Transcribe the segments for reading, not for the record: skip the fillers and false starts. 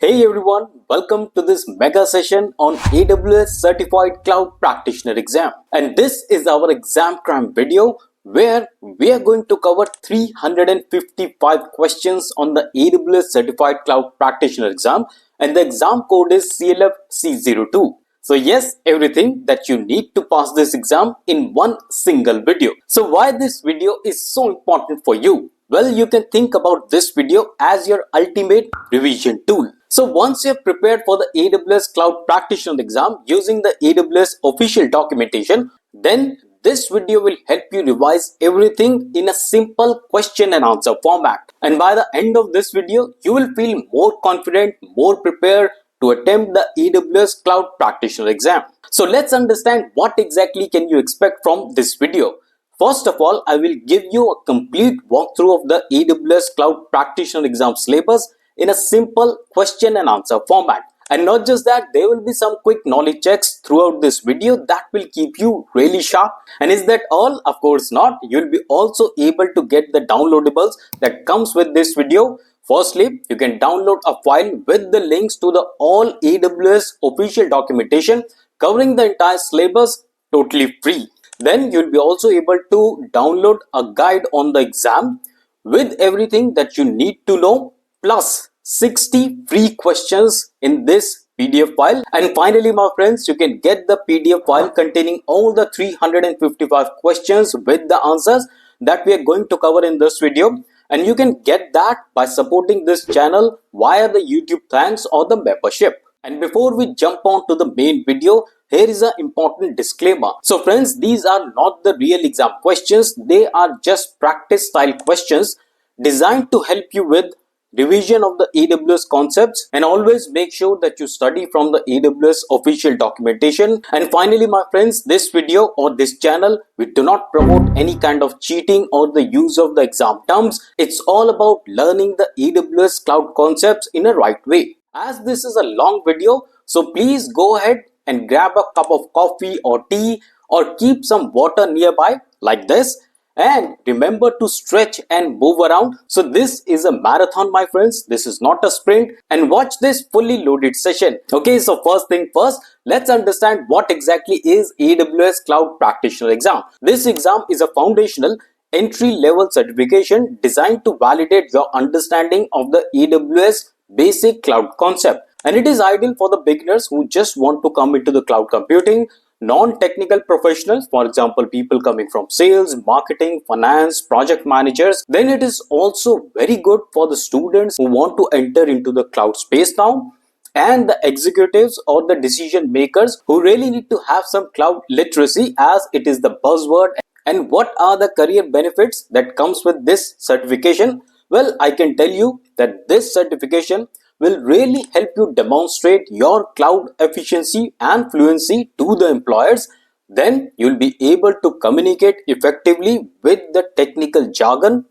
Hey everyone, welcome to this mega session on AWS Certified Cloud Practitioner exam. And this is our exam cram video where we are going to cover 355 questions on the AWS Certified Cloud Practitioner exam, and the exam code is CLFC02. So yes, everything that you need to pass this exam in one single video. So why this video is so important for you? Well, you can think about this video as your ultimate revision tool. So once you have prepared for the AWS Cloud Practitioner exam using the AWS official documentation, then this video will help you revise everything in a simple question and answer format. And by the end of this video, you will feel more confident, more prepared to attempt the AWS Cloud Practitioner exam. So let's understand what exactly can you expect from this video. First of all, I will give you a complete walkthrough of the AWS Cloud Practitioner exam syllabus in a simple question and answer format. And not just that, there will be some quick knowledge checks throughout this video that will keep you really sharp. And is that all? Of course not. You'll be also able to get the downloadables that comes with this video. Firstly, you can download a file with the links to the all AWS official documentation covering the entire syllabus totally free. Then you'll be also able to download a guide on the exam with everything that you need to know, plus 60 free questions in this PDF file. And finally, my friends, you can get the PDF file containing all the 355 questions with the answers that we are going to cover in this video. And you can get that by supporting this channel via the YouTube thanks or the membership. And before we jump on to the main video, here is an important disclaimer. So friends, these are not the real exam questions. They are just practice style questions designed to help you with revision of the AWS concepts, and always make sure that you study from the AWS official documentation. And finally, my friends, this video or this channel, we do not promote any kind of cheating or the use of the exam terms. It's all about learning the AWS cloud concepts in a right way. As this is a long video, so please go ahead and grab a cup of coffee or tea or keep some water nearby like this. And remember to stretch and move around. So this is a marathon, my friends. This is not a sprint. And watch this fully loaded session. Okay, so first thing first, let's understand what exactly is AWS Cloud Practitioner exam. This exam is a foundational entry-level certification designed to validate your understanding of the AWS basic cloud concept. And it is ideal for the beginners who just want to come into the cloud computing, non-technical professionals, for example, people coming from sales, marketing, finance, project managers. Then it is also very good for the students who want to enter into the cloud space now, and the executives or the decision makers who really need to have some cloud literacy, as it is the buzzword. And what are the career benefits that comes with this certification? Well, I can tell you that this certification will really help you demonstrate your cloud efficiency and fluency to the employers. Then you'll be able to communicate effectively with the technical jargon,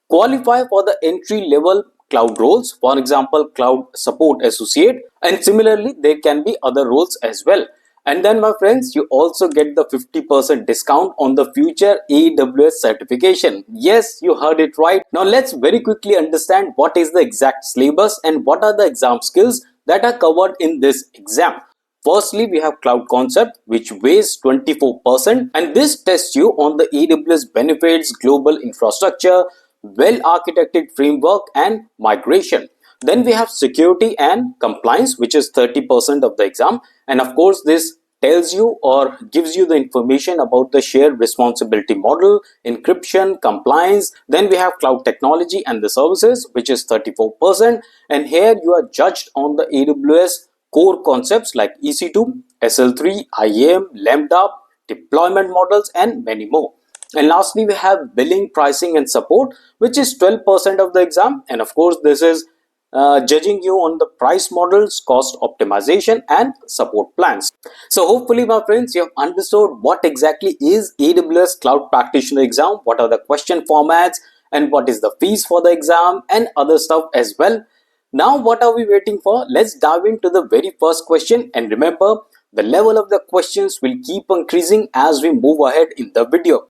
qualify for the entry-level cloud roles, for example, cloud support associate, and similarly, there can be other roles as well. And then, my friends, you also get the 50% discount on the future AWS certification. Yes, you heard it right. Now, let's very quickly understand what is the exact syllabus and what are the exam skills that are covered in this exam. Firstly, we have cloud concept, which weighs 24%, and this tests you on the AWS benefits, global infrastructure, well-architected framework, and migration. Then we have security and compliance, which is 30% of the exam. And of course, this tells you or gives you the information about the shared responsibility model, encryption, compliance. Then we have cloud technology and the services, which is 34%. And here you are judged on the AWS core concepts like EC2, SL3, IAM, Lambda, deployment models, and many more. And lastly, we have billing, pricing, and support, which is 12% of the exam. And of course, this is judging you on the price models, cost optimization, and support plans. So hopefully, my friends, you have understood what exactly is AWS Cloud Practitioner exam, what are the question formats, and what is the fees for the exam, and other stuff as well. Now, what are we waiting for? Let's dive into the very first question. And remember, the level of the questions will keep increasing as we move ahead in the video.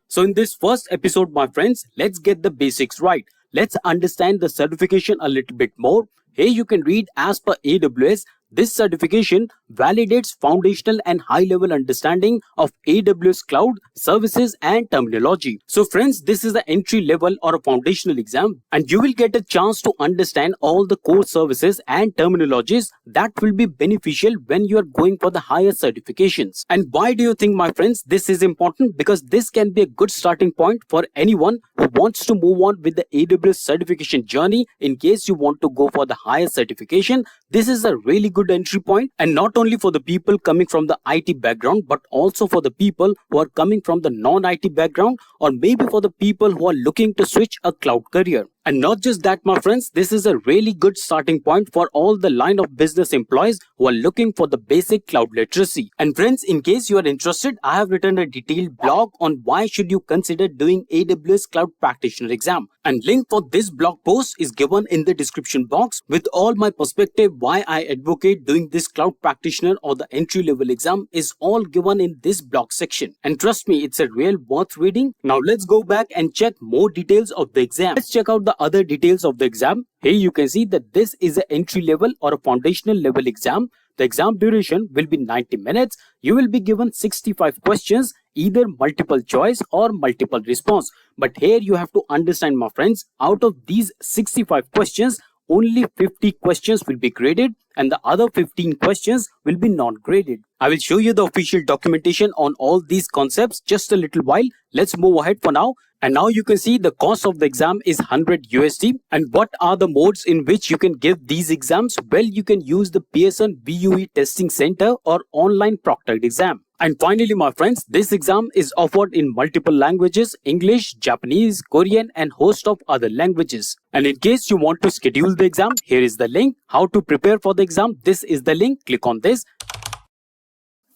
So in this first episode, my friends, let's get the basics right. let's understand the certification a little bit more. Here you can read, as per AWS, this certification validates foundational and high-level understanding of AWS Cloud, Services and terminology. So friends, this is the entry level or a foundational exam, and you will get a chance to understand all the core services and terminologies that will be beneficial when you are going for the higher certifications. And why do you think, my friends, this is important? Because this can be a good starting point for anyone who wants to move on with the AWS certification journey. In case you want to go for the higher certification, this is a really good entry point, and not only for the people coming from the IT background, but also for the people who are coming from the non-IT background, or maybe for the people who are looking to switch a cloud career. And not just that, my friends, this is a really good starting point for all the line of business employees who are looking for the basic cloud literacy. And friends, in case you are interested, I have written a detailed blog on why should you consider doing AWS Cloud Practitioner exam. And link for this blog post is given in the description box with all my perspective why I advocate doing this cloud practitioner or the entry level exam is all given in this blog section. And trust me, it's a real worth reading. Now let's go back and check more details of the exam. Let's check out the other details of the exam. Here you can see that this is an entry level or a foundational level exam. The exam duration will be 90 minutes. You will be given 65 questions, either multiple choice or multiple response. But here you have to understand, my friends, out of these 65 questions, only 50 questions will be graded and the other 15 questions will be not graded. I will show you the official documentation on all these concepts just a little while. Let's move ahead for now. And now you can see the cost of the exam is 100 USD. And what are the modes in which you can give these exams? Well, you can use the Pearson VUE Testing Center or online proctored exam. And finally, my friends, this exam is offered in multiple languages: English, Japanese, Korean, and host of other languages. And in case you want to schedule the exam, here is the link. How to prepare for the exam? This is the link. Click on this.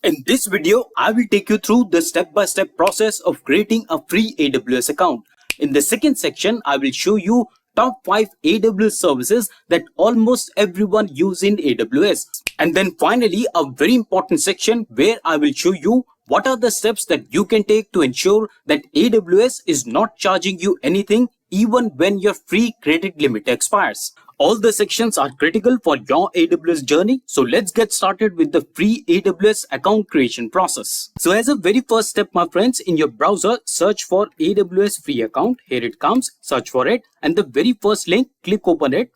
In this video, I will take you through the step-by-step process of creating a free AWS account. In the second section, I will show you top 5 AWS services that almost everyone uses in AWS. And then finally, a very important section where I will show you what are the steps that you can take to ensure that AWS is not charging you anything even when your free credit limit expires. All the sections are critical for your AWS journey. So let's get started with the free AWS account creation process. So as a very first step, my friends, in your browser, search for AWS free account. Here it comes, search for it. And the very first link, click open it.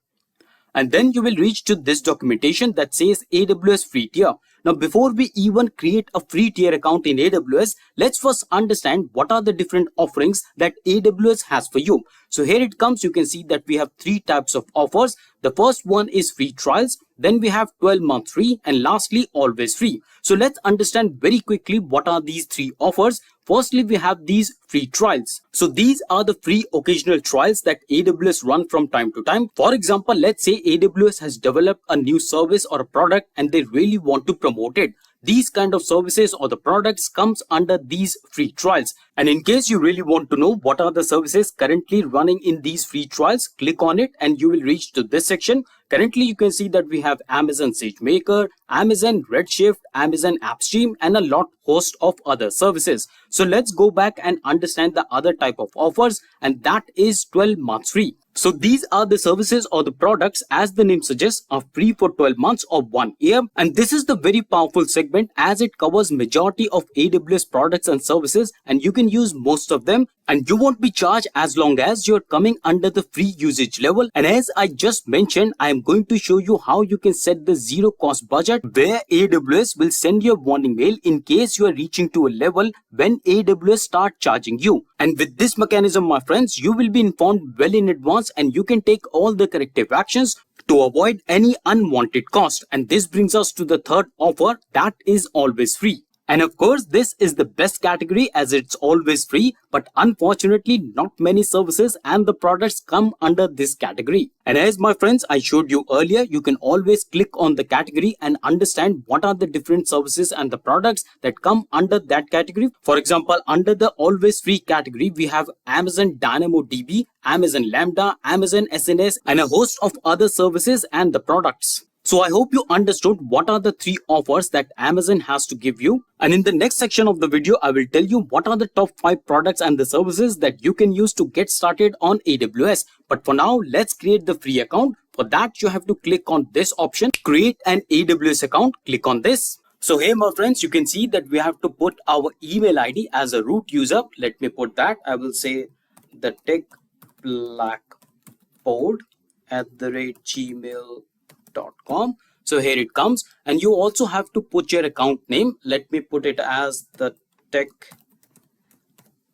And then you will reach to this documentation that says AWS free tier. Now, before we even create a free tier account in AWS, let's first understand what are the different offerings that AWS has for you. So here it comes, you can see that we have 3 types of offers. The first one is free trials, then we have 12-month free, and lastly, always free. So let's understand very quickly what are these 3 offers. Firstly, we have these free trials. So these are the free occasional trials that AWS run from time to time. For example, let's say AWS has developed a new service or a product and they really want to promote it. These kind of services or the products comes under these free trials. And in case you really want to know what are the services currently running in these free trials, click on it and you will reach to this section. Currently, you can see that we have Amazon SageMaker, Amazon Redshift, Amazon AppStream, and a lot host of other services. So let's go back and understand the other type of offers, and that is 12 months free. So these are the services or the products, as the name suggests, are free for 12 months or 1 year. And this is the very powerful segment as it covers majority of AWS products and services, and you can use most of them. And you won't be charged as long as you're coming under the free usage level. And as I just mentioned, I am going to show you how you can set the zero cost budget where AWS will send you a warning mail in case you are reaching to a level when AWS start charging you. And with this mechanism, my friends, you will be informed well in advance and you can take all the corrective actions to avoid any unwanted cost. And this brings us to the third offer, that is always free. And of course, this is the best category as it's always free, but unfortunately, not many services and the products come under this category. And as my friends, I showed you earlier, you can always click on the category and understand what are the different services and the products that come under that category. For example, under the always free category, we have Amazon DynamoDB, Amazon Lambda, Amazon SNS, and a host of other services and the products. So I hope you understood what are the three offers that Amazon has to give you. And in the next section of the video, I will tell you what are the top 5 products and the services that you can use to get started on AWS. But for now, let's create the free account. For that, you have to click on this option, create an AWS account. Click on this. So here, my friends, you can see that we have to put our email ID as a root user. Let me put that. I will say the techblackboard@gmail.com. So here it comes, and you also have to put your account name. Let me put it as the tech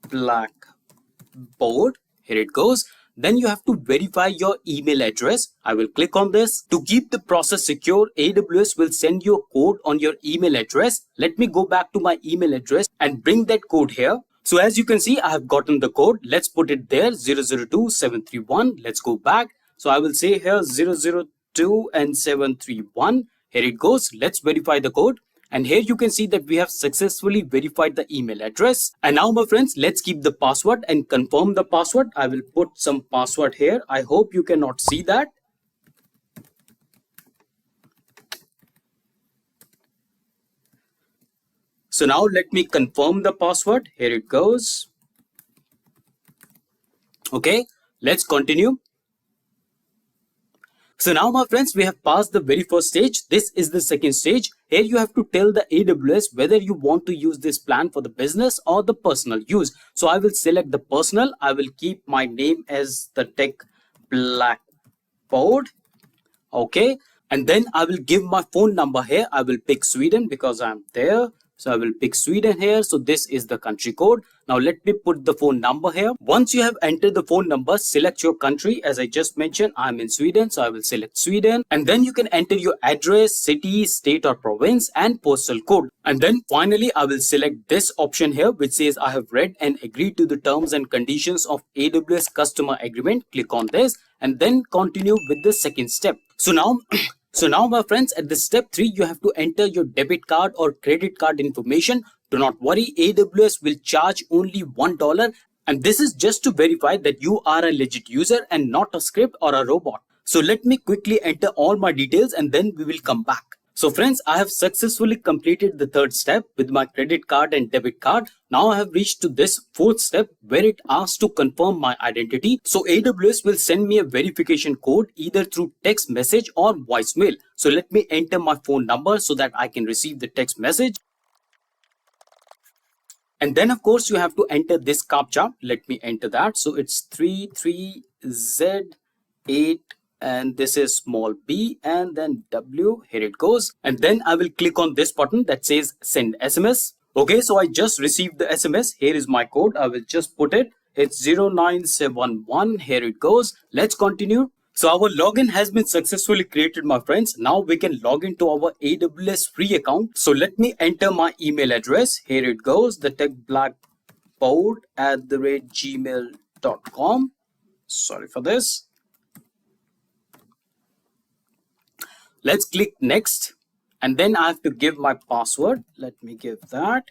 blackboard. Here it goes. Then you have to verify your email address. I will click on this. To keep the process secure, AWS will send you a code on your email address. Let me go back to my email address and bring that code here. So as you can see, I have gotten the code. Let's put it there, 002731. Let's go back. So I will say here 002 and 731. Here it goes. Let's verify the code. And here you can see that we have successfully verified the email address. And now, my friends, let's keep the password and confirm the password. I will put some password here. I hope you cannot see that. So now let me confirm the password. Here it goes. Okay, let's continue. So now, my friends, we have passed the very first stage. This is the second stage. Here you have to tell the AWS whether you want to use this plan for the business or the personal use. So I will select the personal. I will keep my name as the tech blackboard. Okay. And then I will give my phone number here. I will pick Sweden because I'm there. So I will pick Sweden here. So this is the country code. Now let me put the phone number here. Once you have entered the phone number, select your country. As I just mentioned, I'm in Sweden. So I will select Sweden. And then you can enter your address, city, state or province and postal code. And then finally, I will select this option here, which says I have read and agreed to the terms and conditions of AWS customer agreement. Click on this and then continue with the second step. So now, my friends, at the step 3, you have to enter your debit card or credit card information. Do not worry, AWS will charge only $1. And this is just to verify that you are a legit user and not a script or a robot. So let me quickly enter all my details and then we will come back. So friends, I have successfully completed the third step with my credit card and debit card. Now I have reached to this fourth step where it asks to confirm my identity. So AWS will send me a verification code either through text message or voicemail. So let me enter my phone number so that I can receive the text message. And then of course you have to enter this CAPTCHA. Let me enter that. So it's 33Z8. And this is small b and then W. Here it goes. And then I will click on this button that says send SMS. Okay, so I just received the SMS. Here is my code. I will just put it. It's 0971. Here it goes. Let's continue. So our login has been successfully created, my friends. Now we can log into our AWS free account. So let me enter my email address. Here it goes. The techblackboard@gmail.com. Sorry for this. Let's click next and then I have to give my password. Let me give that.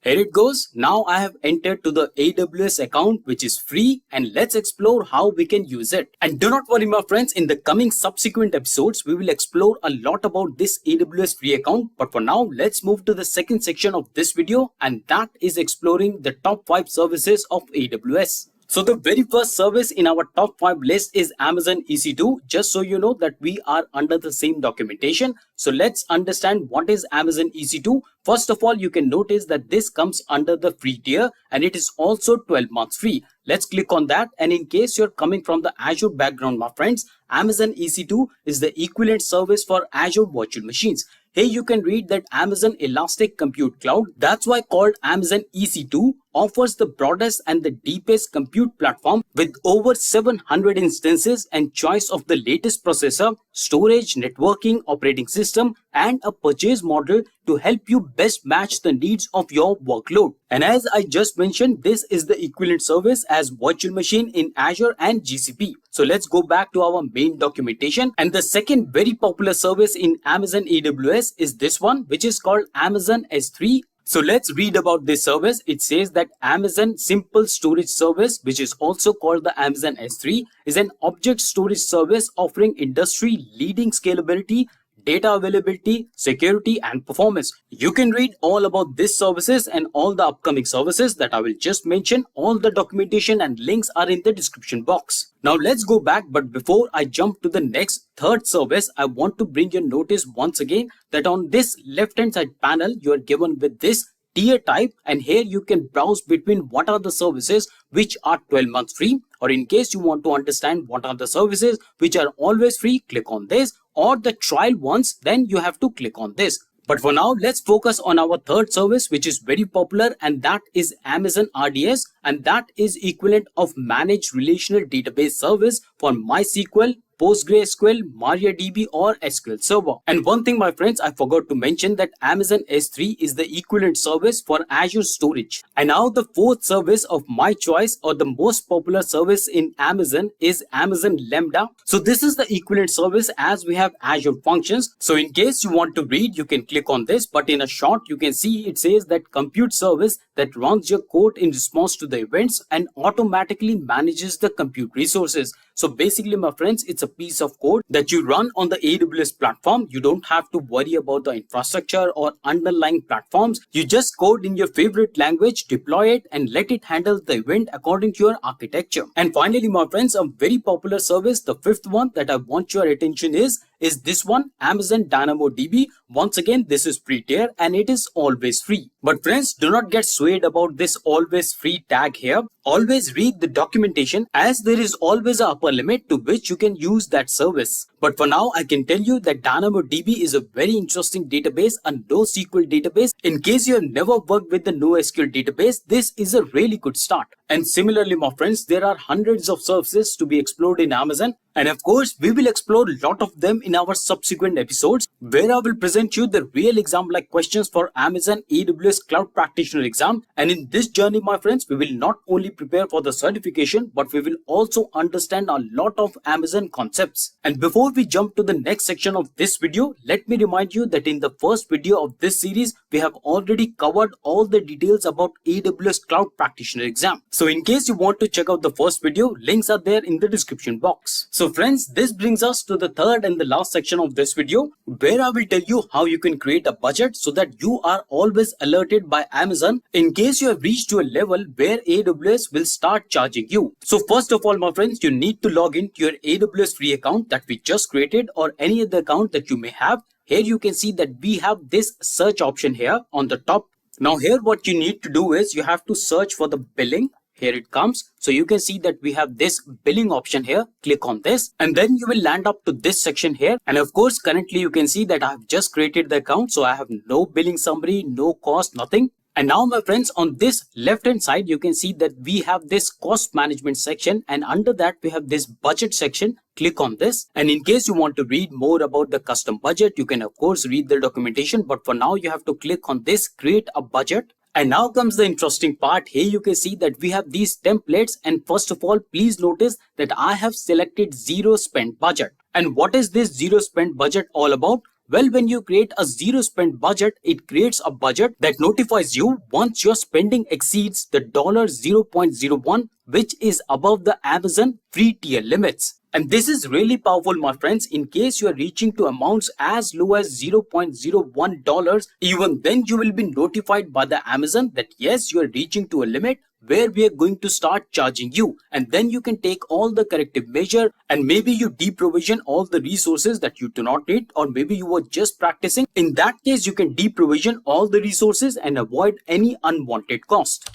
Here it goes. Now I have entered to the AWS account, which is free, and let's explore how we can use it. And do not worry, my friends, in the coming subsequent episodes, we will explore a lot about this AWS free account. But for now, let's move to the second section of this video, and that is exploring the top 5 services of AWS. So the very first service in our top 5 list is Amazon EC2, just so you know that we are under the same documentation. So let's understand what is Amazon EC2. First of all, you can notice that this comes under the free tier and it is also 12 months free. Let's click on that. And in case you're coming from the Azure background, my friends, Amazon EC2 is the equivalent service for Azure virtual machines. Here you can read that Amazon Elastic Compute Cloud, that's why called Amazon EC2, offers the broadest and the deepest compute platform with over 700 instances and choice of the latest processor, storage, networking, operating system, and a purchase model to help you best match the needs of your workload. And as I just mentioned, this is the equivalent service as virtual machine in Azure and GCP. So let's go back to our main documentation. And the second very popular service in Amazon AWS is this one, which is called Amazon S3. So let's read about this service. It says that Amazon Simple Storage Service, which is also called the Amazon S3, is an object storage service offering industry-leading scalability, data availability, security, and performance. You can read all about these services and all the upcoming services that I will just mention. All the documentation and links are in the description box. Now let's go back, but before I jump to the next third service, I want to bring your notice once again that on this left-hand side panel, you are given with this tier type, and here you can browse between what are the services which are 12 months free, or in case you want to understand what are the services which are always free, click on this, or the trial ones, then you have to click on this. But for now, let's focus on our third service, which is very popular, and that is Amazon RDS, and that is equivalent of Managed Relational Database Service for MySQL, PostgreSQL, MariaDB, or SQL Server. And one thing, my friends, I forgot to mention that Amazon S3 is the equivalent service for Azure Storage. And now the fourth service of my choice, or the most popular service in Amazon, is Amazon Lambda. So this is the equivalent service as we have Azure Functions. So in case you want to read, you can click on this, but in a short, you can see it says that compute service that runs your code in response to the events and automatically manages the compute resources. So basically, my friends, it's a piece of code that you run on the AWS platform. You don't have to worry about the infrastructure or underlying platforms. You just code in your favorite language, deploy it, and let it handle the event according to your architecture. And finally, my friends, a very popular service, the fifth one that I want your attention is this one, Amazon DynamoDB. Once again, this is free tier and it is always free. But friends, do not get swayed about this always free tag here. Always read the documentation, as there is always an upper limit to which you can use that service. But for now, I can tell you that DynamoDB is a very interesting database, a NoSQL database. In case you have never worked with the NoSQL database, this is a really good start. And similarly, my friends, there are hundreds of services to be explored in Amazon. And of course, we will explore a lot of them in our subsequent episodes, where I will present you the real exam-like questions for Amazon AWS Cloud Practitioner exam. And in this journey, my friends, we will not only prepare for the certification, but we will also understand a lot of Amazon concepts. And before we jump to the next section of this video, let me remind you that in the first video of this series, we have already covered all the details about AWS Cloud Practitioner exam. So in case you want to check out the first video, links are there in the description box. So friends, this brings us to the third and the last section of this video, where I will tell you how you can create a budget so that you are always alerted by Amazon in case you have reached to a level where AWS will start charging you. So first of all, my friends, you need to log into your AWS free account that we just created, or any other account that you may have. Here you can see that we have this search option here on the top. Now here what you need to do is you have to search for the billing. Here it comes. So you can see that we have this billing option here. Click on this and then you will land up to this section here. And of course, currently you can see that I have just created the account. So I have no billing summary, no cost, nothing. And now, my friends, on this left hand side, you can see that we have this cost management section, and under that we have this budget section. Click on this. And in case you want to read more about the custom budget, you can of course read the documentation. But for now, you have to click on this, create a budget. And now comes the interesting part. Here you can see that we have these templates. And first of all, please notice that I have selected zero spend budget. And what is this zero spend budget all about? Well, when you create a zero spend budget, it creates a budget that notifies you once your spending exceeds the $0.01, which is above the Amazon free tier limits. And this is really powerful, my friends. In case you are reaching to amounts as low as $0.01, even then you will be notified by the Amazon that yes, you are reaching to a limit where we are going to start charging you. And then you can take all the corrective measure, and maybe you deprovision all the resources that you do not need, or maybe you were just practicing. In that case, you can deprovision all the resources and avoid any unwanted cost.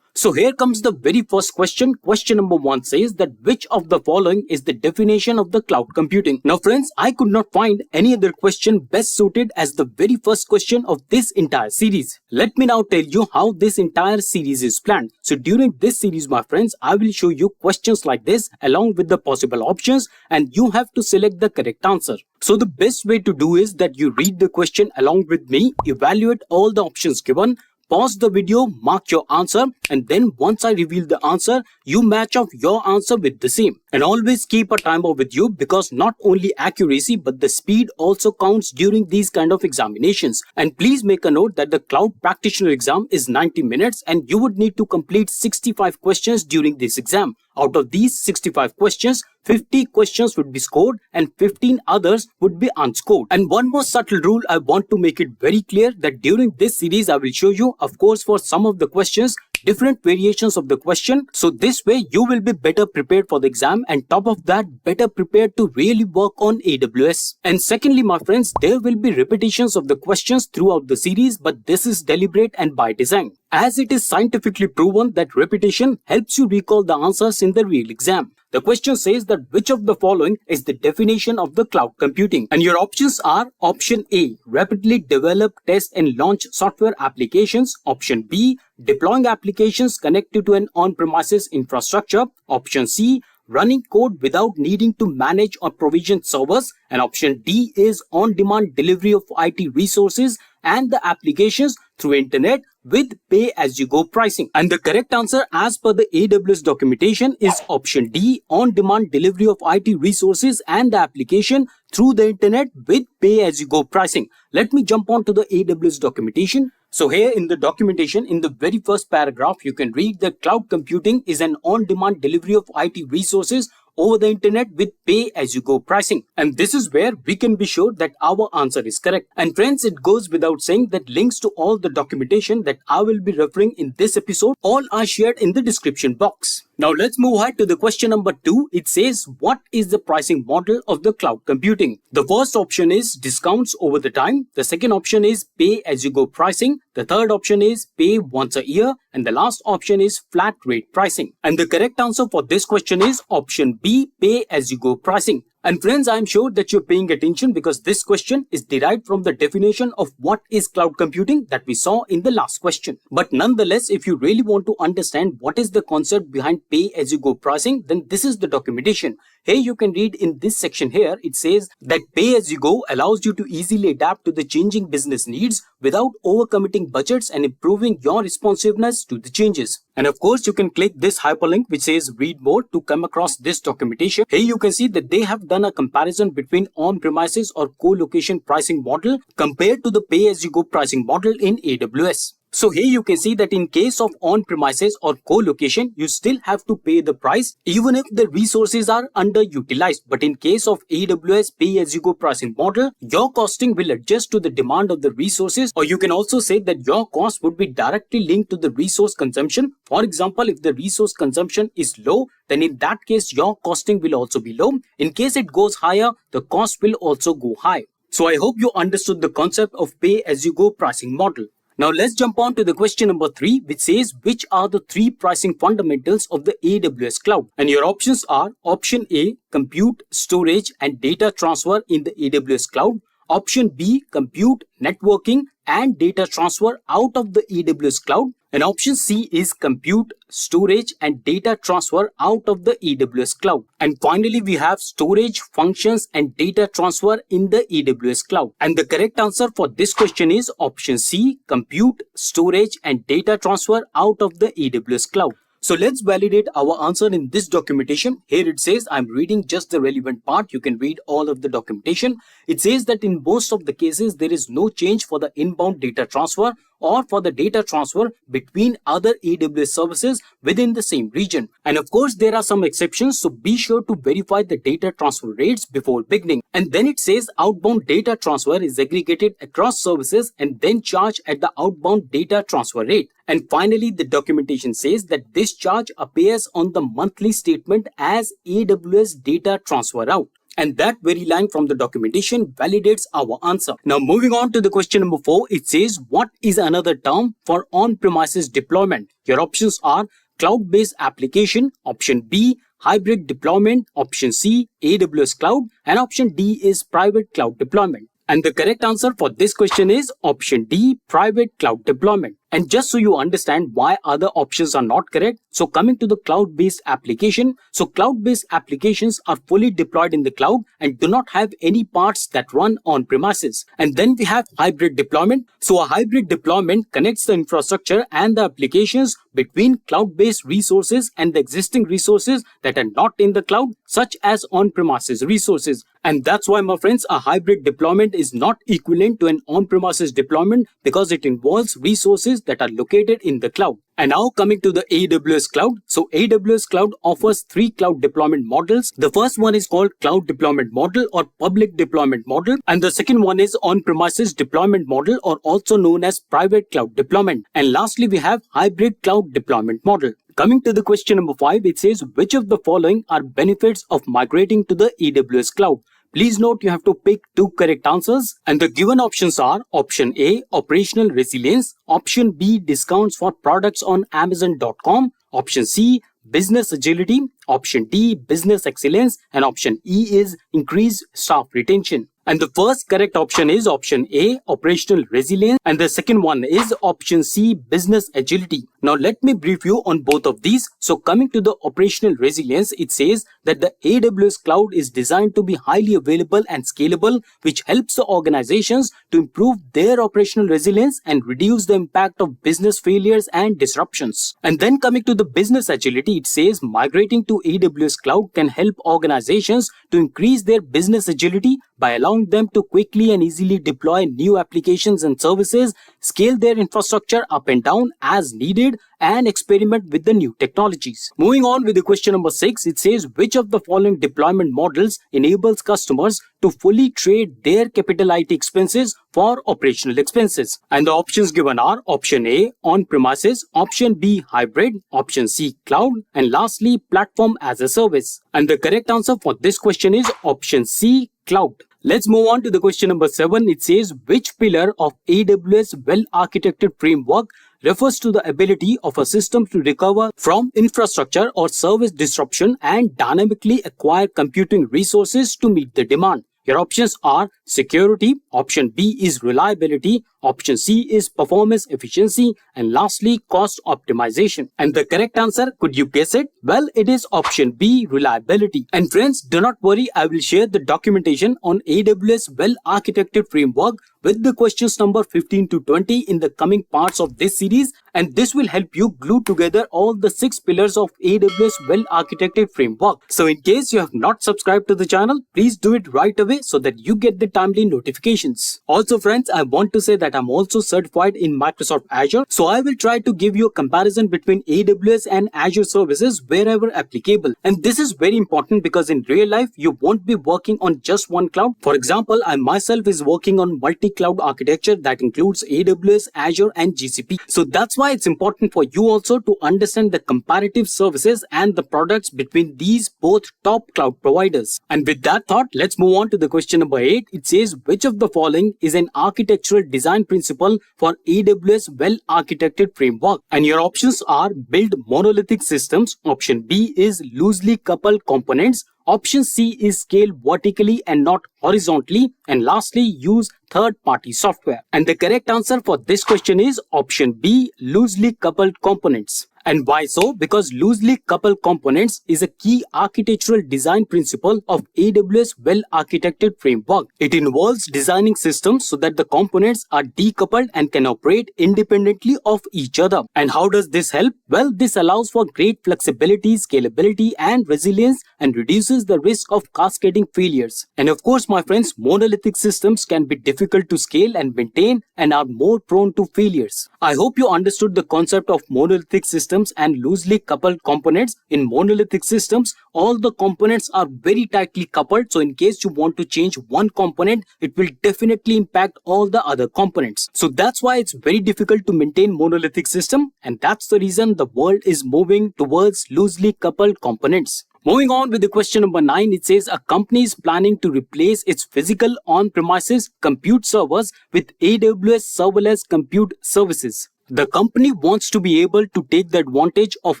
So here comes the very first question. Question number 1 says that which of the following is the definition of the cloud computing? Now friends, I could not find any other question best suited as the very first question of this entire series. Let me now tell you how this entire series is planned. So during this series, my friends, I will show you questions like this along with the possible options, and you have to select the correct answer. So the best way to do is that you read the question along with me, evaluate all the options given, pause the video, mark your answer, and then once I reveal the answer, you match off your answer with the same. And always keep a timer with you because not only accuracy but the speed also counts during these kind of examinations. And please make a note that the Cloud Practitioner exam is 90 minutes and you would need to complete 65 questions during this exam. Out of these 65 questions, 50 questions would be scored and 15 others would be unscored. And one more subtle rule, I want to make it very clear that during this series I will show you, of course, for some of the questions, different variations of the question. So this way you will be better prepared for the exam and top of that better prepared to really work on AWS. And secondly, my friends, there will be repetitions of the questions throughout the series, but this is deliberate and by design, as it is scientifically proven that repetition helps you recall the answers in the real exam. The question says that which of the following is the definition of the cloud computing? And your options are option A, rapidly develop, test and launch software applications. Option B, deploying applications connected to an on-premises infrastructure. Option C, running code without needing to manage or provision servers. And option D is on-demand delivery of IT resources and the applications through internet with pay-as-you-go pricing. And the correct answer as per the AWS documentation is option D, on-demand delivery of IT resources and the application through the internet with pay-as-you-go pricing. Let me jump on to the AWS documentation. So here in the documentation, in the very first paragraph, you can read that cloud computing is an on-demand delivery of IT resources over the internet with pay-as-you-go pricing. And this is where we can be sure that our answer is correct. And friends, it goes without saying that links to all the documentation that I will be referring in this episode, all are shared in the description box. Now let's move ahead to the question number 2. It says, what is the pricing model of the cloud computing? The first option is discounts over the time. The second option is pay-as-you-go pricing. The third option is pay once a year. And the last option is flat rate pricing. And the correct answer for this question is option B, pay-as-you-go pricing. And friends, I'm sure that you're paying attention because this question is derived from the definition of what is cloud computing that we saw in the last question. But nonetheless, if you really want to understand what is the concept behind pay-as-you-go pricing, then this is the documentation. Here you can read in this section here, it says that pay-as-you-go allows you to easily adapt to the changing business needs without overcommitting budgets and improving your responsiveness to the changes. And of course, you can click this hyperlink which says read more to come across this documentation. Here you can see that they have done a comparison between on-premises or co-location pricing model compared to the pay-as-you-go pricing model in AWS. So here you can see that in case of on-premises or co-location, you still have to pay the price even if the resources are underutilized. But in case of AWS pay-as-you-go pricing model, your costing will adjust to the demand of the resources, or you can also say that your cost would be directly linked to the resource consumption. For example, if the resource consumption is low, then in that case, your costing will also be low. In case it goes higher, the cost will also go high. So I hope you understood the concept of pay-as-you-go pricing model. Now let's jump on to the question number 3, which says which are the 3 pricing fundamentals of the AWS cloud? And your options are option A, compute, storage and data transfer in the AWS cloud. Option B, compute, networking and data transfer out of the AWS cloud. And option C is compute, storage and data transfer out of the AWS cloud. And finally, we have storage, functions and data transfer in the AWS cloud. And the correct answer for this question is option C, compute, storage and data transfer out of the AWS cloud. So let's validate our answer in this documentation. Here it says, I'm reading just the relevant part. You can read all of the documentation. It says that in most of the cases, there is no change for the inbound data transfer or for the data transfer between other AWS services within the same region. And of course, there are some exceptions, so be sure to verify the data transfer rates before beginning. And then it says outbound data transfer is aggregated across services and then charged at the outbound data transfer rate. And finally, the documentation says that this charge appears on the monthly statement as AWS data transfer out. And that very line from the documentation validates our answer. Now moving on to the question number 4, it says what is another term for on-premises deployment? Your options are cloud-based application, option B, hybrid deployment, option C, AWS cloud, and option D is private cloud deployment. And the correct answer for this question is option D, private cloud deployment. And just so you understand why other options are not correct, so coming to the cloud-based application, so cloud-based applications are fully deployed in the cloud and do not have any parts that run on premises. And then we have hybrid deployment. So a hybrid deployment connects the infrastructure and the applications between cloud-based resources and the existing resources that are not in the cloud, such as on-premises resources. And that's why, my friends, a hybrid deployment is not equivalent to an on-premises deployment because it involves resources that are located in the cloud. And now coming to the AWS Cloud. So AWS Cloud offers 3 cloud deployment models. The first one is called Cloud Deployment Model or Public Deployment Model. And the second one is On-Premises Deployment Model or also known as Private Cloud Deployment. And lastly, we have Hybrid Cloud Deployment Model. Coming to the question number 5, it says, which of the following are benefits of migrating to the AWS Cloud? Please note you have to pick 2 correct answers, and the given options are option A, operational resilience, option B, discounts for products on Amazon.com, option C, business agility, option D, business excellence, and option E is increased staff retention. And the first correct option is option A, operational resilience, and the second one is option C, business agility. Now let me brief you on both of these. So coming to the operational resilience, it says that the AWS cloud is designed to be highly available and scalable, which helps the organizations to improve their operational resilience and reduce the impact of business failures and disruptions. And then coming to the business agility, it says migrating to AWS cloud can help organizations to increase their business agility by allowing them to quickly and easily deploy new applications and services, scale their infrastructure up and down as needed, and experiment with the new technologies. Moving on with the question number 6, it says which of the following deployment models enables customers to fully trade their capital IT expenses for operational expenses? And the options given are option A, on-premises, option B, hybrid, option C, cloud, and lastly, platform as a service. And the correct answer for this question is option C, cloud. Let's move on to the question number 7. It says which pillar of AWS well-architected framework refers to the ability of a system to recover from infrastructure or service disruption and dynamically acquire computing resources to meet the demand? Your options are security, option B is reliability, option C is performance efficiency, and lastly, cost optimization. And the correct answer, could you guess it? Well, it is option B, reliability. And friends, do not worry, I will share the documentation on AWS well-architected framework with the questions number 15 to 20 in the coming parts of this series, and this will help you glue together all the 6 pillars of AWS well-architected framework. So in case you have not subscribed to the channel, please do it right away so that you get the timely notifications. Also friends, I want to say that I'm also certified in Microsoft Azure, so I will try to give you a comparison between AWS and Azure services wherever applicable. And this is very important because in real life, you won't be working on just one cloud. For example, I myself is working on multi-cloud architecture that includes AWS, Azure, and GCP. So that's why it's important for you also to understand the comparative services and the products between these both top cloud providers. And with that thought, let's move on to the question number 8. It says which of the following is an architectural design principle for AWS well-architected framework? And your options are build monolithic systems, option B is loosely coupled components, option C is scale vertically and not horizontally, and lastly, use third-party software. And the correct answer for this question is option B, loosely coupled components. And why so? Because loosely coupled components is a key architectural design principle of AWS well-architected framework. It involves designing systems so that the components are decoupled and can operate independently of each other. And how does this help? Well, this allows for great flexibility, scalability, and resilience and reduces the risk of cascading failures. And of course, my friends, monolithic systems can be difficult to scale and maintain and are more prone to failures. I hope you understood the concept of monolithic systems and loosely coupled components. In monolithic systems, all the components are very tightly coupled. So in case you want to change one component, it will definitely impact all the other components. So that's why it's very difficult to maintain monolithic system. And that's the reason the world is moving towards loosely coupled components. Moving on with the question number 9, it says a company is planning to replace its physical on-premises compute servers with AWS serverless compute services. The company wants to be able to take the advantage of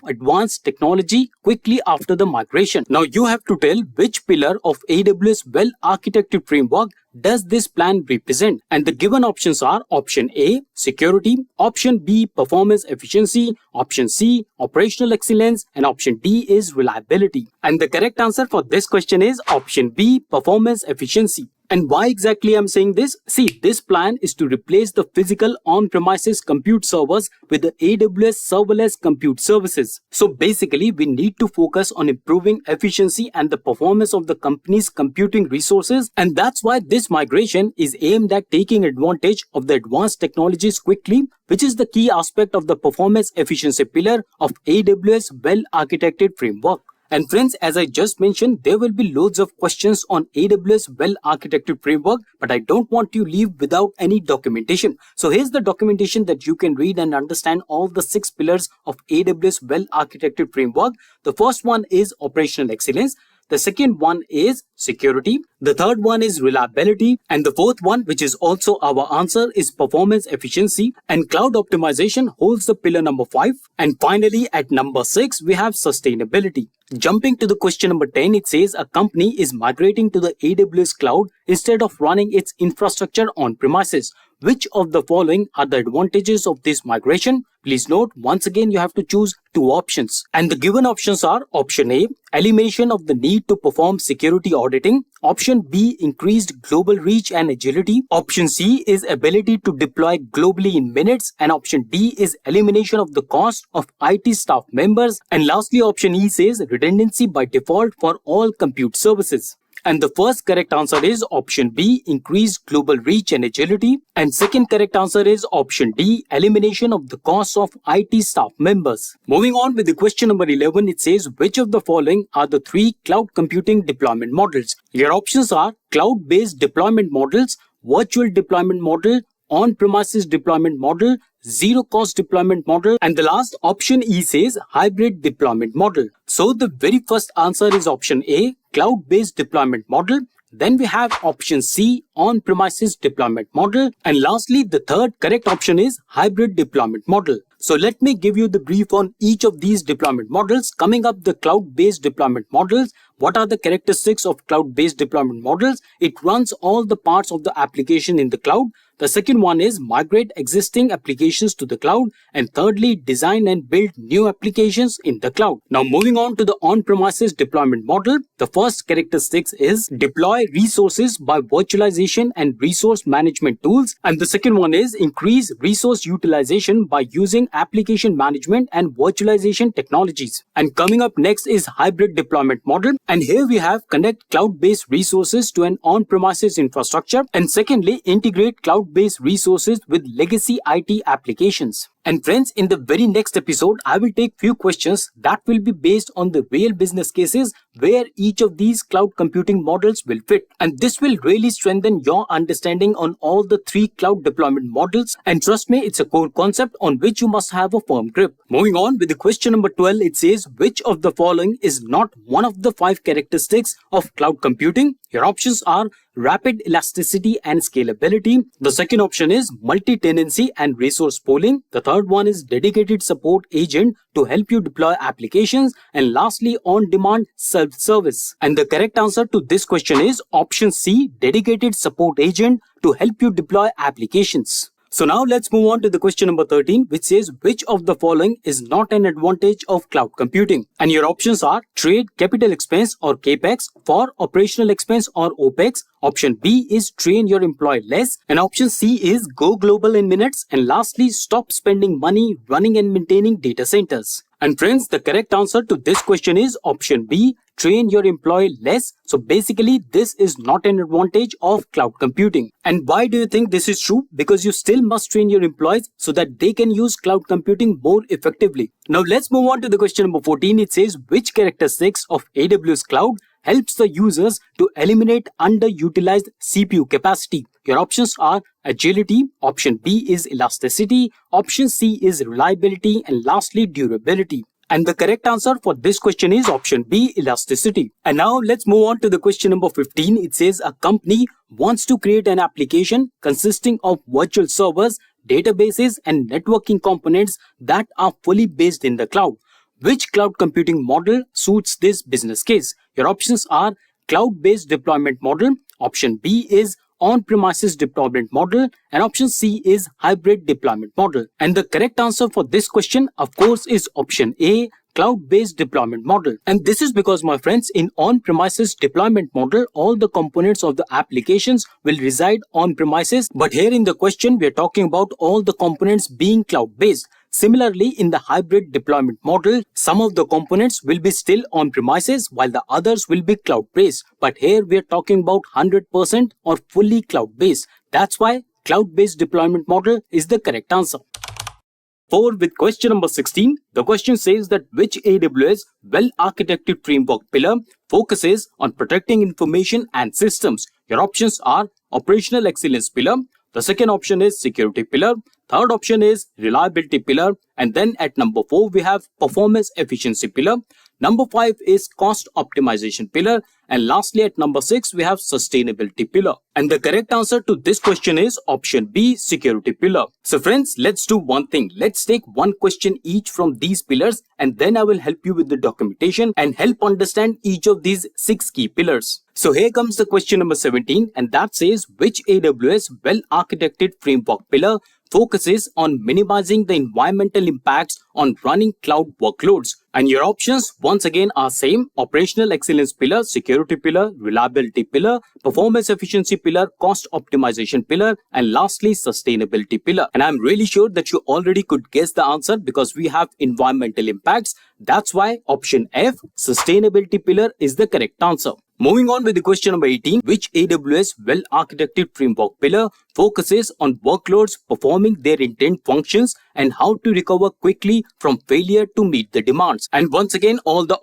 advanced technology quickly after the migration. Now you have to tell which pillar of AWS well-architected framework does this plan represent? And the given options are option A, security, option B, performance efficiency, option C, operational excellence, and option D is reliability. And the correct answer for this question is option B, performance efficiency. And why exactly I'm saying this? See, this plan is to replace the physical on-premises compute servers with the AWS serverless compute services. So basically, we need to focus on improving efficiency and the performance of the company's computing resources. And that's why this migration is aimed at taking advantage of the advanced technologies quickly, which is the key aspect of the performance efficiency pillar of AWS well-architected framework. And friends, as I just mentioned, there will be loads of questions on AWS well-architected framework, but I don't want you to leave without any documentation. So here's the documentation that you can read and understand all the 6 pillars of AWS well-architected framework. The first one is operational excellence. The second one is security. The third one is reliability. And the fourth one, which is also our answer, is performance efficiency. And cloud optimization holds the pillar number 5. And finally, at number 6, we have sustainability. Jumping to the question number 10, it says a company is migrating to the AWS cloud instead of running its infrastructure on premises. Which of the following are the advantages of this migration? Please note, once again, you have to choose 2 options. And the given options are option A, elimination of the need to perform security auditing. Option B, increased global reach and agility. Option C is ability to deploy globally in minutes. And option D is elimination of the cost of IT staff members. And lastly, option E says redundancy by default for all compute services. And the first correct answer is option B, increased global reach and agility. And second correct answer is option D, elimination of the cost of IT staff members. Moving on with the question number 11, it says which of the following are the 3 cloud computing deployment models? Your options are cloud-based deployment models, virtual deployment model, on-premises deployment model, zero-cost deployment model, and the last option E says hybrid deployment model. So the very first answer is option A, cloud-based deployment model. Then we have option C, on-premises deployment model. And lastly, the third correct option is hybrid deployment model. So let me give you the brief on each of these deployment models. Coming up, the cloud-based deployment models. What are the characteristics of cloud-based deployment models? It runs all the parts of the application in the cloud. The second one is migrate existing applications to the cloud. And thirdly, design and build new applications in the cloud. Now moving on to the on-premises deployment model. The first characteristics is deploy resources by virtualization and resource management tools. And the second one is increase resource utilization by using application management and virtualization technologies. And coming up next is hybrid deployment model. And here we have connect cloud-based resources to an on-premises infrastructure. And secondly, integrate cloud-based resources with legacy IT applications. And friends, in the very next episode, I will take few questions that will be based on the real business cases where each of these cloud computing models will fit. And this will really strengthen your understanding on all the 3 cloud deployment models. And trust me, it's a core concept on which you must have a firm grip. Moving on with the question number 12, it says which of the following is not one of the 5 characteristics of cloud computing? Your options are rapid elasticity and scalability. The second option is multi-tenancy and resource pooling. The third one is dedicated support agent to help you deploy applications. And lastly, on-demand self-service. And the correct answer to this question is option C, dedicated support agent to help you deploy applications. So now let's move on to the question number 13, which says which of the following is not an advantage of cloud computing? And your options are trade capital expense or capex for operational expense or opex. Option B is train your employee less. And option C is go global in minutes. And lastly, stop spending money running and maintaining data centers. And friends, the correct answer to this question is option B, train your employee less. So basically, this is not an advantage of cloud computing. And why do you think this is true? Because you still must train your employees so that they can use cloud computing more effectively. Now let's move on to the question number 14. It says which characteristics of AWS Cloud helps the users to eliminate underutilized CPU capacity? Your options are agility, option B is elasticity, option C is reliability, and lastly durability. And the correct answer for this question is option B, elasticity. And now let's move on to the question number 15. It says a company wants to create an application consisting of virtual servers databases, and networking components that are fully based in the cloud. Which cloud computing model suits this business case? Your options are cloud-based deployment model, option B is on-premises deployment model, and option C is hybrid deployment model. And the correct answer for this question, of course, is option A, cloud-based deployment model. And this is because, my friends, in on-premises deployment model, all the components of the applications will reside on-premises. But here in the question, we are talking about all the components being cloud-based. Similarly, in the hybrid deployment model, some of the components will be still on-premises while the others will be cloud-based. But here we are talking about 100% or fully cloud-based. That's why cloud-based deployment model is the correct answer. Forward with question number 16, the question says that which AWS well-architected framework pillar focuses on protecting information and systems? Your options are operational excellence pillar, the second option is security pillar, third option is reliability pillar, and then at number 4 we have performance efficiency pillar, number 5 is cost optimization pillar, and lastly at number 6 we have sustainability pillar. And the correct answer to this question is option B, security pillar. So friends, let's do one thing. Let's take one question each from these pillars, and then I will help you with the documentation and help understand each of these 6 key pillars. So here comes the question number 17, and that says which AWS well-architected framework pillar focuses on minimizing the environmental impacts on running cloud workloads. And your options once again are same: operational excellence pillar, security pillar, reliability pillar, performance efficiency pillar, cost optimization pillar, and lastly sustainability pillar. And I'm really sure that you already could guess the answer because we have environmental impacts. That's why option F, sustainability pillar, is the correct answer. Moving on with the question number 18, which AWS well-architected framework pillar focuses on workloads performing their intent functions and how to recover quickly from failure to meet the demands? And once again, all the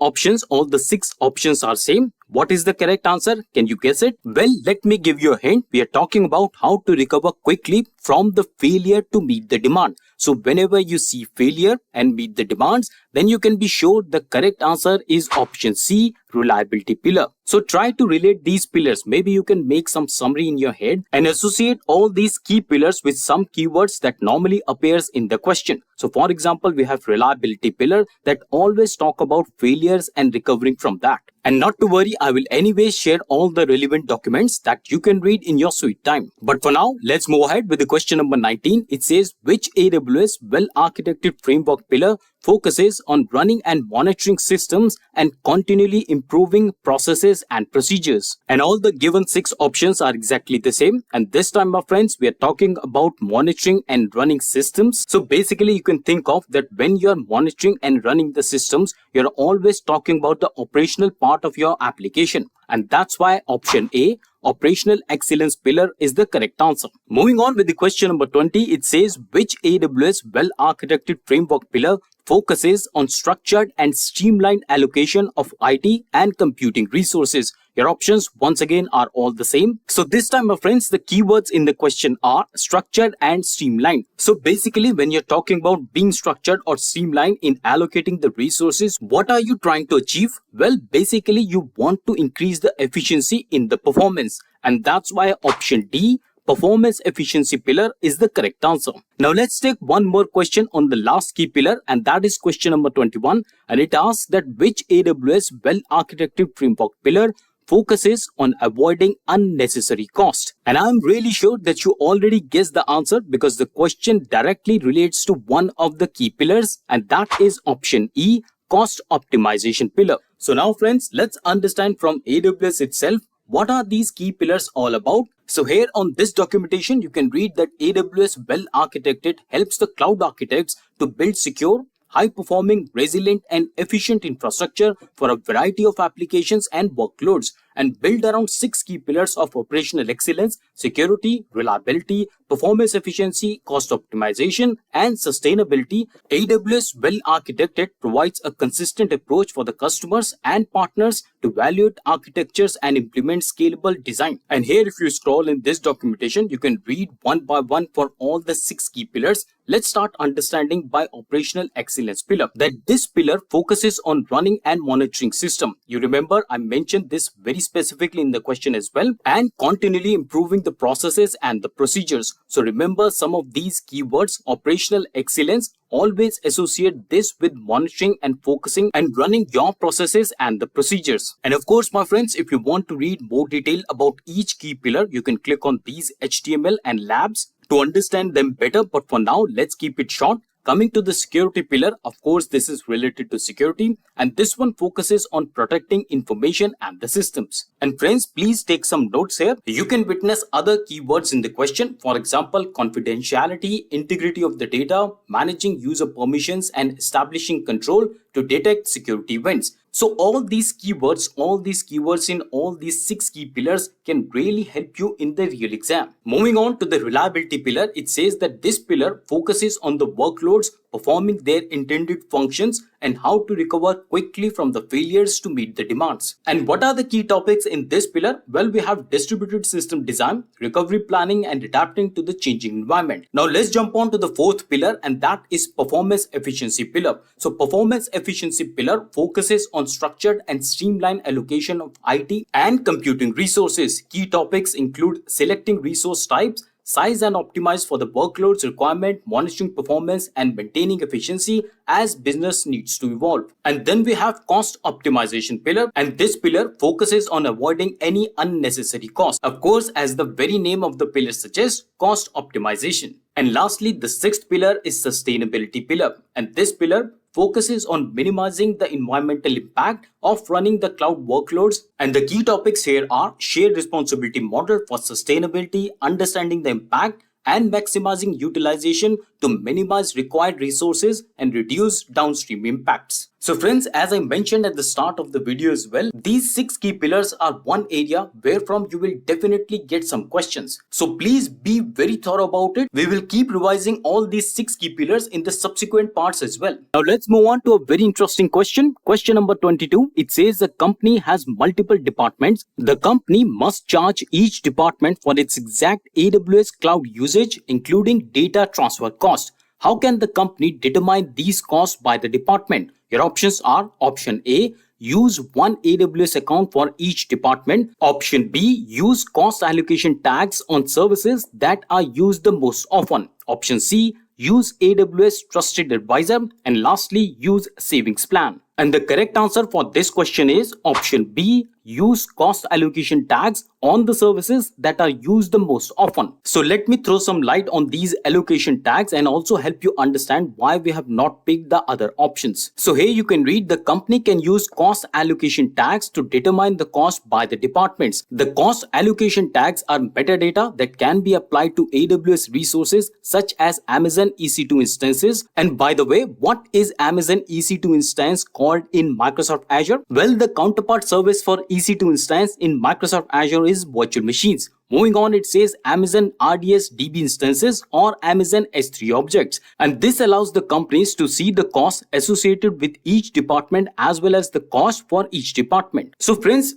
6 options are same. What is the correct answer? Can you guess it? Well, let me give you a hint. We are talking about how to recover quickly from the failure to meet the demand. So whenever you see failure and meet the demands, then you can be sure the correct answer is option C, reliability pillar. So try to relate these pillars. Maybe you can make some summary in your head and associate all these key pillars with some keywords that normally appears in the question. So for example, we have reliability pillar that always talk about failures and recovering from that. And not to worry, I will anyways share all the relevant documents that you can read in your sweet time. But for now, let's move ahead with the question number 19. It says which AWS well-architected framework pillar focuses on running and monitoring systems and continually improving processes and procedures. And all the given 6 options are exactly the same. And this time, my friends, we are talking about monitoring and running systems. So basically, you can think of that when you are monitoring and running the systems, you're always talking about the operational part of your application. And that's why option A, operational excellence pillar, is the correct answer. Moving on with the question number 20, it says which AWS well-architected framework pillar focuses on structured and streamlined allocation of IT and computing resources. Your options once again are all the same. So this time, my friends, the keywords in the question are structured and streamlined. So basically, when you're talking about being structured or streamlined in allocating the resources, what are you trying to achieve? Well, basically, you want to increase the efficiency in the performance. And that's why option D, performance efficiency pillar, is the correct answer. Now let's take one more question on the last key pillar, and that is question number 21. And it asks that which AWS well-architected framework pillar focuses on avoiding unnecessary cost. And I'm really sure that you already guessed the answer because the question directly relates to one of the key pillars, and that is option E, cost optimization pillar. So now friends, let's understand from AWS itself what are these key pillars all about. So here on this documentation, you can read that AWS well-architected helps the cloud architects to build secure, high-performing, resilient, and efficient infrastructure for a variety of applications and workloads, and build around 6 key pillars of operational excellence: security, reliability, performance efficiency, cost optimization, and sustainability. AWS well-architected provides a consistent approach for the customers and partners to evaluate architectures and implement scalable design. And here, if you scroll in this documentation, you can read one by one for all the 6 key pillars. Let's start understanding by operational excellence pillar, that this pillar focuses on running and monitoring system. You remember I mentioned this very very specifically in the question as well, and continually improving the processes and the procedures. So remember some of these keywords: operational excellence. Always associate this with monitoring and focusing and running your processes and the procedures. And of course, my friends, if you want to read more detail about each key pillar, you can click on these HTML and labs to understand them better. But for now, let's keep it short. Coming to the security pillar, of course, this is related to security, and this one focuses on protecting information and the systems. And friends, please take some notes here. You can witness other keywords in the question. For example, confidentiality, integrity of the data, managing user permissions, and establishing control to detect security events. So all these keywords in all these 6 key pillars can really help you in the real exam. Moving on to the reliability pillar, it says that this pillar focuses on the workloads performing their intended functions and how to recover quickly from the failures to meet the demands. And what are the key topics in this pillar? Well, we have distributed system design, recovery planning, and adapting to the changing environment. Now let's jump on to the 4th pillar, and that is performance efficiency pillar. So performance efficiency pillar focuses on structured and streamlined allocation of IT and computing resources. Key topics include selecting resource types, size and optimize for the workloads requirement, monitoring performance, and maintaining efficiency as business needs to evolve. And then we have cost optimization pillar, and this pillar focuses on avoiding any unnecessary cost. Of course, as the very name of the pillar suggests, cost optimization. And lastly, the 6th pillar is sustainability pillar, and this pillar focuses on minimizing the environmental impact of running the cloud workloads. And the key topics here are shared responsibility model for sustainability, understanding the impact, and maximizing utilization to minimize required resources and reduce downstream impacts. So friends, as I mentioned at the start of the video as well, these 6 key pillars are one area where from you will definitely get some questions. So please be very thorough about it. We will keep revising all these 6 key pillars in the subsequent parts as well. Now let's move on to a very interesting question. Question number 22. It says the company has multiple departments. The company must charge each department for its exact AWS cloud usage, including data transfer cost. How can the company determine these costs by the department? Your options are: option A, use one AWS account for each department. Option B, use cost allocation tags on services that are used the most often. Option C, use AWS Trusted Advisor. And lastly, use savings plan. And the correct answer for this question is option B, use cost allocation tags on the services that are used the most often. So let me throw some light on these allocation tags and also help you understand why we have not picked the other options. So here you can read the company can use cost allocation tags to determine the cost by the departments. The cost allocation tags are metadata that can be applied to AWS resources such as Amazon EC2 instances. And by the way, what is Amazon EC2 instance called in Microsoft Azure? Well, the counterpart service for EC2 instance in Microsoft Azure is virtual machines. Moving on, it says Amazon RDS DB instances or Amazon S3 objects. And this allows the companies to see the cost associated with each department as well as the cost for each department. So friends,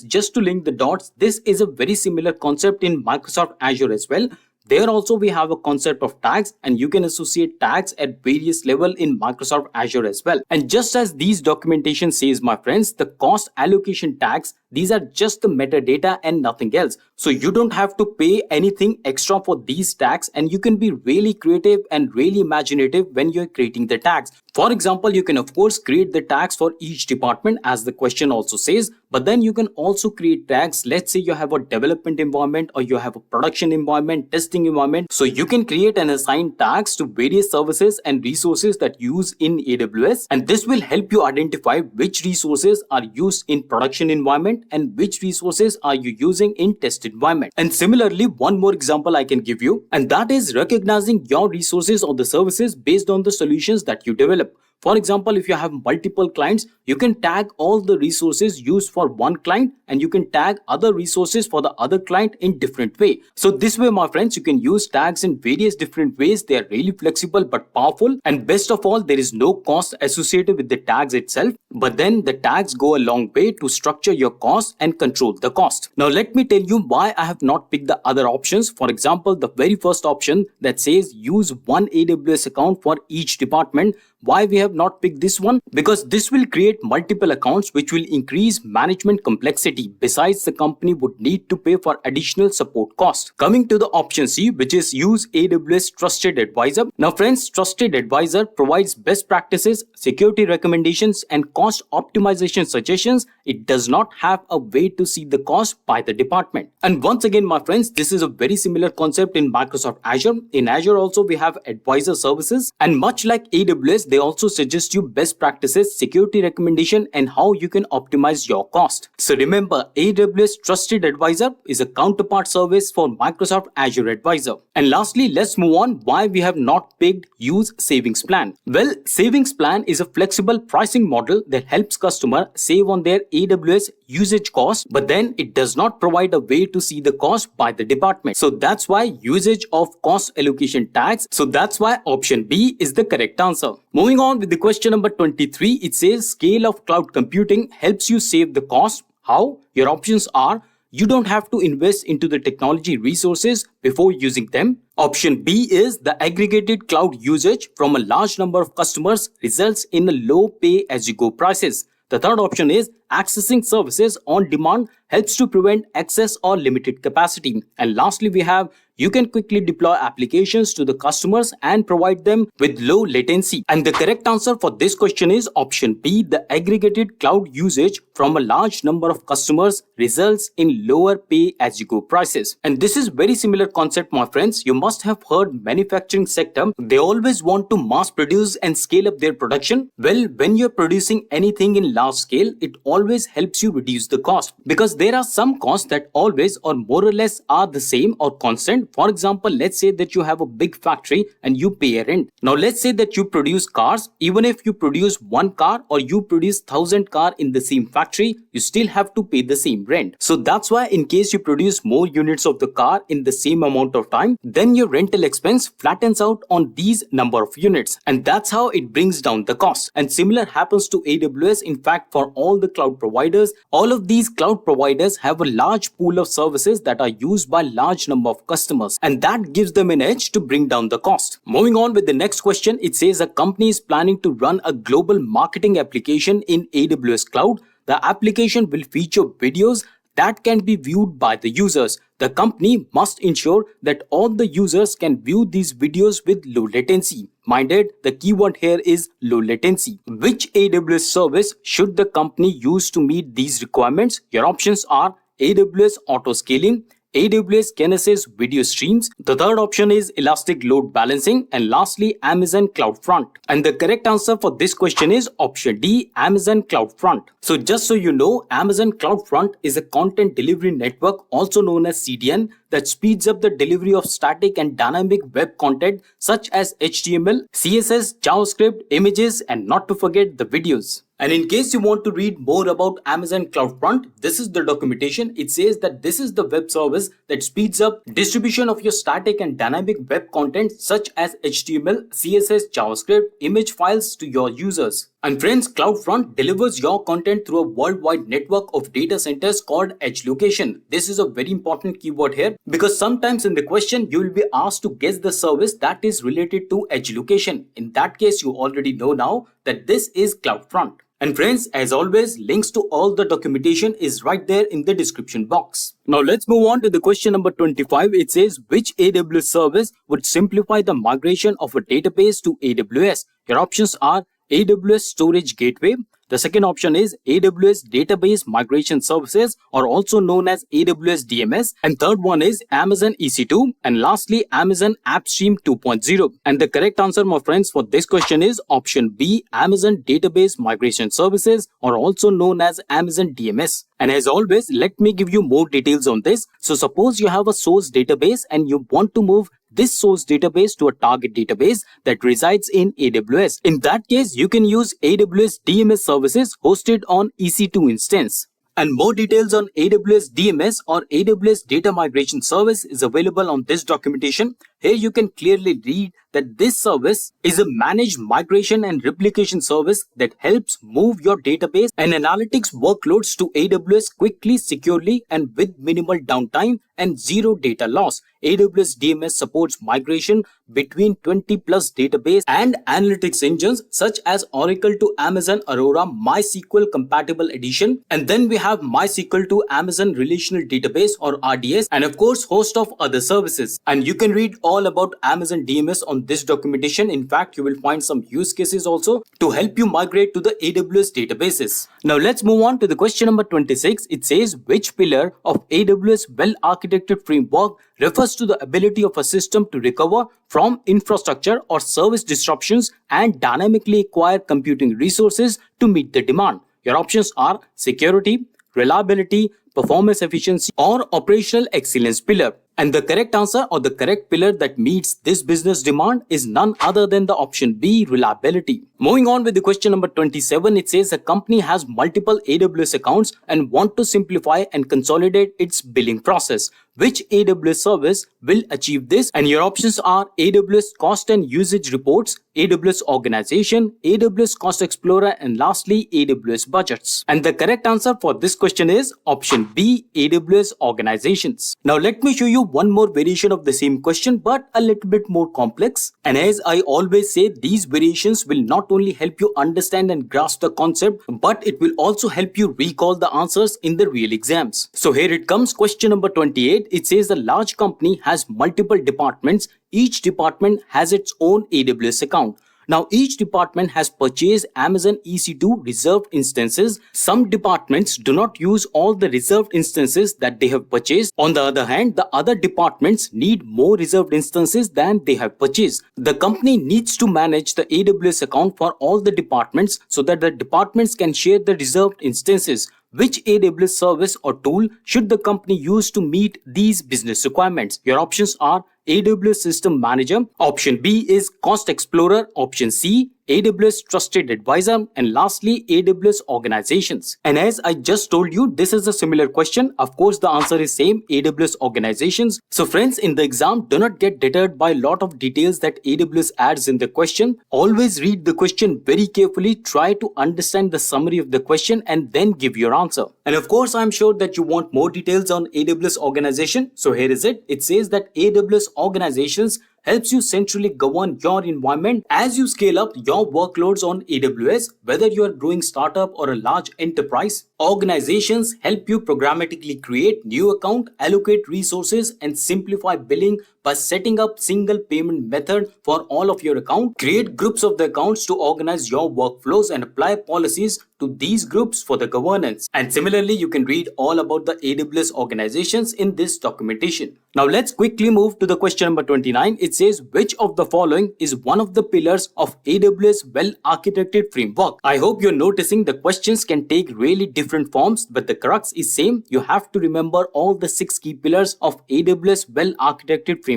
just to link the dots, this is a very similar concept in Microsoft Azure as well. There also we have a concept of tags, and you can associate tags at various levels in Microsoft Azure as well. And just as these documentation says, my friends, the cost allocation tags, these are just the metadata and nothing else. So you don't have to pay anything extra for these tags, and you can be really creative and really imaginative when you're creating the tags. For example, you can of course create the tags for each department as the question also says, but then you can also create tags. Let's say you have a development environment or you have a production environment, testing environment. So you can create and assign tags to various services and resources that use in AWS, and this will help you identify which resources are used in production environment and which resources are you using in test environment. And similarly, one more example I can give you, and that is recognizing your resources or the services based on the solutions that you develop. For example, if you have multiple clients, you can tag all the resources used for one client and you can tag other resources for the other client in different way. So this way, my friends, you can use tags in various different ways. They are really flexible but powerful, and best of all, there is no cost associated with the tags itself, but then the tags go a long way to structure your cost and control the cost. Now let me tell you why I have not picked the other options. For example, the very first option that says use one AWS account for each department. why we have not picked this one? Because this will create multiple accounts which will increase management complexity. Besides, the company would need to pay for additional support costs. Coming to the option C, which is use AWS Trusted Advisor. Now friends, Trusted Advisor provides best practices, security recommendations and cost optimization suggestions. It does not have a way to see the cost by the department. And once again, my friends, this is a very similar concept in Microsoft Azure. In Azure also we have advisor services, and much like AWS, they also suggest you best practices, security recommendation and how you can optimize your cost. So remember, AWS Trusted Advisor is a counterpart service for Microsoft Azure Advisor. And lastly, let's move on why we have not picked Use Savings Plan. Well, Savings Plan is a flexible pricing model that helps customer save on their AWS usage cost, but then it does not provide a way to see the cost by the department. So that's why usage of cost allocation tags. So that's why option B is the correct answer. Moving on with the question number 23, it says scale of cloud computing helps you save the cost. How? Your options are: you don't have to invest into the technology resources before using them. Option B is the aggregated cloud usage from a large number of customers results in a low pay-as-you-go prices. The third option is accessing services on demand helps to prevent excess or limited capacity. And lastly, we have you can quickly deploy applications to the customers and provide them with low latency. And the correct answer for this question is option B, the aggregated cloud usage from a large number of customers results in lower pay-as-you-go prices. And this is very similar concept, my friends. You must have heard manufacturing sector, they always want to mass produce and scale up their production. Well, when you're producing anything in large scale, it always helps you reduce the cost, because there are some costs that always or more or less are the same or constant. For example, let's say that you have a big factory and you pay a rent. Now let's say that you produce cars. Even if you produce one car or you produce 1,000 cars in the same factory, you still have to pay the same rent. So that's why in case you produce more units of the car in the same amount of time, then your rental expense flattens out on these number of units, and that's how it brings down the cost. And similar happens to AWS. In fact, for all the cloud providers, all of these cloud providers have a large pool of services that are used by large number of customers, and that gives them an edge to bring down the cost. Moving on with the next question, it says a company is planning to run a global marketing application in AWS Cloud. The application will feature videos that can be viewed by the users. The company must ensure that all the users can view these videos with low latency. Minded, the keyword here is low latency. Which AWS service should the company use to meet these requirements? Your options are AWS Auto Scaling, AWS Genesis video streams. The third option is Elastic Load Balancing, and lastly Amazon CloudFront. And the correct answer for this question is option D, Amazon CloudFront. So just so you know, Amazon CloudFront is a content delivery network, also known as CDN, that speeds up the delivery of static and dynamic web content such as HTML, CSS, JavaScript, images, and not to forget the videos. And in case you want to read more about Amazon CloudFront, this is the documentation. It says that this is the web service that speeds up distribution of your static and dynamic web content such as HTML, CSS, JavaScript, image files to your users. And friends, CloudFront delivers your content through a worldwide network of data centers called edge location. This is a very important keyword here, because sometimes in the question you will be asked to guess the service that is related to edge location. In that case, you already know now that this is CloudFront. And friends, as always, links to all the documentation is right there in the description box. Now let's move on to the question number 25. It says, which AWS service would simplify the migration of a database to AWS? Your options are AWS Storage Gateway. The second option is AWS Database Migration Services, or also known as AWS DMS. And third one is Amazon EC2. And lastly, Amazon AppStream 2.0. And the correct answer, my friends, for this question is option B, Amazon Database Migration Services, or also known as Amazon DMS. And as always, let me give you more details on this. So suppose you have a source database and you want to move this source database to a target database that resides in AWS. In that case, you can use AWS DMS services hosted on EC2 instance. And more details on AWS DMS or AWS Data Migration Service is available on this documentation. Here you can clearly read that this service is a managed migration and replication service that helps move your database and analytics workloads to AWS quickly, securely, and with minimal downtime and zero data loss. AWS DMS supports migration between 20 plus database and analytics engines such as Oracle to Amazon Aurora MySQL compatible edition. And then we have MySQL to Amazon Relational Database or RDS, and of course host of other services. And you can read all about Amazon DMS on this documentation. In fact, you will find some use cases also to help you migrate to the AWS databases. Now let's move on to the question number 26. It says, which pillar of AWS well-architected framework refers to the ability of a system to recover from infrastructure or service disruptions and dynamically acquire computing resources to meet the demand? Your options are security, reliability, performance efficiency, or operational excellence pillar. And the correct answer or the correct pillar that meets this business demand is none other than the option B, reliability. Moving on with the question number 27, it says a company has multiple AWS accounts and want to simplify and consolidate its billing process. Which AWS service will achieve this? And your options are AWS Cost and Usage Reports, AWS Organization, AWS Cost Explorer, and lastly AWS Budgets. And the correct answer for this question is option B, AWS Organizations. Now let me show you one more variation of the same question but a little bit more complex. And as I always say, these variations will not only help you understand and grasp the concept, but it will also help you recall the answers in the real exams. So here it comes, question number 28. It says a large company has multiple departments. Each department has its own AWS account. Now, each department has purchased Amazon EC2 reserved instances. Some departments do not use all the reserved instances that they have purchased. On the other hand, the other departments need more reserved instances than they have purchased. The company needs to manage the AWS account for all the departments so that the departments can share the reserved instances. Which AWS service or tool should the company use to meet these business requirements? Your options are AWS System Manager, option B is Cost Explorer, option C AWS Trusted Advisor, and lastly AWS Organizations. And as I just told you, this is a similar question. Of course, the answer is same, AWS Organizations. So friends, in the exam, do not get deterred by a lot of details that AWS adds in the question. Always read the question very carefully, try to understand the summary of the question and then give your answer. And of course, I'm sure that you want more details on AWS Organization. So here is it. It says that AWS Organizations helps you centrally govern your environment as you scale up your workloads on AWS. Whether you are growing startup or a large enterprise, organizations help you programmatically create new account, allocate resources, and simplify billing by setting up single payment method for all of your account, create groups of the accounts to organize your workflows and apply policies to these groups for the governance. And similarly, you can read all about the AWS organizations in this documentation. Now let's quickly move to the question number 29. It says, which of the following is one of the pillars of AWS well-architected framework? I hope you're noticing the questions can take really different forms, but the crux is same. You have to remember all the 6 key pillars of AWS well-architected framework.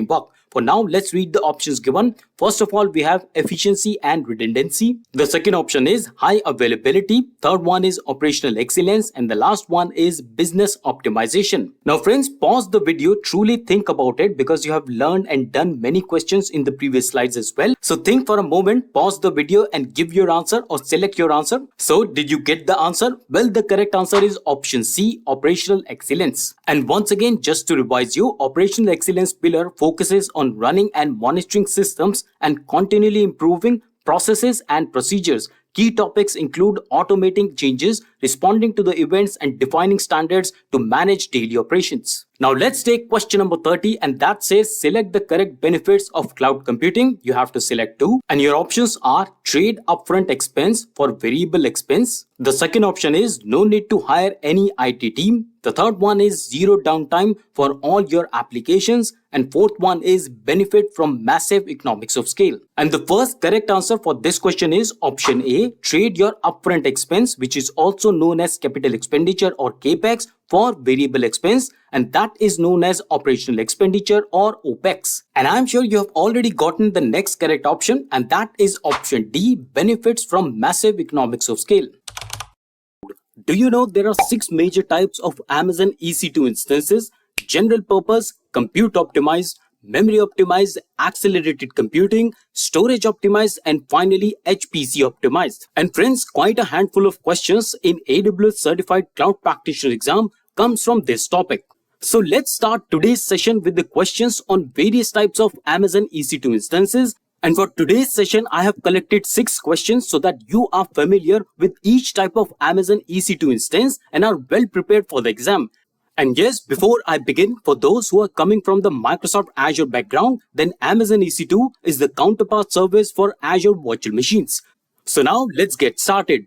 For now, let's read the options given. First of all, we have efficiency and redundancy. The second option is high availability. Third one is operational excellence. And the last one is business optimization. Now friends, pause the video, truly think about it because you have learned and done many questions in the previous slides as well. So think for a moment, pause the video and give your answer or select your answer. So did you get the answer? Well, the correct answer is option C, operational excellence. And once again, just to revise you, operational excellence pillar focuses on running and monitoring systems and continually improving processes and procedures. Key topics include automating changes, responding to the events, and defining standards to manage daily operations. Now let's take question number 30, and that says select the correct benefits of cloud computing. You have to select 2, and your options are trade upfront expense for variable expense. The second option is no need to hire any IT team. The third one is zero downtime for all your applications. And fourth one is benefit from massive economics of scale. And the first correct answer for this question is option A, trade your upfront expense, which is also known as capital expenditure or CAPEX, for variable expense, and that is known as operational expenditure or OPEX. And I'm sure you have already gotten the next correct option, and that is option D, benefits from massive economics of scale. Do you know there are 6 major types of Amazon EC2 instances? General purpose, compute optimized, memory optimized, accelerated computing, storage optimized, and finally HPC optimized. And friends, quite a handful of questions in AWS Certified Cloud Practitioner exam comes from this topic. So let's start today's session with the questions on various types of Amazon EC2 instances. And for today's session, I have collected 6 questions so that you are familiar with each type of Amazon EC2 instance and are well prepared for the exam. And yes, before I begin, for those who are coming from the Microsoft Azure background, then Amazon EC2 is the counterpart service for Azure virtual machines. So now let's get started.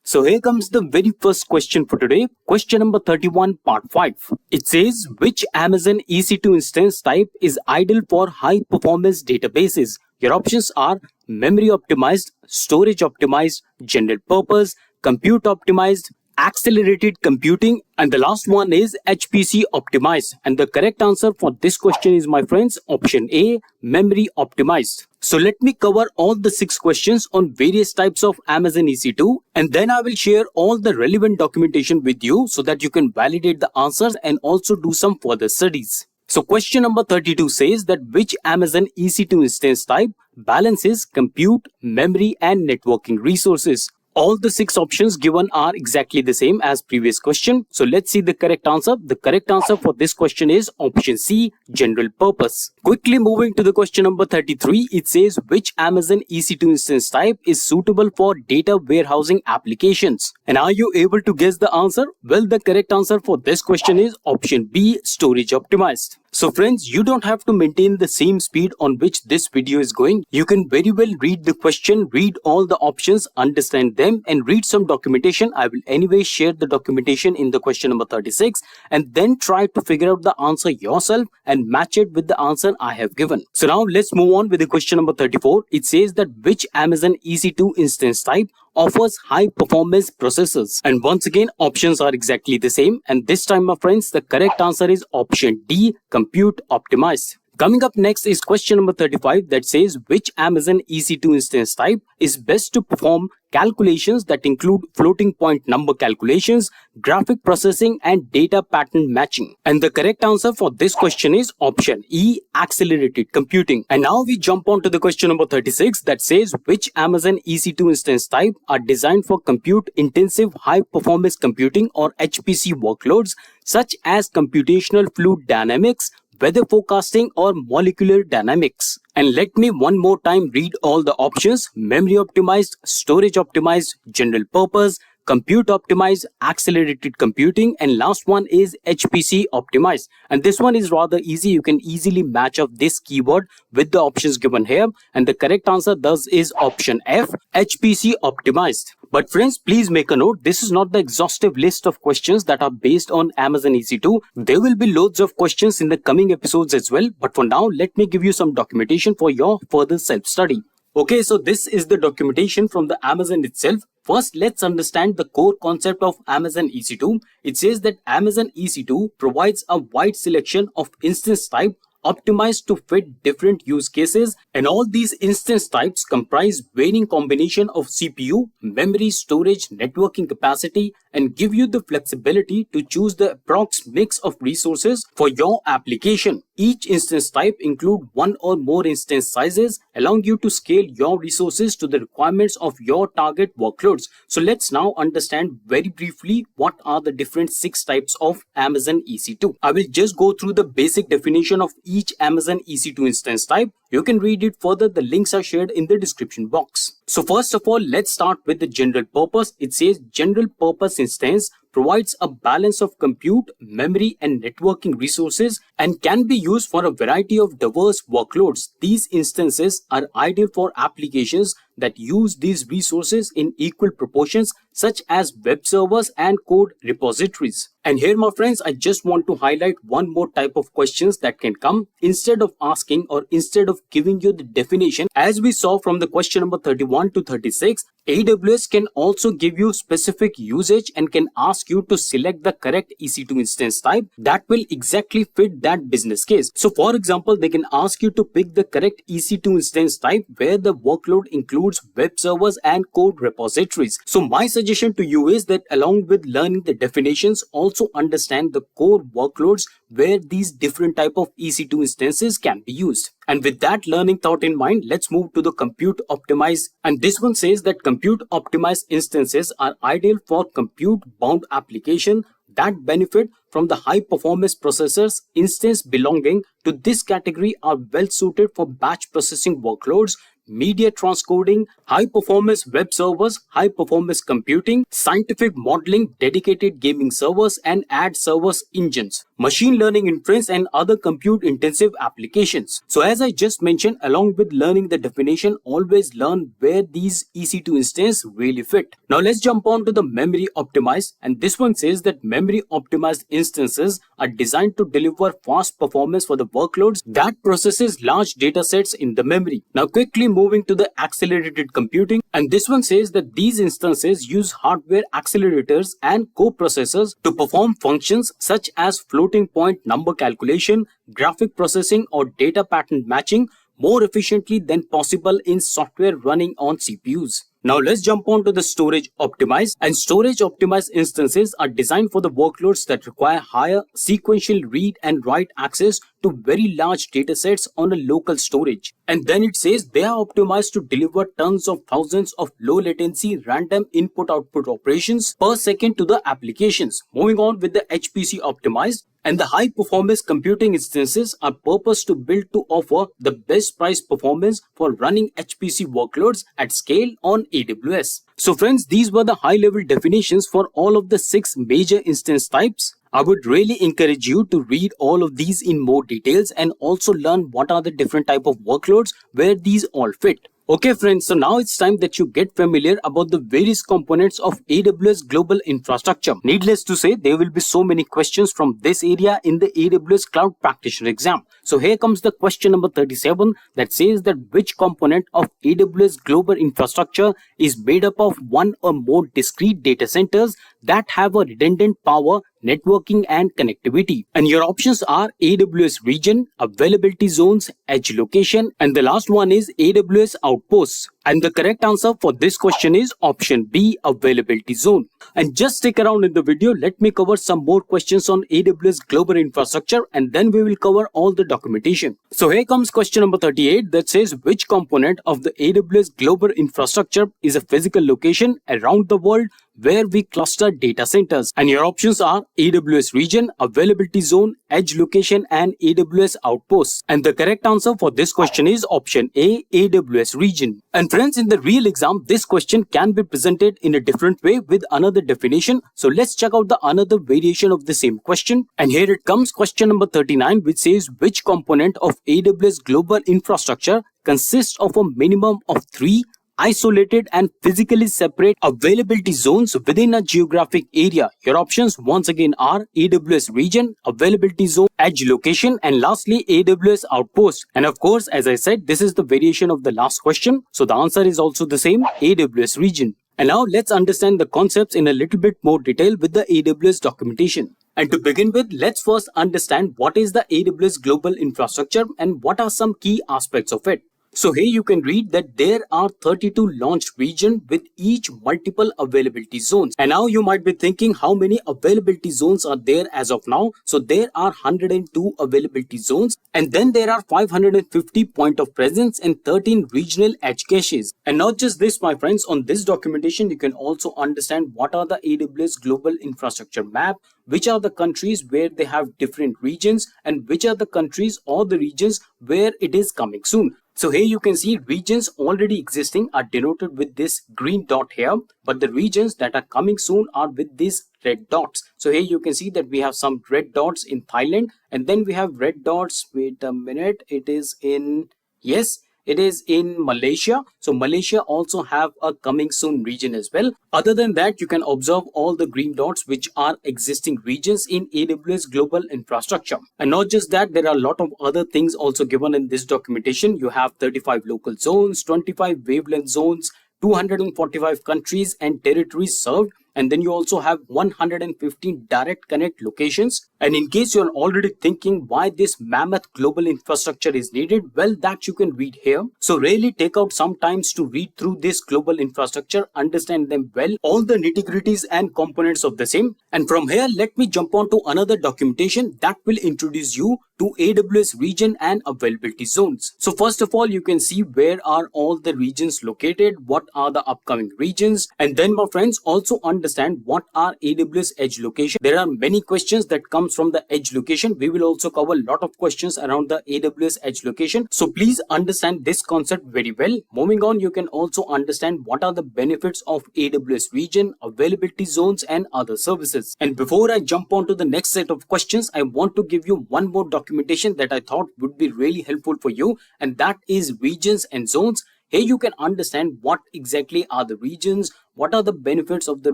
So here comes the very first question for today. Question number 31, part 5. It says, which Amazon EC2 instance type is ideal for high performance databases? Your options are memory optimized, storage optimized, general purpose, compute optimized, accelerated computing, and the last one is HPC optimized. And the correct answer for this question is, my friends, option A, memory optimized. So let me cover all the 6 questions on various types of Amazon EC2, and then I will share all the relevant documentation with you so that you can validate the answers and also do some further studies. So question number 32 says that which Amazon EC2 instance type balances compute, memory, and networking resources? All the 6 options given are exactly the same as previous question. So let's see the correct answer. The correct answer for this question is option C, general purpose. Quickly moving to the question number 33, it says which Amazon EC2 instance type is suitable for data warehousing applications? And are you able to guess the answer? Well, the correct answer for this question is option B, storage optimized. So friends, you don't have to maintain the same speed on which this video is going. You can very well read the question, read all the options, understand them, and read some documentation. I will anyway share the documentation in the question number 36, and then try to figure out the answer yourself and match it with the answer I have given. So now let's move on with the question number 34. It says that which Amazon EC2 instance type offers high performance processors? And once again, options are exactly the same. And this time, my friends, the correct answer is option D, compute optimized. Coming up next is question number 35 that says which Amazon EC2 instance type is best to perform calculations that include floating point number calculations, graphic processing, and data pattern matching. And the correct answer for this question is option E, accelerated computing. And now we jump on to the question number 36 that says which Amazon EC2 instance type are designed for compute intensive high performance computing or HPC workloads such as computational fluid dynamics, weather forecasting, or molecular dynamics. And let me one more time read all the options: memory optimized, storage optimized, general purpose, compute optimized, accelerated computing, and last one is HPC optimized. And this one is rather easy. You can easily match up this keyword with the options given here. And the correct answer thus is option F, HPC optimized. But friends, please make a note, this is not the exhaustive list of questions that are based on Amazon EC2. There will be loads of questions in the coming episodes as well. But for now, let me give you some documentation for your further self-study. Okay, so this is the documentation from the Amazon itself. First, let's understand the core concept of Amazon EC2. It says that Amazon EC2 provides a wide selection of instance type optimized to fit different use cases, and all these instance types comprise varying combination of CPU, memory, storage, networking capacity, and give you the flexibility to choose the approx mix of resources for your application. Each instance type include one or more instance sizes, allowing you to scale your resources to the requirements of your target workloads. So let's now understand very briefly what are the different 6 types of Amazon EC2. I will just go through the basic definition of each Amazon EC2 instance type. You can read it further. The links are shared in the description box. So first of all, let's start with the general purpose. It says general purpose instance provides a balance of compute, memory, and networking resources and can be used for a variety of diverse workloads. These instances are ideal for applications that use these resources in equal proportions, such as web servers and code repositories. And here, my friends, I just want to highlight one more type of questions that can come. Instead of asking or instead of giving you the definition, as we saw from the question number 31 to 36, AWS can also give you specific usage and can ask you to select the correct EC2 instance type that will exactly fit that business case. So for example, they can ask you to pick the correct EC2 instance type where the workload includes web servers and code repositories. So my suggestion to you is that along with learning the definitions, also understand the core workloads where these different type of EC2 instances can be used. And with that learning thought in mind, let's move to the compute optimized. And this one says that compute optimized instances are ideal for compute bound application that benefit from the high performance processors. Instance belonging to this category are well suited for batch processing workloads, media transcoding, high performance web servers, high performance computing, scientific modeling, dedicated gaming servers and ad servers engines, machine learning inference and other compute intensive applications. So as I just mentioned, along with learning the definition, always learn where these EC2 instances really fit. Now let's jump on to the memory optimized, and this one says that memory optimized instances are designed to deliver fast performance for the workloads that processes large data sets in the memory. Now quickly moving to the accelerated computing, and this one says that these instances use hardware accelerators and coprocessors to perform functions such as floating point number calculation, graphic processing or data pattern matching more efficiently than possible in software running on CPUs. Now let's jump on to the storage optimized, and storage optimized instances are designed for the workloads that require higher sequential read and write access to very large data sets on a local storage. And then it says they are optimized to deliver tons of thousands of low latency random input output operations per second to the applications. Moving on with the HPC optimized, and the high performance computing instances are purposed to build to offer the best price performance for running HPC workloads at scale on AWS. So friends, these were the high level definitions for all of the 6 major instance types. I would really encourage you to read all of these in more details and also learn what are the different type of workloads where these all fit. Okay friends, so now it's time that you get familiar about the various components of AWS Global Infrastructure. Needless to say, there will be so many questions from this area in the AWS Cloud Practitioner exam. So here comes the question number 37 that says that which component of AWS Global Infrastructure is made up of one or more discrete data centers that have a redundant power, networking and connectivity. And your options are AWS region, availability zones, edge location, and the last one is AWS outposts. And the correct answer for this question is option B, availability zone. And just stick around in the video, let me cover some more questions on AWS Global Infrastructure and then we will cover all the documentation. So here comes question number 38 that says which component of the AWS Global Infrastructure is a physical location around the world where we cluster data centers. And your options are AWS region, availability zone, edge location and AWS outposts. And the correct answer for this question is option A, AWS region. And friends, in the real exam, this question can be presented in a different way with another definition. So let's check out the another variation of the same question. And here it comes, question number 39, which says which component of AWS Global Infrastructure consists of a minimum of 3 isolated and physically separate availability zones within a geographic area. Your options once again are AWS region, availability zone, edge location, and lastly AWS outpost. And of course, as I said, this is the variation of the last question. So the answer is also the same, AWS region. And now let's understand the concepts in a little bit more detail with the AWS documentation. And to begin with, let's first understand what is the AWS Global Infrastructure and what are some key aspects of it. So here you can read that there are 32 launched regions with each multiple availability zones. And now you might be thinking how many availability zones are there as of now. So there are 102 availability zones and then there are 550 point of presence and 13 regional edge caches. And not just this, my friends, on this documentation you can also understand what are the AWS Global Infrastructure map, which are the countries where they have different regions and which are the countries or the regions where it is coming soon. So here you can see regions already existing are denoted with this green dot here, but the regions that are coming soon are with these red dots. So here you can see that we have some red dots in Thailand and then we have red dots, wait a minute, it is in, yes, it is in Malaysia. So Malaysia also have a coming soon region as well. Other than that, you can observe all the green dots which are existing regions in AWS Global Infrastructure. And not just that, there are a lot of other things also given in this documentation. You have 35 local zones, 25 wavelength zones, 245 countries and territories served. And then you also have 115 direct connect locations. And in case you're already thinking why this mammoth global infrastructure is needed, well, that you can read here. So really take out some times to read through this global infrastructure, understand them well, all the nitty-gritties and components of the same. And from here, let me jump on to another documentation that will introduce you to AWS region and availability zones. So first of all, you can see where are all the regions located, what are the upcoming regions, and then my friends also understand what are AWS edge location. There are many questions that comes from the edge location. We will also cover a lot of questions around the AWS edge location. So please understand this concept very well. Moving on, you can also understand what are the benefits of AWS region, availability zones, and other services. And before I jump on to the next set of questions, I want to give you one more documentation that I thought would be really helpful for you, and that is regions and zones. Here you can understand what exactly are the regions, what are the benefits of the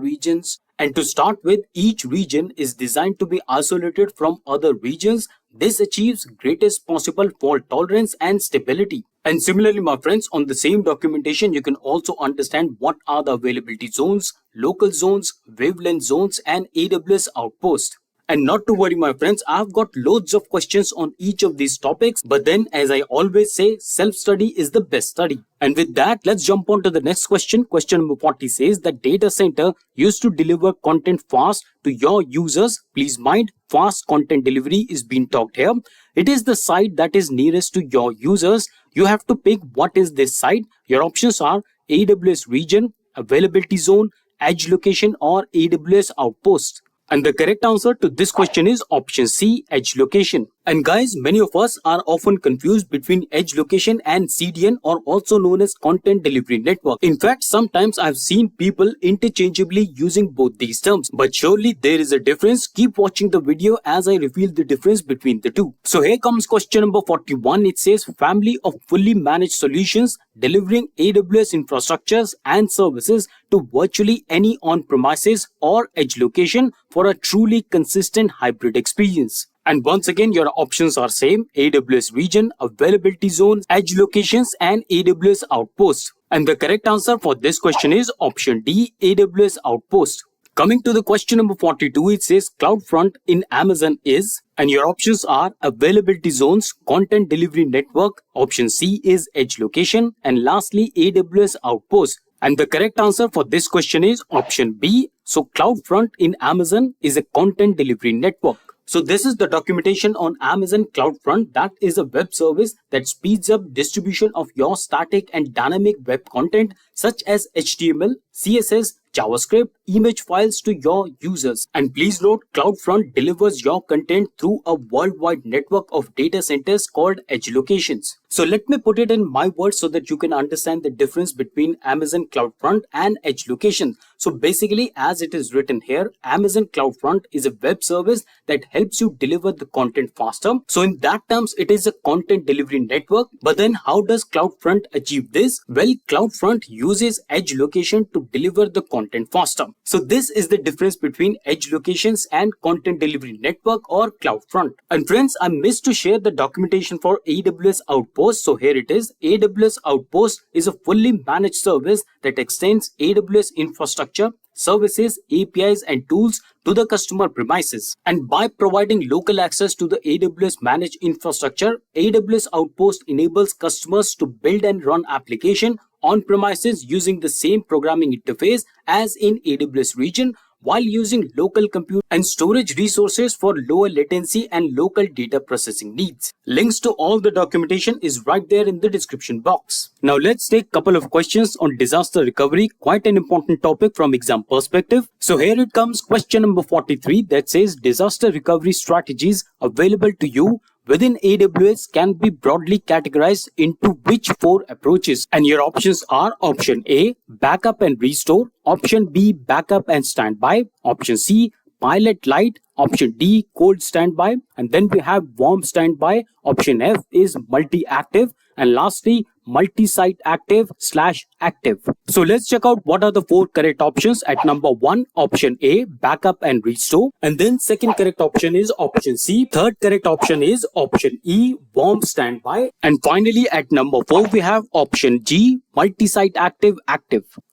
regions. And to start with, each region is designed to be isolated from other regions. This achieves greatest possible fault tolerance and stability. And similarly, my friends, on the same documentation, you can also understand what are the availability zones, local zones, wavelength zones, and AWS outpost. And not to worry, my friends, I've got loads of questions on each of these topics. But then, as I always say, self-study is the best study. And with that, let's jump on to the next question. Question number 40 says that data center used to deliver content fast to your users. Please mind, fast content delivery is being talked here. It is the site that is nearest to your users. You have to pick what is this site. Your options are AWS region, availability zone, edge location, or AWS outpost. And the correct answer to this question is option C, edge location. And guys, many of us are often confused between edge location and CDN, or also known as content delivery network. In fact, sometimes I've seen people interchangeably using both these terms. But surely there is a difference. Keep watching the video as I reveal the difference between the two. So here comes question number 41. It says family of fully managed solutions delivering AWS infrastructures and services to virtually any on-premises or edge location for a truly consistent hybrid experience. And once again, your options are same: AWS region, availability zones, edge locations, and AWS outpost. And the correct answer for this question is option D, AWS outpost. Coming to the question number 42, it says CloudFront in Amazon is, and your options are availability zones, content delivery network, option C is edge location, and lastly AWS outpost. And the correct answer for this question is option B. So CloudFront in Amazon is a content delivery network. So this is the documentation on Amazon CloudFront. That is a web service that speeds up distribution of your static and dynamic web content such as HTML, CSS, JavaScript, image files to your users. And please note, CloudFront delivers your content through a worldwide network of data centers called edge locations. So let me put it in my words so that you can understand the difference between Amazon CloudFront and edge location. So basically, as it is written here, Amazon CloudFront is a web service that helps you deliver the content faster. So in that terms, it is a content delivery network. But then how does CloudFront achieve this? Well, CloudFront uses edge location to deliver the content faster. So this is the difference between edge locations and content delivery network or CloudFront. And friends, I missed to share the documentation for AWS Outpost. So here it is. AWS Outpost is a fully managed service that extends AWS infrastructure, services, APIs, and tools to the customer premises. And by providing local access to the AWS managed infrastructure, AWS Outpost enables customers to build and run application on premises using the same programming interface as in AWS region, while using local compute and storage resources for lower latency and local data processing needs. Links to all the documentation is right there in the description box. Now let's take a couple of questions on disaster recovery, quite an important topic from exam perspective. So here it comes, question number 43, that says disaster recovery strategies available to you within AWS can be broadly categorized into which four approaches? And your options are option A, backup and restore, option B, backup and standby, option C, pilot light, option D, cold standby, and then we have warm standby, option F is multi-active, and lastly multi-site active/active. So let's check out what are the four correct options. At number 1, option A, backup and restore, and then second correct option is option C, third correct option is option E, warm standby, and finally at number 4 we have option G, multi-site active.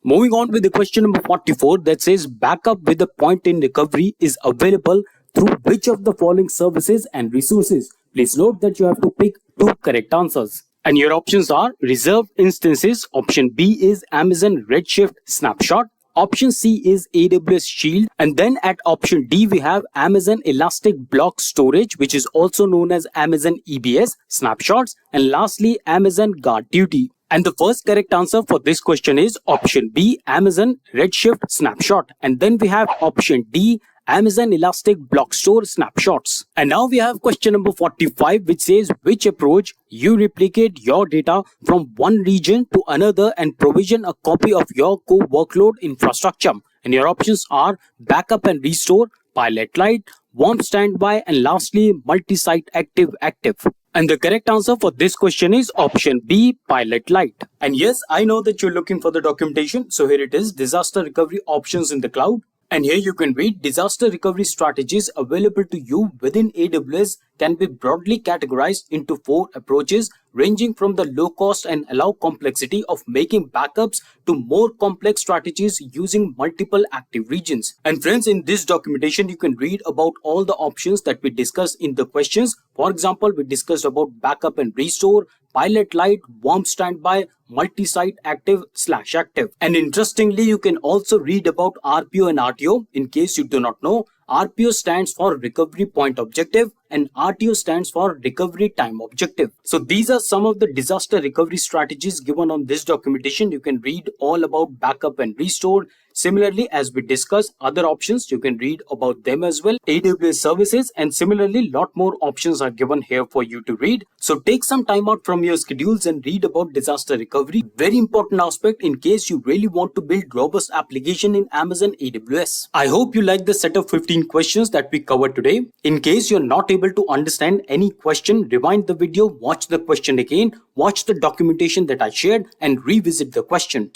Moving on with the question number 44, that says backup with a point in recovery is available through which of the following services and resources? Please note that you have to pick two correct answers. And your options are reserved instances, option B is Amazon Redshift Snapshot, Option C is AWS Shield. And then at option D, we have Amazon Elastic Block Storage, which is also known as Amazon EBS Snapshots. And lastly, Amazon GuardDuty. And the first correct answer for this question is option B, Amazon Redshift Snapshot. And then we have option D, Amazon Elastic Block Store Snapshots. And now we have question number 45, which says which approach you replicate your data from one region to another and provision a copy of your core workload infrastructure. And your options are backup and restore, pilot light, warm standby, and lastly multi-site active. And the correct answer for this question is option B, pilot light. And yes, I know that you're looking for the documentation. So here it is, disaster recovery options in the cloud. And here you can read disaster recovery strategies available to you within AWS can be broadly categorized into 4 approaches, ranging from the low cost and allow complexity of making backups to more complex strategies using multiple active regions. And friends, in this documentation, you can read about all the options that we discussed in the questions. For example, we discussed about backup and restore, pilot light, warm standby, multi-site active/active. And interestingly, you can also read about RPO and RTO. In case you do not know, RPO stands for Recovery Point Objective and RTO stands for Recovery Time Objective. So these are some of the disaster recovery strategies given on this documentation. You can read all about backup and restore. Similarly, as we discussed other options, you can read about them as well. AWS Services, and similarly, lot more options are given here for you to read. So take some time out from your schedules and read about disaster recovery. Very important aspect in case you really want to build robust application in Amazon AWS. I hope you like the set of 15 questions that we covered today. In case you're not able to understand any question, rewind the video, watch the question again, watch the documentation that I shared and revisit the question.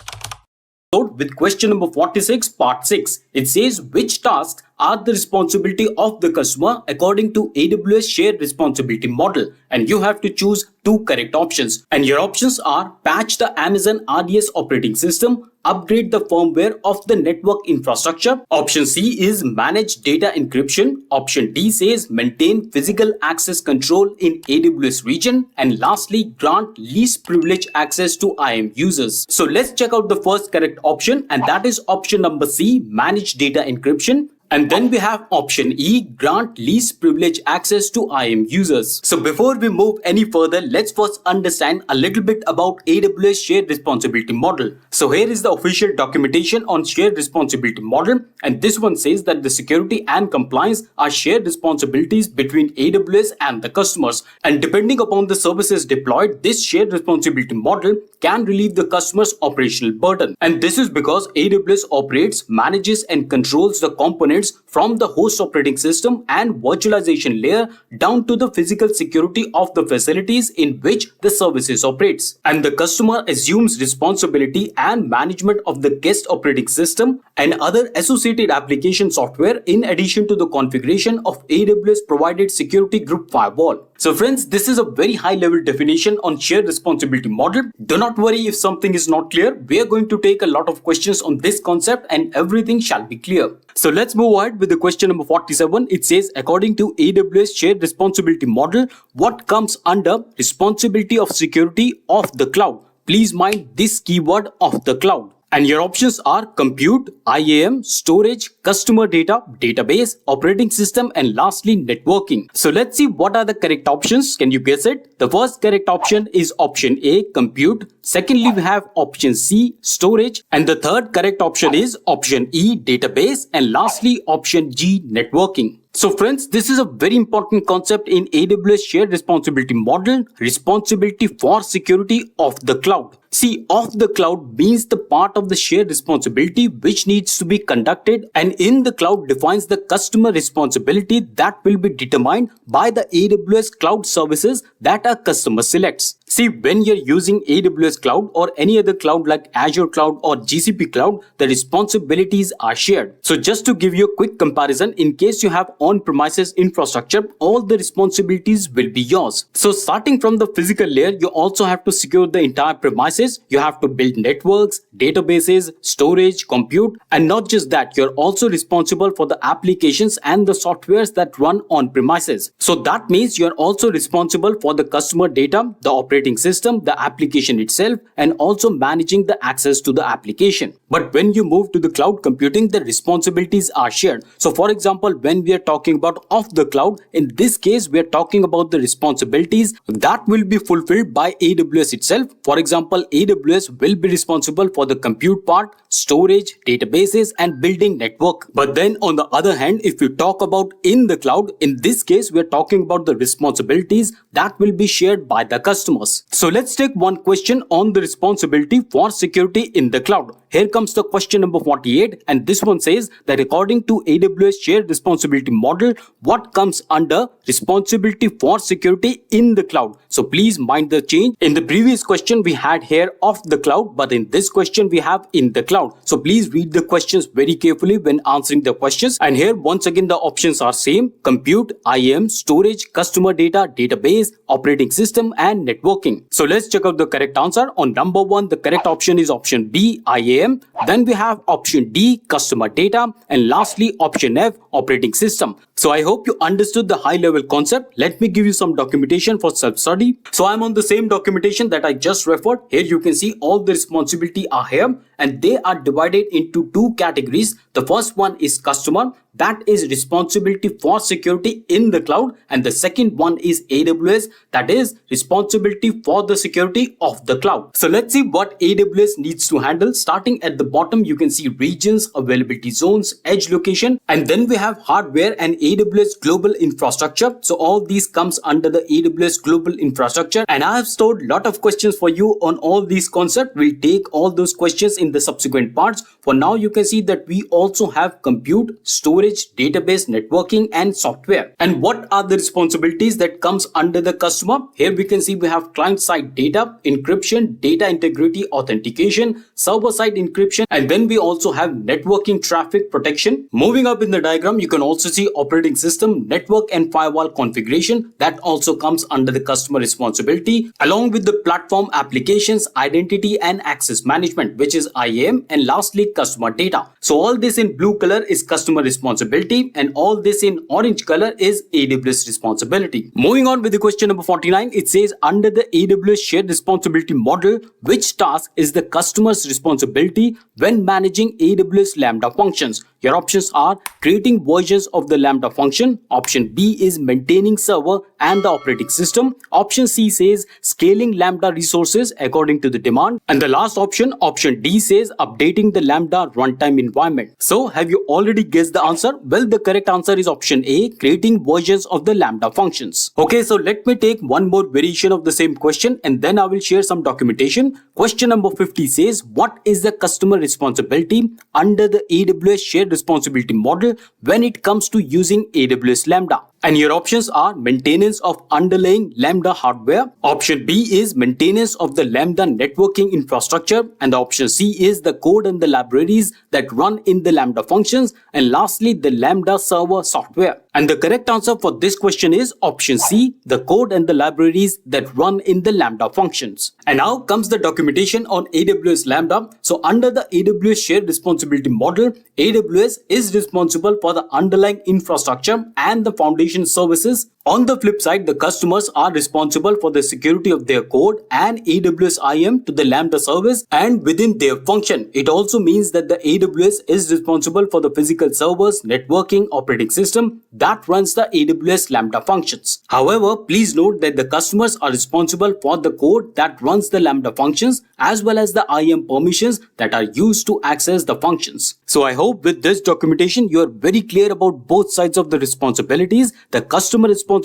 With question number 46, part 6, it says which tasks are the responsibility of the customer according to AWS shared responsibility model, and you have to choose 2 correct options. And your options are patch the Amazon RDS operating system, upgrade the firmware of the network infrastructure. Option C is manage data encryption. Option D says maintain physical access control in AWS region. And lastly, grant least privilege access to IAM users. So let's check out the first correct option, and that is option number C, manage data encryption. And then we have option E, grant least privilege access to IAM users. So before we move any further, let's first understand a little bit about AWS shared responsibility model. So here is the official documentation on shared responsibility model, and this one says that the security and compliance are shared responsibilities between AWS and the customers. And depending upon the services deployed, this shared responsibility model can relieve the customer's operational burden. And this is because AWS operates, manages and controls the components from the host operating system and virtualization layer down to the physical security of the facilities in which the services operates. And the customer assumes responsibility and management of the guest operating system and other associated application software in addition to the configuration of AWS provided security group firewall. So friends, this is a very high level definition on shared responsibility model. Do not worry if something is not clear. We are going to take a lot of questions on this concept and everything shall be clear. So let's move ahead with the question number 47. It says, according to AWS shared responsibility model, what comes under responsibility of security of the cloud? Please mind this keyword of the cloud. And your options are compute, IAM, storage, customer data, database, operating system, and lastly networking. So let's see what are the correct options. Can you guess it? The first correct option is option A, compute. Secondly, we have option C, storage. And the third correct option is option E, database. And lastly, option G, networking. So friends, this is a very important concept in AWS shared responsibility model, responsibility for security of the cloud. See, of the cloud means the part of the shared responsibility which needs to be conducted, and in the cloud defines the customer responsibility that will be determined by the AWS cloud services that a customer selects. See, when you're using AWS cloud or any other cloud like Azure cloud or GCP cloud, the responsibilities are shared. So just to give you a quick comparison, in case you have on-premises infrastructure, all the responsibilities will be yours. So starting from the physical layer, you also have to secure the entire premises. You have to build networks, databases, storage, compute, and not just that, you're also responsible for the applications and the softwares that run on premises. So that means you're also responsible for the customer data, the operating operating system, the application itself, and also managing the access to the application. But when you move to the cloud computing, the responsibilities are shared. So for example, when we are talking about off the cloud, in this case, we are talking about the responsibilities that will be fulfilled by AWS itself. For example, AWS will be responsible for the compute part, storage, databases, and building network. But then on the other hand, if you talk about in the cloud, in this case, we are talking about the responsibilities that will be shared by the customers. So let's take one question on the responsibility for security in the cloud. Here comes the question number 48, and this one says that according to AWS shared responsibility model, what comes under responsibility for security in the cloud? So please mind the change. In the previous question, we had here off the cloud, but in this question, we have in the cloud. So please read the questions very carefully when answering the questions. And here, once again, the options are same: compute, IAM, storage, customer data, database, operating system, and networking. So let's check out the correct answer. On number 1, the correct option is option B, IAM. Then we have option D, customer data, and lastly option F, operating system. So I hope you understood the high level concept. Let me give you some documentation for self-study. So I'm on the same documentation that I just referred. Here you can see all the responsibility are here, and they are divided into 2 categories. The first one is customer, that is responsibility for security in the cloud, and the second one is AWS, that is responsibility for the security of the cloud. So let's see what AWS needs to handle. Starting at the bottom, you can see regions, availability zones, edge location, and then we have hardware and AWS global infrastructure. So all these comes under the AWS global infrastructure, and I have stored a lot of questions for you on all these concepts. We'll take all those questions in the subsequent parts. For now, you can see that we also have compute, storage, database, networking, and software. And what are the responsibilities that comes under the customer? Here we can see we have client-side data, encryption, data integrity, authentication, server-side encryption, and then we also have networking traffic protection. Moving up in the diagram, you can also see operating system, network, and firewall configuration. That also comes under the customer responsibility, along with the platform applications, identity, and access management, which is IAM, and lastly customer data. So all this in blue color is customer responsibility, and all this in orange color is AWS responsibility. Moving on with the question number 49, it says under the AWS shared responsibility model, which task is the customer's responsibility when managing AWS Lambda functions? Your options are creating versions of the Lambda function. Option B is maintaining server and the operating system. Option C says scaling Lambda resources according to the demand. And the last option, option D, says updating the Lambda runtime environment. So have you already guessed the answer? Well, the correct answer is option A, creating versions of the Lambda functions. Okay, so let me take one more variation of the same question, and then I will share some documentation. Question number 50 says, what is the customer responsibility under the AWS shared responsibility model when it comes to using AWS Lambda? And your options are maintenance of underlying Lambda hardware. Option B is maintenance of the Lambda networking infrastructure. And the option C is the code and the libraries that run in the Lambda functions. And lastly, the Lambda server software. And the correct answer for this question is option C, the code and the libraries that run in the Lambda functions. And now comes the documentation on AWS Lambda. So under the AWS shared responsibility model, AWS is responsible for the underlying infrastructure and the foundation services. On the flip side, the customers are responsible for the security of their code and AWS IAM to the Lambda service and within their function. It also means that the AWS is responsible for the physical servers, networking, operating system that runs the AWS Lambda functions. However, please note that the customers are responsible for the code that runs the Lambda functions as well as the IAM permissions that are used to access the functions. So I hope with this documentation, you are very clear about both sides of the responsibilities, the customer responsibility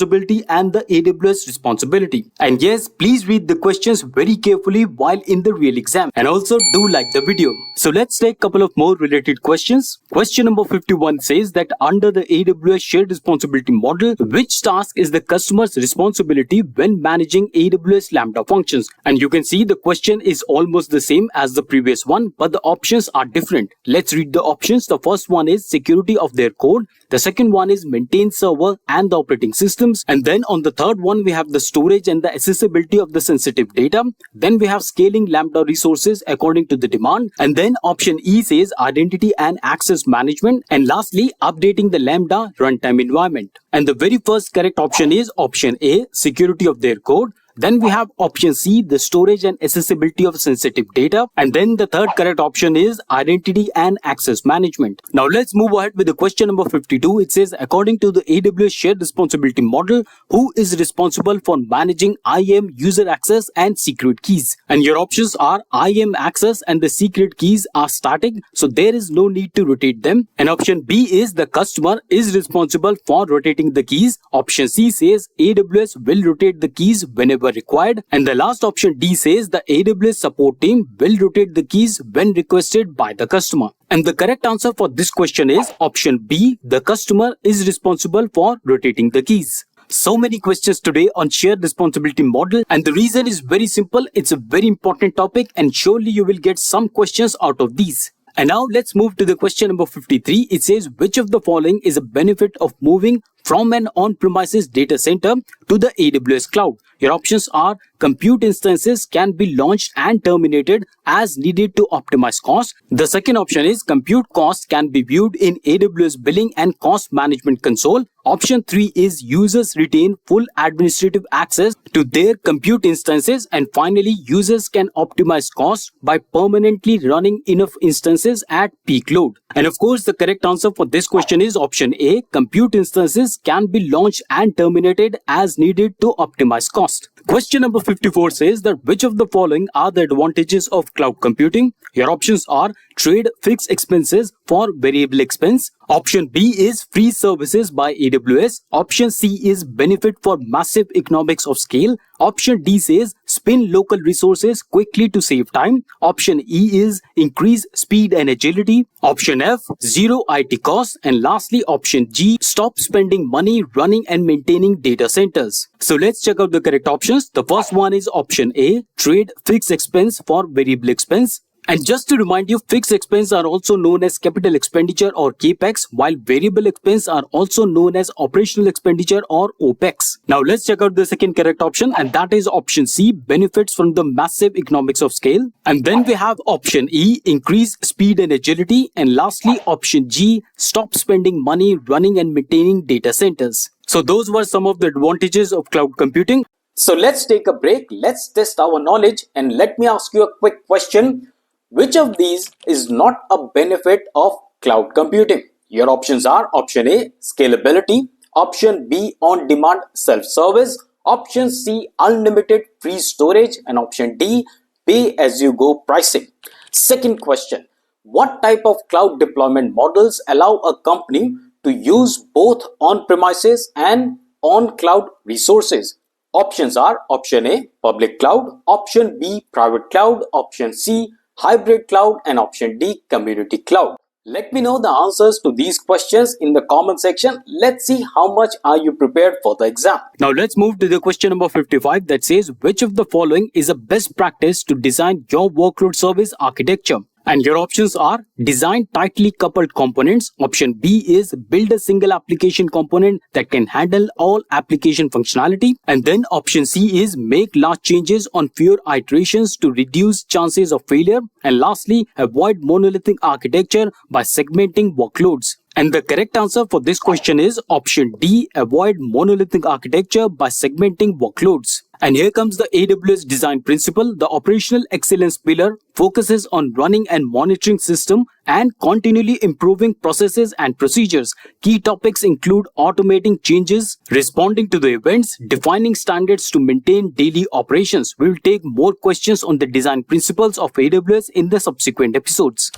and the AWS responsibility. And yes, please read the questions very carefully while in the real exam, and also do like the video. So let's take a couple of more related questions. Question number 51 says that under the AWS shared responsibility model, which task is the customer's responsibility when managing AWS Lambda functions? And you can see the question is almost the same as the previous one, but the options are different. Let's read the options. The first one is security of their code. The second one is maintain server and the operating systems. And then on the third one, we have the storage and the accessibility of the sensitive data. Then we have scaling Lambda resources according to the demand. And then option E says identity and access management. And lastly, updating the Lambda runtime environment. And the very first correct option is option A, security of their code. Then we have option C, the storage and accessibility of sensitive data. And then the third correct option is identity and access management. Now let's move ahead with the question number 52. It says, according to the AWS shared responsibility model, who is responsible for managing IAM user access and secret keys? And your options are IAM access and the secret keys are static, so there is no need to rotate them. And option B is the customer is responsible for rotating the keys. Option C says AWS will rotate the keys whenever required. And the last option D says the AWS support team will rotate the keys when requested by the customer. And the correct answer for this question is option B, the customer is responsible for rotating the keys. So many questions today on shared responsibility model, and the reason is very simple. It's a very important topic and surely you will get some questions out of these. And now let's move to the question number 53. It says, which of the following is a benefit of moving from an on-premises data center to the AWS cloud? Your options are compute instances can be launched and terminated as needed to optimize cost. The second option is compute costs can be viewed in AWS billing and cost management console. Option 3 is users retain full administrative access to their compute instances. And finally, users can optimize costs by permanently running enough instances at peak load. And of course, the correct answer for this question is option A, compute instances can be launched and terminated as needed to optimize cost. Question number 54 says that which of the following are the advantages of cloud computing? Your options are trade fixed expenses for variable expense. Option B is free services by AWS. Option C is benefit for massive economics of scale. Option D says spin local resources quickly to save time. Option E is increase speed and agility. Option F, zero IT costs. And lastly, option G, stop spending money running and maintaining data centers. So let's check out the correct options. The first one is option A, trade fixed expense for variable expense. And just to remind you, fixed expense are also known as capital expenditure or CAPEX, while variable expense are also known as operational expenditure or OPEX. Now let's check out the second correct option, and that is option C, benefits from the massive economics of scale. And then we have option E, increase speed and agility. And lastly, option G, stop spending money running and maintaining data centers. So those were some of the advantages of cloud computing. So let's take a break. Let's test our knowledge, and let me ask you a quick question. Which of these is not a benefit of cloud computing? Your options are option A, scalability, option B, on-demand self-service, option C, unlimited free storage, and option D, pay-as-you-go pricing. Second question, what type of cloud deployment models allow a company to use both on-premises and on-cloud resources? Options are option A, public cloud, option B, private cloud, option C, hybrid cloud, and option D, community cloud. Let me know the answers to these questions in the comment section. Let's see how much are you prepared for the exam. Now let's move to the question number 55 that says, which of the following is a best practice to design your workload service architecture? And your options are design tightly coupled components. Option B is build a single application component that can handle all application functionality. And then option C is make large changes on fewer iterations to reduce chances of failure. And lastly, avoid monolithic architecture by segmenting workloads. And the correct answer for this question is option D, avoid monolithic architecture by segmenting workloads. And here comes the AWS design principle. The operational excellence pillar focuses on running and monitoring system and continually improving processes and procedures. Key topics include automating changes, responding to the events, defining standards to maintain daily operations. We will take more questions on the design principles of AWS in the subsequent episodes.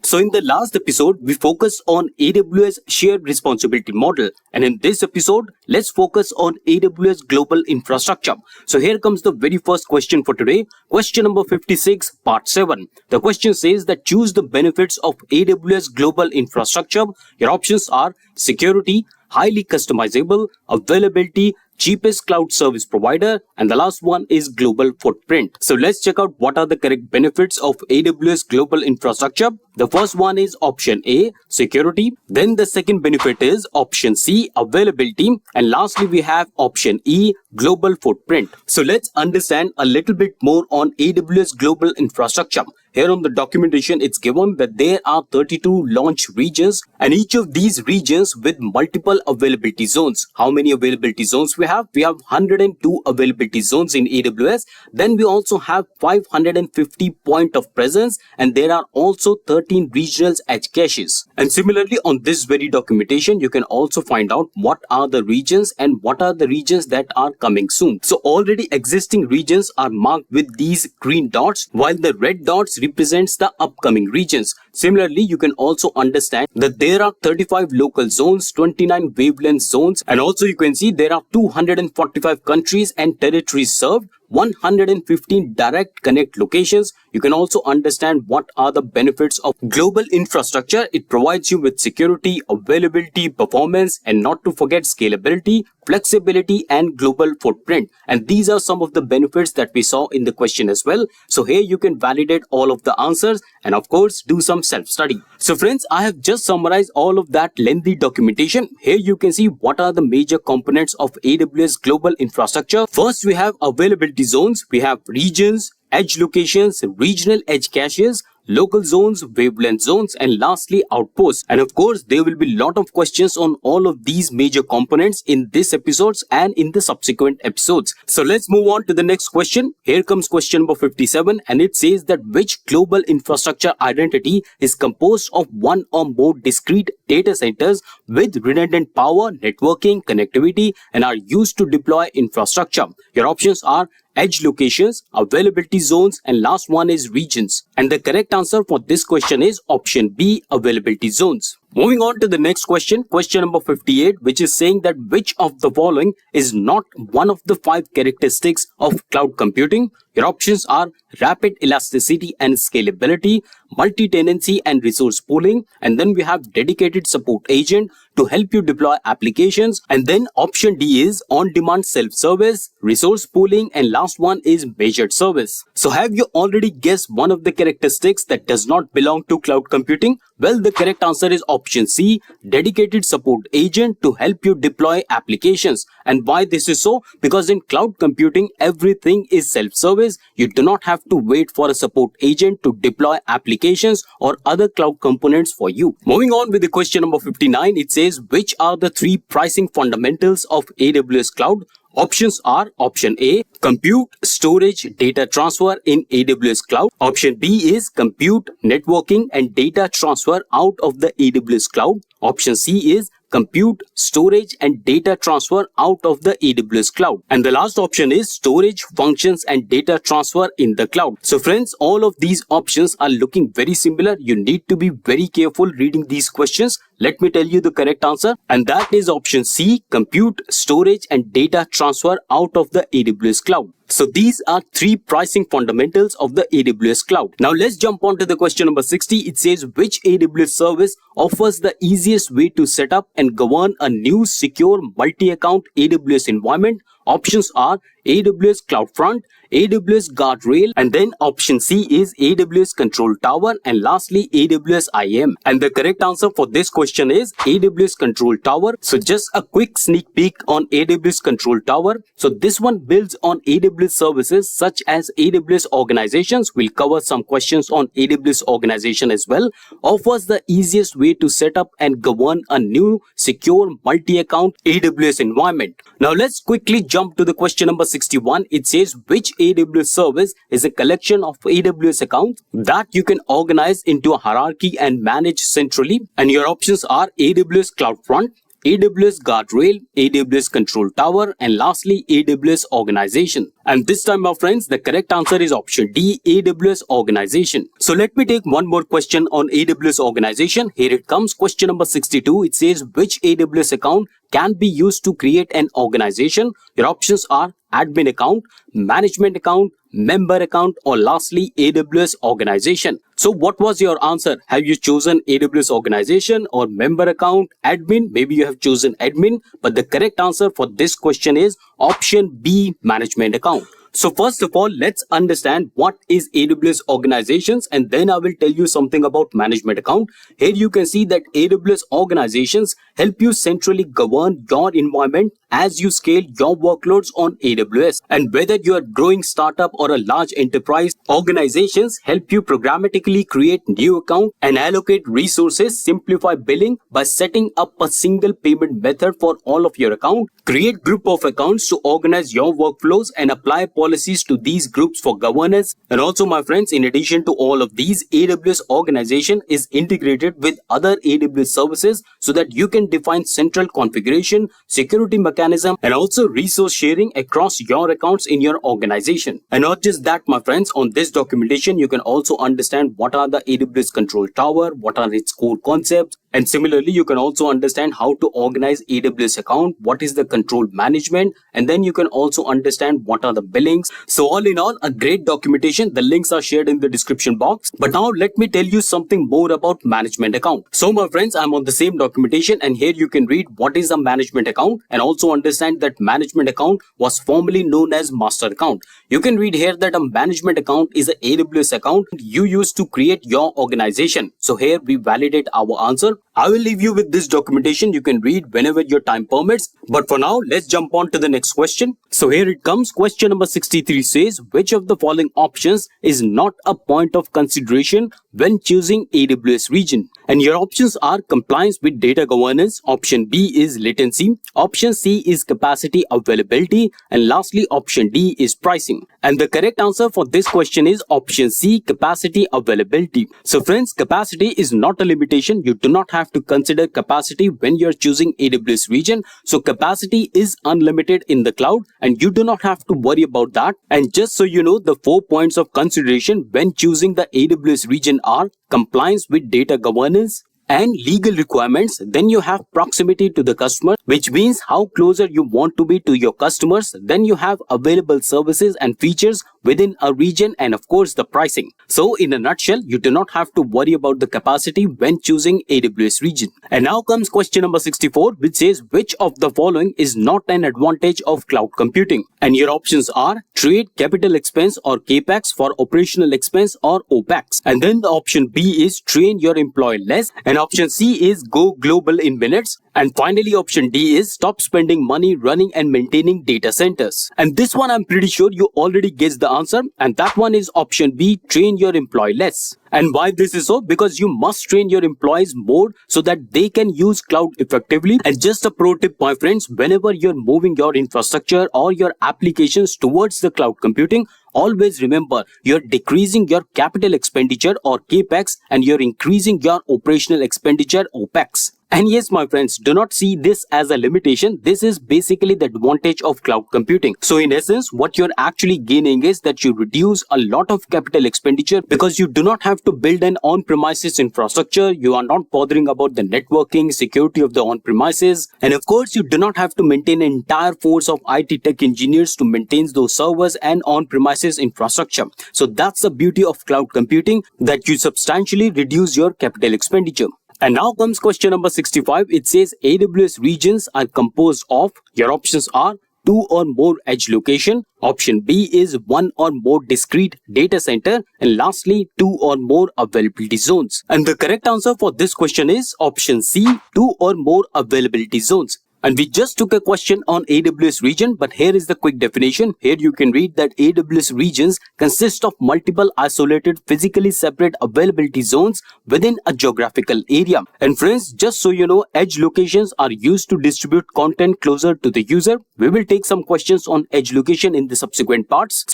So in the last episode, we focused on AWS shared responsibility model. And in this episode, let's focus on AWS global infrastructure. So here comes the very first question for today. Question number 56, part 7. The question says that choose the benefits of AWS global infrastructure. Your options are security, highly customizable, availability, cheapest cloud service provider, and the last one is global footprint. So let's check out what are the correct benefits of AWS global infrastructure. The first one is option A, security. Then the second benefit is option C, availability. And lastly, we have option E, global footprint. So let's understand a little bit more on AWS global infrastructure. Here on the documentation, it's given that there are 32 launch regions and each of these regions with multiple availability zones. How many availability zones we have? We have 102 availability zones in AWS. Then we also have 550 point of presence and there are also 13 regional edge caches. And similarly on this very documentation, you can also find out what are the regions and what are the regions that are coming soon. So already existing regions are marked with these green dots while the red dots represents the upcoming regions. Similarly, you can also understand that there are 35 local zones, 29 wavelength zones, and also you can see there are 245 countries and territories served, 115 direct connect locations. You can also understand what are the benefits of global infrastructure. It provides you with security, availability, performance, and not to forget scalability, flexibility, and global footprint. And these are some of the benefits that we saw in the question as well. So here you can validate all of the answers and of course do some self-study. So friends, I have just summarized all of that lengthy documentation. Here you can see what are the major components of AWS global infrastructure. First, we have availability zones, we have regions, edge locations, regional edge caches, local zones, wavelength zones, and lastly outposts. And of course, there will be a lot of questions on all of these major components in this episodes and in the subsequent episodes. So let's move on to the next question. Here comes question number 57 and it says that which global infrastructure identity is composed of one or more discrete data centers with redundant power, networking, connectivity, and are used to deploy infrastructure. Your options are edge locations, availability zones, and last one is regions. And the correct answer for this question is option B, availability zones. Moving on to the next question, question number 58, which is saying that which of the following is not one of the 5 characteristics of cloud computing. Your options are rapid elasticity and scalability, multi-tenancy and resource pooling, and then we have dedicated support agent to help you deploy applications, and then option D is on-demand self-service, resource pooling, and last one is measured service. So have you already guessed one of the characteristics that does not belong to cloud computing? Well, the correct answer is option C, dedicated support agent to help you deploy applications. And why this is so? Because in cloud computing, everything is self-service. You do not have to wait for a support agent to deploy applications or other cloud components for you. Moving on with the question number 59, it says which are the 3 pricing fundamentals of AWS Cloud? Options are option A, compute, storage, data transfer in AWS Cloud. Option B is compute, networking, and data transfer out of the AWS Cloud. Option C is compute, storage, and data transfer out of the AWS Cloud. And the last option is storage, functions, and data transfer in the cloud. So friends, all of these options are looking very similar. You need to be very careful reading these questions. Let me tell you the correct answer, and that is option C, compute, storage, and data transfer out of the AWS Cloud. So these are 3 pricing fundamentals of the AWS Cloud. Now let's jump on to the question number 60. It says which AWS service offers the easiest way to set up and govern a new secure multi-account AWS environment? Options are AWS CloudFront, AWS Guardrail, and then option C is AWS Control Tower, and lastly AWS IAM. And the correct answer for this question is AWS Control Tower. So just a quick sneak peek on AWS Control Tower. So this one builds on AWS services such as AWS Organizations. We'll cover some questions on AWS Organization as well. Offers the easiest way to set up and govern a new secure multi-account AWS environment. Now let's quickly jump to the question number 61. It says which AWS service is a collection of AWS accounts that you can organize into a hierarchy and manage centrally. And your options are AWS CloudFront, AWS Guardrail, AWS Control Tower, and lastly AWS Organization. And this time, my friends, the correct answer is option D, AWS Organization. So let me take one more question on AWS Organization. Here it comes, question number 62. It says which AWS account can be used to create an organization? Your options are admin account, management account, member account, or lastly AWS Organization. So what was your answer? Have you chosen AWS Organization or member account, admin? Maybe you have chosen admin, but the correct answer for this question is option B, management account. So first of all, let's understand what is AWS Organizations, and then I will tell you something about management account. Here you can see that AWS Organizations help you centrally govern your environment as you scale your workloads on AWS. And whether you are a growing startup or a large enterprise, organizations help you programmatically create new accounts and allocate resources, simplify billing by setting up a single payment method for all of your accounts, create group of accounts to organize your workflows and apply policies to these groups for governance. And also, my friends, in addition to all of these, AWS Organization is integrated with other AWS services so that you can define central configuration, security mechanism, and also resource sharing across your accounts in your organization. And not just that, my friends, on this documentation, you can also understand what are the AWS control tower, what are its core concepts, and similarly, you can also understand how to organize AWS account, what is the control management, and then you can also understand what are the billings. So all in all, a great documentation. The links are shared in the description box. But now let me tell you something more about management account. So my friends, I'm on the same documentation, and here you can read what is a management account and also understand that management account was formerly known as master account. You can read here that a management account is an AWS account you use to create your organization. So here we validate our answer. I will leave you with this documentation. You can read whenever your time permits. But for now, let's jump on to the next question. So here it comes. Question number 63 says, which of the following options is not a point of consideration when choosing AWS region? And your options are compliance with data governance. Option B is latency. Option C is capacity availability. And lastly, option D is pricing. And the correct answer for this question is option C, capacity availability. So friends, capacity is not a limitation. You do not have to consider capacity when you're choosing AWS region. So capacity is unlimited in the cloud and you do not have to worry about that. And just so you know, the 4 points of consideration when choosing the AWS region are compliance with data governance and legal requirements. Then you have proximity to the customer, which means how closer you want to be to your customers. Then you have available services and features within a region, and of course the pricing. So in a nutshell, you do not have to worry about the capacity when choosing AWS region. And now comes question number 64, which says, which of the following is not an advantage of cloud computing? And your options are trade capital expense or CAPEX for operational expense or OPEX. And then the option B is train your employee less. And option C is go global in minutes. And finally, option D is stop spending money running and maintaining data centers. And this one, I'm pretty sure you already guessed the answer. And that one is option B, train your employee less. And why this is so? Because you must train your employees more so that they can use cloud effectively. And just a pro tip, my friends, whenever you're moving your infrastructure or your applications towards the cloud computing, always remember you're decreasing your capital expenditure or CAPEX and you're increasing your operational expenditure OPEX. And yes, my friends, do not see this as a limitation. This is basically the advantage of cloud computing. So in essence, what you're actually gaining is that you reduce a lot of capital expenditure because you do not have to build an on-premises infrastructure. You are not bothering about the networking, security of the on-premises. And of course, you do not have to maintain an entire force of IT tech engineers to maintain those servers and on-premises infrastructure. So that's the beauty of cloud computing, that you substantially reduce your capital expenditure. And now comes question number 65. It says AWS regions are composed of, your options are 2 or more edge location. Option B is 1 or more discrete data center. And lastly, 2 or more availability zones. And the correct answer for this question is option C, 2 or more availability zones. And we just took a question on AWS region, but here is the quick definition. Here you can read that AWS regions consist of multiple isolated physically separate availability zones within a geographical area. And friends, just so you know, edge locations are used to distribute content closer to the user. We will take some questions on edge location in the subsequent parts.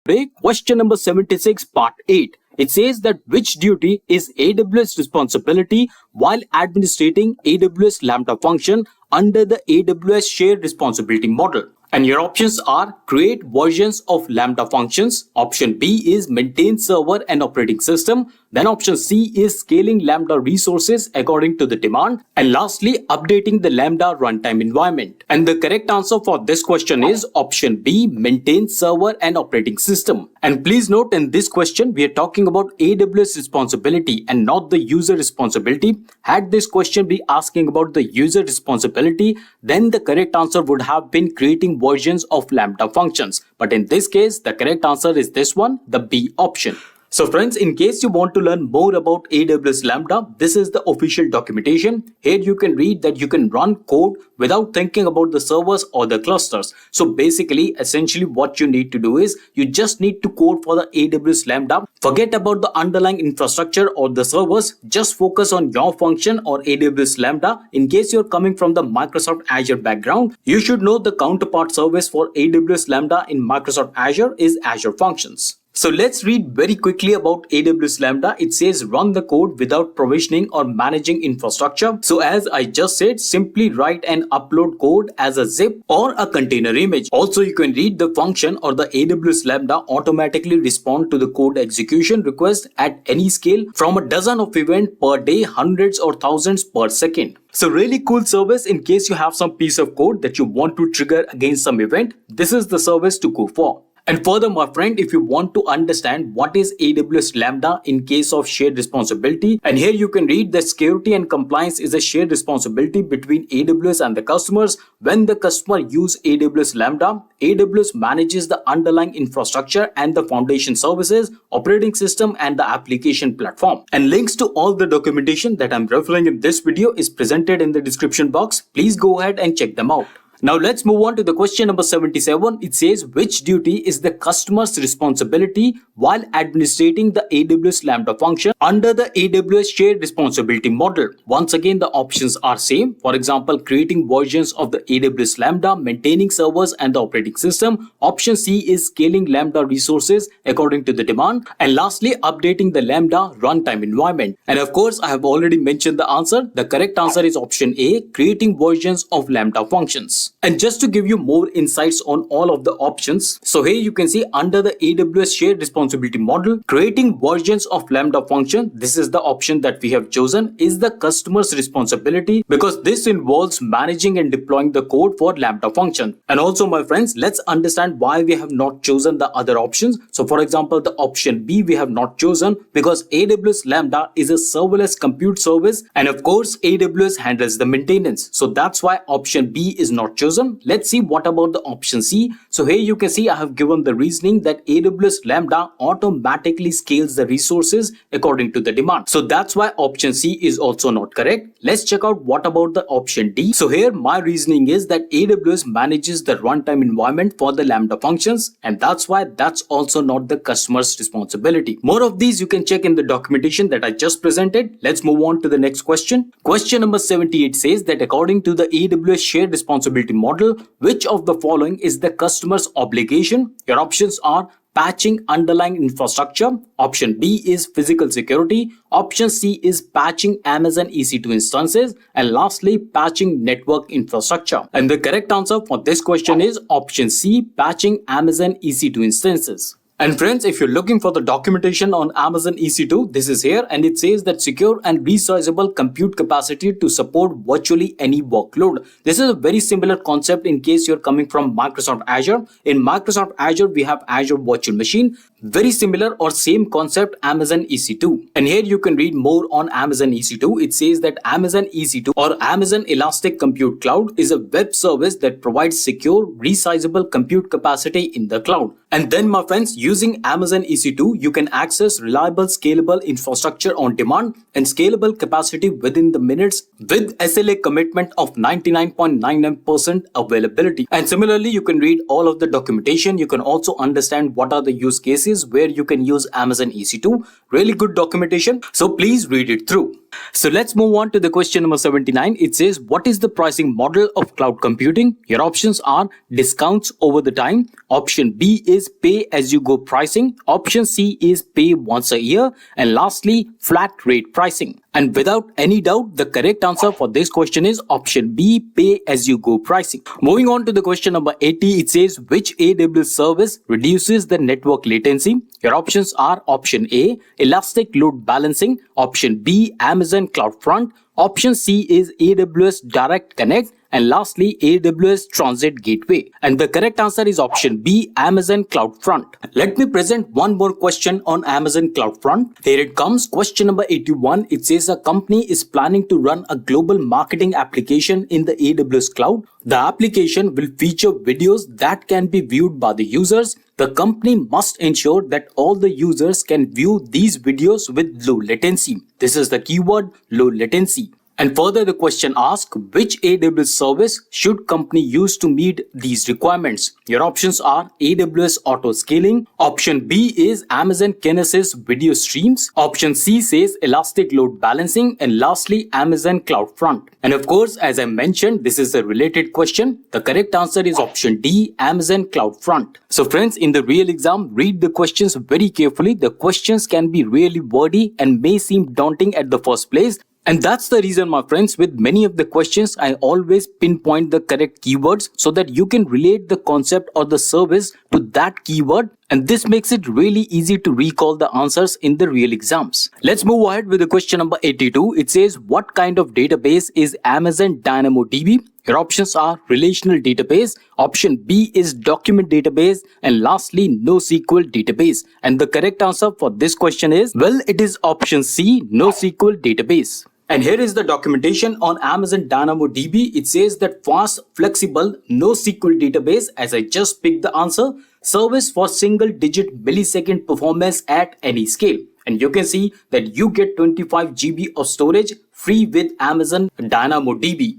Today, question number 76, part 8. It says that which duty is AWS responsibility while administrating AWS Lambda function under the AWS shared responsibility model? And your options are create versions of Lambda functions. Option B is maintain server and operating system. Then option C is scaling Lambda resources according to the demand. And lastly, updating the Lambda runtime environment. And the correct answer for this question is option B, maintain server and operating system. And please note, in this question, we are talking about AWS responsibility and not the user responsibility. Had this question be asking about the user responsibility, then the correct answer would have been creating versions of Lambda functions. But in this case, the correct answer is this one, the B option. So friends, in case you want to learn more about AWS Lambda, this is the official documentation. Here you can read that you can run code without thinking about the servers or the clusters. So basically, essentially what you need to do is you just need to code for the AWS Lambda. Forget about the underlying infrastructure or the servers. Just focus on your function or AWS Lambda. In case you're coming from the Microsoft Azure background, you should know the counterpart service for AWS Lambda in Microsoft Azure is Azure Functions. So let's read very quickly about AWS Lambda. It says run the code without provisioning or managing infrastructure. So as I just said, simply write and upload code as a zip or a container image. Also, you can read the function or the AWS Lambda automatically respond to the code execution request at any scale from a dozen of events per day, hundreds or thousands per second. So really cool service in case you have some piece of code that you want to trigger against some event. This is the service to go for. And further, my friend, if you want to understand what is AWS Lambda in case of shared responsibility, and here you can read that security and compliance is a shared responsibility between AWS and the customers. When the customer use AWS Lambda, AWS manages the underlying infrastructure and the foundation services, operating system and the application platform. And links to all the documentation that I'm referring in this video is presented in the description box. Please go ahead and check them out. Now let's move on to the question number 77. It says which duty is the customer's responsibility while administrating the AWS Lambda function under the AWS shared responsibility model. Once again, the options are same. For example, creating versions of the AWS Lambda, maintaining servers and the operating system. Option C is scaling Lambda resources according to the demand. And lastly, updating the Lambda runtime environment. And of course, I have already mentioned the answer. The correct answer is option A, creating versions of Lambda functions. And just to give you more insights on all of the options, so here you can see under the AWS shared responsibility model, creating versions of Lambda function, this is the option that we have chosen, is the customer's responsibility because this involves managing and deploying the code for Lambda function. And also, my friends, let's understand why we have not chosen the other options. So for example, the option B we have not chosen because AWS Lambda is a serverless compute service, and of course AWS handles the maintenance. So that's why option B is not chosen. Let's see what about the option C. So here you can see I have given the reasoning that AWS Lambda automatically scales the resources according to the demand. So that's why option C is also not correct. Let's check out what about the option D. So here my reasoning is that AWS manages the runtime environment for the Lambda functions, and that's why that's also not the customer's responsibility. More of these you can check in the documentation that I just presented. Let's move on to the next question. Question number 78 says that according to the AWS shared responsibility model, which of the following is the customer's obligation? Your options are patching underlying infrastructure. Option B is physical security. Option C is patching Amazon EC2 instances. And lastly, patching network infrastructure. And the correct answer for this question is option C, patching Amazon EC2 instances. And friends, if you're looking for the documentation on Amazon EC2, this is here, and it says that secure and resizable compute capacity to support virtually any workload. This is a very similar concept in case you're coming from Microsoft Azure. In Microsoft Azure, we have Azure Virtual Machine. Very similar or same concept, Amazon EC2. And here you can read more on Amazon EC2. It says that Amazon EC2 or Amazon Elastic Compute Cloud is a web service that provides secure, resizable compute capacity in the cloud. And then, my friends, using Amazon EC2, you can access reliable, scalable infrastructure on demand and scalable capacity within the minutes with SLA commitment of 99.99% availability. And similarly, you can read all of the documentation. You can also understand what are the use cases where you can use Amazon EC2. Really good documentation. So please read it through. So let's move on to the question number 79. It says, what is the pricing model of cloud computing? Your options are discounts over the time. Option B is pay as you go pricing. Option C is pay once a year. And lastly, flat rate pricing. And without any doubt, the correct answer for this question is option B, pay as you go pricing. Moving on to the question number 80, it says which AWS service reduces the network latency? Your options are option A, Elastic Load Balancing. Option B, Amazon CloudFront. Option C is AWS Direct Connect. And lastly, AWS Transit Gateway. And the correct answer is option B, Amazon CloudFront. Let me present one more question on Amazon CloudFront. Here it comes, question number 81. It says a company is planning to run a global marketing application in the AWS cloud. The application will feature videos that can be viewed by the users. the company must ensure that all the users can view these videos with low latency. This is the keyword, low latency. And further, the question asks, which AWS service should company use to meet these requirements? Your options are AWS Auto Scaling. Option B is Amazon Kinesis Video Streams. Option C says Elastic Load Balancing. And lastly, Amazon CloudFront. And of course, as I mentioned, this is a related question. The correct answer is option D, Amazon CloudFront. So friends, in the real exam, read the questions very carefully. The questions can be really wordy and may seem daunting at the first place. And that's the reason, my friends, with many of the questions, I always pinpoint the correct keywords so that you can relate the concept or the service to that keyword. And this makes it really easy to recall the answers in the real exams. Let's move ahead with the question number 82. It says, what kind of database is Amazon DynamoDB? Your options are relational database. Option B is document database. And lastly, NoSQL database. And the correct answer for this question is, well, it is option C, NoSQL database. And here is the documentation on Amazon DynamoDB. It says that fast, flexible, NoSQL database, as I just picked the answer, service for single-digit millisecond performance at any scale. And you can see that you get 25 GB of storage free with Amazon DynamoDB.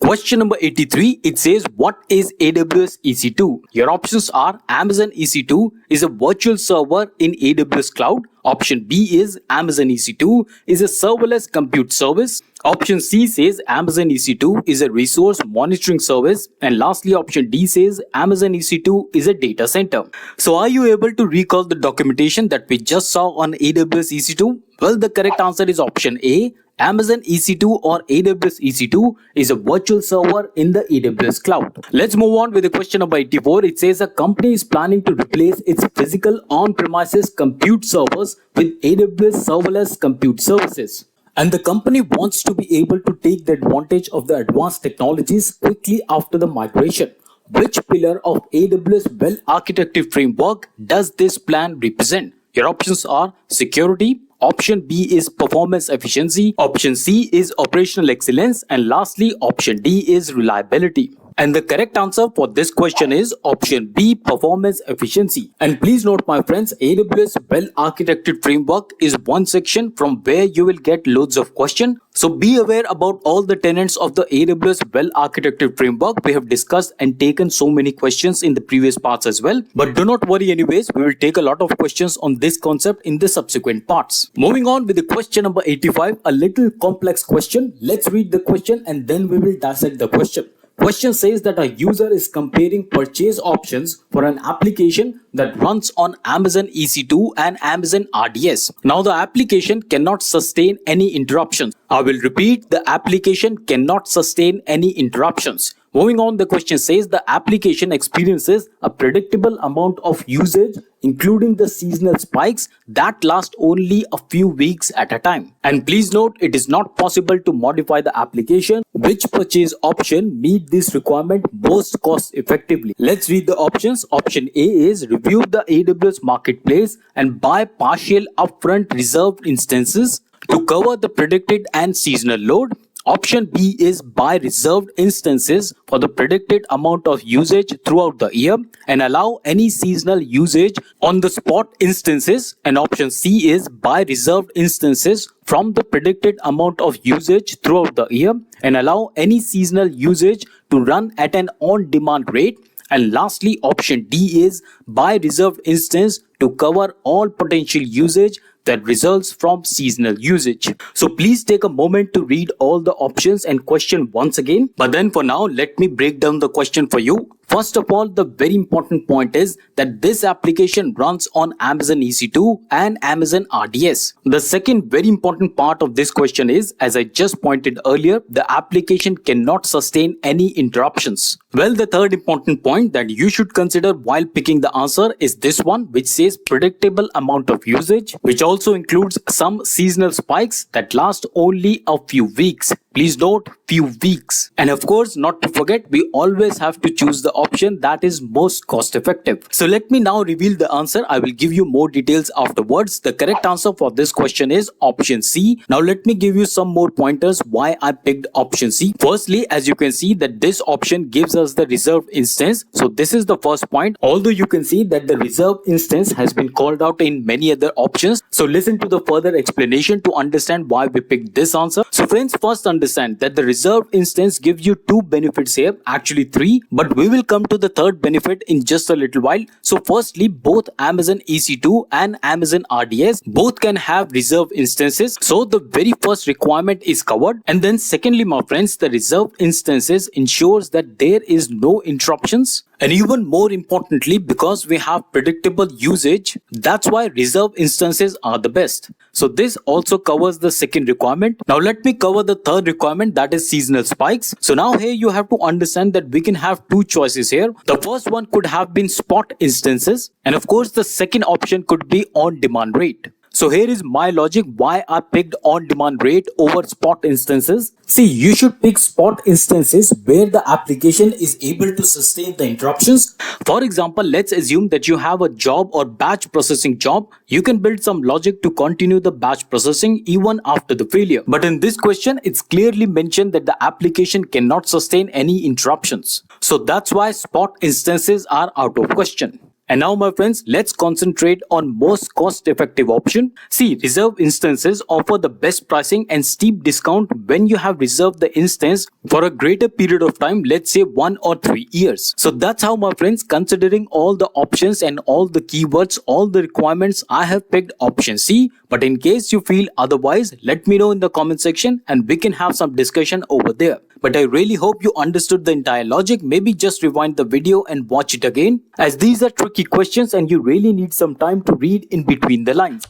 Question number 83, it says, what is AWS EC2? Your options are Amazon EC2 is a virtual server in AWS Cloud. Option B is Amazon EC2 is a serverless compute service. Option C says Amazon EC2 is a resource monitoring service. And lastly, option D says Amazon EC2 is a data center. So are you able to recall the documentation that we just saw on AWS EC2? Well, the correct answer is option A. Amazon EC2 or AWS EC2 is a virtual server in the AWS cloud. Let's move on with the question number 84. It says a company is planning to replace its physical on-premises compute servers with AWS serverless compute services. And the company wants to be able to take the advantage of the advanced technologies quickly after the migration. Which pillar of AWS well-architected framework does this plan represent? Your options are security. Option B is performance efficiency. Option C is operational excellence. And lastly, option D is reliability. And the correct answer for this question is option B, performance efficiency. And please note, my friends, AWS well-architected framework is one section from where you will get loads of questions. So be aware about all the tenets of the AWS well-architected framework. We have discussed and taken so many questions in the previous parts as well. But do not worry anyways, we will take a lot of questions on this concept in the subsequent parts. Moving on with the question number 85, a little complex question. Let's read the question and then we will dissect the question. Question says that a user is comparing purchase options for an application that runs on Amazon EC2 and Amazon RDS. Now the application cannot sustain any interruptions. I will repeat, the application cannot sustain any interruptions. Moving on, the question says the application experiences a predictable amount of usage, including the seasonal spikes that last only a few weeks at a time. And please note, it is not possible to modify the application. Which purchase option meet this requirement most cost effectively? Let's read the options. Option A is review the AWS Marketplace and buy partial upfront reserved instances to cover the predicted and seasonal load. Option B is buy reserved instances for the predicted amount of usage throughout the year and allow any seasonal usage on the spot instances. And option C is buy reserved instances from the predicted amount of usage throughout the year and allow any seasonal usage to run at an on-demand rate. And lastly, option D is buy reserved instance to cover all potential usage that results from seasonal usage. So please take a moment to read all the options and question once again. But then for now, let me break down the question for you. First of all, the very important point is that this application runs on Amazon EC2 and Amazon RDS. The second very important part of this question is, as I just pointed earlier, the application cannot sustain any interruptions. Well, the third important point that you should consider while picking the answer is this one, which says predictable amount of usage, which also includes some seasonal spikes that last only a few weeks. Please note, few weeks. And of course, not to forget, we always have to choose the option that is most cost effective. So let me now reveal the answer. I will give you more details afterwards. The correct answer for this question is option C. Now let me give you some more pointers why I picked option C. Firstly, as you can see that this option gives us the reserved instance. So this is the first point. Although you can see that the reserved instance has been called out in many other options. So listen to the further explanation to understand why we picked this answer. So friends, first understand that the reserved instance gives you two benefits here, actually three, but we will come to the third benefit in just a little while. So firstly, both Amazon EC2 and Amazon RDS both can have reserved instances. So the very first requirement is covered. And then secondly, my friends, the reserved instances ensures that there is no interruptions. And even more importantly, because we have predictable usage, that's why reserved instances are the best. So this also covers the second requirement. Now let me cover the third requirement, that is seasonal spikes. So now here you have to understand that we can have two choices here. The first one could have been spot instances, and of course the second option could be on-demand rate. So here is my logic why I picked on-demand rate over spot instances. See, you should pick spot instances where the application is able to sustain the interruptions. For example, let's assume that you have a job or batch processing job. You can build some logic to continue the batch processing even after the failure. But in this question, it's clearly mentioned that the application cannot sustain any interruptions. So that's why spot instances are out of question. And now my friends, let's concentrate on most cost-effective option. See, reserved instances offer the best pricing and steep discount when you have reserved the instance for a greater period of time, let's say 1 or 3 years. So that's how my friends, considering all the options and all the keywords, all the requirements, I have picked option C. But in case you feel otherwise, let me know in the comment section and we can have some discussion over there. But I really hope you understood the entire logic. Maybe just rewind the video and watch it again, as these are tricky questions and you really need some time to read in between the lines.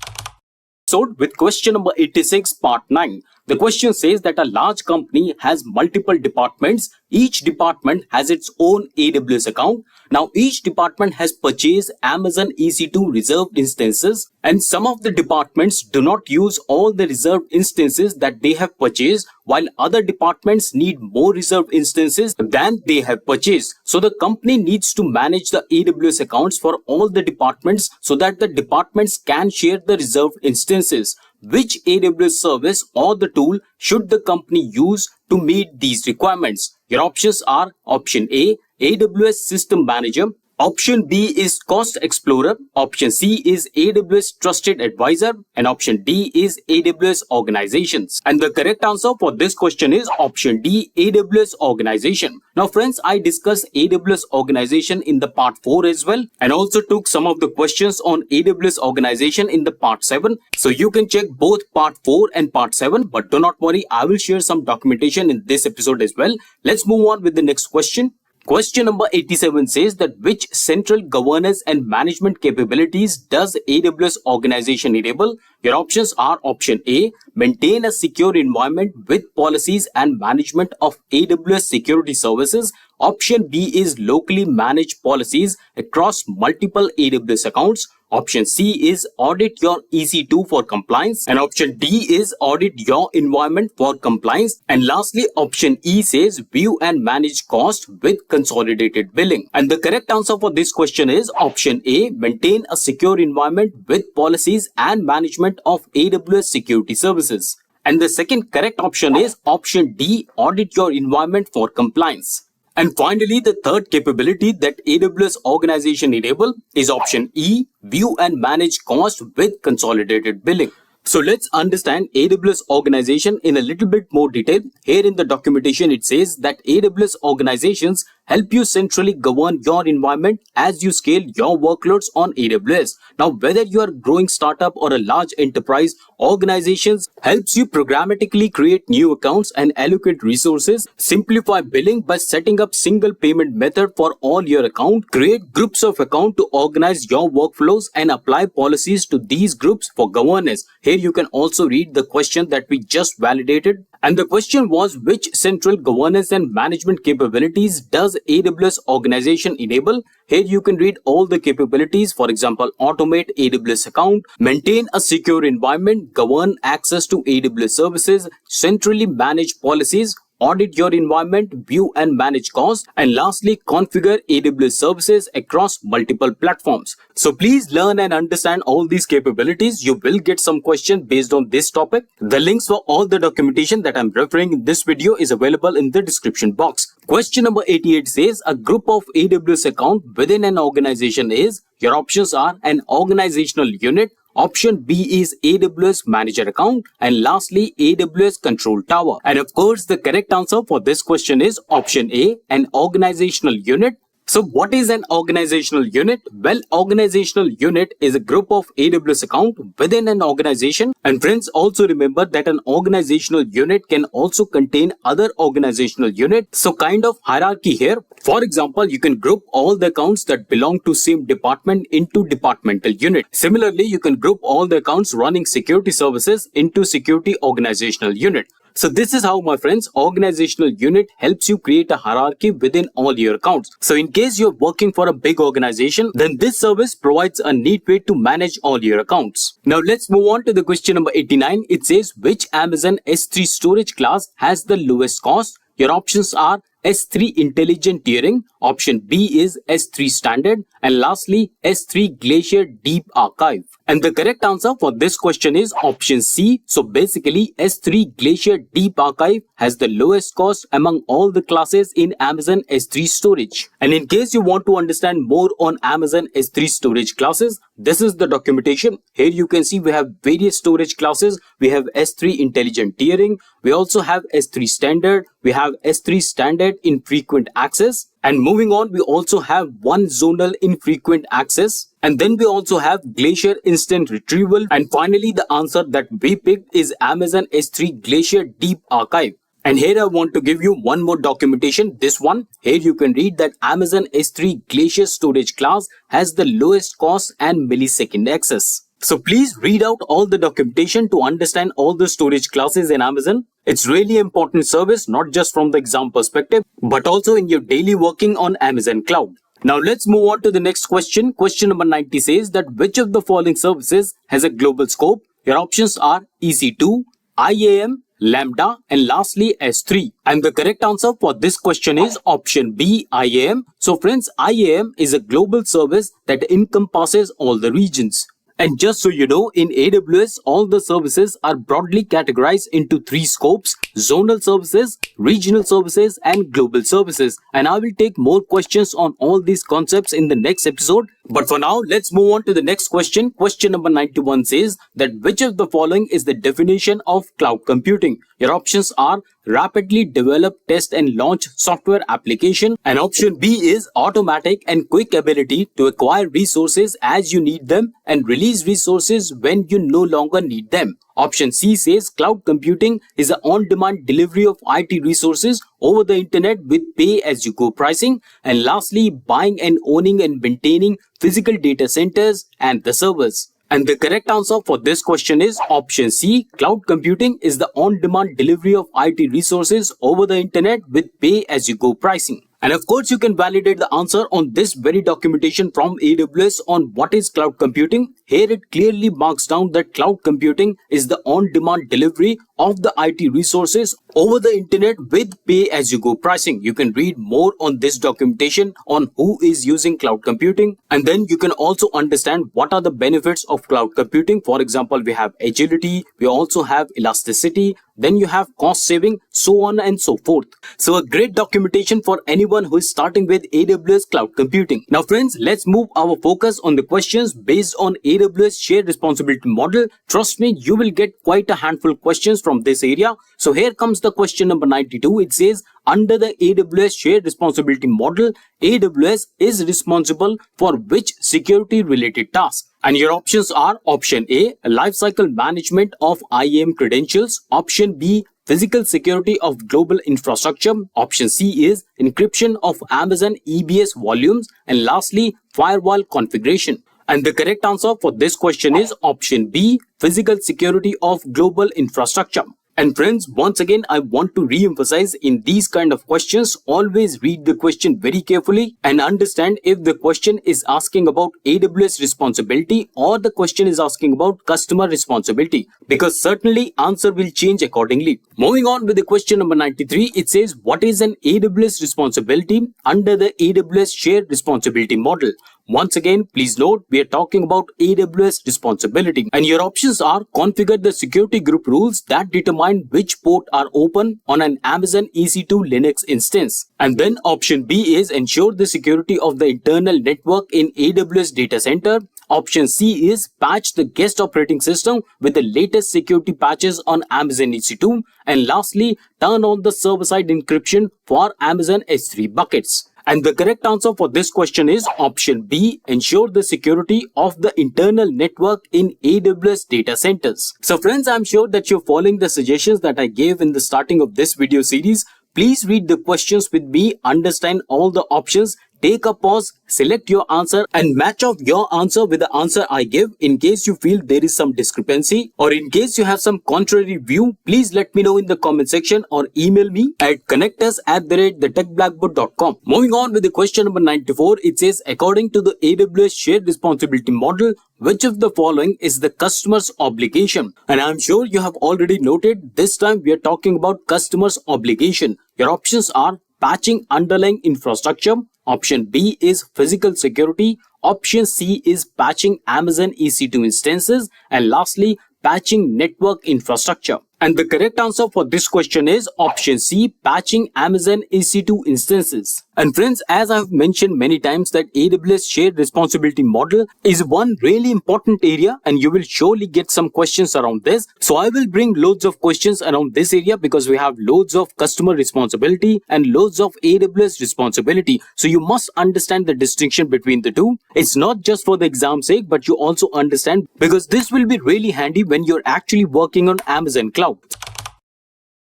So with question number 86, part 9. The question says that a large company has multiple departments. Each department has its own AWS account. Now each department has purchased Amazon EC2 reserved instances, and some of the departments do not use all the reserved instances that they have purchased, while other departments need more reserved instances than they have purchased. So the company needs to manage the AWS accounts for all the departments so that the departments can share the reserved instances. Which AWS service or the tool should the company use to meet these requirements? Your options are option A, AWS System Manager. Option B is Cost Explorer. Option C is AWS Trusted Advisor. And option D is AWS Organizations. And the correct answer for this question is option D, AWS Organization. Now friends, I discussed AWS Organization in the part 4 as well, and also took some of the questions on AWS Organization in the part 7. So you can check both part 4 and part 7, but do not worry, I will share some documentation in this episode as well. Let's move on with the next question. Question number 87 says that which central governance and management capabilities does AWS Organization enable? Your options are option A, maintain a secure environment with policies and management of AWS security services. Option B is locally manage policies across multiple AWS accounts. Option C is audit your EC2 for compliance, and option D is audit your environment for compliance. And lastly, option E says view and manage cost with consolidated billing. And the correct answer for this question is option A, maintain a secure environment with policies and management of AWS security services. And the second correct option is option D, audit your environment for compliance. And finally, the third capability that AWS Organization enable is option E, view and manage cost with consolidated billing. So let's understand AWS Organization in a little bit more detail. Here in the documentation, it says that AWS Organizations help you centrally govern your environment as you scale your workloads on AWS. Now, whether you are a growing startup or a large enterprise, Organizations helps you programmatically create new accounts and allocate resources, simplify billing by setting up single payment method for all your account, create groups of account to organize your workflows and apply policies to these groups for governance. Here you can also read the question that we just validated. And the question was, which central governance and management capabilities does AWS Organization enable? Here you can read all the capabilities. For example, automate AWS account, maintain a secure environment, govern access to AWS services, centrally manage policies, audit your environment, view and manage costs, and lastly, configure AWS services across multiple platforms. So please learn and understand all these capabilities. You will get some questions based on this topic. The links for all the documentation that I'm referring in this video is available in the description box. Question number 88 says, a group of AWS account within an organization is, your options are an organizational unit, option B is AWS Manager Account, and lastly AWS Control Tower. And of course, the correct answer for this question is option A, an organizational unit. So what is an organizational unit? Well, organizational unit is a group of AWS account within an organization. And friends, also remember that an organizational unit can also contain other organizational units. So kind of hierarchy here. For example, you can group all the accounts that belong to same department into departmental unit. Similarly, you can group all the accounts running security services into security organizational unit. So this is how, my friends, organizational unit helps you create a hierarchy within all your accounts. So in case you're working for a big organization, then this service provides a neat way to manage all your accounts. Now let's move on to the question number 89. It says, which Amazon S3 storage class has the lowest cost? Your options are S3 Intelligent Tiering, option B is S3 Standard, and lastly S3 Glacier Deep Archive. And the correct answer for this question is option C. So basically S3 Glacier Deep Archive has the lowest cost among all the classes in Amazon S3 storage. And in case you want to understand more on Amazon S3 storage classes, this is the documentation. Here you can see we have various storage classes. We have S3 Intelligent Tiering. We also have S3 Standard. We have S3 Standard Infrequent Access. And moving on, we also have one zonal infrequent access. And then we also have Glacier Instant Retrieval. And finally, the answer that we picked is Amazon S3 Glacier Deep Archive. And here I want to give you one more documentation, this one. Here you can read that Amazon S3 Glacier Storage class has the lowest cost and millisecond access. So please read out all the documentation to understand all the storage classes in Amazon. It's really important service, not just from the exam perspective, but also in your daily working on Amazon Cloud. Now let's move on to the next question. Question number 90 says that which of the following services has a global scope? Your options are EC2, IAM, Lambda, and lastly S3. And the correct answer for this question is option B, IAM. So friends, IAM is a global service that encompasses all the regions. And just so you know, in AWS, all the services are broadly categorized into three scopes: zonal services, regional services, and global services. And I will take more questions on all these concepts in the next episode. But for now, let's move on to the next question. Question number 91 says that which of the following is the definition of cloud computing? Your options are rapidly develop, test, and launch software application. And option B is automatic and quick ability to acquire resources as you need them and release resources when you no longer need them. Option C says cloud computing is an on-demand delivery of IT resources over the internet with pay-as-you-go pricing. And lastly, buying and owning and maintaining physical data centers and the servers. And the correct answer for this question is option C. Cloud computing is the on-demand delivery of IT resources over the internet with pay-as-you-go pricing. And of course, you can validate the answer on this very documentation from AWS on what is cloud computing. Here it clearly marks down that cloud computing is the on-demand delivery of the IT resources over the internet with pay-as-you-go pricing. You can read more on this documentation on who is using cloud computing. And then you can also understand what are the benefits of cloud computing. For example, we have agility, we also have elasticity, then you have cost saving, so on and so forth. So a great documentation for anyone who is starting with AWS cloud computing. Now friends, let's move our focus on the questions based on AWS shared responsibility model. Trust me, you will get quite a handful of questions from this area. So here comes the question number 92. It says, under the AWS shared responsibility model, AWS is responsible for which security related tasks? And your options are option A, lifecycle management of IAM credentials, option B, physical security of global infrastructure, option C is encryption of Amazon EBS volumes, and lastly, firewall configuration. And the correct answer for this question is option B, physical security of global infrastructure. And friends, once again, I want to re-emphasize in these kind of questions, always read the question very carefully and understand if the question is asking about AWS responsibility or the question is asking about customer responsibility, because certainly answer will change accordingly. Moving on with the question number 93, it says, what is an AWS responsibility under the AWS shared responsibility model? Once again, please note, we are talking about AWS responsibility and your options are configure the security group rules that determine which port are open on an Amazon EC2 Linux instance. And then option B is ensure the security of the internal network in AWS data center. Option C is patch the guest operating system with the latest security patches on Amazon EC2. And lastly, turn on the server-side encryption for Amazon S3 buckets. And the correct answer for this question is option B, ensure the security of the internal network in AWS data centers. So friends, I'm sure that you're following the suggestions that I gave in the starting of this video series. Please read the questions with me, understand all the options, take a pause, select your answer and match off your answer with the answer I give. In case you feel there is some discrepancy or in case you have some contrary view, please let me know in the comment section or email me at connectors@thetechblackboard.com. Moving on with the question number 94, it says, according to the AWS shared responsibility model, which of the following is the customer's obligation? And I'm sure you have already noted, this time we are talking about customer's obligation. Your options are patching underlying infrastructure. Option B is physical security. Option C is patching Amazon EC2 instances. And lastly, patching network infrastructure. And the correct answer for this question is option C, patching Amazon EC2 instances. And friends, as I've mentioned many times that AWS shared responsibility model is one really important area and you will surely get some questions around this. So I will bring loads of questions around this area because we have loads of customer responsibility and loads of AWS responsibility. So you must understand the distinction between the two. It's not just for the exam's sake, but you also understand because this will be really handy when you're actually working on Amazon Cloud.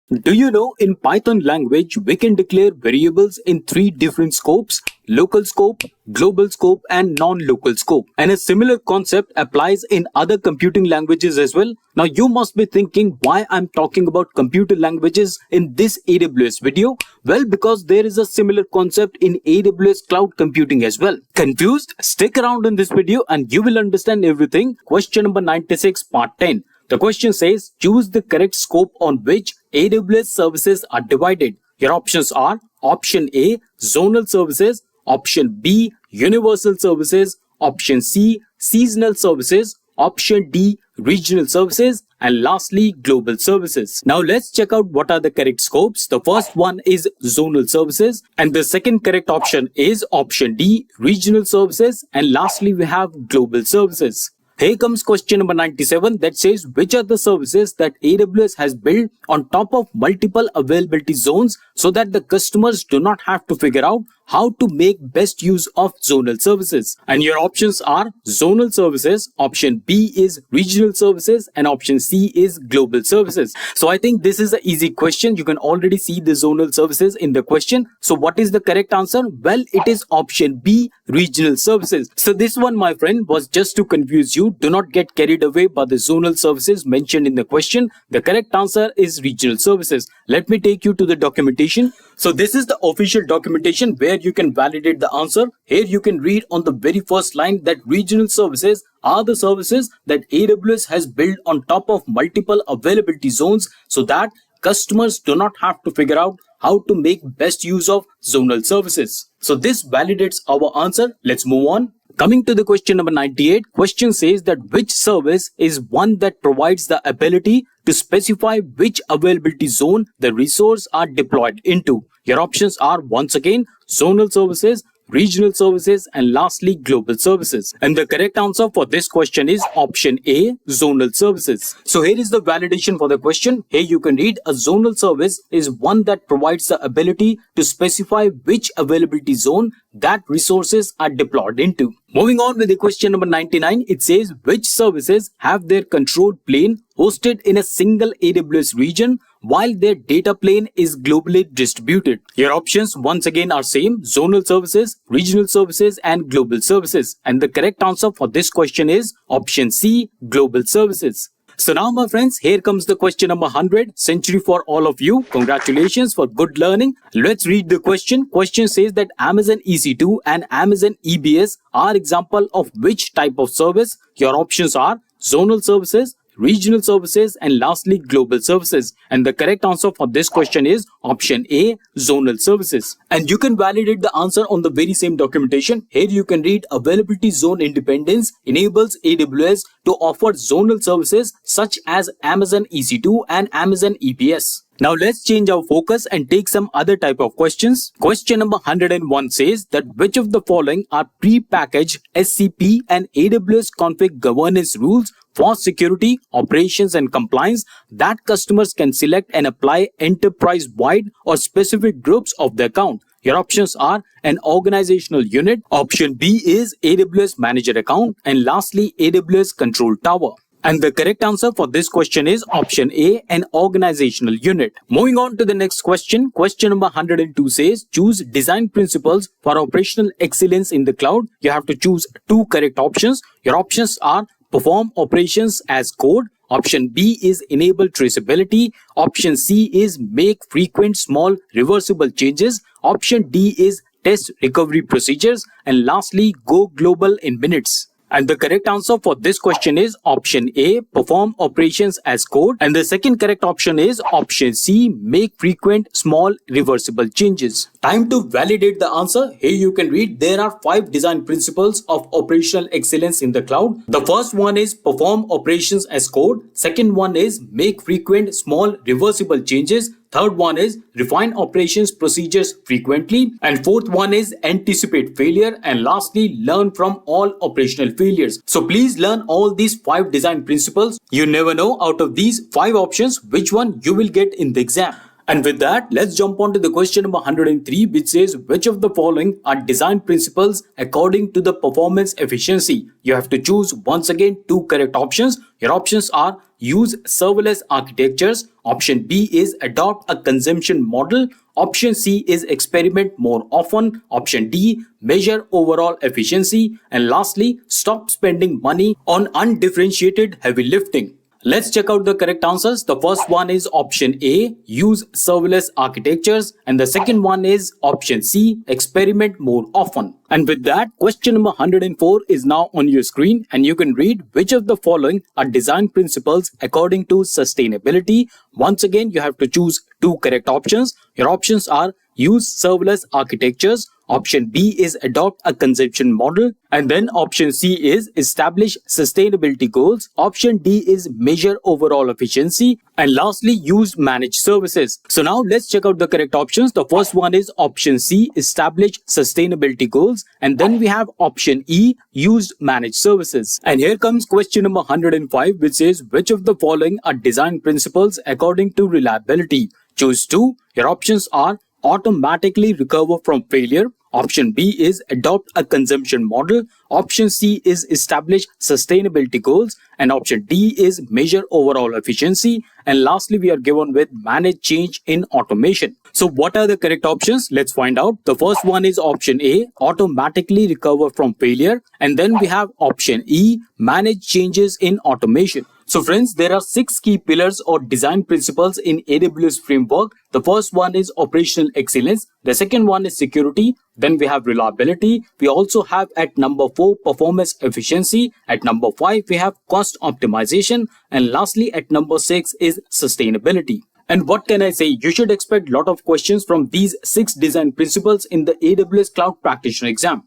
Do you know in Python language, we can declare variables in 3 different scopes: local scope, global scope, and non-local scope. And a similar concept applies in other computing languages as well. Now you must be thinking why I'm talking about computer languages in this AWS video. Well, because there is a similar concept in AWS cloud computing as well. Confused? Stick around in this video and you will understand everything. Question number 96, part 10. The question says, choose the correct scope on which AWS services are divided. Your options are option A, zonal services, option B, universal services, option C, seasonal services, option D, regional services, and lastly, global services. Now let's check out what are the correct scopes. The first one is zonal services and the second correct option is option D, regional services, and lastly we have global services. Here comes question number 97 that says, which are the services that AWS has built on top of multiple availability zones so that the customers do not have to figure out how to make best use of zonal services? And your options are zonal services, option B is regional services, and option C is global services. So I think this is an easy question. You can already see the zonal services in the question. So what is the correct answer? Well, it is option B, regional services. So this one, my friend, was just to confuse you. Do not get carried away by the zonal services mentioned in the question. The correct answer is regional services. Let me take you to the documentation. So this is the official documentation where you can validate the answer. Here you can read on the very first line that regional services are the services that AWS has built on top of multiple availability zones so that customers do not have to figure out how to make best use of zonal services. So this validates our answer. Let's move on. Coming to the question number 98, question says that which service is one that provides the ability to specify which availability zone the resources are deployed into. Your options are once again zonal services, regional services, and lastly global services. And the correct answer for this question is option A, zonal services. So here is the validation for the question. Here you can read a zonal service is one that provides the ability to specify which availability zone that resources are deployed into. Moving on with the question number 99, it says which services have their control plane hosted in a single AWS region while their data plane is globally distributed. Your options once again are same: zonal services, regional services, and global services. And the correct answer for this question is option C, global services. So now, my friends, here comes the question number 100, century for all of you. Congratulations for good learning. Let's read the question. Question says that Amazon EC2 and Amazon EBS are example of which type of service? Your options are zonal services, regional services, and lastly global services. And the correct answer for this question is option A, zonal services. And you can validate the answer on the very same documentation. Here you can read availability zone independence enables AWS to offer zonal services such as Amazon EC2 and Amazon EBS. Now let's change our focus and take some other type of questions. Question number 101 says that which of the following are pre-packaged SCP and AWS config governance rules for security, operations, and compliance that customers can select and apply enterprise-wide or specific groups of the account? Your options are an organizational unit, option B is AWS Manager Account, and lastly AWS Control Tower. And the correct answer for this question is option A, an organizational unit. Moving on to the next question. Question number 102 says, choose design principles for operational excellence in the cloud. You have to choose two correct options. Your options are perform operations as code. Option B is enable traceability. Option C is make frequent small reversible changes. Option D is test recovery procedures. And lastly, go global in minutes. And the correct answer for this question is option A, perform operations as code. And the second correct option is option C, make frequent small reversible changes. Time to validate the answer. Here you can read there are 5 design principles of operational excellence in the cloud. The first one is perform operations as code. Second one is make frequent small reversible changes. Third one is refine operations procedures frequently. And fourth one is anticipate failure. And lastly, learn from all operational failures. So please learn all these 5 design principles. You never know out of these 5 options which one you will get in the exam. And with that, let's jump on to the question number 103, which says which of the following are design principles according to the performance efficiency? You have to choose once again 2 correct options. Your options are use serverless architectures. Option B is adopt a consumption model. Option C is experiment more often. Option D, measure overall efficiency. And lastly, stop spending money on undifferentiated heavy lifting. Let's check out the correct answers. The first one is option A, use serverless architectures. And the second one is option C, experiment more often. And with that, question number 104 is now on your screen. And you can read which of the following are design principles according to sustainability. Once again, you have to choose 2 correct options. Your options are use serverless architectures. Option B is adopt a consumption model. And then option C is establish sustainability goals. Option D is measure overall efficiency. And lastly, use managed services. So now let's check out the correct options. The first one is option C, establish sustainability goals. And then we have option E, use managed services. And here comes question number 105, which says which of the following are design principles according to reliability? Choose 2. Your options are automatically recover from failure. Option B is adopt a consumption model. Option C is establish sustainability goals. And option D is measure overall efficiency. And lastly, we are given with manage change in automation. So what are the correct options? Let's find out. The first one is option A, automatically recover from failure. And then we have option E, manage changes in automation. So friends, there are 6 key pillars or design principles in AWS framework. The first one is operational excellence. The second one is security. Then we have reliability. We also have at number 4, performance efficiency. At number 5, we have cost optimization. And lastly, at number 6 is sustainability. And what can I say? You should expect a lot of questions from these 6 design principles in the AWS Cloud Practitioner exam.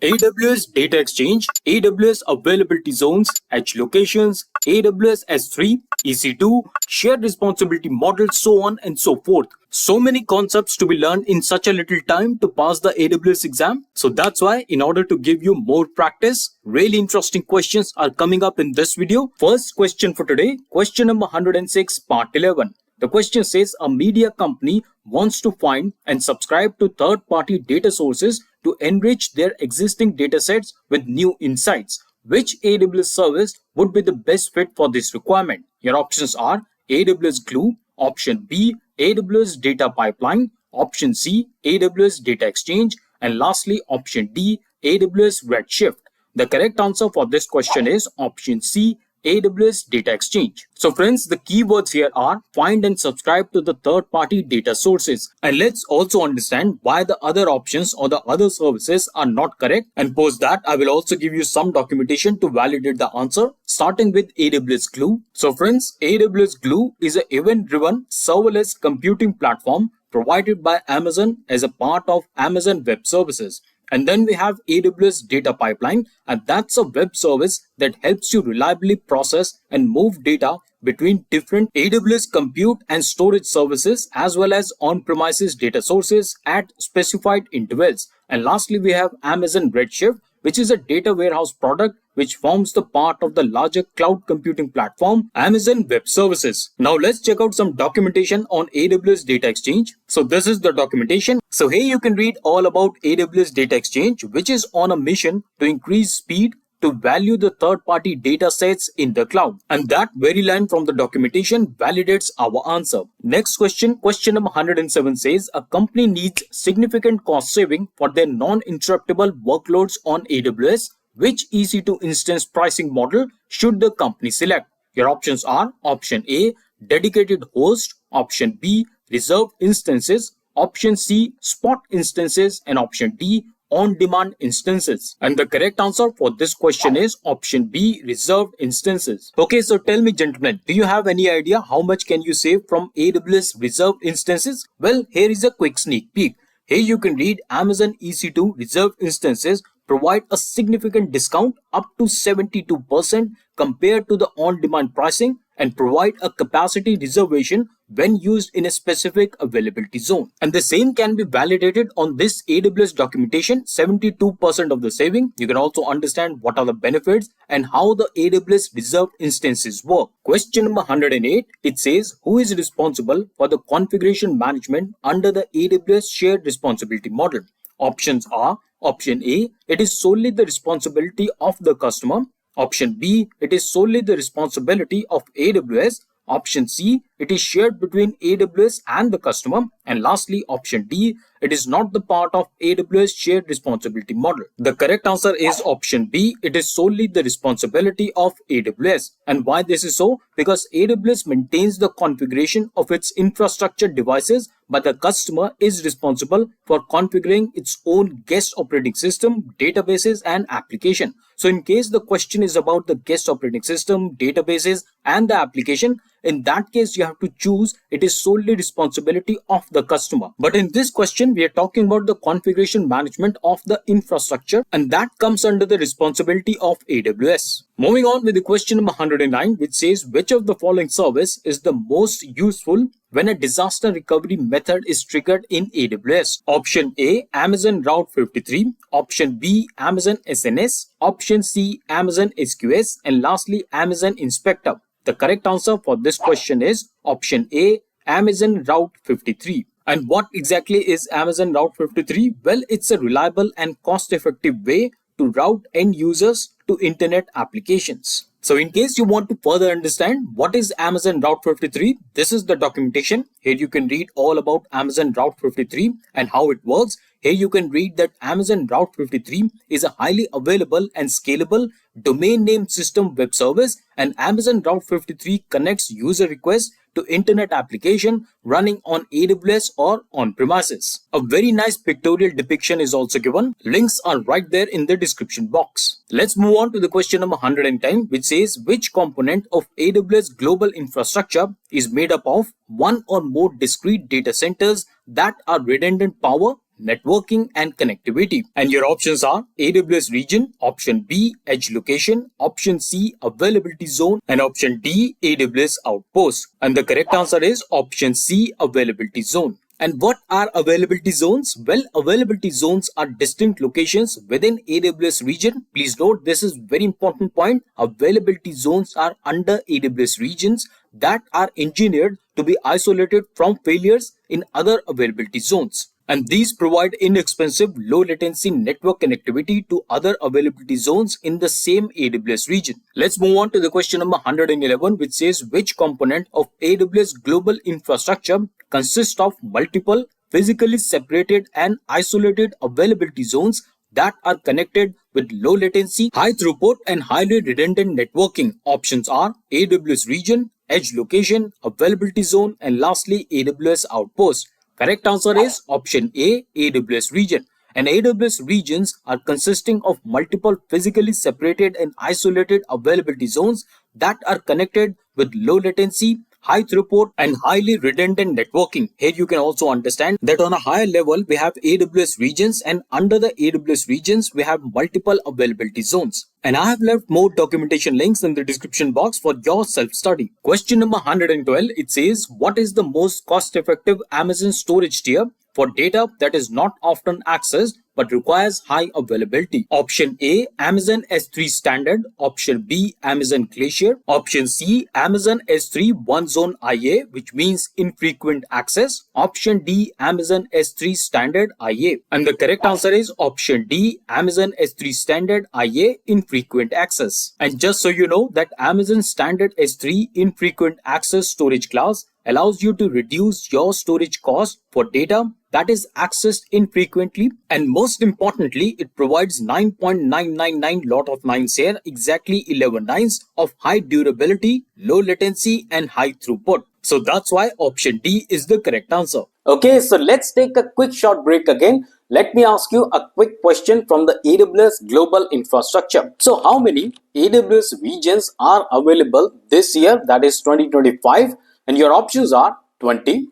AWS Data Exchange, AWS Availability Zones, Edge Locations, AWS S3, EC2, Shared Responsibility Model, so on and so forth. So many concepts to be learned in such a little time to pass the AWS exam. So that's why, in order to give you more practice, really interesting questions are coming up in this video. First question for today, question number 106, part 11. The question says a media company wants to find and subscribe to third-party data sources to enrich their existing datasets with new insights. Which AWS service would be the best fit for this requirement? Your options are AWS Glue, option B, AWS Data Pipeline, option C, AWS Data Exchange, and lastly, option D, AWS Redshift. The correct answer for this question is option C, AWS Data Exchange. So friends, the keywords here are find and subscribe to the third-party data sources. And let's also understand why the other options or the other services are not correct. And post that, I will also give you some documentation to validate the answer, starting with AWS Glue. So friends, AWS Glue is an event-driven serverless computing platform provided by Amazon as a part of Amazon Web Services. And then we have AWS Data Pipeline, and that's a web service that helps you reliably process and move data between different AWS compute and storage services as well as on-premises data sources at specified intervals. And lastly, we have Amazon Redshift, which is a data warehouse product which forms the part of the larger cloud computing platform, Amazon Web Services. Now let's check out some documentation on AWS Data Exchange. So this is the documentation. So here you can read all about AWS Data Exchange, which is on a mission to increase speed to value the third-party data sets in the cloud. And that very line from the documentation validates our answer. Next question, question number 107 says, a company needs significant cost saving for their non-interruptible workloads on AWS. Which EC2 instance pricing model should the company select? Your options are option A, dedicated host, option B, reserved instances, option C, spot instances, and option D, on-demand instances. And the correct answer for this question is option B, reserved instances. Okay, so tell me gentlemen, do you have any idea how much can you save from AWS reserved instances? Well, here is a quick sneak peek. Here you can read Amazon EC2 reserved instances provide a significant discount up to 72% compared to the on-demand pricing and provide a capacity reservation when used in a specific availability zone. And the same can be validated on this AWS documentation, 72% of the saving. You can also understand what are the benefits and how the AWS reserved instances work. Question number 108, it says, who is responsible for the configuration management under the AWS shared responsibility model? Options are option A, it is solely the responsibility of the customer. Option B, it is solely the responsibility of AWS. Option C, it is shared between AWS and the customer. And lastly, option D, it is not the part of AWS shared responsibility model. The correct answer is option B, it is solely the responsibility of AWS. And why this is so? Because AWS maintains the configuration of its infrastructure devices, but the customer is responsible for configuring its own guest operating system, databases, and application. So in case the question is about the guest operating system, databases, and the application, in that case you have to choose it is solely responsibility of the customer. But in this question, we are talking about the configuration management of the infrastructure, and that comes under the responsibility of AWS. Moving on with the question number 109, which says, which of the following service is the most useful when a disaster recovery method is triggered in AWS? Option A, Amazon Route 53. Option B, Amazon SNS. Option C, Amazon SQS. And lastly, Amazon Inspector. The correct answer for this question is option A, Amazon Route 53. And what exactly is Amazon Route 53? Well, it's a reliable and cost-effective way to route end users to internet applications. So in case you want to further understand what is Amazon Route 53, this is the documentation. Here you can read all about Amazon Route 53 and how it works. Here you can read that Amazon Route 53 is a highly available and scalable domain name system web service, and Amazon Route 53 connects user requests to internet application running on AWS or on premises. A very nice pictorial depiction is also given. Links are right there in the description box. Let's move on to the question number 110, which says, which component of AWS global infrastructure is made up of one or more discrete data centers that are redundant power, networking, and connectivity? And your options are AWS region, option B, edge location, option C, availability zone, and option D, AWS outpost. And the correct answer is option C, availability zone. And what are availability zones? Well, availability zones are distinct locations within AWS region. Please note, this is very important point. Availability zones are under AWS regions that are engineered to be isolated from failures in other availability zones. And these provide inexpensive, low latency network connectivity to other availability zones in the same AWS region. Let's move on to the question number 111, which says, which component of AWS global infrastructure consists of multiple physically separated and isolated availability zones that are connected with low latency, high throughput, and highly redundant networking. Options are AWS Region, Edge Location, Availability Zone, and lastly AWS Outpost. Correct answer is option A, AWS Region. And AWS regions are consisting of multiple physically separated and isolated availability zones that are connected with low latency, high throughput, and highly redundant networking. Here you can also understand that on a higher level we have AWS regions, and under the AWS regions we have multiple availability zones. And I have left more documentation links in the description box for your self-study. Question number 112, it says, what is the most cost-effective Amazon storage tier for data that is not often accessed but requires high availability? Option A, Amazon S3 Standard. Option B, Amazon Glacier. Option C, Amazon S3 One Zone IA, which means infrequent access. Option D, Amazon S3 Standard IA. And the correct answer is option D, Amazon S3 Standard IA, infrequent access. And just so you know that Amazon Standard S3 infrequent access storage class allows you to reduce your storage cost for data that is accessed infrequently, and most importantly, it provides 9.999 lot of 9s here, exactly 11 nines of high durability, low latency, and high throughput. So that's why option D is the correct answer. Okay, so let's take a quick short break again. Let me ask you a quick question from the AWS Global Infrastructure. So how many AWS regions are available this year, that is 2025? And your options are 20,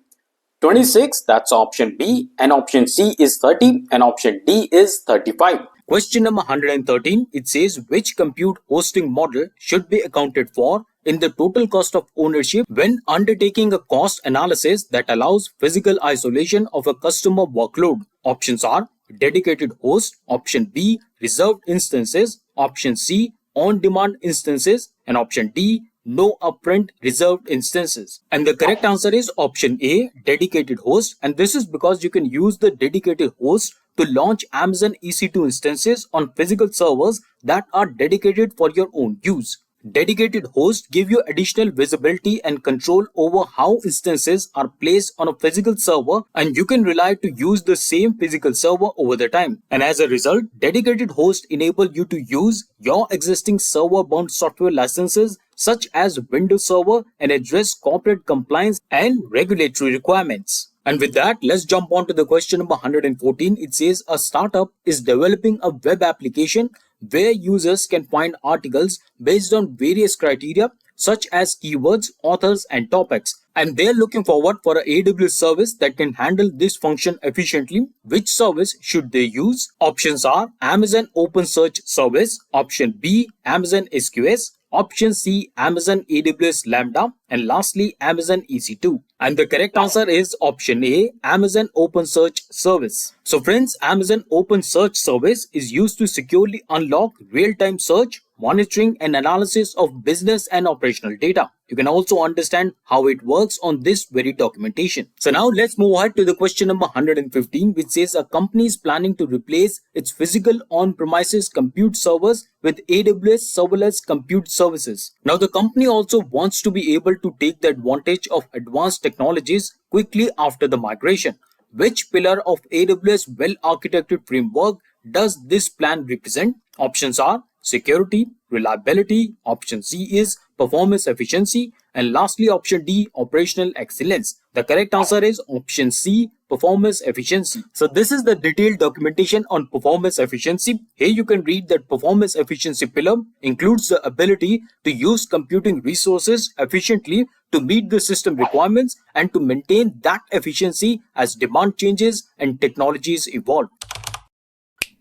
26, that's option B, and option C is 30, and option D is 35. Question number 113, it says, which compute hosting model should be accounted for in the total cost of ownership when undertaking a cost analysis that allows physical isolation of a customer workload? Options are dedicated host, option B, reserved instances, option C, on-demand instances, and option D, no upfront reserved instances. And the correct answer is option A, dedicated host. And this is because you can use the dedicated host to launch Amazon EC2 instances on physical servers that are dedicated for your own use. Dedicated hosts give you additional visibility and control over how instances are placed on a physical server, and you can rely to use the same physical server over the time. And as a result, dedicated hosts enable you to use your existing server-bound software licenses such as Windows Server and address corporate compliance and regulatory requirements. And with that, let's jump on to the question number 114. It says a startup is developing a web application where users can find articles based on various criteria such as keywords, authors, and topics. And they're looking forward for an AWS service that can handle this function efficiently. Which service should they use? Options are Amazon Open Search Service, option B, Amazon SQS, option C, Amazon AWS Lambda, and lastly, Amazon EC2. And the correct answer is option A, Amazon Open Search Service. So friends, Amazon Open Search Service is used to securely unlock real-time search, monitoring, and analysis of business and operational data. You can also understand how it works on this very documentation. So now let's move ahead to the question number 115, which says a company is planning to replace its physical on-premises compute servers with AWS Serverless Compute Services. Now the company also wants to be able to take the advantage of advanced technologies quickly after the migration. Which pillar of AWS well-architected framework does this plan represent? Options are security, reliability, option C is performance efficiency, and lastly option D, operational excellence. The correct answer is option C, performance efficiency. So this is the detailed documentation on performance efficiency. Here you can read that performance efficiency pillar includes the ability to use computing resources efficiently to meet the system requirements and to maintain that efficiency as demand changes and technologies evolve.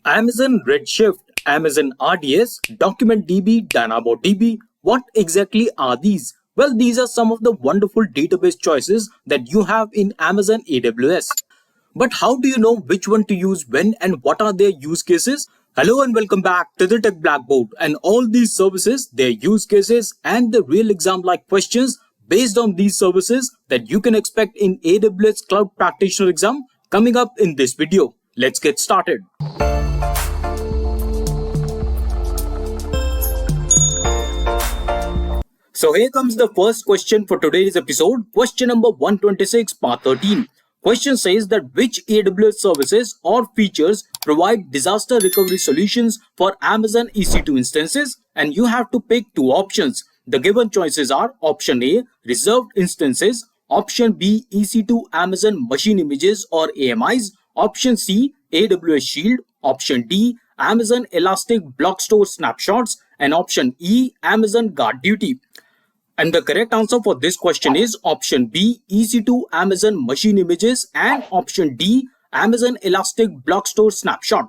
Amazon Redshift, Amazon RDS, DocumentDB, DynamoDB. What exactly are these? Well, these are some of the wonderful database choices that you have in Amazon AWS. But how do you know which one to use when and what are their use cases? Hello and welcome back to the Tech Blackboard, and all these services, their use cases and the real exam-like questions based on these services that you can expect in AWS Cloud Practitioner exam coming up in this video. Let's get started. So here comes the first question for today's episode. Question number 126, part 13. Question says that which AWS services or features provide disaster recovery solutions for Amazon EC2 instances, and you have to pick two options. The given choices are option A, reserved instances, option B, EC2 Amazon machine images or AMIs, option C, AWS Shield, option D, Amazon Elastic Block Store snapshots, and option E, Amazon GuardDuty. And the correct answer for this question is option B, EC2 Amazon machine images, and option D, Amazon Elastic Block Store snapshot.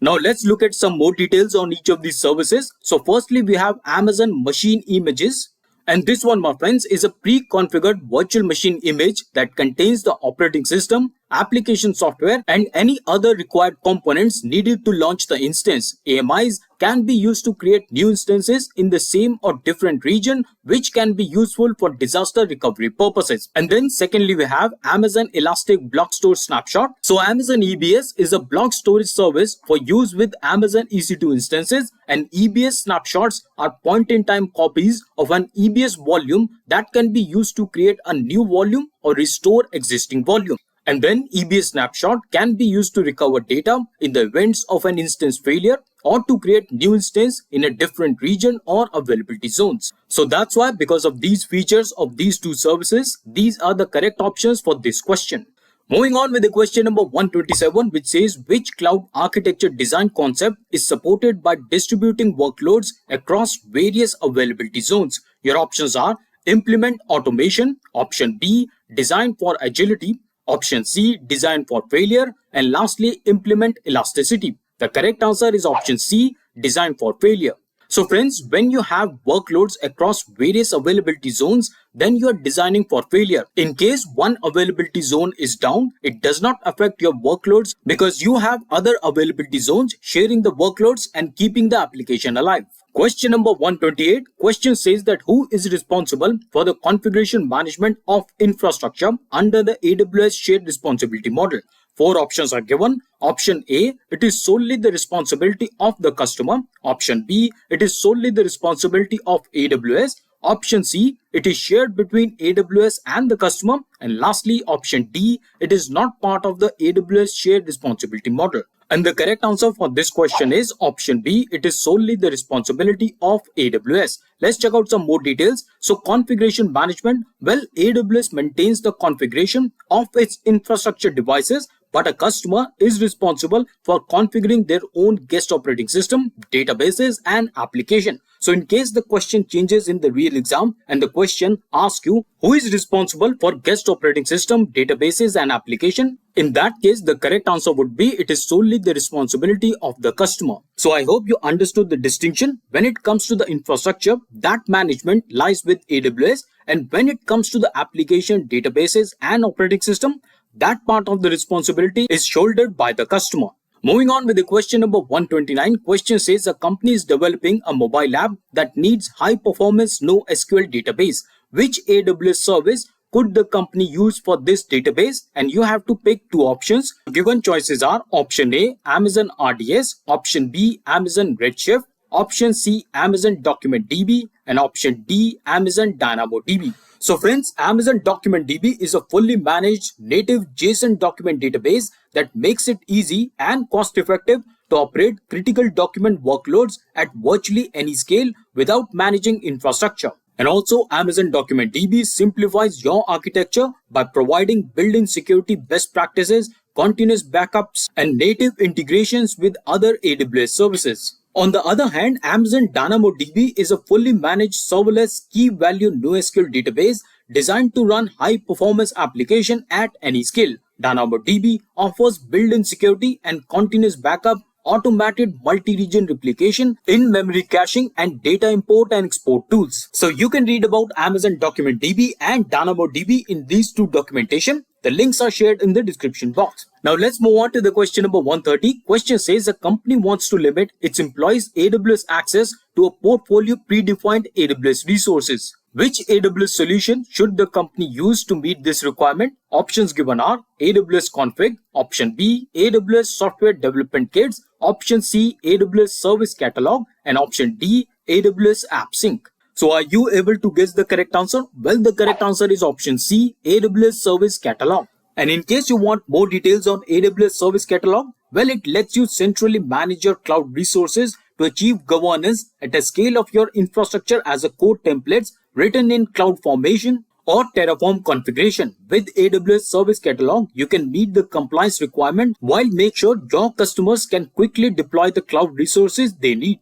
Now let's look at some more details on each of these services. So firstly, we have Amazon machine images. And this one, my friends, is a pre-configured virtual machine image that contains the operating system, application software, and any other required components needed to launch the instance. AMIs can be used to create new instances in the same or different region, which can be useful for disaster recovery purposes. And then secondly, we have Amazon Elastic Block Store Snapshot. So Amazon EBS is a block storage service for use with Amazon EC2 instances, and EBS snapshots are point-in-time copies of an EBS volume that can be used to create a new volume or restore existing volume. And then EBS snapshot can be used to recover data in the events of an instance failure or to create new instance in a different region or availability zones. So that's why, because of these features of these two services, these are the correct options for this question. Moving on with the question number 127, which says which cloud architecture design concept is supported by distributing workloads across various availability zones. Your options are implement automation, option B, design for agility, option C, design for failure, and lastly, implement elasticity. The correct answer is option C, design for failure. So friends, when you have workloads across various availability zones, then you are designing for failure. In case one availability zone is down, it does not affect your workloads because you have other availability zones sharing the workloads and keeping the application alive. Question number 128. Question says that who is responsible for the configuration management of infrastructure under the AWS shared responsibility model? Four options are given. Option A, it is solely the responsibility of the customer. Option B, it is solely the responsibility of AWS. Option C, it is shared between AWS and the customer. And lastly, option D, it is not part of the AWS shared responsibility model. And the correct answer for this question is option B, it is solely the responsibility of AWS. Let's check out some more details. So configuration management, well, AWS maintains the configuration of its infrastructure devices, but a customer is responsible for configuring their own guest operating system, databases, and application. So in case the question changes in the real exam and the question asks you who is responsible for guest operating system, databases, and application, in that case, the correct answer would be it is solely the responsibility of the customer. So I hope you understood the distinction. When it comes to the infrastructure, that management lies with AWS, and when it comes to the application, databases, and operating system, that part of the responsibility is shouldered by the customer. Moving on with the question number 129, question says a company is developing a mobile app that needs high performance NoSQL database. Which AWS service could the company use for this database? And you have to pick two options. Given choices are option A, Amazon RDS, option B, Amazon Redshift, option C, Amazon Document DB, and option D, Amazon DynamoDB. So friends, Amazon Document DB is a fully managed native JSON document database that makes it easy and cost effective to operate critical document workloads at virtually any scale without managing infrastructure. And also, Amazon Document DB simplifies your architecture by providing built-in security best practices, continuous backups, and native integrations with other AWS services. On the other hand, Amazon DynamoDB is a fully managed serverless key-value NoSQL database designed to run high-performance application at any scale. DynamoDB offers built-in security and continuous backup, automated multi-region replication, in-memory caching, and data import and export tools. So you can read about Amazon Document DB and DynamoDB in these two documentation. The links are shared in the description box. Now let's move on to the question number 130. Question says a company wants to limit its employees' AWS access to a portfolio predefined AWS resources. Which AWS solution should the company use to meet this requirement? Options given are AWS Config, option B, AWS Software Development Kits, option C, AWS Service Catalog, and option D, AWS App Sync. So are you able to guess the correct answer? Well, the correct answer is option C, AWS Service Catalog. And in case you want more details on AWS Service Catalog, well, it lets you centrally manage your cloud resources to achieve governance at a scale of your infrastructure as a code templates written in CloudFormation or Terraform configuration. With AWS Service Catalog, you can meet the compliance requirement while make sure your customers can quickly deploy the cloud resources they need.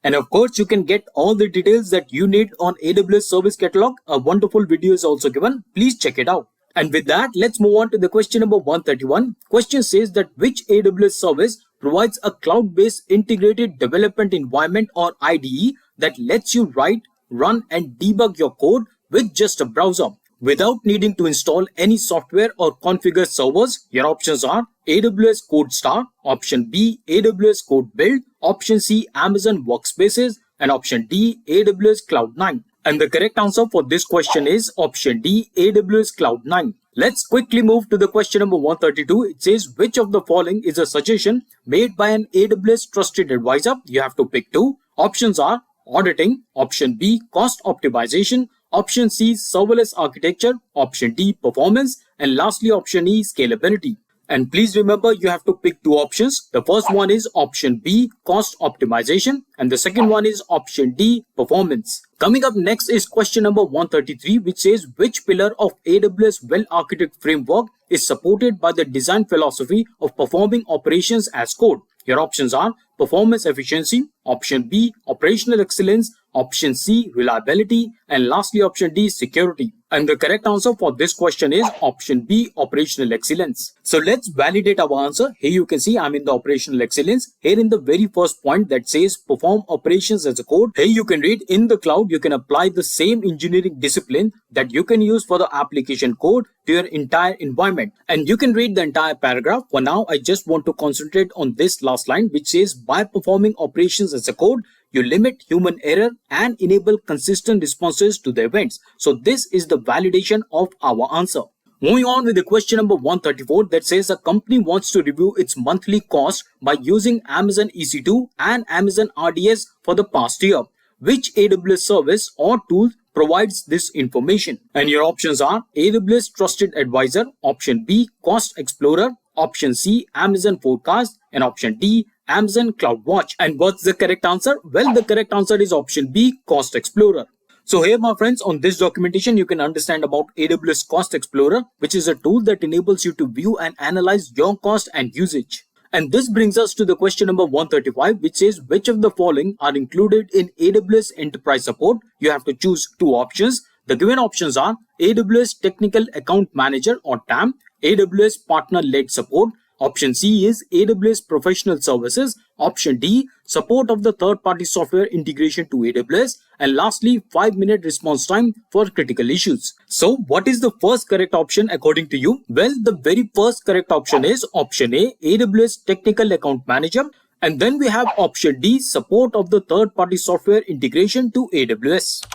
And of course, you can get all the details that you need on AWS Service Catalog. A wonderful video is also given. Please check it out. And with that, let's move on to the question number 131. Question says that which AWS service provides a cloud-based integrated development environment or IDE that lets you write, run, and debug your code with just a browser without needing to install any software or configure servers? Your options are AWS CodeStar, option B, AWS Code Build, option C, Amazon Workspaces, and option D, AWS Cloud9. And the correct answer for this question is option D, AWS Cloud9. Let's quickly move to the question number 132. It says, which of the following is a suggestion made by an AWS trusted advisor? You have to pick two. Options are auditing, option B, cost optimization, option C, serverless architecture, option D, performance, and lastly, option E, scalability. And please remember, you have to pick two options. The first one is option B, cost optimization, and the second one is option D, performance. Coming up next is question number 133, which says, which pillar of AWS well-architected framework is supported by the design philosophy of performing operations as code? Your options are performance efficiency, option B, operational excellence, option C, reliability, and lastly, option D, security. And the correct answer for this question is option B, operational excellence. So let's validate our answer. Here you can see I'm in the operational excellence. Here in the very first point that says perform operations as a code. Here you can read, in the cloud, you can apply the same engineering discipline that you can use for the application code to your entire environment. And you can read the entire paragraph. For now, I just want to concentrate on this last line, which says by performing operations as a code, you limit human error and enable consistent responses to the events. So this is the validation of our answer. Moving on with the question number 134 that says a company wants to review its monthly cost by using Amazon EC2 and Amazon RDS for the past year. Which AWS service or tool provides this information? And your options are AWS Trusted Advisor, option B, Cost Explorer, option C, Amazon Forecast, and option D, Amazon CloudWatch. And what's the correct answer? Well, the correct answer is option B, Cost Explorer. So here, my friends, on this documentation, you can understand about AWS Cost Explorer, which is a tool that enables you to view and analyze your cost and usage. And this brings us to the question number 135, which says which of the following are included in AWS Enterprise Support? You have to choose two options. The given options are AWS Technical Account Manager or TAM, AWS Partner-Led Support. Option C is AWS Professional Services. Option D, support of the third-party software integration to AWS. And lastly, 5-minute response time for critical issues. So what is the first correct option according to you? Well, the very first correct option is option A, AWS Technical Account Manager. And then we have option D, support of the third-party software integration to AWS.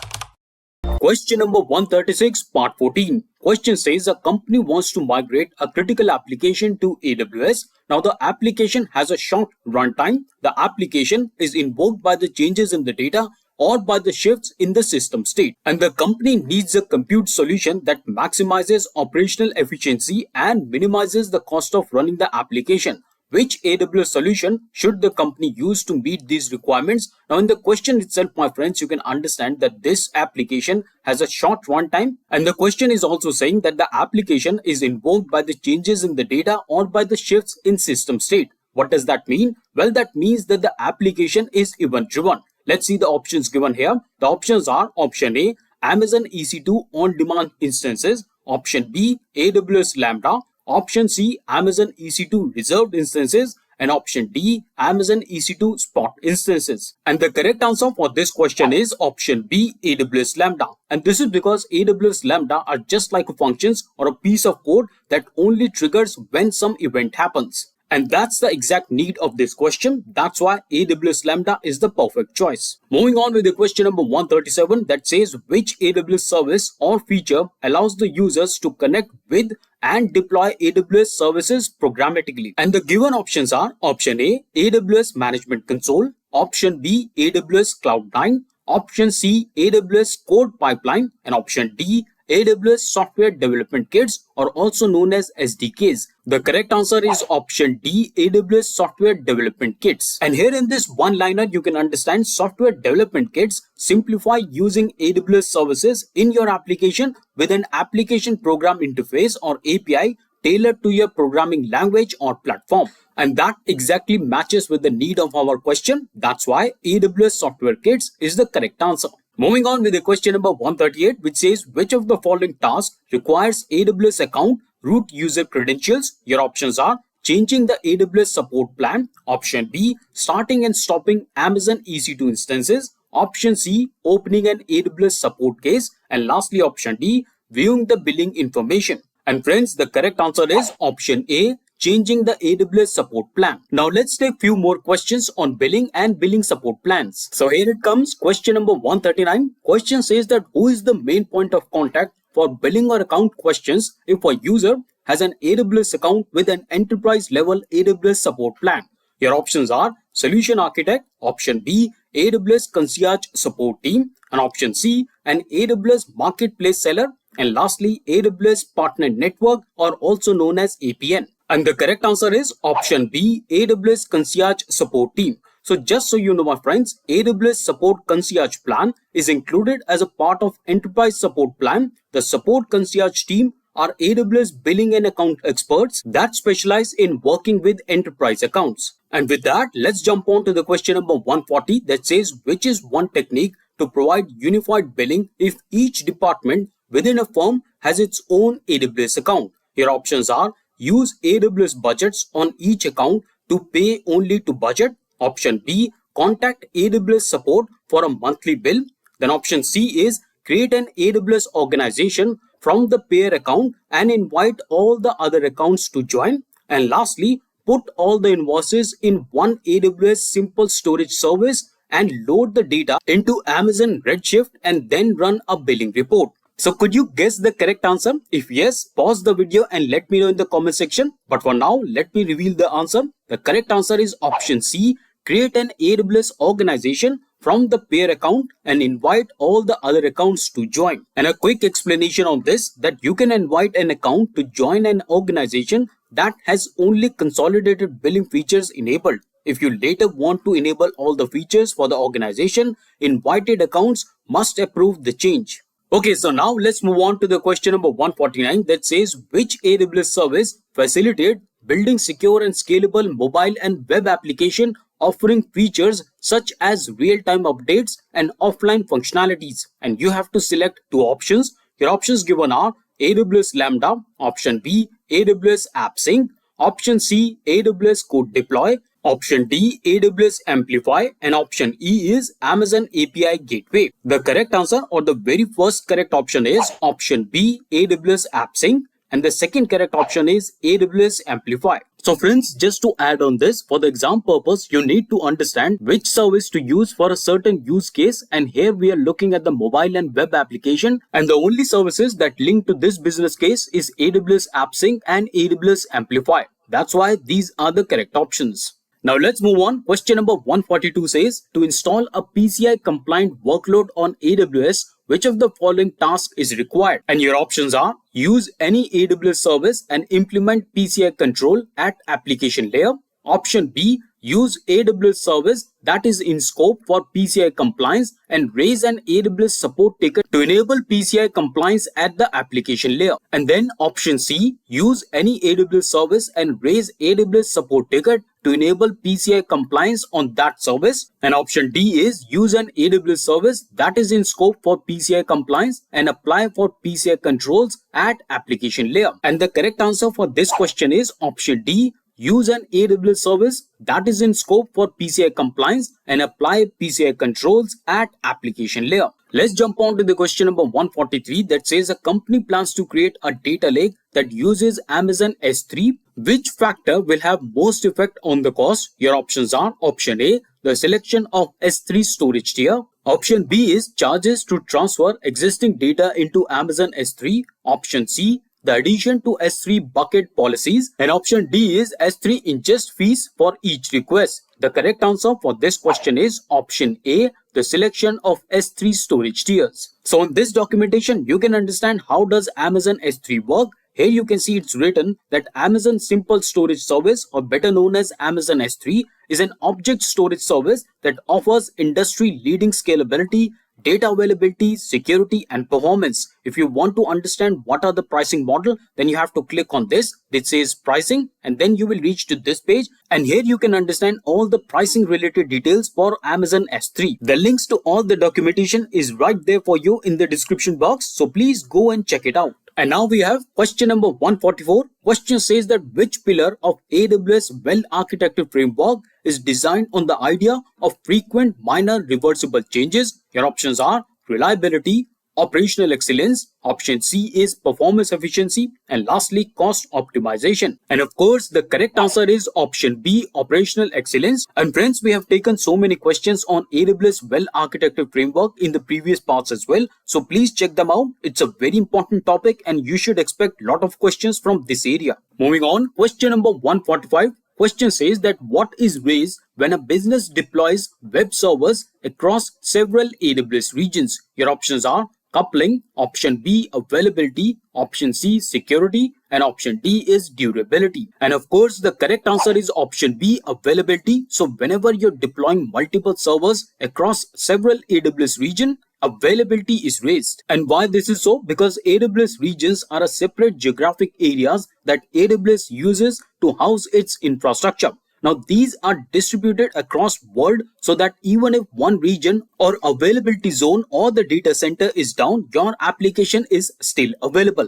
Question number 136, part 14. Question says a company wants to migrate a critical application to AWS. Now the application has a short runtime. The application is invoked by the changes in the data or by the shifts in the system state. And the company needs a compute solution that maximizes operational efficiency and minimizes the cost of running the application. Which AWS solution should the company use to meet these requirements? Now in the question itself, my friends, you can understand that this application has a short runtime, and the question is also saying that the application is invoked by the changes in the data or by the shifts in system state. What does that mean? Well, that means that the application is event driven. Let's see the options given here. The options are option A, Amazon EC2 on-demand instances, option B, AWS Lambda, option C, Amazon EC2 reserved instances, and option D, Amazon EC2 spot instances. And the correct answer for this question is option B, AWS Lambda. And this is because AWS Lambda are just like functions or a piece of code that only triggers when some event happens. And that's the exact need of this question. That's why AWS Lambda is the perfect choice. Moving on with the question number 137 that says which AWS service or feature allows the users to connect with and deploy AWS services programmatically. And the given options are option A, AWS Management Console, option B, AWS Cloud9, option C, AWS Code Pipeline, and option D, AWS Software Development Kits, or also known as SDKs. The correct answer is option D, AWS Software Development Kits. And here in this one-liner, you can understand software development kits simplify using AWS services in your application with an application program interface or API tailored to your programming language or platform. And that exactly matches with the need of our question. That's why AWS Software Kits is the correct answer. Moving on with the question number 138, which says, which of the following tasks requires AWS account root user credentials? Your options are changing the AWS support plan. Option B, starting and stopping Amazon EC2 instances. Option C, opening an AWS support case. And lastly, option D, viewing the billing information. And friends, the correct answer is option A, changing the AWS support plan. Now let's take few more questions on billing and billing support plans. So here it comes, question number 139. Question says that who is the main point of contact for billing or account questions if a user has an AWS account with an enterprise level AWS support plan? Your options are solution architect, option B, AWS concierge support team, and option C, an AWS marketplace seller, and lastly, AWS partner network, or also known as APN. And the correct answer is option B, AWS concierge support team. So just so you know, my friends, AWS support concierge plan is included as a part of enterprise support plan. The support concierge team are AWS billing and account experts that specialize in working with enterprise accounts. And with that, let's jump on to the question number 140 that says, which is one technique to provide unified billing if each department within a firm has its own AWS account? Your options are use AWS budgets on each account to pay only to budget. Option B, contact AWS support for a monthly bill. Then option C is create an AWS organization from the payer account and invite all the other accounts to join. And lastly, put all the invoices in one AWS simple storage service and load the data into Amazon Redshift and then run a billing report. So could you guess the correct answer? If yes, pause the video and let me know in the comment section. But for now, let me reveal the answer. The correct answer is option C, create an AWS organization from the payer account and invite all the other accounts to join. And a quick explanation on this, that you can invite an account to join an organization that has only consolidated billing features enabled. If you later want to enable all the features for the organization, invited accounts must approve the change. Okay, so now let's move on to the question number 149 that says, which AWS service facilitate building secure and scalable mobile and web application offering features such as real-time updates and offline functionalities? And you have to select two options. Your options given are AWS Lambda, option B, AWS App Sync, option C, AWS Code Deploy, option D, AWS Amplify, and option E is Amazon API Gateway. The correct answer, or the very first correct option, is option B, AWS App Sync, and the second correct option is AWS Amplify. So friends, just to add on this, for the exam purpose, you need to understand which service to use for a certain use case. And here we are looking at the mobile and web application. And the only services that link to this business case is AWS App Sync and AWS Amplify. That's why these are the correct options. Now let's move on. Question number 142 says, to install a PCI compliant workload on AWS, which of the following task is required? And your options are use any AWS service and implement PCI control at application layer. Option B, use AWS service that is in scope for PCI compliance and raise an AWS support ticket to enable PCI compliance at the application layer. And then option C, use any AWS service and raise AWS support ticket to enable PCI compliance on that service. And option D is use an AWS service that is in scope for PCI compliance and apply for PCI controls at application layer. And the correct answer for this question is option D, use an AWS service that is in scope for PCI compliance and apply PCI controls at application layer. Let's jump on to the question number 143 that says a company plans to create a data lake that uses Amazon S3. Which factor will have most effect on the cost? Your options are option A, the selection of S3 storage tier. Option B is charges to transfer existing data into Amazon S3. Option C, the addition to S3 bucket policies, and option D is S3 ingest fees for each request. The correct answer for this question is option A, the selection of S3 storage tiers. So in this documentation, you can understand how does Amazon S3 work. Here you can see it's written that Amazon Simple Storage Service, or better known as Amazon S3, is an object storage service that offers industry-leading scalability, data availability, security, and performance. If you want to understand what are the pricing model, then you have to click on this. It says pricing, and then you will reach to this page. And here you can understand all the pricing related details for Amazon S3. The links to all the documentation is right there for you in the description box. So please go and check it out. And now we have question number 144. Question says that which pillar of AWS well-architected framework is designed on the idea of frequent minor reversible changes? Your options are reliability, operational excellence, option C is performance efficiency, and lastly cost optimization. And of course the correct answer is option B, operational excellence. And friends, we have taken so many questions on AWS well-architected framework in the previous parts as well, so please check them out. It's a very important topic and you should expect a lot of questions from this area. Moving on, question number 145. Question says that what is raised when a business deploys web servers across several AWS regions? Your options are coupling, option B availability, option C security, and option D is durability. And of course the correct answer is option B availability. So whenever you're deploying multiple servers across several AWS region, availability is raised. And why this is so? Because AWS regions are a separate geographic areas that AWS uses to house its infrastructure. Now these are distributed across world so that even if one region or availability zone or the data center is down, your application is still available.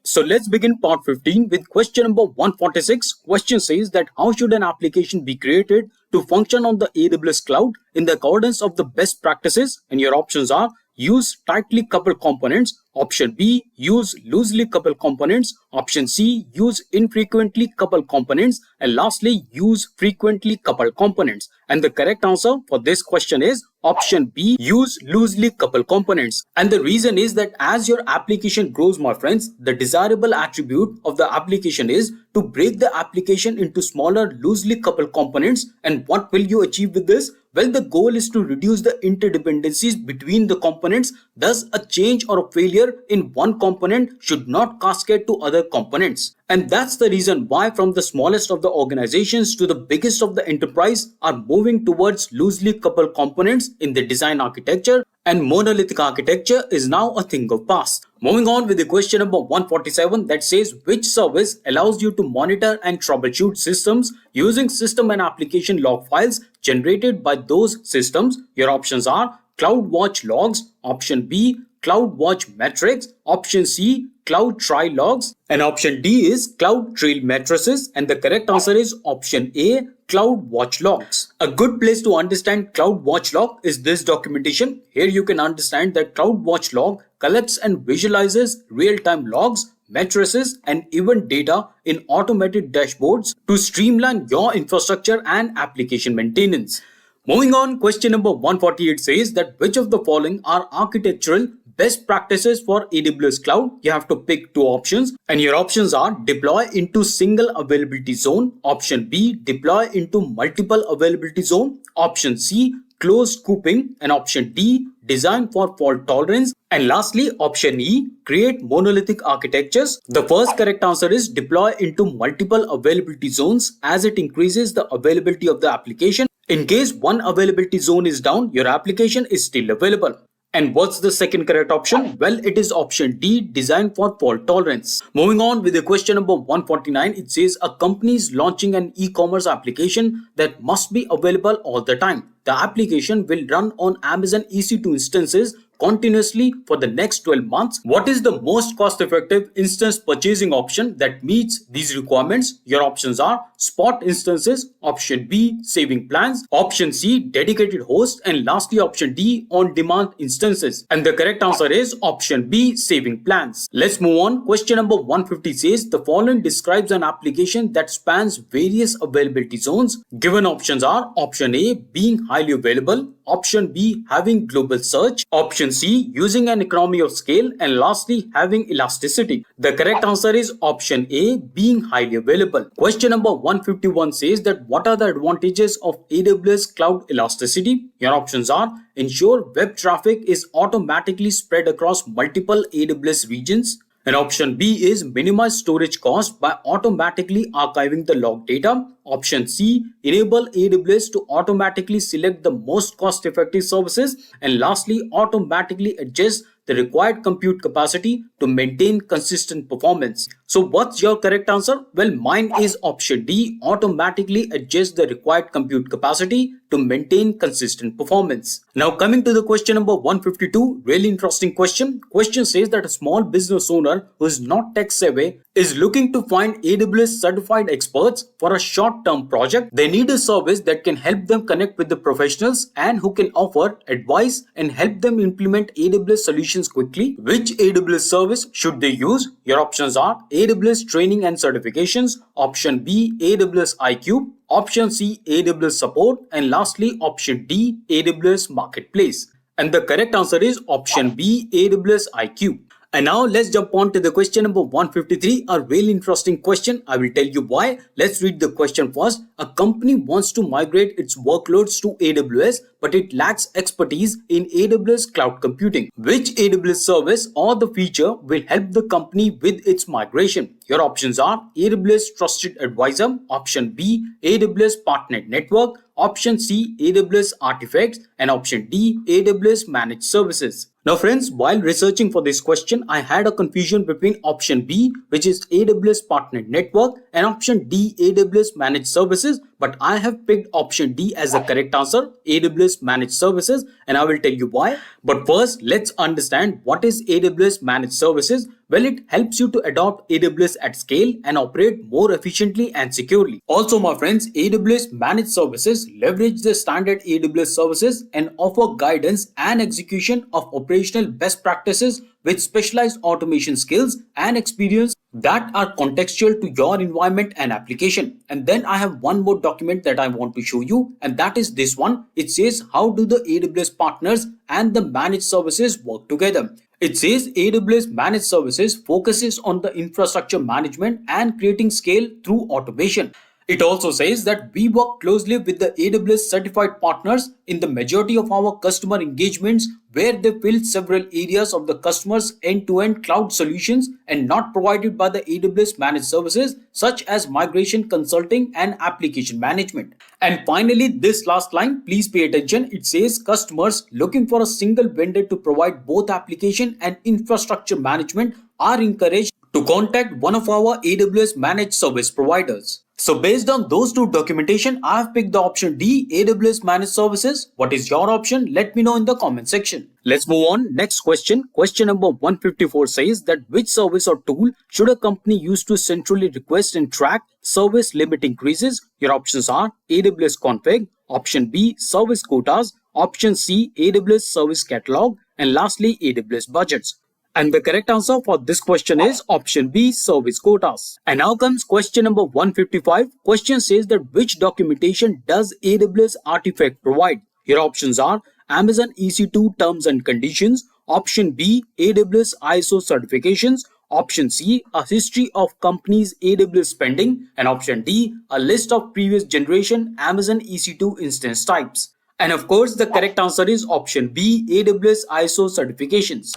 So let's begin part 15 with question number 146. Question says that how should an application be created to function on the AWS cloud in the accordance of the best practices? And your options are use tightly coupled components, option B use loosely coupled components, option C use infrequently coupled components, and lastly use frequently coupled components. And the correct answer for this question is option B, use loosely coupled components. And the reason is that as your application grows, my friends, the desirable attribute of the application is to break the application into smaller loosely coupled components. And what will you achieve with this? Well, the goal is to reduce the interdependencies between the components. Thus, a change or a failure in one component should not cascade to other components. And that's the reason why from the smallest of the organizations to the biggest of the enterprise are moving towards loosely coupled components in the design architecture, and monolithic architecture is now a thing of past. Moving on with the question number 147 that says which service allows you to monitor and troubleshoot systems using system and application log files generated by those systems? Your options are CloudWatch logs, option B CloudWatch metrics, option C CloudTrail logs, and option D is CloudTrail matrices. And the correct answer is option A, CloudWatch logs. A good place to understand CloudWatch log is this documentation. Here you can understand that CloudWatch log collects and visualizes real-time logs, matrices, and event data in automated dashboards to streamline your infrastructure and application maintenance. Moving on, question number 148 says that which of the following are architectural best practices for AWS Cloud? You have to pick two options, and your options are deploy into single availability zone, option B deploy into multiple availability zone, option C closed scooping, and option D design for fault tolerance, and lastly option E create monolithic architectures. The first correct answer is deploy into multiple availability zones as it increases the availability of the application. In case one availability zone is down, your application is still available. And what's the second correct option? Well, it is option D, design for fault tolerance. Moving on with the question number 149, it says a company is launching an e-commerce application that must be available all the time. The application will run on Amazon EC2 instances continuously for the next 12 months. What is the most cost-effective instance purchasing option that meets these requirements? Your options are spot instances, option B saving plans, option C dedicated host, and lastly option D on-demand instances. And the correct answer is option B saving plans. Let's move on. Question number 150 says the following describes an application that spans various availability zones. Given options are option A being highly available, option B having global search, option Option C, using an economy of scale, and lastly, having elasticity. The correct answer is option A, being highly available. Question number 151 says that what are the advantages of AWS Cloud Elasticity? Your options are: ensure web traffic is automatically spread across multiple AWS regions. And option B is minimize storage cost by automatically archiving the log data. Option C, enable AWS to automatically select the most cost-effective services. And lastly, automatically adjust the required compute capacity to maintain consistent performance. So what's your correct answer? Well, mine is option D, automatically adjust the required compute capacity to maintain consistent performance. Now coming to the question number 152, really interesting question. Question says that a small business owner who is not tech savvy is looking to find AWS certified experts for a short-term project. They need a service that can help them connect with the professionals and who can offer advice and help them implement AWS solutions quickly. Which AWS service should they use? Your options are AWS Training and Certifications, option B, AWS IQ, option C, AWS Support, and lastly, option D, AWS Marketplace. And the correct answer is option B, AWS IQ. And now let's jump on to the question number 153, a really interesting question. I will tell you why. Let's read the question first. A company wants to migrate its workloads to AWS, but it lacks expertise in AWS cloud computing. Which AWS service or the feature will help the company with its migration? Your options are AWS Trusted Advisor, option B, AWS Partner Network, option C, AWS Artifacts, and option D, AWS Managed Services. Now friends, while researching for this question, I had a confusion between option B, which is AWS Partner Network, and option D, AWS Managed Services, but I have picked option D as the correct answer, AWS Managed Services, and I will tell you why. But first, let's understand what is AWS Managed Services. Well, it helps you to adopt AWS at scale and operate more efficiently and securely. Also, my friends, AWS Managed Services leverage the standard AWS services and offer guidance and execution of operational best practices with specialized automation skills and experience that are contextual to your environment and application. And then I have one more document that I want to show you, and that is this one. It says, how do the AWS partners and the managed services work together? It says AWS Managed Services focuses on the infrastructure management and creating scale through automation. It also says that we work closely with the AWS certified partners in the majority of our customer engagements, where they fill several areas of the customer's end-to-end cloud solutions and not provided by the AWS Managed Services, such as migration consulting and application management. And finally, this last line, please pay attention. It says customers looking for a single vendor to provide both application and infrastructure management are encouraged to contact one of our AWS Managed Service providers. So based on those two documentation, I have picked the option D, AWS Managed Services. What is your option? Let me know in the comment section. Let's move on. Next question. Question number 154 says that which service or tool should a company use to centrally request and track service limit increases? Your options are AWS Config, option B, Service Quotas, option C, AWS Service Catalog, and lastly, AWS Budgets. And the correct answer for this question is option B, Service Quotas. And now comes question number 155. Question says that which documentation does AWS Artifact provide? Your options are Amazon EC2 Terms and Conditions, option B, AWS ISO certifications, option C, a history of companies' AWS spending, and option D, a list of previous generation Amazon EC2 instance types. And of course, the correct answer is option B, AWS ISO certifications.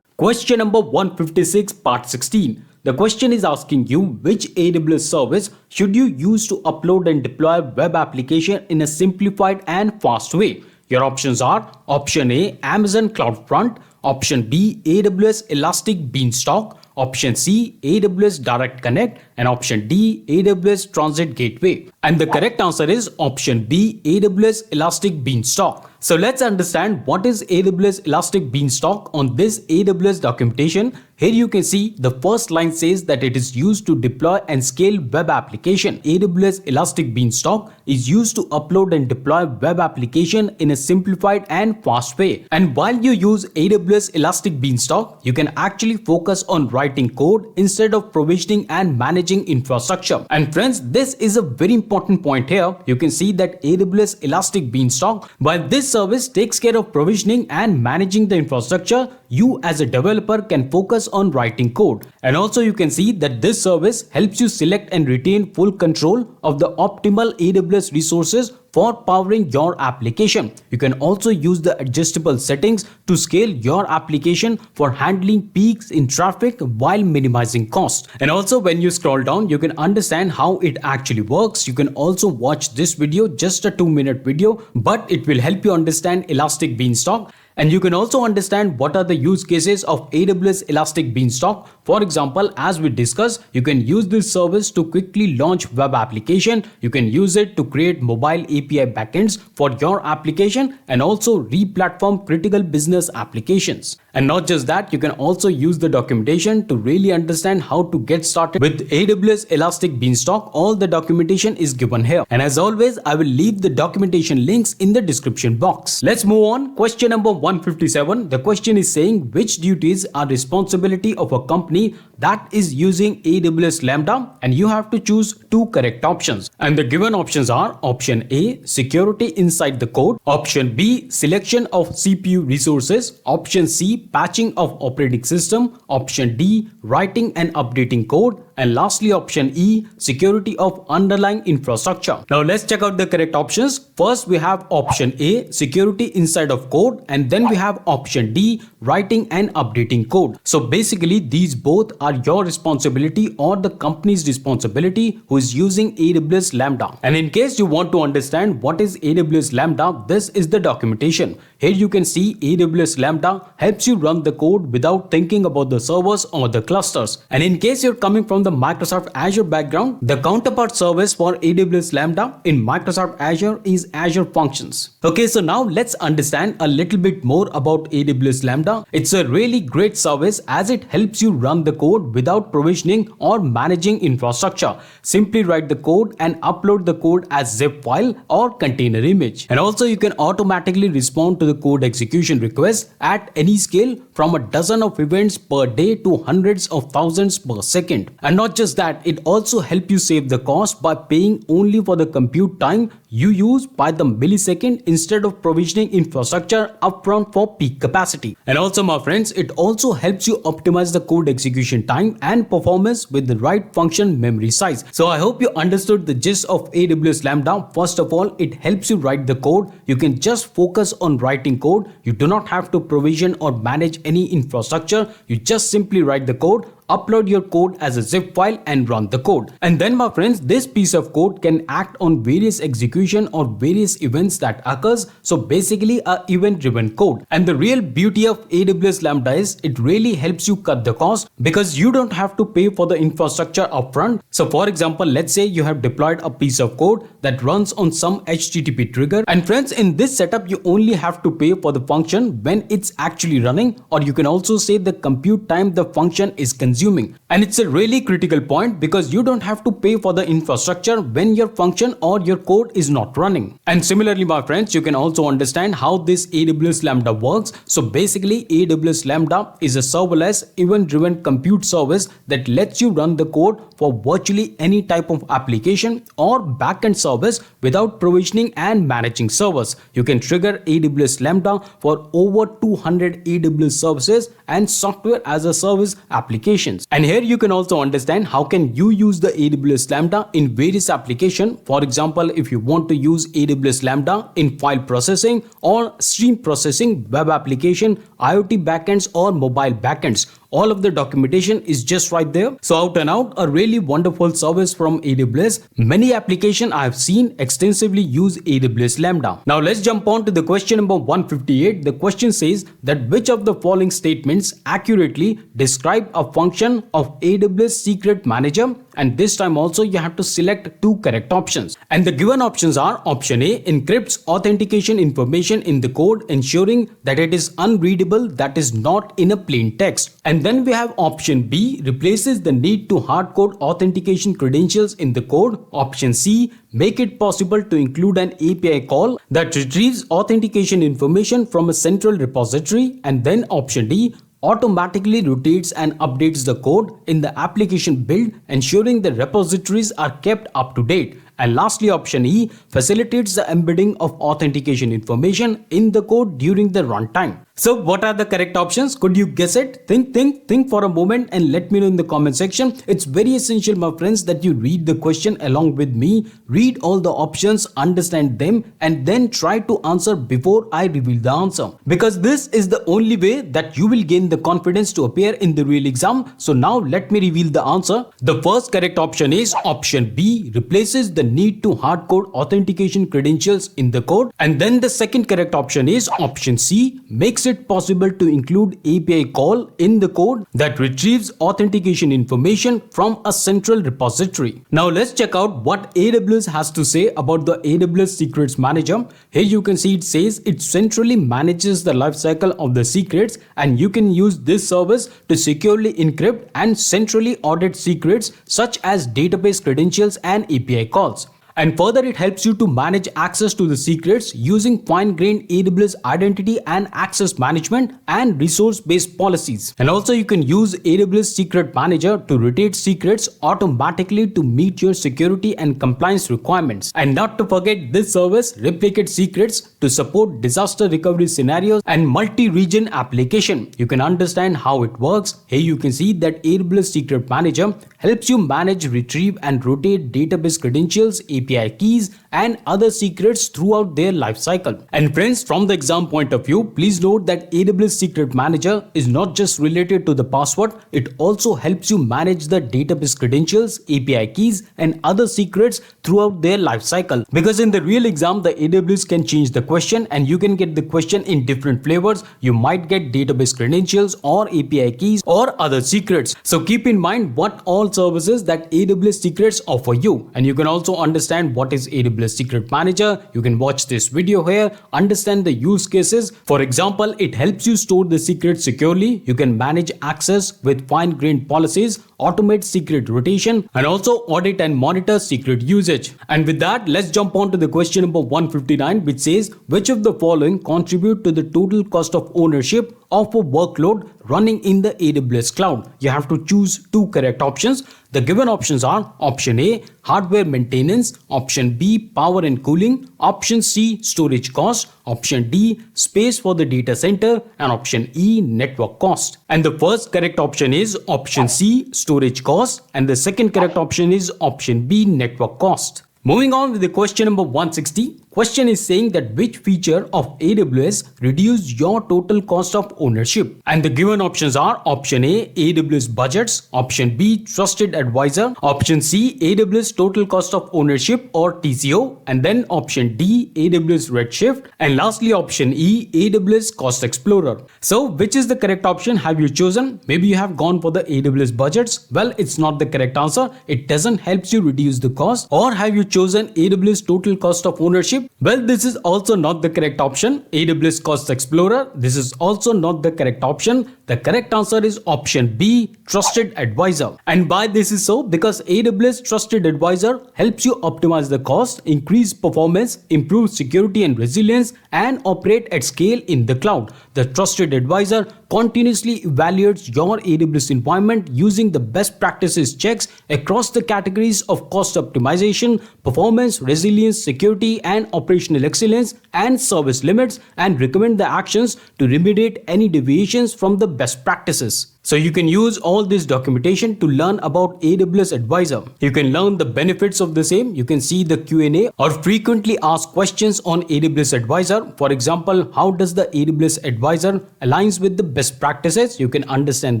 Question number 156, part 16. The question is asking you which AWS service should you use to upload and deploy web application in a simplified and fast way? Your options are option A, Amazon CloudFront, option B, AWS Elastic Beanstalk, option C, AWS Direct Connect, and option D, AWS Transit Gateway. And the correct answer is option B, AWS Elastic Beanstalk. So let's understand what is AWS Elastic Beanstalk on this AWS documentation. Here you can see the first line says that it is used to deploy and scale web application. AWS Elastic Beanstalk is used to upload and deploy web application in a simplified and fast way. And while you use AWS Elastic Beanstalk, you can actually focus on writing writing code instead of provisioning and managing infrastructure. And friends, this is a very important point here. You can see that AWS Elastic Beanstalk, while this service takes care of provisioning and managing the infrastructure, you as a developer can focus on writing code. And also you can see that this service helps you select and retain full control of the optimal AWS resources for powering your application. You can also use the adjustable settings to scale your application for handling peaks in traffic while minimizing cost. And also when you scroll down, you can understand how it actually works. You can also watch this video, just a 2-minute video, but it will help you understand Elastic Beanstalk. And you can also understand what are the use cases of AWS Elastic Beanstalk. For example, as we discussed, you can use this service to quickly launch web application. You can use it to create mobile API backends for your application and also re-platform critical business applications. And not just that, you can also use the documentation to really understand how to get started with AWS Elastic Beanstalk. All the documentation is given here. And as always, I will leave the documentation links in the description box. Let's move on. Question number 157. The question is saying which duties are responsibility of a company that is using AWS Lambda, and you have to choose 2 correct options. And the given options are option A, security inside the code, option B, selection of CPU resources, option C, patching of operating system, option D, writing and updating code, and lastly option E, security of underlying infrastructure. Now let's check out the correct options. First we have option A, security inside of code, and then we have option D, writing and updating code. So basically these both are your responsibility or the company's responsibility who is using AWS Lambda. And in case you want to understand what is AWS Lambda, this is the documentation. Here you can see AWS Lambda helps you run the code without thinking about the servers or the clusters. And in case you're coming from the Microsoft Azure background, the counterpart service for AWS Lambda in Microsoft Azure is Azure Functions. Okay, so now let's understand a little bit more about AWS Lambda. It's a really great service as it helps you run the code without provisioning or managing infrastructure. Simply write the code and upload the code as zip file or container image. And also you can automatically respond to the code execution request at any scale from a dozen of events per day to hundreds of thousands per second. And not just that, it also helps you save the cost by paying only for the compute time you use by the millisecond instead of provisioning infrastructure upfront for peak capacity. And also my friends, it also helps you optimize the code execution time and performance with the right function memory size. So I hope you understood the gist of AWS Lambda. First of all, it helps you write the code. You can just focus on writing code. You do not have to provision or manage any infrastructure. You just simply write the code, upload your code as a zip file and run the code. And then my friends, this piece of code can act on various execution or various events that occurs. So basically a event driven code. And the real beauty of AWS Lambda is it really helps you cut the cost because you don't have to pay for the infrastructure upfront. So for example, let's say you have deployed a piece of code that runs on some HTTP trigger. And friends, in this setup, you only have to pay for the function when it's actually running, or you can also say the compute time the function is consuming. And it's a really critical point because you don't have to pay for the infrastructure when your function or your code is not running. And similarly, my friends, you can also understand how this AWS Lambda works. So basically, AWS Lambda is a serverless event-driven compute service that lets you run the code for virtually any type of application or backend service without provisioning and managing servers. You can trigger AWS Lambda for over 200 AWS services and software as a service applications. And here you can also understand how can you use the AWS Lambda in various applications. For example, if you want to use AWS Lambda in file processing or stream processing, web application, IoT backends or mobile backends. All of the documentation is just right there. So out and out, a really wonderful service from AWS. Many applications I have seen extensively use AWS Lambda. Now let's jump on to the question number 158. The question says that which of the following statements accurately describe a function of AWS Secret Manager? And this time also you have to select two correct options. And the given options are option A, encrypts authentication information in the code, ensuring that it is unreadable, that is not in a plain text. And then we have option B, replaces the need to hardcode authentication credentials in the code. Option C, make it possible to include an API call that retrieves authentication information from a central repository. And then option D, automatically rotates and updates the code in the application build, ensuring the repositories are kept up to date. And lastly, option E facilitates the embedding of authentication information in the code during the runtime. So what are the correct options? Could you guess it? Think for a moment and let me know in the comment section. It's very essential, my friends, that you read the question along with me, read all the options, understand them, and then try to answer before I reveal the answer. Because this is the only way that you will gain the confidence to appear in the real exam. So now let me reveal the answer. The first correct option is option B, replaces the need to hardcode authentication credentials in the code. And then the second correct option is option C, makes it possible to include API call in the code that retrieves authentication information from a central repository. Now let's check out what AWS has to say about the AWS Secrets Manager. Here you can see it says it centrally manages the lifecycle of the secrets, and you can use this service to securely encrypt and centrally audit secrets such as database credentials and API calls. And further, it helps you to manage access to the secrets using fine-grained AWS identity and access management and resource-based policies. And also you can use AWS Secret Manager to rotate secrets automatically to meet your security and compliance requirements. And not to forget, this service replicates secrets to support disaster recovery scenarios and multi-region application. You can understand how it works. Here you can see that AWS Secret Manager helps you manage, retrieve, and rotate database credentials, API keys, and other secrets throughout their lifecycle. And friends, from the exam point of view, please note that AWS Secret Manager is not just related to the password, it also helps you manage the database credentials, API keys, and other secrets throughout their lifecycle. Because in the real exam, the AWS can change the question and you can get the question in different flavors. You might get database credentials or API keys or other secrets. So keep in mind what all services that AWS Secrets offer you. And you can also understand what is AWS Secret Manager. You can watch this video here, understand the use cases. For example, it helps you store the secrets securely. You can manage access with fine-grained policies, automate secret rotation, and also audit and monitor secret usage. And with that, let's jump on to the question number 159, which says, which of the following contribute to the total cost of ownership of a workload running in the AWS cloud? You have to choose two correct options. The given options are option A, hardware maintenance, option B, power and cooling, option C, storage cost, option D, space for the data center, and option E, network cost. And the first correct option is option C, storage cost, and the second correct option is option B, network cost. Moving on with the question number 160. Question is saying that which feature of AWS reduced your total cost of ownership? And the given options are option A, AWS budgets, option B, trusted advisor, option C, AWS total cost of ownership or TCO, and then option D, AWS Redshift, and lastly option E, AWS Cost Explorer. So which is the correct option have you chosen? Maybe you have gone for the AWS budgets. Well, it's not the correct answer. It doesn't help you reduce the cost. Or have you chosen AWS total cost of ownership? Well, this is also not the correct option. AWS Cost Explorer, this is also not the correct option. The correct answer is option B, Trusted Advisor. And why this is so? Because AWS Trusted Advisor helps you optimize the cost, increase performance, improve security and resilience, and operate at scale in the cloud. The Trusted Advisor continuously evaluates your AWS environment using the best practices checks across the categories of cost optimization, performance, resilience, security, and operational excellence, and service limits, and recommend the actions to remediate any deviations from the best practices. So you can use all this documentation to learn about AWS Advisor. You can learn the benefits of the same. You can see the Q&A or frequently asked questions on AWS Advisor. For example, how does the AWS Advisor aligns with the best practices? You can understand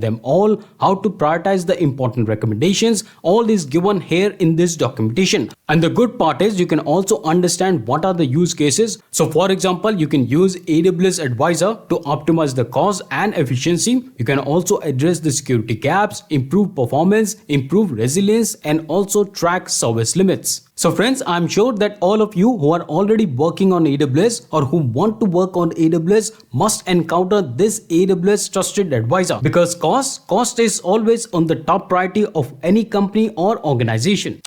them all. How to prioritize the important recommendations. All is given here in this documentation. And the good part is you can also understand what are the use cases. So for example, you can use AWS Advisor to optimize the cost and efficiency. You can also address the security gaps, improve performance, improve resilience, and also track service limits. So friends, I'm sure that all of you who are already working on AWS or who want to work on AWS must encounter this AWS Trusted Advisor, because cost is always on the top priority of any company or organization.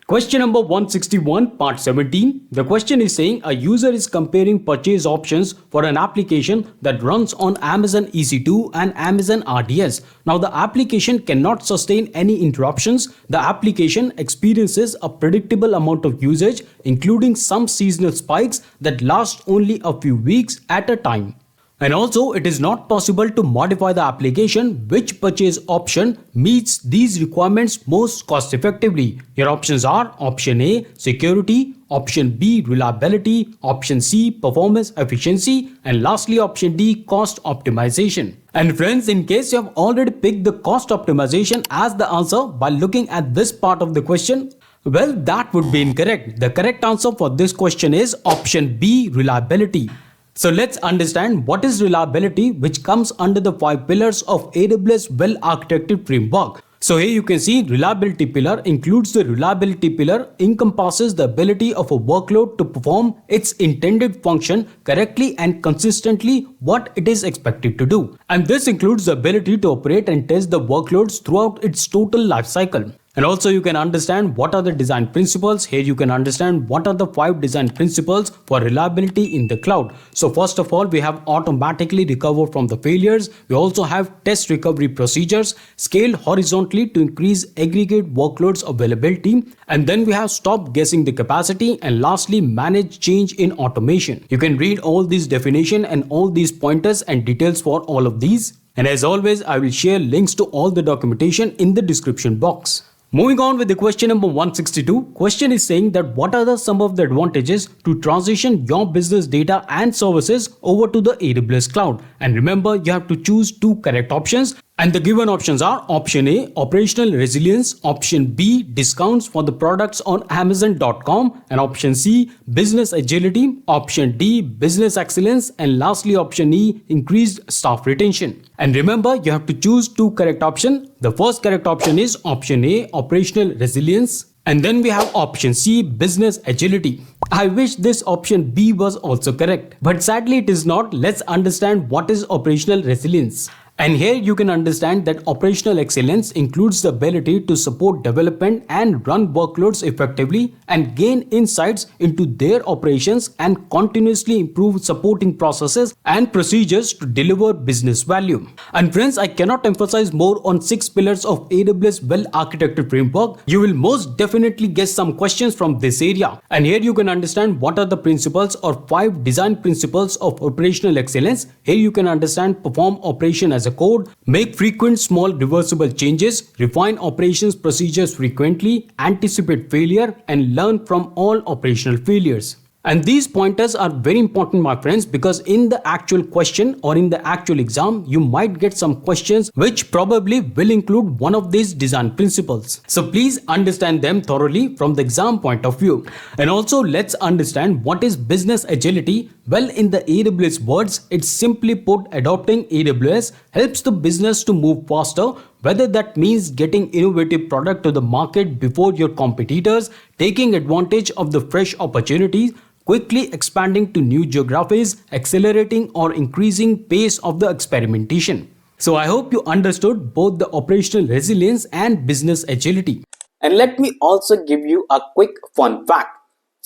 Question number 161, part 17. The question is saying a user is comparing purchase options for an application that runs on Amazon EC2 and Amazon RDS. Now the application cannot sustain any interruptions. The application experiences a predictable amount of usage, including some seasonal spikes that last only a few weeks at a time. And also, it is not possible to modify the application. Which purchase option meets these requirements most cost effectively? Your options are option A, security, option B, reliability, option C, performance efficiency, and lastly option D, cost optimization. And friends, in case you have already picked the cost optimization as the answer by looking at this part of the question, well, that would be incorrect. The correct answer for this question is option B, reliability. So let's understand what is reliability, which comes under the 5 pillars of AWS well-architected framework. So here you can see reliability pillar includes the reliability pillar encompasses the ability of a workload to perform its intended function correctly and consistently what it is expected to do. And this includes the ability to operate and test the workloads throughout its total life cycle. And also you can understand what are the design principles. Here you can understand what are the 5 design principles for reliability in the cloud. So first of all, we have automatically recover from the failures. We also have test recovery procedures, scale horizontally to increase aggregate workloads availability. And then we have stop guessing the capacity, and lastly manage change in automation. You can read all these definition and all these pointers and details for all of these. And as always, I will share links to all the documentation in the description box. Moving on with the question number 162, question is saying that what are some of the advantages to transition your business data and services over to the AWS cloud? And remember, you have to choose 2 correct options. And the given options are option A, operational resilience, option B, discounts for the products on Amazon.com, and option C, business agility, option D, business excellence, and lastly option E, increased staff retention. And remember, you have to choose 2 correct options. The first correct option is option A, operational resilience. And then we have option C, business agility. I wish this option B was also correct, but sadly it is not. Let's understand what is operational resilience. And here you can understand that operational excellence includes the ability to support development and run workloads effectively and gain insights into their operations and continuously improve supporting processes and procedures to deliver business value. And friends, I cannot emphasize more on 6 pillars of AWS well-architected framework. You will most definitely get some questions from this area. And here you can understand what are the principles or 5 design principles of operational excellence. Here you can understand perform operation as a code, make frequent small reversible changes, refine operations procedures frequently, anticipate failure, and learn from all operational failures. And these pointers are very important, my friends, because in the actual question or in the actual exam, you might get some questions which probably will include one of these design principles. So please understand them thoroughly from the exam point of view. And also let's understand what is business agility. Well, in the AWS words, it's simply put, adopting AWS helps the business to move faster, whether that means getting innovative product to the market before your competitors, taking advantage of the fresh opportunities, quickly expanding to new geographies, accelerating or increasing pace of the experimentation. So I hope you understood both the operational resilience and business agility. And let me also give you a quick fun fact.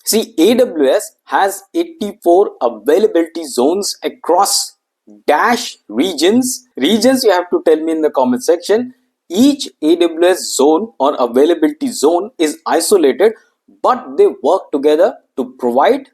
See, AWS has 84 availability zones across dash regions. Regions you have to tell me in the comment section. Each AWS zone or availability zone is isolated, but they work together to provide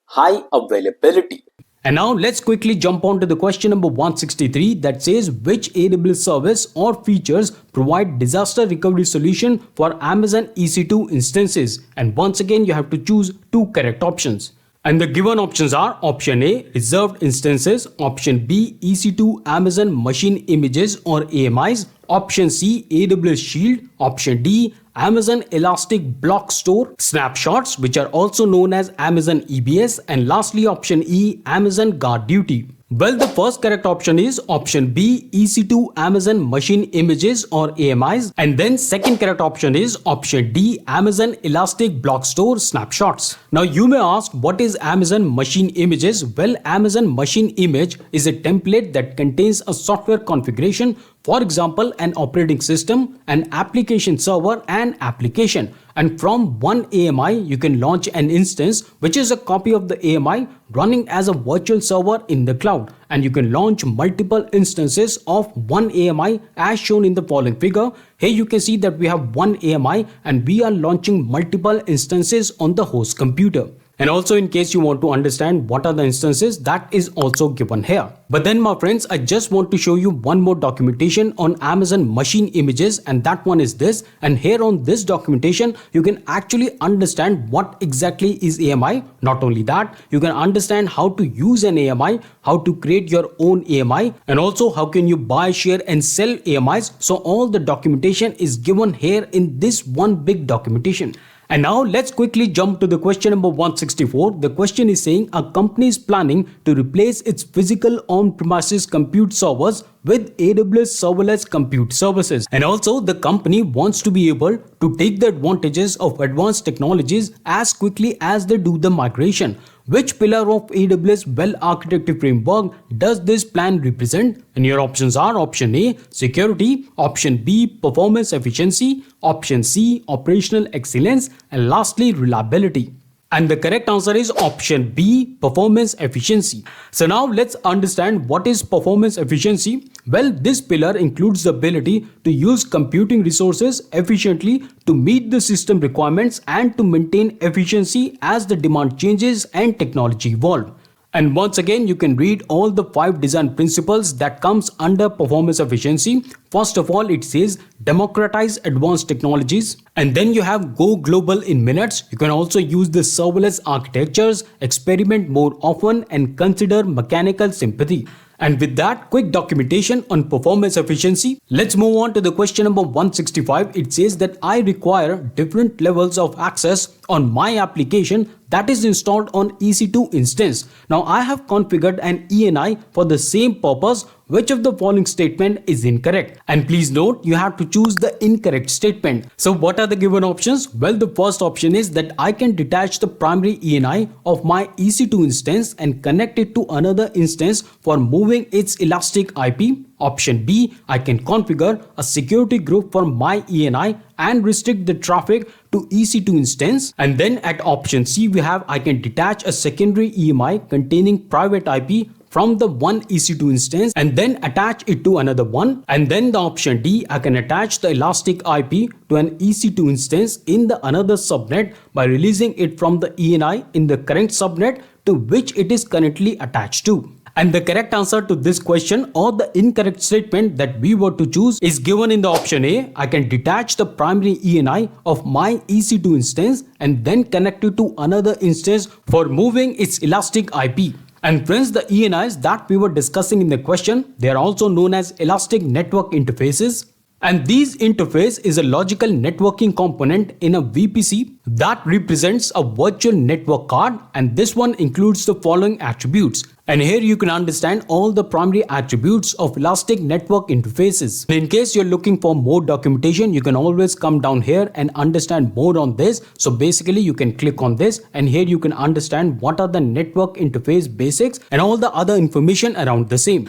high availability. And now let's quickly jump on to the question number 163 that says which AWS service or features provide disaster recovery solution for Amazon EC2 instances. And once again, you have to choose 2 correct options. And the given options are option A, reserved instances, option B, EC2 Amazon machine images or AMIs, option C, AWS Shield, option D, Amazon Elastic Block Store snapshots, which are also known as Amazon EBS, and lastly option E, Amazon GuardDuty. Well, the first correct option is option B, EC2 Amazon machine images or AMIs, and then second correct option is option D, Amazon Elastic Block Store snapshots. Now you may ask, what is Amazon machine images? Well, Amazon machine image is a template that contains a software configuration For example, an operating system, an application server, and application. And from one AMI, you can launch an instance, which is a copy of the AMI running as a virtual server in the cloud. And you can launch multiple instances of one AMI as shown in the following figure. Here you can see that we have one AMI and we are launching multiple instances on the host computer. And also, in case you want to understand what are the instances, that is also given here. But then my friends, I just want to show you one more documentation on Amazon machine images, and that one is this. And here on this documentation, you can actually understand what exactly is AMI. Not only that, you can understand how to use an AMI, how to create your own AMI, and also how can you buy, share and sell AMIs. So all the documentation is given here in this one big documentation. And now let's quickly jump to the question number 164. The question is saying a company is planning to replace its physical on-premises compute servers with AWS Serverless Compute Services. And also the company wants to be able to take the advantages of advanced technologies as quickly as they do the migration. Which pillar of AWS well-architected framework does this plan represent? And your options are option A, security, option B, performance efficiency, option C, operational excellence, and lastly, reliability. And the correct answer is option B, performance efficiency. So now let's understand what is performance efficiency. Well, this pillar includes the ability to use computing resources efficiently to meet the system requirements and to maintain efficiency as the demand changes and technology evolve. And once again, you can read all the 5 design principles that comes under performance efficiency. First of all, it says democratize advanced technologies. And then you have go global in minutes. You can also use the serverless architectures, experiment more often, and consider mechanical sympathy. And with that quick documentation on performance efficiency, let's move on to the question number 165. It says that I require different levels of access on my application that is installed on EC2 instance. Now I have configured an ENI for the same purpose. Which of the following statement is incorrect? And please note, you have to choose the incorrect statement. So what are the given options? Well, the first option is that I can detach the primary ENI of my EC2 instance and connect it to another instance for moving its elastic IP. Option B, I can configure a security group for my ENI and restrict the traffic to EC2 instance. And then at option C, we have I can detach a secondary EMI containing private IP from the one EC2 instance and then attach it to another one. And then the option D, I can attach the elastic IP to an EC2 instance in the another subnet by releasing it from the ENI in the current subnet to which it is currently attached to. And the correct answer to this question or the incorrect statement that we were to choose is given in the option A. I can detach the primary ENI of my EC2 instance and then connect it to another instance for moving its elastic IP. And friends, the ENIs that we were discussing in the question, they are also known as elastic network interfaces. And these interface is a logical networking component in a VPC that represents a virtual network card, and this one includes the following attributes. And here you can understand all the primary attributes of elastic network interfaces. In case you're looking for more documentation, you can always come down here and understand more on this. So basically you can click on this and here you can understand what are the network interface basics and all the other information around the same.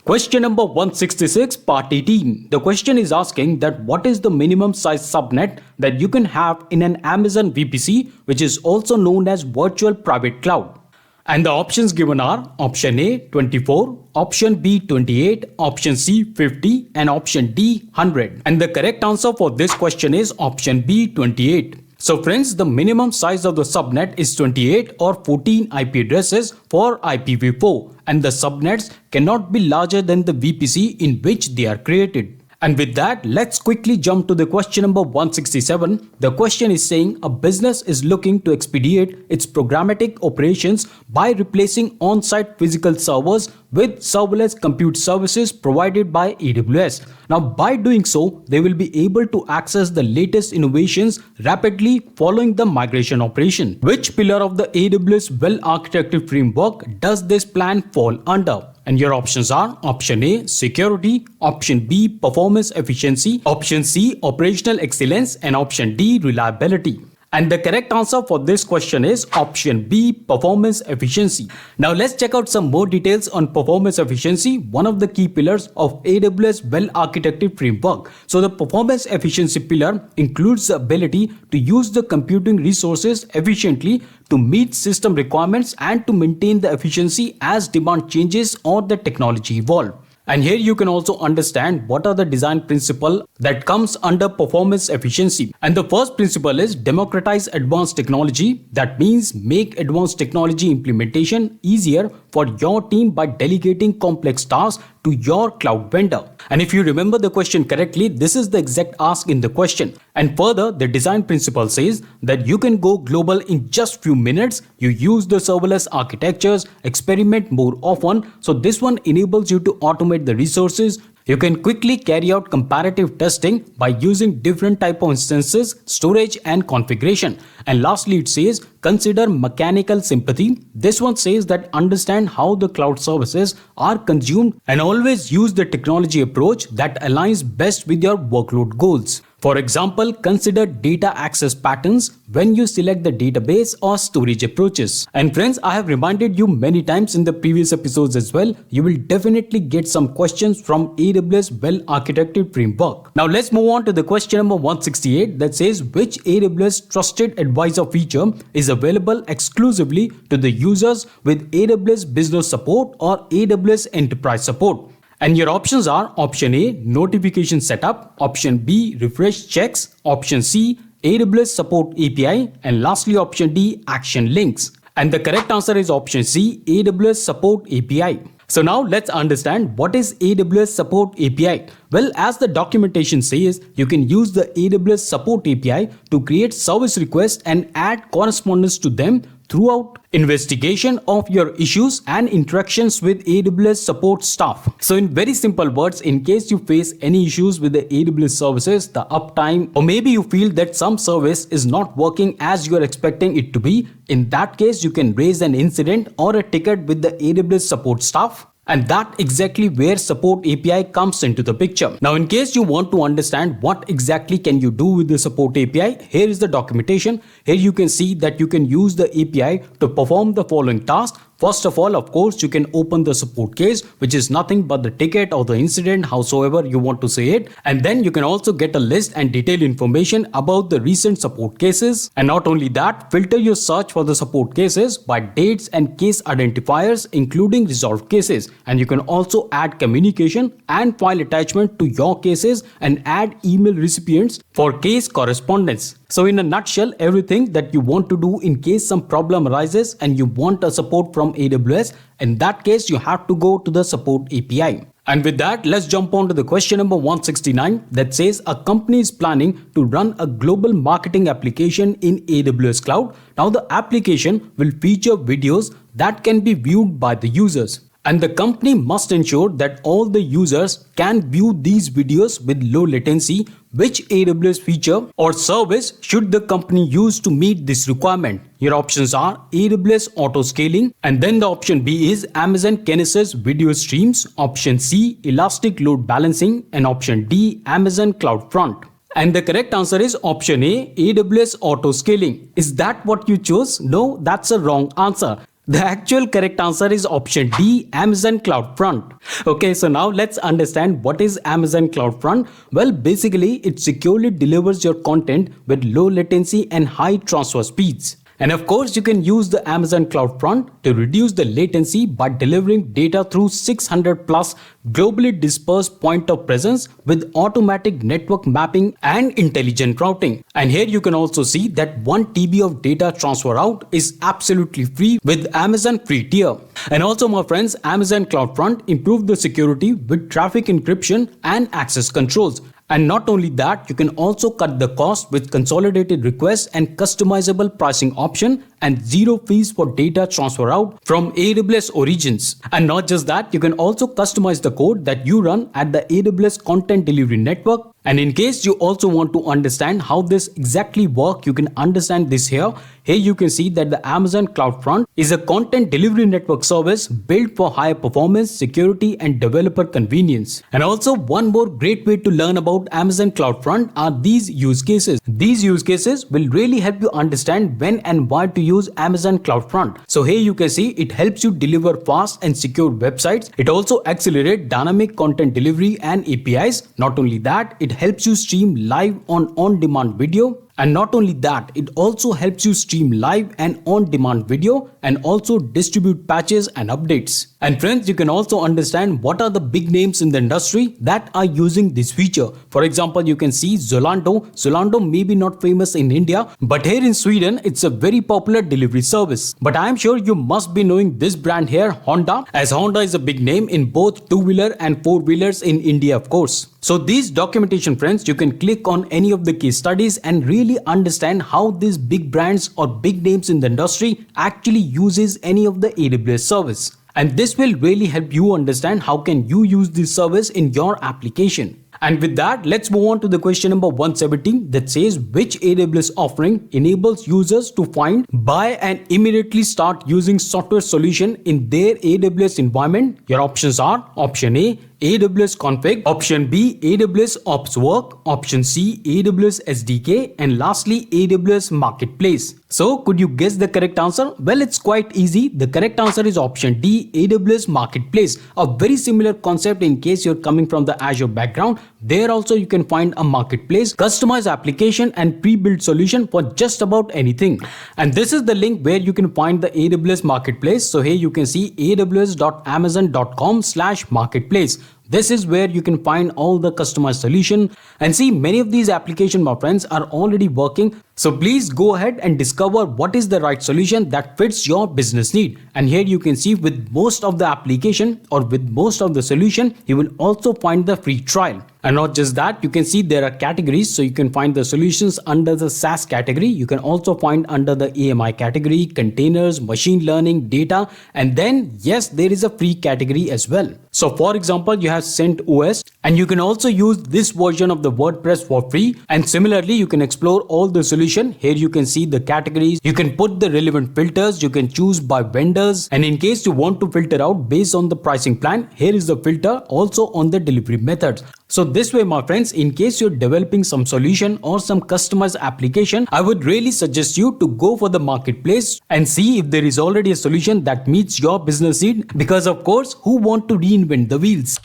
Question number 166, part 18. The question is asking that what is the minimum size subnet that you can have in an Amazon VPC, which is also known as virtual private cloud. And the options given are option A 24, option B 28, option C 50 and option D 100. And the correct answer for this question is option B 28. So friends, the minimum size of the subnet is 28 or 14 IP addresses for IPv4 and the subnets cannot be larger than the VPC in which they are created. And with that, let's quickly jump to the question number 167. The question is saying a business is looking to expedite its programmatic operations by replacing on-site physical servers with serverless compute services provided by AWS. Now, by doing so, they will be able to access the latest innovations rapidly following the migration operation. Which pillar of the AWS well-architected framework does this plan fall under? And your options are option A, security, option B, performance efficiency, option C, operational excellence, and option D, reliability. And the correct answer for this question is option B, performance efficiency. Now let's check out some more details on performance efficiency, one of the key pillars of AWS well-architected framework. So the performance efficiency pillar includes the ability to use the computing resources efficiently to meet system requirements and to maintain the efficiency as demand changes or the technology evolve. And here you can also understand what are the design principles that comes under performance efficiency. And the first principle is democratize advanced technology. That means make advanced technology implementation easier for your team by delegating complex tasks to your cloud vendor. And if you remember the question correctly, this is the exact ask in the question. And further, the design principle says that you can go global in just few minutes. You use the serverless architectures, experiment more often. So this one enables you to automate the resources. You can quickly carry out comparative testing by using different type of instances, storage and configuration. And lastly, it says consider mechanical sympathy. This one says that understand how the cloud services are consumed and always use the technology approach that aligns best with your workload goals. For example, consider data access patterns when you select the database or storage approaches. And friends, I have reminded you many times in the previous episodes as well, you will definitely get some questions from AWS well-architected framework. Now let's move on to the question number 168 that says which AWS trusted advisor feature is available exclusively to the users with AWS business support or AWS enterprise support. And your options are option A, notification setup, option B, refresh checks, option C, AWS support API, and lastly option D, action links. And the correct answer is option C, AWS support API. So now let's understand what is AWS support API. Well, as the documentation says, you can use the AWS support API to create service requests and add correspondence to them throughout investigation of your issues and interactions with AWS support staff. So in very simple words, in case you face any issues with the AWS services, the uptime, or maybe you feel that some service is not working as you are expecting it to be, in that case you can raise an incident or a ticket with the AWS support staff. And that exactly where support API comes into the picture. Now, in case you want to understand what exactly can you do with the support API, here is the documentation. Here you can see that you can use the API to perform the following tasks. First of all, of course, you can open the support case, which is nothing but the ticket or the incident, howsoever you want to say it. And then you can also get a list and detailed information about the recent support cases. And not only that, filter your search for the support cases by dates and case identifiers, including resolved cases. And you can also add communication and file attachment to your cases and add email recipients for case correspondence. So in a nutshell, everything that you want to do in case some problem arises and you want a support from AWS, in that case you have to go to the support API. And with that, let's jump on to the question number 169 that says a company is planning to run a global marketing application in AWS Cloud. Now the application will feature videos that can be viewed by the users. And the company must ensure that all the users can view these videos with low latency. Which AWS feature or service should the company use to meet this requirement? Your options are AWS Auto Scaling, and then the option B is Amazon Kinesis Video Streams, option C, Elastic Load Balancing, and option D, Amazon CloudFront. And the correct answer is option A, AWS Auto Scaling. Is that what you chose? No, that's a wrong answer. The actual correct answer is option D, Amazon CloudFront. Okay, so now let's understand what is Amazon CloudFront. Well, basically it securely delivers your content with low latency and high transfer speeds. And of course, you can use the Amazon CloudFront to reduce the latency by delivering data through 600 plus globally dispersed point of presence with automatic network mapping and intelligent routing. And here you can also see that 1 TB of data transfer out is absolutely free with Amazon free tier. And also, my friends, Amazon CloudFront improved the security with traffic encryption and access controls. And not only that, you can also cut the cost with consolidated requests and customizable pricing option and zero fees for data transfer out from AWS origins. And not just that, you can also customize the code that you run at the AWS Content Delivery Network And in case you also want to understand how this exactly works, you can understand this here. Here you can see that the Amazon CloudFront is a content delivery network service built for higher performance, security, and developer convenience. And also one more great way to learn about Amazon CloudFront are these use cases. These use cases will really help you understand when and why to use Amazon CloudFront. So here you can see it helps you deliver fast and secure websites. It also accelerates dynamic content delivery and APIs. Not only that, it helps you stream live on-demand video. And not only that, it also helps you stream live and on-demand video and also distribute patches and updates. And friends, you can also understand what are the big names in the industry that are using this feature. For example, you can see Zalando. Zalando may be not famous in India, but here in Sweden, it's a very popular delivery service. But I am sure you must be knowing this brand here, Honda, as Honda is a big name in both two-wheeler and four-wheelers in India, of course. So these documentation, friends, you can click on any of the case studies and really understand how these big brands or big names in the industry actually uses any of the AWS service. And this will really help you understand how can you use this service in your application. And with that, let's move on to the question number 170 that says which AWS offering enables users to find, buy and immediately start using software solution in their AWS environment. Your options are option A, AWS Config, option B, AWS Ops Work, option C, AWS SDK, and lastly, AWS Marketplace. So, could you guess the correct answer? Well, it's quite easy. The correct answer is option D, AWS Marketplace. A very similar concept in case you're coming from the Azure background. There also you can find a marketplace, customized application and pre-built solution for just about anything. And this is the link where you can find the AWS Marketplace. So here you can see aws.amazon.com/marketplace. This is where you can find all the customized solution and see many of these applications, my friends, are already working. So please go ahead and discover what is the right solution that fits your business need. And here you can see with most of the application or with most of the solution, you will also find the free trial. And not just that, you can see there are categories. So you can find the solutions under the SaaS category. You can also find under the AMI category, containers, machine learning, data. And then yes, there is a free category as well. So for example, you have CentOS and you can also use this version of the WordPress for free. And similarly, you can explore all the solutions. Here you can see the categories. You can put the relevant filters. You can choose by vendors. And in case you want to filter out based on the pricing plan, here is the filter also on the delivery methods. So this way, my friends, in case you're developing some solution or some customized application, I would really suggest you to go for the marketplace and see if there is already a solution that meets your business need. Because of course, who want to reinvent the wheels?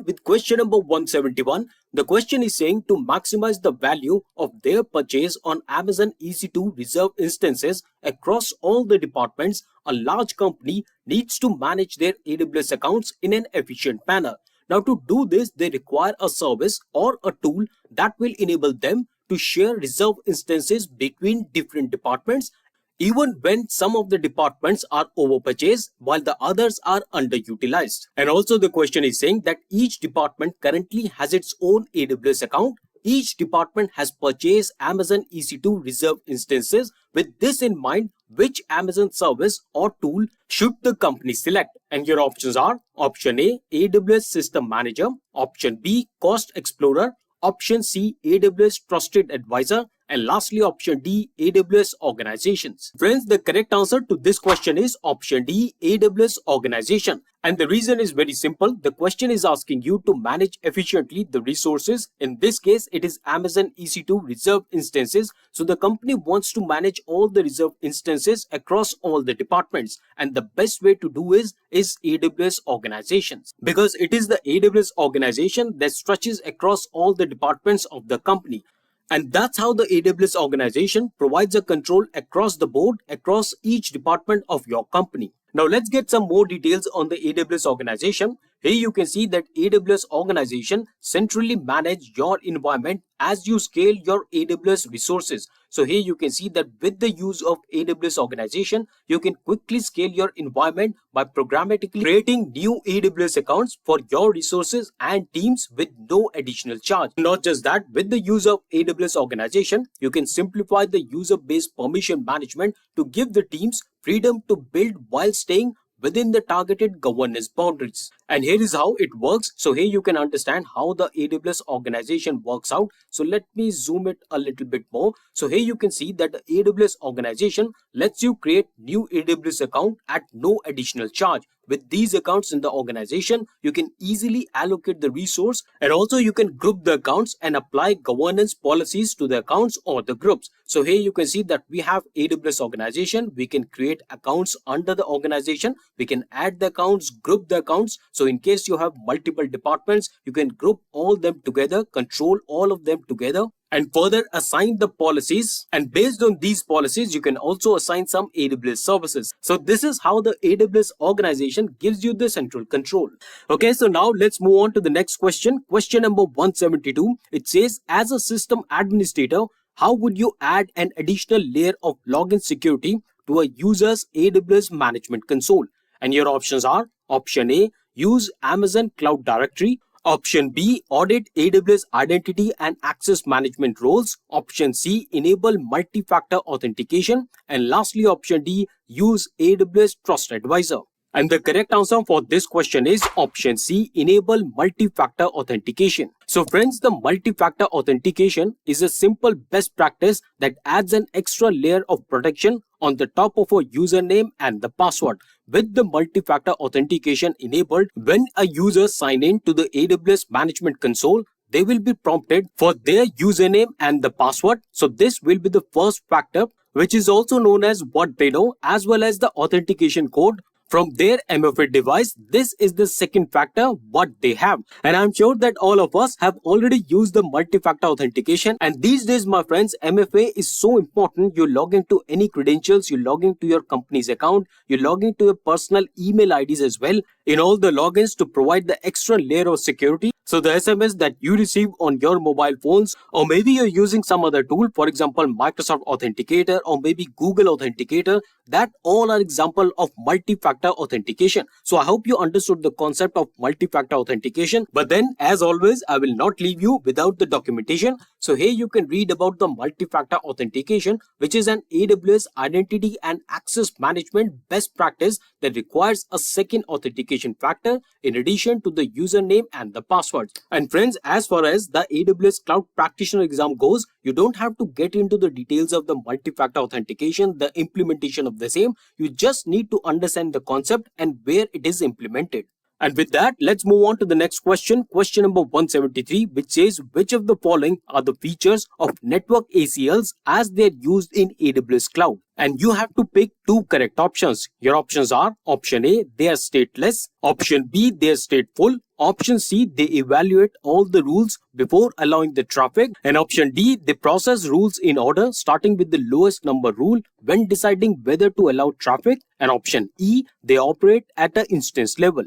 With question number 171, the question is saying to maximize the value of their purchase on Amazon EC2 reserved instances across all the departments, a large company needs to manage their AWS accounts in an efficient manner. Now to do this, they require a service or a tool that will enable them to share reserved instances between different departments, even when some of the departments are overpurchased while the others are underutilized. And also the question is saying that each department currently has its own AWS account. Each department has purchased Amazon EC2 reserved instances. With this in mind, which Amazon service or tool should the company select? And your options are option A, AWS System Manager, option B, Cost Explorer, option C, AWS Trusted Advisor, and lastly option D, AWS Organizations. Friends, the correct answer to this question is option D, AWS Organization. And the reason is very simple. The question is asking you to manage efficiently the resources. In this case, it is Amazon EC2 reserved instances. So the company wants to manage all the reserved instances across all the departments. And the best way to do is AWS Organizations, because it is the AWS organization that stretches across all the departments of the company. And that's how the AWS organization provides a control across the board, across each department of your company. Now let's get some more details on the AWS organization. Here you can see that AWS organization centrally manage your environment as you scale your AWS resources. So here you can see that with the use of AWS organization, you can quickly scale your environment by programmatically creating new AWS accounts for your resources and teams with no additional charge. Not just that, with the use of AWS organization, you can simplify the user-based permission management to give the teams freedom to build while staying within the targeted governance boundaries. And here is how it works. So here you can understand how the AWS organization works out. So let me zoom it a little bit more. So here you can see that the AWS organization lets you create new AWS account at no additional charge. With these accounts in the organization, you can easily allocate the resource, and also you can group the accounts and apply governance policies to the accounts or the groups. So here you can see that we have AWS organization. We can create accounts under the organization. We can add the accounts, group the accounts. So in case you have multiple departments, you can group all them together, control all of them together, and further assign the policies. And based on these policies, you can also assign some AWS services. So this is how the AWS organization gives you the central control. Okay, so now let's move on to the next question. Question number 172. It says, as a system administrator, how would you add an additional layer of login security to a user's AWS management console? And your options are: option A, use Amazon Cloud Directory; option B, audit AWS identity and access management roles; option C, enable multi-factor authentication; and lastly, option D, use AWS Trust Advisor. And the correct answer for this question is option C, enable multi-factor authentication. So friends, the multi-factor authentication is a simple best practice that adds an extra layer of protection on the top of a username and the password. With the multi-factor authentication enabled, when a user sign in to the AWS management console, they will be prompted for their username and the password. So this will be the first factor, which is also known as what they know, as well as the authentication code from their MFA device. This is the second factor, what they have. And I'm sure that all of us have already used the multi-factor authentication. And these days, my friends, MFA is so important. You log into any credentials, you log into your company's account, you log into your personal email IDs as well in all the logins to provide the extra layer of security. So the SMS that you receive on your mobile phones, or maybe you're using some other tool, for example, Microsoft Authenticator or maybe Google Authenticator, that all are example of multi-factor authentication. So I hope you understood the concept of multi-factor authentication. But then, as always, I will not leave you without the documentation. So here you can read about the multi-factor authentication, which is an AWS identity and access management best practice that requires a second authentication factor in addition to the username and the password. And friends, as far as the AWS Cloud Practitioner exam goes, you don't have to get into the details of the multi-factor authentication, the implementation of the same. You just need to understand the concept and where it is implemented. And with that, let's move on to the next question. Question number 173, which says, which of the following are the features of network ACLs as they're used in AWS Cloud? And you have to pick two correct options. Your options are: option A, they are stateless; option B, they are stateful; option C, they evaluate all the rules before allowing the traffic; and option D, they process rules in order starting with the lowest number rule when deciding whether to allow traffic; and option E, they operate at an instance level.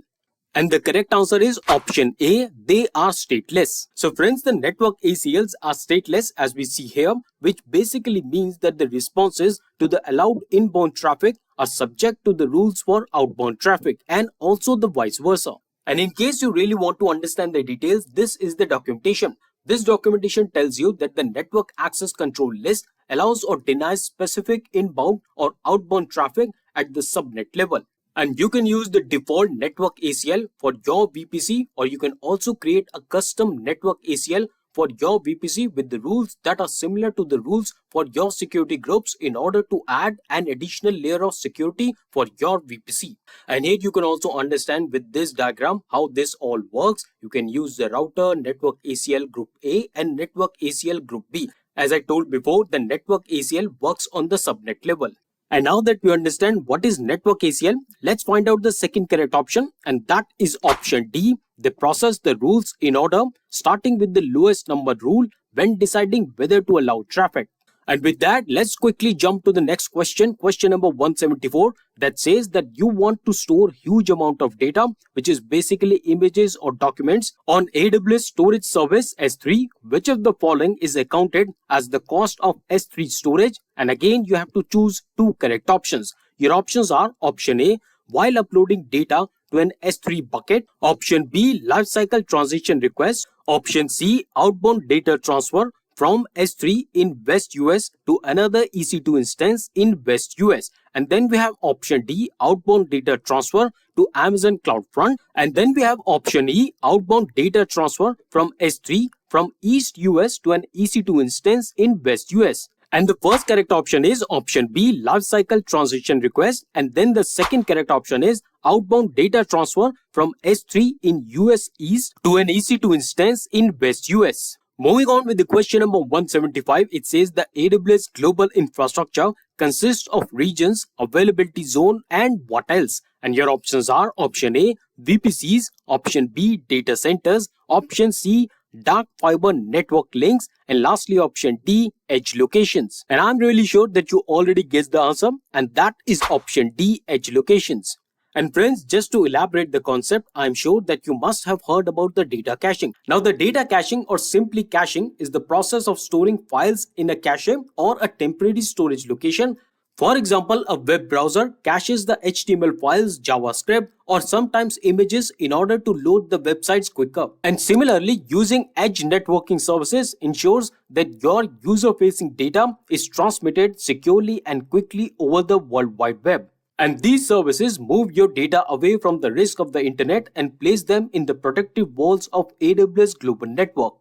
And the correct answer is option A, they are stateless. So friends, the network ACLs are stateless as we see here, which basically means that the responses to the allowed inbound traffic are subject to the rules for outbound traffic, and also the vice versa. And in case you really want to understand the details, this is the documentation. This documentation tells you that the network access control list allows or denies specific inbound or outbound traffic at the subnet level. And you can use the default network ACL for your VPC, or you can also create a custom network ACL for your VPC with the rules that are similar to the rules for your security groups in order to add an additional layer of security for your VPC. And here you can also understand with this diagram how this all works. You can use the router network ACL group A and network ACL group B. As I told before, the network ACL works on the subnet level. And now that we understand what is network ACL, let's find out the second correct option, and that is option D. They process the rules in order, starting with the lowest number rule when deciding whether to allow traffic. And with that, let's quickly jump to the next question, question number 174, that says that you want to store huge amount of data, which is basically images or documents, on AWS storage service S3. Which of the following is accounted as the cost of S3 storage? And again, you have to choose two correct options. Your options are: option A, while uploading data to an S3 bucket; option B, lifecycle transition request; option C, outbound data transfer from S3 in West US to another EC2 instance in West US. And then we have option D, outbound data transfer to Amazon CloudFront. And then we have option E, outbound data transfer from S3 from East US to an EC2 instance in West US. And the first correct option is option B, lifecycle transition request. And then the second correct option is outbound data transfer from S3 in US East to an EC2 instance in West US. Moving on with the question number 175, it says the AWS global infrastructure consists of regions, availability zone, and what else? And your options are option A, VPCs, option B, data centers, option C, dark fiber network links, and lastly option D, edge locations. And I'm really sure that you already guessed the answer, and that is option D, edge locations. And friends, just to elaborate the concept, I'm sure that you must have heard about the data caching. Now, the data caching or simply caching is the process of storing files in a cache or a temporary storage location. For example, a web browser caches the HTML files, JavaScript, or sometimes images in order to load the websites quicker. And similarly, using edge networking services ensures that your user-facing data is transmitted securely and quickly over the World Wide Web. And these services move your data away from the risk of the internet and place them in the protective walls of AWS Global Network.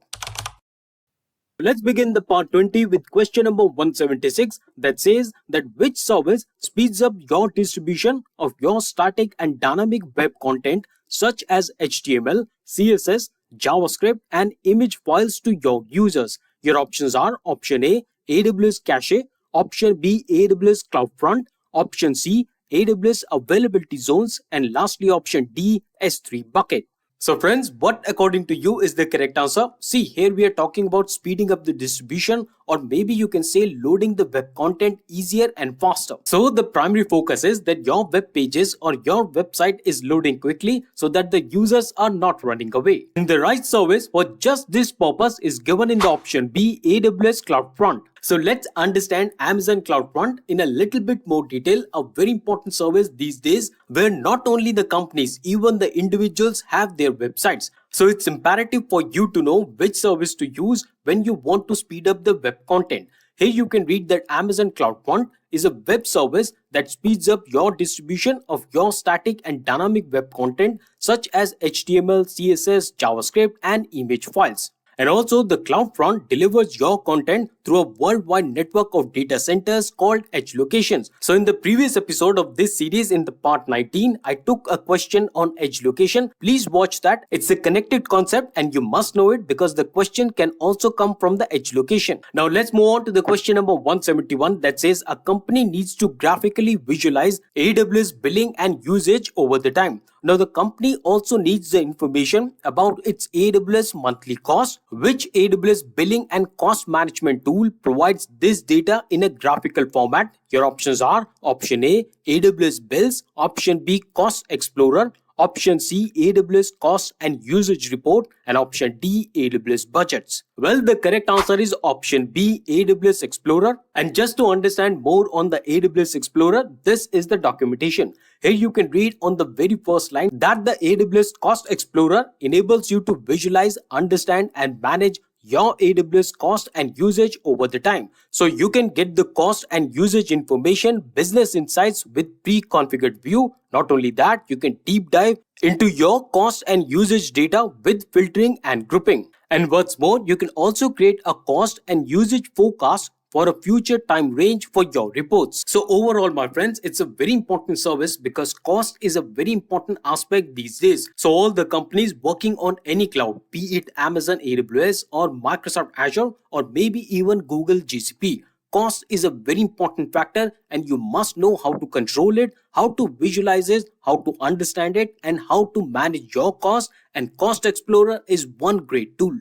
Let's begin the part 20 with question number 176 that says that which service speeds up your distribution of your static and dynamic web content such as HTML, CSS, JavaScript, and image files to your users. Your options are option A, AWS Cache, option B, AWS CloudFront, option C, AWS Availability Zones, and lastly option D, S3 Bucket. So friends, what according to you is the correct answer? See, here we are talking about speeding up the distribution, or maybe you can say loading the web content easier and faster. So the primary focus is that your web pages or your website is loading quickly so that the users are not running away. And the right service for just this purpose is given in the option B, AWS CloudFront. So let's understand Amazon CloudFront in a little bit more detail, a very important service these days where not only the companies, even the individuals have their websites. So it's imperative for you to know which service to use when you want to speed up the web content. Here you can read that Amazon CloudFront is a web service that speeds up your distribution of your static and dynamic web content such as HTML, CSS, JavaScript, and image files. And also, the CloudFront delivers your content through a worldwide network of data centers called edge locations. So in the previous episode of this series, in the part 19, I took a question on edge location. Please watch that. It's a connected concept and you must know it because the question can also come from the edge location. Now let's move on to the question number 171 that says a company needs to graphically visualize AWS billing and usage over the time. Now the company also needs the information about its AWS monthly cost. Which AWS billing and cost management tool provides this data in a graphical format? Your options are option A, AWS Bills, option B, Cost Explorer, option C, AWS Cost and Usage Report, and option D, AWS Budgets. Well, the correct answer is option B, AWS Explorer. And just to understand more on the AWS Explorer, this is the documentation. Here you can read on the very first line that the AWS Cost Explorer enables you to visualize, understand, and manage your AWS cost and usage over the time. So you can get the cost and usage information, business insights with pre-configured view. Not only that, you can deep dive into your cost and usage data with filtering and grouping. And what's more, you can also create a cost and usage forecast for a future time range for your reports. So overall, my friends, it's a very important service because cost is a very important aspect these days. So all the companies working on any cloud, be it Amazon AWS or Microsoft Azure or maybe even Google GCP, cost is a very important factor and you must know how to control it, how to visualize it, how to understand it, and how to manage your cost. And Cost Explorer is one great tool.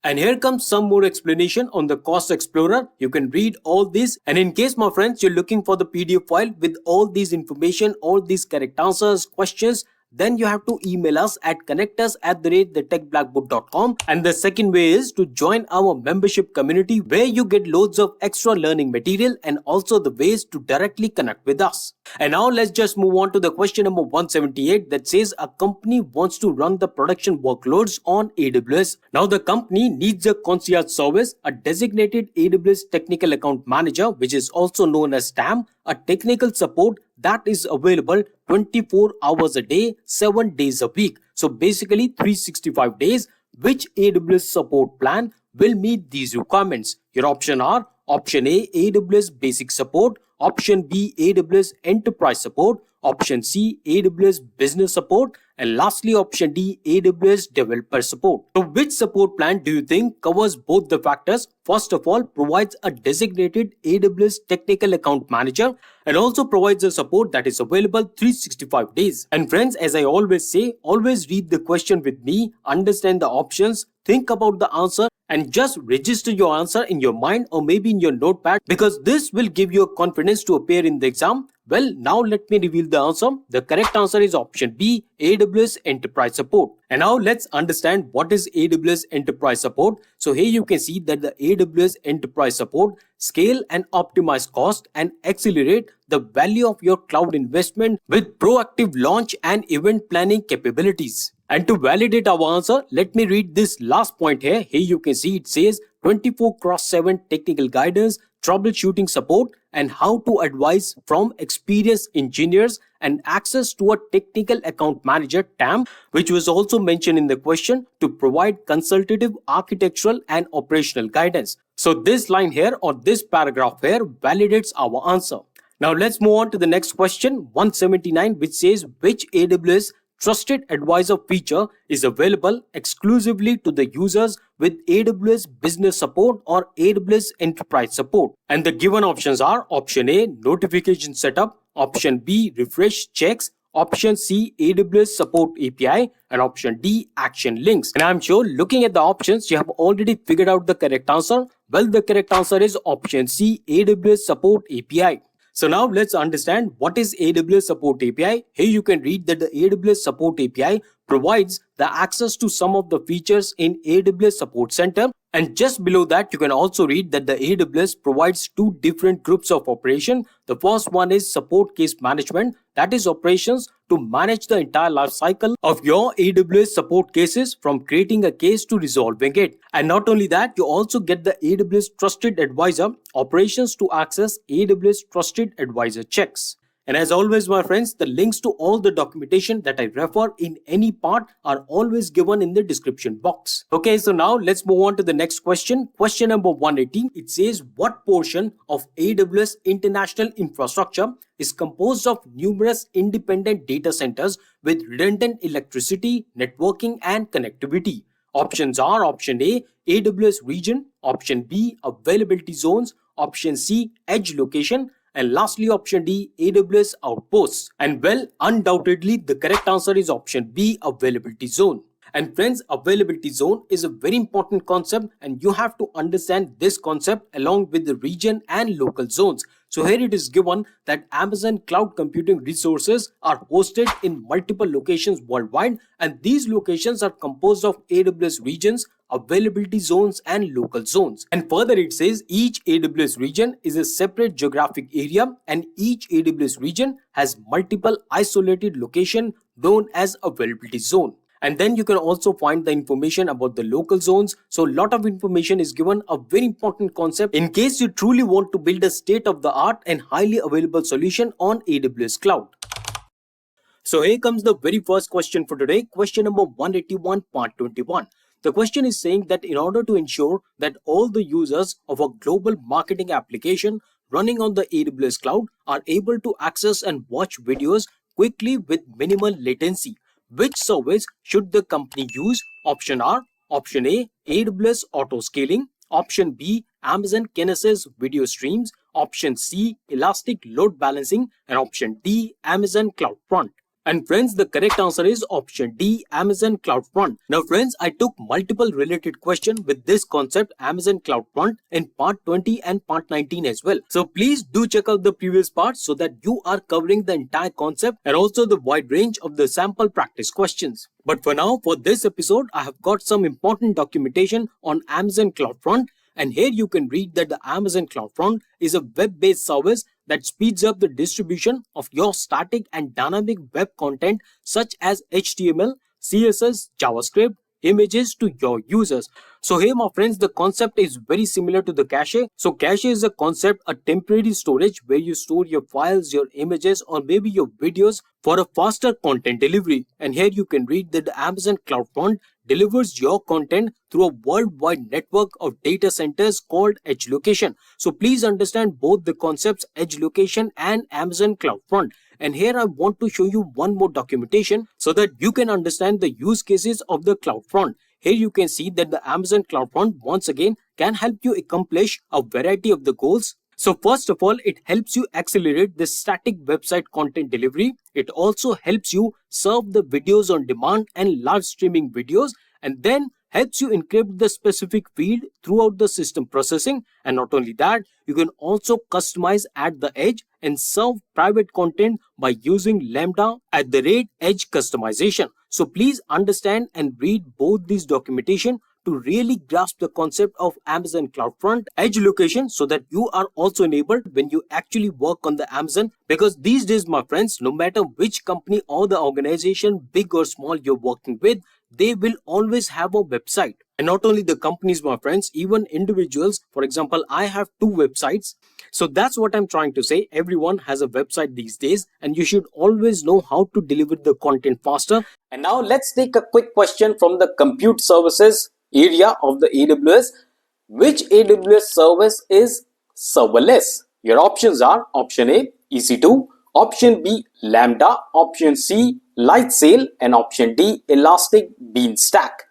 And here comes some more explanation on the Cost Explorer. You can read all this, and in case, my friends, you're looking for the PDF file with all these information, all these correct answers, questions, then you have to email us at connectus@thetechblackboard.com. And the second way is to join our membership community where you get loads of extra learning material and also the ways to directly connect with us. And now let's just move on to the question number 178 that says a company wants to run the production workloads on AWS. Now the company needs a concierge service, a designated AWS technical account manager, which is also known as TAM, a technical support that is available 24 hours a day, 7 days a week. So basically 365 days. Which AWS support plan will meet these requirements? Your options are option A, AWS Basic Support, option B, AWS Enterprise Support, option C, AWS Business Support, and lastly option D, AWS Developer Support. So which support plan do you think covers both the factors? First of all, provides a designated AWS Technical Account Manager and also provides a support that is available 365 days. And friends, as I always say, always read the question with me, understand the options, think about the answer, and just register your answer in your mind or maybe in your notepad, because this will give you a confidence to appear in the exam. Well, now let me reveal the answer. The correct answer is option B, AWS Enterprise Support. And now let's understand what is AWS Enterprise Support. So here you can see that the AWS Enterprise Support scale and optimize cost and accelerate the value of your cloud investment with proactive launch and event planning capabilities. And to validate our answer, let me read this last point here. Here you can see it says 24/7 technical guidance, troubleshooting support, and how to advise from experienced engineers, and access to a technical account manager TAM, which was also mentioned in the question, to provide consultative architectural and operational guidance. So this line here or this paragraph here validates our answer. Now let's move on to the next question, 179, which says which AWS Trusted Advisor feature is available exclusively to the users with AWS Business Support or AWS Enterprise Support. And the given options are option A, Notification Setup, option B, Refresh Checks, option C, AWS Support API, and option D, Action Links. And I'm sure looking at the options, you have already figured out the correct answer. Well, the correct answer is option C, AWS Support API. So now let's understand what is AWS Support API. Here you can read that the AWS Support API provides the access to some of the features in AWS Support Center. And just below that, you can also read that the AWS provides two different groups of operation. The first one is support case management, that is operations to manage the entire life cycle of your AWS support cases from creating a case to resolving it. And not only that, you also get the AWS Trusted Advisor operations to access AWS Trusted Advisor checks. And as always, my friends, the links to all the documentation that I refer in any part are always given in the description box. Okay, so now let's move on to the next question. Question number 180. It says what portion of AWS international infrastructure is composed of numerous independent data centers with redundant electricity, networking, and connectivity? Options are option A, AWS region, option B, availability zones, option C, edge location, and lastly option D, AWS outposts. And well, undoubtedly the correct answer is option B, availability zone. And friends, availability zone is a very important concept and you have to understand this concept along with the region and local zones. So here it is given that Amazon cloud computing resources are hosted in multiple locations worldwide, and these locations are composed of AWS regions, availability zones, and local zones. And further it says each AWS region is a separate geographic area and each AWS region has multiple isolated locations known as availability zone. And then you can also find the information about the local zones. So a lot of information is given, a very important concept in case you truly want to build a state-of-the-art and highly available solution on AWS Cloud. So here comes the very first question for today, question number 181, part 21. The question is saying that in order to ensure that all the users of a global marketing application running on the AWS Cloud are able to access and watch videos quickly with minimal latency, which service should the company use? Option are option A, AWS Auto Scaling, option B, Amazon Kinesis video streams, option C, Elastic Load Balancing, and option D, Amazon CloudFront. And friends, the correct answer is option D, Amazon CloudFront. Now friends, I took multiple related questions with this concept Amazon CloudFront in part 20 and part 19 as well. So please do check out the previous parts so that you are covering the entire concept and also the wide range of the sample practice questions. But for now, for this episode, I have got some important documentation on Amazon CloudFront. And here you can read that the Amazon CloudFront is a web-based service that speeds up the distribution of your static and dynamic web content such as HTML, CSS, JavaScript, images to your users. So here my friends, the concept is very similar to the cache. So cache is a concept, a temporary storage where you store your files, your images or maybe your videos for a faster content delivery. And here you can read that the Amazon CloudFront delivers your content through a worldwide network of data centers called edge location. So please understand both the concepts edge location and Amazon CloudFront. And here I want to show you one more documentation so that you can understand the use cases of the CloudFront. Here you can see that the Amazon CloudFront once again can help you accomplish a variety of the goals. So first of all, it helps you accelerate the static website content delivery. It also helps you serve the videos on demand and live streaming videos, and then helps you encrypt the specific field throughout the system processing. And not only that, you can also customize at the edge and serve private content by using Lambda at the rate edge customization. So please understand and read both these documentation to really grasp the concept of Amazon CloudFront edge location so that you are also enabled when you actually work on the Amazon. Because these days, my friends, no matter which company or the organization, big or small, you're working with, they will always have a website. And not only the companies, my friends, even individuals. For example, I have 2 websites. So that's what I'm trying to say. Everyone has a website these days and you should always know how to deliver the content faster. And now let's take a quick question from the compute services area of the AWS. Which AWS service is serverless? Your options are option A, EC2, option B, Lambda, option C, Lightsail, and option D, Elastic Beanstalk.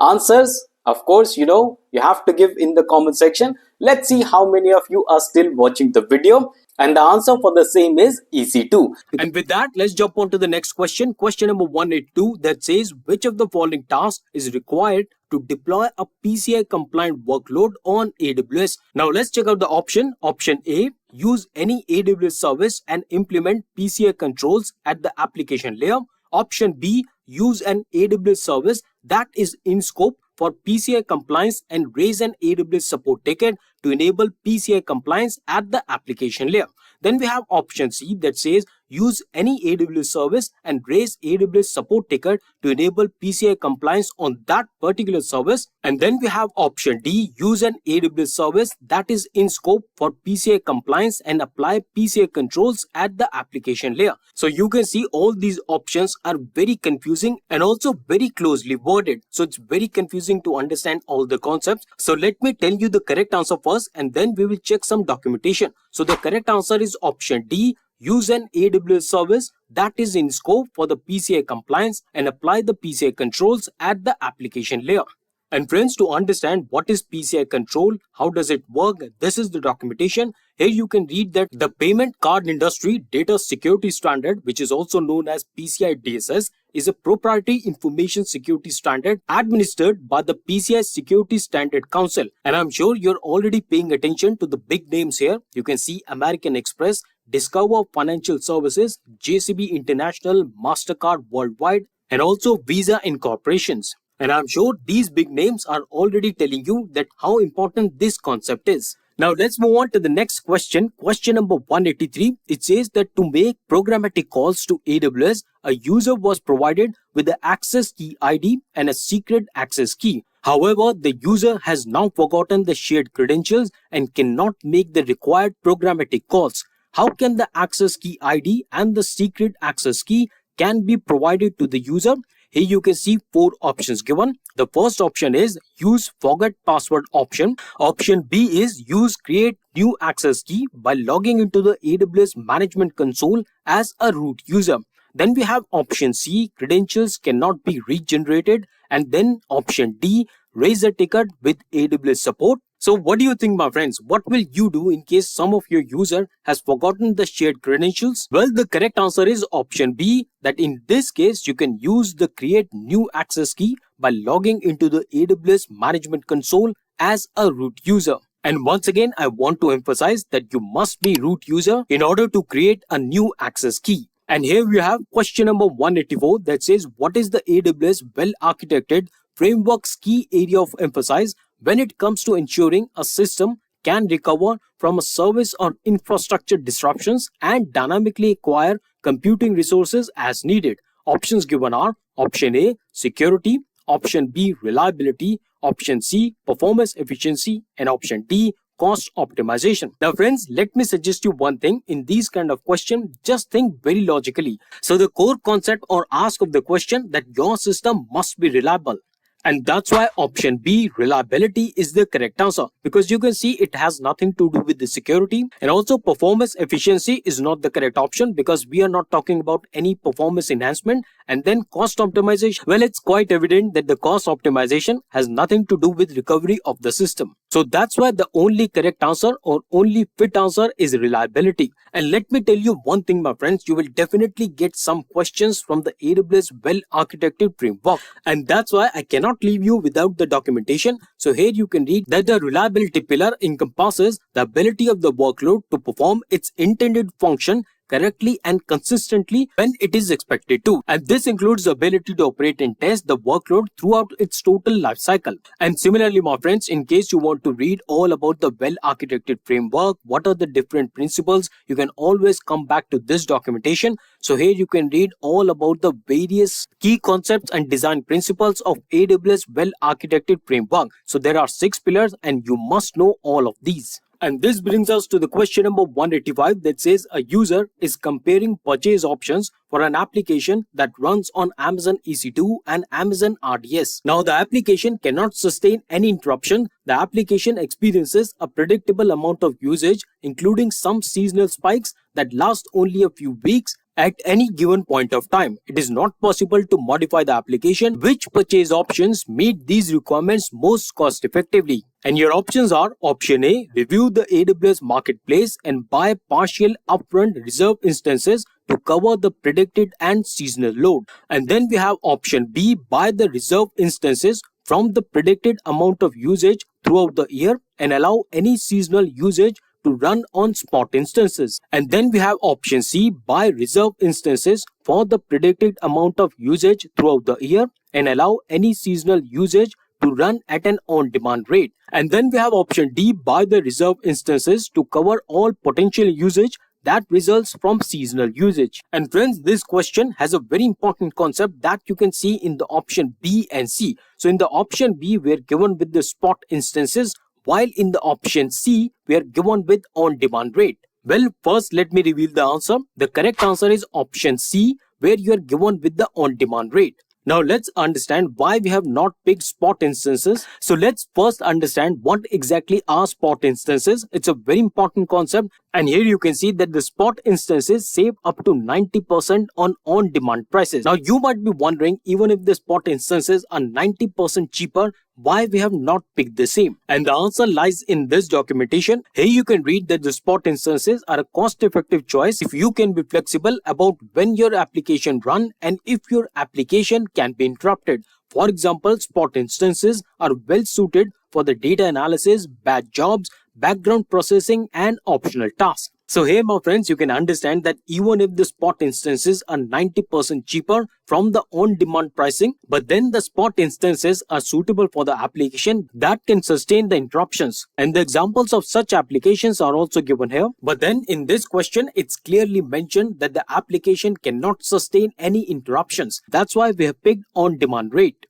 Answers, of course, you have to give in the comment section. Let's see how many of you are still watching the video. And the answer for the same is EC2. And with that, let's jump on to the next question. Question number 182 that says, which of the following tasks is required to deploy a PCI compliant workload on AWS? Now let's check out the option. Option A, use any AWS service and implement PCI controls at the application layer. Option B, use an AWS service that is in scope for PCI compliance and raise an AWS support ticket to enable PCI compliance at the application layer. Then we have option C that says use any AWS service and raise AWS support ticket to enable PCI compliance on that particular service. And then we have option D, use an AWS service that is in scope for PCI compliance and apply PCI controls at the application layer. So you can see all these options are very confusing and also very closely worded. So it's very confusing to understand all the concepts. So let me tell you the correct answer first and then we will check some documentation. So the correct answer is option D, use an AWS service that is in scope for the PCI compliance and apply the PCI controls at the application layer. And friends, to understand what is PCI control, how does it work, this is the documentation. Here you can read that the Payment Card Industry Data Security Standard, which is also known as PCI DSS, is a proprietary information security standard administered by the PCI Security Standard Council. And I'm sure you're already paying attention to the big names here. You can see American Express, Discover Financial Services, JCB International, MasterCard Worldwide, and also Visa Incorporations. And I'm sure these big names are already telling you that how important this concept is. Now let's move on to the next question. Question number 183. It says that to make programmatic calls to AWS, a user was provided with the access key ID and a secret access key. However, the user has now forgotten the shared credentials and cannot make the required programmatic calls. How can the access key ID and the secret access key can be provided to the user? Here you can see 4 options given. The first option is use forget password option. Option B is use create new access key by logging into the AWS management console as a root user. Then we have option C, credentials cannot be regenerated. And then option D, raise a ticket with AWS support. So what do you think, my friends? What will you do in case some of your user has forgotten the shared credentials? Well, the correct answer is option B, that in this case, you can use the create new access key by logging into the AWS Management Console as a root user. And once again, I want to emphasize that you must be root user in order to create a new access key. And here we have question number 184 that says, what is the AWS well-architected framework's key area of emphasis when it comes to ensuring a system can recover from a service or infrastructure disruptions and dynamically acquire computing resources as needed? Options given are option A, security, option B, reliability, option C, performance efficiency, and option D, cost optimization. Now friends, let me suggest you one thing. In these kind of question, just think very logically. So the core concept or ask of the question that your system must be reliable. And that's why option B, reliability, is the correct answer, because you can see it has nothing to do with the security, and also performance efficiency is not the correct option because we are not talking about any performance enhancement. And then cost optimization, well, it's quite evident that the cost optimization has nothing to do with recovery of the system. So that's why the only correct answer or only fit answer is reliability. And let me tell you one thing, my friends, you will definitely get some questions from the AWS well-architected framework. And that's why I cannot leave you without the documentation. So here you can read that the reliability pillar encompasses the ability of the workload to perform its intended function correctly and consistently when it is expected to. And this includes the ability to operate and test the workload throughout its total life cycle. And similarly, my friends, in case you want to read all about the well-architected framework, what are the different principles, you can always come back to this documentation. So here you can read all about the various key concepts and design principles of AWS well-architected framework. So there are 6 pillars and you must know all of these. And this brings us to the question number 185 that says a user is comparing purchase options for an application that runs on Amazon EC2 and Amazon RDS. Now the application cannot sustain any interruption. The application experiences a predictable amount of usage, including some seasonal spikes that last only a few weeks at any given point of time. It is not possible to modify the application. Which purchase options meet these requirements most cost effectively? And your options are option A, review the AWS Marketplace and buy partial upfront reserve instances to cover the predicted and seasonal load. And then we have option B, buy the reserve instances from the predicted amount of usage throughout the year and allow any seasonal usage to run on spot instances. And then we have option C, buy reserve instances for the predicted amount of usage throughout the year and allow any seasonal usage to run at an on-demand rate. And then we have option D, buy the reserve instances to cover all potential usage that results from seasonal usage. And friends, this question has a very important concept that you can see in the option B and C. So in the option B, we are given with the spot instances, while in the option C, we are given with on-demand rate. Well, first let me reveal the answer. The correct answer is option C, where you are given with the on-demand rate. Now let's understand why we have not picked spot instances. So let's first understand what exactly are spot instances. It's a very important concept. And here you can see that the spot instances save up to 90% on on-demand prices. Now you might be wondering, even if the spot instances are 90% cheaper, why we have not picked the same? And the answer lies in this documentation. Here you can read that the spot instances are a cost-effective choice if you can be flexible about when your application runs and if your application can be interrupted. For example, spot instances are well suited for the data analysis, batch jobs, background processing, and optional tasks. So here, my friends, you can understand that even if the spot instances are 90% cheaper from the on-demand pricing, but then the spot instances are suitable for the application that can sustain the interruptions. And the examples of such applications are also given here. But then in this question, it's clearly mentioned that the application cannot sustain any interruptions. That's why we have picked on-demand rate.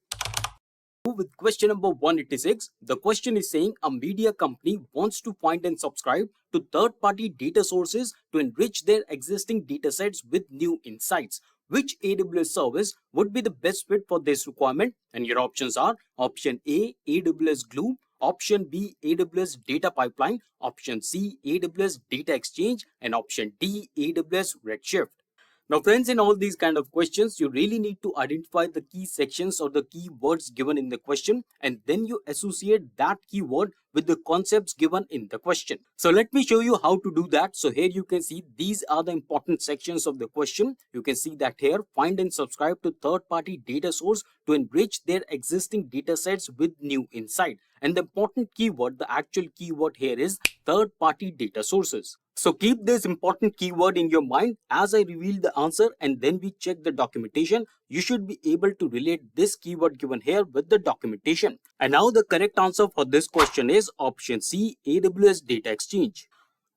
With question number 186, the question is saying a media company wants to find and subscribe to third-party data sources to enrich their existing datasets with new insights. Which AWS service would be the best fit for this requirement? And your options are option A, AWS Glue, option B, AWS Data Pipeline, option C, AWS Data Exchange, and option D, AWS Redshift. Now friends, in all these kind of questions, you really need to identify the key sections or the key words given in the question, and then you associate that keyword with the concepts given in the question. So let me show you how to do that. So here you can see these are the important sections of the question. You can see that here, find and subscribe to third-party data source to enrich their existing data sets with new insight. And the important keyword, the actual keyword here is third-party data sources. So keep this important keyword in your mind as I reveal the answer, and then we check the documentation. You should be able to relate this keyword given here with the documentation. And now the correct answer for this question is option C, AWS Data Exchange.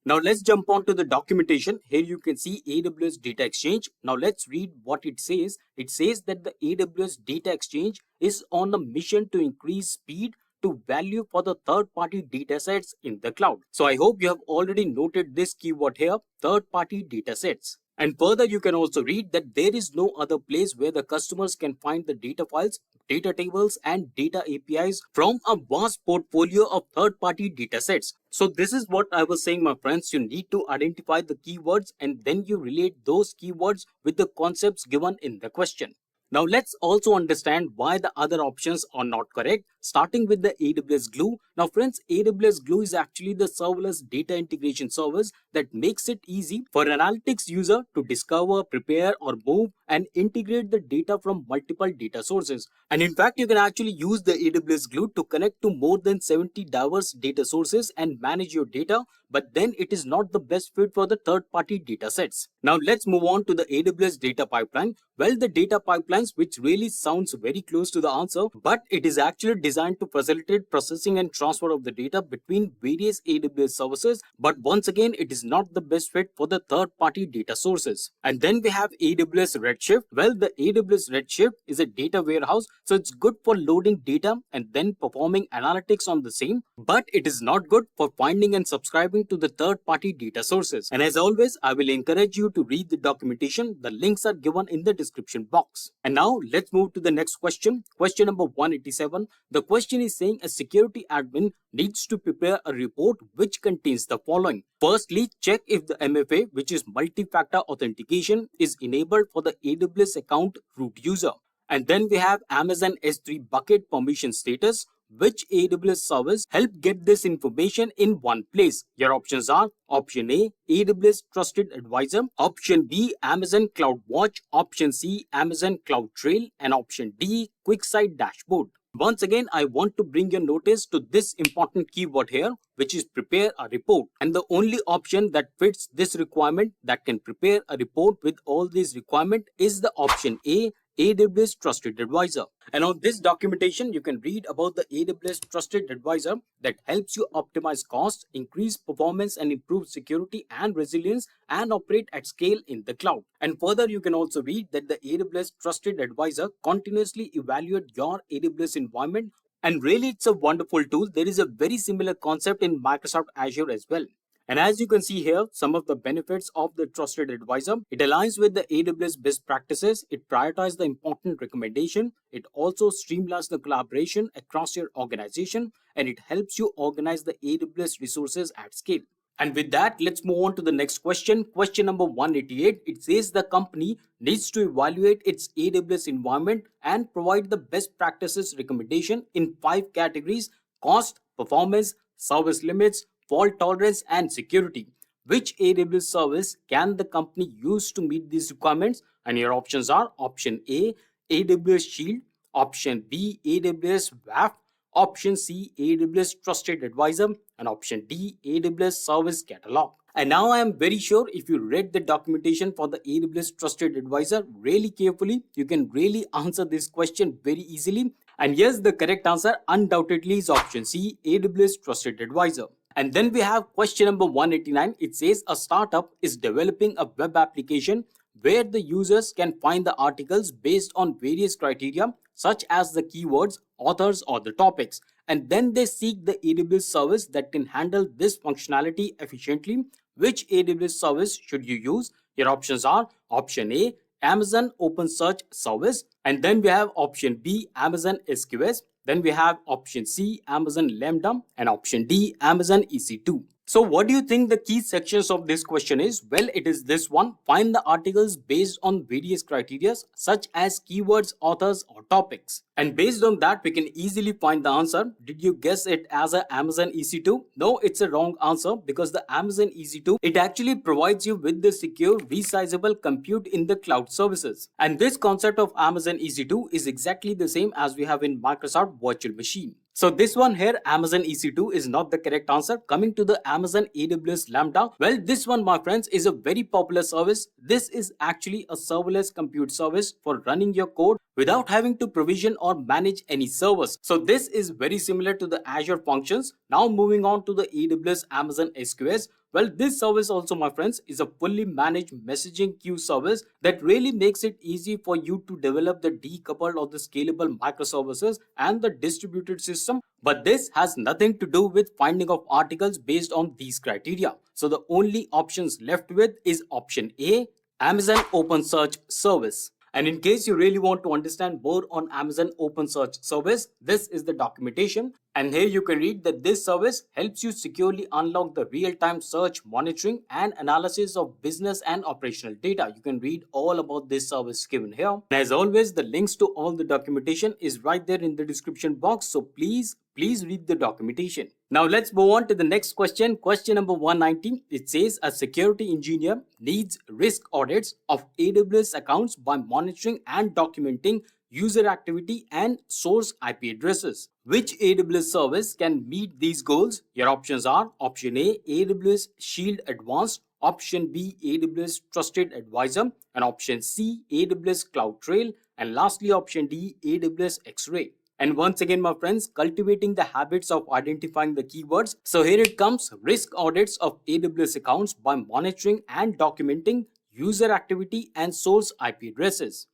Now let's jump on to the documentation. Here you can see AWS Data Exchange. Now let's read what it says. It says that the AWS Data Exchange is on a mission to increase speed to value for the third-party datasets in the cloud. So I hope you have already noted this keyword here, third-party datasets. And further, you can also read that there is no other place where the customers can find the data files, data tables, and data APIs from a vast portfolio of third-party datasets. So this is what I was saying, my friends. You need to identify the keywords and then you relate those keywords with the concepts given in the question. Now let's also understand why the other options are not correct, starting with the AWS Glue. Now friends, AWS Glue is actually the serverless data integration service that makes it easy for analytics user to discover, prepare, or move and integrate the data from multiple data sources. And in fact, you can actually use the AWS Glue to connect to more than 70 diverse data sources and manage your data, but then it is not the best fit for the third-party data sets. Now let's move on to the AWS data pipeline. Well, the data pipelines, which really sounds very close to the answer, but it is actually designed to facilitate processing and transfer of the data between various AWS services. But once again, it is not the best fit for the third-party data sources. And then we have AWS Redshift. Well, the AWS Redshift is a data warehouse, so it's good for loading data and then performing analytics on the same, but it is not good for finding and subscribing to the third-party data sources. And as always, I will encourage you to read the documentation. The links are given in the description box. And now let's move to the next question. Question number 187. The question is saying a security admin needs to prepare a report which contains the following. Firstly, check if the MFA, which is multi-factor authentication, is enabled for the AWS account root user. And then we have Amazon S3 bucket permission status. Which AWS service help get this information in one place? Your options are option A, AWS Trusted Advisor, option B, Amazon CloudWatch, option C, Amazon CloudTrail, and option D, QuickSight Dashboard. Once again, I want to bring your notice to this important keyword here, which is prepare a report. And the only option that fits this requirement, that can prepare a report with all these requirements, is the option A, AWS Trusted Advisor. And on this documentation, you can read about the AWS Trusted Advisor that helps you optimize costs, increase performance, and improve security and resilience and operate at scale in the cloud. And further, you can also read that the AWS Trusted Advisor continuously evaluates your AWS environment. And really, it's a wonderful tool. There is a very similar concept in Microsoft Azure as well. And as you can see here, some of the benefits of the Trusted Advisor. It aligns with the AWS best practices. It prioritizes the important recommendation. It also streamlines the collaboration across your organization. And it helps you organize the AWS resources at scale. And with that, let's move on to the next question. Question number 188. It says the company needs to evaluate its AWS environment and provide the best practices recommendation in 5 categories: cost, performance, service limits, fault tolerance, and security. Which AWS service can the company use to meet these requirements? And your options are option A, AWS Shield, option B, AWS WAF, option C, AWS Trusted Advisor, and option D, AWS Service Catalog. And now I am very sure if you read the documentation for the AWS Trusted Advisor really carefully, you can really answer this question very easily. And yes, the correct answer undoubtedly is option C, AWS Trusted Advisor. And then we have question number 189. It says a startup is developing a web application where the users can find the articles based on various criteria such as the keywords, authors, or the topics. And then they seek the AWS service that can handle this functionality efficiently. Which AWS service should you use? Your options are option A, Amazon OpenSearch Service, and then we have option B, Amazon SQS. Then we have option C, Amazon Lambda, and option D, Amazon EC2. So what do you think the key sections of this question is? Well, it is this one. Find the articles based on various criteria such as keywords, authors or topics. And based on that, we can easily find the answer. Did you guess it as a Amazon EC2? No, it's a wrong answer because the Amazon EC2, it actually provides you with the secure, resizable compute in the cloud services. And this concept of Amazon EC2 is exactly the same as we have in Microsoft Virtual Machine. So this one here, Amazon EC2, is not the correct answer. Coming to the Amazon AWS Lambda, well, this one, my friends, is a very popular service. This is actually a serverless compute service for running your code without having to provision or manage any servers. So this is very similar to the Azure functions. Now moving on to the AWS Amazon SQS. Well, this service also, my friends, is a fully managed messaging queue service that really makes it easy for you to develop the decoupled or the scalable microservices and the distributed system. But this has nothing to do with finding of articles based on these criteria. So the only options left with is option A, Amazon OpenSearch Service. And in case you really want to understand more on Amazon OpenSearch Service, this is the documentation. And here you can read that this service helps you securely unlock the real-time search, monitoring, and analysis of business and operational data. You can read all about this service given here. And as always, the links to all the documentation is right there in the description box. So please read the documentation. Now let's move on to the next question. Question number 190. It says a security engineer needs risk audits of AWS accounts by monitoring and documenting user activity and source IP addresses. Which AWS service can meet these goals? Your options are option A, AWS Shield Advanced, option B, AWS Trusted Advisor, and option C, AWS CloudTrail, and lastly option D, AWS X-Ray. And once again, my friends, cultivating the habits of identifying the keywords. So here it comes, risk audits of AWS accounts by monitoring and documenting user activity and source IP addresses.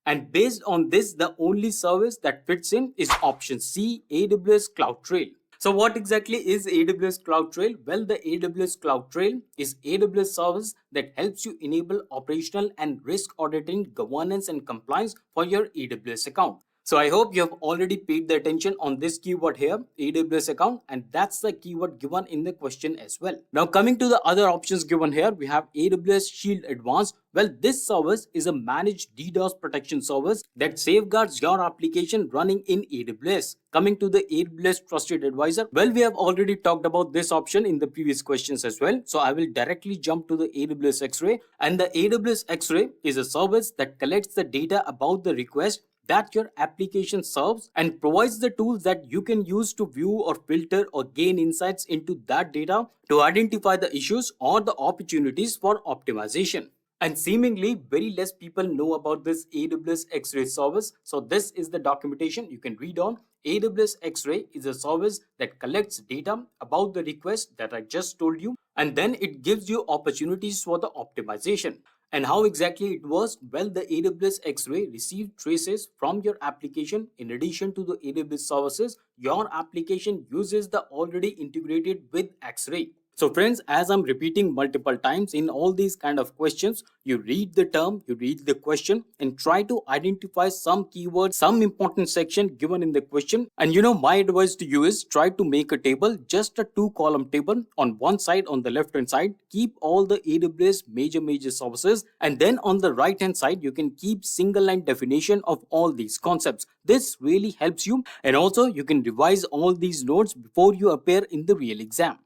And based on this, the only service that fits in is option C, AWS CloudTrail. So what exactly is AWS CloudTrail? Well, the AWS CloudTrail is AWS service that helps you enable operational and risk auditing, governance and compliance for your AWS account. So I hope you have already paid the attention on this keyword here, AWS account, and that's the keyword given in the question as well. Now coming to the other options given here, we have AWS Shield Advanced. Well, this service is a managed DDoS protection service that safeguards your application running in AWS. Coming to the AWS Trusted Advisor, well, we have already talked about this option in the previous questions as well. So I will directly jump to the AWS X-Ray, and the AWS X-Ray is a service that collects the data about the request that your application serves and provides the tools that you can use to view or filter or gain insights into that data to identify the issues or the opportunities for optimization. And seemingly very less people know about this AWS X-Ray service. So this is the documentation you can read on. AWS X-Ray is a service that collects data about the request that I just told you, and then it gives you opportunities for the optimization. And how exactly it was? Well, the AWS X-Ray receives traces from your application. In addition to the AWS services, your application uses the already integrated with X-Ray. So friends, as I'm repeating multiple times in all these kind of questions, you read the term, you read the question and try to identify some keywords, some important section given in the question. And my advice to you is try to make a table, just a 2-column table. On one side, on the left hand side, keep all the AWS major services. And then on the right hand side, you can keep single line definition of all these concepts. This really helps you. And also you can revise all these notes before you appear in the real exam.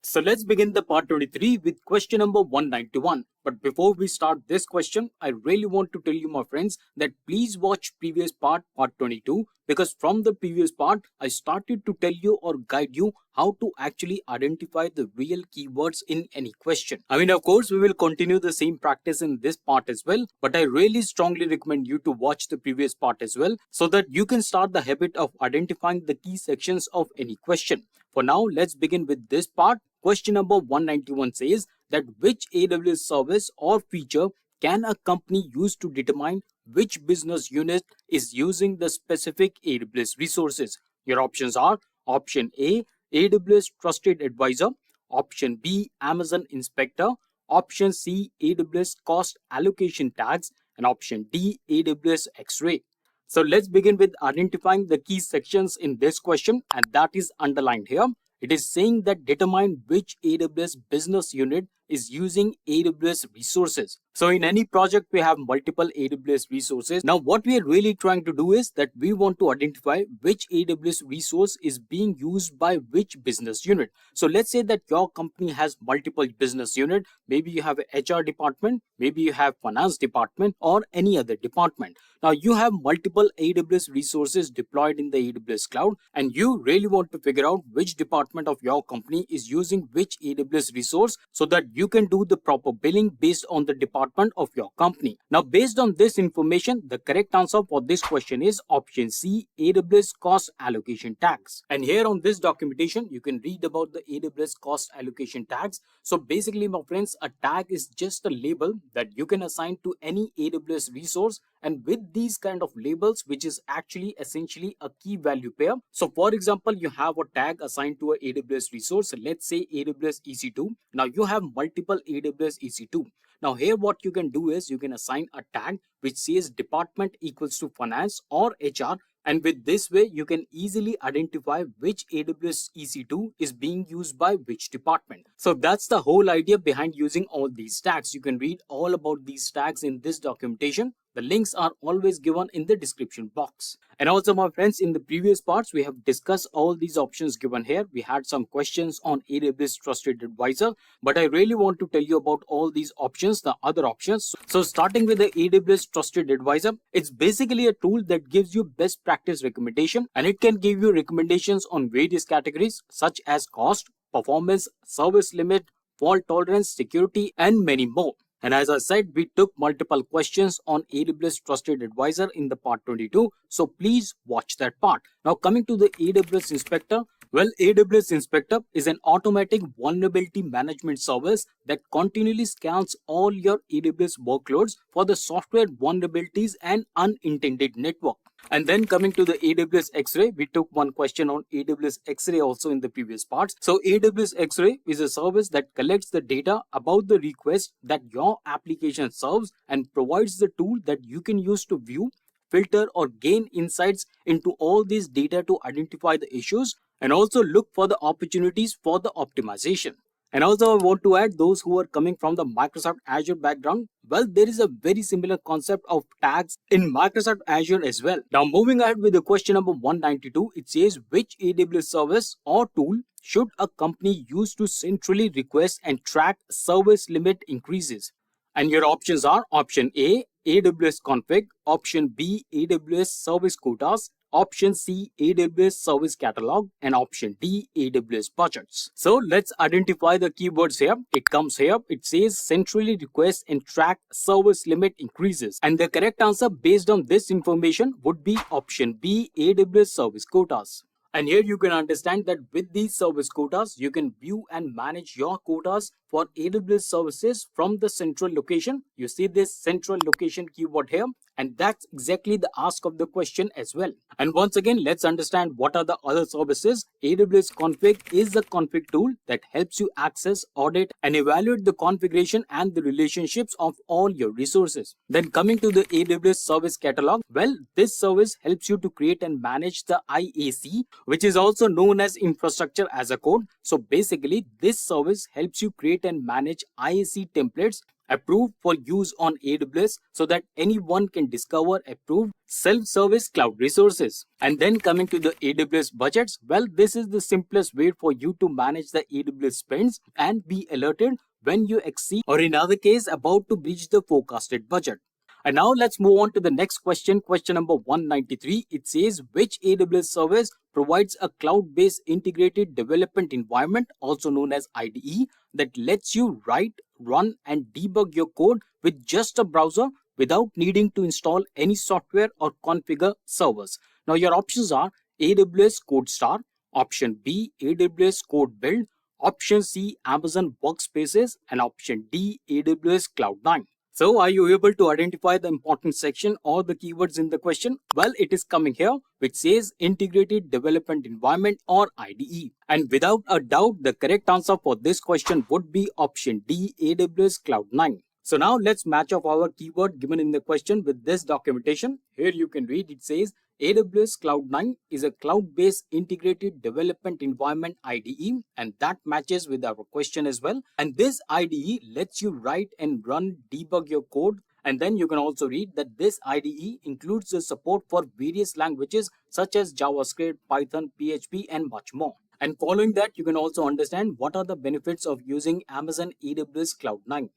So let's begin the part 23 with question number 191. But before we start this question, I really want to tell you, my friends, that please watch previous part 22, because from the previous part, I started to tell you or guide you how to actually identify the real keywords in any question. I mean, of course, we will continue the same practice in this part as well, but I really strongly recommend you to watch the previous part as well, so that you can start the habit of identifying the key sections of any question. For now, let's begin with this part. Question number 191 says that which AWS service or feature can a company use to determine which business unit is using the specific AWS resources? Your options are option A, AWS Trusted Advisor, option B, Amazon Inspector, option C, AWS Cost Allocation Tags, and option D, AWS X-Ray. So let's begin with identifying the key sections in this question, and that is underlined here. It is saying that determine which AWS business unit is using AWS resources. So in any project, we have multiple AWS resources. Now, what we are really trying to do is that we want to identify which AWS resource is being used by which business unit. So let's say that your company has multiple business unit. Maybe you have a HR department, maybe you have finance department or any other department. Now you have multiple AWS resources deployed in the AWS cloud, and you really want to figure out which department of your company is using which AWS resource so that you can do the proper billing based on the department of your company. Now, based on this information, the correct answer for this question is option C, AWS cost allocation tags. And here on this documentation, you can read about the AWS cost allocation tags. So basically, my friends, a tag is just a label that you can assign to any AWS resource, and with these kind of labels, which is actually essentially a key value pair. So for example, you have a tag assigned to a AWS resource. Let's say AWS EC2. Now you have multiple AWS EC2. Now here what you can do is you can assign a tag which says department equals to finance or HR. And with this way, you can easily identify which AWS EC2 is being used by which department. So that's the whole idea behind using all these tags. You can read all about these tags in this documentation. The links are always given in the description box. And also, my friends, in the previous parts, we have discussed all these options given here. We had some questions on AWS Trusted Advisor, but I really want to tell you about all these options, the other options. So starting with the AWS Trusted Advisor, it's basically a tool that gives you best practice recommendation, and it can give you recommendations on various categories such as cost, performance, service limit, fault tolerance, security, and many more. And as I said, we took multiple questions on AWS Trusted Advisor in the part 22. So please watch that part. Now coming to the AWS Inspector. Well, AWS Inspector is an automatic vulnerability management service that continually scans all your AWS workloads for the software vulnerabilities and unintended network. And then coming to the AWS X-Ray, we took one question on AWS X-Ray also in the previous parts. So AWS X-Ray is a service that collects the data about the request that your application serves and provides the tool that you can use to view, filter, or gain insights into all this data to identify the issues and also look for the opportunities for the optimization. And also I want to add those who are coming from the Microsoft Azure background. Well, there is a very similar concept of tags in Microsoft Azure as well. Now moving ahead with the question number 192, it says which AWS service or tool should a company use to centrally request and track service limit increases? And your options are option A, AWS config, option B, AWS service quotas, option C, AWS Service Catalog, and option D, AWS Budgets. So let's identify the keywords here. It comes here. It says centrally request and track service limit increases. And the correct answer based on this information would be option B, AWS Service Quotas. And here you can understand that with these service quotas, you can view and manage your quotas for AWS services from the central location. You see this central location keyword here, and that's exactly the ask of the question as well. And once again, let's understand what are the other services. AWS config is the config tool that helps you access, audit, and evaluate the configuration and the relationships of all your resources. Then coming to the AWS Service Catalog, well, this service helps you to create and manage the IAC, which is also known as infrastructure as a code. So basically, this service helps you create and manage IAC templates approved for use on AWS so that anyone can discover approved self-service cloud resources. And then coming to the AWS budgets, well, this is the simplest way for you to manage the AWS spends and be alerted when you exceed or in other case about to breach the forecasted budget. And now let's move on to the next question, question number 193. It says which AWS service provides a cloud-based integrated development environment, also known as IDE, that lets you write, run, and debug your code with just a browser without needing to install any software or configure servers. Now your options are AWS CodeStar, option B, AWS Code Build, option C, Amazon Workspaces, and option D, AWS Cloud9. So are you able to identify the important section or the keywords in the question? Well, it is coming here, which says Integrated Development Environment or IDE. And without a doubt, the correct answer for this question would be option D, AWS Cloud9. So now let's match up our keyword given in the question with this documentation. Here you can read it says AWS Cloud9 is a cloud-based integrated development environment IDE, and that matches with our question as well. And this IDE lets you write and run debug your code. And then you can also read that this IDE includes the support for various languages such as JavaScript, Python, PHP, and much more. And following that, you can also understand what are the benefits of using Amazon AWS Cloud9.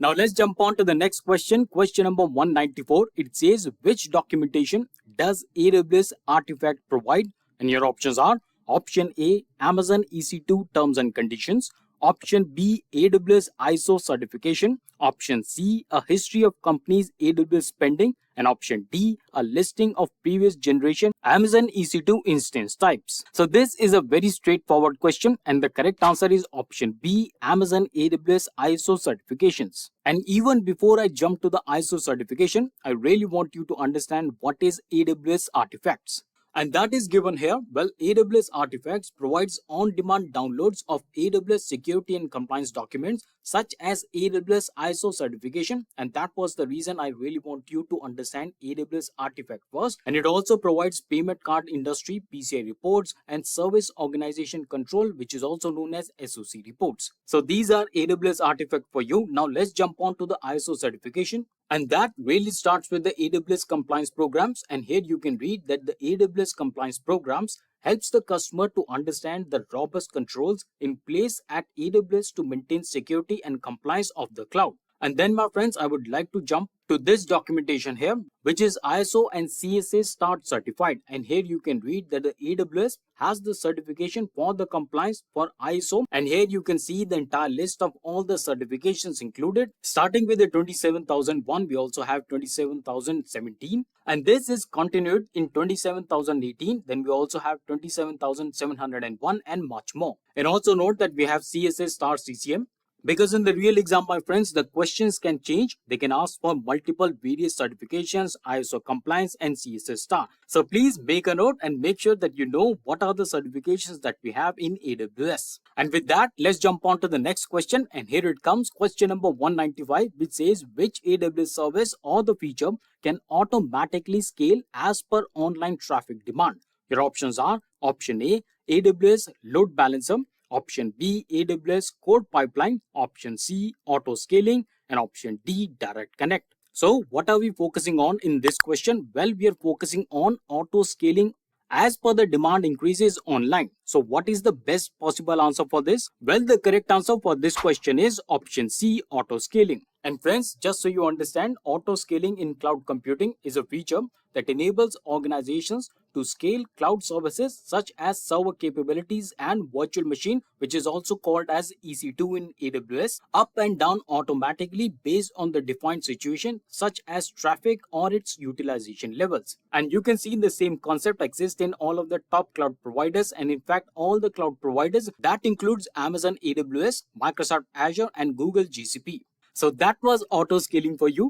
Now let's jump on to the next question. Question number 194. It says, which documentation does AWS Artifact provide? And your options are option A, Amazon EC2 Terms and Conditions. Option B, AWS ISO certification. Option C, a history of companies' AWS spending. And option D, a listing of previous generation Amazon EC2 instance types. So this is a very straightforward question, and the correct answer is option B, Amazon AWS ISO certifications. And even before I jump to the ISO certification, I really want you to understand what is AWS Artifacts. And that is given here. Well, AWS Artifacts provides on-demand downloads of AWS security and compliance documents such as AWS ISO certification. And that was the reason I really want you to understand AWS Artifact first. And it also provides payment card industry PCI reports and service organization control, which is also known as SOC reports. So these are AWS Artifact for you. Now let's jump on to the ISO certification. And that really starts with the AWS compliance programs. And here you can read that the AWS compliance programs helps the customer to understand the robust controls in place at AWS to maintain security and compliance of the cloud. And then, my friends, I would like to jump to this documentation here, which is ISO and CSA Start certified. And here you can read that the AWS has the certification for the compliance for ISO. And here you can see the entire list of all the certifications included. Starting with the 27001, we also have 27017. And this is continued in 27018. Then we also have 27701 and much more. And also note that we have CSA Star CCM. Because in the real exam, my friends, the questions can change. They can ask for multiple various certifications, ISO compliance and CSA star. So please make a note and make sure that you know what are the certifications that we have in AWS. And with that, let's jump on to the next question. And here it comes, question number 195, which says, which AWS service or the feature can automatically scale as per online traffic demand? Your options are option A, AWS Load Balancer. Option B, AWS Code Pipeline. Option C, Auto Scaling. And option D, Direct Connect. So what are we focusing on in this question? Well, we are focusing on auto scaling as per the demand increases online. So what is the best possible answer for this? Well, the correct answer for this question is option C, auto scaling. And friends, just so you understand, auto scaling in cloud computing is a feature that enables organizations to scale cloud services such as server capabilities and virtual machine, which is also called as EC2 in AWS, up and down automatically based on the defined situation such as traffic or its utilization levels. And you can see the same concept exists in all of the top cloud providers, and in fact all the cloud providers. That includes Amazon AWS, Microsoft Azure and Google GCP. So that was auto scaling for you.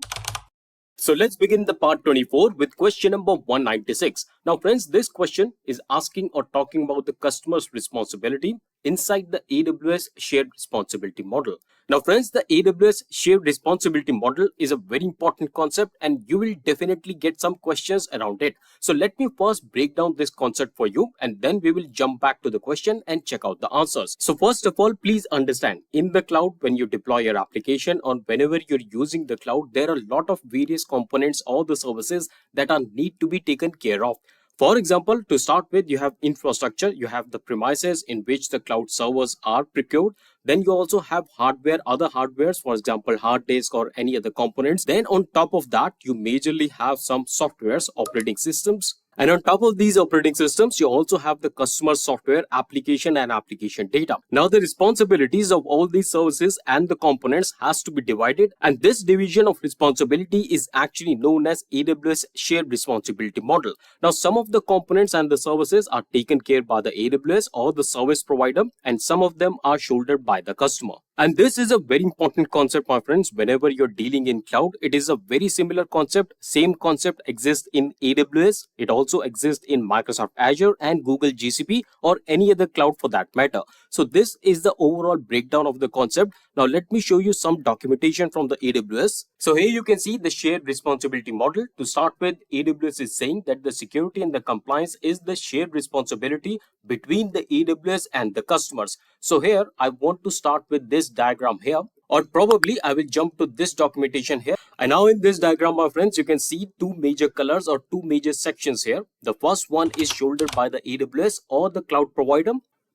So let's begin the part 24 with question number 196. Now friends, this question is asking or talking about the customer's responsibility inside the AWS shared responsibility model. Now friends, the AWS shared responsibility model is a very important concept and you will definitely get some questions around it. So let me first break down this concept for you and then we will jump back to the question and check out the answers. So first of all, please understand, in the cloud, when you deploy your application or whenever you're using the cloud, there are a lot of various components or the services that are need to be taken care of. For example, to start with, you have infrastructure, you have the premises in which the cloud servers are procured. Then you also have hardware, other hardwares, for example, hard disk or any other components. Then on top of that, you majorly have some softwares, operating systems. And on top of these operating systems, you also have the customer software, application and application data. Now the responsibilities of all these services and the components has to be divided. And this division of responsibility is actually known as AWS shared responsibility model. Now some of the components and the services are taken care by the AWS or the service provider, and some of them are shouldered by the customer. And this is a very important concept, my friends. Whenever you're dealing in cloud, it is a very similar concept. Same concept exists in AWS. It also exists in Microsoft Azure and Google GCP or any other cloud for that matter. So this is the overall breakdown of the concept. Now let me show you some documentation from the AWS. So here you can see the shared responsibility model. To start with, AWS is saying that the security and the compliance is the shared responsibility between the AWS and the customers. So here I want to start with this diagram here, or probably I will jump to this documentation here. And now in this diagram, my friends, you can see two major colors or two major sections here. The first one is shouldered by the AWS or the cloud provider.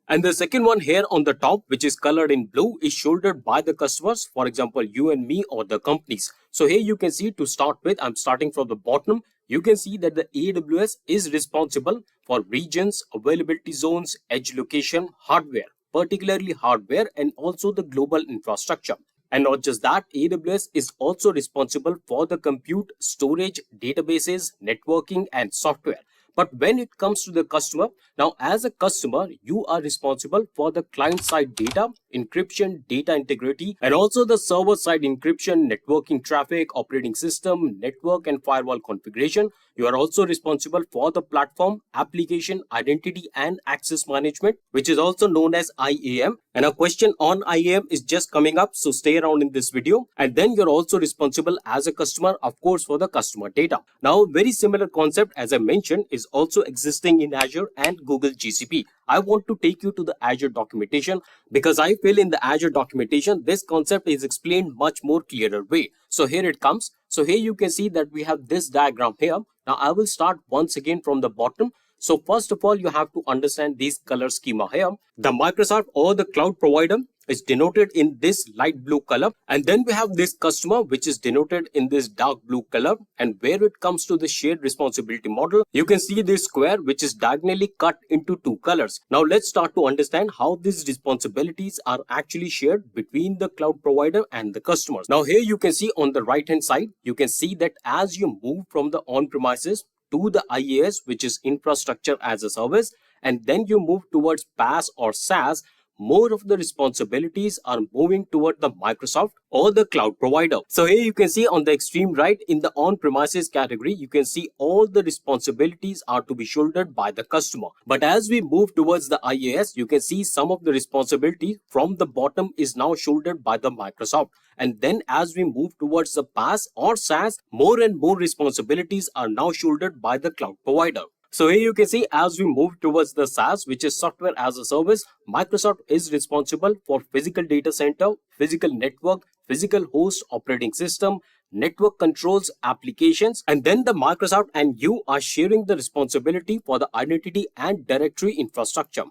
And the second one here on the top, which is colored in blue, is shouldered by the customers, for example, you and me or the companies. So here you can see, to start with, I'm starting from the bottom. You can see that the AWS is responsible for regions, availability zones, edge location, hardware, particularly hardware, and also the global infrastructure. And not just that, AWS is also responsible for the compute, storage, databases, networking, and software. But when it comes to the customer, now as a customer, you are responsible for the client-side data, encryption, data integrity, and also the server-side encryption, networking traffic, operating system, network, and firewall configuration. You are also responsible for the platform, application, identity, and access management, which is also known as IAM. And a question on IAM is just coming up, so stay around in this video. And then you're also responsible as a customer, of course, for the customer data. Now, very similar concept, as I mentioned, is also existing in Azure and Google GCP. I want to take you to the Azure documentation because I feel in the Azure documentation, this concept is explained much more clearer way. So here it comes. So here you can see that we have this diagram here. Now I will start once again from the bottom. So first of all, you have to understand this color schema here. The Microsoft or the cloud provider is denoted in this light blue color. And then we have this customer, which is denoted in this dark blue color. And where it comes to the shared responsibility model, you can see this square, which is diagonally cut into two colors. Now let's start to understand how these responsibilities are actually shared between the cloud provider and the customers. Now here you can see on the right hand side, you can see that as you move from the on-premises to the IaaS, which is infrastructure as a service, and then you move towards PaaS or SaaS, more of the responsibilities are moving toward the Microsoft or the cloud provider. So here you can see on the extreme right, in the on-premises category, you can see all the responsibilities are to be shouldered by the customer. But as we move towards the IaaS, you can see some of the responsibility from the bottom is now shouldered by the Microsoft. And then as we move towards the PaaS or SaaS, more and more responsibilities are now shouldered by the cloud provider. So here you can see as we move towards the SaaS, which is software as a service, Microsoft is responsible for physical data center, physical network, physical host, operating system, network controls, applications, and then the Microsoft and you are sharing the responsibility for the identity and directory infrastructure.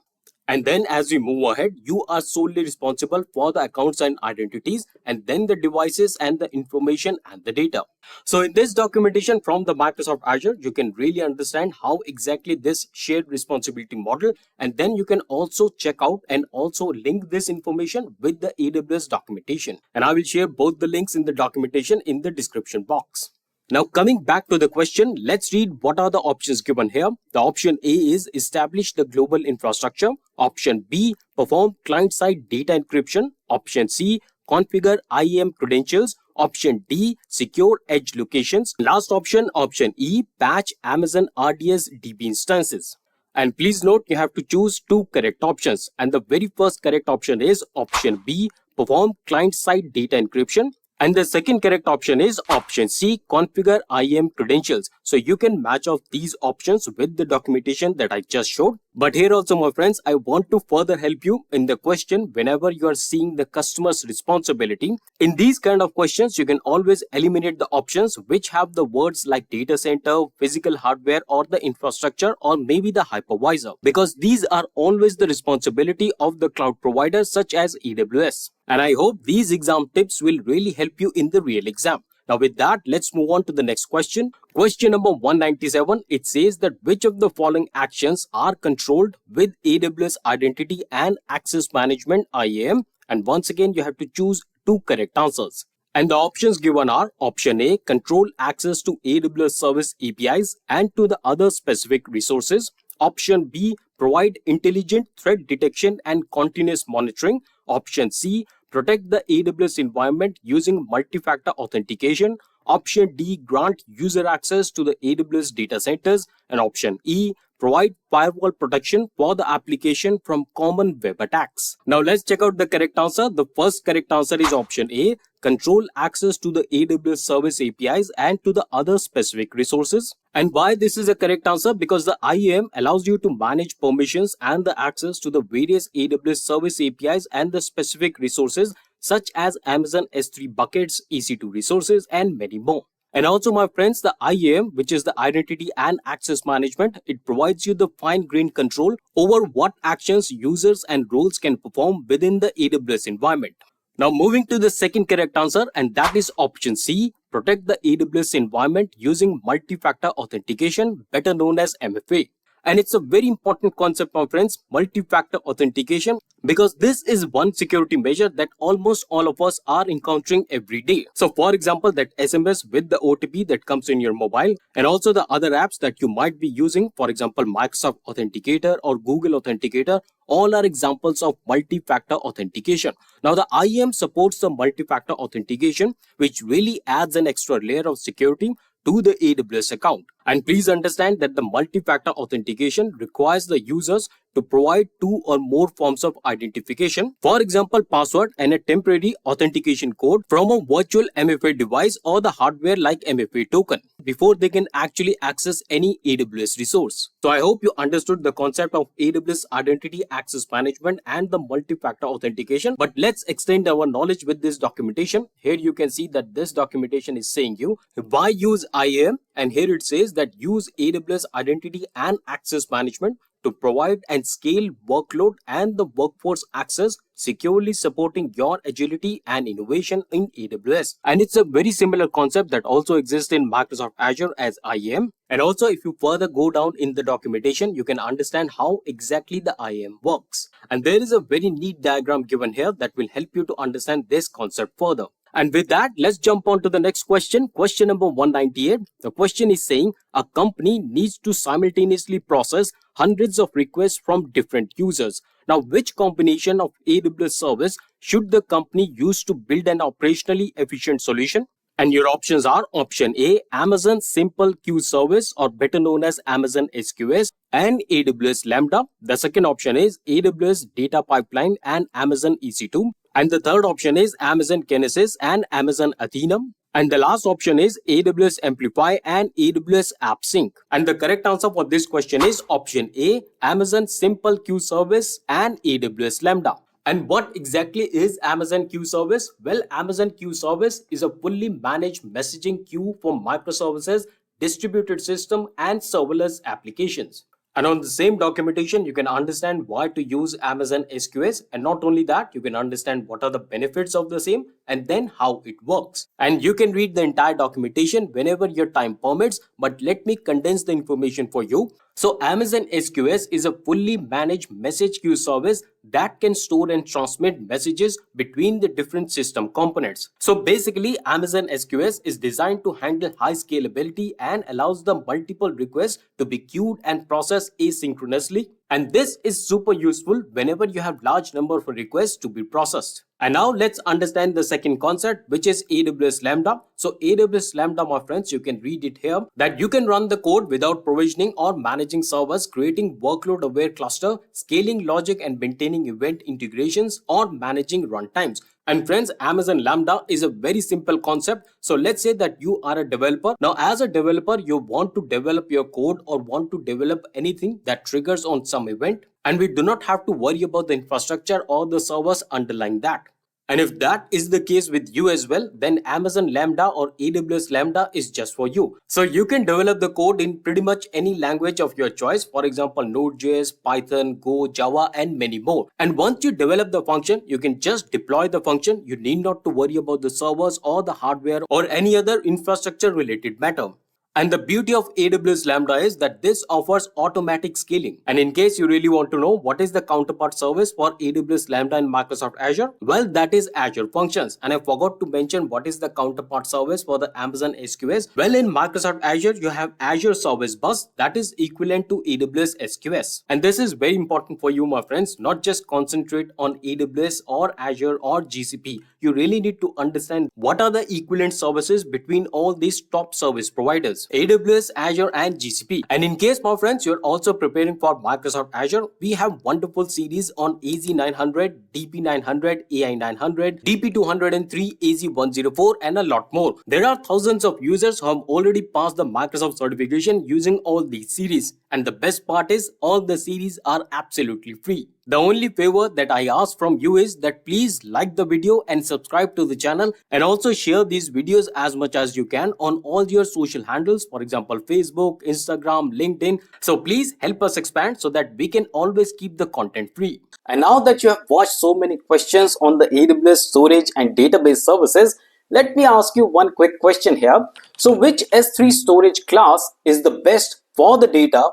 And then as we move ahead, you are solely responsible for the accounts and identities, and then the devices and the information and the data. So in this documentation from the Microsoft Azure, you can really understand how exactly this shared responsibility model, and then you can also check out and also link this information with the AWS documentation. And I will share both the links in the documentation in the description box. Now coming back to the question, let's read what are the options given here. The option A is establish the global infrastructure. Option B, perform client-side data encryption. Option C, configure IAM credentials. Option D, secure edge locations. Last option, option E, patch Amazon RDS DB instances. And please note, you have to choose two correct options. And the very first correct option is option B, perform client-side data encryption. And the second correct option is option C, configure IAM credentials. So you can match off these options with the documentation that I just showed. But here also, my friends, I want to further help you in the question whenever you are seeing the customer's responsibility. In these kind of questions, you can always eliminate the options which have the words like data center, physical hardware, or the infrastructure, or maybe the hypervisor, because these are always the responsibility of the cloud provider such as AWS. And I hope these exam tips will really help you in the real exam. Now with that, let's move on to the next question. Question number 197, it says that which of the following actions are controlled with AWS Identity and Access Management IAM? And once again, you have to choose two correct answers. And the options given are option A, control access to AWS service APIs and to the other specific resources. Option B, provide intelligent threat detection and continuous monitoring. Option C, protect the AWS environment using multi-factor authentication. Option D, grant user access to the AWS data centers. And option E, provide firewall protection for the application from common web attacks. Now let's check out the correct answer. The first correct answer is option A, control access to the AWS service APIs and to the other specific resources. And why this is a correct answer? Because the IAM allows you to manage permissions and the access to the various AWS service APIs and the specific resources such as Amazon S3 buckets, EC2 resources, and many more. And also, my friends, the IAM, which is the Identity and Access Management, it provides you the fine-grained control over what actions users and roles can perform within the AWS environment. Now, moving to the second correct answer, and that is option C, protect the AWS environment using multi-factor authentication, better known as MFA. And it's a very important concept, my friends, multi-factor authentication, because this is one security measure that almost all of us are encountering every day. So for example, that SMS with the OTP that comes in your mobile, and also the other apps that you might be using, for example, Microsoft Authenticator or Google Authenticator, all are examples of multi-factor authentication. Now the IAM supports the multi-factor authentication, which really adds an extra layer of security to the AWS account. And please understand that the multi-factor authentication requires the users to provide 2 or more forms of identification. For example, password and a temporary authentication code from a virtual MFA device or the hardware like MFA token before they can actually access any AWS resource. So I hope you understood the concept of AWS Identity Access Management and the multi-factor authentication. But let's extend our knowledge with this documentation. Here you can see that this documentation is saying you why use IAM, and here it says that use AWS Identity and Access Management to provide and scale workload and the workforce access, securely supporting your agility and innovation in AWS. And it's a very similar concept that also exists in Microsoft Azure as IAM. And also, if you further go down in the documentation, you can understand how exactly the IAM works. And there is a very neat diagram given here that will help you to understand this concept further. And with that, let's jump on to the next question. Question number 198. The question is saying a company needs to simultaneously process hundreds of requests from different users. Now, which combination of AWS service should the company use to build an operationally efficient solution? And your options are option A, Amazon Simple Queue Service, or better known as Amazon SQS, and AWS Lambda. The second option is AWS Data Pipeline and Amazon EC2. And the third option is Amazon Kinesis and Amazon Athena. And the last option is AWS Amplify and AWS AppSync. And the correct answer for this question is option A, Amazon Simple Queue Service and AWS Lambda. And what exactly is Amazon Queue Service? Well, Amazon Queue Service is a fully managed messaging queue for microservices, distributed system, and serverless applications. And on the same documentation, you can understand why to use Amazon SQS. And not only that, you can understand what are the benefits of the same and then how it works. And you can read the entire documentation whenever your time permits. But let me condense the information for you. So Amazon SQS is a fully managed message queue service that can store and transmit messages between the different system components. So basically, Amazon SQS is designed to handle high scalability and allows the multiple requests to be queued and processed asynchronously. And this is super useful whenever you have large number of requests to be processed. And now let's understand the second concept, which is AWS Lambda. So AWS Lambda, my friends, you can read it here that you can run the code without provisioning or managing servers, creating workload aware cluster, scaling logic and maintaining event integrations, or managing runtimes. And friends, Amazon Lambda is a very simple concept. So let's say that you are a developer. Now, as a developer, you want to develop your code or want to develop anything that triggers on some event. And we do not have to worry about the infrastructure or the servers underlying that. And if that is the case with you as well, then Amazon Lambda or AWS Lambda is just for you. So you can develop the code in pretty much any language of your choice. For example, Node.js, Python, Go, Java, and many more. And once you develop the function, you can just deploy the function. You need not to worry about the servers or the hardware or any other infrastructure related matter. And the beauty of AWS Lambda is that this offers automatic scaling. And in case you really want to know what is the counterpart service for AWS Lambda in Microsoft Azure, well, that is Azure Functions. And I forgot to mention what is the counterpart service for the Amazon SQS. Well, in Microsoft Azure, you have Azure Service Bus that is equivalent to AWS SQS. And this is very important for you, my friends. Not just concentrate on AWS or Azure or GCP. You really need to understand what are the equivalent services between all these top service providers, AWS, Azure and GCP. And in case, my friends, you're also preparing for Microsoft Azure, we have wonderful series on AZ900, DP900, AI900, DP203, AZ104 and a lot more. There are thousands of users who have already passed the Microsoft certification using all these series. And the best part is all the series are absolutely free. The only favor that I ask from you is that please like the video and subscribe to the channel, and also share these videos as much as you can on all your social handles, for example Facebook, Instagram, LinkedIn. So please help us expand so that we can always keep the content free. And now that you have watched so many questions on the AWS storage and database services, let me ask you one quick question here. So which S3 storage class is the best for the data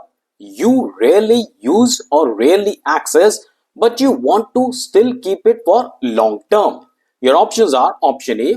you rarely use or rarely access, but you want to still keep it for long term? Your options are option A,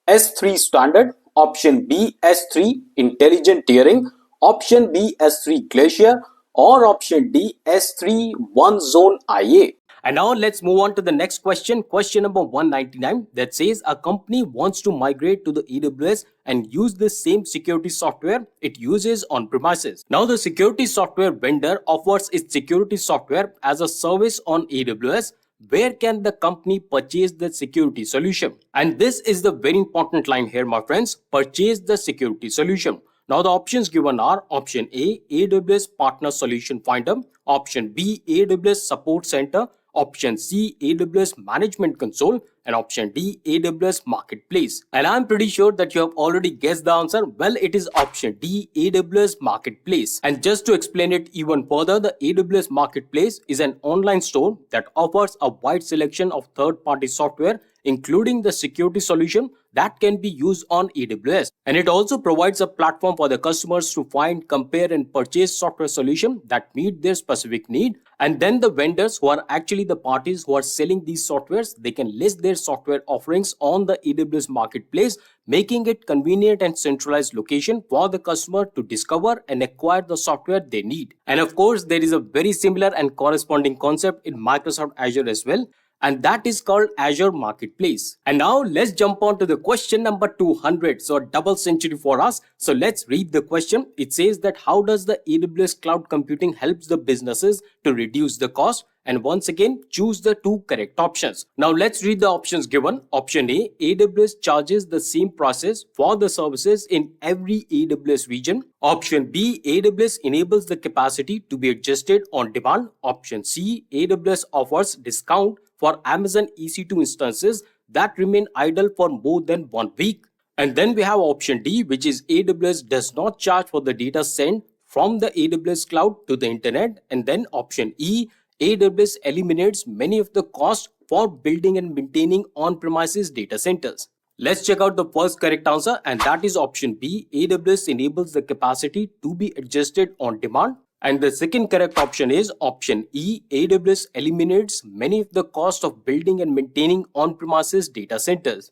S3 standard, option B, S3 intelligent tiering, option B, S3 glacier, or option D, S3 one zone IA. And now let's move on to the next question, question number 199, that says a company wants to migrate to the AWS and use the same security software it uses on premises. Now the security software vendor offers its security software as a service on AWS. Where can the company purchase the security solution? And this is the very important line here, my friends. Purchase the security solution. Now the options given are option A, AWS Partner Solution Finder, option B, AWS Support Center, option C, AWS Management Console, and option D, AWS Marketplace. And I'm pretty sure that you have already guessed the answer. Well, it is option D, AWS Marketplace. And just to explain it even further, the AWS Marketplace is an online store that offers a wide selection of third-party software, including the security solution that can be used on AWS. And it also provides a platform for the customers to find, compare and purchase software solutions that meet their specific need. And then the vendors, who are actually the parties who are selling these softwares, they can list their software offerings on the AWS Marketplace, making it convenient and centralized location for the customer to discover and acquire the software they need. And of course, there is a very similar and corresponding concept in Microsoft Azure as well, and that is called Azure Marketplace. And now let's jump on to the question number 200. So a double century for us. So let's read the question. It says that how does the AWS cloud computing helps the businesses to reduce the cost? And once again, choose the two correct options. Now let's read the options given. Option A, AWS charges the same prices for the services in every AWS region. Option B, AWS enables the capacity to be adjusted on demand. Option C, AWS offers discount for Amazon EC2 instances that remain idle for more than 1 week. And then we have option D, which is AWS does not charge for the data sent from the AWS cloud to the internet. And then option E, AWS eliminates many of the costs for building and maintaining on-premises data centers. Let's check out the first correct answer, and that is option B, AWS enables the capacity to be adjusted on demand. And the second correct option is option E, AWS eliminates many of the cost of building and maintaining on-premises data centers.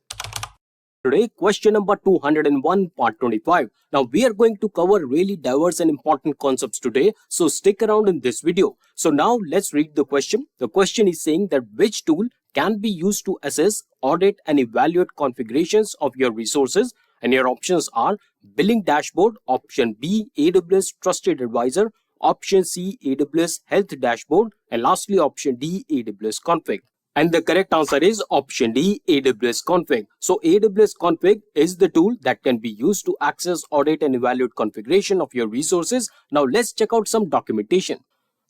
Today, question number 201, part 25. Now, we are going to cover really diverse and important concepts today, so stick around in this video. So now, let's read the question. The question is saying that which tool can be used to assess, audit, and evaluate configurations of your resources? And your options are Billing Dashboard, option B, AWS Trusted Advisor, option C, AWS Health Dashboard, and lastly, option D, AWS Config. And the correct answer is option D, AWS Config. So AWS Config is the tool that can be used to access, audit, and evaluate configuration of your resources. Now let's check out some documentation.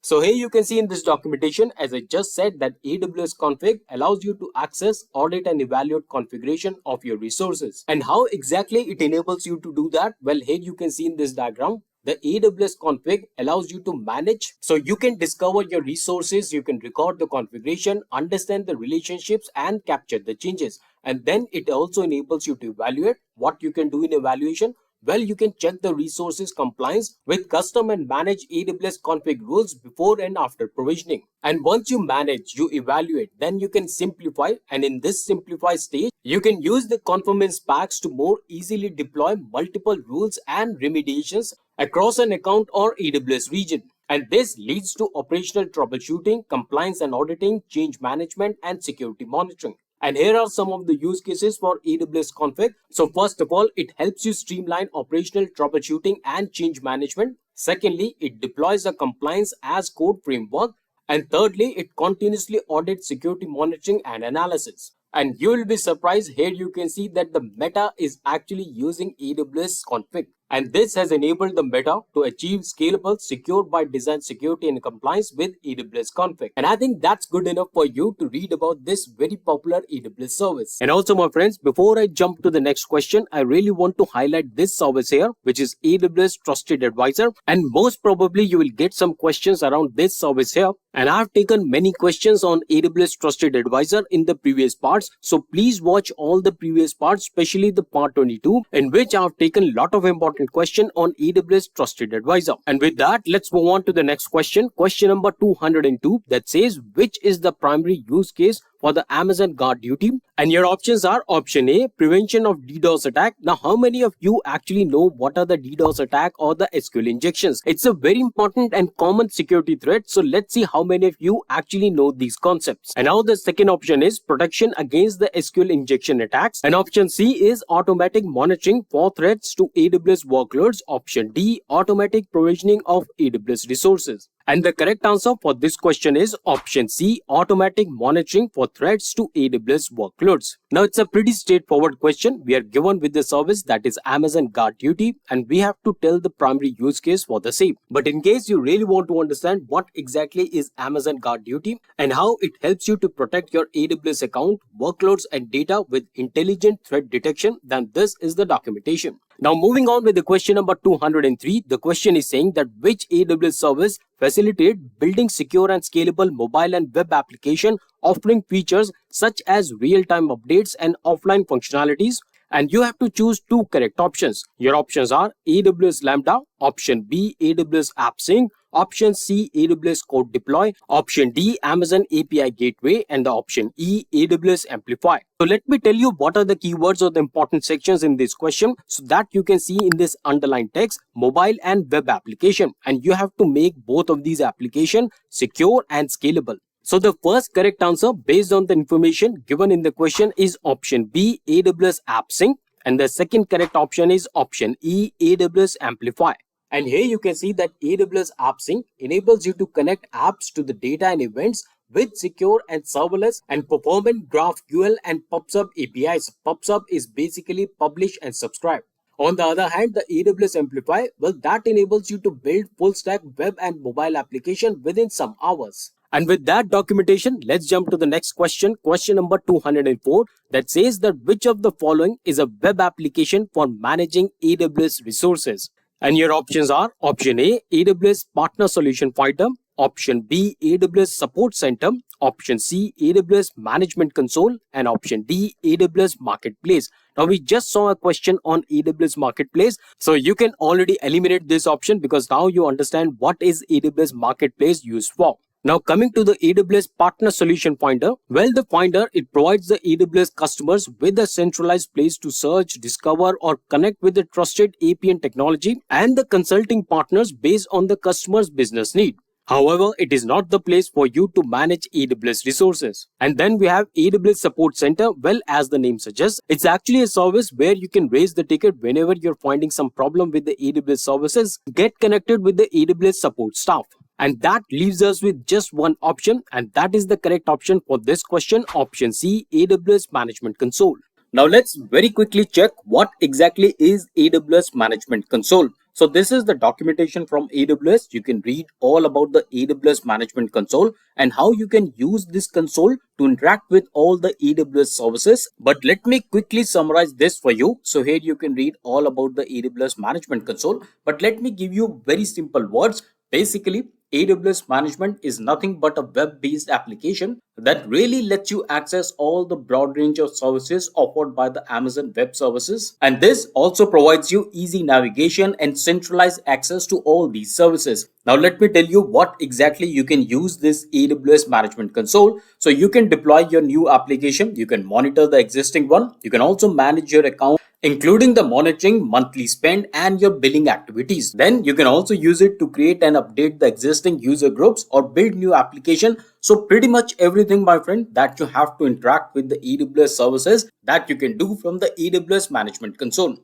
So here you can see in this documentation, as I just said, that AWS Config allows you to access, audit, and evaluate configuration of your resources. And how exactly it enables you to do that? Well, here you can see in this diagram, the AWS Config allows you to manage, so you can discover your resources, you can record the configuration, understand the relationships, and capture the changes. And then it also enables you to evaluate. What you can do in evaluation? Well, you can check the resources compliance with custom and manage AWS config rules before and after provisioning. And once you manage, you evaluate, then you can simplify. And in this simplify stage, you can use the conformance packs to more easily deploy multiple rules and remediations across an account or AWS region. And this leads to operational troubleshooting, compliance and auditing, change management, and security monitoring. And here are some of the use cases for AWS config. So first of all, it helps you streamline operational troubleshooting and change management. Secondly, it deploys a compliance as code framework. And thirdly, it continuously audits security monitoring and analysis. And you will be surprised, here you can see that the Meta is actually using AWS config. And this has enabled the Meta to achieve scalable, secure by design security and compliance with AWS config. And I think that's good enough for you to read about this very popular AWS service. And also, my friends, before I jump to the next question, I really want to highlight this service here, which is AWS Trusted Advisor. And most probably you will get some questions around this service here. And I've taken many questions on AWS Trusted Advisor in the previous parts. So please watch all the previous parts, especially the part 22, in which I've taken a lot of important questions on AWS Trusted Advisor. And with that, let's move on to the next question. Question number 202 that says, which is the primary use case for the Amazon GuardDuty? And your options are option A, prevention of DDoS attack. Now, how many of you actually know what are the DDoS attack or the SQL injections? It's a very important and common security threat. So let's see how many of you actually know these concepts. And now the second option is protection against the SQL injection attacks. And option C is automatic monitoring for threats to AWS workloads. Option D, automatic provisioning of AWS resources. And the correct answer for this question is option C, automatic monitoring for threats to AWS workloads. Now, it's a pretty straightforward question. We are given with the service that is Amazon GuardDuty, and we have to tell the primary use case for the same. But in case you really want to understand what exactly is Amazon GuardDuty and how it helps you to protect your AWS account, workloads, and data with intelligent threat detection, then this is the documentation. Now, moving on with the question number 203, the question is saying that which AWS service facilitate building secure and scalable mobile and web application offering features such as real-time updates and offline functionalities? And you have to choose two correct options. Your options are AWS Lambda, option B, AWS App Sync, option C, AWS Code Deploy, option D, Amazon API Gateway, and the option E, AWS Amplify. So let me tell you what are the keywords or the important sections in this question so that you can see in this underlined text, mobile and web application. And you have to make both of these applications secure and scalable. So the first correct answer based on the information given in the question is option B, AWS App Sync. And the second correct option is option E, AWS Amplify. And here you can see that AWS App Sync enables you to connect apps to the data and events with secure and serverless and performant GraphQL and PubSub APIs. PubSub is basically publish and subscribe. On the other hand, the AWS Amplify, well, that enables you to build full stack web and mobile application within some hours. And with that documentation, let's jump to the next question, question number 204, that says that which of the following is a web application for managing AWS resources? And your options are option A, AWS Partner Solution Finder, option B, AWS Support Center, option C, AWS Management Console, and option D, AWS Marketplace. Now, we just saw a question on AWS Marketplace, so you can already eliminate this option because now you understand what is AWS Marketplace used for. Now, coming to the AWS Partner Solution Finder, well, the Finder, it provides the AWS customers with a centralized place to search, discover, or connect with the trusted APN technology and the consulting partners based on the customer's business need. However, it is not the place for you to manage AWS resources. And then we have AWS Support Center. Well, as the name suggests, it's actually a service where you can raise the ticket whenever you're finding some problem with the AWS services, get connected with the AWS support staff. And that leaves us with just one option, and that is the correct option for this question, option C, AWS Management Console. Now let's very quickly check what exactly is AWS Management Console. So this is the documentation from AWS. You can read all about the AWS Management Console and how you can use this console to interact with all the AWS services. But let me quickly summarize this for you. So here you can read all about the AWS Management Console. But let me give you very simple words. Basically, AWS Management is nothing but a web-based application that really lets you access all the broad range of services offered by the Amazon Web Services. And this also provides you easy navigation and centralized access to all these services. Now let me tell you what exactly you can use this AWS Management Console. So you can deploy your new application, you can monitor the existing one, you can also manage your account, including the monitoring, monthly spend, and your billing activities. Then you can also use it to create and update the existing user groups or build new application. So pretty much everything, my friend, that you have to interact with the AWS services, that you can do from the AWS Management Console.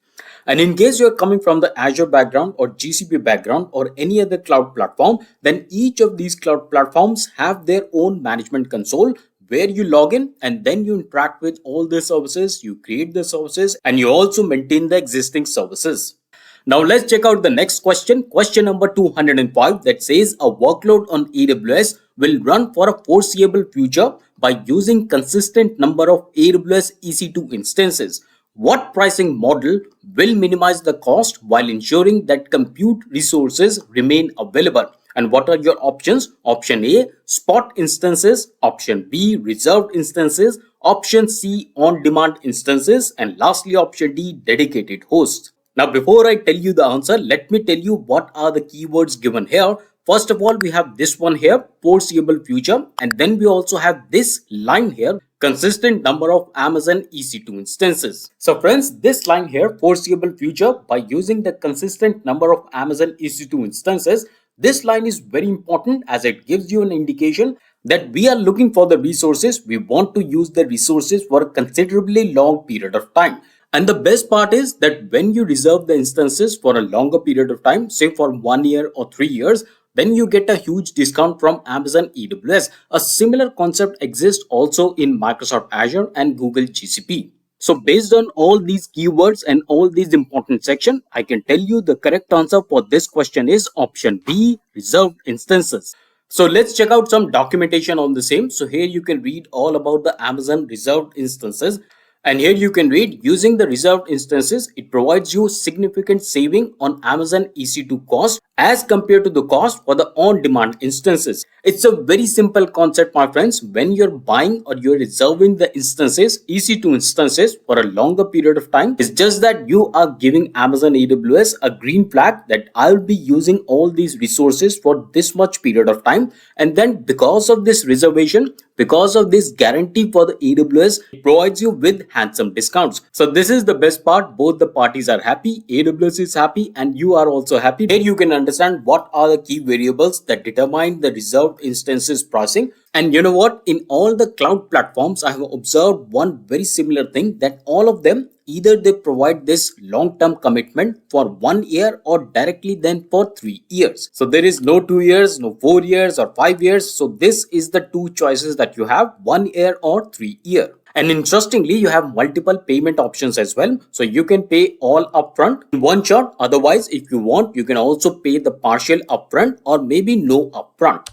And in case you're coming from the Azure background or GCP background or any other cloud platform, then each of these cloud platforms have their own management console where you log in and then you interact with all the services, you create the services, and you also maintain the existing services. Now let's check out the next question. Question number 205 that says a workload on AWS will run for a foreseeable future by using consistent number of AWS EC2 instances. What pricing model will minimize the cost while ensuring that compute resources remain available? And what are your options? Option A, spot instances. Option B, reserved instances. Option C, on-demand instances. And lastly, option D, dedicated hosts. Now, before I tell you the answer, let me tell you what are the keywords given here. First of all, we have this one here, foreseeable future. And then we also have this line here, consistent number of Amazon EC2 instances. So friends, this line here, foreseeable future, by using the consistent number of Amazon EC2 instances, this line is very important as it gives you an indication that we are looking for the resources. We want to use the resources for a considerably long period of time. And the best part is that when you reserve the instances for a longer period of time, say for 1 year or 3 years, then you get a huge discount from Amazon AWS. A similar concept exists also in Microsoft Azure and Google GCP. So based on all these keywords and all these important sections, I can tell you the correct answer for this question is option B, reserved instances. So let's check out some documentation on the same. So here you can read all about the Amazon reserved instances. And here you can read, using the reserved instances, it provides you significant saving on Amazon EC2 cost as compared to the cost for the on-demand instances. It's a very simple concept, my friends. When you're buying or you're reserving the instances, EC2 instances for a longer period of time, it's just that you are giving Amazon AWS a green flag that I'll be using all these resources for this much period of time. And then because of this reservation, because of this guarantee for the AWS, it provides you with handsome discounts. So this is the best part. Both the parties are happy. AWS is happy and you are also happy. Here you can understand what are the key variables that determine the reserved instances pricing. And you know what? In all the cloud platforms, I have observed one very similar thing, that all of them, either they provide this long-term commitment for 1 year or directly then for 3 years. So there is no 2 years, no 4 years or 5 years. So this is the two choices that you have, 1 year or 3 year. And interestingly, you have multiple payment options as well. So you can pay all upfront in one shot. Otherwise, if you want, you can also pay the partial upfront or maybe no upfront.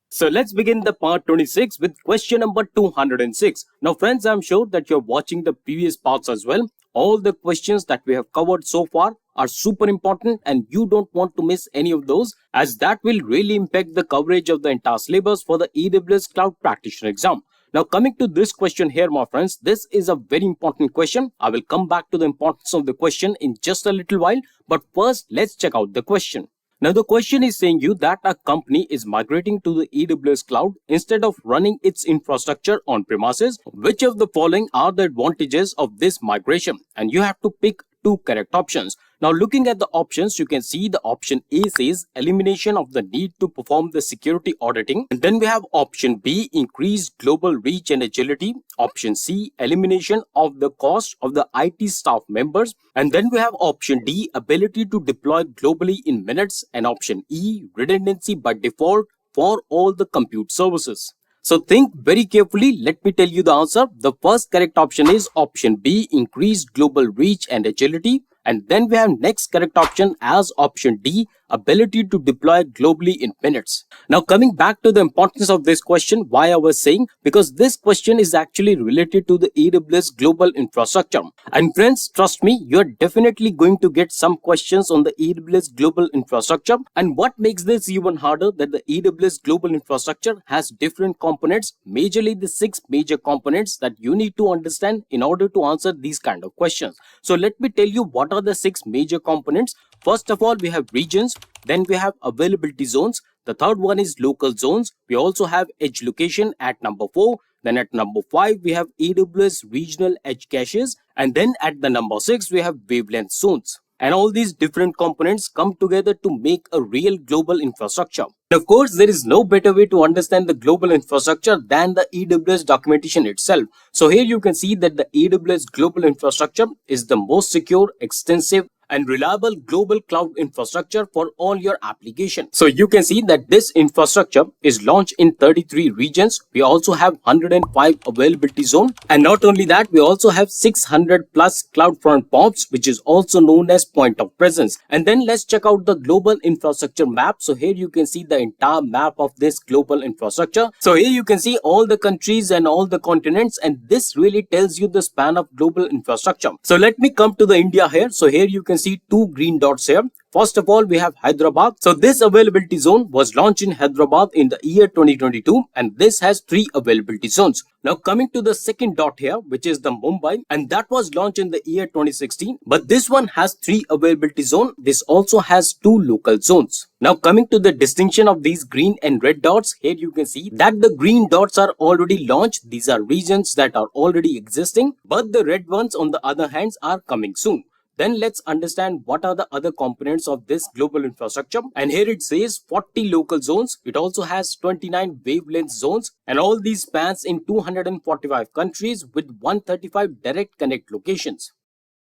So let's begin the part 26 with question number 206. Now friends, I'm sure that you're watching the previous parts as well. All the questions that we have covered so far are super important and you don't want to miss any of those, as that will really impact the coverage of the entire syllabus for the AWS Cloud Practitioner exam. Now coming to this question here, my friends, this is a very important question. I will come back to the importance of the question in just a little while. But first, let's check out the question. Now the question is saying you that a company is migrating to the AWS cloud instead of running its infrastructure on premises. Which of the following are the advantages of this migration? And you have to pick two correct options. Now looking at the options, you can see the option A says elimination of the need to perform the security auditing. And then we have option B, increased global reach and agility. Option C, elimination of the cost of the IT staff members. And then we have option D, ability to deploy globally in minutes. And option E, redundancy by default for all the compute services. So think very carefully. Let me tell you the answer. The first correct option is option B, increased global reach and agility. And then we have next correct option as option D, ability to deploy globally in minutes. Now coming back to the importance of this question, why I was saying, because this question is actually related to the AWS global infrastructure. And friends, trust me, you're definitely going to get some questions on the AWS global infrastructure. And what makes this even harder, that the AWS global infrastructure has different components, majorly the 6 major components that you need to understand in order to answer these kind of questions. So let me tell you what are the 6 major components. First of all, we have regions, then we have availability zones. The third one is local zones. We also have edge location at number 4. Then at number 5, we have AWS regional edge caches. And then at the number 6, we have wavelength zones. And all these different components come together to make a real global infrastructure. And of course, there is no better way to understand the global infrastructure than the AWS documentation itself. So here you can see that the AWS global infrastructure is the most secure, extensive, and reliable global cloud infrastructure for all your applications. So you can see that this infrastructure is launched in 33 regions. We also have 105 availability zone, and not only that, we also have 600 plus CloudFront POPs, which is also known as point of presence. And then let's check out the global infrastructure map. So here you can see the entire map of this global infrastructure. So here you can see all the countries and all the continents, and this really tells you the span of global infrastructure. So let me come to the India here. So here you can see 2 green dots here. First of all, we have Hyderabad. So this availability zone was launched in Hyderabad in the year 2022, and this has 3 availability zones. Now coming to the second dot here, which is the Mumbai, and that was launched in the year 2016, but this one has 3 availability zone. This also has 2 local zones. Now coming to the distinction of these green and red dots, here you can see that the green dots are already launched. These are regions that are already existing, but the red ones on the other hand are coming soon. Then let's understand what are the other components of this global infrastructure. And here it says 40 local zones. It also has 29 wavelength zones, and all these spans in 245 countries with 135 direct connect locations.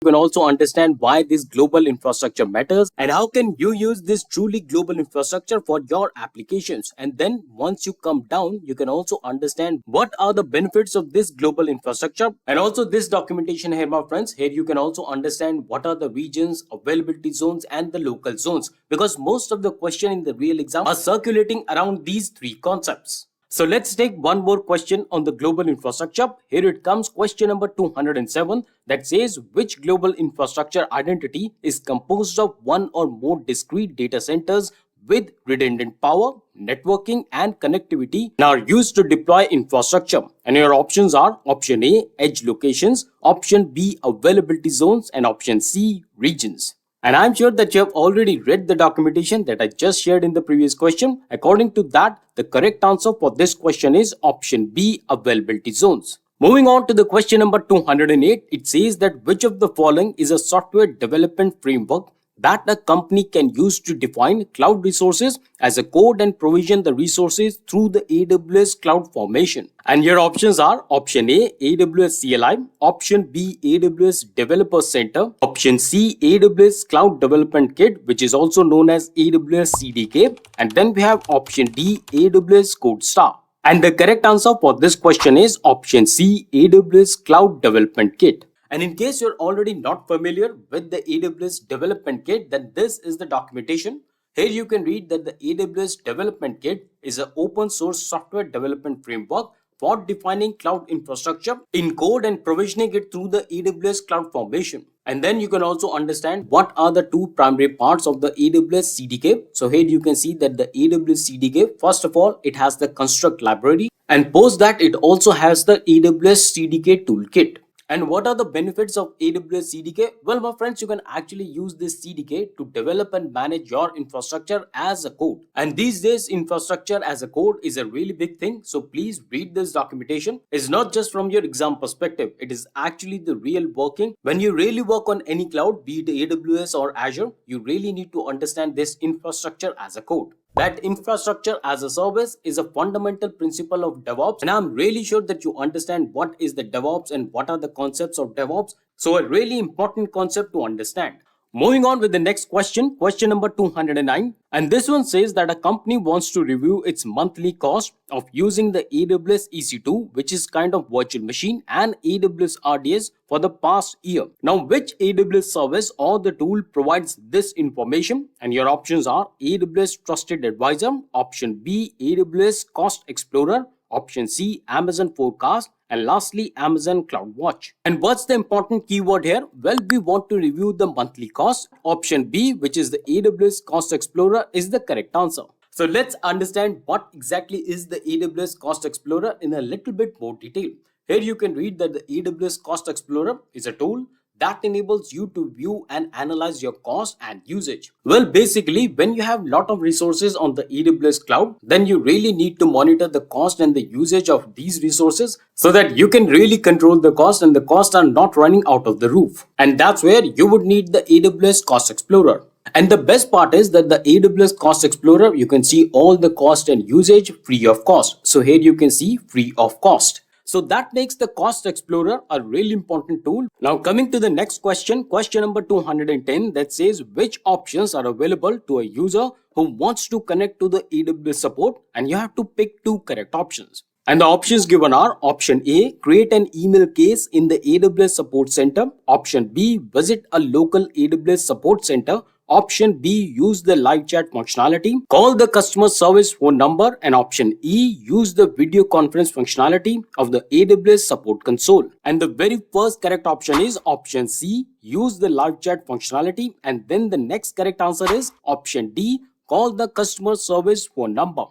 You can also understand why this global infrastructure matters and how can you use this truly global infrastructure for your applications. And then once you come down, you can also understand what are the benefits of this global infrastructure. And also this documentation here, my friends, here you can also understand what are the regions, availability zones, and the local zones, because most of the question in the real exam are circulating around these 3 concepts. So let's take one more question on the global infrastructure. Here it comes, question number 207, that says which global infrastructure identity is composed of one or more discrete data centers with redundant power, networking, and connectivity and are used to deploy infrastructure. And your options are option A, edge locations, option B, availability zones, and option C, regions. And I'm sure that you have already read the documentation that I just shared in the previous question. According to that, the correct answer for this question is option B, availability zones. Moving on to the question number 208, it says that which of the following is a software development framework that a company can use to define cloud resources as a code and provision the resources through the AWS Cloud Formation. And your options are option A, AWS CLI, option B, AWS Developer Center, option C, AWS Cloud Development Kit, which is also known as AWS CDK, and then we have option D, AWS CodeStar. And the correct answer for this question is option C, AWS Cloud Development Kit. And in case you're already not familiar with the AWS Development Kit, then this is the documentation. Here you can read that the AWS Development Kit is an open source software development framework for defining cloud infrastructure in code and provisioning it through the AWS Cloud Formation. And then you can also understand what are the 2 primary parts of the AWS CDK. So here you can see that the AWS CDK, first of all, it has the construct library, and post that it also has the AWS CDK toolkit. And what are the benefits of AWS CDK? Well, my friends, you can actually use this CDK to develop and manage your infrastructure as a code. And these days, infrastructure as a code is a really big thing. So please read this documentation. It's not just from your exam perspective. It is actually the real working. When you really work on any cloud, be it AWS or Azure, you really need to understand this infrastructure as a code. That infrastructure as a service is a fundamental principle of DevOps, and I'm really sure that you understand what is the DevOps and what are the concepts of DevOps. So a really important concept to understand. Moving on with the next question, question number 209. And this one says that a company wants to review its monthly cost of using the AWS EC2, which is kind of virtual machine, and AWS RDS for the past year. Now, which AWS service or the tool provides this information? And your options are AWS Trusted Advisor, option B, AWS Cost Explorer, option C, Amazon Forecast, and lastly, Amazon CloudWatch. And what's the important keyword here? Well, we want to review the monthly cost. Option B, which is the AWS Cost Explorer, is the correct answer. So let's understand what exactly is the AWS Cost Explorer in a little bit more detail. Here you can read that the AWS Cost Explorer is a tool that enables you to view and analyze your cost and usage. Well, basically, when you have a lot of resources on the AWS cloud, then you really need to monitor the cost and the usage of these resources so that you can really control the cost and the costs are not running out of the roof. And that's where you would need the AWS Cost Explorer. And the best part is that the AWS Cost Explorer, you can see all the cost and usage free of cost. So here you can see free of cost. So that makes the Cost Explorer a really important tool. Now coming to the next question, question number 210, that says which options are available to a user who wants to connect to the AWS support, and you have to pick two correct options. And the options given are option A, create an email case in the AWS Support Center. Option B, visit a local AWS Support Center. Option B, use the live chat functionality. Call the customer service phone number. And option E, use the video conference functionality of the AWS Support Console. And the very first correct option is option C, use the live chat functionality. And then the next correct answer is option D, call the customer service phone number.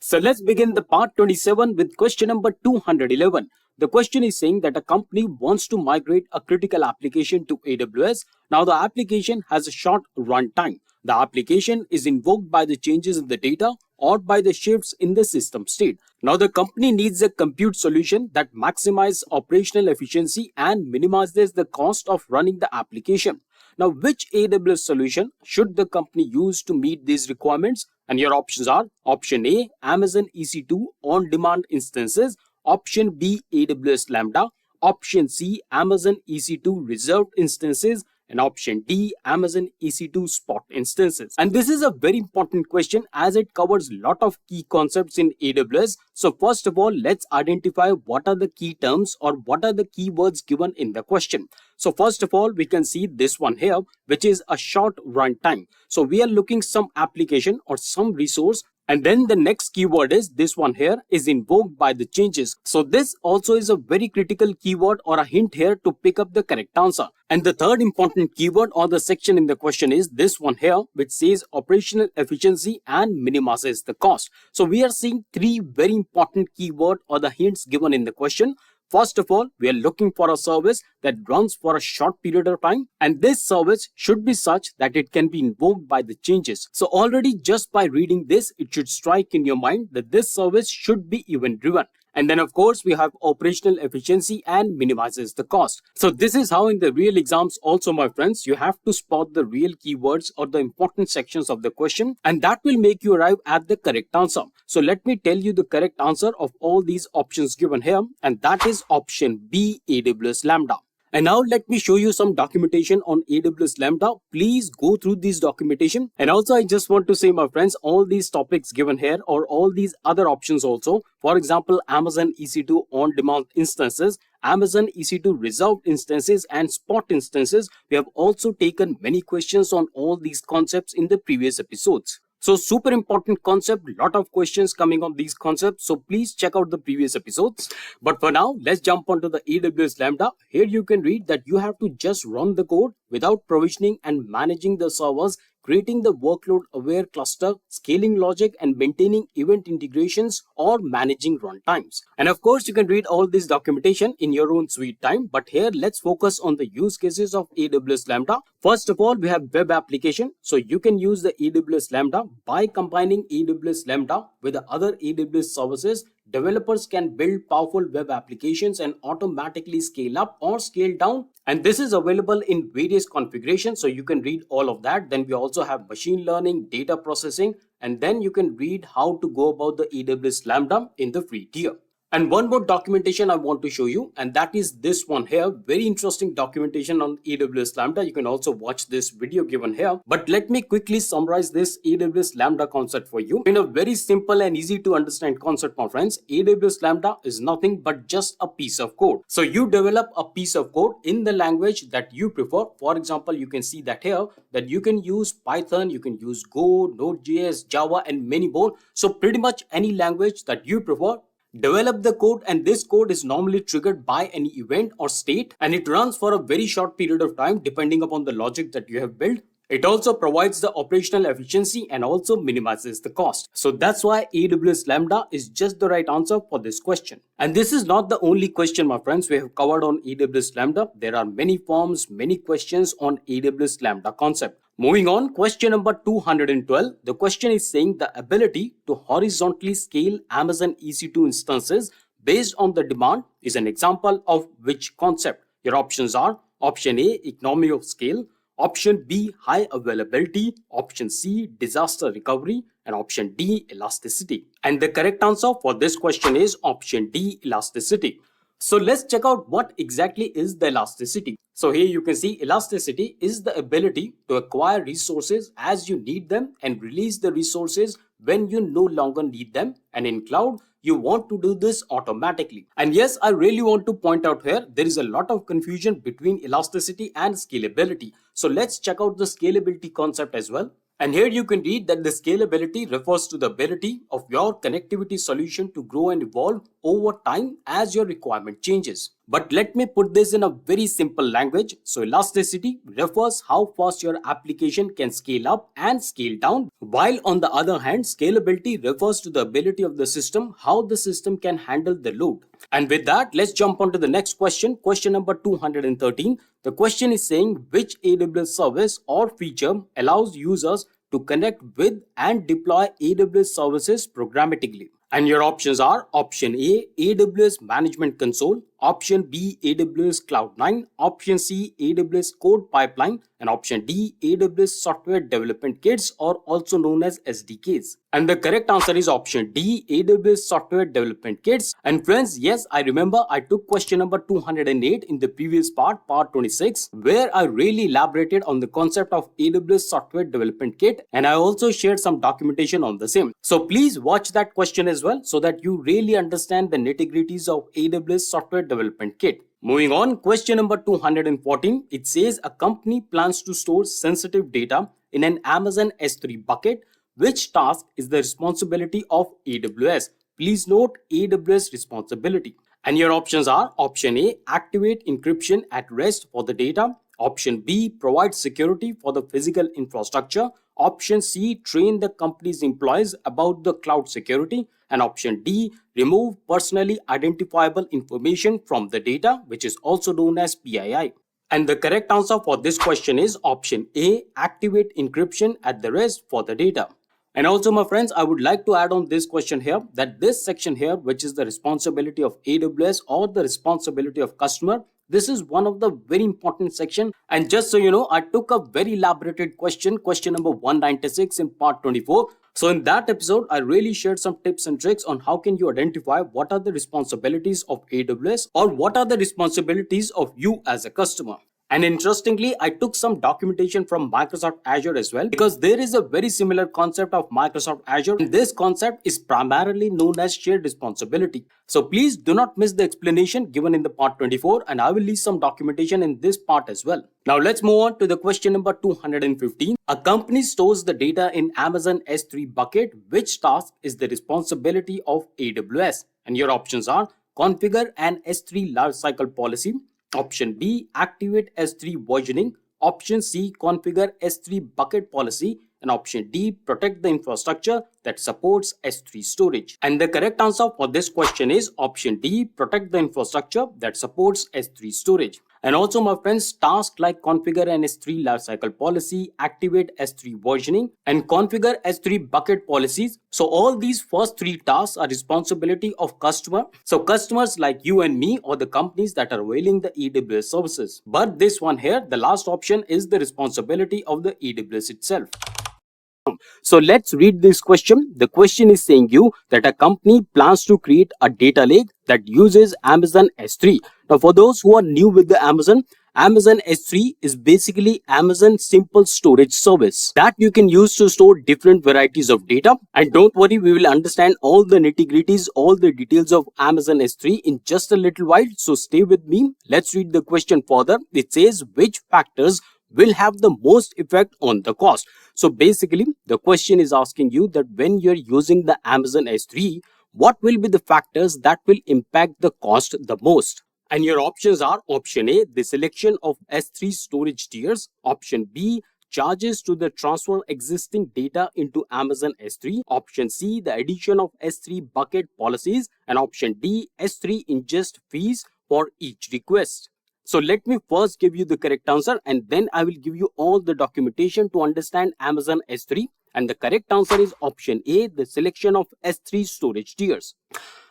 So let's begin the part 27 with question number 211. The question is saying that a company wants to migrate a critical application to AWS. Now the application has a short runtime. The application is invoked by the changes in the data or by the shifts in the system state. Now the company needs a compute solution that maximizes operational efficiency and minimizes the cost of running the application. Now, which AWS solution should the company use to meet these requirements? And your options are option A, Amazon EC2 on-demand instances, option B, AWS Lambda, option C, Amazon EC2 reserved instances, and option D, Amazon EC2 spot instances. And this is a very important question as it covers a lot of key concepts in AWS. So first of all, let's identify what are the key terms or what are the keywords given in the question. So first of all, we can see this one here, which is a short runtime. So we are looking some application or some resource. And then the next keyword is this one here is invoked by the changes. So this also is a very critical keyword or a hint here to pick up the correct answer. And the third important keyword or the section in the question is this one here, which says operational efficiency and minimizes the cost. So we are seeing three very important keyword or the hints given in the question. First of all, we are looking for a service that runs for a short period of time, and this service should be such that it can be invoked by the changes. So already just by reading this, it should strike in your mind that this service should be event driven. And then of course, we have operational efficiency and minimizes the cost. So this is how in the real exams also, my friends, you have to spot the real keywords or the important sections of the question, and that will make you arrive at the correct answer. So let me tell you the correct answer of all these options given here, and that is option B, AWS Lambda. And now let me show you some documentation on AWS Lambda. Please go through this documentation. And also I just want to say, my friends, all these topics given here or all these other options also, for example, Amazon EC2 on-demand instances, Amazon EC2 reserved instances and spot instances, we have also taken many questions on all these concepts in the previous episodes. So super important concept, lot of questions coming on these concepts. So please check out the previous episodes. But for now, let's jump onto the AWS Lambda. Here you can read that you have to just run the code without provisioning and managing the servers, creating the workload aware cluster, scaling logic, and maintaining event integrations or managing runtimes. And of course, you can read all this documentation in your own sweet time. But here, let's focus on the use cases of AWS Lambda. First of all, we have web application. So you can use the AWS Lambda by combining AWS Lambda with the other AWS services. Developers can build powerful web applications and automatically scale up or scale down. And this is available in various configurations. So you can read all of that. Then we also have machine learning, data processing, and then you can read how to go about the AWS Lambda in the free tier. And one more documentation I want to show you, and that is this one here. Very interesting documentation on AWS Lambda. You can also watch this video given here. But let me quickly summarize this AWS Lambda concept for you. In a very simple and easy to understand concept, my friends, AWS Lambda is nothing but just a piece of code. So you develop a piece of code in the language that you prefer. For example, you can see that here, that you can use Python, you can use Go, Node.js, Java, and many more. So pretty much any language that you prefer. Develop the code, and this code is normally triggered by any event or state, and it runs for a very short period of time depending upon the logic that you have built. It also provides the operational efficiency and also minimizes the cost. So that's why AWS Lambda is just the right answer for this question. And this is not the only question, my friends, we have covered on AWS Lambda. There are many forms, many questions on AWS Lambda concept. Moving on, question number 212. The question is saying the ability to horizontally scale Amazon EC2 instances based on the demand is an example of which concept? Your options are option A, economy of scale, option B, high availability, option C, disaster recovery, and option D, elasticity. And the correct answer for this question is option D, elasticity. So let's check out what exactly is the elasticity. So here you can see elasticity is the ability to acquire resources as you need them and release the resources when you no longer need them. And in cloud, you want to do this automatically. And yes, I really want to point out here, there is a lot of confusion between elasticity and scalability. So let's check out the scalability concept as well. And here you can read that the scalability refers to the ability of your connectivity solution to grow and evolve over time as your requirement changes. But let me put this in a very simple language. So elasticity refers how fast your application can scale up and scale down, while on the other hand, scalability refers to the ability of the system, how the system can handle the load. And with that, let's jump on to the next question, question number 213. The question is saying which AWS service or feature allows users to connect with and deploy AWS services programmatically. And your options are option A, AWS Management Console, option B, AWS Cloud9, option C, AWS Code Pipeline, and option D, AWS Software Development Kits, or also known as SDKs. And the correct answer is option D, AWS Software Development Kits. And friends, yes, I remember I took question number 208 in the previous part 26, where I really elaborated on the concept of AWS Software Development Kit, and I also shared some documentation on the same. So please watch that question as well so that you really understand the nitty-gritties of AWS Software Development Kit. Moving on, question number 214. It says a company plans to store sensitive data in an Amazon S3 bucket. Which task is the responsibility of AWS? Please note AWS responsibility. And your options are option A, activate encryption at rest for the data. Option B, provide security for the physical infrastructure. Option C, train the company's employees about the cloud security. And option D, remove personally identifiable information from the data, which is also known as PII. And the correct answer for this question is option A, activate encryption at the rest for the data. And also, my friends, I would like to add on this question here that this section here, which is the responsibility of AWS or the responsibility of customer, this is one of the very important section. And just so you know, I took a very elaborated question number 196 in part 24. So in that episode, I really shared some tips and tricks on how can you identify what are the responsibilities of AWS or what are the responsibilities of you as a customer. And interestingly, I took some documentation from Microsoft Azure as well, because there is a very similar concept of Microsoft Azure. And this concept is primarily known as shared responsibility. So please do not miss the explanation given in the part 24, and I will leave some documentation in this part as well. Now let's move on to the question number 215. A company stores the data in Amazon S3 bucket. Which task is the responsibility of AWS? And your options are configure an S3 lifecycle policy. Option B, activate S3 versioning. Option C, configure S3 bucket policy. And option D, protect the infrastructure that supports S3 storage. And the correct answer for this question is option D, protect the infrastructure that supports S3 storage. And also, my friends, tasks like configure an S3 lifecycle policy, activate S3 versioning, and configure S3 bucket policies. So all these first three tasks are responsibility of customer. So customers like you and me, or the companies that are availing the AWS services. But this one here, the last option, is the responsibility of the AWS itself. So let's read this question. The question is saying you that a company plans to create a data lake that uses Amazon S3. Now, for those who are new with the Amazon S3 is basically Amazon Simple Storage Service that you can use to store different varieties of data. And don't worry, we will understand all the nitty-gritties, all the details of Amazon S3 in just a little while. So stay with me. Let's read the question further. It says which factors will have the most effect on the cost. So basically, the question is asking you that when you're using the Amazon S3, what will be the factors that will impact the cost the most? And your options are option A, the selection of S3 storage tiers, option B, charges to the transfer existing data into Amazon S3, option C, the addition of S3 bucket policies, and option D, S3 ingest fees for each request. So let me first give you the correct answer and then I will give you all the documentation to understand Amazon S3. And the correct answer is option A, the selection of S3 storage tiers.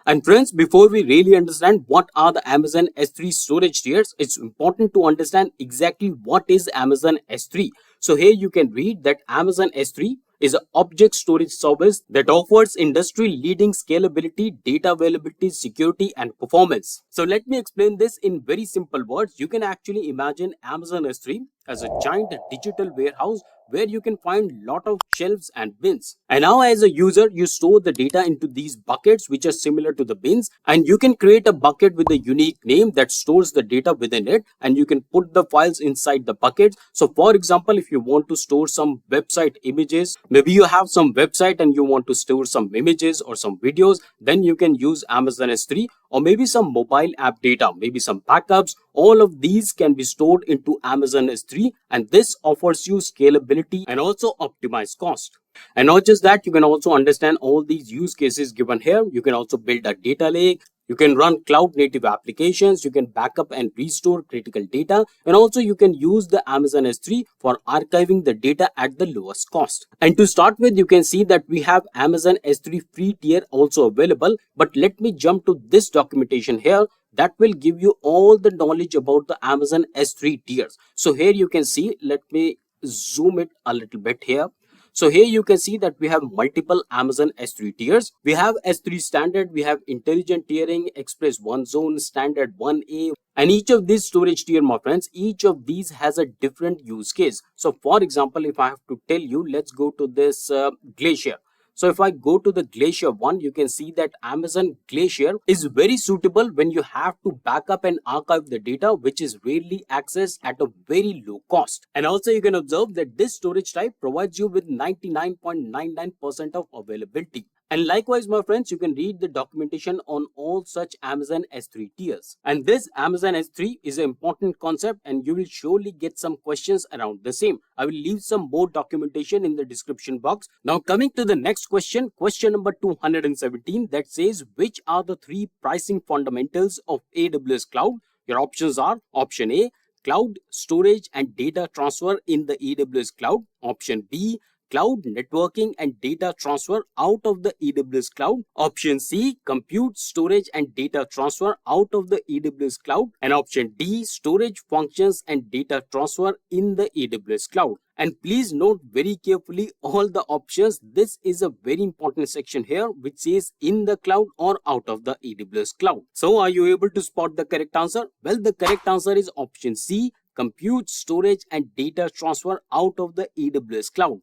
And friends, before we really understand what are the Amazon S3 storage tiers, it's important to understand exactly what is Amazon S3. So here you can read that Amazon S3 is an object storage service that offers industry-leading scalability, data availability, security, and performance. So let me explain this in very simple words. You can actually imagine Amazon S3 as a giant digital warehouse where you can find lot of shelves and bins. And now as a user, you store the data into these buckets which are similar to the bins, and you can create a bucket with a unique name that stores the data within it, and you can put the files inside the bucket. So for example, if you want to store some website images, maybe you have some website and you want to store some images or some videos, then you can use Amazon S3, or maybe some mobile app data, maybe some backups. All of these can be stored into Amazon S3, and this offers you scalability and also optimized cost. And not just that, you can also understand all these use cases given here. You can also build a data lake. You can run cloud native applications. You can backup and restore critical data. And also you can use the Amazon S3 for archiving the data at the lowest cost. And to start with, you can see that we have Amazon S3 free tier also available. But let me jump to this documentation here that will give you all the knowledge about the Amazon S3 tiers. So here you can see, let me zoom it a little bit here. So here you can see that we have multiple Amazon S3 tiers. We have S3 standard, we have intelligent tiering, express one zone, standard 1A. And each of these storage tier, my friends, each of these has a different use case. So for example, if I have to tell you, let's go to this Glacier. So if I go to the Glacier one, you can see that Amazon Glacier is very suitable when you have to back up and archive the data, which is rarely accessed at a very low cost. And also you can observe that this storage type provides you with 99.99% of availability. And likewise, my friends, you can read the documentation on all such Amazon S3 tiers. And this Amazon S3 is an important concept and you will surely get some questions around the same. I will leave some more documentation in the description box. Now coming to the next question, question number 217, that says which are the three pricing fundamentals of AWS Cloud? Your options are option A, cloud storage and data transfer in the AWS Cloud. Option B, cloud networking and data transfer out of the AWS Cloud. Option C, compute, storage and data transfer out of the AWS Cloud. And option D, storage functions and data transfer in the AWS Cloud. And please note very carefully all the options. This is a very important section here which says in the cloud or out of the AWS Cloud. So are you able to spot the correct answer? Well, the correct answer is option C, compute, storage and data transfer out of the AWS Cloud.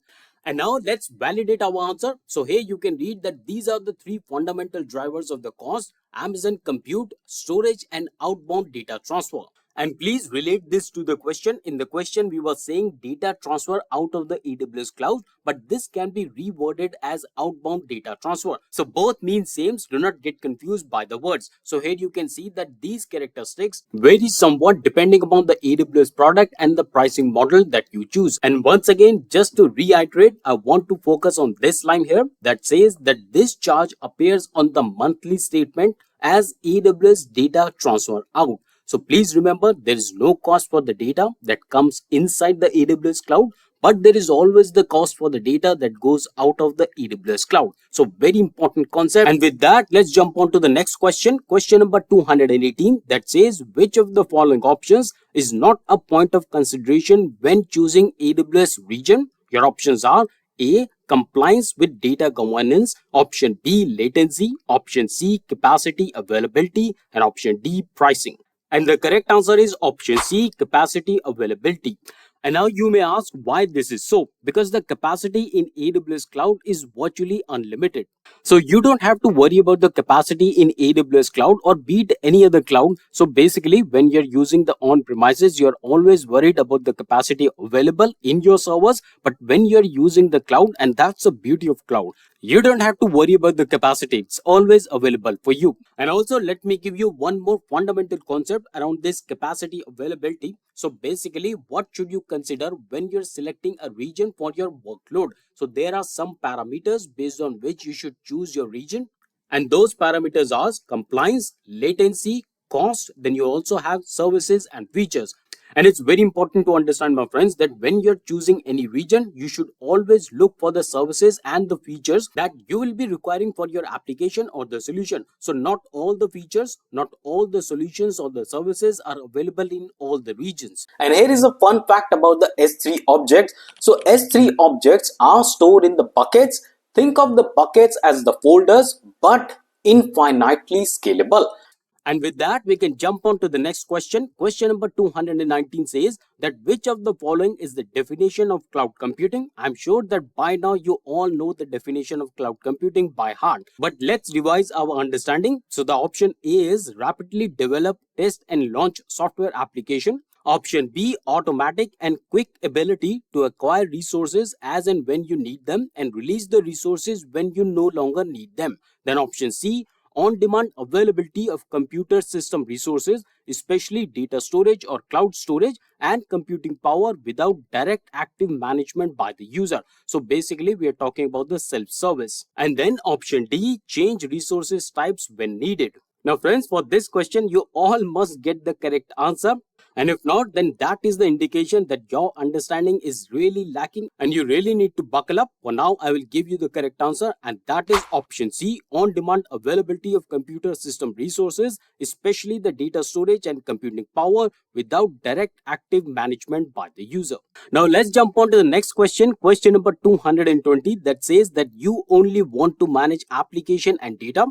And now let's validate our answer. So here you can read that these are the three fundamental drivers of the cost: Amazon compute, storage and outbound data transfer. And please relate this to the question. In the question, we were saying data transfer out of the AWS Cloud, but this can be reworded as outbound data transfer. So both mean same. Do not get confused by the words. So here you can see that these characteristics vary somewhat depending upon the AWS product and the pricing model that you choose. And once again, just to reiterate, I want to focus on this line here that says that this charge appears on the monthly statement as AWS data transfer out. So please remember, there is no cost for the data that comes inside the AWS Cloud, but there is always the cost for the data that goes out of the AWS Cloud. So very important concept. And with that, let's jump on to the next question. Question number 218 that says which of the following options is not a point of consideration when choosing AWS region? Your options are A, compliance with data governance, option B, latency, option C, capacity availability, and option D, pricing. And the correct answer is option C, capacity availability. And now you may ask why this is so. Because the capacity in AWS Cloud is virtually unlimited. So you don't have to worry about the capacity in AWS Cloud or be it any other cloud. So basically, when you're using the on-premises, you're always worried about the capacity available in your servers. But when you're using the cloud, and that's the beauty of cloud, you don't have to worry about the capacity. It's always available for you. And also, let me give you one more fundamental concept around this capacity availability. So basically, what should you consider when you're selecting a region for your workload? So there are some parameters based on which you should choose your region. And those parameters are compliance, latency, cost. Then you also have services and features. And it's very important to understand, my friends, that when you're choosing any region, you should always look for the services and the features that you will be requiring for your application or the solution. So not all the features, not all the solutions or the services are available in all the regions. And here is a fun fact about the S3 objects. So S3 objects are stored in the buckets. Think of the buckets as the folders, but infinitely scalable. And with that, we can jump on to the next question. Question number 219 says that which of the following is the definition of cloud computing? I'm sure that by now you all know the definition of cloud computing by heart. But let's revise our understanding. So the option A is rapidly develop, test and launch software application. Option B, automatic and quick ability to acquire resources as and when you need them and release the resources when you no longer need them. Then option C, on-demand availability of computer system resources, especially data storage or cloud storage and computing power without direct active management by the user. So basically, we are talking about the self-service. And then option D, change resources types when needed. Now friends, for this question, you all must get the correct answer. And if not, then that is the indication that your understanding is really lacking and you really need to buckle up. For now, I will give you the correct answer, and that is option C, on-demand availability of computer system resources, especially the data storage and computing power without direct active management by the user. Now let's jump on to the next question. Question number 220 that says that you only want to manage application and data.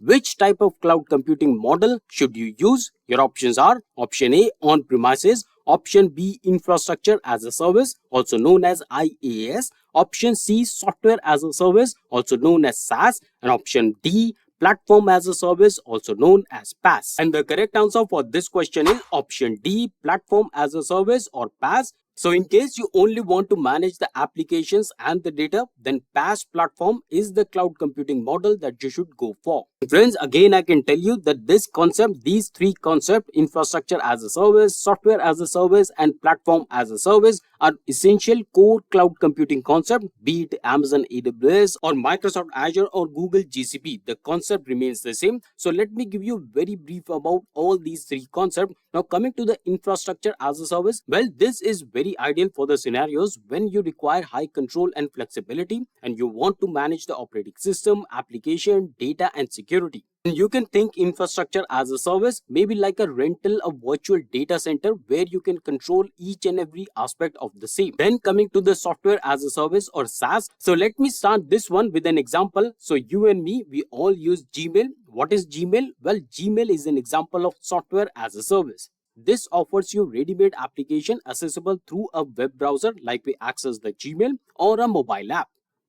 Which type of cloud computing model should you use? Your options are option A, on-premises, option B, infrastructure as a service, also known as IaaS, option C, software as a service, also known as SaaS, and option D, platform as a service, also known as PaaS. And the correct answer for this question is option D, platform as a service or PaaS. So in case you only want to manage the applications and the data, then PaaS platform is the cloud computing model that you should go for. Friends, again, I can tell you that this concept, these three concepts, infrastructure as a service, software as a service, and platform as a service are essential core cloud computing concept, be it Amazon AWS or Microsoft Azure or Google GCP. The concept remains the same. So let me give you very brief about all these three concepts. Now coming to the infrastructure as a service, well, this is very ideal for the scenarios when you require high control and flexibility and you want to manage the operating system, application, data, and security. And you can think infrastructure as a service maybe like a rental of virtual data center where you can control each and every aspect of the same. Then coming to the software as a service or SaaS. So let me start this one with an example. So you and me, we all use Gmail. What is Gmail? Well, Gmail is an example of software as a service. This offers you ready-made application accessible through a web browser like we access the Gmail or a mobile app.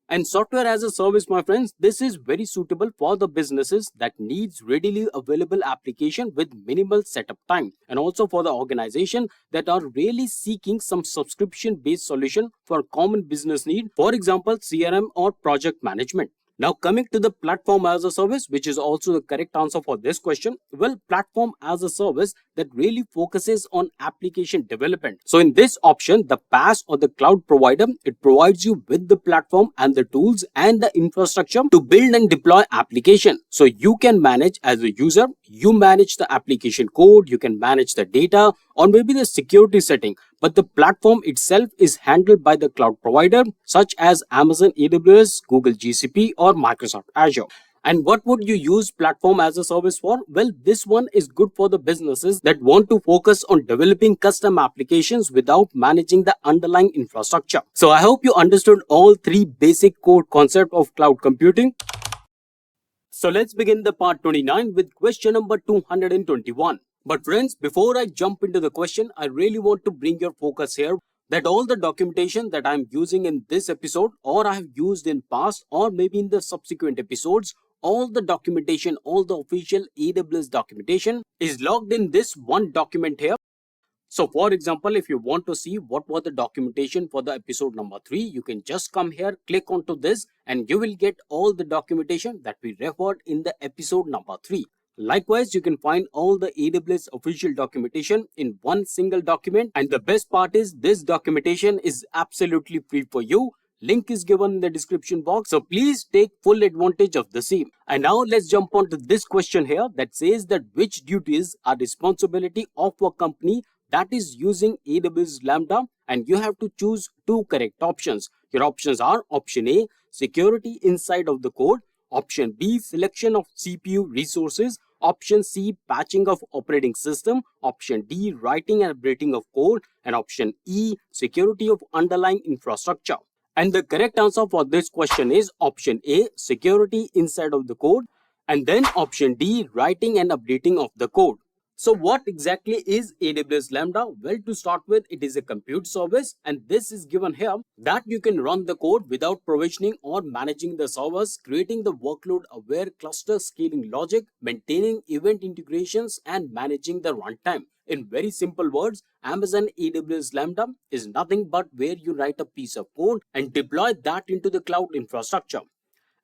And software as a service, my friends, this is very suitable for the businesses that needs readily available application with minimal setup time, and also for the organization that are really seeking some subscription-based solution for common business need, for example, CRM or project management. Now coming to the platform as a service, which is also the correct answer for this question. Well, platform as a service that really focuses on application development. So in this option, the PaaS or the cloud provider, it provides you with the platform and the tools and the infrastructure to build and deploy application. So you can manage as a user, you manage the application code, you can manage the data or maybe the security setting. But the platform itself is handled by the cloud provider such as Amazon AWS, Google GCP or Microsoft Azure. And what would you use platform as a service for? Well, this one is good for the businesses that want to focus on developing custom applications without managing the underlying infrastructure. So I hope you understood all three basic core concepts of cloud computing. So let's begin the part 29 with question number 221. But friends, before I jump into the question, I really want to bring your focus here that all the documentation that I'm using in this episode, or I have used in past, or maybe in the subsequent episodes, all the documentation, all the official AWS documentation is logged in this one document here. So for example, if you want to see what was the documentation for the episode number 3, you can just come here, click onto this, and you will get all the documentation that we referred in the episode number 3. Likewise, you can find all the AWS official documentation in one single document. And the best part is this documentation is absolutely free for you. Link is given in the description box. So please take full advantage of the same. And now let's jump on to this question here that says that which duties are responsibility of a company that is using AWS Lambda, and you have to choose two correct options. Your options are option A, security inside of the code, option B, selection of CPU resources, option C, patching of operating system, option D, writing and updating of code, and option E, security of underlying infrastructure. And the correct answer for this question is option A, security inside of the code, and then option D, writing and updating of the code. So what exactly is AWS Lambda? Well, to start with, it is a compute service, and this is given here that you can run the code without provisioning or managing the servers, creating the workload aware cluster scaling logic, maintaining event integrations, and managing the runtime. In very simple words, Amazon AWS Lambda is nothing but where you write a piece of code and deploy that into the cloud infrastructure.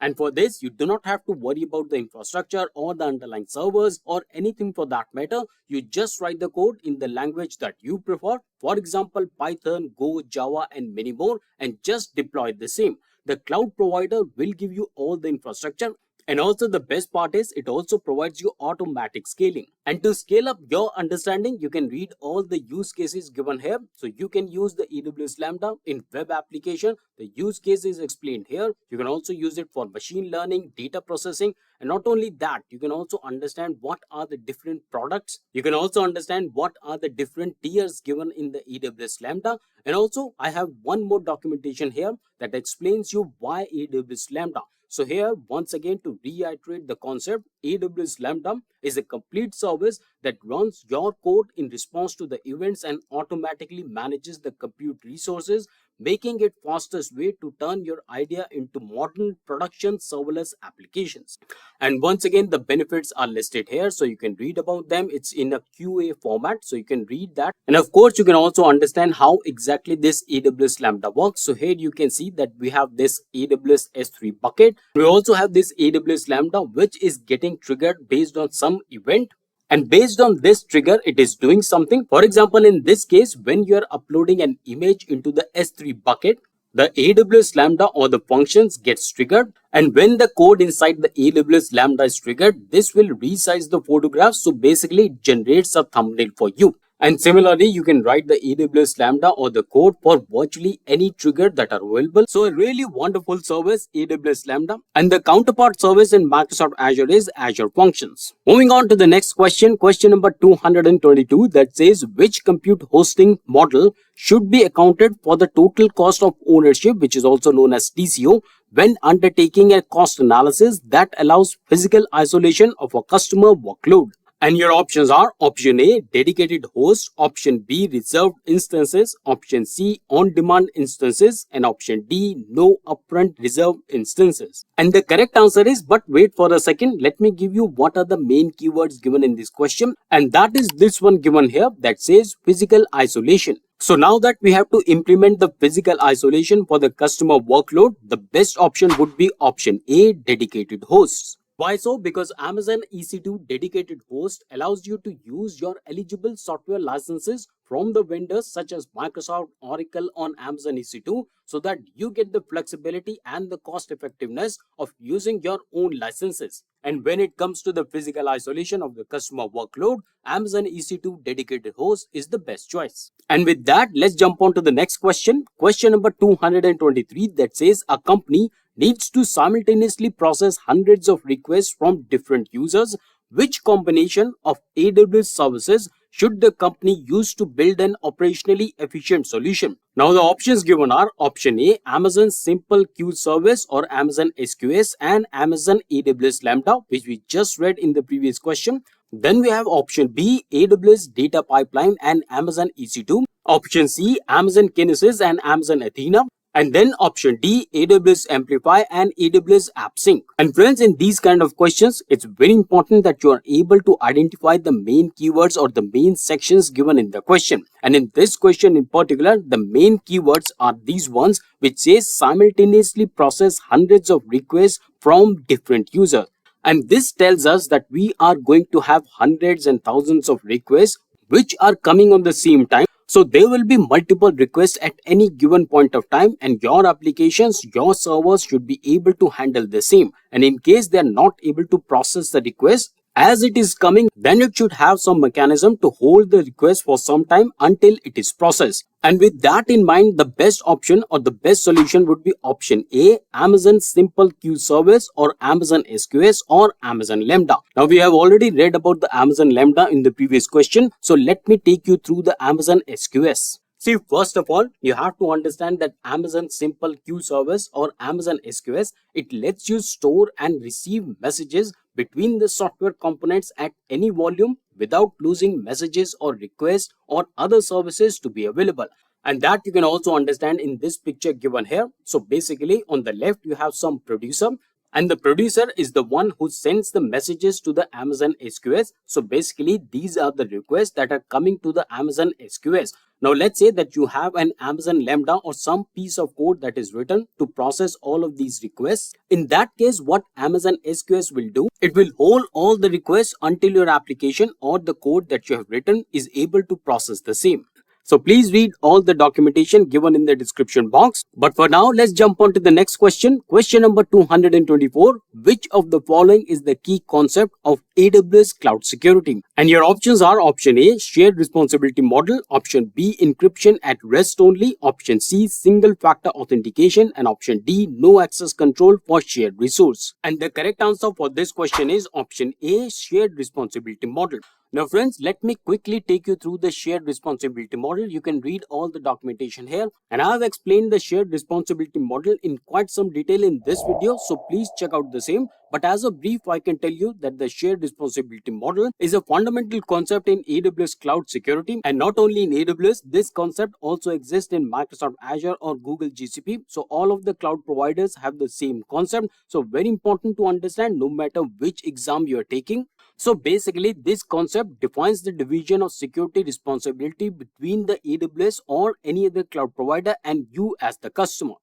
And for this, you do not have to worry about the infrastructure or the underlying servers or anything for that matter. You just write the code in the language that you prefer. For example, Python, Go, Java, and many more, and just deploy the same. The cloud provider will give you all the infrastructure. And also the best part is it also provides you automatic scaling. And to scale up your understanding, you can read all the use cases given here. So you can use the AWS Lambda in web application. The use case is explained here. You can also use it for machine learning, data processing. And not only that, you can also understand what are the different products. You can also understand what are the different tiers given in the AWS Lambda. And also I have one more documentation here that explains you why AWS Lambda. So here, once again, to reiterate the concept, AWS Lambda is a complete service that runs your code in response to the events and automatically manages the compute resources, making it fastest way to turn your idea into modern production serverless applications. And once again, the benefits are listed here, so you can read about them. It's in a QA format, so you can read that. And of course, you can also understand how exactly this AWS Lambda works. So here you can see that we have this AWS S3 bucket. We also have this AWS Lambda, which is getting triggered based on some event. And based on this trigger, it is doing something. For example, in this case, when you are uploading an image into the S3 bucket, the AWS Lambda or the functions gets triggered. And when the code inside the AWS Lambda is triggered, this will resize the photograph. So basically, it generates a thumbnail for you. And similarly, you can write the AWS Lambda or the code for virtually any trigger that are available. So a really wonderful service, AWS Lambda. And the counterpart service in Microsoft Azure is Azure Functions. Moving on to the next question, question number 222 that says which compute hosting model should be accounted for the total cost of ownership, which is also known as TCO, when undertaking a cost analysis that allows physical isolation of a customer workload. And your options are option A, dedicated host, option B, reserved instances, option C, on-demand instances, and option D, no upfront reserved instances. And the correct answer is, but wait for a second, let me give you what are the main keywords given in this question. And that is this one given here that says physical isolation. So now that we have to implement the physical isolation for the customer workload, the best option would be option A, dedicated hosts. Why so? Because Amazon EC2 dedicated host allows you to use your eligible software licenses from the vendors such as Microsoft, Oracle on Amazon EC2 so that you get the flexibility and the cost effectiveness of using your own licenses. And when it comes to the physical isolation of the customer workload, Amazon EC2 dedicated host is the best choice. And with that, let's jump on to the next question. Question number 223 that says a company needs to simultaneously process hundreds of requests from different users. Which combination of AWS services should the company use to build an operationally efficient solution? Now the options given are option A, Amazon Simple Queue Service or Amazon SQS, and Amazon AWS Lambda, which we just read in the previous question. Then we have option B, AWS Data Pipeline and Amazon EC2. Option C, Amazon Kinesis and Amazon Athena. And then option D, AWS Amplify and AWS AppSync. And friends, in these kind of questions, it's very important that you are able to identify the main keywords or the main sections given in the question. And in this question in particular, the main keywords are these ones, which says simultaneously process hundreds of requests from different users. And this tells us that we are going to have hundreds and thousands of requests which are coming on the same time. So there will be multiple requests at any given point of time, and your applications, your servers should be able to handle the same. And in case they are not able to process the request as it is coming, then it should have some mechanism to hold the request for some time until it is processed. And with that in mind, the best option or the best solution would be option A, Amazon Simple Queue Service or Amazon SQS or Amazon Lambda. Now we have already read about the Amazon Lambda in the previous question. So let me take you through the Amazon SQS. See, first of all, you have to understand that Amazon Simple Queue Service or Amazon SQS, it lets you store and receive messages between the software components at any volume without losing messages or requests or other services to be available. And that you can also understand in this picture given here. So basically on the left, you have some producer. And the producer is the one who sends the messages to the Amazon SQS. So basically, these are the requests that are coming to the Amazon SQS. Now, let's say that you have an Amazon Lambda or some piece of code that is written to process all of these requests. In that case, what Amazon SQS will do, it will hold all the requests until your application or the code that you have written is able to process the same. So please read all the documentation given in the description box. But for now, let's jump on to the next question. Question number 224. Which of the following is the key concept of AWS Cloud Security? And your options are option A, shared responsibility model, option B, encryption at rest only, option C, single factor authentication, and option D, no access control for shared resource. And the correct answer for this question is option A, shared responsibility model. Now friends, let me quickly take you through the shared responsibility model. You can read all the documentation here, and I have explained the shared responsibility model in quite some detail in this video, so please check out the same. But as a brief, I can tell you that the shared responsibility model is a fundamental concept in AWS Cloud Security, and not only in AWS, this concept also exists in Microsoft Azure or Google GCP. So all of the cloud providers have the same concept. So very important to understand no matter which exam you are taking. So basically, this concept defines the division of security responsibility between the AWS or any other cloud provider and you as the customer.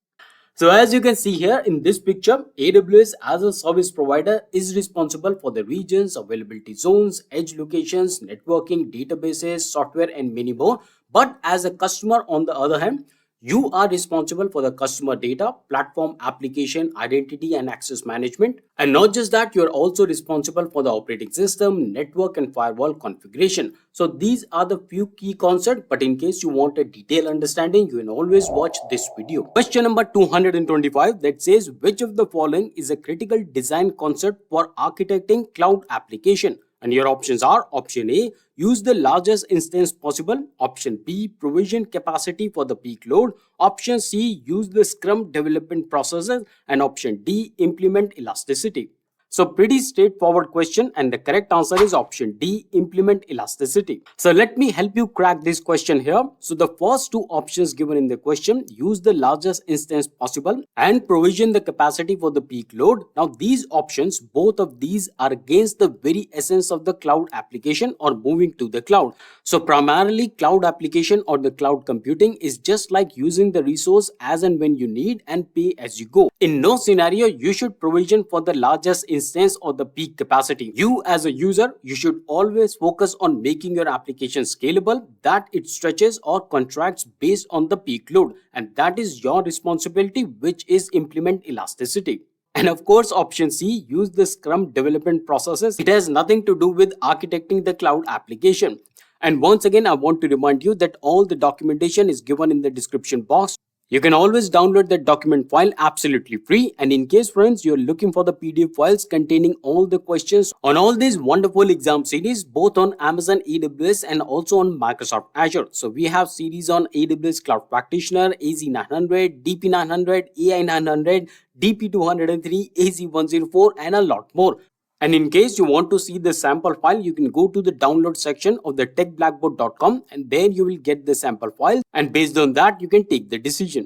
So as you can see here in this picture, AWS as a service provider is responsible for the regions, availability zones, edge locations, networking, databases, software, and many more. But as a customer, on the other hand, you are responsible for the customer data, platform, application, identity, and access management. And not just that, you're also responsible for the operating system, network, and firewall configuration. So these are the few key concepts, but in case you want a detailed understanding, you can always watch this video. Question number 225 that says, which of the following is a critical design concept for architecting cloud application? And your options are option A, use the largest instance possible. Option B, provision capacity for the peak load. Option C, use the Scrum development processes. And option D, implement elasticity. So pretty straightforward question, and the correct answer is option D, implement elasticity. So let me help you crack this question here. So the first two options given in the question, use the largest instance possible and provision the capacity for the peak load. Now these options, both of these are against the very essence of the cloud application or moving to the cloud. So primarily cloud application or the cloud computing is just like using the resource as and when you need and pay as you go. In no scenario, you should provision for the largest instance or the peak capacity. You as a user, you should always focus on making your application scalable, that it stretches or contracts based on the peak load. And that is your responsibility, which is implement elasticity. And of course, option C, use the Scrum development processes. It has nothing to do with architecting the cloud application. And once again, I want to remind you that all the documentation is given in the description box. You can always download that document file absolutely free, and in case friends you're looking for the PDF files containing all the questions on all these wonderful exam series both on Amazon AWS and also on Microsoft Azure. So we have series on AWS Cloud Practitioner, AZ900, DP900, AI900, DP203, AZ104 and a lot more. And in case you want to see the sample file, you can go to the download section of the techblackboard.com and there you will get the sample file, and based on that you can take the decision.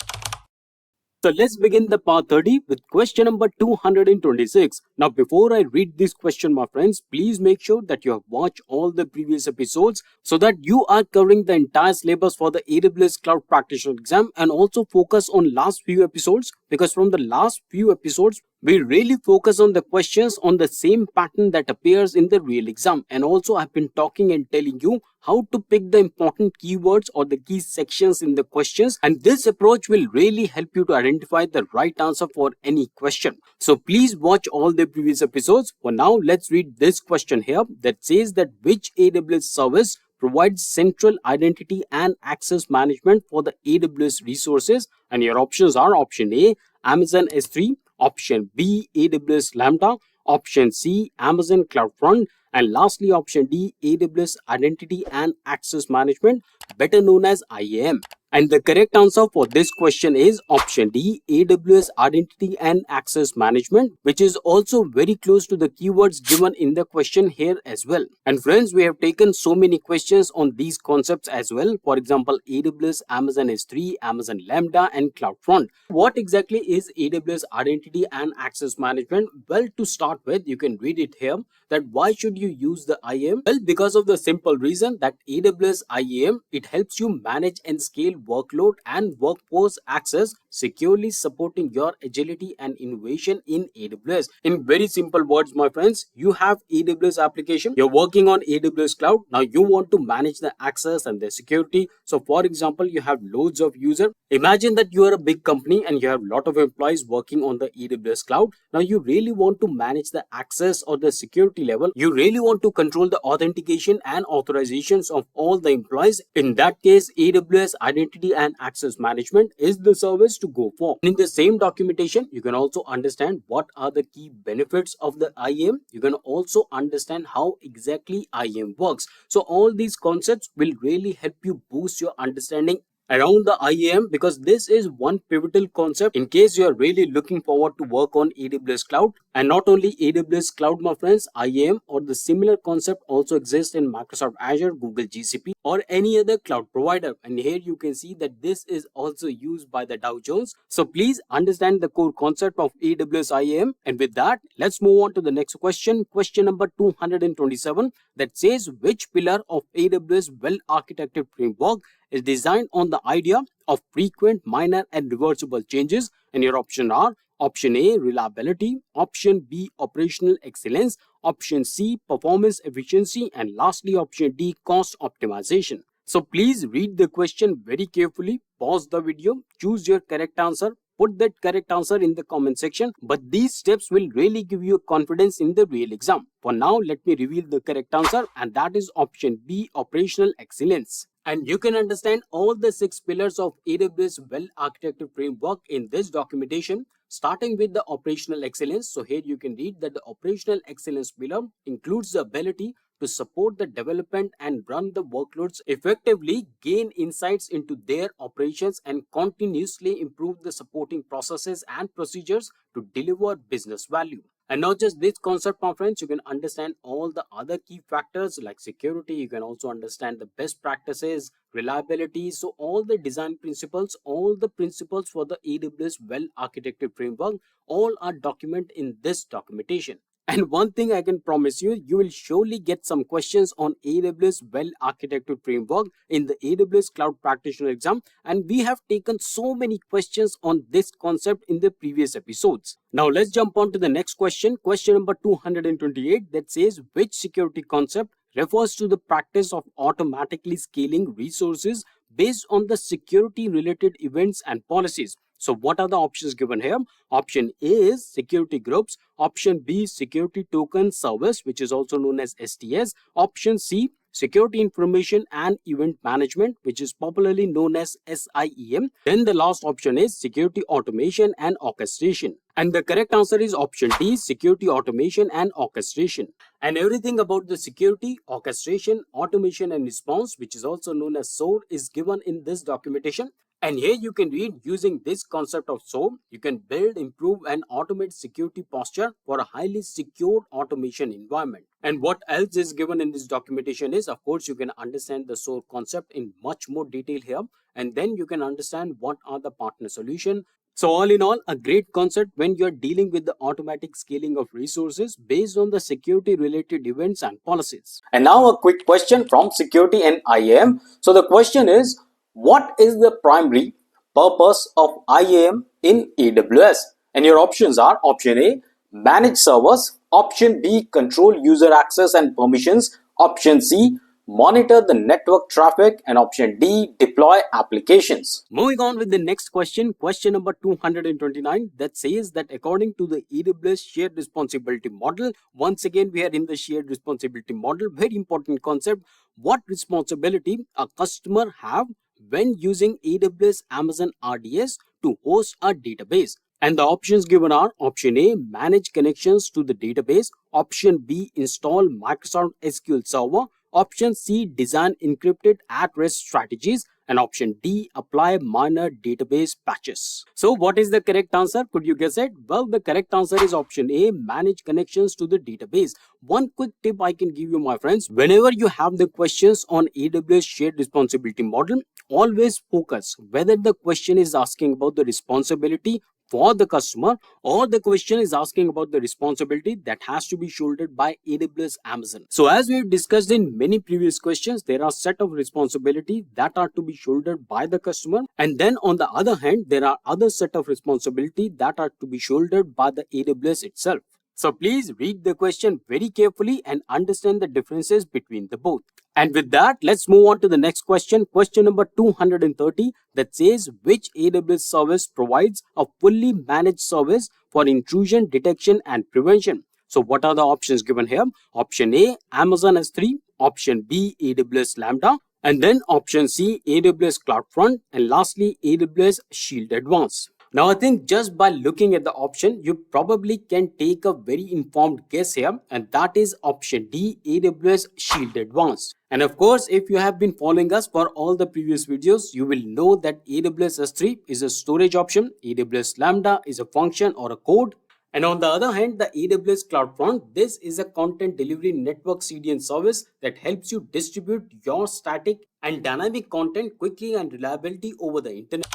So let's begin the part 30 with question number 226. Now before I read this question, my friends, please make sure that you have watched all the previous episodes so that you are covering the entire syllabus for the AWS Cloud Practitioner exam, and also focus on last few episodes, because from the last few episodes we really focus on the questions on the same pattern that appears in the real exam. And also I've been talking and telling you how to pick the important keywords or the key sections in the questions, and this approach will really help you to identify the right answer for any question. So please watch all the previous episodes. For now, let's read this question here that says that which AWS service provides central identity and access management for the AWS resources, and your options are option A, Amazon S3, option B, AWS Lambda, option C, Amazon CloudFront, and lastly option D, AWS Identity and Access Management, better known as IAM. And the correct answer for this question is option D, AWS Identity and Access Management, which is also very close to the keywords given in the question here as well. And friends, we have taken so many questions on these concepts as well. For example, AWS, Amazon S3, Amazon Lambda and CloudFront. What exactly is AWS Identity and Access Management? Well, to start with, you can read it here that why should you use the IAM? Well, because of the simple reason that AWS IAM, it helps you manage and scale workload and workforce access securely, supporting your agility and innovation in AWS. In very simple words, my friends, you have AWS application, you're working on AWS cloud. Now you want to manage the access and the security. So for example, you have loads of users. Imagine that you are a big company and you have a lot of employees working on the AWS cloud. Now you really want to manage the access or the security level. You really want to control the authentication and authorizations of all the employees. In that case, AWS Identity and Access Management is the service to go for. In the same documentation, you can also understand what are the key benefits of the IAM. You can also understand how exactly IAM works. So all these concepts will really help you boost your understanding around the IAM, because this is one pivotal concept in case you are really looking forward to work on AWS cloud. And not only AWS cloud, my friends, IAM or the similar concept also exists in Microsoft Azure, Google GCP or any other cloud provider. And here you can see that this is also used by the Dow Jones. So please understand the core concept of AWS IAM. And with that, let's move on to the next question. Question number 227 that says which pillar of AWS well-architected framework is designed on the idea of frequent, minor and reversible changes. And your options are option A, reliability, option B, operational excellence, option C, performance efficiency, and lastly option D, cost optimization. So please read the question very carefully, pause the video, choose your correct answer, put that correct answer in the comment section. But these steps will really give you confidence in the real exam. For now, let me reveal the correct answer, and that is option B, operational excellence. And you can understand all the 6 pillars of AWS well-architected framework in this documentation, starting with the operational excellence. So here you can read that the operational excellence pillar includes the ability to support the development and run the workloads effectively, gain insights into their operations, and continuously improve the supporting processes and procedures to deliver business value. And not just this concept, my friends, you can understand all the other key factors like security. You can also understand the best practices, reliability. So all the design principles, all the principles for the AWS well-architected framework, all are documented in this documentation. And one thing I can promise you, you will surely get some questions on AWS well-architected framework in the AWS Cloud Practitioner exam. And we have taken so many questions on this concept in the previous episodes. Now let's jump on to the next question. Question number 228 that says which security concept refers to the practice of automatically scaling resources based on the security related events and policies. So what are the options given here? Option A is security groups. Option B, security token service, which is also known as STS. Option C, Security Information and Event Management, which is popularly known as SIEM. Then the last option is Security Automation and Orchestration. And the correct answer is option D, Security Automation and Orchestration. And everything about the security, orchestration, automation and response, which is also known as SOAR, is given in this documentation. And here you can read, using this concept of SOAR, you can build, improve and automate security posture for a highly secured automation environment. And what else is given in this documentation is, of course, you can understand the SOAR concept in much more detail here. And then you can understand what are the partner solution. So all in all, a great concept when you're dealing with the automatic scaling of resources based on the security related events and policies. And now a quick question from Security and IAM. So the question is, what is the primary purpose of IAM in AWS? And your options are option A, manage servers, option B, control user access and permissions, option C, monitor the network traffic, and option D, deploy applications. Moving on with the next question, question number 229, that says that according to the AWS shared responsibility model, once again we are in the shared responsibility model, very important concept. What responsibility a customer have when using AWS Amazon RDS to host a database? And the options given are option A, manage connections to the database, option B, install Microsoft SQL Server, option C, design encrypted at-rest strategies, and option D, apply minor database patches. So what is the correct answer? Could you guess it? Well, the correct answer is option A, manage connections to the database. One quick tip I can give you, my friends, whenever you have the questions on AWS shared responsibility model, always focus whether the question is asking about the responsibility for the customer or the question is asking about the responsibility that has to be shouldered by AWS Amazon. So as we've discussed in many previous questions, there are set of responsibility that are to be shouldered by the customer, and then on the other hand there are other set of responsibility that are to be shouldered by the AWS itself. So please read the question very carefully and understand the differences between the both. And with that, let's move on to the next question, question number 230, that says which AWS service provides a fully managed service for intrusion detection and prevention? So what are the options given here? Option A, Amazon S3, option B, AWS Lambda, and then option C, AWS CloudFront, and lastly, AWS Shield Advanced. Now, I think just by looking at the option, you probably can take a very informed guess here, and that is option D, AWS Shield Advanced. And of course, if you have been following us for all the previous videos, you will know that AWS S3 is a storage option, AWS Lambda is a function or a code, and on the other hand, the AWS CloudFront, this is a content delivery network CDN service that helps you distribute your static and dynamic content quickly and reliably over the internet.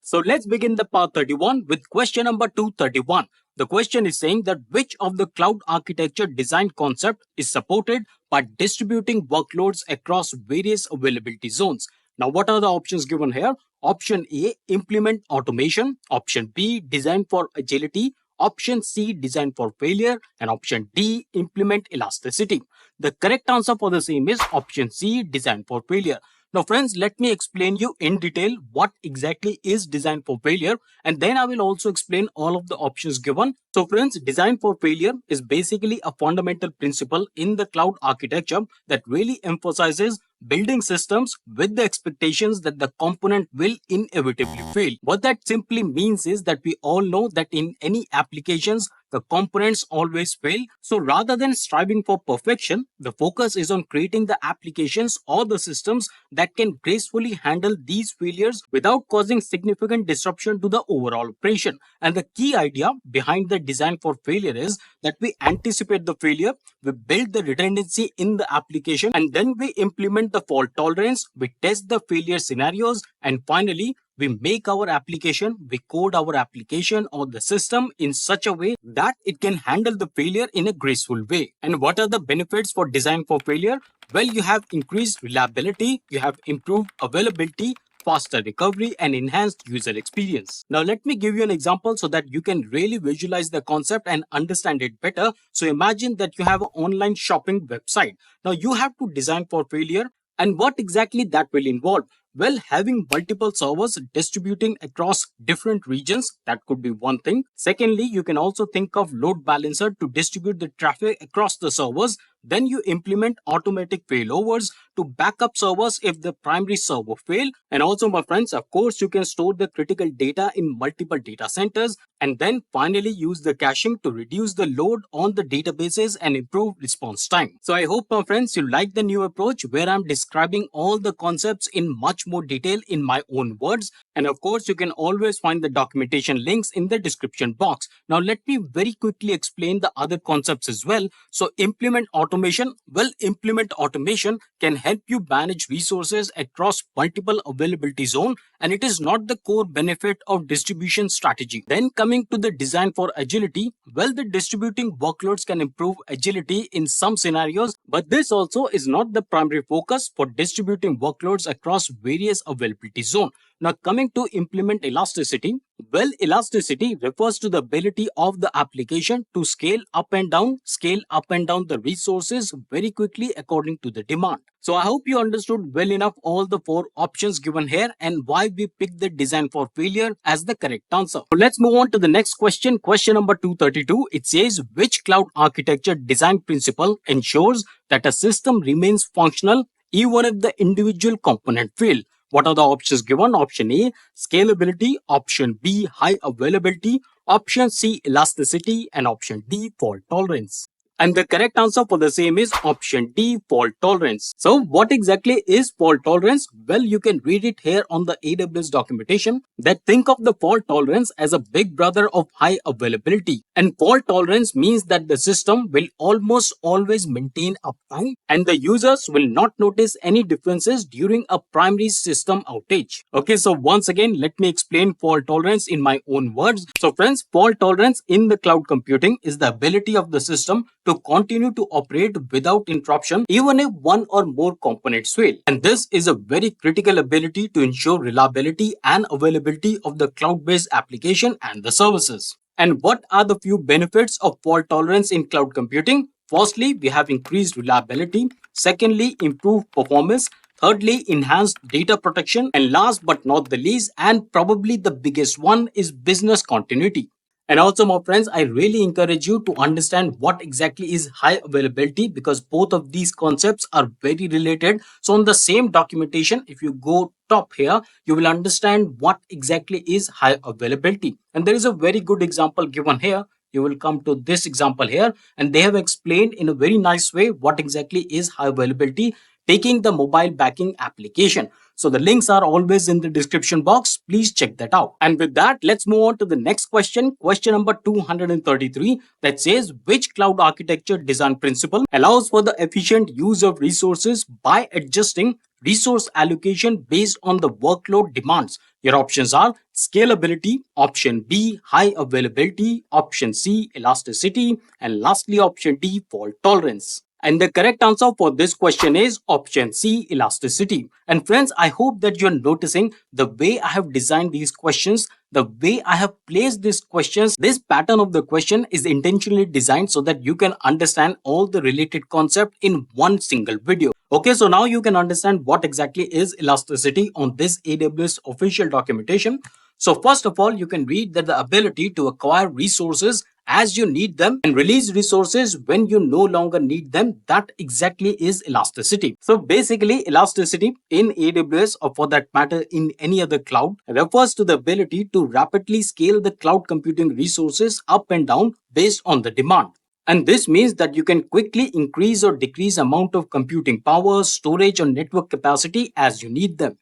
So let's begin the part 31 with question number 231. The question is saying that which of the cloud architecture design concept is supported by distributing workloads across various availability zones? Now, what are the options given here? Option A, implement automation. Option B, design for agility. Option C, design for failure. And option D, implement elasticity. The correct answer for the same is option C, design for failure. Now friends, let me explain you in detail what exactly is design for failure, and then I will also explain all of the options given. So friends, design for failure is basically a fundamental principle in the cloud architecture that really emphasizes building systems with the expectations that the component will inevitably fail. What that simply means is that we all know that in any applications, the components always fail. So rather than striving for perfection, the focus is on creating the applications or the systems that can gracefully handle these failures without causing significant disruption to the overall operation. And the key idea behind the design for failure is that we anticipate the failure, we build the redundancy in the application, and then we implement the fault tolerance, we test the failure scenarios, and finally, we make our application, we code our application or the system in such a way that it can handle the failure in a graceful way. And what are the benefits for design for failure? Well, you have increased reliability, you have improved availability, faster recovery, and enhanced user experience. Now, let me give you an example so that you can really visualize the concept and understand it better. So imagine that you have an online shopping website. Now, you have to design for failure, and what exactly that will involve? Well, having multiple servers distributing across different regions, that could be one thing. Secondly, you can also think of load balancer to distribute the traffic across the servers. Then you implement automatic failovers to backup servers if the primary server fail. And also, my friends, of course, you can store the critical data in multiple data centers, and then finally use the caching to reduce the load on the databases and improve response time. So I hope, my friends, you like the new approach where I'm describing all the concepts in much more detail in my own words. And of course, you can always find the documentation links in the description box. Now, let me very quickly explain the other concepts as well. So implement automation. Well, implement automation can help you manage resources across multiple availability zones, and it is not the core benefit of distribution strategy. Then coming to the design for agility, well, the distributing workloads can improve agility in some scenarios, but this also is not the primary focus for distributing workloads across various availability zones. Now, coming to implement elasticity, well, elasticity refers to the ability of the application to scale up and down the resources very quickly according to the demand. So I hope you understood well enough all the four options given here and why we picked the design for failure as the correct answer. So let's move on to the next question. Question number 232. It says, which cloud architecture design principle ensures that a system remains functional even if the individual component fail? What are the options given? Option A, scalability. Option B, high availability. Option C, elasticity. And option D, fault tolerance. And the correct answer for the same is option D, fault tolerance. So what exactly is fault tolerance? Well, you can read it here on the AWS documentation that think of the fault tolerance as a big brother of high availability. And fault tolerance means that the system will almost always maintain uptime and the users will not notice any differences during a primary system outage. Okay, so once again, let me explain fault tolerance in my own words. So friends, fault tolerance in the cloud computing is the ability of the system to continue to operate without interruption even if one or more components fail. And this is a very critical ability to ensure reliability and availability of the cloud-based application and the services. And what are the few benefits of fault tolerance in cloud computing? Firstly, we have increased reliability. Secondly, improved performance. Thirdly, enhanced data protection. And last but not the least, and probably the biggest one, is business continuity. And also, my friends, I really encourage you to understand what exactly is high availability because both of these concepts are very related. So on the same documentation, if you go top here, you will understand what exactly is high availability. And there is a very good example given here. You will come to this example here, and they have explained in a very nice way what exactly is high availability, taking the mobile banking application. So the links are always in the description box. Please check that out. And with that, let's move on to the next question. Question number 233 that says, which cloud architecture design principle allows for the efficient use of resources by adjusting resource allocation based on the workload demands? Your options are scalability, option B, high availability, option C, elasticity, and lastly, option D, fault tolerance. And the correct answer for this question is option C, elasticity. And friends, I hope that you're noticing the way I have designed these questions, the way I have placed these questions. This pattern of the question is intentionally designed so that you can understand all the related concepts in one single video. Okay, so now you can understand what exactly is elasticity on this AWS official documentation. So first of all, you can read that the ability to acquire resources as you need them and release resources when you no longer need them, that exactly is elasticity. So basically, elasticity in AWS, or for that matter in any other cloud, refers to the ability to rapidly scale the cloud computing resources up and down based on the demand. And this means that you can quickly increase or decrease amount of computing power, storage, or network capacity as you need them.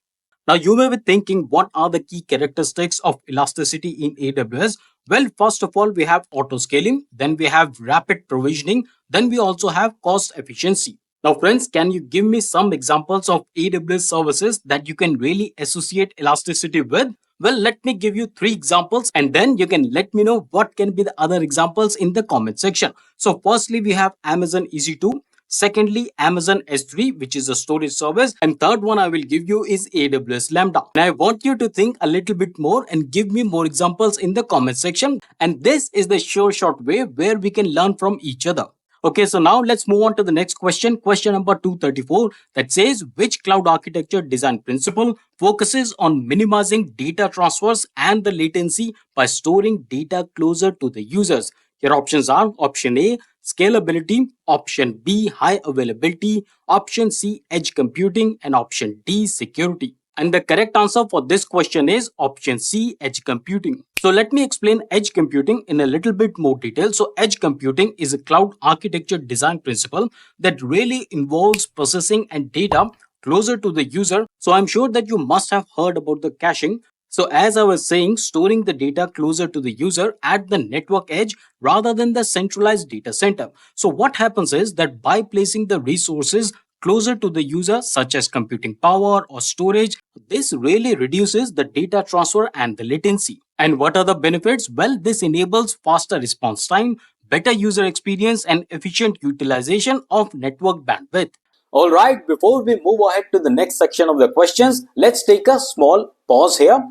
Now, you may be thinking, what are the key characteristics of elasticity in AWS? Well, first of all, we have auto scaling, then we have rapid provisioning, then we also have cost efficiency. Now, friends, can you give me some examples of AWS services that you can really associate elasticity with? Well, let me give you 3 examples and then you can let me know what can be the other examples in the comment section. So, firstly, we have Amazon EC2. Secondly, Amazon S3, which is a storage service. And third one I will give you is AWS Lambda. And I want you to think a little bit more and give me more examples in the comment section. And this is the sure short way where we can learn from each other. Okay, so now let's move on to the next question. Question number 234 that says, which cloud architecture design principle focuses on minimizing data transfers and the latency by storing data closer to the users? Your options are option A, scalability, option B, high availability, option C, edge computing, and option D, security. And the correct answer for this question is option C, edge computing. So let me explain edge computing in a little bit more detail. So edge computing is a cloud architecture design principle that really involves processing and data closer to the user. So I'm sure that you must have heard about the caching. So as I was saying, storing the data closer to the user at the network edge rather than the centralized data center. So what happens is that by placing the resources closer to the user, such as computing power or storage, this really reduces the data transfer and the latency. And what are the benefits? Well, this enables faster response time, better user experience, and efficient utilization of network bandwidth. Alright, before we move ahead to the next section of the questions, let's take a small pause here.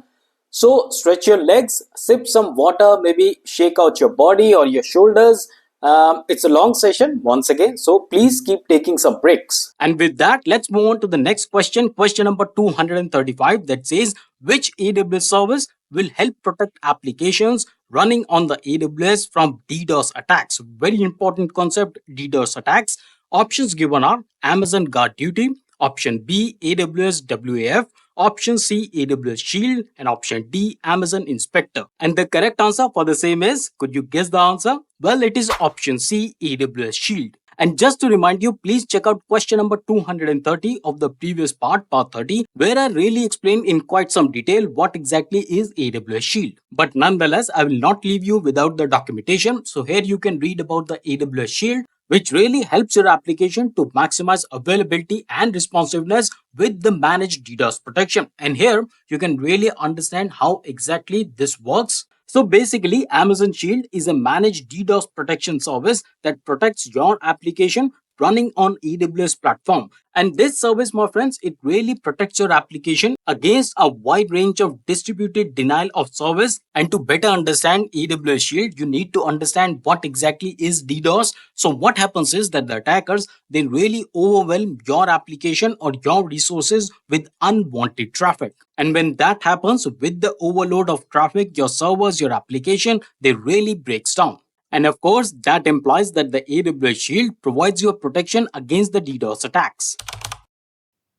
So stretch your legs, sip some water, maybe shake out your body or your shoulders. It's a long session once again, so please keep taking some breaks. And with that, let's move on to the next question, question number 235, that says, which AWS service will help protect applications running on the AWS from DDoS attacks? Very important concept, DDoS attacks. Options given are Amazon GuardDuty, option B, AWS WAF, option C, AWS Shield, and option D, Amazon Inspector. And the correct answer for the same is, could you guess the answer? Well, it is option C, AWS Shield. And just to remind you, please check out question number 230 of the previous part 30, where I really explain in quite some detail what exactly is AWS Shield. But nonetheless, I will not leave you without the documentation. So here you can read about the AWS Shield, which really helps your application to maximize availability and responsiveness with the managed DDoS protection. And here you can really understand how exactly this works. So basically, Amazon Shield is a managed DDoS protection service that protects your application running on AWS platform. And this service, my friends, it really protects your application against a wide range of distributed denial of service. And to better understand AWS Shield, you need to understand what exactly is DDoS. So what happens is that the attackers, they really overwhelm your application or your resources with unwanted traffic. And when that happens, with the overload of traffic, your servers, your application, they really breaks down. And of course, that implies that the AWS Shield provides you protection against the DDoS attacks.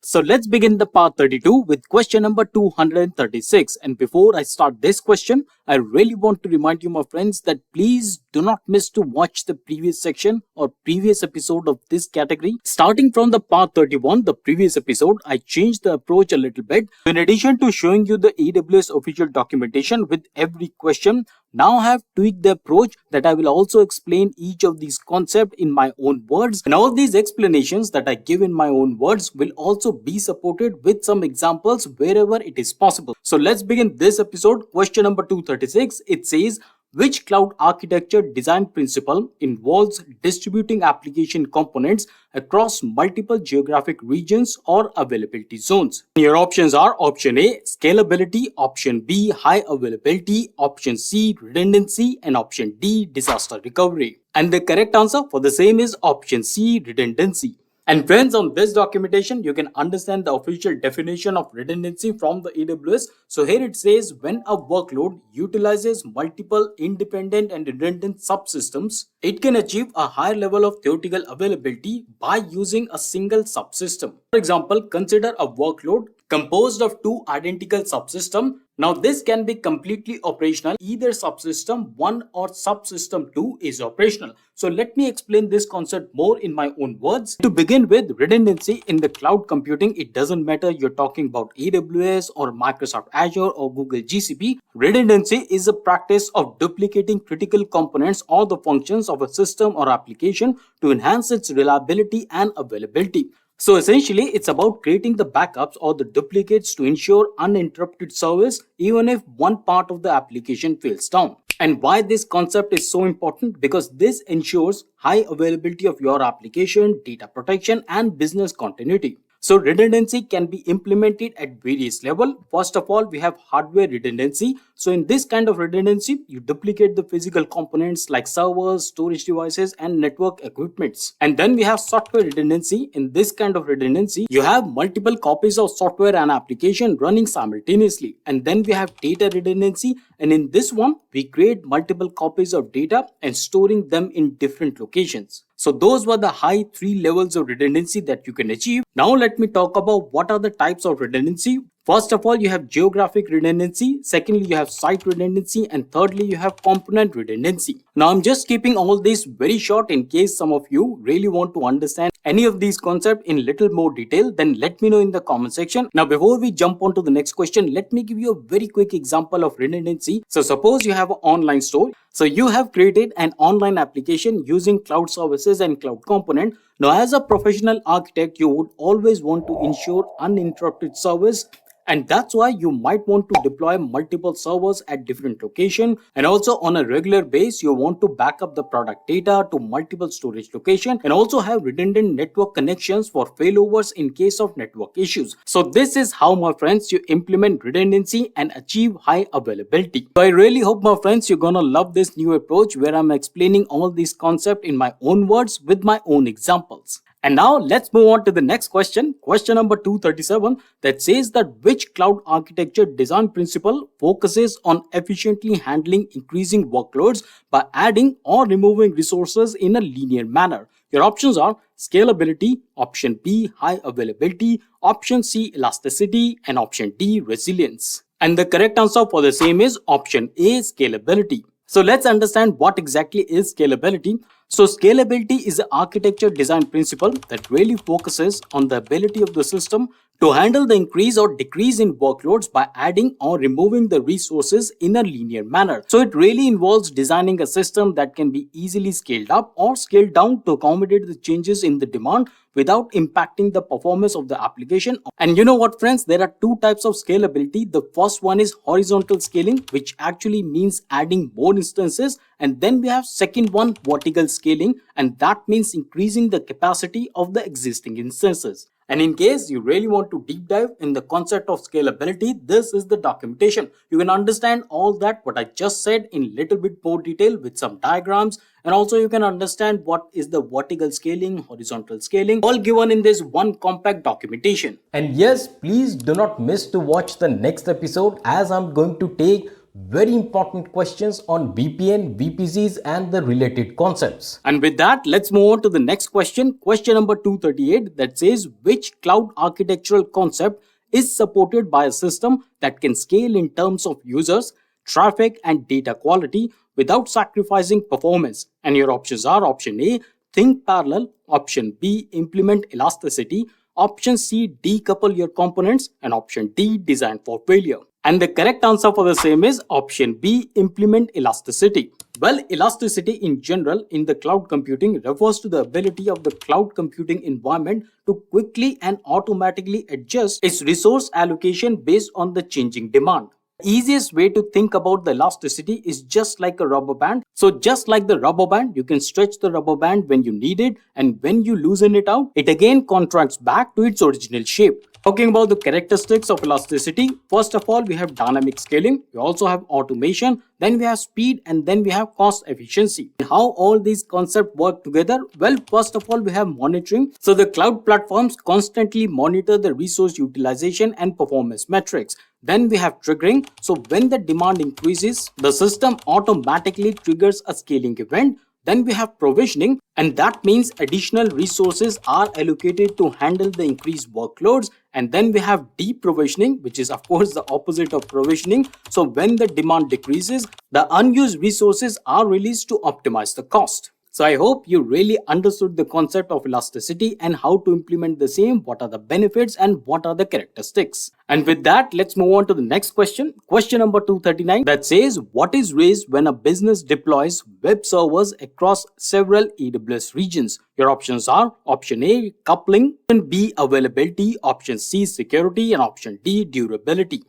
So let's begin the part 32 with question number 236. And before I start this question, I really want to remind you, my friends, that please do not miss to watch the previous section or previous episode of this category. Starting from the part 31, the previous episode, I changed the approach a little bit. In addition to showing you the AWS official documentation with every question, now I have tweaked the approach that I will also explain each of these concepts in my own words. And all these explanations that I give in my own words will also be supported with some examples wherever it is possible. So let's begin this episode. Question number 236. It says, which cloud architecture design principle involves distributing application components across multiple geographic regions or availability zones? Your options are option A, scalability, option B, high availability, option C, redundancy, and option D, disaster recovery. And the correct answer for the same is option C, redundancy. And friends, on this documentation, you can understand the official definition of redundancy from the AWS. So here it says, when a workload utilizes multiple independent and redundant subsystems, it can achieve a higher level of theoretical availability by using a single subsystem. For example, consider a workload composed of two identical subsystems. Now this can be completely operational. Either subsystem 1 or subsystem 2 is operational. So let me explain this concept more in my own words. To begin with, redundancy in the cloud computing, it doesn't matter you're talking about AWS or Microsoft Azure or Google GCP. Redundancy is a practice of duplicating critical components or the functions of a system or application to enhance its reliability and availability. So essentially, it's about creating the backups or the duplicates to ensure uninterrupted service even if one part of the application fails down. And why this concept is so important? Because this ensures high availability of your application, data protection, and business continuity. So redundancy can be implemented at various levels. First of all, we have hardware redundancy. So in this kind of redundancy, you duplicate the physical components like servers, storage devices, and network equipments. And then we have software redundancy. In this kind of redundancy, you have multiple copies of software and application running simultaneously. And then we have data redundancy. And in this one, we create multiple copies of data and storing them in different locations. So those were the high 3 levels of redundancy that you can achieve. Now let me talk about what are the types of redundancy. First of all, you have geographic redundancy. Secondly, you have site redundancy. And thirdly, you have component redundancy. Now I'm just keeping all this very short in case some of you really want to understand any of these concepts in little more detail, then let me know in the comment section. Now before we jump on to the next question, let me give you a very quick example of redundancy. So suppose you have an online store. So you have created an online application using cloud services and cloud component. Now as a professional architect, you would always want to ensure uninterrupted service. And that's why you might want to deploy multiple servers at different locations. And also on a regular basis, you want to back up the product data to multiple storage locations and also have redundant network connections for failovers in case of network issues. So this is how, my friends, you implement redundancy and achieve high availability. So I really hope, my friends, you're gonna love this new approach where I'm explaining all these concepts in my own words with my own examples. And now let's move on to the next question. Question number 237 that says that which cloud architecture design principle focuses on efficiently handling increasing workloads by adding or removing resources in a linear manner? Your options are scalability, option B, high availability, option C, elasticity, and option D, resilience. And the correct answer for the same is option A, scalability. So let's understand what exactly is scalability. So scalability is an architecture design principle that really focuses on the ability of the system to handle the increase or decrease in workloads by adding or removing the resources in a linear manner. So it really involves designing a system that can be easily scaled up or scaled down to accommodate the changes in the demand without impacting the performance of the application. And you know what, friends, there are two types of scalability. The first one is horizontal scaling, which actually means adding more instances. And then we have second one, vertical scaling, and that means increasing the capacity of the existing instances. And in case you really want to deep dive in the concept of scalability, this is the documentation. You can understand all that what I just said in little bit more detail with some diagrams, and also you can understand what is the vertical scaling, horizontal scaling, all given in this one compact documentation. And yes, please do not miss to watch the next episode as I'm going to take very important questions on VPN, VPCs and the related concepts. And with that, let's move on to the next question. Question number 238 that says which cloud architectural concept is supported by a system that can scale in terms of users, traffic and data quality without sacrificing performance? And your options are option A, think parallel, option B, implement elasticity, option C, decouple your components, and option D, design for failure. And the correct answer for the same is option B, implement elasticity. Well, elasticity in general in the cloud computing refers to the ability of the cloud computing environment to quickly and automatically adjust its resource allocation based on the changing demand. Easiest way to think about the elasticity is just like a rubber band. So just like the rubber band, you can stretch the rubber band when you need it, and when you loosen it out, it again contracts back to its original shape. Talking about the characteristics of elasticity, first of all, we have dynamic scaling, we also have automation, then we have speed, and then we have cost efficiency. And how all these concepts work together? Well, first of all, we have monitoring. So the cloud platforms constantly monitor the resource utilization and performance metrics. Then we have triggering. So when the demand increases, the system automatically triggers a scaling event. Then we have provisioning, and that means additional resources are allocated to handle the increased workloads. And then we have deprovisioning, which is of course the opposite of provisioning. So when the demand decreases, the unused resources are released to optimize the cost. So I hope you really understood the concept of elasticity and how to implement the same, what are the benefits and what are the characteristics. And with that, let's move on to the next question. Question number 239 that says, what is raised when a business deploys web servers across several AWS regions? Your options are option A, coupling, option B, availability, option C, security, and option D, durability.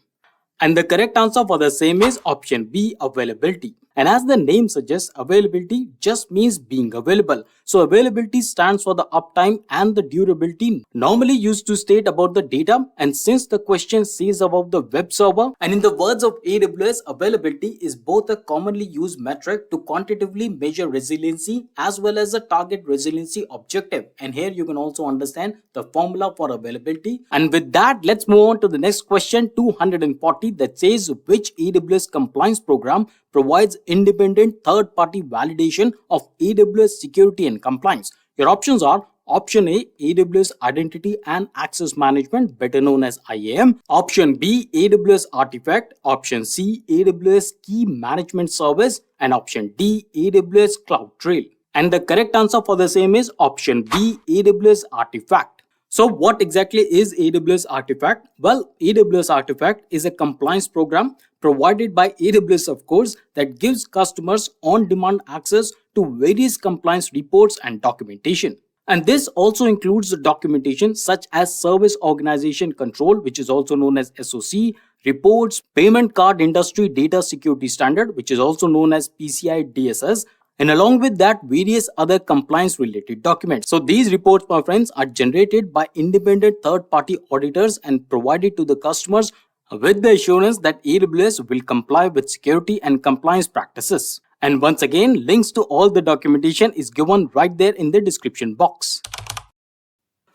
And the correct answer for the same is option B, availability. And as the name suggests, availability just means being available. So availability stands for the uptime and the durability normally used to state about the data. And since the question says about the web server, and in the words of AWS, availability is both a commonly used metric to quantitatively measure resiliency as well as a target resiliency objective. And here you can also understand the formula for availability. And with that, let's move on to the next question 240, that says which AWS compliance program provides independent third-party validation of AWS security and compliance. Your options are option A, AWS Identity and Access Management, better known as IAM. Option B, AWS Artifact. Option C, AWS Key Management Service. And option D, AWS CloudTrail. And the correct answer for the same is option B, AWS Artifact. So what exactly is AWS Artifact? Well, AWS Artifact is a compliance program provided by AWS, of course, that gives customers on-demand access to various compliance reports and documentation. And this also includes the documentation such as Service Organization Control, which is also known as SOC, reports, Payment Card Industry Data Security Standard, which is also known as PCI DSS, and along with that, various other compliance related documents. So these reports, my friends, are generated by independent third-party auditors and provided to the customers with the assurance that AWS will comply with security and compliance practices. And once again, links to all the documentation is given right there in the description box.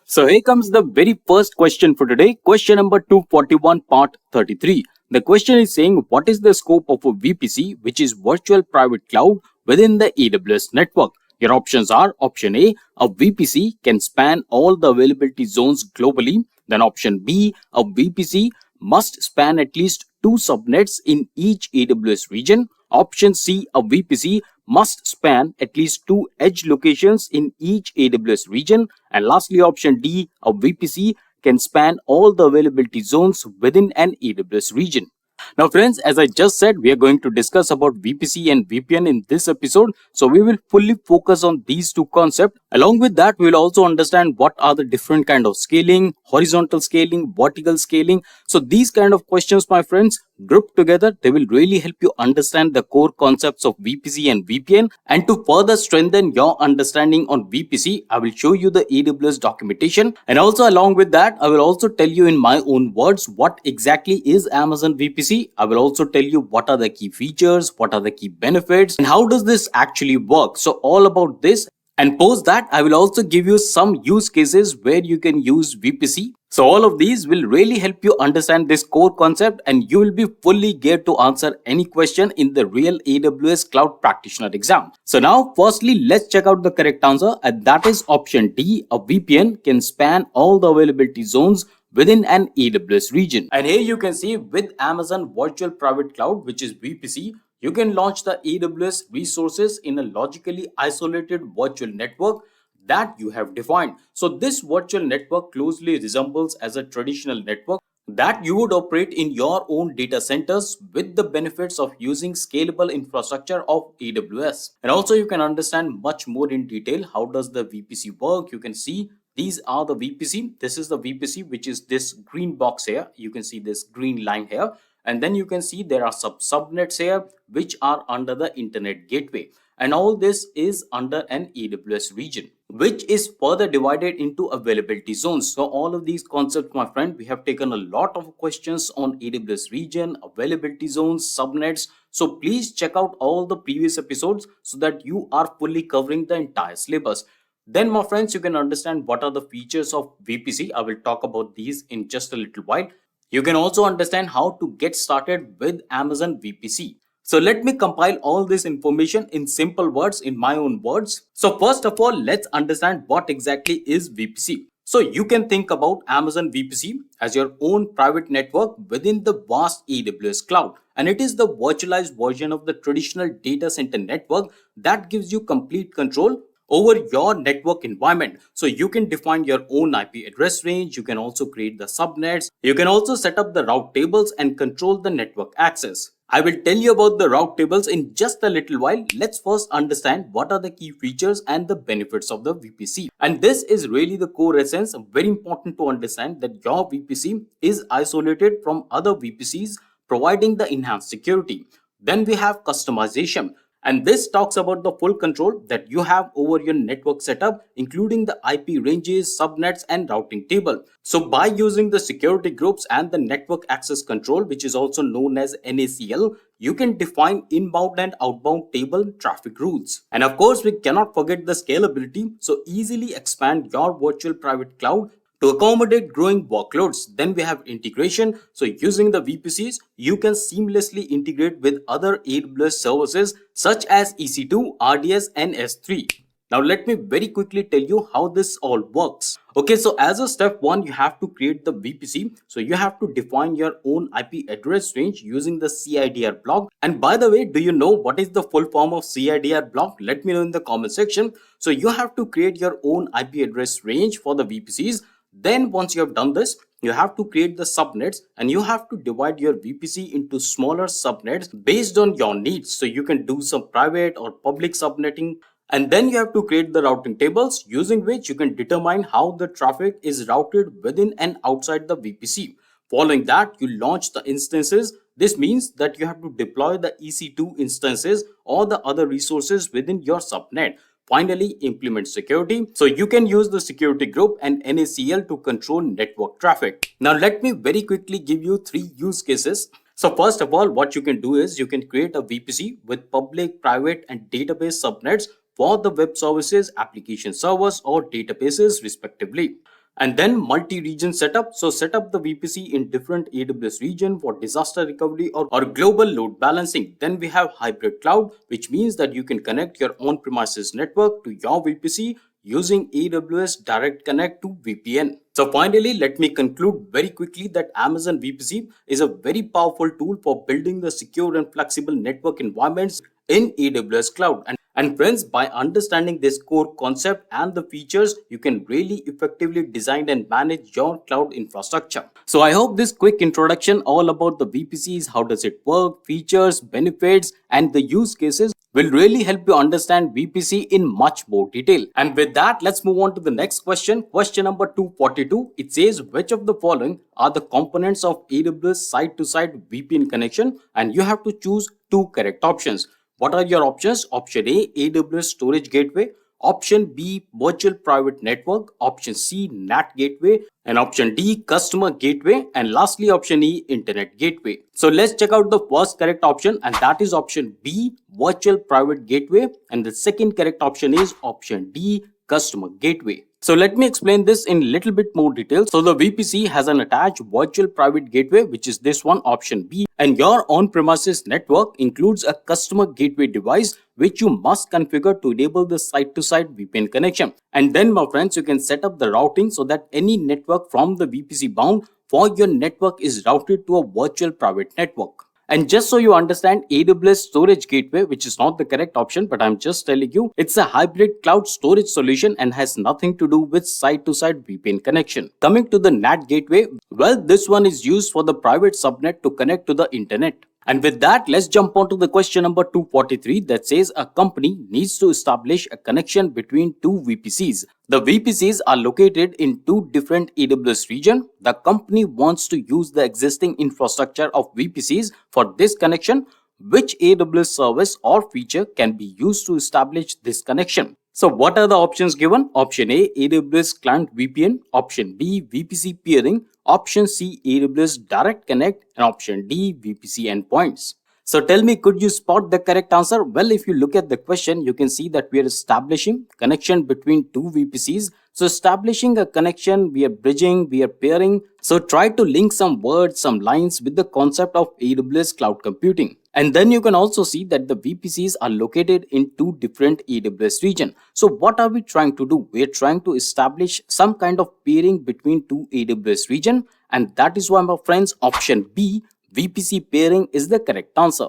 So here comes the very first question for today. Question number 241, part 33. The question is saying, what is the scope of a VPC, which is Virtual Private Cloud, within the AWS network? Your options are option A, a VPC can span all the availability zones globally. Then option B, a VPC must span at least 2 subnets in each AWS region. Option C, a VPC must span at least 2 edge locations in each AWS region. And lastly, option D, a VPC can span all the availability zones within an AWS region. Now friends, as I just said, we are going to discuss about VPC and VPN in this episode. So we will fully focus on these two concepts. Along with that, we will also understand what are the different kind of scaling, horizontal scaling, vertical scaling. So these kind of questions, my friends, grouped together, they will really help you understand the core concepts of VPC and VPN. And to further strengthen your understanding on VPC, I will show you the AWS documentation. And also along with that, I will also tell you in my own words what exactly is Amazon VPC. I will also tell you what are the key features, what are the key benefits, and how does this actually work. So all about this. And post that, I will also give you some use cases where you can use VPC. So all of these will really help you understand this core concept, and you will be fully geared to answer any question in the real AWS Cloud Practitioner exam. So now firstly, let's check out the correct answer, and that is option D, a VPN can span all the availability zones within an AWS region. And here you can see with Amazon Virtual Private Cloud, which is VPC, you can launch the AWS resources in a logically isolated virtual network that you have defined. So this virtual network closely resembles as a traditional network that you would operate in your own data centers with the benefits of using scalable infrastructure of AWS. And also you can understand much more in detail how does the VPC work. You can see these are the VPC. This is the VPC, which is this green box here. You can see this green line here. And then you can see there are subnets here which are under the internet gateway. And all this is under an AWS region, which is further divided into availability zones. So all of these concepts, my friend, we have taken a lot of questions on AWS region, availability zones, subnets. So please check out all the previous episodes so that you are fully covering the entire syllabus. Then, my friends, you can understand what are the features of VPC. I will talk about these in just a little while. You can also understand how to get started with Amazon VPC. So let me compile all this information in simple words, in my own words. So first of all, let's understand what exactly is VPC. So you can think about Amazon VPC as your own private network within the vast AWS cloud. And it is the virtualized version of the traditional data center network that gives you complete control over your network environment. So you can define your own IP address range. You can also create the subnets. You can also set up the route tables and control the network access. I will tell you about the route tables in just a little while. Let's first understand what are the key features and the benefits of the VPC. And this is really the core essence. Very important to understand that your VPC is isolated from other VPCs, providing the enhanced security. Then we have customization. And this talks about the full control that you have over your network setup, including the IP ranges, subnets, and routing table. So by using the security groups and the network access control, which is also known as NACL, you can define inbound and outbound table traffic rules. And of course, we cannot forget the scalability. So easily expand your virtual private cloud to accommodate growing workloads. Then we have integration. So using the VPCs, you can seamlessly integrate with other AWS services such as EC2, RDS, and S3. Now let me very quickly tell you how this all works. Okay, so as a step one, you have to create the VPC. So you have to define your own IP address range using the CIDR block. And by the way, do you know what is the full form of CIDR block? Let me know in the comment section. So you have to create your own IP address range for the VPCs. Then once you have done this, you have to create the subnets and you have to divide your VPC into smaller subnets based on your needs. So you can do some private or public subnetting. And then you have to create the routing tables using which you can determine how the traffic is routed within and outside the VPC. Following that, you launch the instances. This means that you have to deploy the EC2 instances or the other resources within your subnet. Finally, implement security. So you can use the security group and NACL to control network traffic. Now let me very quickly give you 3 use cases. So first of all, what you can do is you can create a VPC with public, private, and database subnets for the web services, application servers, or databases respectively. And then multi-region setup. So set up the VPC in different AWS region for disaster recovery or global load balancing. Then we have hybrid cloud, which means that you can connect your on-premises network to your VPC using AWS Direct Connect to VPN. So finally, let me conclude very quickly that Amazon VPC is a very powerful tool for building the secure and flexible network environments in AWS Cloud. And friends, by understanding this core concept and the features, you can really effectively design and manage your cloud infrastructure. So I hope this quick introduction all about the VPCs, how does it work, features, benefits, and the use cases will really help you understand VPC in much more detail. And with that, let's move on to the next question. Question number 242. It says, which of the following are the components of AWS site-to-site VPN connection? And you have to choose 2 correct options. What are your options? Option A, AWS Storage Gateway. Option B, Virtual Private Network. Option C, NAT Gateway. And option D, Customer Gateway. And lastly, option E, Internet Gateway. So let's check out the first correct option, and that is option B, Virtual Private Gateway. And the second correct option is option D, Customer Gateway. So let me explain this in a little bit more detail. So the VPC has an attached virtual private gateway, which is this one, option B. And your on-premises network includes a customer gateway device, which you must configure to enable the site-to-site VPN connection. And then, my friends, you can set up the routing so that any network from the VPC bound for your network is routed to a virtual private network. And just so you understand, AWS Storage Gateway, which is not the correct option, but I'm just telling you, it's a hybrid cloud storage solution and has nothing to do with site-to-site VPN connection. Coming to the NAT Gateway, well, this one is used for the private subnet to connect to the internet. And with that, let's jump on to the question number 243 that says a company needs to establish a connection between 2 VPCs. The VPCs are located in 2 different AWS regions. The company wants to use the existing infrastructure of VPCs for this connection. Which AWS service or feature can be used to establish this connection? So what are the options given? Option A, AWS Client VPN. Option B, VPC Peering. Option C, AWS Direct Connect. And option D, VPC Endpoints. So tell me, could you spot the correct answer? Well, if you look at the question, you can see that we are establishing connection between 2 VPCs. So establishing a connection, we are bridging, we are pairing. So try to link some words, some lines with the concept of AWS Cloud Computing. And then you can also see that the VPCs are located in 2 different AWS regions. So what are we trying to do? We're trying to establish some kind of pairing between 2 AWS regions. And that is why, my friends, option B, VPC pairing is the correct answer.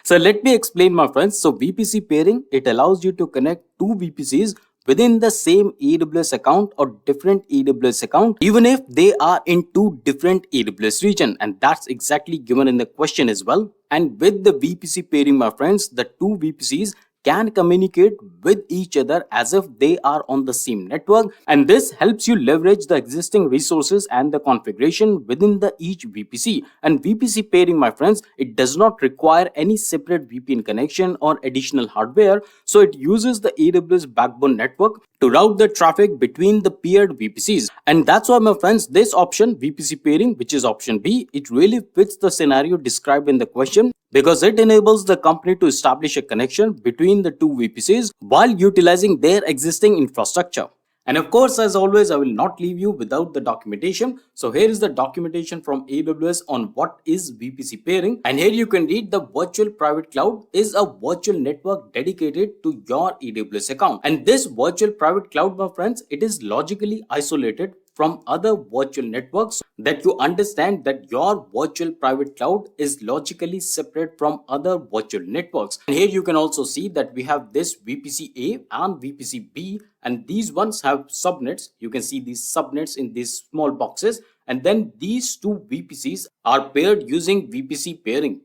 So let me explain, my friends. So VPC pairing, it allows you to connect 2 VPCs within the same AWS account or different AWS account, even if they are in 2 different AWS regions. And that's exactly given in the question as well. And with the VPC pairing, my friends, the 2 VPCs can communicate with each other as if they are on the same network, and this helps you leverage the existing resources and the configuration within the each VPC. And VPC pairing, my friends, it does not require any separate VPN connection or additional hardware, so it uses the AWS backbone network to route the traffic between the paired VPCs. And that's why, my friends, this option VPC pairing, which is option B, it really fits the scenario described in the question, because it enables the company to establish a connection between the two VPCs while utilizing their existing infrastructure. And of course, as always, I will not leave you without the documentation. So here is the documentation from AWS on what is VPC pairing. And here you can read: the virtual private cloud is a virtual network dedicated to your AWS account. And this virtual private cloud, my friends, it is logically isolated from other virtual networks, that you understand that your virtual private cloud is logically separate from other virtual networks. And here you can also see that we have this VPC A and VPC B, and these ones have subnets. You can see these subnets in these small boxes, and then these two VPCs are paired using VPC pairing.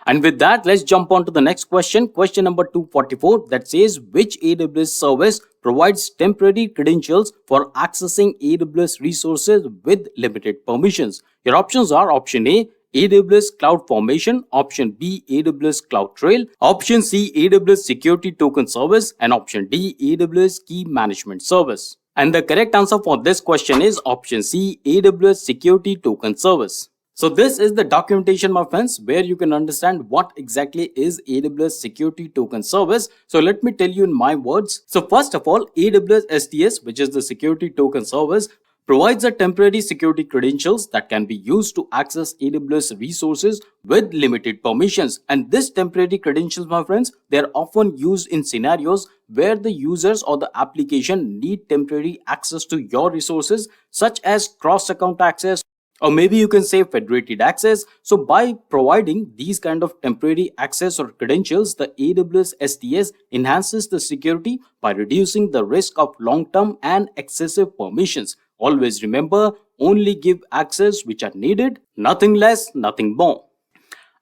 And with that, let's jump on to the next question. Question number 244, that says, which AWS service provides temporary credentials for accessing AWS resources with limited permissions? Your options are: option A, AWS CloudFormation; option B, AWS CloudTrail; option C, AWS Security Token Service; and option D, AWS Key Management Service. And the correct answer for this question is option C, AWS Security Token Service. So this is the documentation, my friends, where you can understand what exactly is AWS Security Token Service. So let me tell you in my words. So first of all, AWS STS, which is the Security Token Service, provides a temporary security credentials that can be used to access AWS resources with limited permissions. And this temporary credentials, my friends, they are often used in scenarios where the users or the application need temporary access to your resources, such as cross-account access, or maybe you can say federated access. So by providing these kind of temporary access or credentials, the AWS STS enhances the security by reducing the risk of long-term and excessive permissions. Always remember, only give access which are needed, nothing less, nothing more.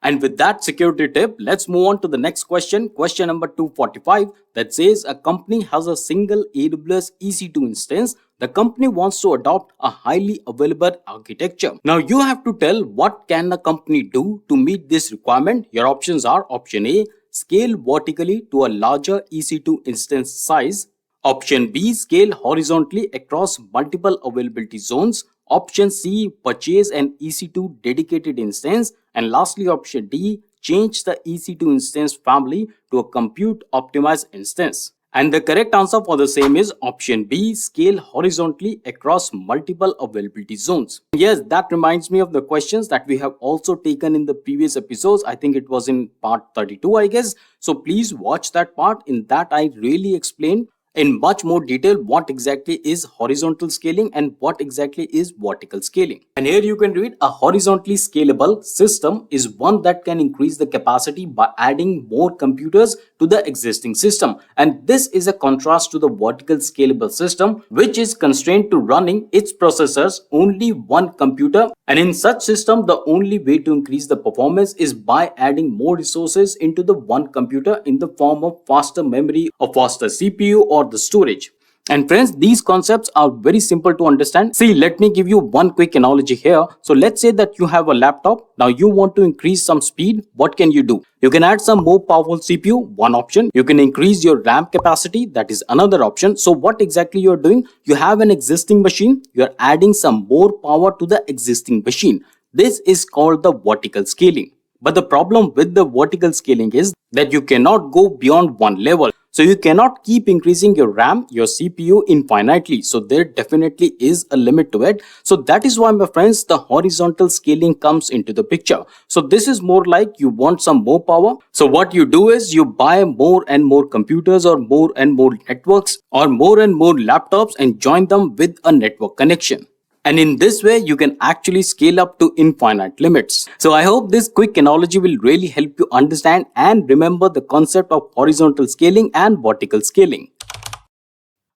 And with that security tip, let's move on to the next question. Question number 245, that says, a company has a single AWS EC2 instance. The company wants to adopt a highly available architecture. Now you have to tell what can the company do to meet this requirement. Your options are: option A, scale vertically to a larger EC2 instance size; option B, scale horizontally across multiple availability zones; option C, purchase an EC2 dedicated instance; and lastly, option D, change the EC2 instance family to a compute optimized instance. And the correct answer for the same is option B, scale horizontally across multiple availability zones. Yes, that reminds me of the questions that we have also taken in the previous episodes. I think it was in part 32, I guess. So please watch that part. In that, I really explained in much more detail what exactly is horizontal scaling and what exactly is vertical scaling. And here you can read: a horizontally scalable system is one that can increase the capacity by adding more computers to the existing system. And this is a contrast to the vertical scalable system, which is constrained to running its processors only one computer. And in such system, the only way to increase the performance is by adding more resources into the one computer in the form of faster memory, or faster CPU, or the storage. And friends, these concepts are very simple to understand. See, let me give you one quick analogy here. So let's say that you have a laptop. Now you want to increase some speed. What can you do? You can add some more powerful CPU, one option. You can increase your RAM capacity, that is another option. So what exactly you're doing? You have an existing machine. You're adding some more power to the existing machine. This is called the vertical scaling. But the problem with the vertical scaling is that you cannot go beyond one level. So you cannot keep increasing your RAM, your CPU infinitely. So there definitely is a limit to it. So that is why, my friends, the horizontal scaling comes into the picture. So this is more like you want some more power. So what you do is you buy more and more computers, or more and more networks, or more and more laptops, and join them with a network connection. And in this way, you can actually scale up to infinite limits. So I hope this quick analogy will really help you understand and remember the concept of horizontal scaling and vertical scaling.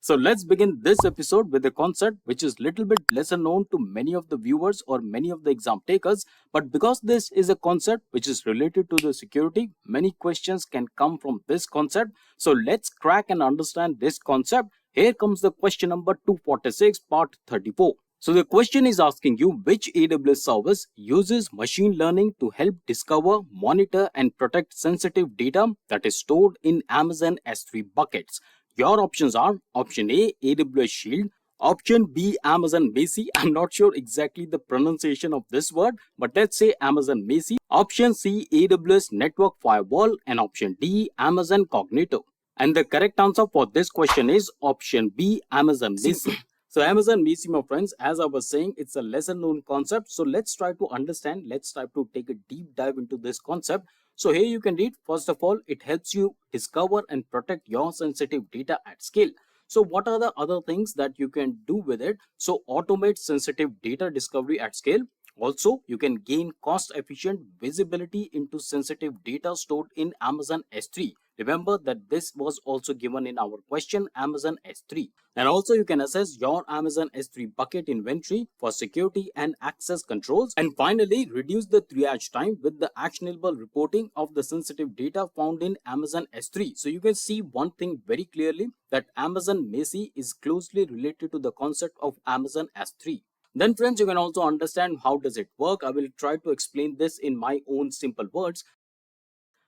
So let's begin this episode with a concept which is little bit lesser known to many of the viewers or many of the exam takers. But because this is a concept which is related to the security, many questions can come from this concept. So let's crack and understand this concept. Here comes the question number 246, part 34. So the question is asking you which AWS service uses machine learning to help discover, monitor and protect sensitive data that is stored in Amazon S3 buckets. Your options are option A, AWS Shield, option B, Amazon Macy. I'm not sure exactly the pronunciation of this word, but let's say Amazon Macy. Option C, AWS Network Firewall, and option D, Amazon Cognito. And the correct answer for this question is option B, Amazon Macy. So Amazon Macy, my friends, as I was saying, it's a lesser known concept. So let's try to understand, let's try to take a deep dive into this concept. So here you can read, first of all, it helps you discover and protect your sensitive data at scale. So what are the other things that you can do with it? So automate sensitive data discovery at scale. Also, you can gain cost-efficient visibility into sensitive data stored in Amazon S3. Remember that this was also given in our question, Amazon S3. And also you can assess your Amazon S3 bucket inventory for security and access controls. And finally, reduce the triage time with the actionable reporting of the sensitive data found in Amazon S3. So you can see one thing very clearly, that Amazon Macy is closely related to the concept of Amazon S3. Then friends, you can also understand how does it work. I will try to explain this in my own simple words.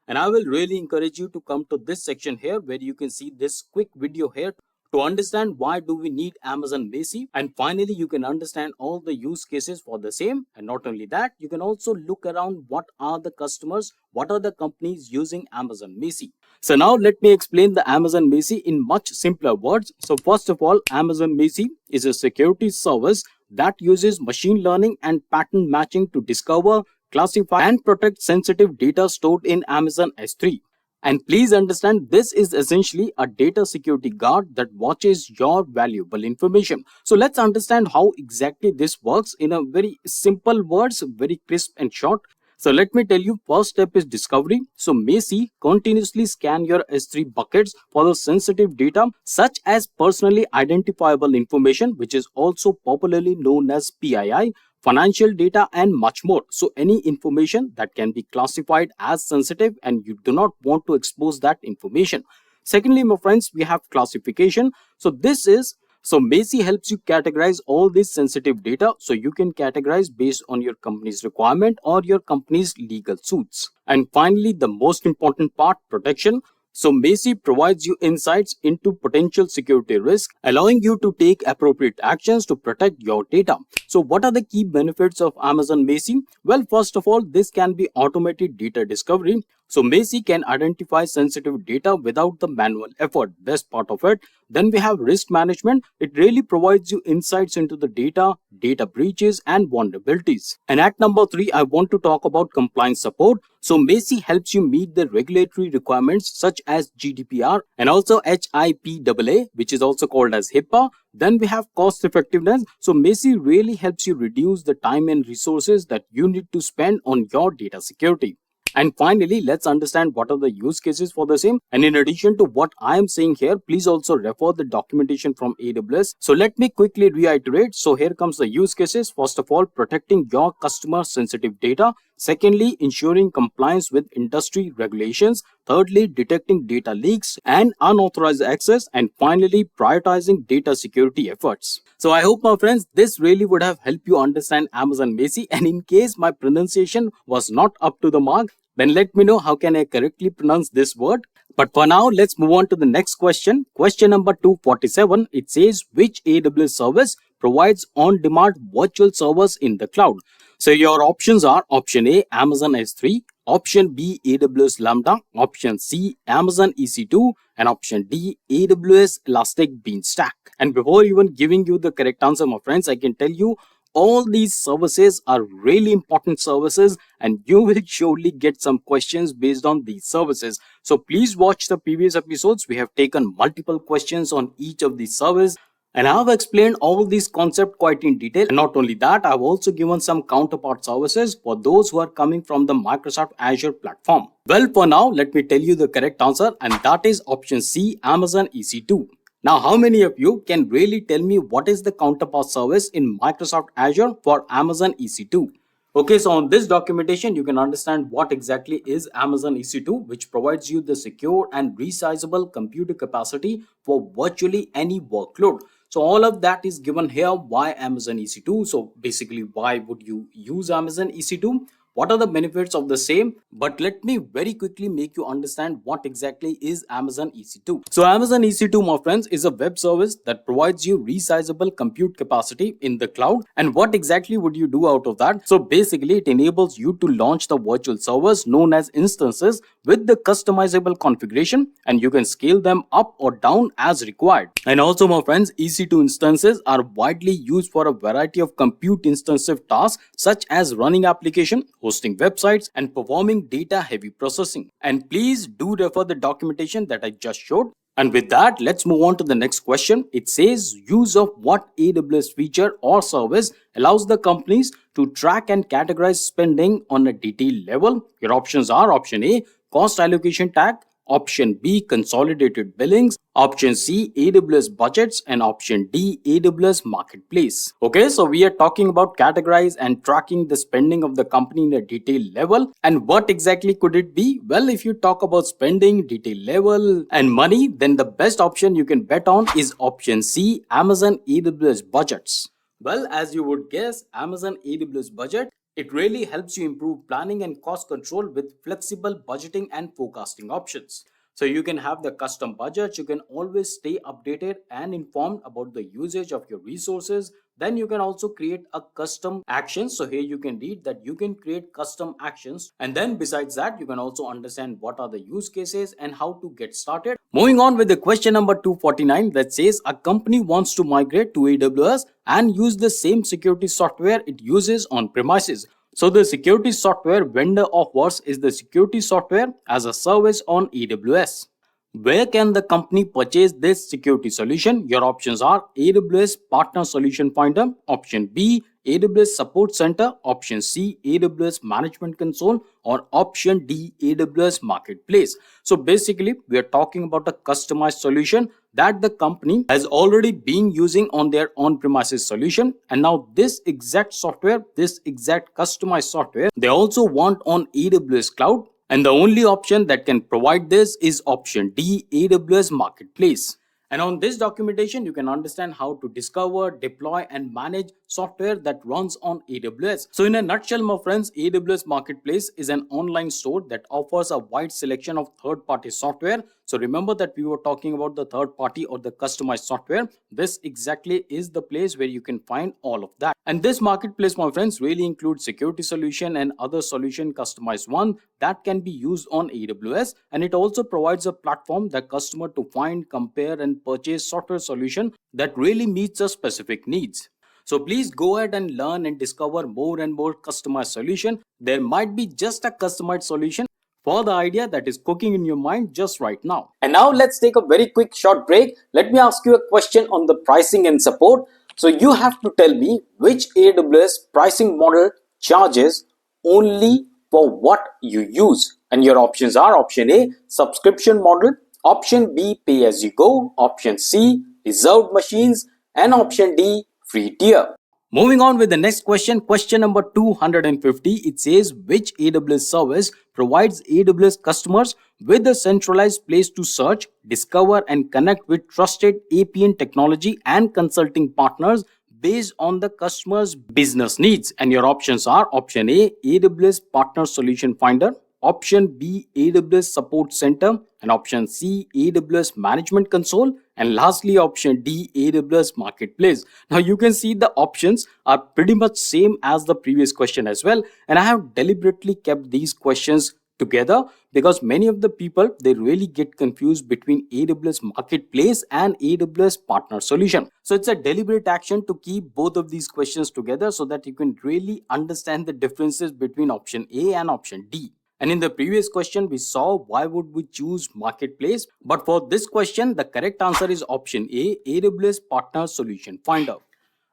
And I will really encourage you to come to this section here where you can see this quick video here to understand why do we need Amazon Macy. And finally, you can understand all the use cases for the same. And not only that, you can also look around what are the customers, what are the companies using Amazon Macy. So now let me explain the Amazon Macy in much simpler words. So first of all, Amazon Macy is a security service that uses machine learning and pattern matching to discover, classify and protect sensitive data stored in Amazon S3. And please understand, this is essentially a data security guard that watches your valuable information. So let's understand how exactly this works in a very simple words, very crisp and short. So let me tell you, first step is discovery. So Macy continuously scan your S3 buckets for the sensitive data such as personally identifiable information, which is also popularly known as PII, financial data and much more. So any information that can be classified as sensitive and you do not want to expose that information. Secondly, my friends, we have classification. So Macy helps you categorize all this sensitive data. So you can categorize based on your company's requirement or your company's legal suits. And finally, the most important part, protection. So Macy provides you insights into potential security risk, allowing you to take appropriate actions to protect your data. So what are the key benefits of Amazon Macy? Well, first of all, this can be automated data discovery. So Macy can identify sensitive data without the manual effort. Best part of it. Then we have risk management. It really provides you insights into the data breaches and vulnerabilities. And at number 3, I want to talk about compliance support. So Macy helps you meet the regulatory requirements such as GDPR and also HIPAA, which is also called as HIPAA. Then we have cost effectiveness. So Macy really helps you reduce the time and resources that you need to spend on your data security. And finally, let's understand what are the use cases for the same. And in addition to what I am saying here, please also refer the documentation from AWS. So let me quickly reiterate. So here comes the use cases. First of all, protecting your customer sensitive data. Secondly, ensuring compliance with industry regulations. Thirdly, detecting data leaks and unauthorized access. And finally, prioritizing data security efforts. So I hope, my friends, this really would have helped you understand Amazon Macy. And in case my pronunciation was not up to the mark, then let me know how can I correctly pronounce this word. But for now, let's move on to the next question. Question number 247. It says, which AWS service provides on-demand virtual servers in the cloud? So your options are option A, Amazon S3, option B, AWS Lambda, option C, Amazon EC2, and option D, AWS Elastic Beanstalk. And before even giving you the correct answer, my friends, I can tell you all these services are really important services and you will surely get some questions based on these services. So please watch the previous episodes. We have taken multiple questions on each of these services. And I have explained all these concepts quite in detail. And not only that, I have also given some counterpart services for those who are coming from the Microsoft Azure platform. Well, for now, let me tell you the correct answer, and that is option C, Amazon EC2. Now, how many of you can really tell me what is the counterpart service in Microsoft Azure for Amazon EC2? Okay, so on this documentation, you can understand what exactly is Amazon EC2, which provides you the secure and resizable computer capacity for virtually any workload. So all of that is given here. Why Amazon EC2? So basically, why would you use Amazon EC2? What are the benefits of the same? But let me very quickly make you understand what exactly is Amazon EC2. So Amazon EC2, my friends, is a web service that provides you resizable compute capacity in the cloud. And what exactly would you do out of that? So basically, it enables you to launch the virtual servers known as instances with the customizable configuration, and you can scale them up or down as required. And also, my friends, EC2 instances are widely used for a variety of compute intensive tasks such as running application, hosting websites, and performing data heavy processing. And please do refer the documentation that I just showed. And with that, let's move on to the next question. It says use of what AWS feature or service allows the companies to track and categorize spending on a detailed level. Your options are option A, cost allocation tag, option B, consolidated billings, option C, AWS budgets, and option D, AWS Marketplace. Okay, so we are talking about categorize and tracking the spending of the company in a detailed level. And what exactly could it be? Well, if you talk about spending, detail level, and money, then the best option you can bet on is option C, Amazon AWS budgets. Well, as you would guess, Amazon AWS budget, it really helps you improve planning and cost control with flexible budgeting and forecasting options. So you can have the custom budgets, you can always stay updated and informed about the usage of your resources. Then you can also create a custom action. So here you can read that you can create custom actions. And then besides that, you can also understand what are the use cases and how to get started. Moving on with the question number 249 that says a company wants to migrate to AWS and use the same security software it uses on premises. So the security software vendor offers is the security software as a service on AWS. Where can the company purchase this security solution? Your options are AWS Partner Solution Finder, option B, AWS Support Center, option C, AWS Management Console, or option D, AWS Marketplace. So basically, we are talking about a customized solution that the company has already been using on their on-premises solution. And now this exact software, this exact customized software, they also want on AWS Cloud. And the only option that can provide this is option D, AWS Marketplace. And on this documentation, you can understand how to discover, deploy, and manage software that runs on AWS. So in a nutshell, my friends, AWS Marketplace is an online store that offers a wide selection of third-party software. So remember that we were talking about the third-party or the customized software. This exactly is the place where you can find all of that. And this marketplace, my friends, really includes security solution and other solution customized one that can be used on AWS. And it also provides a platform that customer to find, compare, and purchase software solution that really meets their specific needs. So please go ahead and learn and discover more and more customized solution. There might be just a customized solution for the idea that is cooking in your mind just right now. And now let's take a very quick short break. Let me ask you a question on the pricing and support. So you have to tell me which AWS pricing model charges only for what you use. And your options are option A, subscription model, option B, pay as you go, option C, reserved machines, and option D, free tier. Moving on with the next question, question number 250, it says which AWS service provides AWS customers with a centralized place to search, discover, and connect with trusted APN technology and consulting partners based on the customer's business needs. And your options are option A, AWS Partner Solution Finder, option B, AWS Support Center, and option C, AWS Management Console, and lastly option D, AWS Marketplace. Now you can see the options are pretty much same as the previous question as well, and I have deliberately kept these questions together because many of the people, they really get confused between AWS Marketplace and AWS Partner Solution. So it's a deliberate action to keep both of these questions together so that you can really understand the differences between option A and option D. And in the previous question, we saw why would we choose Marketplace. But for this question, the correct answer is option A, AWS Partner Solution Finder.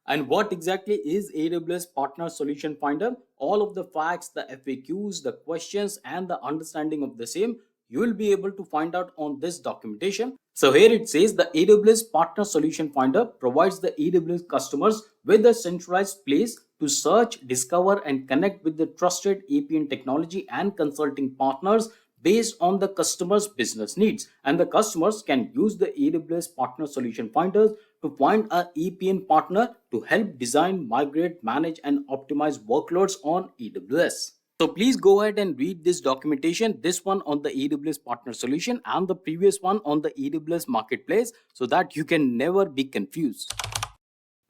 And what exactly is AWS Partner Solution Finder? All of the facts, the FAQs, the questions, and the understanding of the same, you will be able to find out on this documentation. So here it says the AWS Partner Solution Finder provides the AWS customers with a centralized place to search, discover, and connect with the trusted APN technology and consulting partners based on the customer's business needs. And the customers can use the AWS Partner Solution Finders to find a APN partner to help design, migrate, manage, and optimize workloads on AWS. So please go ahead and read this documentation, this one on the AWS Partner Solution and the previous one on the AWS Marketplace, so that you can never be confused.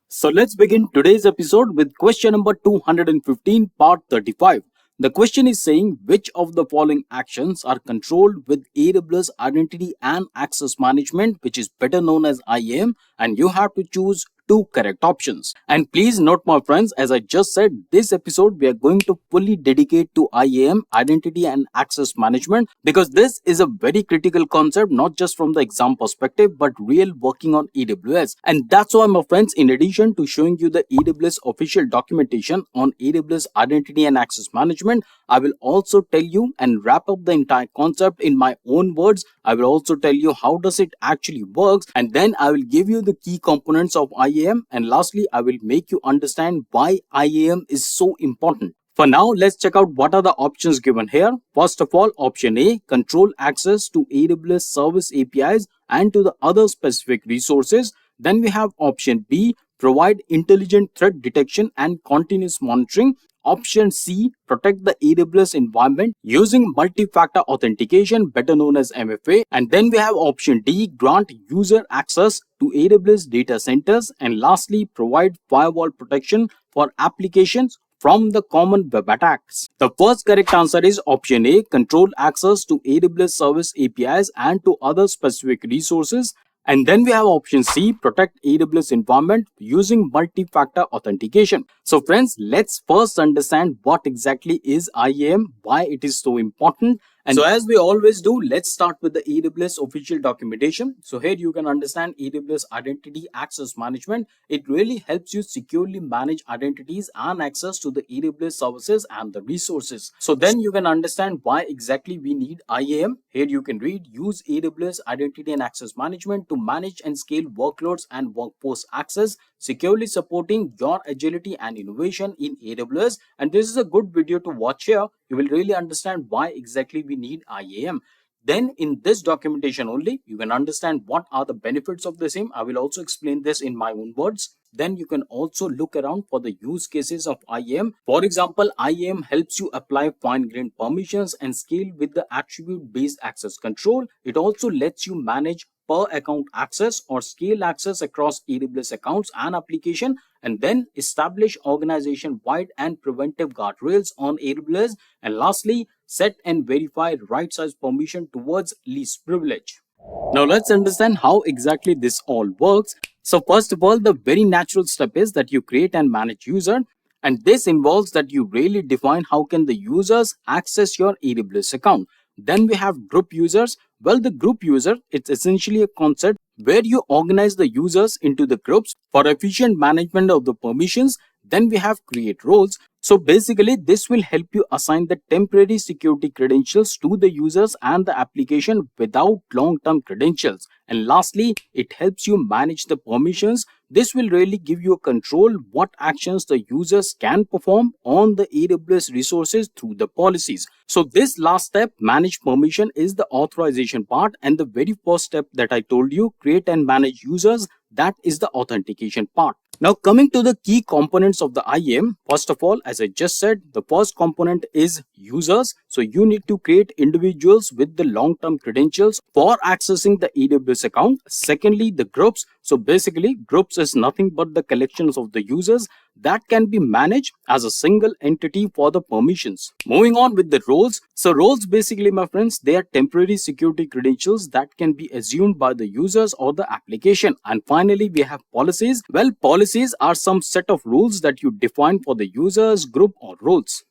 So let's begin today's episode with question number 215, part 35. The question is saying which of the following actions are controlled with AWS Identity and Access Management, which is better known as IAM, and you have to choose two correct options. And please note, my friends, as I just said, this episode we are going to fully dedicate to IAM, Identity and Access Management, because this is a very critical concept, not just from the exam perspective, but real working on AWS. And that's why, my friends, in addition to showing you the AWS official documentation on AWS Identity and Access Management, I will also tell you and wrap up the entire concept in my own words. I will also tell you how does it actually works, and then I will give you the key components of IAM, and lastly I will make you understand why IAM is so important. For now, let's check out what are the options given here. First of all, option A, control access to AWS service APIs and to the other specific resources. Then we have option B, provide intelligent threat detection and continuous monitoring. Option C, protect the AWS environment using multi-factor authentication, better known as MFA. And then we have option D, grant user access to AWS data centers. And lastly, provide firewall protection for applications from the common web attacks. The first correct answer is option A, control access to AWS service APIs and to other specific resources. And then we have option C, protect AWS environment using multi-factor authentication. So friends, let's first understand what exactly is IAM, why it is so important. And so as we always do, let's start with the AWS official documentation. So here you can understand AWS Identity Access Management. It really helps you securely manage identities and access to the AWS services and the resources. So then you can understand why exactly we need IAM. Here you can read, use AWS Identity and Access Management to manage and scale workloads and workforce access, securely supporting your agility and innovation in AWS. And this is a good video to watch here. You will really understand why exactly we need IAM. Then in this documentation only, you can understand what are the benefits of the same. I will also explain this in my own words. Then you can also look around for the use cases of IAM. For example, IAM helps you apply fine-grained permissions and scale with the attribute-based access control. It also lets you manage per account access or scale access across AWS accounts and application, and then establish organization-wide and preventive guardrails on AWS. And lastly, set and verify right size permission towards least privilege. Now let's understand how exactly this all works. So first of all, the very natural step is that you create and manage user. And this involves that you really define how can the users access your AWS account. Then we have group users. Well, the group user, it's essentially a concept where you organize the users into the groups for efficient management of the permissions. Then we have create roles. So basically, this will help you assign the temporary security credentials to the users and the application without long-term credentials. And lastly, it helps you manage the permissions. This will really give you a control what actions the users can perform on the AWS resources through the policies. So this last step, manage permission, is the authorization part, and the very first step that I told you, create and manage users, that is the authentication part. Now coming to the key components of the IAM, first of all, as I just said, the first component is users. So you need to create individuals with the long-term credentials for accessing the AWS account. Secondly, the groups. So basically, groups is nothing but the collections of the users that can be managed as a single entity for the permissions. Moving on with the roles. So roles basically, my friends, they are temporary security credentials that can be assumed by the users or the application. And finally, we have policies. Well, policies are some set of rules that you define for the users, group or roles.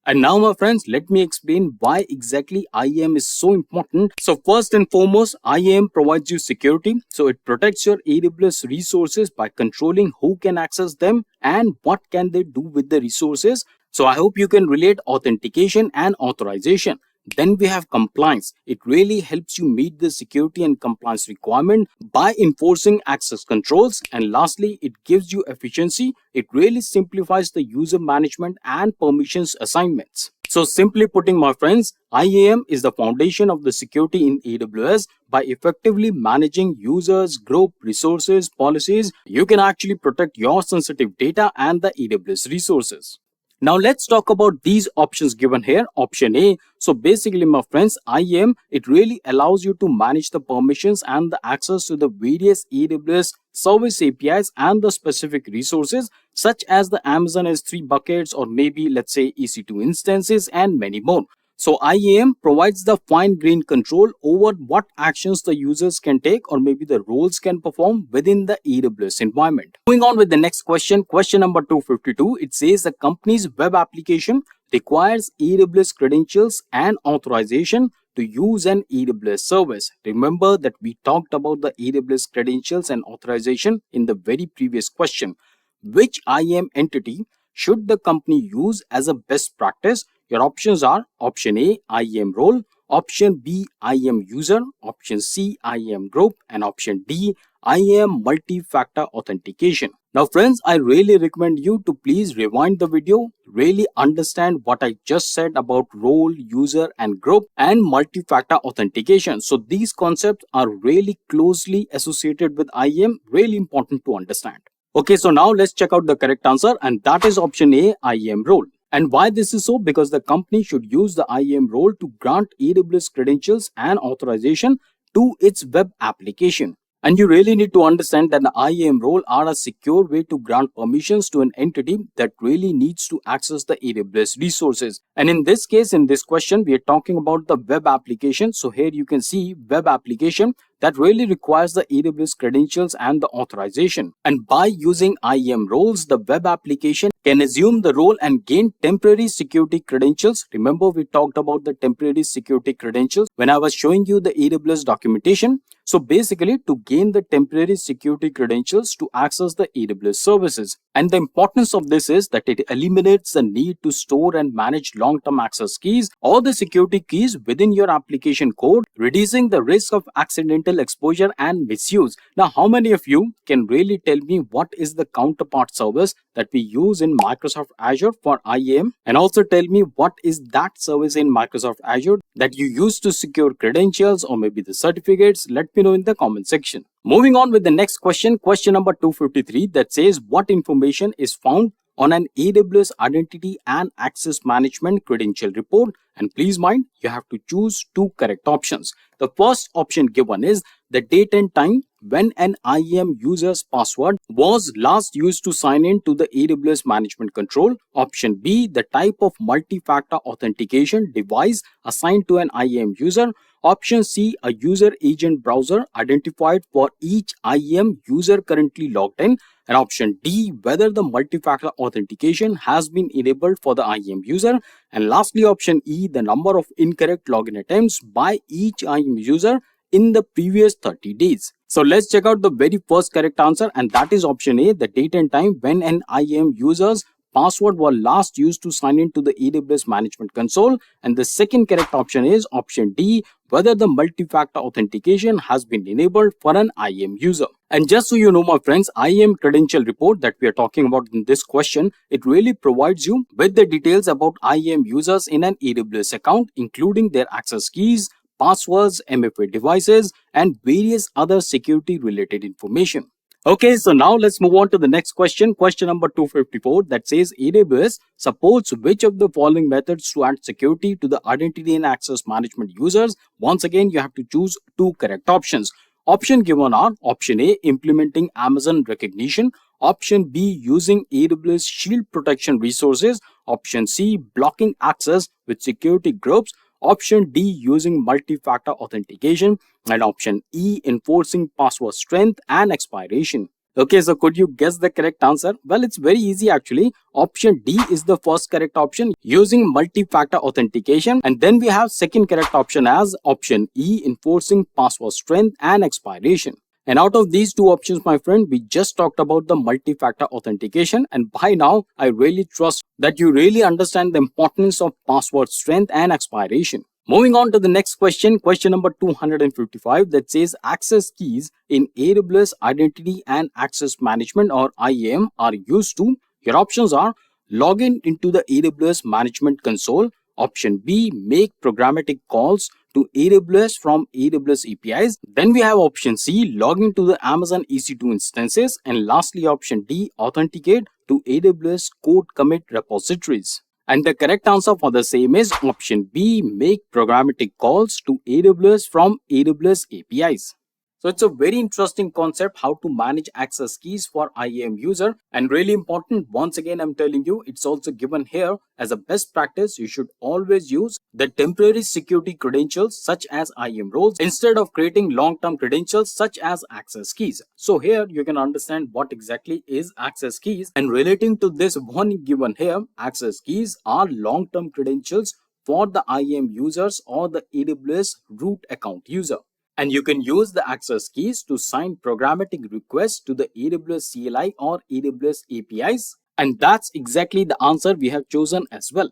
And now, my friends, let me explain why exactly IAM is so important. So first and foremost, IAM provides you security. So it protects your AWS resources by controlling who can access them and what can they do with the resources. So I hope you can relate authentication and authorization. Then we have compliance. It really helps you meet the security and compliance requirement by enforcing access controls. And lastly, it gives you efficiency. It really simplifies the user management and permissions assignments. So simply putting, my friends, IAM is the foundation of the security in AWS. By effectively managing users, group, resources, policies, you can actually protect your sensitive data and the AWS resources. Now let's talk about these options given here. Option A. So basically, my friends, IAM, it really allows you to manage the permissions and the access to the various AWS service APIs and the specific resources such as the Amazon S3 buckets, or maybe let's say EC2 instances, and many more. So IAM provides the fine-grained control over what actions the users can take, or maybe the roles can perform within the AWS environment. Moving on with the next question, question number 252, it says the company's web application requires AWS credentials and authorization to use an AWS service. Remember that we talked about the AWS credentials and authorization in the very previous question. Which IAM entity should the company use as a best practice? Your options are option A, IAM role, option B, IAM user, option C, IAM group, and option D, IAM multi-factor authentication. Now friends, I really recommend you to please rewind the video, really understand what I just said about role, user, and group, and multi-factor authentication. So these concepts are really closely associated with IAM, really important to understand. Okay, so now let's check out the correct answer, and that is option A, IAM role. And why this is so? Because the company should use the IAM role to grant AWS credentials and authorization to its web application. And you really need to understand that the IAM role are a secure way to grant permissions to an entity that really needs to access the AWS resources. And in this case, in this question, we are talking about the web application. So here you can see web application that really requires the AWS credentials and the authorization. And by using IAM roles, the web application can assume the role and gain temporary security credentials. Remember, we talked about the temporary security credentials when I was showing you the AWS documentation. So basically, to gain the temporary security credentials to access the AWS services. And the importance of this is that it eliminates the need to store and manage long-term access keys or the security keys within your application code, reducing the risk of accidental exposure and misuse. Now, how many of you can really tell me what is the counterpart service that we use in Microsoft Azure for IAM? And also tell me what is that service in Microsoft Azure that you use to secure credentials or maybe the certificates. Let me know in the comment section. Moving on with the next question, question number 253, that says what information is found on an AWS Identity and Access Management Credential Report. And please mind, you have to choose two correct options. The first option given is the date and time when an IAM user's password was last used to sign in to the AWS Management Control. Option B, the type of multi-factor authentication device assigned to an IAM user. Option C, a user agent browser identified for each IAM user currently logged in. And option D, whether the multi-factor authentication has been enabled for the IAM user. And lastly, option E, the number of incorrect login attempts by each IAM user in the previous 30 days. So let's check out the very first correct answer, and that is option A, the date and time when an IAM user's password was last used to sign in to the AWS Management Console. And the second correct option is option D, whether the multi-factor authentication has been enabled for an IAM user. And just so you know, my friends, IAM credential report that we are talking about in this question, it really provides you with the details about IAM users in an AWS account, including their access keys, passwords, MFA devices, and various other security related information. Okay, so now let's move on to the next question, question number 254, that says AWS supports which of the following methods to add security to the identity and access management users. Once again, you have to choose two correct options. Option given are option A, implementing Amazon recognition, option B, using AWS Shield protection resources, option C, blocking access with security groups, option D, using multi-factor authentication, and option E, enforcing password strength and expiration. Okay, so could you guess the correct answer? Well, it's very easy actually. Option D is the first correct option, using multi-factor authentication. And then we have second correct option as option E, enforcing password strength and expiration. And out of these two options, my friend, we just talked about the multi-factor authentication. And by now, I really trust that you really understand the importance of password strength and expiration. Moving on to the next question, question number 255, that says access keys in AWS Identity and Access Management or IAM are used to. Your options are log in into the AWS Management Console. Option B, make programmatic calls to AWS from AWS APIs. Then we have option C, log into the Amazon EC2 instances. And lastly, option D, authenticate to AWS code commit repositories. And the correct answer for the same is option B, make programmatic calls to AWS from AWS APIs. So it's a very interesting concept how to manage access keys for IAM user, and really important, once again I'm telling you, it's also given here as a best practice. You should always use the temporary security credentials such as IAM roles instead of creating long-term credentials such as access keys. So here you can understand what exactly is access keys, and relating to this one given here, access keys are long-term credentials for the IAM users or the AWS root account user. And you can use the access keys to sign programmatic requests to the AWS CLI or AWS APIs. And that's exactly the answer we have chosen as well.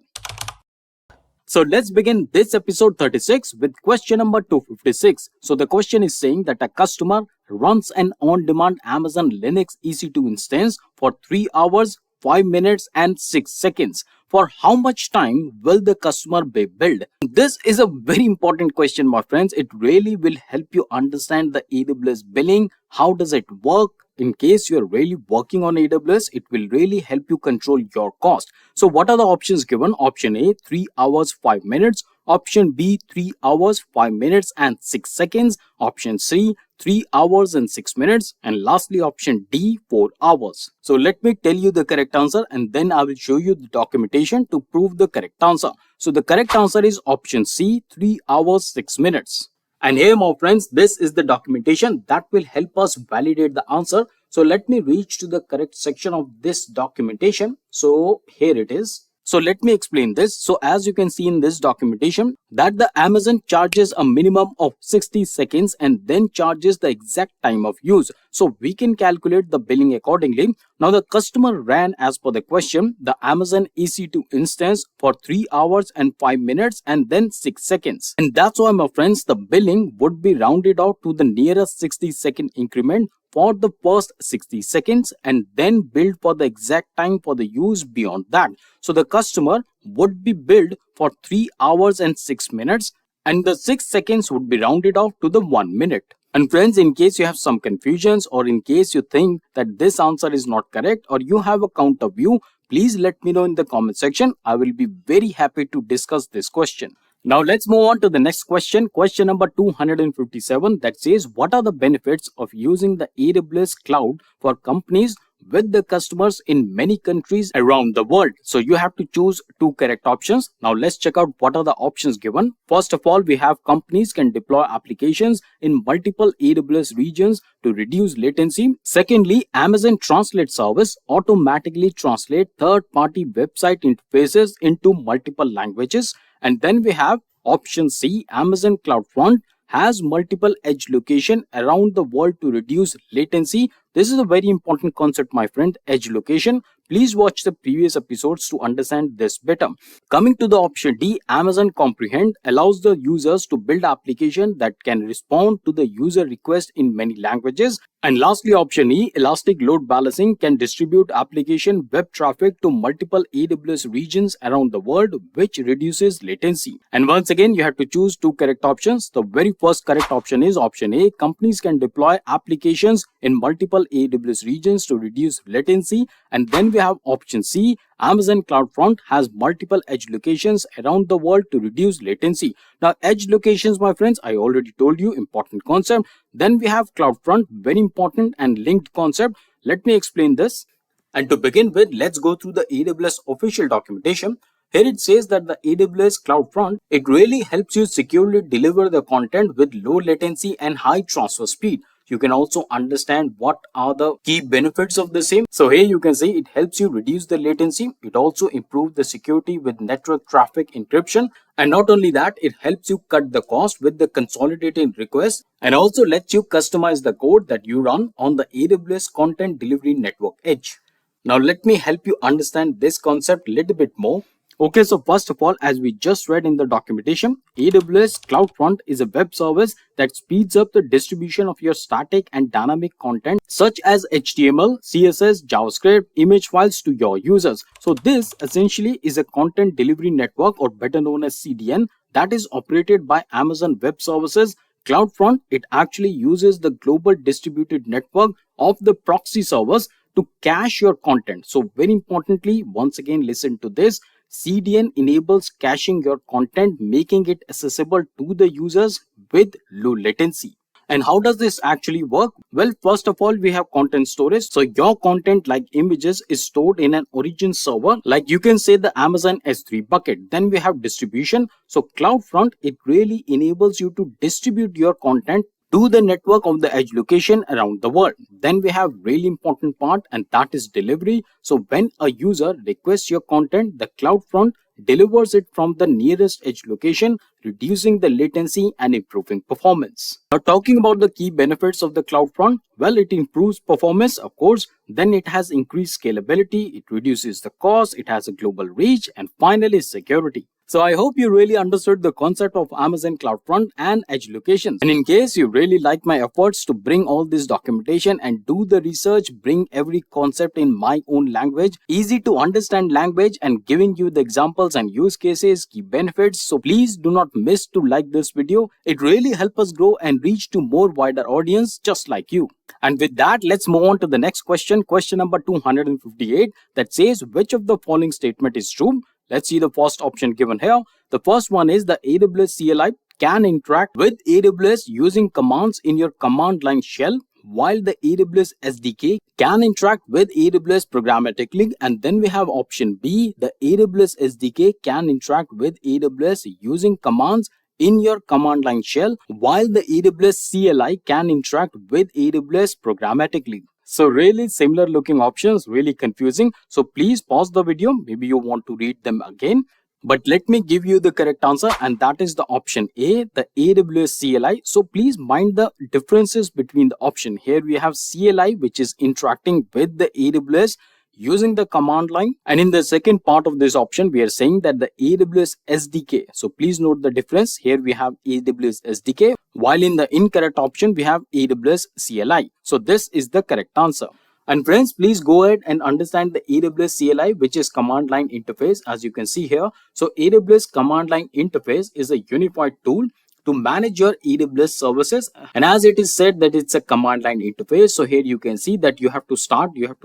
So let's begin this episode 36 with question number 256. So the question is saying that a customer runs an on-demand Amazon Linux EC2 instance for 3 hours, 5 minutes and 6 seconds. For how much time will the customer be billed? This is a very important question, my friends. It really will help you understand the AWS billing. How does it work? In case you're really working on AWS, it will really help you control your cost. So what are the options given? Option A, 3 hours, 5 minutes. Option B, 3 hours, 5 minutes and 6 seconds. Option C, 3 hours and 6 minutes. And lastly, option D, 4 hours. So let me tell you the correct answer and then I will show you the documentation to prove the correct answer. So the correct answer is option C, 3 hours, 6 minutes. And here, my friends, this is the documentation that will help us validate the answer. So let me reach to the correct section of this documentation. So here it is. So let me explain this. So as you can see in this documentation that the Amazon charges a minimum of 60 seconds and then charges the exact time of use. So we can calculate the billing accordingly. Now the customer ran, as per the question, the Amazon EC2 instance for 3 hours and 5 minutes and then 6 seconds. And that's why, my friends, the billing would be rounded out to the nearest 60-second increment for the first 60 seconds and then billed for the exact time for the use beyond that. So the customer would be billed for 3 hours and 6 minutes and the 6 seconds would be rounded off to the 1 minute. And friends, in case you have some confusions or in case you think that this answer is not correct or you have a counter view, please let me know in the comment section. I will be very happy to discuss this question. Now let's move on to the next question, question number 257, that says what are the benefits of using the AWS cloud for companies with the customers in many countries around the world? So you have to choose two correct options. Now let's check out what are the options given. First of all, we have companies can deploy applications in multiple AWS regions to reduce latency. Secondly, Amazon Translate service automatically translate third-party website interfaces into multiple languages. And then we have option C, Amazon CloudFront has multiple edge location around the world to reduce latency. This is a very important concept, my friend, edge location. Please watch the previous episodes to understand this better. Coming to the option D, Amazon Comprehend allows the users to build application that can respond to the user request in many languages. And lastly, option E, Elastic Load Balancing can distribute application web traffic to multiple AWS regions around the world, which reduces latency. And once again, you have to choose two correct options. The very first correct option is option A, companies can deploy applications in multiple AWS regions to reduce latency. And then we have option C, Amazon CloudFront has multiple edge locations around the world to reduce latency. Now, edge locations, my friends, I already told you, important concept. Then we have CloudFront, very important and linked concept. Let me explain this. And to begin with, let's go through the AWS official documentation. Here it says that the AWS CloudFront, it really helps you securely deliver the content with low latency and high transfer speed. You can also understand what are the key benefits of the same. So here you can see it helps you reduce the latency. It also improves the security with network traffic encryption. And not only that, it helps you cut the cost with the consolidated requests and also lets you customize the code that you run on the AWS Content Delivery Network Edge. Now let me help you understand this concept a little bit more. Okay, so first of all, as we just read in the documentation, AWS CloudFront is a web service that speeds up the distribution of your static and dynamic content such as HTML, CSS, JavaScript, image files to your users. So this essentially is a content delivery network, or better known as CDN, that is operated by Amazon Web Services. CloudFront, it actually uses the global distributed network of the proxy servers to cache your content. So very importantly, once again, listen to this. CDN enables caching your content, making it accessible to the users with low latency. And how does this actually work? Well, first of all, we have content storage. So your content like images is stored in an origin server, like you can say the Amazon S3 bucket. Then we have distribution. So CloudFront, it really enables you to distribute your content to the network of the edge location around the world. Then we have really important part, and that is delivery. So when a user requests your content, the CloudFront delivers it from the nearest edge location, reducing the latency and improving performance. Now, talking about the key benefits of the CloudFront, well, it improves performance, of course. Then it has increased scalability, it reduces the cost, it has a global reach, and finally security. So I hope you really understood the concept of Amazon CloudFront and edge locations. And in case you really like my efforts to bring all this documentation and do the research, bring every concept in my own language, easy to understand language, and giving you the examples and use cases, key benefits. So please do not miss to like this video. It really helps us grow and reach to more wider audience just like you. And with that, let's move on to the next question. Question number 258 that says, which of the following statement is true? Let's see the first option given here. The first one is the AWS CLI can interact with AWS using commands in your command line shell, while the AWS SDK can interact with AWS programmatically. And then we have option B, the AWS SDK can interact with AWS using commands in your command line shell, while the AWS CLI can interact with AWS programmatically. So really similar looking options, really confusing. So please pause the video. Maybe you want to read them again. But let me give you the correct answer, and that is the option A, the AWS CLI. So please mind the differences between the option. Here we have CLI, which is interacting with the AWS using the command line, and in the second part of this option we are saying that the AWS SDK. So please note the difference. Here we have AWS SDK, while in the incorrect option we have AWS CLI. So this is the correct answer. And friends, please go ahead and understand the AWS CLI, which is command line interface, as you can see here. So AWS command line interface is a unified tool to manage your AWS services, and as it is said that it's a command line interface. So here you can see that you have to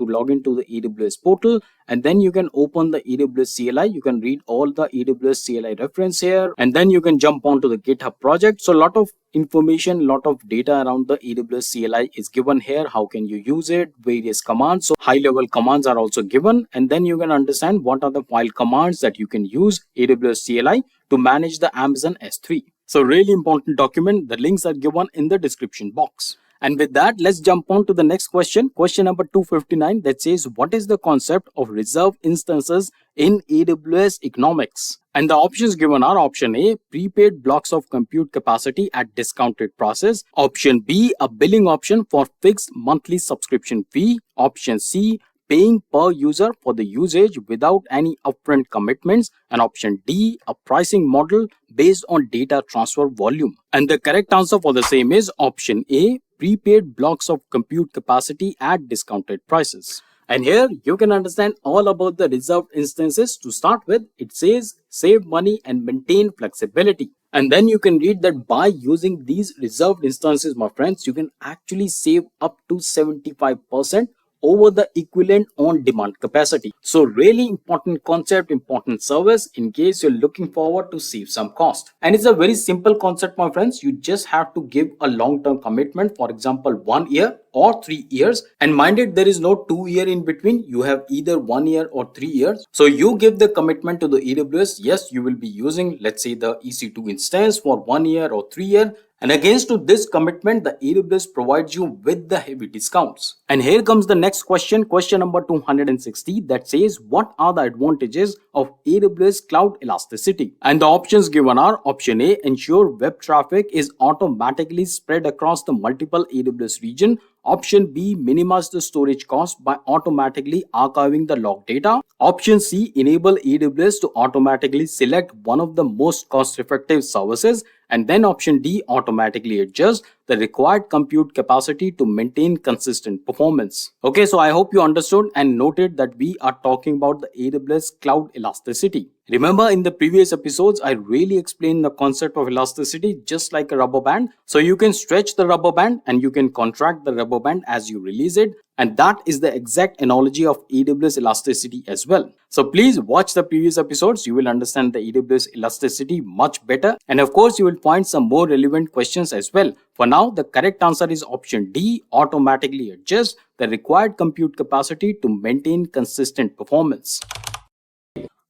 log into the AWS portal, and then you can open the AWS CLI. You can read all the AWS CLI reference here, and then you can jump onto the GitHub project. So a lot of information, lot of data around the AWS CLI is given here. How can you use it, various commands. So high level commands are also given, and then you can understand what are the file commands that you can use AWS CLI to manage the Amazon S3. So really important document. The links are given in the description box. And with that, let's jump on to the next question. Question number 259 that says, what is the concept of reserved instances in AWS economics? And the options given are option A, prepaid blocks of compute capacity at discounted prices. Option B, a billing option for fixed monthly subscription fee. Option C, paying per user for the usage without any upfront commitments. And option D, a pricing model based on data transfer volume. And the correct answer for the same is option A, prepaid blocks of compute capacity at discounted prices. And here you can understand all about the reserved instances. To start with, it says save money and maintain flexibility. And then you can read that by using these reserved instances, my friends, you can actually save up to 75% over the equivalent on-demand capacity. So really important concept, important service in case you're looking forward to save some cost. And it's a very simple concept, my friends. You just have to give a long-term commitment, for example, 1 year or 3 years. And mind it, there is no 2 year in between. You have either 1 year or 3 years. So you give the commitment to the AWS. Yes, you will be using, let's say, the EC2 instance for 1 year or 3 years. And against to this commitment, the AWS provides you with the heavy discounts. And here comes the next question, question number 260 that says, what are the advantages of AWS Cloud Elasticity? And the options given are option A, ensure web traffic is automatically spread across the multiple AWS region. Option B, minimize the storage cost by automatically archiving the log data. Option C, enable AWS to automatically select one of the most cost-effective services. And then option D, automatically adjust the required compute capacity to maintain consistent performance. Okay, so I hope you understood and noted that we are talking about the AWS Cloud Elasticity. Remember, in the previous episodes, I really explained the concept of elasticity just like a rubber band. So you can stretch the rubber band and you can contract the rubber band as you release it. And that is the exact analogy of AWS elasticity as well. So please watch the previous episodes. You will understand the AWS elasticity much better. And of course, you will find some more relevant questions as well. For now, the correct answer is option D, automatically adjust the required compute capacity to maintain consistent performance.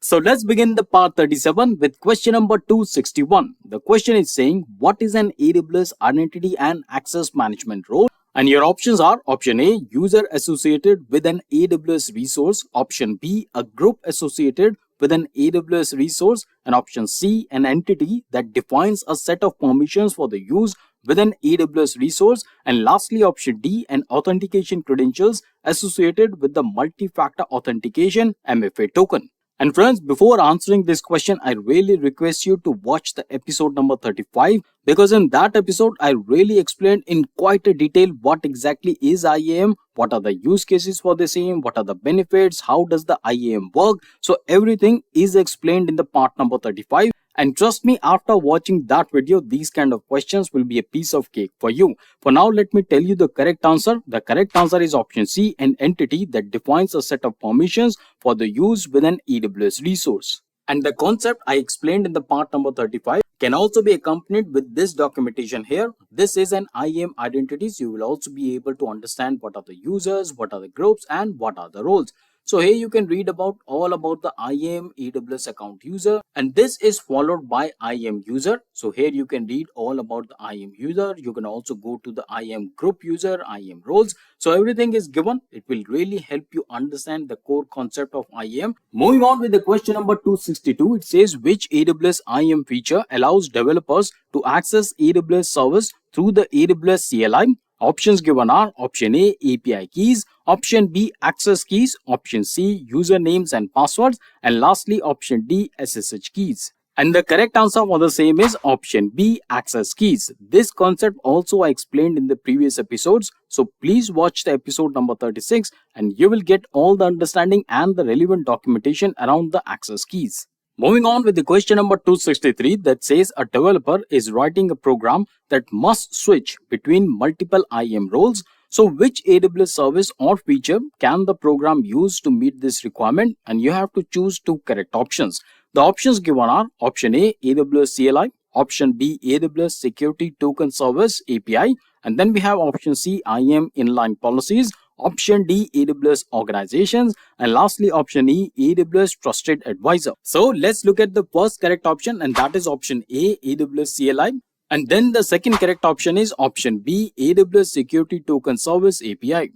So let's begin the part 37 with question number 261. The question is saying, what is an AWS Identity and Access Management role? And your options are option A, user associated with an AWS resource, option B, a group associated with an AWS resource, and option C, an entity that defines a set of permissions for the use with an AWS resource, and lastly option D, an authentication credentials associated with the multi-factor authentication MFA token. And friends, before answering this question, I really request you to watch the episode number 35, because in that episode, I really explained in quite a detail what exactly is IAM, what are the use cases for the same, what are the benefits, how does the IAM work. So everything is explained in the part number 35. And trust me, after watching that video, these kind of questions will be a piece of cake for you. For now, let me tell you the correct answer. The correct answer is option C, an entity that defines a set of permissions for the use with an AWS resource. And the concept I explained in the part number 35 can also be accompanied with this documentation here. This is an IAM identity. So you will also be able to understand what are the users, what are the groups, and what are the roles. So here you can read about all about the IAM AWS account user, and this is followed by IAM user. So here you can read all about the IAM user. You can also go to the IAM group user, IAM roles. So everything is given. It will really help you understand the core concept of IAM. Moving on with the question number 262, it says which AWS IAM feature allows developers to access AWS service through the AWS CLI? Options given are option A, API keys, option B, access keys, option C, usernames and passwords, and lastly option D, SSH keys. And the correct answer for the same is option B, access keys. This concept also I explained in the previous episodes. So please watch the episode number 36 and you will get all the understanding and the relevant documentation around the access keys. Moving on with the question number 263 that says a developer is writing a program that must switch between multiple IAM roles. So which AWS service or feature can the program use to meet this requirement? And you have to choose two correct options. The options given are option A, AWS CLI, option B, AWS Security Token Service API, and then we have option C, IAM inline policies, option D, AWS Organizations, and lastly option E, AWS Trusted Advisor. So let's look at the first correct option, and that is option A, AWS CLI. And then the second correct option is option B, AWS Security Token Service API.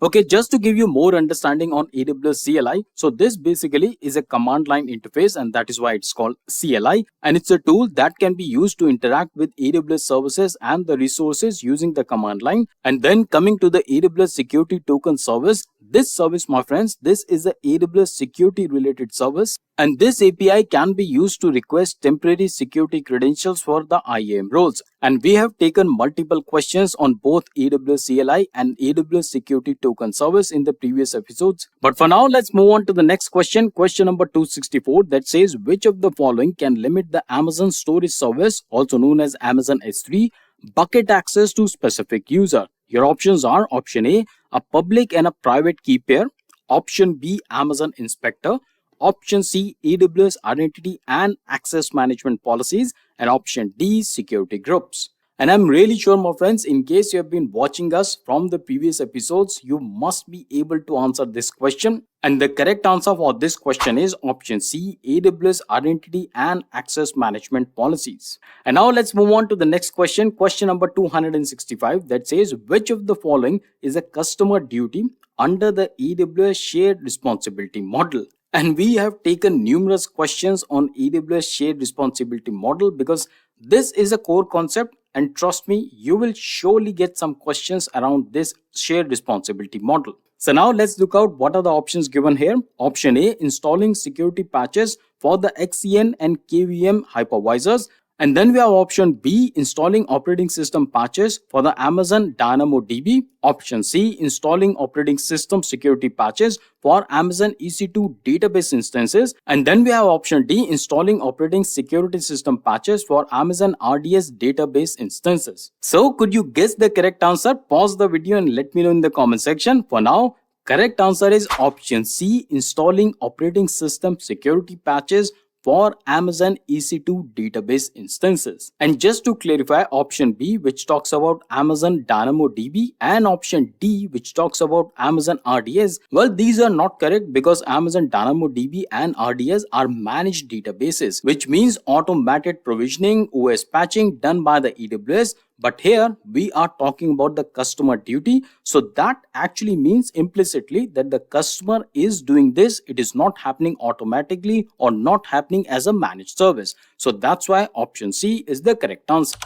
Okay, just to give you more understanding on AWS CLI, so this basically is a command line interface, and that is why it's called CLI, and it's a tool that can be used to interact with AWS services and the resources using the command line. And then coming to the AWS Security Token Service, this service, my friends, this is a AWS security related service, and this API can be used to request temporary security credentials for the IAM roles. And we have taken multiple questions on both AWS CLI and AWS Security Token Service in the previous episodes. But for now, let's move on to the next question, question number 264, that says which of the following can limit the Amazon Storage Service, also known as Amazon S3, bucket access to specific user? Your options are option A public and a private key pair, option B, Amazon Inspector, option C, AWS Identity and Access Management Policies, and option D, Security Groups. And I'm really sure, my friends, in case you have been watching us from the previous episodes, you must be able to answer this question. And the correct answer for this question is option C, AWS Identity and Access Management Policies. And now let's move on to the next question, question number 265, that says which of the following is a customer duty under the AWS Shared Responsibility Model? And we have taken numerous questions on AWS Shared Responsibility Model because This is a core concept, and trust me, you will surely get some questions around this shared responsibility model. So now let's look out what are the options given here. Option A, installing security patches for the XCN and KVM hypervisors. And then we have option B, installing operating system patches for the Amazon DynamoDB. Option C, installing operating system security patches for Amazon EC2 database instances. And then we have option D, installing operating security system patches for Amazon RDS database instances. So could you guess the correct answer? Pause the video and let me know in the comment section. For now, correct answer is option C, installing operating system security patches for Amazon EC2 database instances. And just to clarify, option B, which talks about Amazon DynamoDB, and option D, which talks about Amazon RDS, well, these are not correct because Amazon DynamoDB and RDS are managed databases, which means automated provisioning, OS patching done by the AWS. But here we are talking about the customer duty. So that actually means implicitly that the customer is doing this. It is not happening automatically or not happening as a managed service. So that's why option C is the correct answer.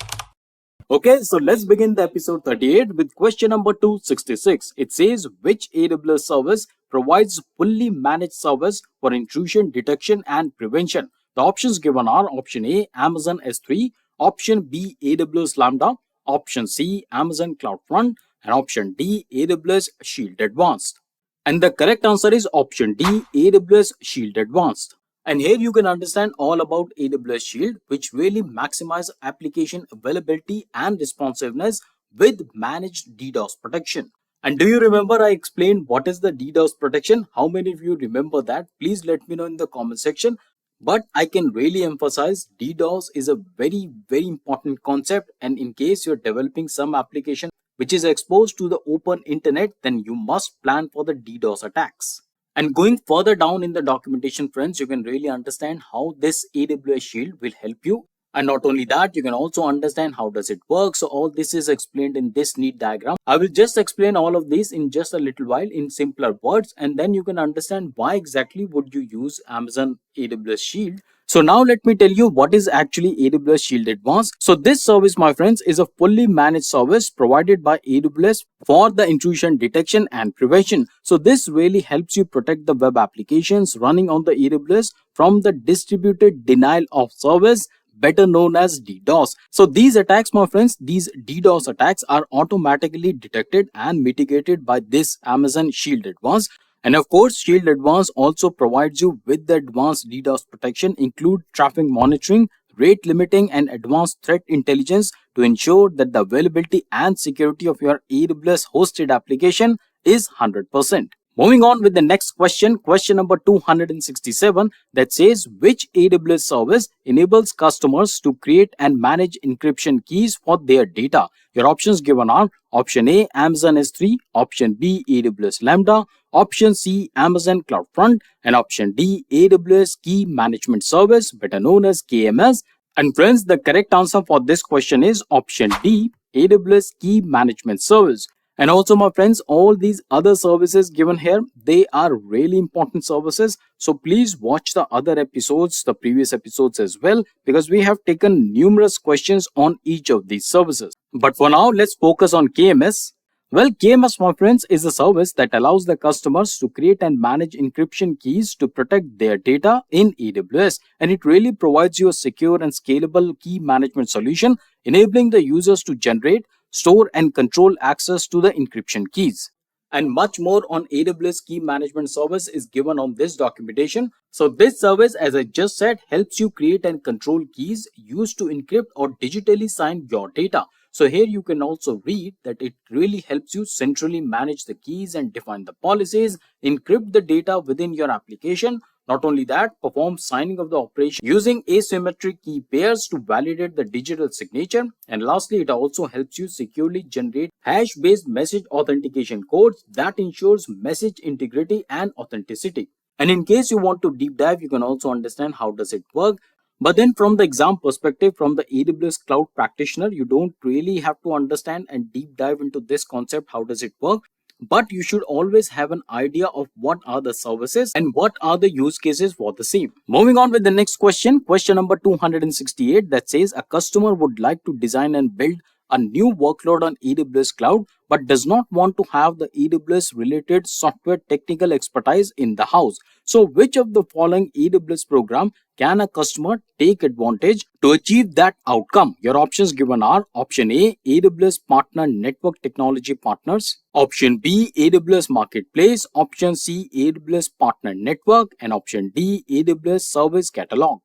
Okay, so let's begin the episode 38 with question number 266. It says, which AWS service provides fully managed service for intrusion detection and prevention? The options given are option A, Amazon S3, option B, AWS Lambda, option C, Amazon CloudFront, and option D, AWS Shield Advanced. And the correct answer is option D, AWS Shield Advanced. And here you can understand all about AWS Shield, which really maximizes application availability and responsiveness with managed DDoS protection. And do you remember I explained what is the DDoS protection? How many of you remember that? Please let me know in the comment section. But I can really emphasize DDoS is a very, very important concept. And in case you're developing some application which is exposed to the open internet, then you must plan for the DDoS attacks. And going further down in the documentation, friends, you can really understand how this AWS Shield will help you. And not only that, you can also understand how does it work. So all this is explained in this neat diagram. I will just explain all of this in just a little while in simpler words, and then you can understand why exactly would you use Amazon AWS Shield. So now let me tell you what is actually AWS Shield Advanced. So this service, my friends, is a fully managed service provided by AWS for the intrusion detection and prevention. So this really helps you protect the web applications running on the AWS from the distributed denial of service, better known as DDoS. So these attacks, my friends, these DDoS attacks are automatically detected and mitigated by this Amazon Shield Advanced. And of course, Shield Advanced also provides you with the advanced DDoS protection, include traffic monitoring, rate limiting, and advanced threat intelligence to ensure that the availability and security of your AWS hosted application is 100%. Moving on with the next question, question number 267, that says, which AWS service enables customers to create and manage encryption keys for their data? Your options given are option A, Amazon S3, option B, AWS Lambda, option C, Amazon CloudFront, and option D, AWS Key Management Service, better known as KMS. And friends, the correct answer for this question is option D, AWS Key Management Service. And also, my friends, all these other services given here, they are really important services. So please watch the other episodes, the previous episodes as well, because we have taken numerous questions on each of these services. But for now, let's focus on KMS. Well, KMS, my friends, is a service that allows the customers to create and manage encryption keys to protect their data in AWS. And it really provides you a secure and scalable key management solution, enabling the users to generate, store, and control access to the encryption keys. And much more on AWS Key Management Service is given on this documentation. So this service, as I just said, helps you create and control keys used to encrypt or digitally sign your data. So here you can also read that it really helps you centrally manage the keys and define the policies, encrypt the data within your application. Not only that, perform signing of the operation using asymmetric key pairs to validate the digital signature. And lastly, it also helps you securely generate hash-based message authentication codes that ensures message integrity and authenticity. And in case you want to deep dive, you can also understand how does it work. But then from the exam perspective, from the AWS Cloud Practitioner, you don't really have to understand and deep dive into this concept, how does it work. but you should always have an idea of what are the services and what are the use cases for the same. Moving on with the next question, question number 268, that says a customer would like to design and build a new workload on AWS Cloud but does not want to have the AWS related software technical expertise in the house. So which of the following AWS program can a customer take advantage to achieve that outcome? Your options given are option A, AWS Partner Network Technology Partners, option B, AWS Marketplace, option C, AWS Partner Network, and option D, AWS Service Catalog.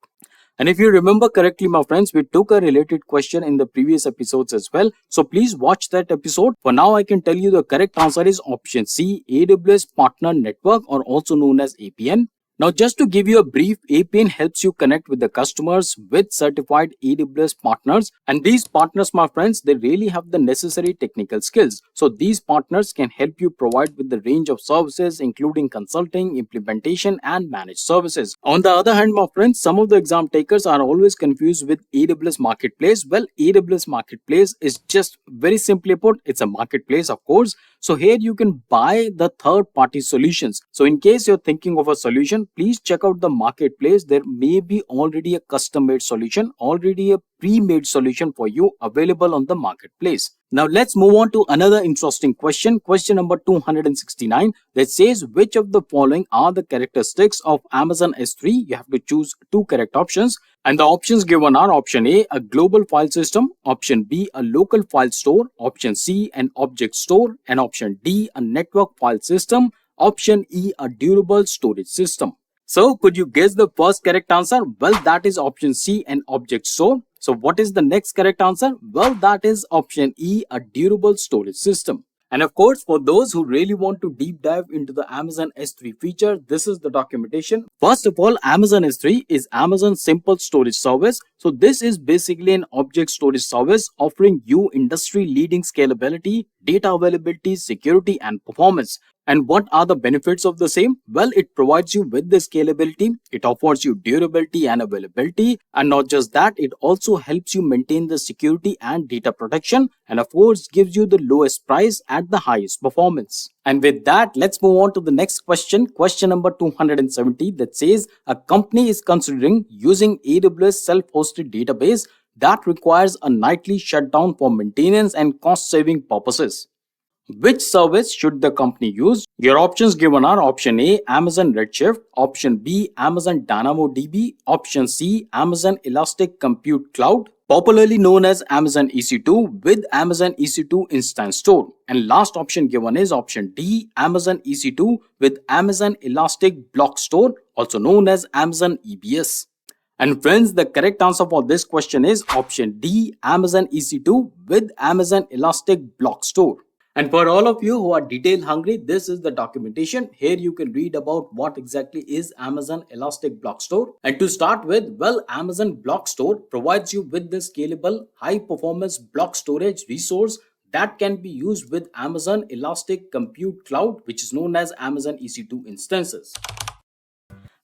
And if you remember correctly, my friends, we took a related question in the previous episodes as well. So please watch that episode. For now, I can tell you the correct answer is option C, AWS Partner Network, or also known as APN. Now, just to give you a brief, APN helps you connect with the customers with certified AWS partners. And these partners, my friends, they really have the necessary technical skills. So these partners can help you provide with the range of services, including consulting, implementation, and managed services. On the other hand, my friends, some of the exam takers are always confused with AWS Marketplace. Well, AWS Marketplace is just very simply put, it's a marketplace, of course. So here you can buy the third-party solutions. So in case you're thinking of a solution, please check out the marketplace. There may be already a custom-made solution, already a pre-made solution for you available on the marketplace. Now let's move on to another interesting question. Question number 269 that says which of the following are the characteristics of Amazon S3? You have to choose two correct options. And the options given are option A, a global file system, option B, a local file store, option C, an object store, and option D, a network file system, option E, a durable storage system. So could you guess the first correct answer? Well, that is option C, an object store. So what is the next correct answer? Well, that is option E, a durable storage system. And of course, for those who really want to deep dive into the Amazon S3 feature, this is the documentation. First of all, Amazon S3 is Amazon's simple storage service. So this is basically an object storage service offering you industry-leading scalability, data availability, security, and performance. And what are the benefits of the same? Well, it provides you with the scalability, it offers you durability and availability, and not just that, it also helps you maintain the security and data protection, and of course gives you the lowest price at the highest performance. And with that, let's move on to the next question, question number 270, that says a company is considering using AWS self-hosted database that requires a nightly shutdown for maintenance and cost-saving purposes. Which service should the company use? Your options given are option A, Amazon Redshift, option B, Amazon DynamoDB, option C, Amazon Elastic Compute Cloud, popularly known as Amazon EC2 with Amazon EC2 Instance Store. And last option given is option D, Amazon EC2 with Amazon Elastic Block Store, also known as Amazon EBS. And friends, the correct answer for this question is option D, Amazon EC2 with Amazon Elastic Block Store. And for all of you who are detail hungry, this is the documentation. Here you can read about what exactly is Amazon Elastic Block Store. And to start with, well, Amazon Block Store provides you with the scalable, high-performance block storage resource that can be used with Amazon Elastic Compute Cloud, which is known as Amazon EC2 instances.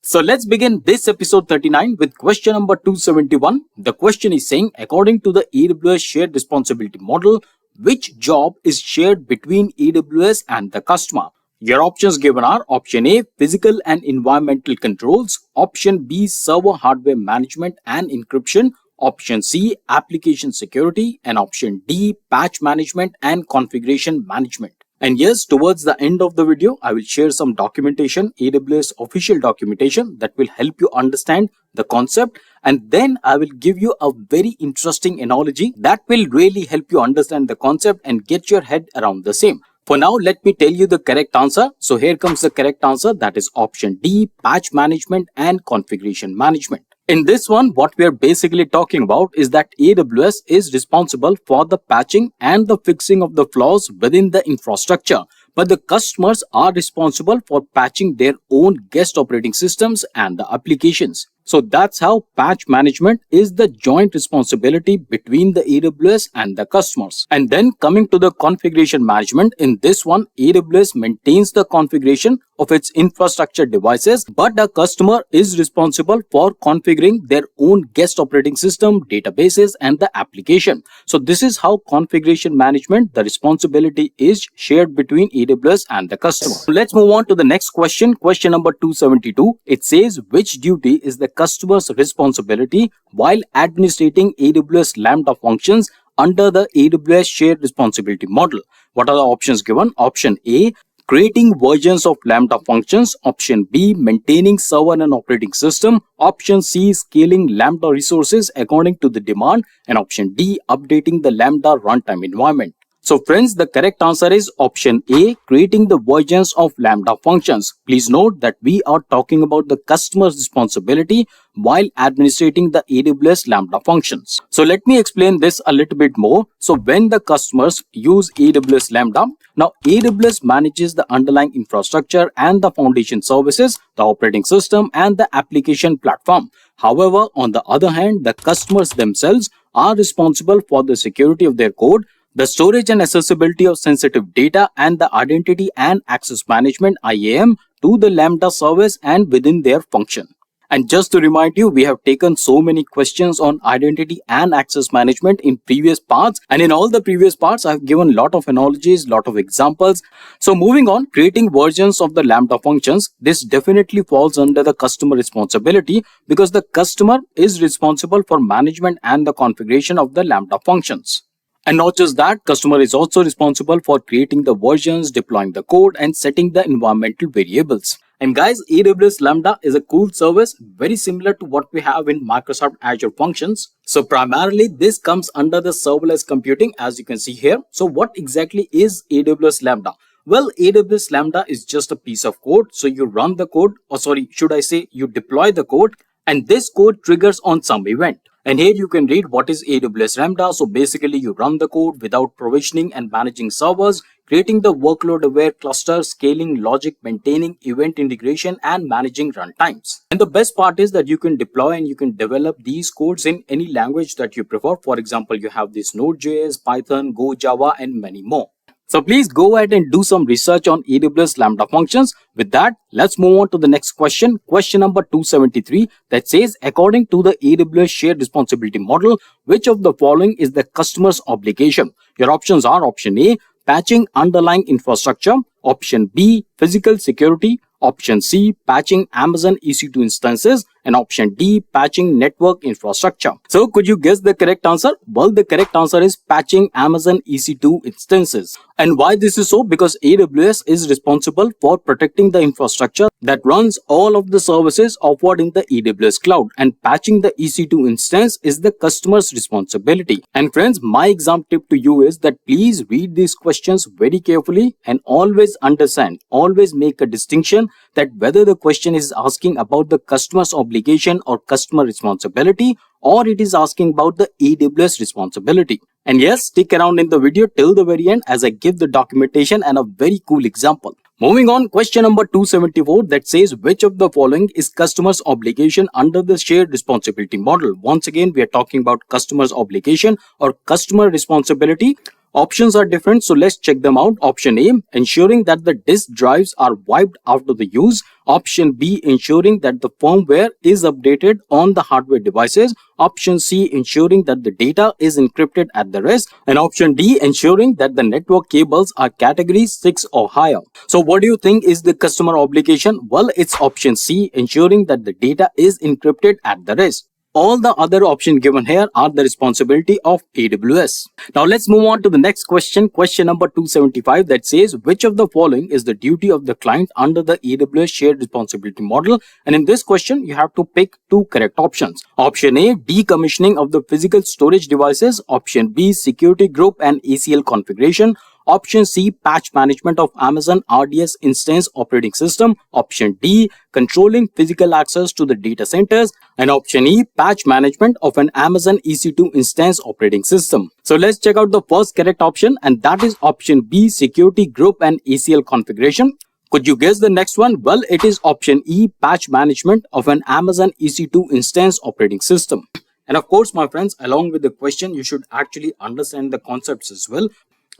So let's begin this episode 39 with question number 271. The question is saying, according to the AWS shared responsibility model, which job is shared between AWS and the customer? Your options given are option A, physical and environmental controls, option B, server hardware management and encryption, option C, application security, and option D, patch management and configuration management. And yes, towards the end of the video, I will share some documentation, AWS official documentation that will help you understand the concept. And then I will give you a very interesting analogy that will really help you understand the concept and get your head around the same. For now, let me tell you the correct answer. So here comes the correct answer, that is option D, patch management and configuration management. In this one, what we are basically talking about is that AWS is responsible for the patching and the fixing of the flaws within the infrastructure, but the customers are responsible for patching their own guest operating systems and the applications. So that's how patch management is the joint responsibility between the AWS and the customers. And then coming to the configuration management, in this one, AWS maintains the configuration of its infrastructure devices, but the customer is responsible for configuring their own guest operating system, databases, and the application. So this is how configuration management, the responsibility is shared between AWS and the customer. So let's move on to the next question. Question number 272. It says, which duty is the customer's responsibility while administrating AWS Lambda functions under the AWS shared responsibility model? What are the options given? Option A, creating versions of Lambda functions. Option B, maintaining server and operating system. Option C, scaling Lambda resources according to the demand. And option D, updating the Lambda runtime environment. So friends, the correct answer is option A, creating the versions of Lambda functions. Please note that we are talking about the customer's responsibility while administrating the AWS Lambda functions. So let me explain this a little bit more. So when the customers use AWS Lambda, now AWS manages the underlying infrastructure and the foundation services, the operating system and the application platform. However, on the other hand, the customers themselves are responsible for the security of their code, the storage and accessibility of sensitive data, and the identity and access management IAM to the Lambda service and within their function. And just to remind you, we have taken so many questions on identity and access management in previous parts. And in all the previous parts, I have given a lot of analogies, lot of examples. So moving on, creating versions of the Lambda functions. This definitely falls under the customer responsibility because the customer is responsible for management and the configuration of the Lambda functions. And not just that, customer is also responsible for creating the versions, deploying the code, and setting the environmental variables. And guys, AWS Lambda is a cool service, very similar to what we have in Microsoft Azure Functions. So primarily, this comes under the serverless computing, as you can see here. So what exactly is AWS Lambda? Well, AWS Lambda is just a piece of code. So you run the code, or sorry, should I say you deploy the code, and this code triggers on some event. And here you can read what is AWS Lambda. So basically you run the code without provisioning and managing servers, creating the workload aware cluster, scaling logic, maintaining event integration, and managing runtimes. And the best part is that you can deploy and you can develop these codes in any language that you prefer. For example, you have this Node.js, Python, Go, Java, and many more. So please go ahead and do some research on AWS Lambda functions. With that, let's move on to the next question. Question number 273 that says, according to the AWS shared responsibility model, which of the following is the customer's obligation? Your options are option A, patching underlying infrastructure. Option B, physical security. Option C, patching Amazon EC2 instances. And option D, patching network infrastructure. So could you guess the correct answer? Well, the correct answer is patching Amazon EC2 instances. And why this is so? Because AWS is responsible for protecting the infrastructure that runs all of the services offered in the AWS cloud, and patching the EC2 instance is the customer's responsibility. And friends, my exam tip to you is that please read these questions very carefully and always understand, always make a distinction that whether the question is asking about the customer's obligation or customer responsibility, or it is asking about the AWS responsibility. And yes, stick around in the video till the very end as I give the documentation and a very cool example. Moving on, question number 274 that says, which of the following is customer's obligation under the shared responsibility model? Once again, we are talking about customer's obligation or customer responsibility. Options are different, so let's check them out. Option A, ensuring that the disk drives are wiped after the use. Option B, ensuring that the firmware is updated on the hardware devices. Option C, ensuring that the data is encrypted at the rest. And option D, ensuring that the network cables are category 6 or higher. So what do you think is the customer obligation? Well, it's option C, ensuring that the data is encrypted at the rest. All the other options given here are the responsibility of AWS. Now let's move on to the next question. Question number 275 that says, which of the following is the duty of the client under the AWS shared responsibility model? And in this question, you have to pick two correct options. Option A, decommissioning of the physical storage devices. Option B, security group and ACL configuration. Option C, patch management of Amazon RDS instance operating system. Option D, controlling physical access to the data centers. And option E, patch management of an Amazon EC2 instance operating system. So let's check out the first correct option, and that is option B, security group and ACL configuration. Could you guess the next one? Well, it is option E, patch management of an Amazon EC2 instance operating system. And of course, my friends, along with the question, you should actually understand the concepts as well.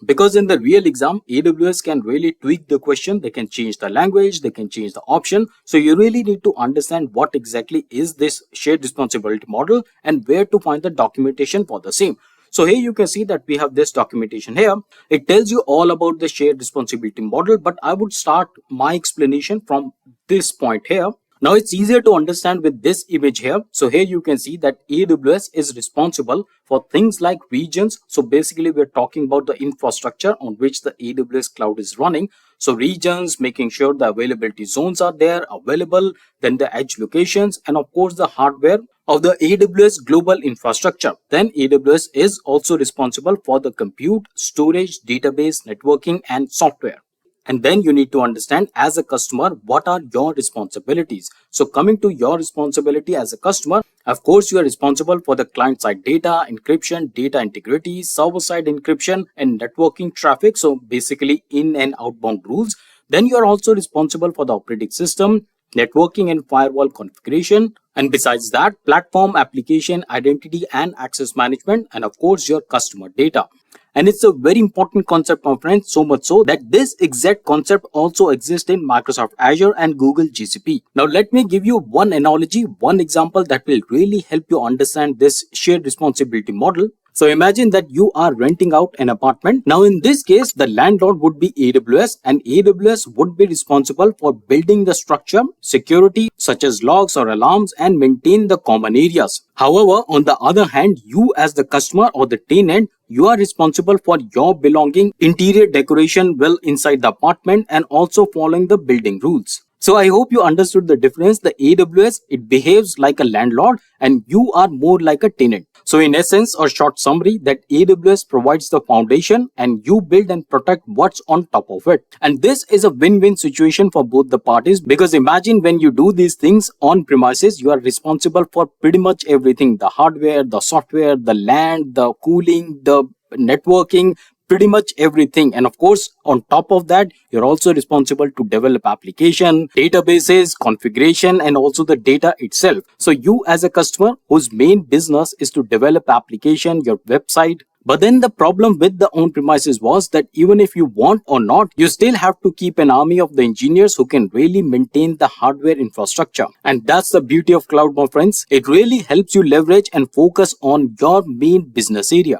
Because in the real exam, AWS can really tweak the question. They can change the language, they can change the option. So you really need to understand what exactly is this shared responsibility model and where to find the documentation for the same. So here you can see that we have this documentation here. It tells you all about the shared responsibility model, but I would start my explanation from this point here. Now it's easier to understand with this image here. So here you can see that AWS is responsible for things like regions. So basically we're talking about the infrastructure on which the AWS cloud is running. So regions, making sure the availability zones are there, available, then the edge locations, and of course the hardware of the AWS global infrastructure. Then AWS is also responsible for the compute, storage, database, networking, and software. And then you need to understand as a customer, what are your responsibilities? So coming to your responsibility as a customer, of course, you are responsible for the client side data, encryption, data integrity, server side encryption, and networking traffic. So basically in and outbound rules. Then you are also responsible for the operating system, networking and firewall configuration. And besides that, platform, application, identity and access management, and of course, your customer data. And it's a very important concept, my friends, so much so that this exact concept also exists in Microsoft Azure and Google GCP. Now, let me give you one analogy, one example that will really help you understand this shared responsibility model. So imagine that you are renting out an apartment. Now, in this case, the landlord would be AWS, and AWS would be responsible for building the structure, security, such as logs or alarms, and maintain the common areas. However, on the other hand, you as the customer or the tenant, you are responsible for your belonging, interior decoration well inside the apartment, and also following the building rules. So I hope you understood the difference. The AWS, it behaves like a landlord and you are more like a tenant. So in essence or short summary, that AWS provides the foundation and you build and protect what's on top of it. And this is a win-win situation for both the parties, because imagine when you do these things on premises, you are responsible for pretty much everything: the hardware, the software, the land, the cooling, the networking, pretty much everything. And of course, on top of that, you're also responsible to develop application, databases, configuration, and also the data itself. So you as a customer whose main business is to develop application, your website. But then the problem with the on-premises was that even if you want or not, you still have to keep an army of the engineers who can really maintain the hardware infrastructure. And that's the beauty of cloud, my friends. It really helps you leverage and focus on your main business area.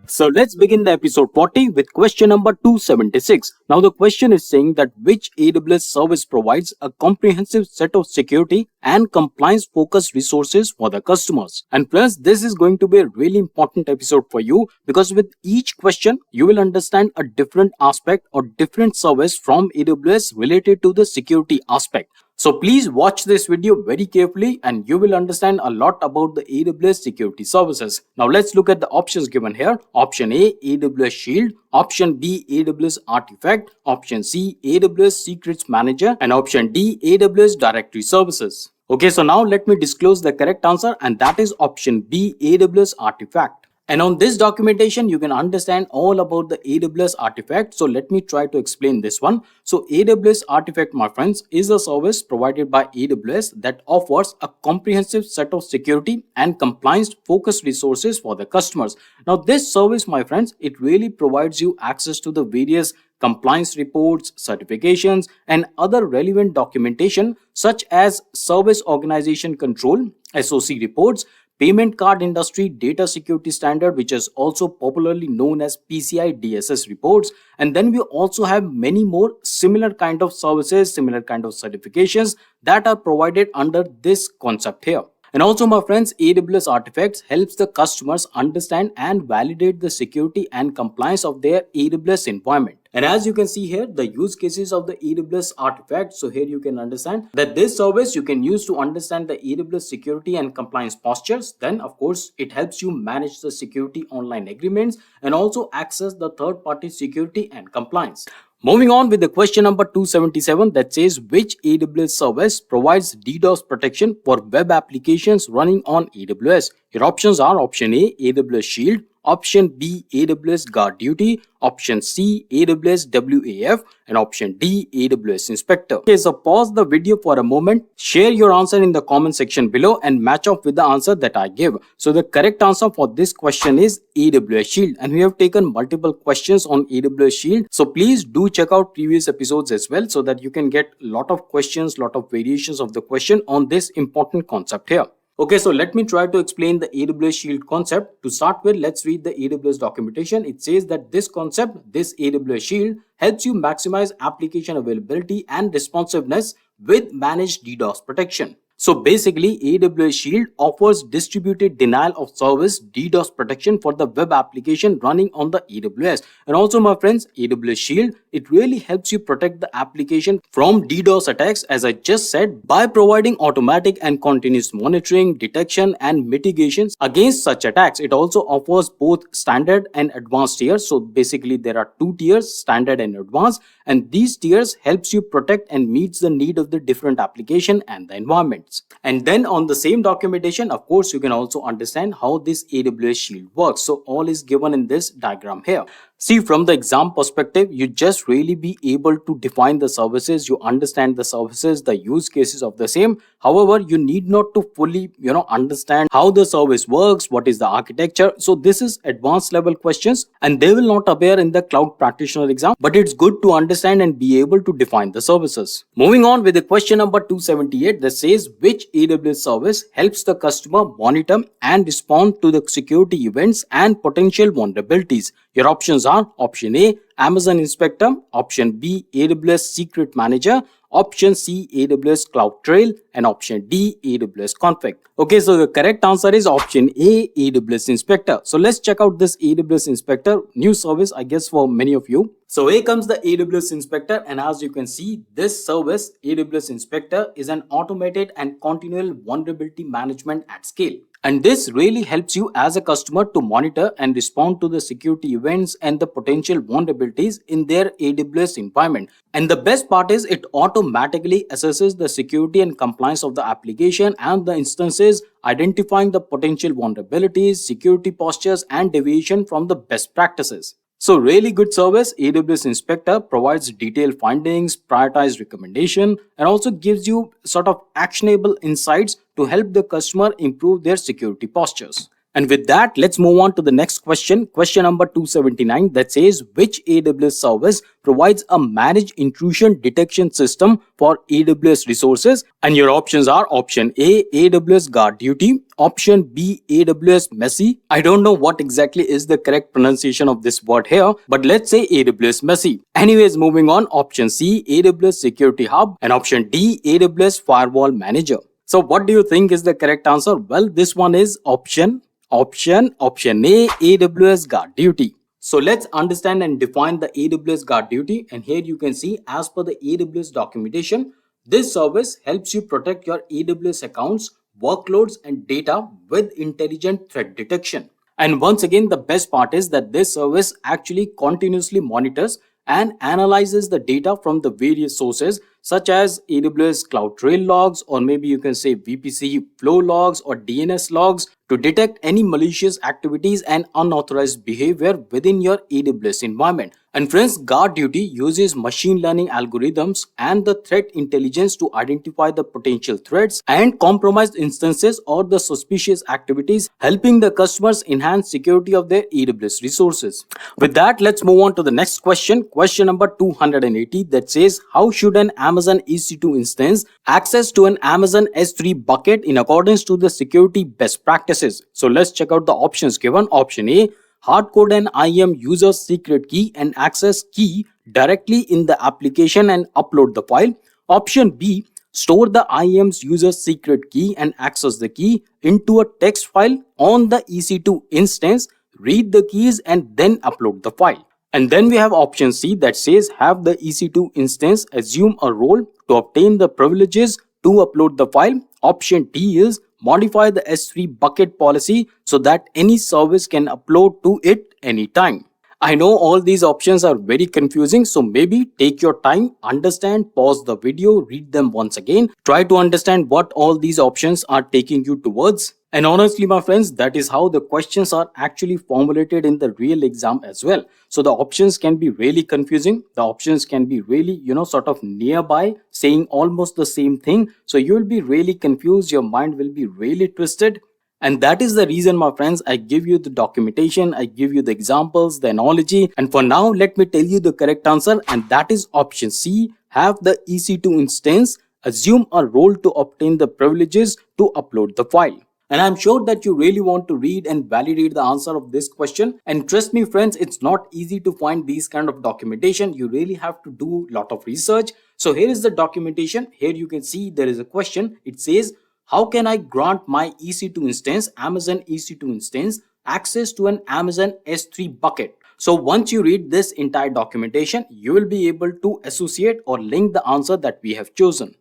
So let's begin the episode 40 with question number 276. Now the question is saying that which AWS service provides a comprehensive set of security and compliance focused resources for the customers. And friends, this is going to be a really important episode for you, because with each question you will understand a different aspect or different service from AWS related to the security aspect. So please watch this video very carefully and you will understand a lot about the AWS security services. Now let's look at the options given here. Option A, AWS Shield. Option B, AWS Artifact. Option C, AWS Secrets Manager. And option D, AWS Directory Services. Okay, so now let me disclose the correct answer, and that is option B, AWS Artifact. And on this documentation, you can understand all about the AWS Artifact. So let me try to explain this one. So AWS Artifact, my friends, is a service provided by AWS that offers a comprehensive set of security and compliance focused resources for the customers. Now this service, my friends, it really provides you access to the various compliance reports, certifications, and other relevant documentation such as Service Organization Control, SOC reports, Payment Card Industry Data Security Standard, which is also popularly known as PCI DSS reports. And then we also have many more similar kind of services, similar kind of certifications that are provided under this concept here. And also, my friends, AWS Artifacts helps the customers understand and validate the security and compliance of their AWS environment. And as you can see here, the use cases of the AWS Artifact. So here you can understand that this service you can use to understand the AWS security and compliance postures. Then, of course, it helps you manage the security online agreements and also access the third-party security and compliance. Moving on with the question number 277 that says which AWS service provides DDoS protection for web applications running on AWS. Your options are option A, AWS Shield, option B AWS GuardDuty, option C AWS WAF, and option D AWS Inspector. Okay, so pause the video for a moment, share your answer in the comment section below and match up with the answer that I give. So the correct answer for this question is AWS Shield, and we have taken multiple questions on AWS Shield. So please do check out previous episodes as well so that you can get a lot of questions, lot of variations of the question on this important concept here. Okay, so let me try to explain the AWS Shield concept. To start with, let's read the AWS documentation. It says that this concept, this AWS Shield, helps you maximize application availability and responsiveness with managed DDoS protection. So basically, AWS Shield offers distributed denial of service DDoS protection for the web application running on the AWS. And also, my friends, AWS Shield, it really helps you protect the application from DDoS attacks, as I just said, by providing automatic and continuous monitoring, detection, and mitigations against such attacks. It also offers both standard and advanced tiers. So basically, there are two tiers, standard and advanced, and these tiers helps you protect and meets the need of the different application and the environment. And then on the same documentation, of course, you can also understand how this AWS Shield works. So all is given in this diagram here. See, from the exam perspective, you just really be able to define the services, you understand the services, the use cases of the same. However, you need not to fully, understand how the service works, what is the architecture. So this is advanced level questions and they will not appear in the Cloud Practitioner exam, but it's good to understand and be able to define the services. Moving on with the question number 278 that says which AWS service helps the customer monitor and respond to the security events and potential vulnerabilities. Your options are option A, Amazon Inspector, option B, AWS Secret Manager, option C, AWS CloudTrail, and option D, AWS Config. Okay, so the correct answer is option A, AWS Inspector. So let's check out this AWS Inspector, new service, I guess, for many of you. So here comes the AWS Inspector, and as you can see, this service, AWS Inspector, is an automated and continual vulnerability management at scale. And this really helps you as a customer to monitor and respond to the security events and the potential vulnerabilities in their AWS environment. And the best part is it automatically assesses the security and compliance of the application and the instances, identifying the potential vulnerabilities, security postures, and deviation from the best practices. So really good service. AWS Inspector provides detailed findings, prioritized recommendation, and also gives you sort of actionable insights to help the customer improve their security postures. And with that, let's move on to the next question. Question number 279 that says which AWS service provides a managed intrusion detection system for AWS resources? And your options are option A, AWS GuardDuty, option B, AWS Messy. I don't know what exactly is the correct pronunciation of this word here, but let's say AWS Messy. Anyways, moving on, option C, AWS Security Hub, and option D, AWS Firewall Manager. So what do you think is the correct answer? Well, this one is option A, AWS GuardDuty. So let's understand and define the AWS GuardDuty. And here you can see, as per the AWS documentation, this service helps you protect your AWS accounts, workloads, and data with intelligent threat detection. And once again, the best part is that this service actually continuously monitors and analyzes the data from the various sources such as AWS CloudTrail logs, or maybe you can say VPC flow logs or DNS logs, to detect any malicious activities and unauthorized behavior within your AWS environment. And friends, GuardDuty uses machine learning algorithms and the threat intelligence to identify the potential threats and compromised instances or the suspicious activities, helping the customers enhance security of their AWS resources. With that, let's move on to the next question. Question number 280 that says, how should an Amazon EC2 instance access to an Amazon S3 bucket in accordance to the security best practices? So let's check out the options given. Option A, hardcode an IAM user secret key and access key directly in the application and upload the file. Option B, store the IAM's user secret key and access the key into a text file on the EC2 instance, read the keys and then upload the file. And then we have option C that says have the EC2 instance assume a role to obtain the privileges to upload the file. Option D is modify the S3 bucket policy so that any service can upload to it anytime. I know all these options are very confusing, so maybe take your time, understand, pause the video, read them once again, try to understand what all these options are taking you towards. And honestly, my friends, that is how the questions are actually formulated in the real exam as well. So the options can be really confusing. The options can be really, sort of nearby, saying almost the same thing. So you will be really confused. Your mind will be really twisted. And that is the reason, my friends, I give you the documentation, I give you the examples, the analogy. And for now, let me tell you the correct answer. And that is option C. Have the EC2 instance assume a role to obtain the privileges to upload the file. And I'm sure that you really want to read and validate the answer of this question. And trust me, friends, it's not easy to find these kind of documentation. You really have to do a lot of research. So here is the documentation. Here you can see there is a question. It says, how can I grant my EC2 instance, Amazon EC2 instance, access to an Amazon S3 bucket? So once you read this entire documentation, you will be able to associate or link the answer that we have chosen.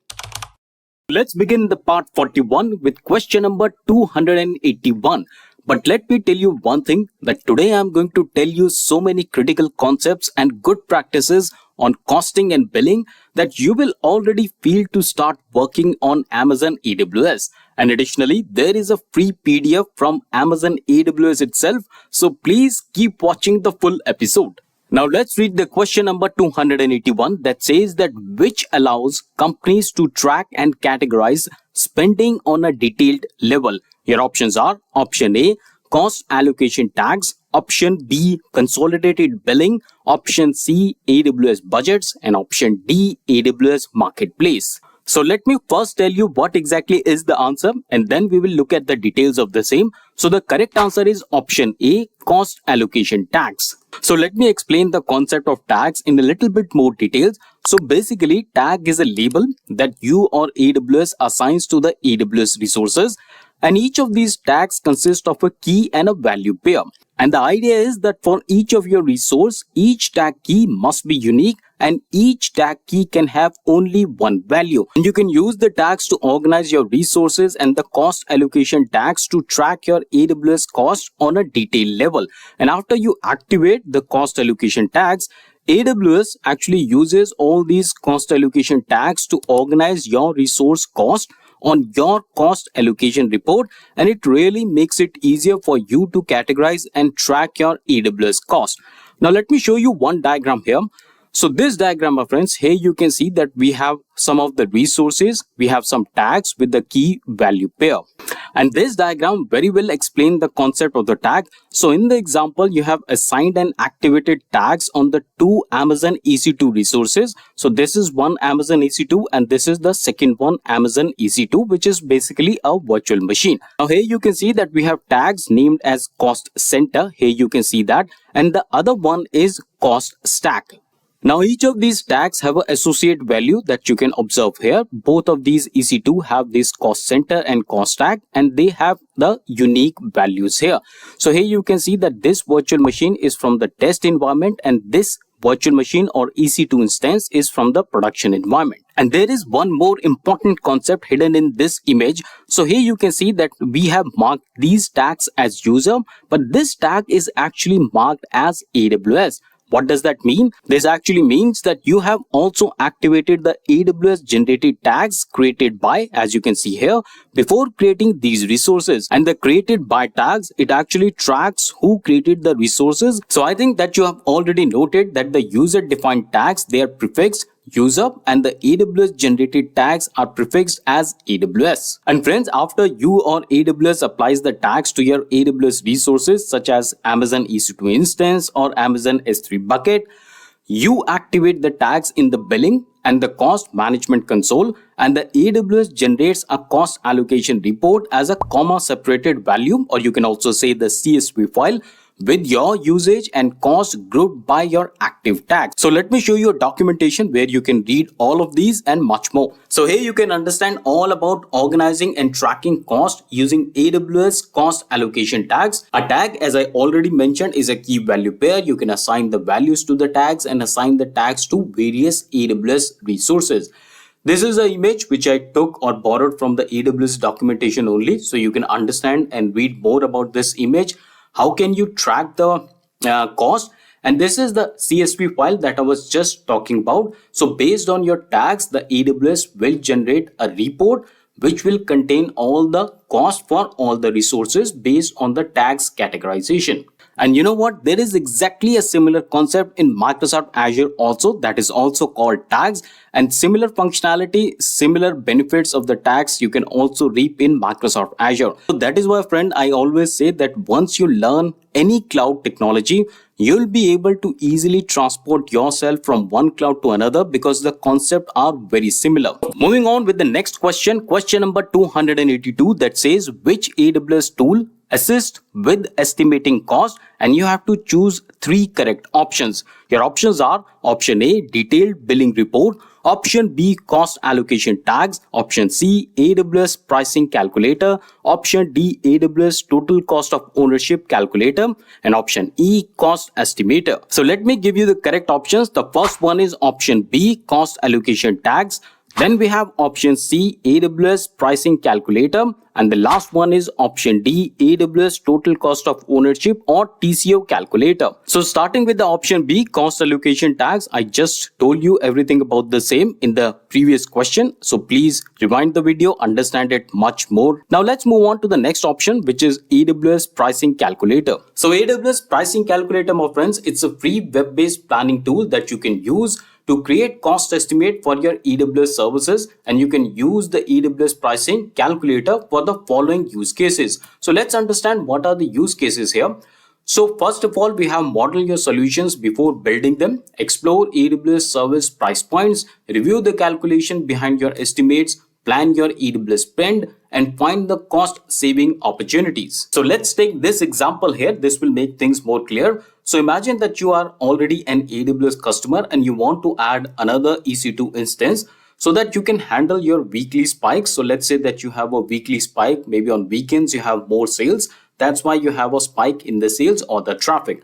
Let's begin the part 41 with question number 281. But let me tell you one thing, that today I'm going to tell you so many critical concepts and good practices on costing and billing that you will already feel to start working on Amazon AWS. And additionally, there is a free PDF from Amazon AWS itself. So please keep watching the full episode. Now let's read the question number 281 that says that which allows companies to track and categorize spending on a detailed level. Your options are option A, cost allocation tags, option B, consolidated billing, option C, AWS budgets, and option D, AWS Marketplace. So let me first tell you what exactly is the answer, and then we will look at the details of the same. So the correct answer is option A, cost allocation tags. So let me explain the concept of tags in a little bit more details. So basically, tag is a label that you or AWS assigns to the AWS resources, and each of these tags consist of a key and a value pair. And the idea is that for each of your resource, each tag key must be unique, and each tag key can have only one value. And you can use the tags to organize your resources and the cost allocation tags to track your AWS cost on a detailed level. And after you activate the cost allocation tags, AWS actually uses all these cost allocation tags to organize your resource cost on your cost allocation report, and it really makes it easier for you to categorize and track your AWS cost. Now let me show you one diagram here. So this diagram, my friends, here you can see that we have some of the resources, we have some tags with the key value pair. And this diagram very well explains the concept of the tag. So in the example, you have assigned and activated tags on the two Amazon EC2 resources. So this is one Amazon EC2 and this is the second one, Amazon EC2, which is basically a virtual machine. Now here you can see that we have tags named as cost center. Here you can see that. And the other one is cost stack. Now each of these tags have an associate value that you can observe here. Both of these EC2 have this cost center and cost tag, and they have the unique values here. So here you can see that this virtual machine is from the test environment and this virtual machine or EC2 instance is from the production environment. And there is one more important concept hidden in this image. So here you can see that we have marked these tags as user, but this tag is actually marked as AWS. What does that mean? This actually means that you have also activated the AWS generated tags created by, as you can see here, before creating these resources. And the created by tags, it actually tracks who created the resources. So I think that you have already noted that the user defined tags, they are prefixed user, and the AWS generated tags are prefixed as AWS. And friends, after you or AWS applies the tags to your AWS resources such as Amazon EC2 instance or Amazon S3 bucket, you activate the tags in the billing and the cost management console, and the AWS generates a cost allocation report as a comma separated value, or you can also say the CSV file, with your usage and cost grouped by your active tags. So let me show you a documentation where you can read all of these and much more. So here you can understand all about organizing and tracking cost using AWS cost allocation tags. A tag, as I already mentioned, is a key value pair. You can assign the values to the tags and assign the tags to various AWS resources. This is an image which I took or borrowed from the AWS documentation only, so you can understand and read more about this image. How can you track the cost? And this is the CSV file that I was just talking about. So based on your tags, the AWS will generate a report which will contain all the cost for all the resources based on the tags categorization. And you know what? There is exactly a similar concept in Microsoft Azure also, that is also called tags, and similar functionality, similar benefits of the tags you can also reap in Microsoft Azure. So that is why, friend, I always say that once you learn any cloud technology, you'll be able to easily transport yourself from one cloud to another because the concepts are very similar. Moving on with the next question, question number 282, that says which AWS tool assist with estimating cost, and you have to choose 3 correct options. Your options are option A, detailed billing report, option B, cost allocation tags, option C, AWS pricing calculator, option D, AWS total cost of ownership calculator, and option E, cost estimator. So let me give you the correct options. The first one is option B, cost allocation tags. Then we have option C, AWS pricing calculator, and the last one is option D, AWS total cost of ownership or TCO calculator. So starting with the option B, cost allocation tags, I just told you everything about the same in the previous question. So please rewind the video, understand it much more. Now let's move on to the next option, which is AWS pricing calculator. So AWS pricing calculator, my friends, it's a free web-based planning tool that you can use to create cost estimate for your AWS services, and you can use the AWS pricing calculator for the following use cases. So let's understand what are the use cases here. So first of all, we have model your solutions before building them, explore AWS service price points, review the calculation behind your estimates, plan your AWS spend, and find the cost saving opportunities. So let's take this example here. This will make things more clear. So imagine that you are already an AWS customer and you want to add another EC2 instance so that you can handle your weekly spikes. So let's say that you have a weekly spike, maybe on weekends you have more sales. That's why you have a spike in the sales or the traffic.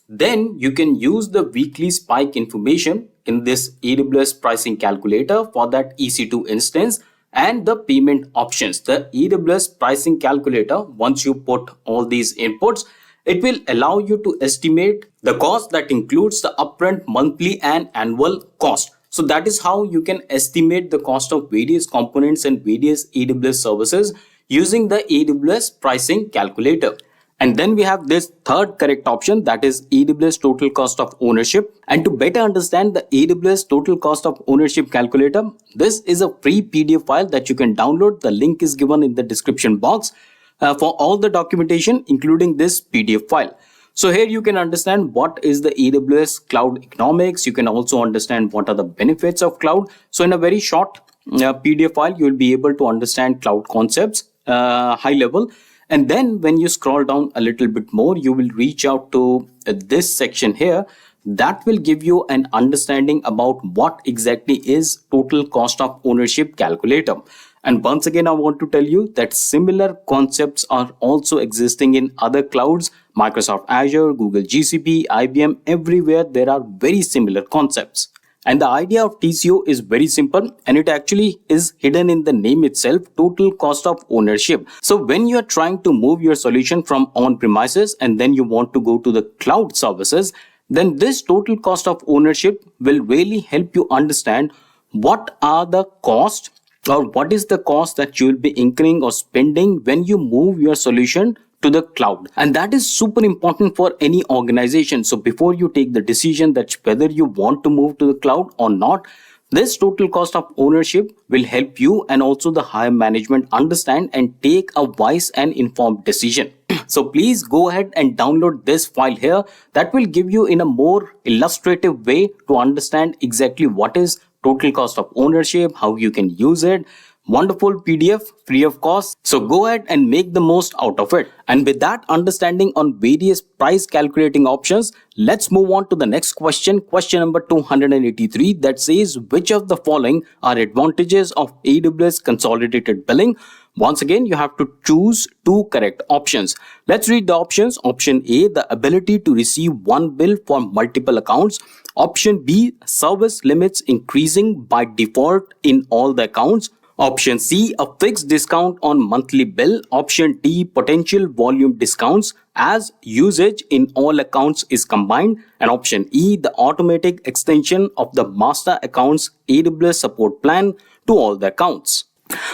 Then you can use the weekly spike information in this AWS pricing calculator for that EC2 instance and the payment options. The AWS pricing calculator, once you put all these inputs, it will allow you to estimate the cost that includes the upfront, monthly and annual cost. So that is how you can estimate the cost of various components and various AWS services using the AWS pricing calculator. And then we have this third correct option, that is AWS total cost of ownership. And to better understand the AWS total cost of ownership calculator, this is a free PDF file that you can download. The link is given in the description box for all the documentation, including this PDF file. So here you can understand what is the AWS cloud economics. You can also understand what are the benefits of cloud. So in a very short PDF file, you will be able to understand cloud concepts high level. And then when you scroll down a little bit more, you will reach out to this section here. That will give you an understanding about what exactly is total cost of ownership calculator. And once again, I want to tell you that similar concepts are also existing in other clouds, Microsoft Azure, Google GCP, IBM, everywhere there are very similar concepts. And the idea of TCO is very simple, and it actually is hidden in the name itself, total cost of ownership. So when you are trying to move your solution from on-premises and then you want to go to the cloud services, then this total cost of ownership will really help you understand what are the costs or what is the cost that you will be incurring or spending when you move your solution to the cloud. And that is super important for any organization. So before you take the decision that whether you want to move to the cloud or not, this total cost of ownership will help you and also the higher management understand and take a wise and informed decision. So please go ahead and download this file here. That will give you in a more illustrative way to understand exactly what is total cost of ownership, how you can use it. Wonderful PDF, free of cost. So go ahead and make the most out of it. And with that understanding on various price calculating options, let's move on to the next question. Question number 283, that says which of the following are advantages of AWS consolidated billing? Once again, you have to choose 2 correct options. Let's read the options. Option A, the ability to receive one bill for multiple accounts. Option B, service limits increasing by default in all the accounts. Option C, a fixed discount on monthly bill. Option D, potential volume discounts as usage in all accounts is combined. And option E, the automatic extension of the master accounts AWS support plan to all the accounts.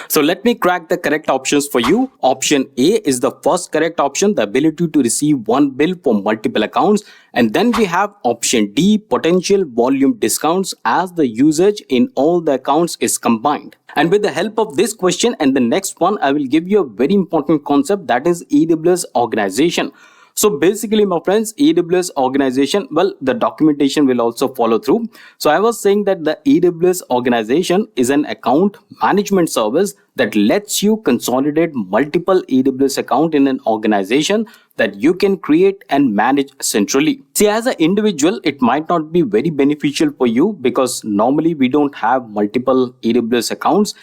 So let me crack the correct options for you. Option A is the first correct option, the ability to receive one bill for multiple accounts. And then we have option D, potential volume discounts as the usage in all the accounts is combined. And with the help of this question and the next one, I will give you a very important concept, that is AWS Organization. So basically, my friends, AWS Organization, well, the documentation will also follow through. So I was saying that the AWS Organization is an account management service that lets you consolidate multiple AWS accounts in an organization that you can create and manage centrally. See, as an individual, it might not be very beneficial for you because normally we don't have multiple AWS accounts.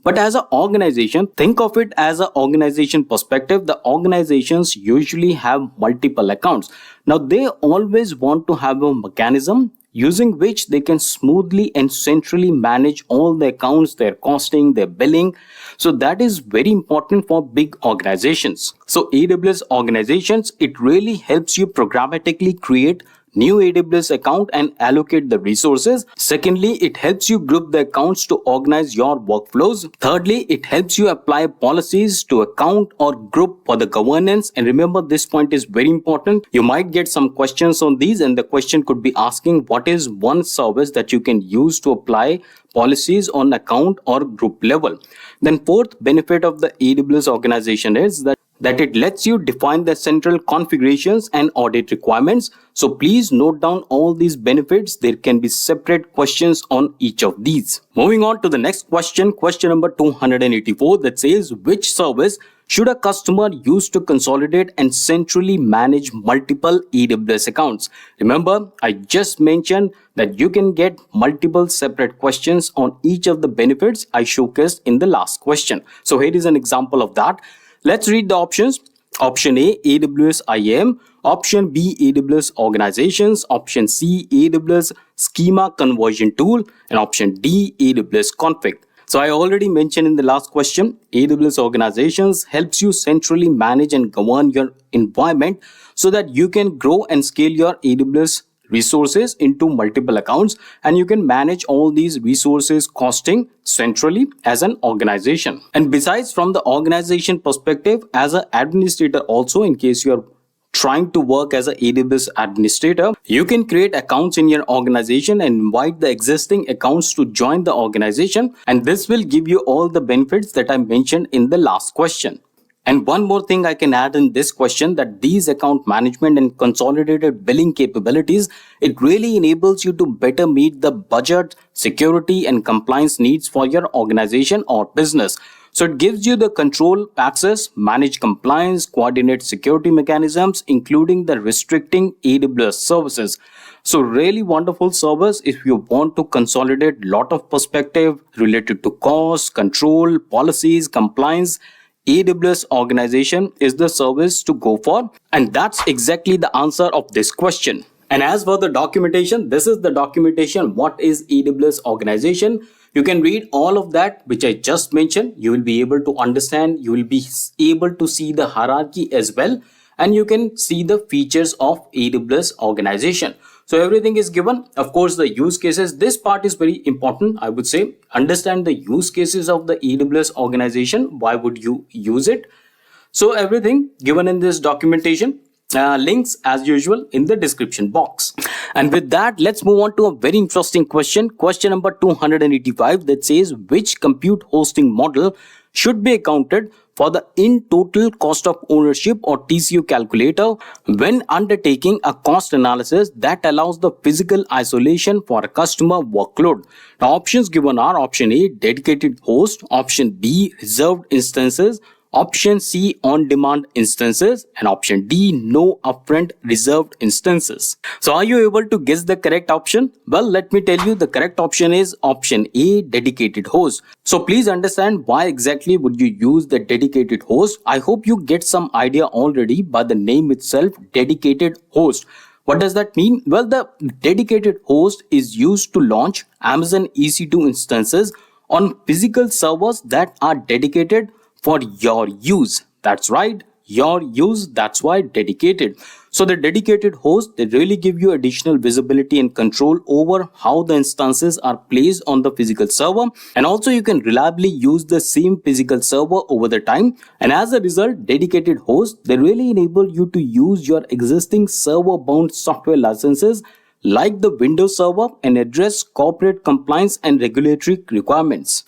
But as an organization, think of it as an organization perspective. The organizations usually have multiple accounts. Now, they always want to have a mechanism using which they can smoothly and centrally manage all the accounts, their costing, their billing. So that is very important for big organizations. So AWS Organizations, it really helps you programmatically create new AWS account and allocate the resources. Secondly, it helps you group the accounts to organize your workflows. Thirdly, it helps you apply policies to account or group for the governance. And remember, this point is very important. You might get some questions on these, and the question could be asking, what is one service that you can use to apply policies on account or group level? Then fourth benefit of the AWS Organization is that it lets you define the central configurations and audit requirements. So please note down all these benefits. There can be separate questions on each of these. Moving on to the next question, question number 284, that says, which service should a customer use to consolidate and centrally manage multiple AWS accounts? Remember, I just mentioned that you can get multiple separate questions on each of the benefits I showcased in the last question. So here is an example of that. Let's read the options. Option A, AWS IAM. Option B, AWS Organizations. Option C, AWS Schema Conversion Tool. And option D, AWS Config. So I already mentioned in the last question, AWS Organizations helps you centrally manage and govern your environment so that you can grow and scale your AWS resources into multiple accounts, and you can manage all these resources costing centrally as an organization. And besides, from the organization perspective, as an administrator also, in case you're trying to work as an AWS administrator, you can create accounts in your organization and invite the existing accounts to join the organization, and this will give you all the benefits that I mentioned in the last question. And one more thing I can add in this question, that these account management and consolidated billing capabilities, it really enables you to better meet the budget, security and compliance needs for your organization or business. So it gives you the control access, manage compliance, coordinate security mechanisms, including the restricting AWS services. So really wonderful service if you want to consolidate lot of perspective related to cost, control, policies, compliance. AWS Organization is the service to go for, and that's exactly the answer of this question. And as for the documentation, this is the documentation. What is AWS Organization? You can read all of that which I just mentioned. You will be able to understand, you will be able to see the hierarchy as well, and you can see the features of AWS Organization. So everything is given. Of course, the use cases, this part is very important. I would say understand the use cases of the AWS Organization. Why would you use it? So everything given in this documentation. Links as usual in the description box. And with that, let's move on to a very interesting question. Question number 285, that says, which compute hosting model should be accounted for the in total cost of ownership or TCO calculator when undertaking a cost analysis that allows the physical isolation for a customer workload? Now, options given are option A, dedicated host, option B, reserved instances, option C, on-demand instances, and option D, no upfront reserved instances. So are you able to guess the correct option? Well, let me tell you, the correct option is option A, dedicated host. So please understand why exactly would you use the dedicated host. I hope you get some idea already by the name itself, dedicated host. What does that mean? Well, the dedicated host is used to launch Amazon EC2 instances on physical servers that are dedicated for your use. That's right, your use. That's why dedicated. So the dedicated host, they really give you additional visibility and control over how the instances are placed on the physical server, and also you can reliably use the same physical server over the time. And as a result, dedicated hosts, they really enable you to use your existing server bound software licenses like the Windows Server and address corporate compliance and regulatory requirements.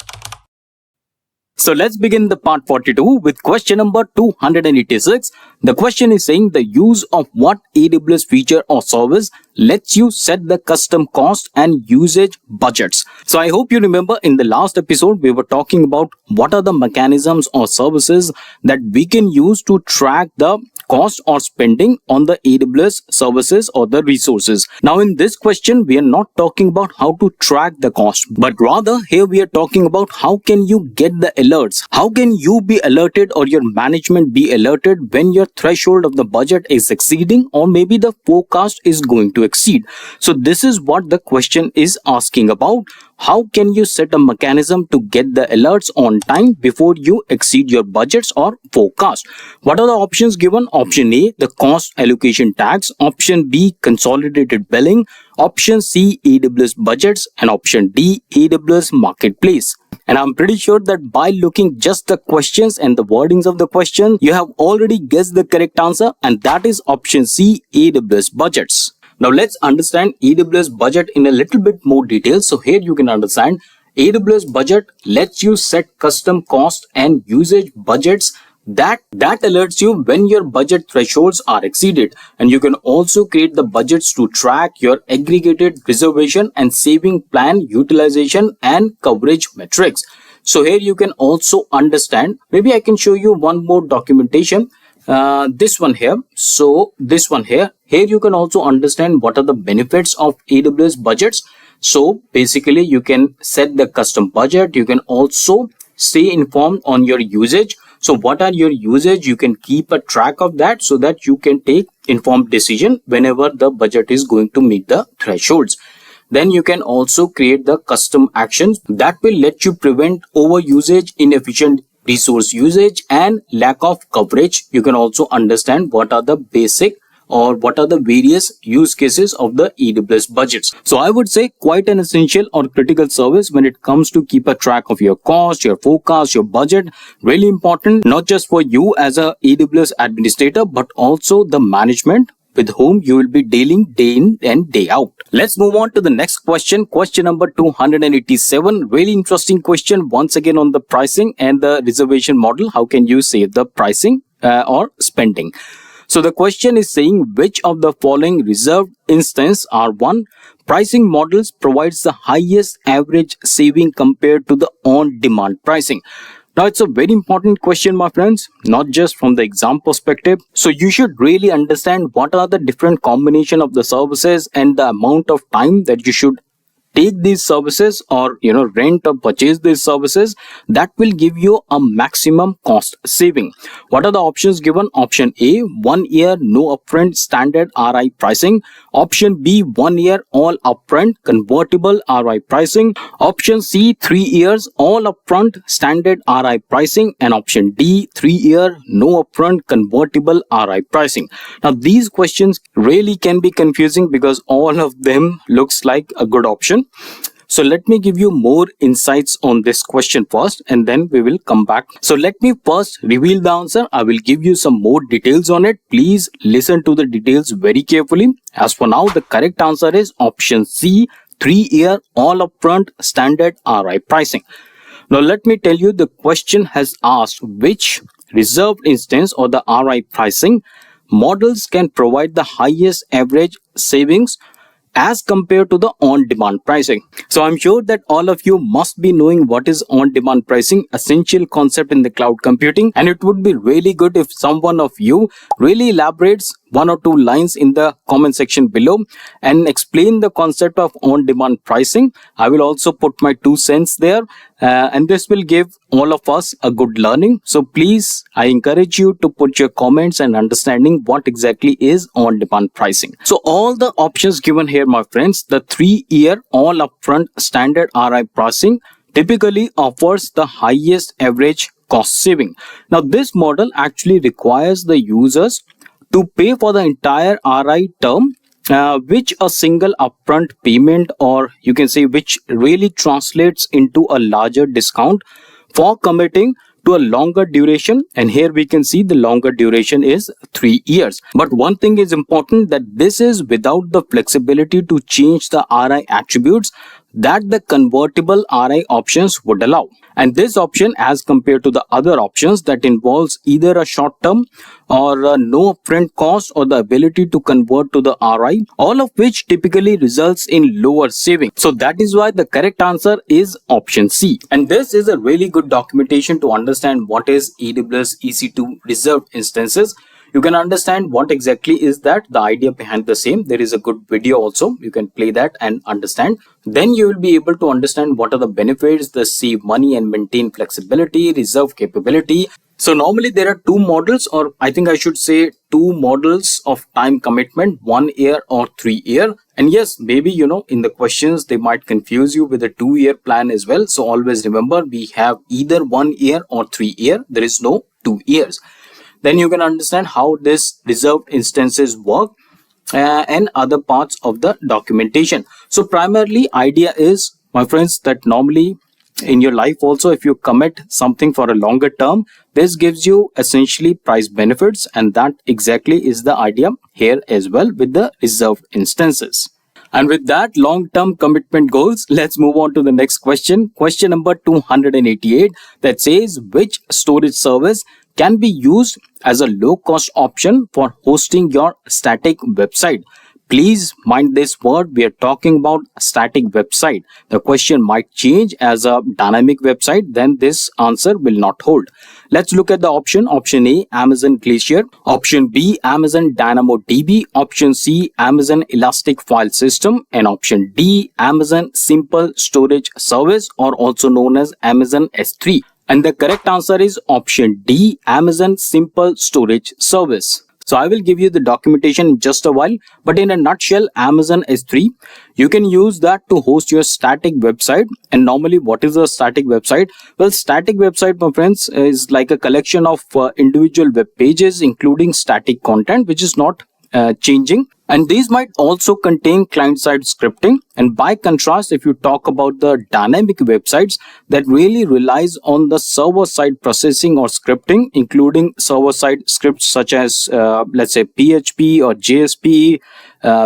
So let's begin the part 42 with question number 286. The question is saying the use of what AWS feature or service lets you set the custom cost and usage budgets. So I hope you remember in the last episode we were talking about what are the mechanisms or services that we can use to track the cost or spending on the AWS services or the resources. Now in this question, we are not talking about how to track the cost, but rather here we are talking about how can you get the alerts? How can you be alerted or your management be alerted when your threshold of the budget is exceeding or maybe the forecast is going to exceed? So this is what the question is asking about. How can you set a mechanism to get the alerts on time before you exceed your budgets or forecast? What are the options given? Option A, the cost allocation tags. Option B, consolidated billing. Option C, AWS budgets. And option D, AWS Marketplace. And I'm pretty sure that by looking just the questions and the wordings of the question, you have already guessed the correct answer, and that is option C, AWS budgets. Now let's understand AWS budget in a little bit more detail. So here you can understand AWS budget lets you set custom cost and usage budgets that alerts you when your budget thresholds are exceeded, and you can also create the budgets to track your aggregated reservation and saving plan utilization and coverage metrics. So here you can also understand, maybe I can show you one more documentation. This one here. So this one here you can also understand what are the benefits of AWS budgets. So basically you can set the custom budget. You can also stay informed on your usage. So what are your usage? You can keep a track of that so that you can take informed decision whenever the budget is going to meet the thresholds. Then you can also create the custom actions that will let you prevent over usage, inefficient resource usage and lack of coverage. You can also understand what are the basic or what are the various use cases of the AWS budgets. So I would say quite an essential or critical service when it comes to keep a track of your cost, your forecast, your budget. Really important, not just for you as a AWS administrator, but also the management with whom you will be dealing day in and day out. Let's move on to the next question. Question number 287. Really interesting question once again on the pricing and the reservation model. How can you save the pricing or spending? So the question is saying which of the following reserved instance are one pricing models provides the highest average saving compared to the on-demand pricing. Now, it's a very important question, my friends, not just from the exam perspective. So you should really understand what are the different combination of the services and the amount of time that you should take these services or rent or purchase these services that will give you a maximum cost saving. What are the options given? Option A, 1 year no upfront standard RI pricing. Option B, 1 year all upfront convertible RI pricing. Option C, 3 years all upfront standard RI pricing. And option D, 3 year no upfront convertible RI pricing. Now these questions really can be confusing because all of them looks like a good option. So let me give you more insights on this question first and then we will come back. So let me first reveal the answer. I will give you some more details on it. Please listen to the details very carefully. As for now, the correct answer is option C, 3 year all upfront standard RI pricing. Now let me tell you, the question has asked which reserved instance or the RI pricing models can provide the highest average savings as compared to the on-demand pricing. So I'm sure that all of you must be knowing what is on-demand pricing, essential concept in the cloud computing, and it would be really good if someone of you really elaborates 1 or 2 lines in the comment section below and explain the concept of on-demand pricing. I will also put my 2 cents there and this will give all of us a good learning. So please, I encourage you to put your comments and understanding what exactly is on-demand pricing. So all the options given here, my friends, the 3 year all upfront standard RI pricing typically offers the highest average cost saving. Now, this model actually requires the users to pay for the entire RI term, which a single upfront payment, or you can say which really translates into a larger discount for committing to a longer duration. And here we can see the longer duration is 3 years. But one thing is important, that this is without the flexibility to change the RI attributes that the convertible RI options would allow. And this option, as compared to the other options that involves either a short term or no upfront cost or the ability to convert to the RI, all of which typically results in lower saving. So that is why the correct answer is option C. And this is a really good documentation to understand what is AWS EC2 reserved instances. You can understand what exactly is that, the idea behind the same. There is a good video also. You can play that and understand. Then you will be able to understand what are the benefits, the save money and maintain flexibility, reserve capability. So normally there are two models, or I think I should say two models of time commitment, 1 year or 3 year. And yes, maybe, in the questions, they might confuse you with a 2-year plan as well. So always remember, we have either 1 year or 3 year. There is no 2 years. Then you can understand how this reserved instances work and other parts of the documentation. So primarily idea is, my friends, that normally in your life also, if you commit something for a longer term, this gives you essentially price benefits, and that exactly is the idea here as well with the reserved instances. And with that long-term commitment goals, let's move on to the next question. Question number 288, that says, which storage service can be used as a low-cost option for hosting your static website? Please mind this word, we are talking about static website. The question might change as a dynamic website, then this answer will not hold. Let's look at the option. Option A, Amazon Glacier. Option B, Amazon DynamoDB. Option C, Amazon Elastic File System. And option D, Amazon Simple Storage Service, or also known as Amazon S3. And the correct answer is option D, Amazon Simple Storage Service. So I will give you the documentation in just a while, but in a nutshell, Amazon S3, you can use that to host your static website. And normally, what is a static website? Well, static website, my friends, is like a collection of individual web pages, including static content, which is not changing. And these might also contain client-side scripting. And by contrast, if you talk about the dynamic websites, that really relies on the server-side processing or scripting, including server-side scripts such as, let's say, PHP or JSP,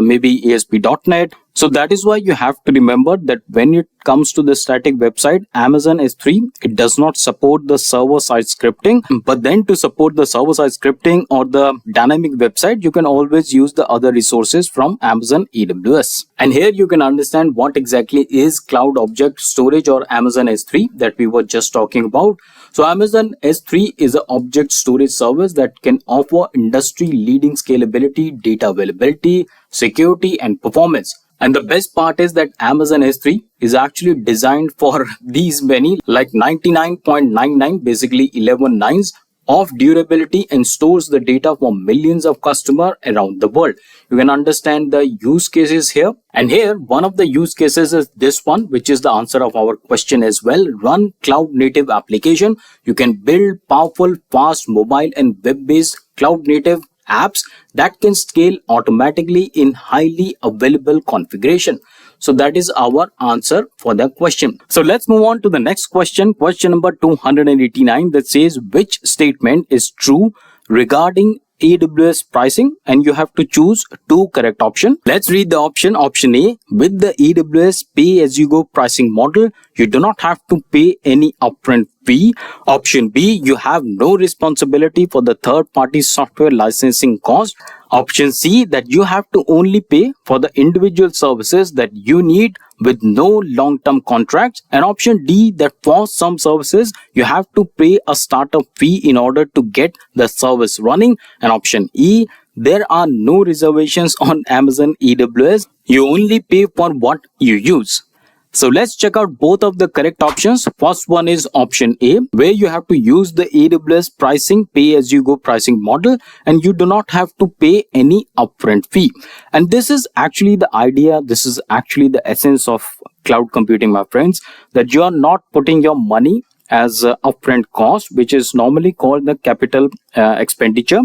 maybe ASP.NET. So that is why you have to remember that when it comes to the static website, Amazon S3, it does not support the server-side scripting. But then to support the server-side scripting or the dynamic website, you can always use the other resources from Amazon AWS. And here you can understand what exactly is Cloud Object Storage or Amazon S3 that we were just talking about. So Amazon S3 is an object storage service that can offer industry-leading scalability, data availability, security, and performance. And the best part is that Amazon S3 is actually designed for these many, like 99.99, basically 11 nines of durability, and stores the data for millions of customers around the world. You can understand the use cases here. And here, one of the use cases is this one, which is the answer of our question as well. Run cloud native application. You can build powerful, fast, mobile, and web-based cloud native apps that can scale automatically in highly available configuration. So that is our answer for the question. So let's move on to the next question. Question number 289, that says, which statement is true regarding AWS pricing? And you have to choose two correct options. Let's read the option. Option A, with the AWS pay-as-you-go pricing model, you do not have to pay any upfront fee. Option B, you have no responsibility for the third-party software licensing cost. Option C, that you have to only pay for the individual services that you need with no long-term contracts. And option D, that for some services, you have to pay a startup fee in order to get the service running. And option E, there are no reservations on Amazon AWS. You only pay for what you use. So let's check out both of the correct options. First one is option A, where you have to use the AWS pricing pay-as-you-go pricing model and you do not have to pay any upfront fee. And this is actually the idea, this is actually the essence of cloud computing, my friends, that you are not putting your money as upfront cost, which is normally called the capital expenditure.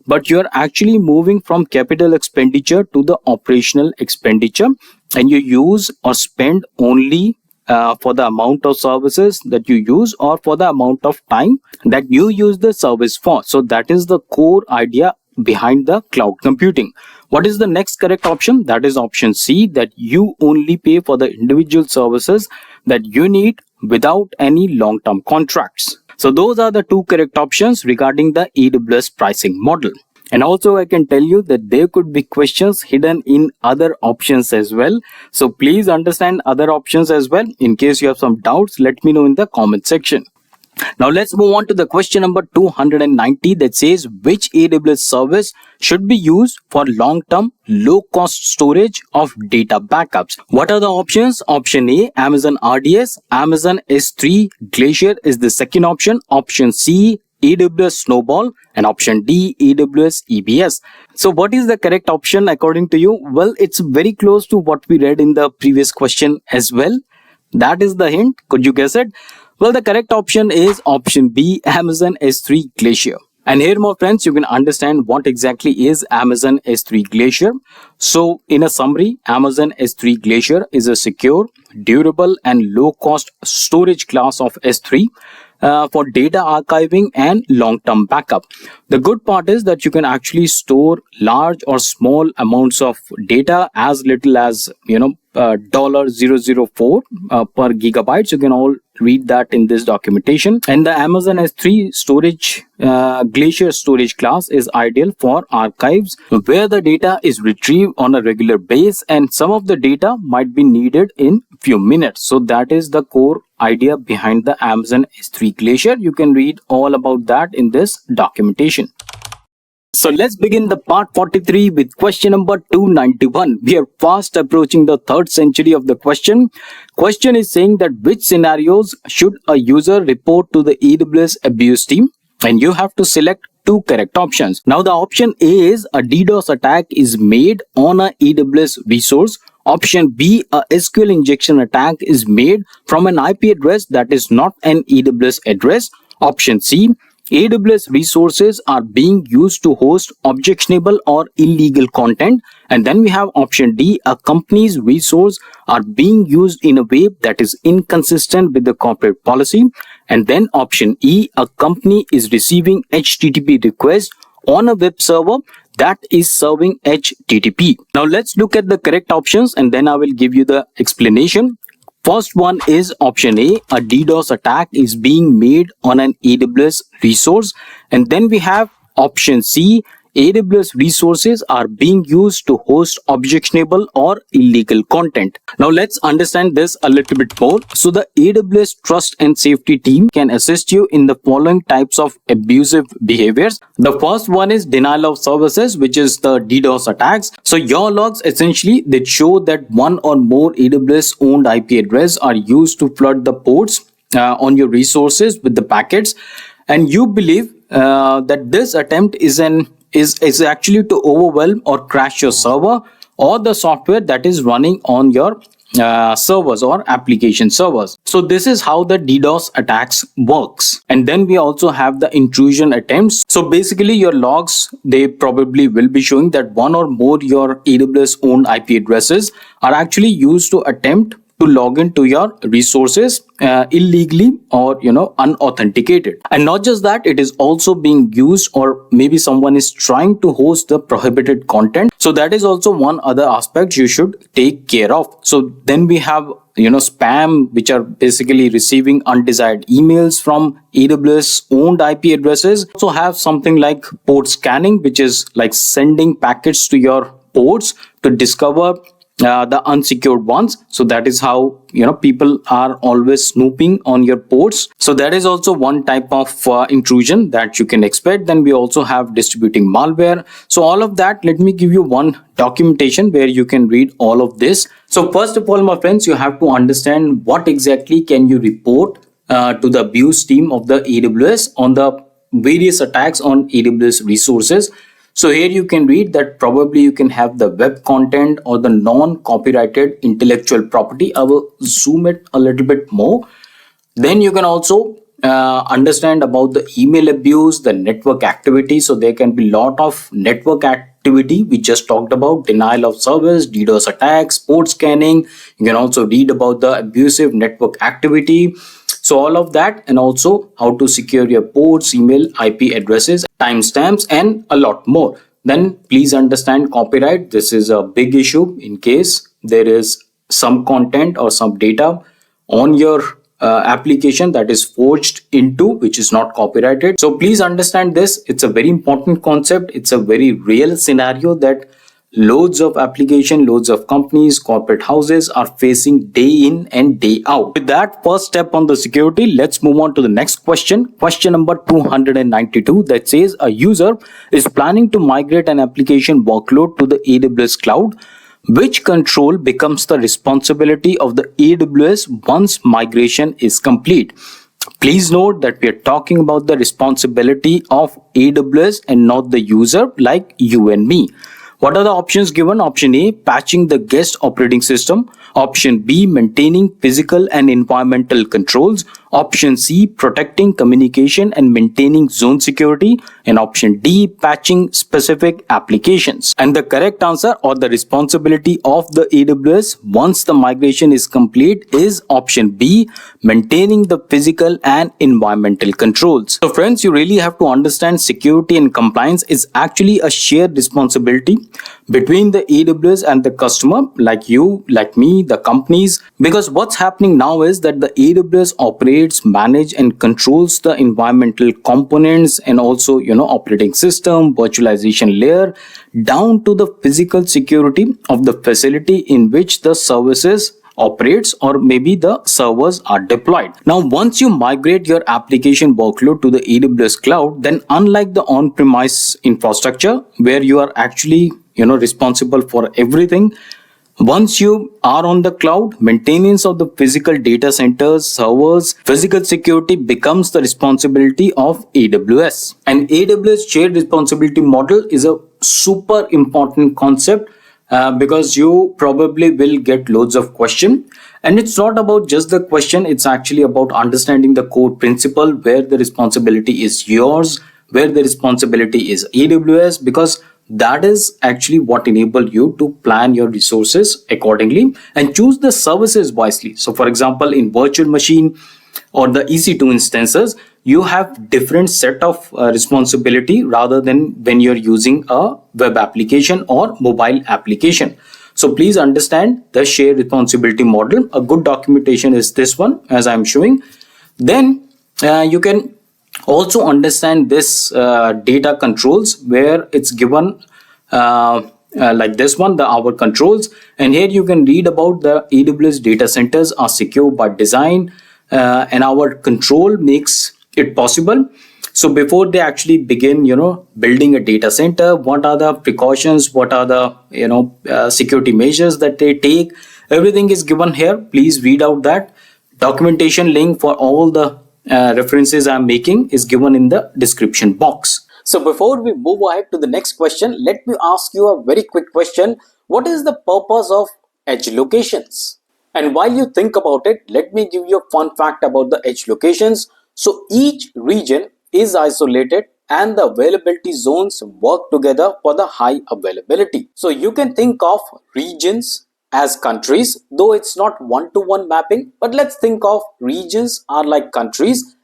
But you're actually moving from capital expenditure to the operational expenditure, and you use or spend only for the amount of services that you use or for the amount of time that you use the service for. So that is the core idea behind the cloud computing. What is the next correct option? That is option C, that you only pay for the individual services that you need without any long-term contracts. So those are the two correct options regarding the AWS pricing model. And also I can tell you that there could be questions hidden in other options as well. So please understand other options as well. In case you have some doubts, let me know in the comment section. Now let's move on to the question number 290 that says, which AWS service should be used for long-term low-cost storage of data backups? What are the options? Option A, Amazon RDS, Amazon S3 Glacier is the second option. Option C, AWS Snowball, and option D, AWS EBS. So what is the correct option according to you? Well, it's very close to what we read in the previous question as well. That is the hint. Could you guess it? Well, the correct option is option B, Amazon S3 Glacier. And here, my friends, you can understand what exactly is Amazon S3 Glacier. So in a summary, Amazon S3 Glacier is a secure, durable, and low-cost storage class of S3 for data archiving and long-term backup. The good part is that you can actually store large or small amounts of data as little as $0.004 per gigabytes. You can all read that in this documentation. And the Amazon S3 storage Glacier storage class is ideal for archives where the data is retrieved on a regular basis, and some of the data might be needed in few minutes. So that is the core idea behind the Amazon S3 Glacier. You can read all about that in this documentation. So let's begin the part 43 with question number 291. We are fast approaching the third century of the question. Question is saying that which scenarios should a user report to the AWS abuse team? And you have to select two correct options. Now the option A is a DDoS attack is made on a AWS resource. Option B, a SQL injection attack is made from an IP address that is not an AWS address. Option C, AWS resources are being used to host objectionable or illegal content. And then we have option D, a company's resource are being used in a way that is inconsistent with the corporate policy. And then option E, a company is receiving HTTP requests on a web server that is serving HTTP. Now let's look at the correct options and then I will give you the explanation. First one is option A, a DDoS attack is being made on an AWS resource. And then we have option C, AWS resources are being used to host objectionable or illegal content. Now let's understand this a little bit more. So the AWS Trust and Safety team can assist you in the following types of abusive behaviors. The first one is denial of services, which is the DDoS attacks. So your logs essentially that show that one or more AWS owned IP address are used to flood the ports on your resources with the packets, and you believe that this attempt is actually to overwhelm or crash your server or the software that is running on your servers or application servers. So this is how the DDoS attacks works. And then we also have the intrusion attempts. So basically your logs, they probably will be showing that one or more your AWS owned IP addresses are actually used to attempt to log into your resources illegally or unauthenticated. And not just that, it is also being used, or maybe someone is trying to host the prohibited content. So that is also one other aspect you should take care of. So then we have spam, which are basically receiving undesired emails from AWS owned IP addresses. Also have something like port scanning, which is like sending packets to your ports to discover the unsecured ones. So that is how people are always snooping on your ports. So that is also one type of intrusion that you can expect. Then we also have distributing malware. So all of that, let me give you one documentation where you can read all of this. So first of all, my friends, you have to understand what exactly can you report to the abuse team of the AWS on the various attacks on AWS resources. So here you can read that probably you can have the web content or the non-copyrighted intellectual property. I will zoom it a little bit more. Then you can also understand about the email abuse, the network activity. So there can be lot of network activity. We just talked about denial of service, DDoS attacks, port scanning. You can also read about the abusive network activity. So all of that, and also how to secure your ports, email, IP addresses, timestamps, and a lot more. Then please understand copyright. This is a big issue in case there is some content or some data on your application that is forged into, which is not copyrighted. So please understand this. It's a very important concept. It's a very real scenario that loads of application, loads of companies, corporate houses are facing day in and day out. With that first step on the security, let's move on to the next question. Question number 292 that says a user is planning to migrate an application workload to the AWS cloud. Which control becomes the responsibility of the AWS once migration is complete? Please note that we are talking about the responsibility of AWS and not the user like you and me. What are the options given? Option A, patching the guest operating system. Option B, maintaining physical and environmental controls. Option C, protecting communication and maintaining zone security. And option D, patching specific applications. And the correct answer or the responsibility of the AWS once the migration is complete is option B, maintaining the physical and environmental controls. So friends, you really have to understand security and compliance is actually a shared responsibility between the AWS and the customer, like you, like me, the companies. Because what's happening now is that the AWS operates, manage and controls the environmental components and also, operating system, virtualization layer, down to the physical security of the facility in which the services operates or maybe the servers are deployed. Now, once you migrate your application workload to the AWS cloud, then unlike the on-premise infrastructure where you are actually responsible for everything, once you are on the cloud, maintenance of the physical data centers, servers, physical security becomes the responsibility of AWS. And AWS shared responsibility model is a super important concept because you probably will get loads of questions. And it's not about just the question, it's actually about understanding the core principle where the responsibility is yours, where the responsibility is AWS, because that is actually what enables you to plan your resources accordingly and choose the services wisely. So for example, in virtual machine or the EC2 instances, you have different set of responsibility rather than when you're using a web application or mobile application. So please understand the shared responsibility model. A good documentation is this one, as I'm showing. Then you can also understand this data controls where it's given like this one, our controls. And here you can read about the AWS data centers are secure by design and our control makes it possible. So before they actually begin, building a data center, what are the precautions, what are the, security measures that they take? Everything is given here. Please read out that. Documentation link for all the references I'm making is given in the description box. So before we move ahead to the next question, let me ask you a very quick question. What is the purpose of edge locations? And while you think about it, let me give you a fun fact about the edge locations. So each region is isolated and the availability zones work together for the high availability. So you can think of regions as countries, though it's not one-to-one mapping, but let's think of regions are like countries.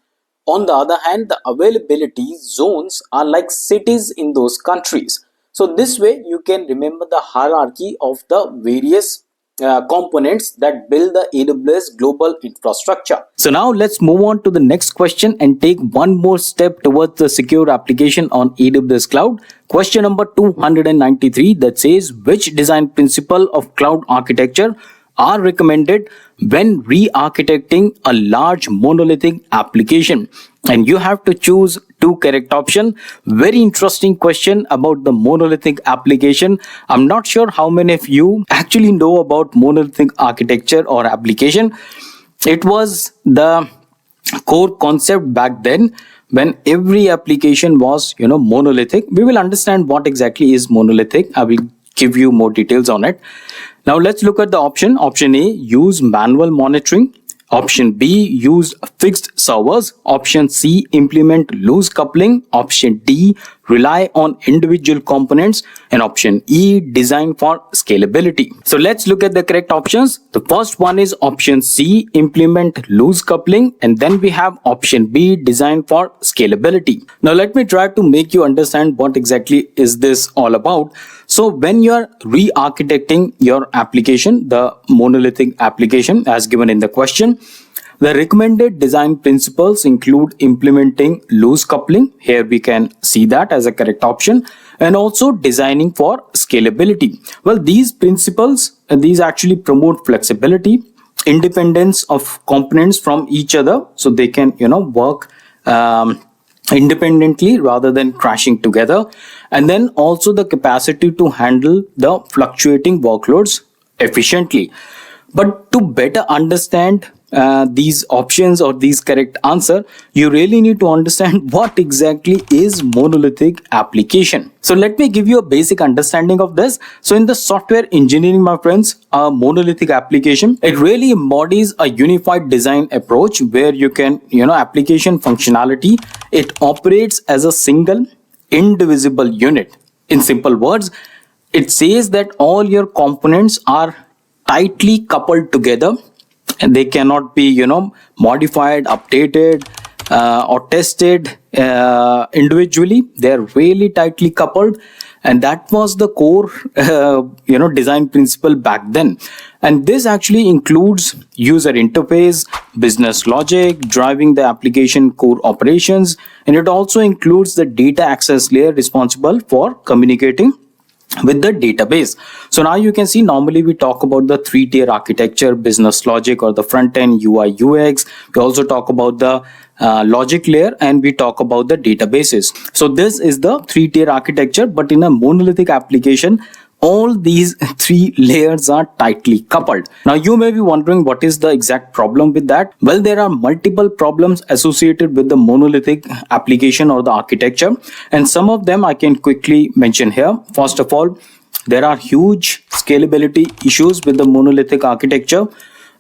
On the other hand, the availability zones are like cities in those countries. So this way you can remember the hierarchy of the various components that build the AWS global infrastructure. So now let's move on to the next question and take one more step towards the secure application on AWS cloud. Question number 293 that says, which design principle of cloud architecture are recommended when re-architecting a large monolithic application? And you have to choose two correct options. Very interesting question about the monolithic application. I'm not sure how many of you actually know about monolithic architecture or application. It was the core concept back then when every application was, monolithic. We will understand what exactly is monolithic. I will give you more details on it. Now let's look at the option. Option A, use manual monitoring. Option B, use fixed servers. Option C, implement loose coupling. Option D, rely on individual components. And option E, design for scalability. So let's look at the correct options. The first one is option C, implement loose coupling. And then we have option B, design for scalability. Now let me try to make you understand what exactly is this all about. So when you're re-architecting your application, the monolithic application as given in the question, the recommended design principles include implementing loose coupling. Here we can see that as a correct option, and also designing for scalability. Well, these principles, these actually promote flexibility, independence of components from each other, so they can, work independently rather than crashing together, and then also the capacity to handle the fluctuating workloads efficiently. But to better understand these options or these correct answer, you really need to understand what exactly is monolithic application. So let me give you a basic understanding of this. So in the software engineering, my friends, a monolithic application, it really embodies a unified design approach where you can, application functionality, it operates as a single indivisible unit. In simple words, it says that all your components are tightly coupled together, and they cannot be modified, updated, or tested individually. They're really tightly coupled, and that was the core design principle back then. And this actually includes user interface, business logic, driving the application core operations, and it also includes the data access layer responsible for communicating with the database. So now you can see, normally we talk about the 3-tier architecture, business logic or the front end, UI, UX. We also talk about the logic layer, and we talk about the databases. So this is the 3-tier architecture, but in a monolithic application, all these 3 layers are tightly coupled. Now you may be wondering, what is the exact problem with that? Well, there are multiple problems associated with the monolithic application or the architecture, and some of them I can quickly mention here. First of all, there are huge scalability issues with the monolithic architecture.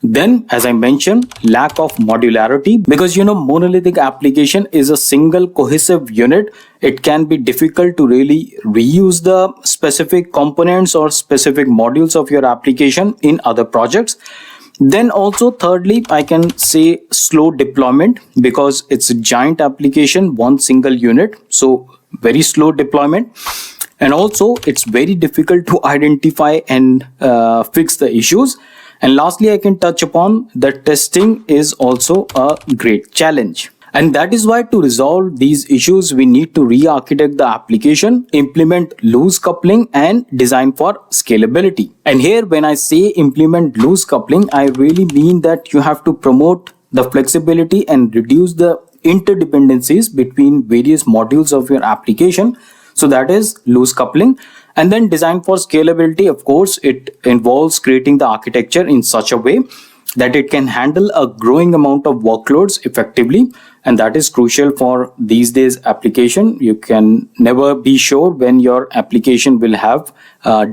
Then, as I mentioned, lack of modularity, because monolithic application is a single cohesive unit. It can be difficult to really reuse the specific components or specific modules of your application in other projects. Then also, thirdly, I can say slow deployment, because it's a giant application, one single unit, so very slow deployment. And also, it's very difficult to identify and fix the issues. And lastly, I can touch upon that testing is also a great challenge. And that is why, to resolve these issues, we need to re-architect the application, implement loose coupling, and design for scalability. And here, when I say implement loose coupling, I really mean that you have to promote the flexibility and reduce the interdependencies between various modules of your application. So that is loose coupling. And then design for scalability, of course, it involves creating the architecture in such a way that it can handle a growing amount of workloads effectively. And that is crucial for these days application. You can never be sure when your application will have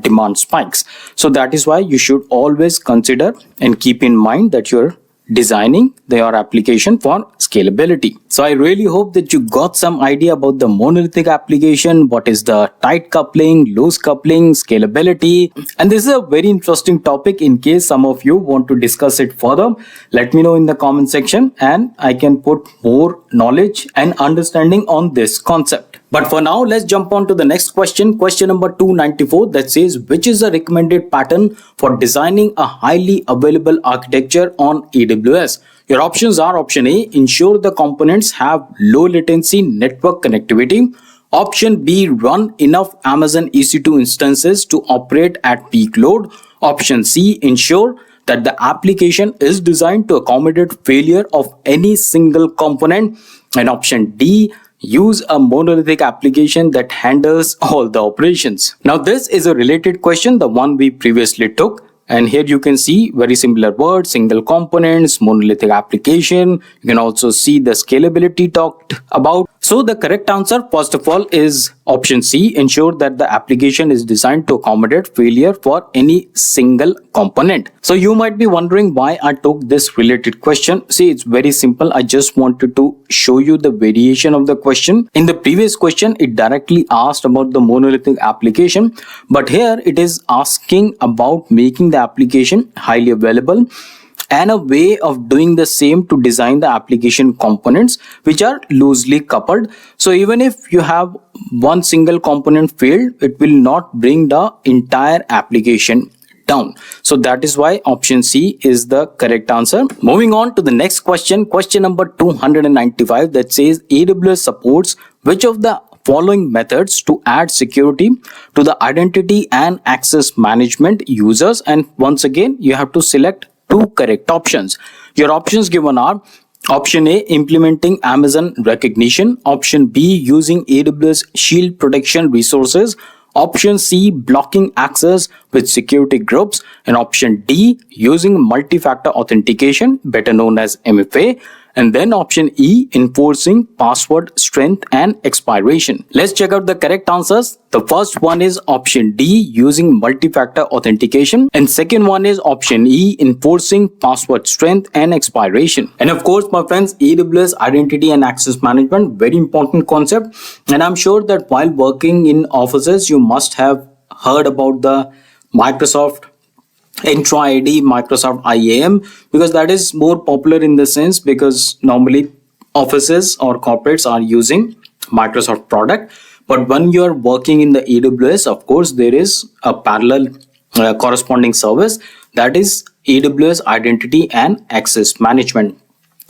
demand spikes. So that is why you should always consider and keep in mind that you're designing your application for scalability. So I really hope that you got some idea about the monolithic application, what is the tight coupling, loose coupling, scalability. And this is a very interesting topic. In case some of you want to discuss it further, let me know in the comment section, and I can put more knowledge and understanding on this concept. But for now, let's jump on to the next question. Question number 294, that says, which is the recommended pattern for designing a highly available architecture on AWS? Your options are: option A, ensure the components have low latency network connectivity. Option B, run enough Amazon EC2 instances to operate at peak load. Option C, ensure that the application is designed to accommodate failure of any single component. And option D, use a monolithic application that handles all the operations. Now this is a related question, the one we previously took. And here you can see very similar words, single components, monolithic application. You can also see the scalability talked about. So the correct answer, first of all, is option C. Ensure that the application is designed to accommodate failure for any single component. So you might be wondering why I took this related question. See, it's very simple. I just wanted to show you the variation of the question. In the previous question, it directly asked about the monolithic application, but here it is asking about making the application highly available and a way of doing the same to design the application components which are loosely coupled. So even if you have one single component failed, it will not bring the entire application down. So that is why option C is the correct answer. Moving on to the next question, question number 295, that says AWS supports which of the following methods to add security to the identity and access management users. And once again, you have to select two correct options. Your options given are option A, implementing Amazon recognition, option B, using AWS Shield protection resources, option C, blocking access with security groups, and option D, using multi-factor authentication, better known as MFA, and then option E, enforcing password strength and expiration. Let's check out the correct answers. The first one is option D, using multi-factor authentication, and second one is option E, enforcing password strength and expiration. And of course, my friends, AWS identity and access management, very important concept, and I'm sure that while working in offices, you must have heard about the Microsoft Entra ID, Microsoft IAM, because that is more popular in the sense because normally offices or corporates are using Microsoft product. But when you are working in the AWS, of course, there is a parallel corresponding service, that is AWS Identity and Access Management.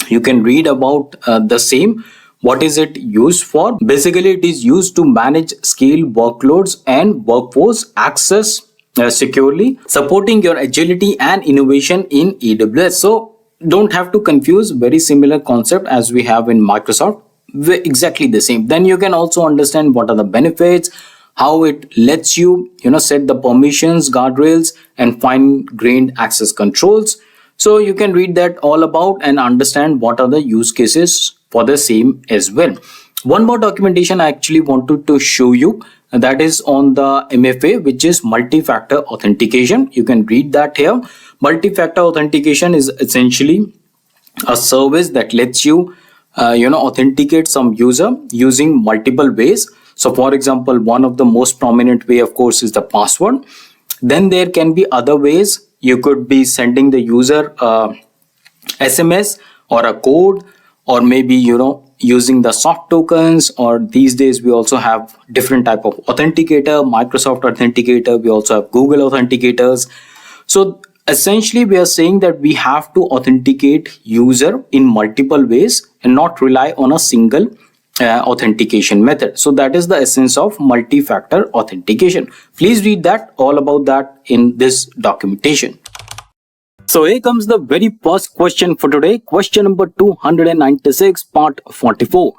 You can read about the same. What is it used for? Basically, it is used to manage scale workloads and workforce access securely, supporting your agility and innovation in AWS. So don't have to confuse, very similar concept as we have in Microsoft, exactly the same. Then you can also understand what are the benefits, how it lets you set the permissions, guardrails, and fine-grained access controls. So you can read that all about and understand what are the use cases for the same as well. One more documentation I actually wanted to show you, and that is on the MFA, which is multi-factor authentication. You can read that here. Multi-factor authentication is essentially a service that lets you authenticate some user using multiple ways. So for example, one of the most prominent way, of course, is the password. Then there can be other ways. You could be sending the user SMS or a code, or maybe using the soft tokens, or these days we also have different type of authenticator, Microsoft authenticator, we also have Google authenticators. So essentially we are saying that we have to authenticate user in multiple ways and not rely on a single authentication method. So that is the essence of multi-factor authentication. Please read that, all about that in this documentation. So here comes the very first question for today. Question number 296, part 44.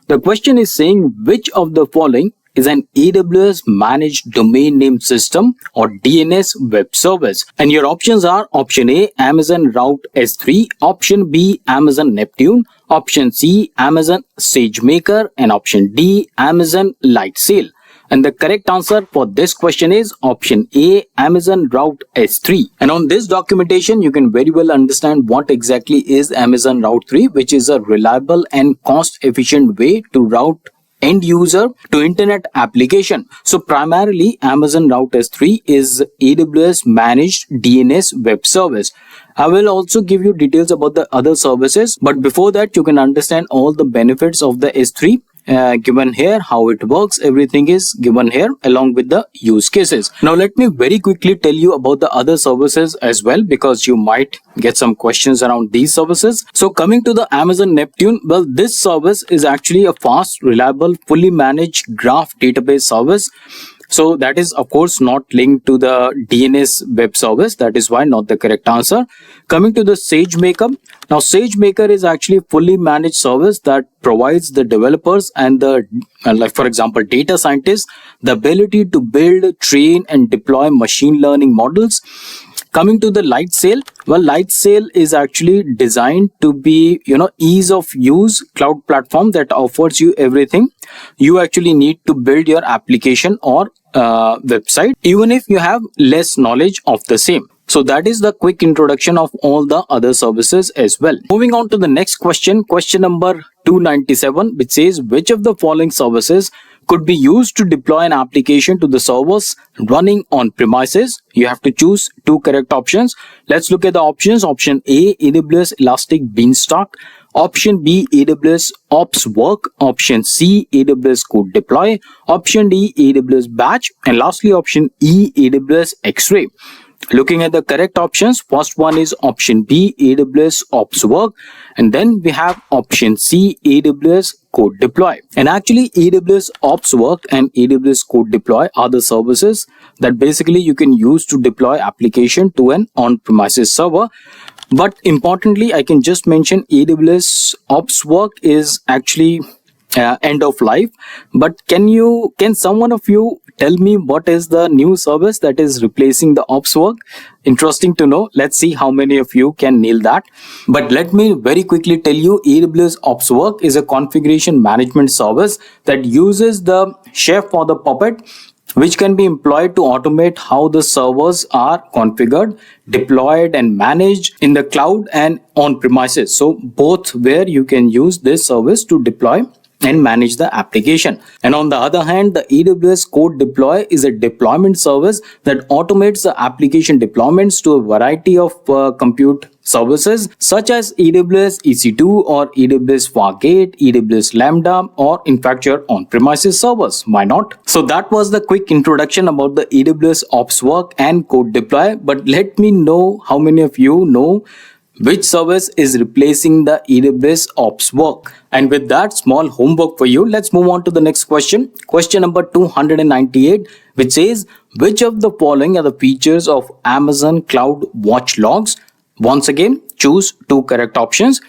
The question is saying, which of the following is an AWS Managed Domain Name System or DNS web service? And your options are option A, Amazon Route S3, option B, Amazon Neptune, option C, Amazon SageMaker, and option D, Amazon Lightsail. And the correct answer for this question is option A, Amazon Route S3. And on this documentation, you can very well understand what exactly is Amazon Route 3, which is a reliable and cost-efficient way to route end user to internet application. So primarily, Amazon Route S3 is AWS managed DNS web service. I will also give you details about the other services, but before that, you can understand all the benefits of the S3. Given here, how it works, everything is given here along with the use cases. Now let me very quickly tell you about the other services as well, because you might get some questions around these services. So coming to the Amazon Neptune, well, this service is actually a fast, reliable, fully managed graph database service. So that is of course not linked to the DNS web service. That is why not the correct answer. Coming to the SageMaker. Now SageMaker is actually fully managed service that provides the developers and the like for example data scientists the ability to build, train and deploy machine learning models Coming to the light sail, well, light sail is actually designed to be, ease of use cloud platform that offers you everything you actually need to build your application or website, even if you have less knowledge of the same. So that is the quick introduction of all the other services as well. Moving on to the next question, question number 297, which says which of the following services could be used to deploy an application to the servers running on premises. You have to choose two correct options. Let's look at the options. Option A, AWS Elastic Beanstalk. Option B, AWS Ops Work. Option C, AWS Code Deploy. Option D, AWS Batch. And lastly, option E, AWS X-Ray. Looking at the correct options, first one is option B, AWS Ops Work, and then we have option C, AWS Code Deploy. And actually, AWS Ops Work and AWS Code Deploy are the services that basically you can use to deploy application to an on-premises server. But importantly, I can just mention AWS Ops Work is actually end of life. But can someone of you tell me what is the new service that is replacing the Ops Work? Interesting to know. Let's see how many of you can nail that. But let me very quickly tell you, AWS Ops Work is a configuration management service that uses the chef or the puppet, which can be employed to automate how the servers are configured, deployed, and managed in the cloud and on premises. So both where you can use this service to deploy and manage the application. And on the other hand, the AWS Code Deploy is a deployment service that automates the application deployments to a variety of compute services such as AWS EC2 or AWS Fargate, AWS Lambda, or in fact your on-premises servers. Why not? So that was the quick introduction about the AWS Ops Work and Code Deploy. But let me know how many of you know which service is replacing the AWS Ops Work. And with that small homework for you, let's move on to the next question. Question number 298, which says which of the following are the features of Amazon Cloud Watch Logs? Once again, choose two correct options.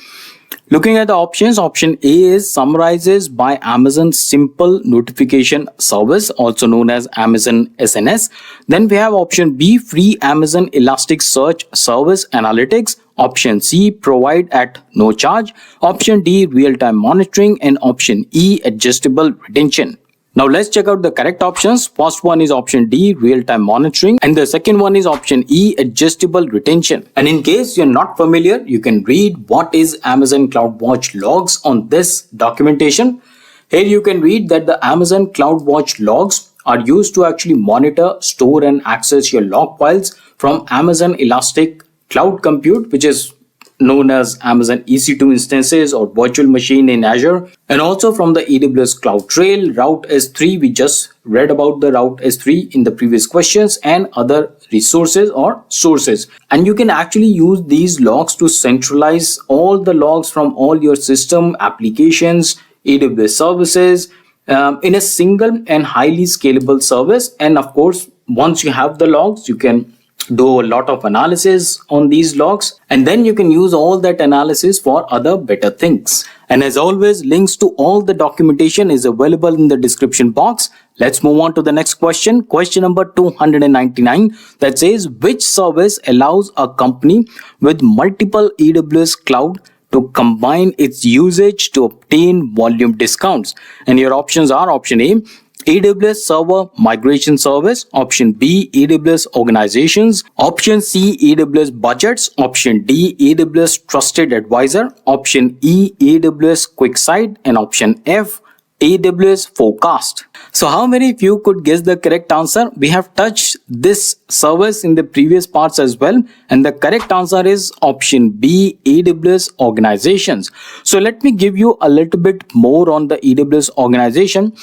Looking at the options, option A is summarizes by Amazon Simple Notification Service, also known as Amazon SNS. Then we have option B, free Amazon Elasticsearch Service Analytics. Option C, provide at no charge. Option D, real-time monitoring. And option E, adjustable retention. Now let's check out the correct options. First one is option D, real-time monitoring, and the second one is option E, adjustable retention. And in case you're not familiar, you can read what is Amazon Cloud Watch Logs on this documentation. Here you can read that the Amazon Cloud Watch Logs are used to actually monitor, store, and access your log files from Amazon Elastic Cloud Compute, which is known as Amazon EC2 instances or virtual machine in Azure, and also from the AWS CloudTrail, Route S3. We just read about the Route S3 in the previous questions, and other resources or sources. And you can actually use these logs to centralize all the logs from all your system applications, AWS services, in a single and highly scalable service. And of course, once you have the logs, you can do a lot of analysis on these logs, and then you can use all that analysis for other better things. And as always, links to all the documentation is available in the description box. Let's move on to the next question. Question number 299, that says which service allows a company with multiple AWS cloud to combine its usage to obtain volume discounts? And your options are option A, AWS Server Migration Service. Option B, AWS Organizations. Option C, AWS Budgets. Option D, AWS Trusted Advisor. Option E, AWS QuickSight. And option F, AWS Forecast. So how many of you could guess the correct answer? We have touched this service in the previous parts as well, and the correct answer is option B, AWS Organizations. So let me give you a little bit more on the AWS Organization.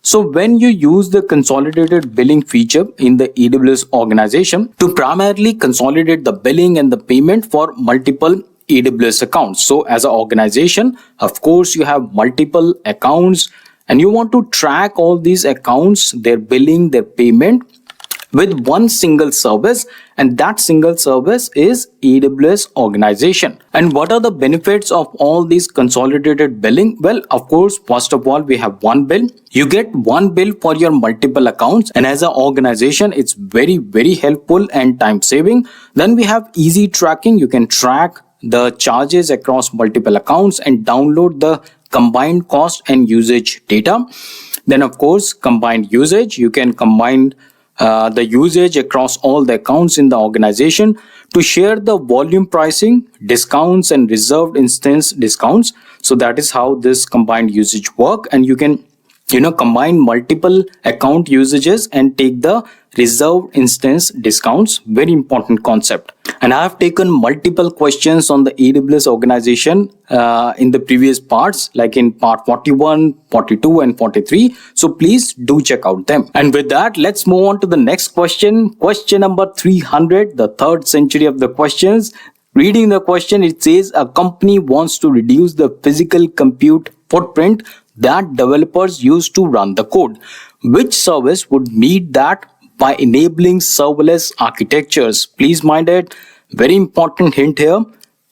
So when you use the consolidated billing feature in the AWS Organization to primarily consolidate the billing and the payment for multiple AWS accounts. So as an organization, of course, you have multiple accounts and you want to track all these accounts, their billing, their payment with one single service, and that single service is AWS Organization. And what are the benefits of all these consolidated billing? Well, of course, first of all, we have one bill. You get one bill for your multiple accounts, and as an organization, it's very helpful and time saving. Then we have easy tracking. You can track the charges across multiple accounts and download the combined cost and usage data. Then of course, combined usage, you can combine the usage across all the accounts in the organization to share the volume pricing, discounts and reserved instance discounts. So that is how this combined usage work, and you can combine multiple account usages and take the reserved instance discounts. Very important concept. And I have taken multiple questions on the AWS organization in the previous parts, like in part 41, 42 and 43. So please do check out them. And with that, let's move on to the next question. Question number 300, the third century of the questions. Reading the question, it says a company wants to reduce the physical compute footprint that developers use to run the code. Which service would meet that by enabling serverless architectures? Please mind it. Very important hint here.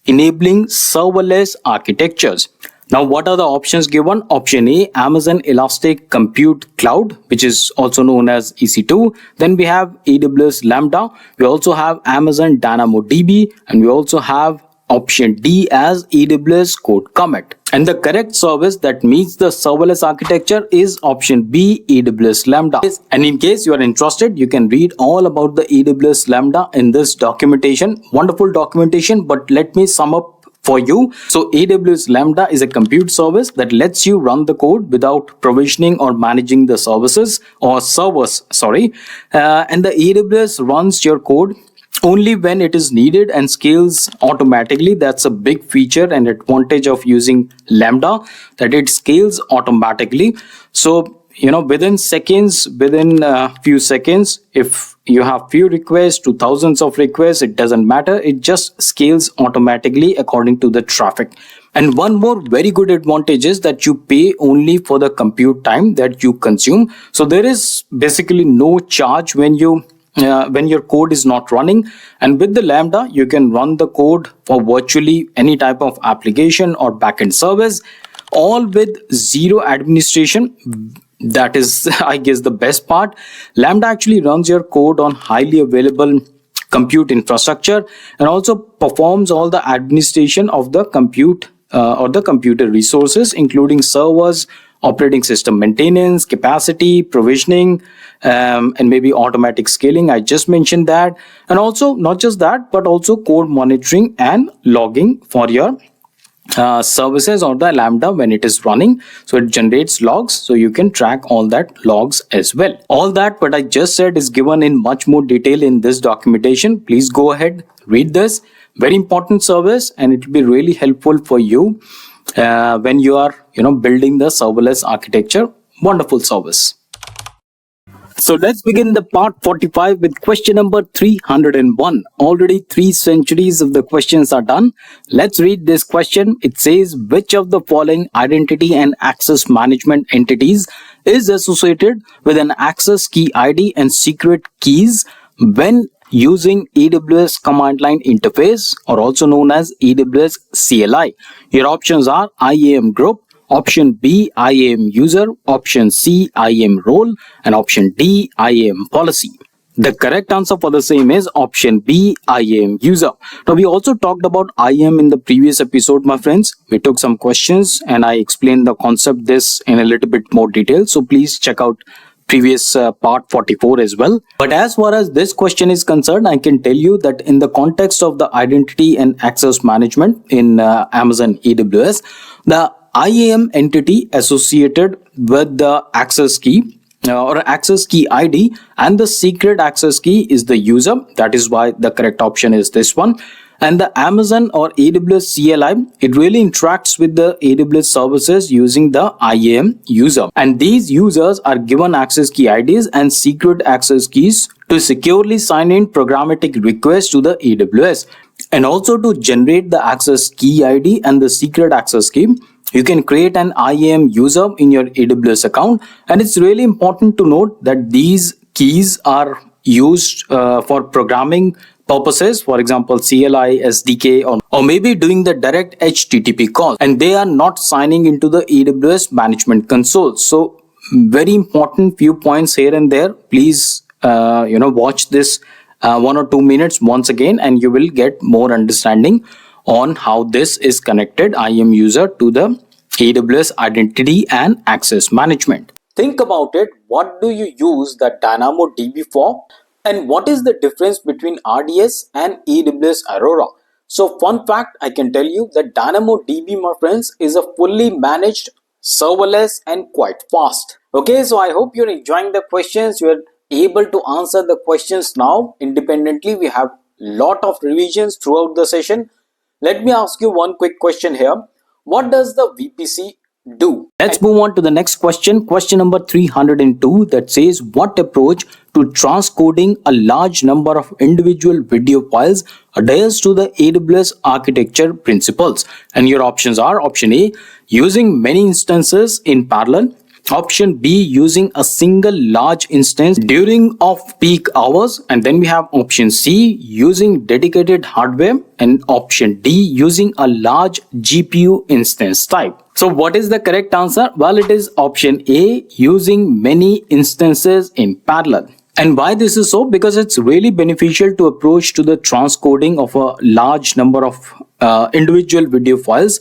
Enabling serverless architectures. Now, what are the options given? Option A, Amazon Elastic Compute Cloud, which is also known as EC2. Then we have AWS Lambda. We also have Amazon DynamoDB, and we also have option D as AWS Code Commit. And the correct service that meets the serverless architecture is option B, AWS Lambda. And in case you are interested, you can read all about the AWS Lambda in this documentation. Wonderful documentation, but let me sum up for you. So AWS Lambda is a compute service that lets you run the code without provisioning or managing the services or servers, and the AWS runs your code only when it is needed and scales automatically. That's a big feature and advantage of using Lambda, that it scales automatically. So, within a few seconds, if you have few requests to thousands of requests, it doesn't matter. It just scales automatically according to the traffic. And one more very good advantage is that you pay only for the compute time that you consume. So there is basically no charge when your code is not running. And with the Lambda, you can run the code for virtually any type of application or backend service, all with zero administration. That is, I guess, the best part. Lambda actually runs your code on highly available compute infrastructure and also performs all the administration of the compute or the computer resources, including servers, operating system maintenance, capacity, provisioning, and maybe automatic scaling. I just mentioned that. And also not just that, but also code monitoring and logging for your services or the Lambda when it is running. So it generates logs, so you can track all that logs as well. All that what I just said is given in much more detail in this documentation. Please go ahead, read this. Very important service, and it will be really helpful for you when you are building the serverless architecture. Wonderful service. So let's begin the part 45 with question number 301. Already 3 centuries of the questions are done. Let's read this question. It says, which of the following identity and access management entities is associated with an access key ID and secret keys when using AWS command line interface, or also known as AWS CLI? Your options are IAM group, option B, IAM user, option C, IAM role, and option D, IAM policy. The correct answer for the same is option B, IAM user. Now, we also talked about IAM in the previous episode, my friends. We took some questions and I explained the concept this in a little bit more detail. So please check out previous part 44 as well. But as far as this question is concerned, I can tell you that in the context of the identity and access management in Amazon AWS, the IAM entity associated with the access key or access key ID and the secret access key is the user. That is why the correct option is this one. And the Amazon or AWS CLI, it really interacts with the AWS services using the IAM user. And these users are given access key IDs and secret access keys to securely sign in programmatic requests to the AWS. And also to generate the access key ID and the secret access key, you can create an IAM user in your AWS account. And it's really important to note that these keys are used for programming purposes, for example, CLI, SDK, or maybe doing the direct HTTP call, and they are not signing into the AWS Management Console. So very important few points here and there. Please, watch this 1 or 2 minutes once again, and you will get more understanding on how this is connected IAM user to the AWS Identity and Access Management. Think about it. What do you use the DynamoDB for? And what is the difference between RDS and AWS Aurora? So fun fact, I can tell you that DynamoDB, my friends, is a fully managed, serverless and quite fast. Okay, so I hope you're enjoying the questions. You're able to answer the questions now independently. We have lot of revisions throughout the session. Let me ask you one quick question here. What does the VPC do? Let's move on to the next question. Question number 302 that says, what approach to transcoding a large number of individual video files adheres to the AWS architecture principles? And your options are: option A, using many instances in parallel; option B, using a single large instance during off-peak hours; and then we have option C, using dedicated hardware; and option D, using a large GPU instance type. So what is the correct answer? Well, it is option A, using many instances in parallel. And why this is so? Because it's really beneficial to approach to the transcoding of a large number of individual video files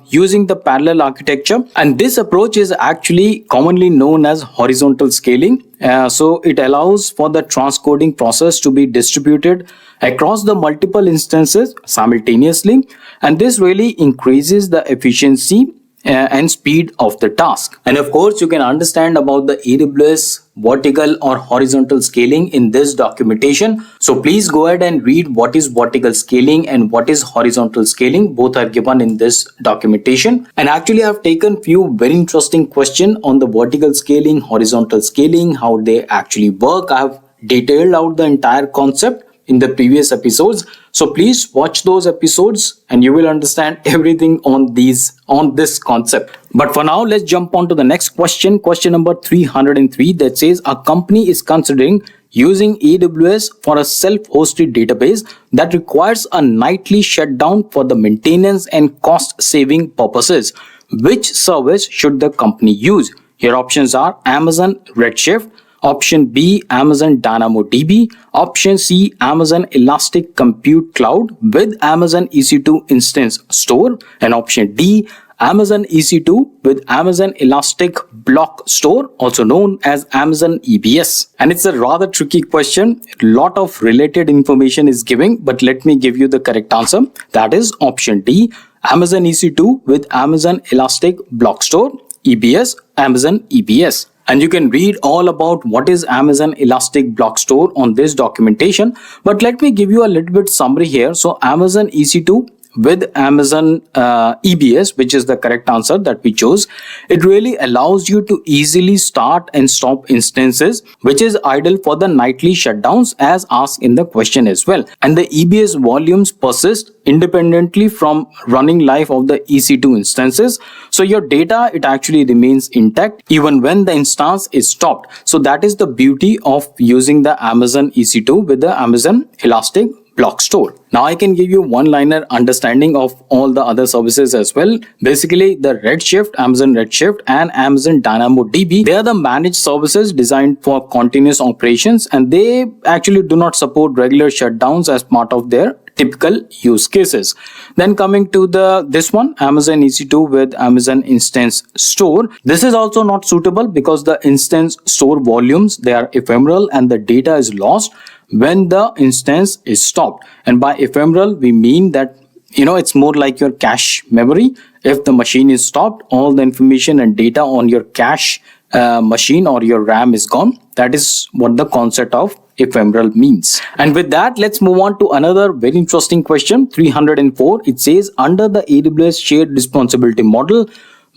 using the parallel architecture. And this approach is actually commonly known as horizontal scaling. So it allows for the transcoding process to be distributed across the multiple instances simultaneously. And this really increases the efficiency and speed of the task. And of course, you can understand about the AWS vertical or horizontal scaling in this documentation. So please go ahead and read what is vertical scaling and what is horizontal scaling. Both are given in this documentation. And actually, I've taken few very interesting questions on the vertical scaling, horizontal scaling, how they actually work. I have detailed out the entire concept in the previous episodes. So please watch those episodes and you will understand everything on this concept. But for now, let's jump on to the next question. Question number 303 that says, a company is considering using AWS for a self-hosted database that requires a nightly shutdown for the maintenance and cost saving purposes. Which service should the company use? Your options are Amazon Redshift, option B, Amazon DynamoDB, option C, Amazon Elastic Compute Cloud with Amazon EC2 Instance Store, and option D, Amazon EC2 with Amazon Elastic Block Store, also known as Amazon EBS. And it's a rather tricky question. A lot of related information is giving, but let me give you the correct answer. That is option D, Amazon EC2 with Amazon Elastic Block Store, EBS, Amazon EBS. And you can read all about what is Amazon Elastic Block Store on this documentation. But let me give you a little bit summary here. So Amazon EC2 with Amazon EBS, which is the correct answer that we chose, it really allows you to easily start and stop instances, which is idle for the nightly shutdowns as asked in the question as well. And the EBS volumes persist independently from running life of the EC2 instances. So your data, it actually remains intact even when the instance is stopped. So that is the beauty of using the Amazon EC2 with the Amazon Elastic Block Store. Now I can give you one-liner understanding of all the other services as well. Basically, the Redshift, Amazon Redshift and Amazon DynamoDB, they are the managed services designed for continuous operations, and they actually do not support regular shutdowns as part of their typical use cases. Then coming to this one, Amazon EC2 with Amazon Instance Store. This is also not suitable because the instance store volumes, they are ephemeral and the data is lost when the instance is stopped. And by ephemeral, we mean that it's more like your cache memory. If the machine is stopped, all the information and data on your cache machine or your RAM is gone. That is what the concept of ephemeral means. And with that, let's move on to another very interesting question, 304. It says, under the AWS shared responsibility model,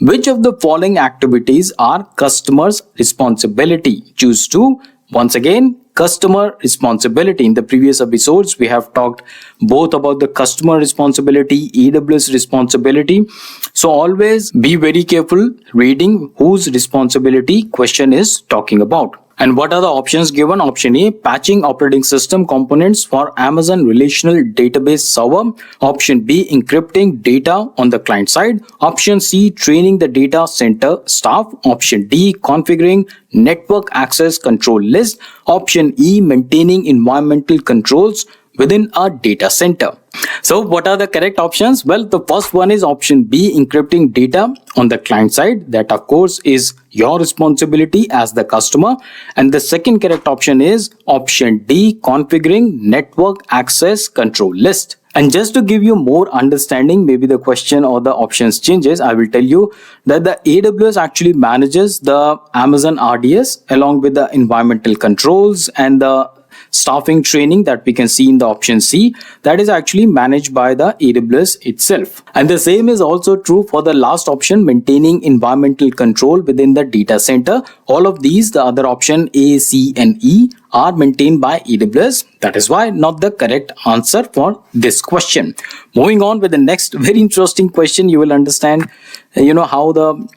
which of the following activities are customers' responsibility? Choose two. Once again, customer responsibility. In the previous episodes, we have talked both about the customer responsibility, AWS responsibility. So always be very careful reading whose responsibility question is talking about. And what are the options given? Option A, patching operating system components for Amazon Relational Database Server. Option B, encrypting data on the client side. Option C, training the data center staff. Option D, configuring network access control list. Option E, maintaining environmental controls within a data center. So what are the correct options? Well, the first one is option B, encrypting data on the client side. That of course is your responsibility as the customer. And the second correct option is option D, configuring network access control list. And just to give you more understanding, maybe the question or the options changes, I will tell you that the AWS actually manages the Amazon RDS along with the environmental controls and the staffing training that we can see in the option C, that is actually managed by the AWS itself. And the same is also true for the last option, maintaining environmental control within the data center. All of these, the other option A, C and E, are maintained by AWS. That is why not the correct answer for this question. Moving on with the next very interesting question, you will understand how the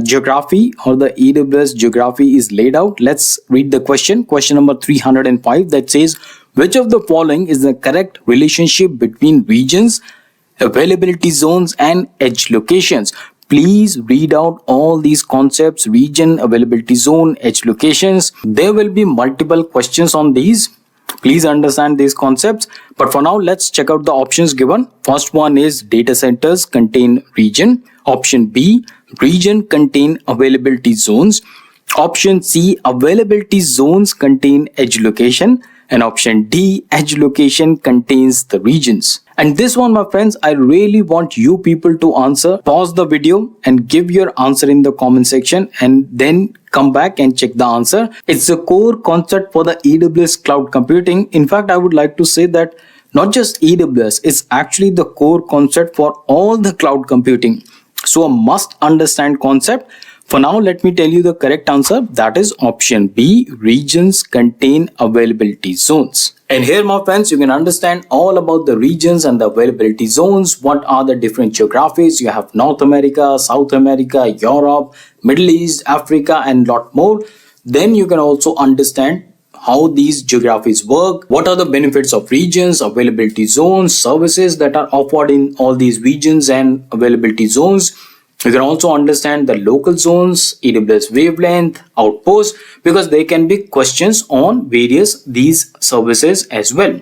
geography or the AWS geography is laid out. Let's read the question. Question number 305 that says, which of the following is the correct relationship between regions, availability zones and edge locations? Please read out all these concepts: region, availability zone, edge locations. There will be multiple questions on these. Please understand these concepts. But for now, let's check out the options given. First one is data centers contain region. Option B, region contain availability zones. Option C, availability zones contain edge location. And option D, edge location contains the regions. And this one, my friends, I really want you people to answer. Pause the video and give your answer in the comment section and then come back and check the answer. It's a core concept for the AWS cloud computing. In fact, I would like to say that not just AWS, it's actually the core concept for all the cloud computing. So a must understand concept. For now, let me tell you the correct answer. That is option B, regions contain availability zones. And here, my friends, you can understand all about the regions and the availability zones. What are the different geographies? You have North America, South America, Europe, Middle East, Africa, and lot more. Then you can also understand how these geographies work, what are the benefits of regions, availability zones, services that are offered in all these regions and availability zones. You can also understand the local zones, AWS wavelength, outposts, because there can be questions on various these services as well.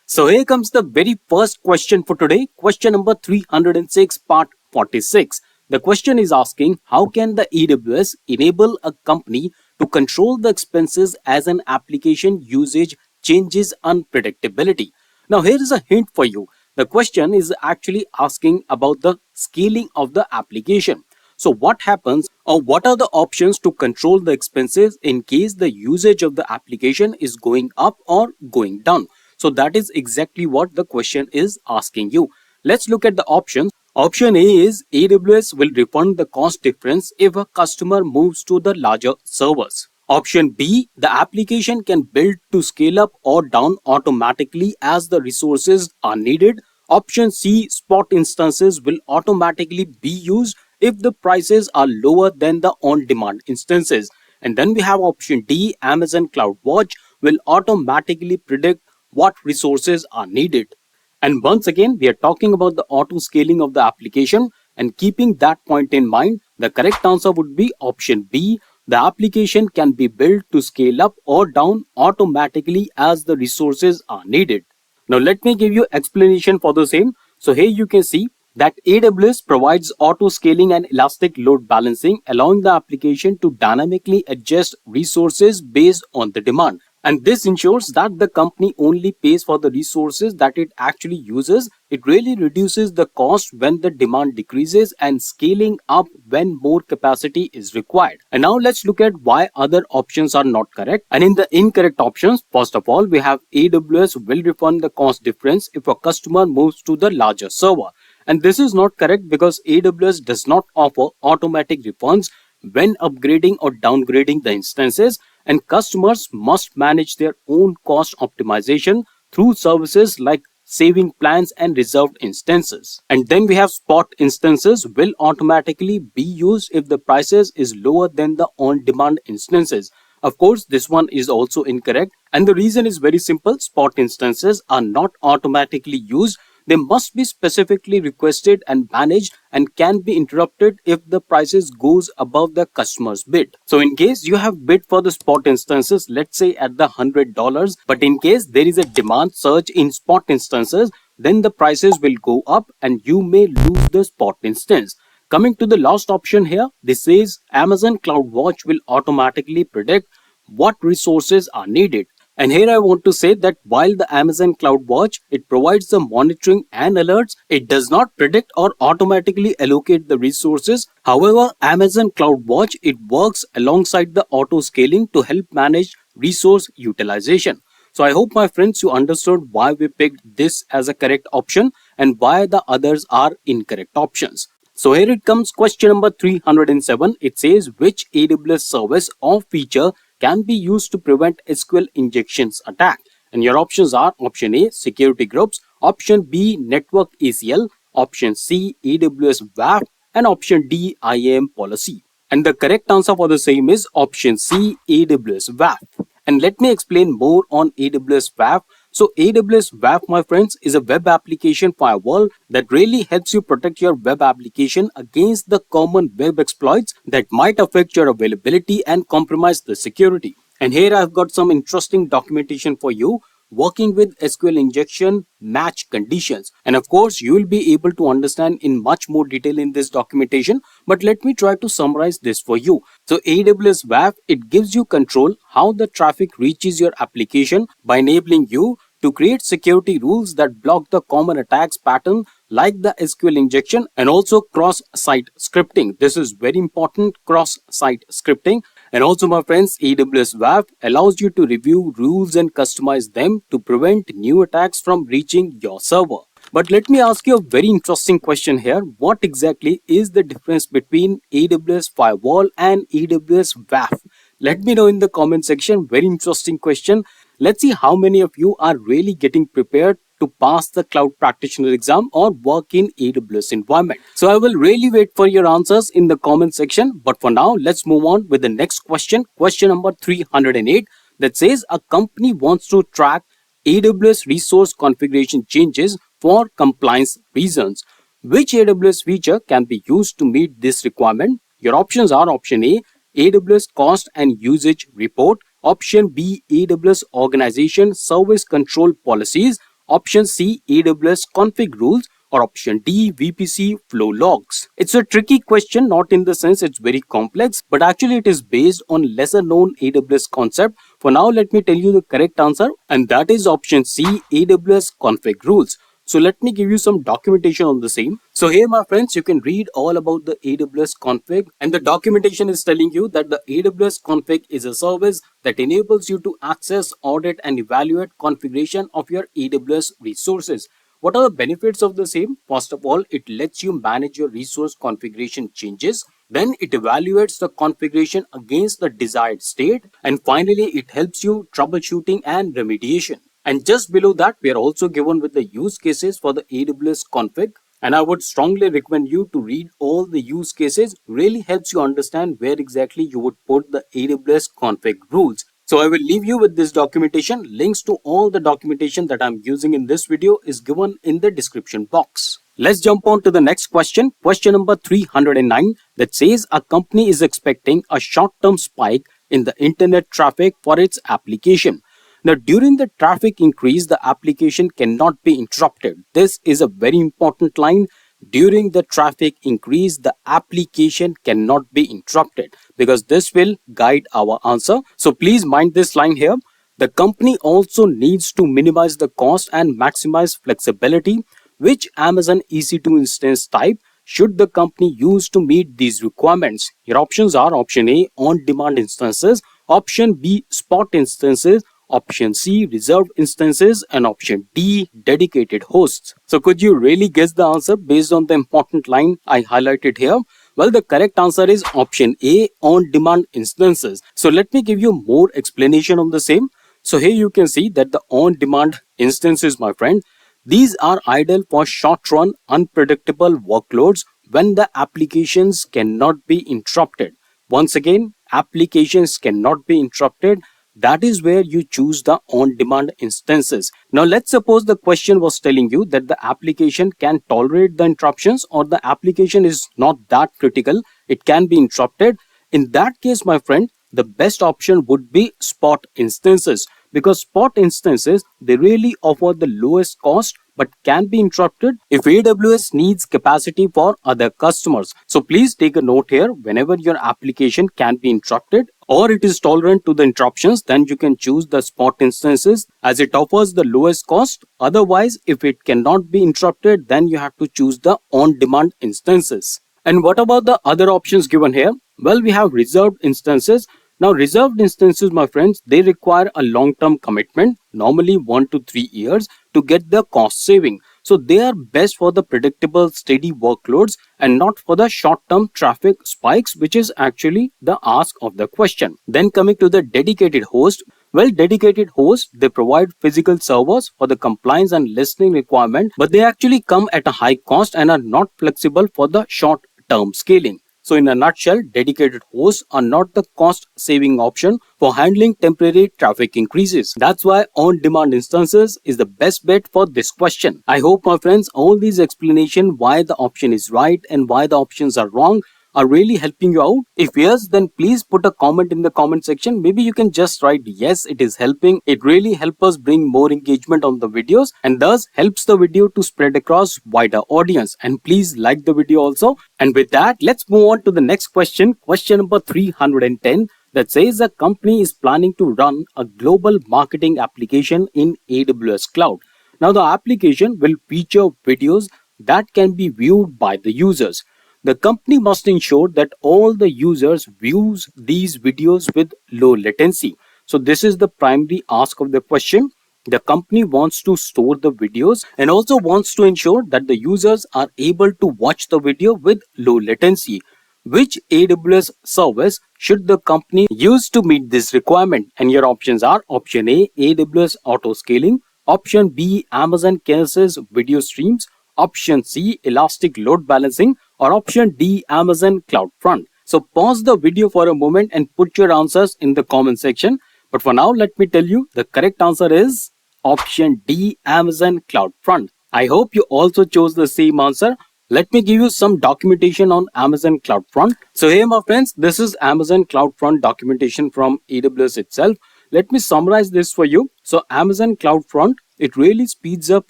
So here comes the very first question for today. Question number 306, part 46. The question is asking, how can the AWS enable a company to control the expenses as an application usage changes unpredictability? Now here is a hint for you. The question is actually asking about the scaling of the application. So what happens, or what are the options to control the expenses in case the usage of the application is going up or going down? So that is exactly what the question is asking you. Let's look at the options. Option A is AWS will refund the cost difference if a customer moves to the larger servers. Option B, the application can build to scale up or down automatically as the resources are needed. Option C, spot instances will automatically be used if the prices are lower than the on-demand instances. And then we have option D, Amazon CloudWatch will automatically predict what resources are needed. And once again, we are talking about the auto scaling of the application, and keeping that point in mind, the correct answer would be option B. The application can be built to scale up or down automatically as the resources are needed. Now let me give you explanation for the same. So here you can see that AWS provides auto scaling and elastic load balancing, allowing the application to dynamically adjust resources based on the demand. And this ensures that the company only pays for the resources that it actually uses. It really reduces the cost when the demand decreases and scaling up when more capacity is required. And now let's look at why other options are not correct. And in the incorrect options, first of all, we have AWS will refund the cost difference if a customer moves to the larger server. And this is not correct because AWS does not offer automatic refunds when upgrading or downgrading the instances, and customers must manage their own cost optimization through services like saving plans and reserved instances. And then we have spot instances will automatically be used if the prices is lower than the on-demand instances. Of course, this one is also incorrect, and the reason is very simple. Spot instances are not automatically used. They must be specifically requested and managed and can be interrupted if the prices goes above the customer's bid. So in case you have bid for the spot instances, let's say at the $100, but in case there is a demand surge in spot instances, then the prices will go up and you may lose the spot instance. Coming to the last option here, this says Amazon CloudWatch will automatically predict what resources are needed. And here I want to say that while the Amazon CloudWatch, it provides the monitoring and alerts, it does not predict or automatically allocate the resources. However, Amazon CloudWatch, it works alongside the auto scaling to help manage resource utilization. So I hope my friends you understood why we picked this as a correct option and why the others are incorrect options. So here it comes, question number 307. It says which AWS service or feature can be used to prevent SQL injections attack. And your options are option A, security groups, option B, network ACL, option C, AWS WAF, and option D, IAM policy. And the correct answer for the same is option C, AWS WAF. And let me explain more on AWS WAF. So AWS WAF, my friends, is a web application firewall that really helps you protect your web application against the common web exploits that might affect your availability and compromise the security. And here I've got some interesting documentation for you working with SQL injection match conditions. And of course, you will be able to understand in much more detail in this documentation, but let me try to summarize this for you. So AWS WAF, it gives you control how the traffic reaches your application by enabling you to create security rules that block the common attacks pattern like the SQL injection and also cross-site scripting. This is very important, cross-site scripting. And also, my friends, AWS WAF allows you to review rules and customize them to prevent new attacks from reaching your server. But let me ask you a very interesting question here. What exactly is the difference between AWS Firewall and AWS WAF? Let me know in the comment section. Very interesting question. Let's see how many of you are really getting prepared to pass the Cloud Practitioner exam or work in AWS environment. So I will really wait for your answers in the comment section. But for now, let's move on with the next question. Question number 308 that says a company wants to track AWS resource configuration changes for compliance reasons. Which AWS feature can be used to meet this requirement? Your options are option A, AWS Cost and Usage Report, option B, AWS Organization Service Control Policies, option C, AWS Config Rules, or option D, VPC Flow Logs. It's a tricky question, not in the sense it's very complex, but actually it is based on lesser known AWS concept. For now, let me tell you the correct answer, and that is option C, AWS Config Rules. So let me give you some documentation on the same. So here, my friends, you can read all about the AWS config, and the documentation is telling you that the AWS config is a service that enables you to access, audit and evaluate configuration of your AWS resources. What are the benefits of the same? First of all, it lets you manage your resource configuration changes. Then it evaluates the configuration against the desired state. And finally, it helps you troubleshooting and remediation. And just below that, we are also given with the use cases for the AWS config. And I would strongly recommend you to read all the use cases. Really helps you understand where exactly you would put the AWS config rules. So I will leave you with this documentation. Links to all the documentation that I'm using in this video is given in the description box. Let's jump on to the next question. Question number 309 that says a company is expecting a short-term spike in the internet traffic for its application. Now, during the traffic increase, the application cannot be interrupted. This is a very important line. During the traffic increase, the application cannot be interrupted, because this will guide our answer. So please mind this line here. The company also needs to minimize the cost and maximize flexibility. Which Amazon EC2 instance type should the company use to meet these requirements? Your options are option A, on-demand instances, option B, spot instances, option C, reserved instances, and option D, dedicated hosts. So could you really guess the answer based on the important line I highlighted here? Well, the correct answer is option A, on-demand instances. So let me give you more explanation on the same. So here you can see that the on-demand instances, my friend, these are ideal for short-run, unpredictable workloads when the applications cannot be interrupted. Once again, applications cannot be interrupted, that is where you choose the on-demand instances. Now let's suppose the question was telling you that the application can tolerate the interruptions or the application is not that critical, it can be interrupted. In that case, my friend, the best option would be spot instances, because spot instances, they really offer the lowest cost but can be interrupted if AWS needs capacity for other customers. So please take a note here, whenever your application can be interrupted or it is tolerant to the interruptions, then you can choose the spot instances as it offers the lowest cost. Otherwise, if it cannot be interrupted, then you have to choose the on-demand instances. And what about the other options given here? Well, we have reserved instances. Now, reserved instances, my friends, they require a long-term commitment, normally 1 to 3 years, to get the cost saving. So they are best for the predictable, steady workloads and not for the short-term traffic spikes, which is actually the ask of the question. Then coming to the dedicated host. Well, dedicated hosts, they provide physical servers for the compliance and listening requirement, but they actually come at a high cost and are not flexible for the short-term scaling. So in a nutshell, dedicated hosts are not the cost-saving option for handling temporary traffic increases. That's why on-demand instances is the best bet for this question. I hope, my friends, all these explanations why the option is right and why the options are wrong are really helping you out. If yes, then please put a comment in the comment section. Maybe you can just write yes, it is helping. It really helps us bring more engagement on the videos and thus helps the video to spread across wider audience. And please like the video also. And with that, let's move on to the next question. Question number 310 that says a company is planning to run a global marketing application in AWS Cloud. Now the application will feature videos that can be viewed by the users. The company must ensure that all the users views these videos with low latency. So this is the primary ask of the question. The company wants to store the videos and also wants to ensure that the users are able to watch the video with low latency. Which AWS service should the company use to meet this requirement? And your options are option A, AWS Auto Scaling, option B, Amazon Kinesis Video Streams, option C, Elastic Load Balancing, or option D, Amazon CloudFront. So pause the video for a moment and put your answers in the comment section. But for now, let me tell you, the correct answer is option D, Amazon CloudFront. I hope you also chose the same answer. Let me give you some documentation on Amazon CloudFront. So hey my friends, this is Amazon CloudFront documentation from AWS itself. Let me summarize this for you. So Amazon CloudFront, it really speeds up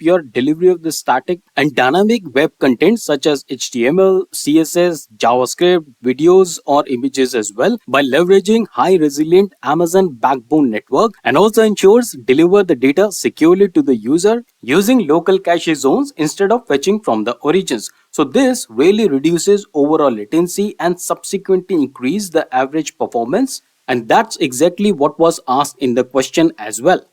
your delivery of the static and dynamic web content such as HTML, CSS, JavaScript, videos or images as well by leveraging high resilient Amazon backbone network, and also ensures deliver the data securely to the user using local cache zones instead of fetching from the origins. So this really reduces overall latency and subsequently increase the average performance, and that's exactly what was asked in the question as well.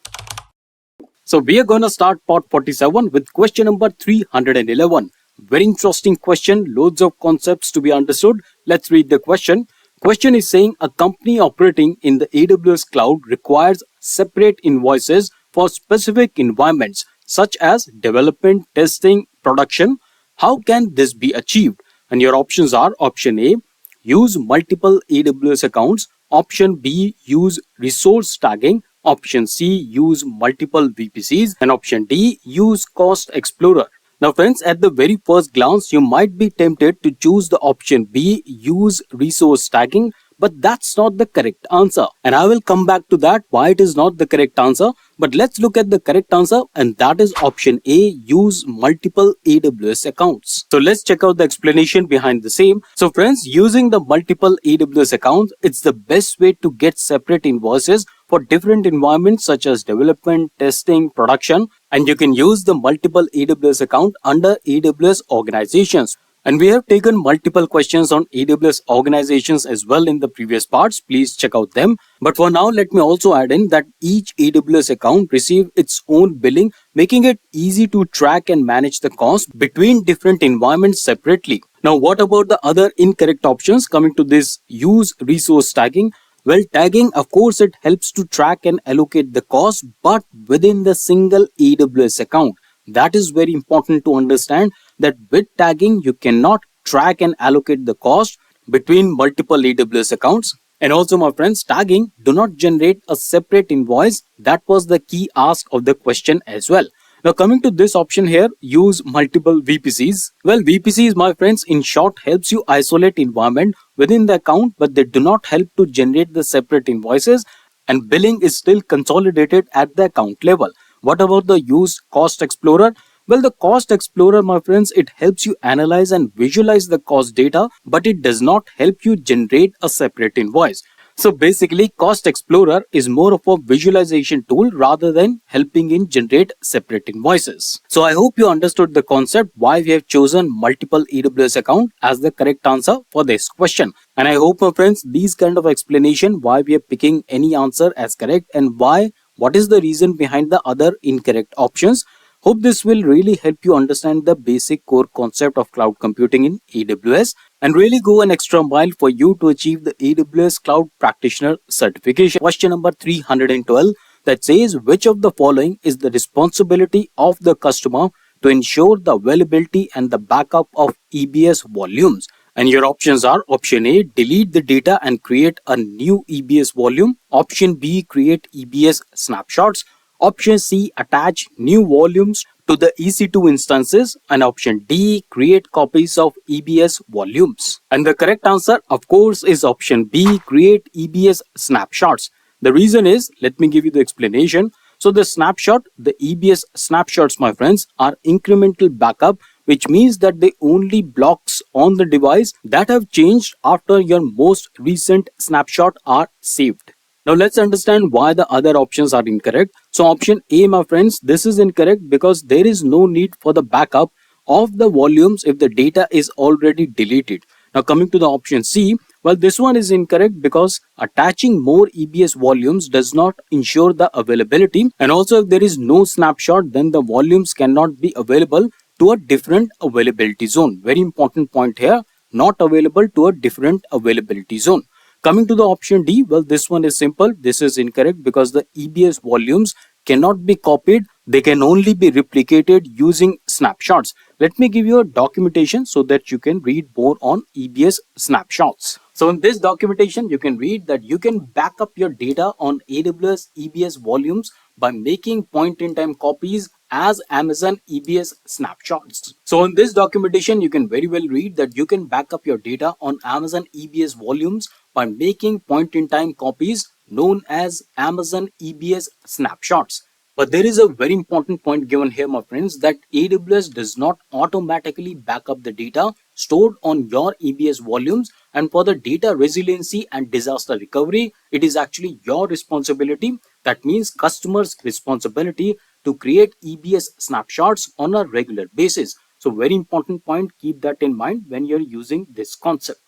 So we are going to start part 47 with question number 311. Very interesting question, loads of concepts to be understood. Let's read the question. Question is saying a company operating in the AWS cloud requires separate invoices for specific environments such as development, testing, production. How can this be achieved? And your options are option A, use multiple AWS accounts, option B, use resource tagging, option C, use multiple VPCs, and option D, use Cost Explorer. Now friends, at the very first glance, you might be tempted to choose the option B, use resource tagging, but that's not the correct answer. And I will come back to that, why it is not the correct answer. But let's look at the correct answer, and that is option A, use multiple AWS accounts. So let's check out the explanation behind the same. So friends, using the multiple AWS accounts, it's the best way to get separate invoices for different environments such as development, testing, production, and you can use the multiple AWS account under AWS Organizations. And we have taken multiple questions on AWS Organizations as well in the previous parts. Please check out them. But for now, let me also add in that each AWS account receives its own billing, making it easy to track and manage the cost between different environments separately. Now, what about the other incorrect options coming to this use resource tagging? Well, tagging, of course, it helps to track and allocate the cost, but within the single AWS account. That is very important to understand, that with tagging, you cannot track and allocate the cost between multiple AWS accounts. And also, my friends, tagging do not generate a separate invoice. That was the key ask of the question as well. Now coming to this option here, use multiple VPCs. Well, VPCs, my friends, in short helps you isolate environment within the account, but they do not help to generate the separate invoices, and billing is still consolidated at the account level. What about the use Cost Explorer? Well, the Cost Explorer, my friends, it helps you analyze and visualize the cost data, but it does not help you generate a separate invoice. So basically, Cost Explorer is more of a visualization tool rather than helping in generate separate invoices. So I hope you understood the concept why we have chosen multiple AWS account as the correct answer for this question. And I hope, my friends, these kind of explanation why we are picking any answer as correct and what is the reason behind the other incorrect options. Hope this will really help you understand the basic core concept of cloud computing in AWS and really go an extra mile for you to achieve the AWS Cloud Practitioner certification. Question number 312 that says, which of the following is the responsibility of the customer to ensure the availability and the backup of EBS volumes? And your options are option A, delete the data and create a new EBS volume. Option B, create EBS snapshots. Option C, attach new volumes to the EC2 instances. And option D, create copies of EBS volumes. And the correct answer, of course, is option B, create EBS snapshots. The reason is, let me give you the explanation. So the EBS snapshots, my friends, are incremental backup, which means that they only blocks on the device that have changed after your most recent snapshot are saved. Now let's understand why the other options are incorrect. So option A, my friends, this is incorrect because there is no need for the backup of the volumes if the data is already deleted. Now coming to the option C, well, this one is incorrect because attaching more EBS volumes does not ensure the availability. And also if there is no snapshot, then the volumes cannot be available to a different availability zone. Very important point here, not available to a different availability zone. Coming to the option D, well, this one is simple. This is incorrect because the EBS volumes cannot be copied. They can only be replicated using snapshots. Let me give you a documentation so that you can read more on EBS snapshots. So in this documentation, you can read that you can back up your data on AWS EBS volumes by making point-in-time copies as Amazon EBS snapshots. So in this documentation, you can very well read that you can back up your data on Amazon EBS volumes by making point-in-time copies known as Amazon EBS snapshots. But there is a very important point given here, my friends, that AWS does not automatically back up the data stored on your EBS volumes, and for the data resiliency and disaster recovery, it is actually your responsibility. That means customers' responsibility to create EBS snapshots on a regular basis. So very important point, keep that in mind when you're using this concept.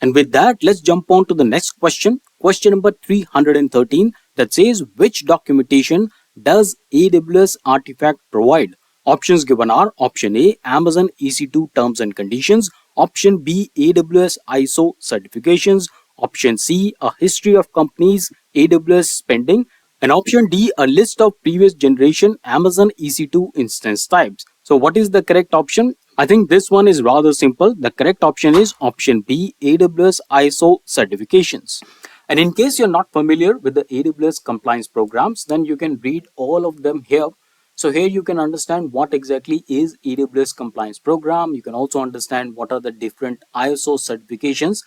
And with that, let's jump on to the next question. Question number 313 that says, which documentation does AWS Artifact provide? Options given are option A, Amazon EC2 Terms and Conditions. Option B, AWS ISO certifications. Option C, a history of companies AWS spending. And option D, a list of previous generation Amazon EC2 instance types. So what is the correct option? I think this one is rather simple. The correct option is option B, AWS ISO certifications. And in case you're not familiar with the AWS compliance programs, then you can read all of them here. So here you can understand what exactly is AWS compliance program. You can also understand what are the different ISO certifications.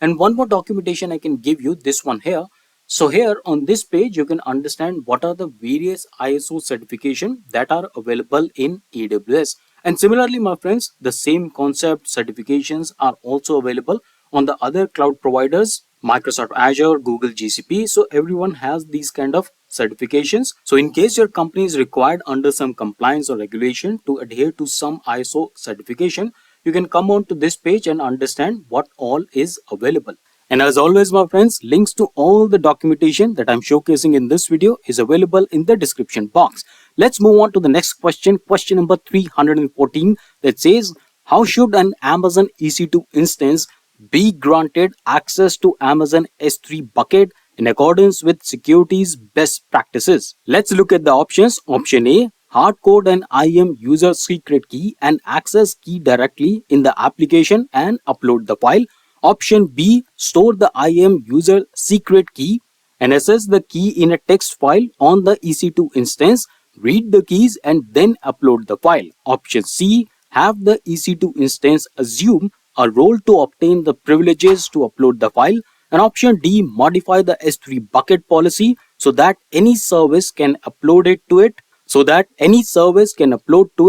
And one more documentation I can give you, this one here. So here on this page, you can understand what are the various ISO certification that are available in AWS. And similarly, my friends, the same concept certifications are also available on the other cloud providers, Microsoft Azure, Google GCP. So everyone has these kind of certifications. So in case your company is required under some compliance or regulation to adhere to some ISO certification, you can come on to this page and understand what all is available. And as always, my friends, links to all the documentation that I'm showcasing in this video is available in the description box. Let's move on to the next question. Question number 314 that says, how should an Amazon EC2 instance be granted access to Amazon S3 bucket in accordance with security's best practices? Let's look at the options. Option A, hardcode an IAM user secret key and access key directly in the application and upload the file. Option B, store the IAM user secret key and access the key in a text file on the EC2 instance, read the keys and then upload the file. Option C, have the EC2 instance assume a role to obtain the privileges to upload the file. And option D, modify the S3 bucket policy so that any service can upload to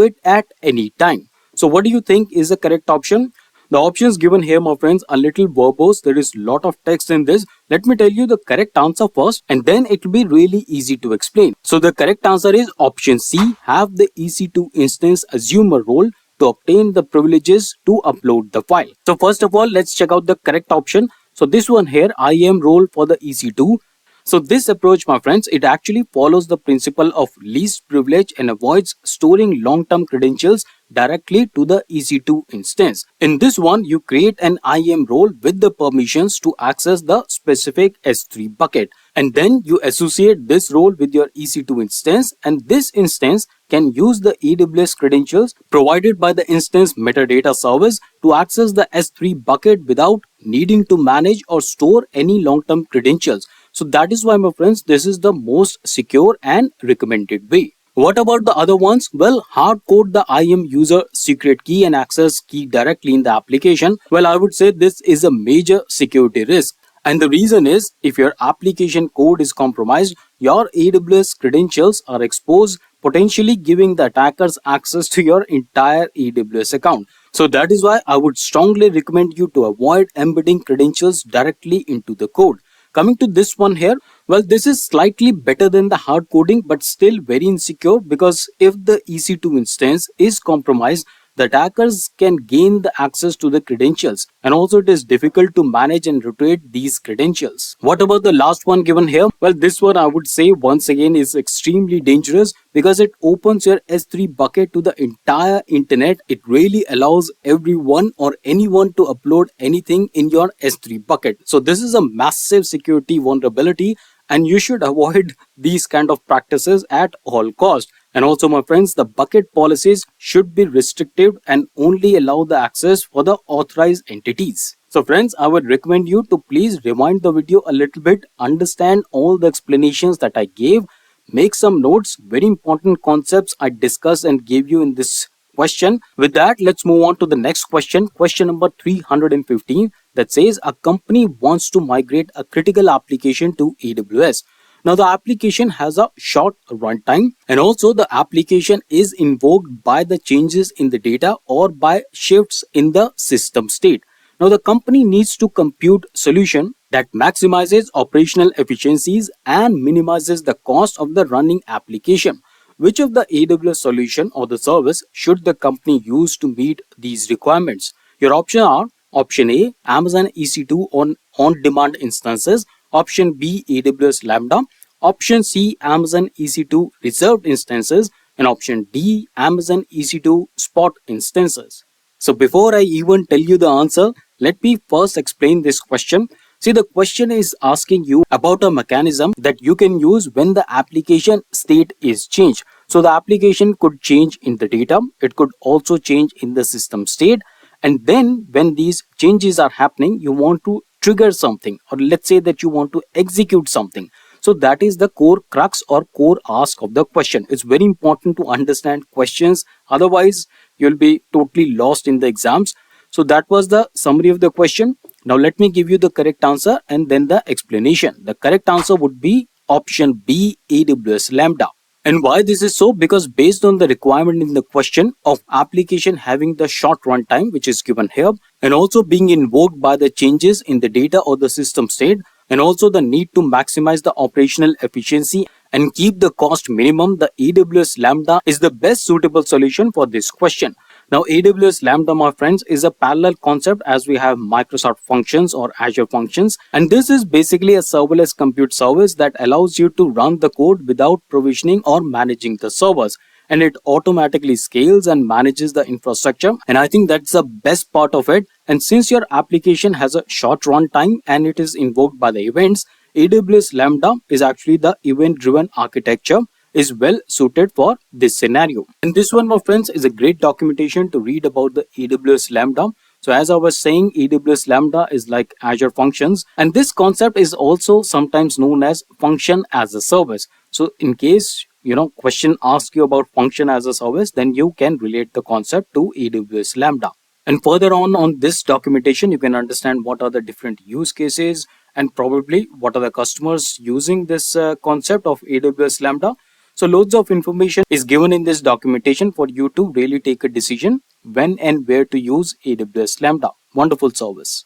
it at any time. So what do you think is the correct option? The options given here, my friends, are little verbose. There is lot of text in this. Let me tell you the correct answer first and then it will be really easy to explain. So the correct answer is option C, have the EC2 instance assume a role to obtain the privileges to upload the file. So first of all, let's check out the correct option. So this one here, IAM role for the EC2. So this approach, my friends, it actually follows the principle of least privilege and avoids storing long-term credentials directly to the EC2 instance. In this one, you create an IAM role with the permissions to access the specific S3 bucket. And then you associate this role with your EC2 instance, and this instance can use the AWS credentials provided by the instance metadata service to access the S3 bucket without needing to manage or store any long-term credentials. So that is why, my friends, this is the most secure and recommended way. What about the other ones? Well, hard code the IAM user secret key and access key directly in the application. Well, I would say this is a major security risk. And the reason is, if your application code is compromised, your AWS credentials are exposed, potentially giving the attackers access to your entire AWS account. So that is why I would strongly recommend you to avoid embedding credentials directly into the code. Coming to this one here, well, this is slightly better than the hard coding, but still very insecure, because if the EC2 instance is compromised, the attackers can gain the access to the credentials, and also it is difficult to manage and rotate these credentials. What about the last one given here? Well, this one I would say once again is extremely dangerous because it opens your S3 bucket to the entire internet. It really allows everyone or anyone to upload anything in your S3 bucket. So this is a massive security vulnerability, and you should avoid these kind of practices at all costs. And also, my friends, the bucket policies should be restrictive and only allow the access for the authorized entities. So friends, I would recommend you to please rewind the video a little bit, understand all the explanations that I gave, make some notes, very important concepts I discussed and gave you in this question. With that, let's move on to the next question. Question number 315 that says a company wants to migrate a critical application to AWS. Now the application has a short runtime, and also the application is invoked by the changes in the data or by shifts in the system state. Now the company needs to compute solution that maximizes operational efficiencies and minimizes the cost of the running application. Which of the AWS solution or the service should the company use to meet these requirements? Your options are option A, Amazon EC2 on-demand instances, option B, AWS Lambda, option C, Amazon EC2 reserved instances, and option D, Amazon EC2 spot instances. So before I even tell you the answer, let me first explain this question. See, the question is asking you about a mechanism that you can use when the application state is changed. So the application could change in the data, it could also change in the system state, and then when these changes are happening, you want to trigger something, or let's say that you want to execute something. So that is the core crux or core ask of the question. It's very important to understand questions, otherwise you'll be totally lost in the exams. So that was the summary of the question. Now let me give you the correct answer and then the explanation. The correct answer would be option B, AWS Lambda. And why this is so? Because based on the requirement in the question of application having the short runtime, which is given here, and also being invoked by the changes in the data or the system state, and also the need to maximize the operational efficiency and keep the cost minimum, the AWS Lambda is the best suitable solution for this question. Now AWS Lambda, my friends, is a parallel concept as we have Microsoft Functions or Azure Functions, and this is basically a serverless compute service that allows you to run the code without provisioning or managing the servers, and it automatically scales and manages the infrastructure, and I think that's the best part of it. And since your application has a short runtime and it is invoked by the events, AWS Lambda is actually the event-driven architecture is well suited for this scenario. And this one, my friends, is a great documentation to read about the AWS Lambda. So as I was saying, AWS Lambda is like Azure Functions, and this concept is also sometimes known as function as a service. So in case question asks you about function as a service, then you can relate the concept to AWS Lambda. And further on this documentation, you can understand what are the different use cases and probably what are the customers using this concept of AWS Lambda. So loads of information is given in this documentation for you to really take a decision when and where to use AWS Lambda. Wonderful service.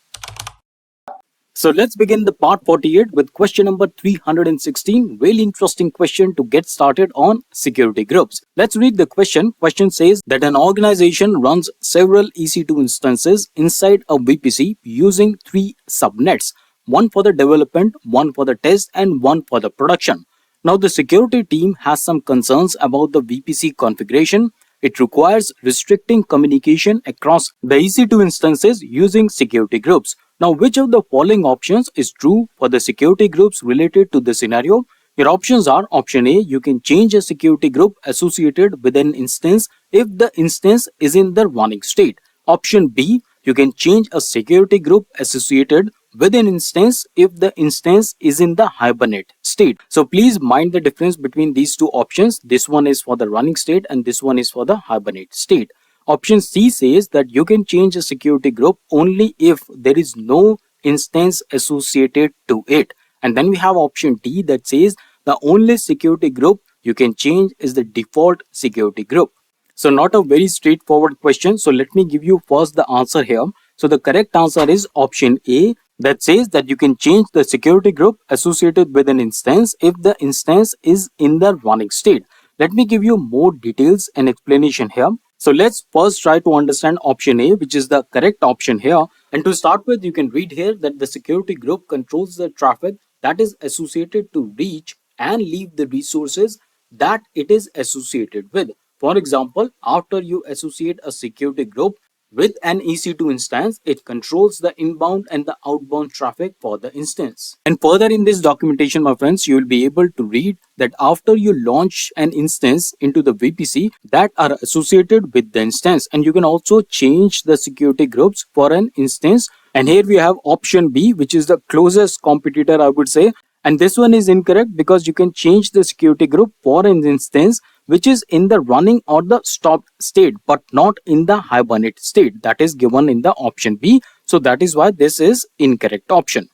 So let's begin the part 48 with question number 316. Really interesting question to get started on security groups. Let's read the question. Question says that an organization runs several EC2 instances inside a VPC using 3 subnets. One for the development, one for the test, and one for the production. Now the security team has some concerns about the VPC configuration. It requires restricting communication across the EC2 instances using security groups. Now, which of the following options is true for the security groups related to the scenario? Your options are: option A, you can change a security group associated with an instance if the instance is in the running state. Option B, you can change a security group associated with an instance if the instance is in the hibernate state. So please mind the difference between these two options. This one is for the running state and this one is for the hibernate state. Option C says that you can change a security group only if there is no instance associated to it. And then we have option D that says the only security group you can change is the default security group. So not a very straightforward question. So let me give you first the answer here. So the correct answer is option A, that says that you can change the security group associated with an instance if the instance is in the running state. Let me give you more details and explanation here. So let's first try to understand option A, which is the correct option here. And to start with, you can read here that the security group controls the traffic that is associated to reach and leave the resources that it is associated with. For example, after you associate a security group with an EC2 instance, it controls the inbound and the outbound traffic for the instance. And further in this documentation, my friends, you will be able to read that after you launch an instance into the VPC that are associated with the instance, and you can also change the security groups for an instance. And here we have option B, which is the closest competitor, I would say. And this one is incorrect because you can change the security group for an instance which is in the running or the stopped state, but not in the hibernate state. That is given in the option B. So that is why this is incorrect option.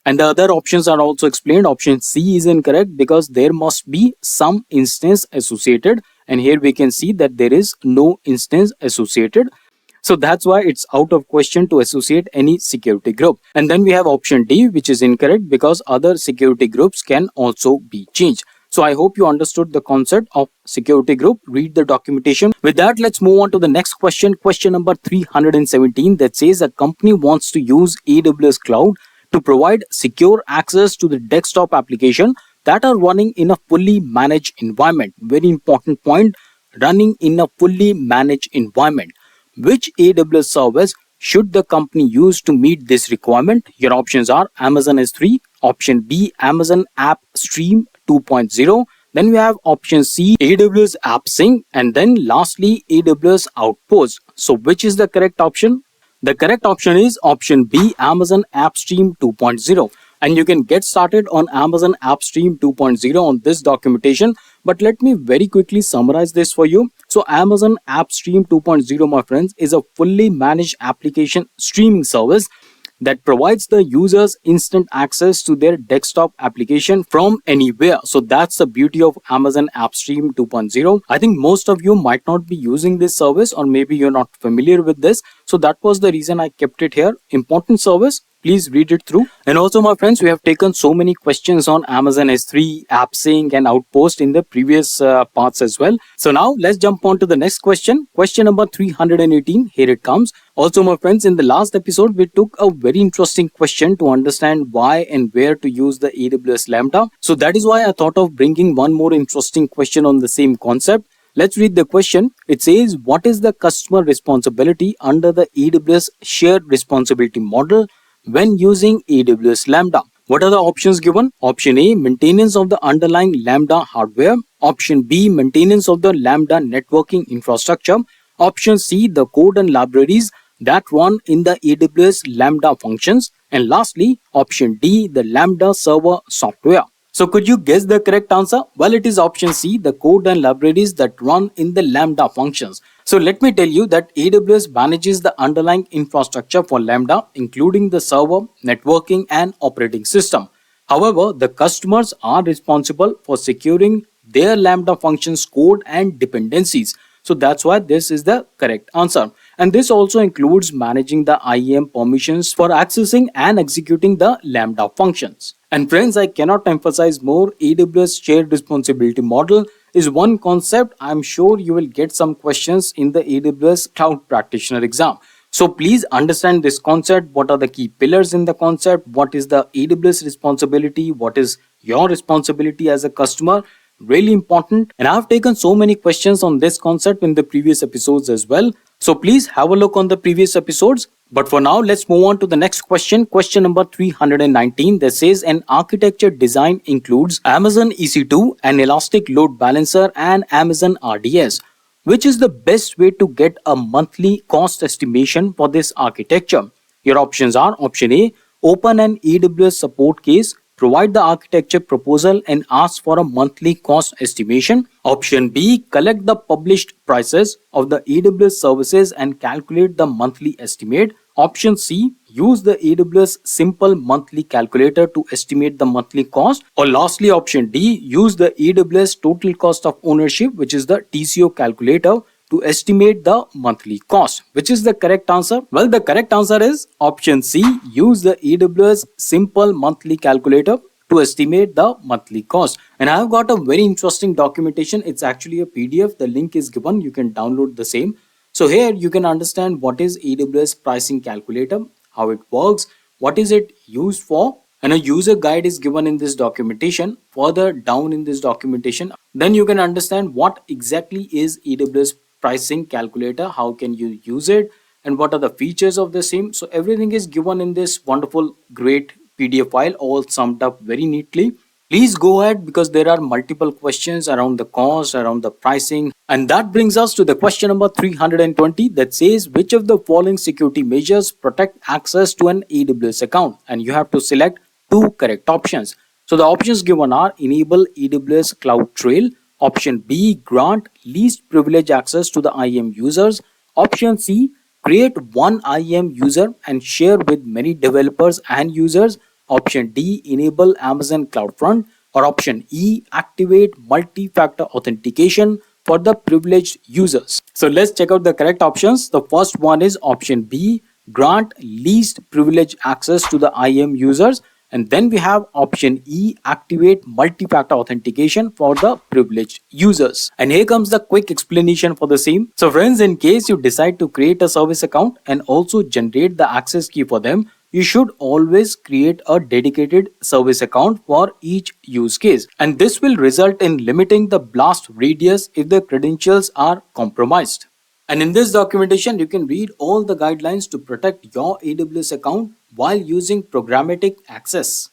And the other options are also explained. Option C is incorrect because there must be some instance associated. And here we can see that there is no instance associated. So that's why it's out of question to associate any security group. And then we have option D, which is incorrect because other security groups can also be changed. So I hope you understood the concept of security group. Read the documentation. With that, let's move on to the next question. Question number 317 that says a company wants to use AWS Cloud to provide secure access to the desktop application that are running in a fully managed environment. Very important point, running in a fully managed environment. Which AWS service should the company use to meet this requirement? Your options are Amazon S3, option B, Amazon App Stream 2.0. Then we have option C, AWS AppSync, and then lastly AWS Outpost. So which is the correct option? The correct option is option B, Amazon AppStream 2.0. And you can get started on Amazon AppStream 2.0 on this documentation. But let me very quickly summarize this for you. So Amazon AppStream 2.0, my friends, is a fully managed application streaming service that provides the users instant access to their desktop application from anywhere. So that's the beauty of Amazon AppStream 2.0. I think most of you might not be using this service, or maybe you're not familiar with this. So that was the reason I kept it here. Important service. Please read it through. And also, my friends, we have taken so many questions on Amazon S3, AppSync and Outpost in the previous parts as well. So now let's jump on to the next question. Question number 318. Here it comes. Also, my friends, in the last episode, we took a very interesting question to understand why and where to use the AWS Lambda. So that is why I thought of bringing one more interesting question on the same concept. Let's read the question. It says, what is the customer responsibility under the AWS shared responsibility model when using AWS Lambda? What are the options given? Option A, maintenance of the underlying Lambda hardware. Option B, maintenance of the Lambda networking infrastructure. Option C, the code and libraries that run in the AWS Lambda functions, and lastly, option D, the Lambda server software. So could you guess the correct answer? Well, it is option C, the code and libraries that run in the Lambda functions. So let me tell you that AWS manages the underlying infrastructure for Lambda, including the server, networking, and operating system. However, the customers are responsible for securing their Lambda functions code and dependencies. So that's why this is the correct answer. And this also includes managing the IAM permissions for accessing and executing the Lambda functions. And friends, I cannot emphasize more, AWS shared responsibility model is one concept I'm sure you will get some questions in the AWS Cloud Practitioner exam. So please understand this concept. What are the key pillars in the concept? What is the AWS responsibility? What is your responsibility as a customer? Really important. And I've taken so many questions on this concept in the previous episodes as well. So please have a look on the previous episodes. But for now, let's move on to the next question. Question number 319 that says an architecture design includes Amazon EC2, an Elastic Load Balancer, and Amazon RDS. Which is the best way to get a monthly cost estimation for this architecture? Your options are option A, open an AWS support case, provide the architecture proposal and ask for a monthly cost estimation. Option B, collect the published prices of the AWS services and calculate the monthly estimate. Option C, use the AWS simple monthly calculator to estimate the monthly cost. Or lastly, option D, use the AWS total cost of ownership, which is the TCO calculator, to estimate the monthly cost. Which is the correct answer? Well, the correct answer is option C, use the AWS simple monthly calculator to estimate the monthly cost. And I have got a very interesting documentation. It's actually a PDF. The link is given. You can download the same. So here you can understand what is AWS Pricing Calculator, how it works, what is it used for, and a user guide is given in this documentation. Further down in this documentation, then you can understand what exactly is AWS Pricing Calculator, how can you use it, and what are the features of the same. So everything is given in this wonderful, great PDF file, all summed up very neatly. Please go ahead because there are multiple questions around the cost, around the pricing. And that brings us to the question number 320 that says which of the following security measures protect access to an AWS account? And you have to select two correct options. So the options given are enable AWS CloudTrail. Option B, grant least privilege access to the IAM users. Option C, create one IAM user and share with many developers and users. Option D, enable Amazon CloudFront. Or option E, activate multi-factor authentication for the privileged users. So let's check out the correct options. The first one is option B, grant least privilege access to the IAM users. And then we have option E, activate multi-factor authentication for the privileged users. And here comes the quick explanation for the same. So friends, in case you decide to create a service account and also generate the access key for them, you should always create a dedicated service account for each use case. And this will result in limiting the blast radius if the credentials are compromised. And in this documentation, you can read all the guidelines to protect your AWS account while using programmatic access.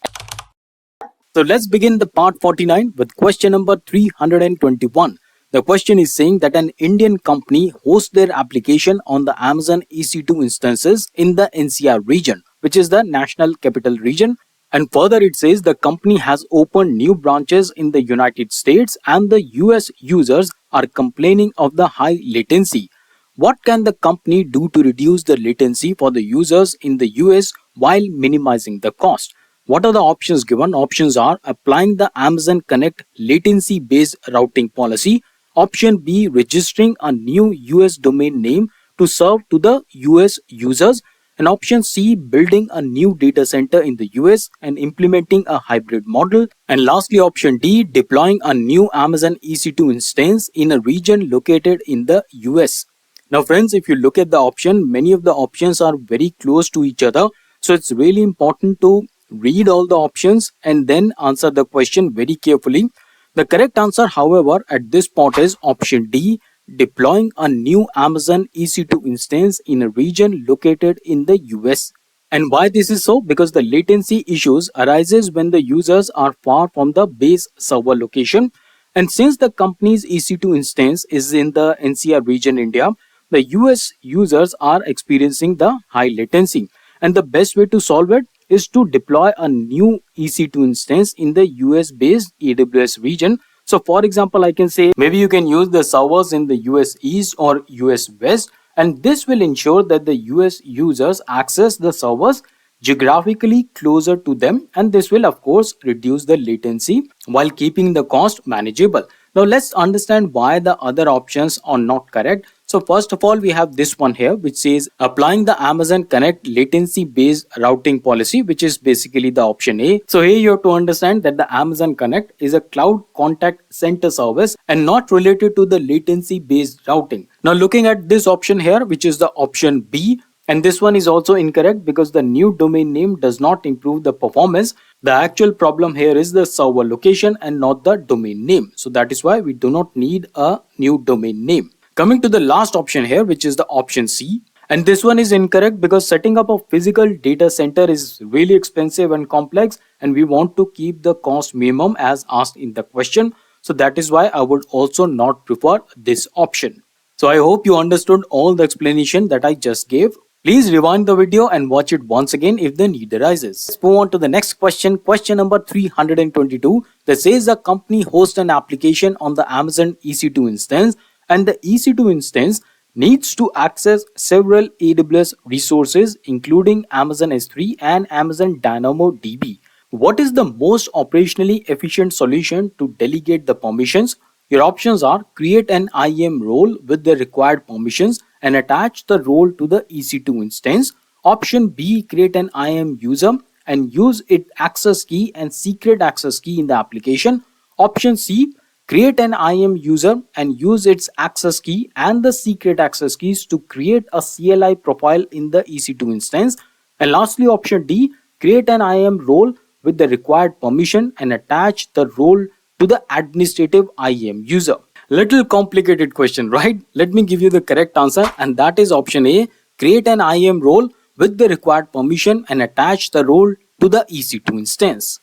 So let's begin the part 49 with question number 321. The question is saying that an Indian company hosts their application on the Amazon EC2 instances in the NCR region, which is the National Capital Region. And further it says the company has opened new branches in the United States and the US users are complaining of the high latency. What can the company do to reduce the latency for the users in the US while minimizing the cost? What are the options given? Options are applying the Amazon Connect latency-based routing policy. Option B, registering a new US domain name to serve to the US users. And option C, building a new data center in the US and implementing a hybrid model. And lastly, option D, deploying a new Amazon EC2 instance in a region located in the US. Now friends, if you look at the option, many of the options are very close to each other. So it's really important to read all the options and then answer the question very carefully. The correct answer, however, at this point is option D, deploying a new Amazon EC2 instance in a region located in the US. And why this is so? Because the latency issues arises when the users are far from the base server location. And since the company's EC2 instance is in the NCR region, India, the US users are experiencing the high latency. And the best way to solve it is to deploy a new EC2 instance in the US based AWS region. So for example, I can say maybe you can use the servers in the US East or US West, and this will ensure that the US users access the servers geographically closer to them, and this will of course reduce the latency while keeping the cost manageable. Now let's understand why the other options are not correct. So first of all, we have this one here which says applying the Amazon Connect latency based routing policy, which is basically the option A. So here you have to understand that the Amazon Connect is a cloud contact center service and not related to the latency based routing. Now looking at this option here, which is the option B, and this one is also incorrect because the new domain name does not improve the performance. The actual problem here is the server location and not the domain name. So that is why we do not need a new domain name. Coming to the last option here, which is the option C. And this one is incorrect because setting up a physical data center is really expensive and complex, and we want to keep the cost minimum as asked in the question. So that is why I would also not prefer this option. So I hope you understood all the explanation that I just gave. Please rewind the video and watch it once again if the need arises. Let's move on to the next question, question number 322, that says a company hosts an application on the Amazon EC2 instance, and the EC2 instance needs to access several AWS resources including Amazon S3 and Amazon DynamoDB. What is the most operationally efficient solution to delegate the permissions? Your options are create an IAM role with the required permissions and attach the role to the EC2 instance. Option B, create an IAM user and use its access key and secret access key in the application. Option C, create an IAM user and use its access key and the secret access keys to create a CLI profile in the EC2 instance. And lastly, option D, create an IAM role with the required permission and attach the role to the administrative IAM user. Little complicated question, right? Let me give you the correct answer, and that is option A, create an IAM role with the required permission and attach the role to the EC2 instance.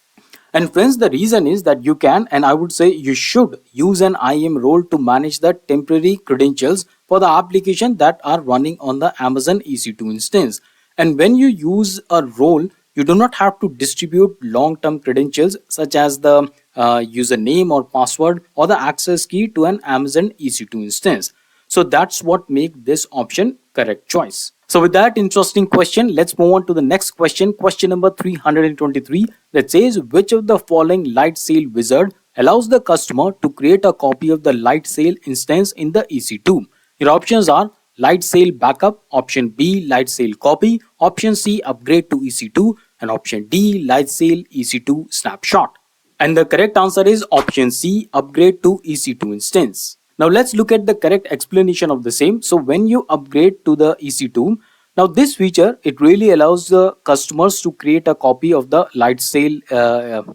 And friends, the reason is that you can, and I would say you should, use an IAM role to manage the temporary credentials for the application that are running on the Amazon EC2 instance. And when you use a role, you do not have to distribute long-term credentials such as the username or password or the access key to an Amazon EC2 instance. So that's what makes this option correct choice. So with that interesting question, let's move on to the next question, question number 323, that says which of the following light sail wizard allows the customer to create a copy of the light sail instance in the EC2. Your options are light sail backup, option B light sail copy, option C upgrade to EC2, and option D light sail EC2 snapshot. And the correct answer is option C, upgrade to EC2 instance. Now let's look at the correct explanation of the same. So when you upgrade to the EC2, now this feature, it really allows the customers to create a copy of the light sail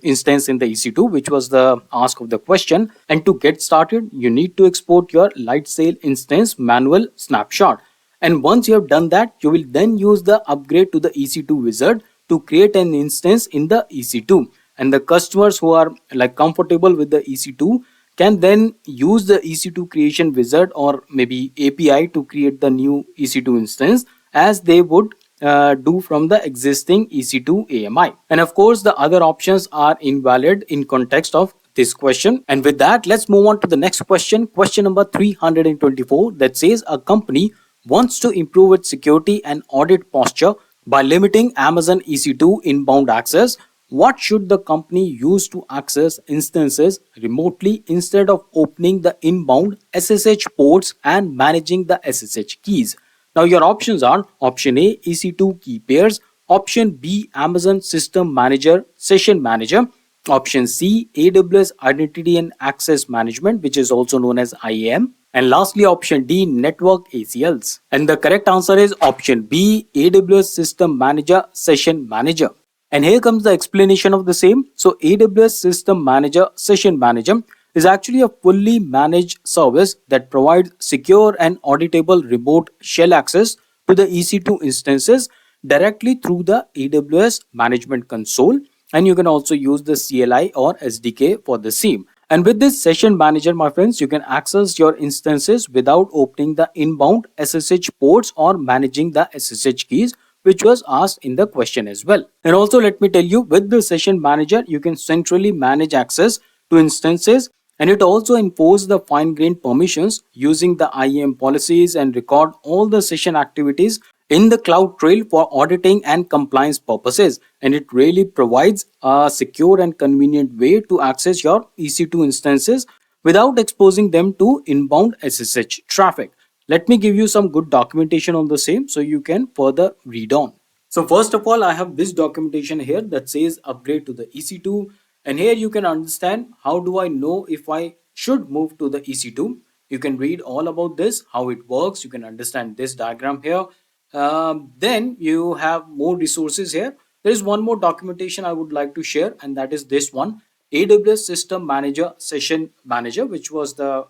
instance in the EC2, which was the ask of the question. And to get started, you need to export your light sail instance manual snapshot. And once you have done that, you will then use the upgrade to the EC2 wizard to create an instance in the EC2. And the customers who are like comfortable with the EC2 can then use the EC2 creation wizard or maybe API to create the new EC2 instance as they would do from the existing EC2 AMI. And of course, the other options are invalid in context of this question. And with that, let's move on to the next question, question number 324, that says a company wants to improve its security and audit posture by limiting Amazon EC2 inbound access. What should the company use to access instances remotely instead of opening the inbound SSH ports and managing the SSH keys? Now your options are option A, EC2 key pairs, option B, Amazon System Manager, Session Manager, option C, AWS Identity and Access Management, which is also known as IAM, and lastly option D, Network ACLs. And the correct answer is option B, AWS System Manager, Session Manager. And here comes the explanation of the same. So AWS System Manager, Session Manager is actually a fully managed service that provides secure and auditable remote shell access to the EC2 instances directly through the AWS Management Console. And you can also use the CLI or SDK for the same. And with this session manager, my friends, you can access your instances without opening the inbound SSH ports or managing the SSH keys, which was asked in the question as well. And also let me tell you, with the session manager, you can centrally manage access to instances, and it also enforces the fine-grained permissions using the IAM policies and record all the session activities in the CloudTrail for auditing and compliance purposes. And it really provides a secure and convenient way to access your EC2 instances without exposing them to inbound SSH traffic. Let me give you some good documentation on the same so you can further read on. So first of all, I have this documentation here that says upgrade to the EC2, and here you can understand how do I know if I should move to the EC2. You can read all about this, how it works. You can understand this diagram here. Then you have more resources here. There is one more documentation I would like to share, and that is this one, AWS System Manager Session Manager, which was the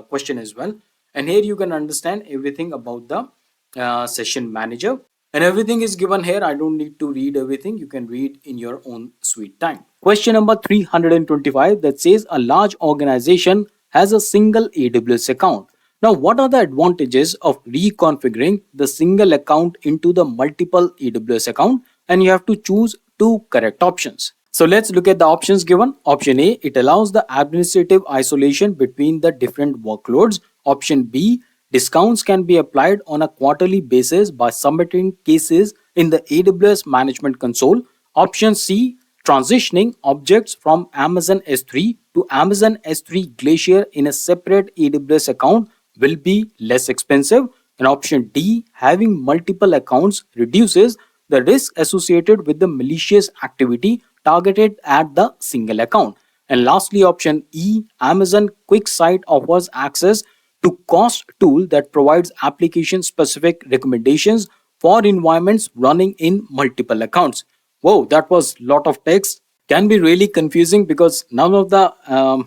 question as well. And here you can understand everything about the session manager, and everything is given here. I don't need to read everything. You can read in your own sweet time. Question number 325 that says a large organization has a single AWS account. Now, what are the advantages of reconfiguring the single account into the multiple AWS account? And you have to choose two correct options. So let's look at the options given. Option A, it allows the administrative isolation between the different workloads. Option B, discounts can be applied on a quarterly basis by submitting cases in the AWS Management Console. Option C, transitioning objects from Amazon S3 to Amazon S3 Glacier in a separate AWS account will be less expensive. And option D, having multiple accounts reduces the risk associated with the malicious activity targeted at the single account. And lastly, option E, Amazon QuickSight offers access to cost tool that provides application specific recommendations for environments running in multiple accounts. Whoa, that was a lot of text. Can be really confusing because none of the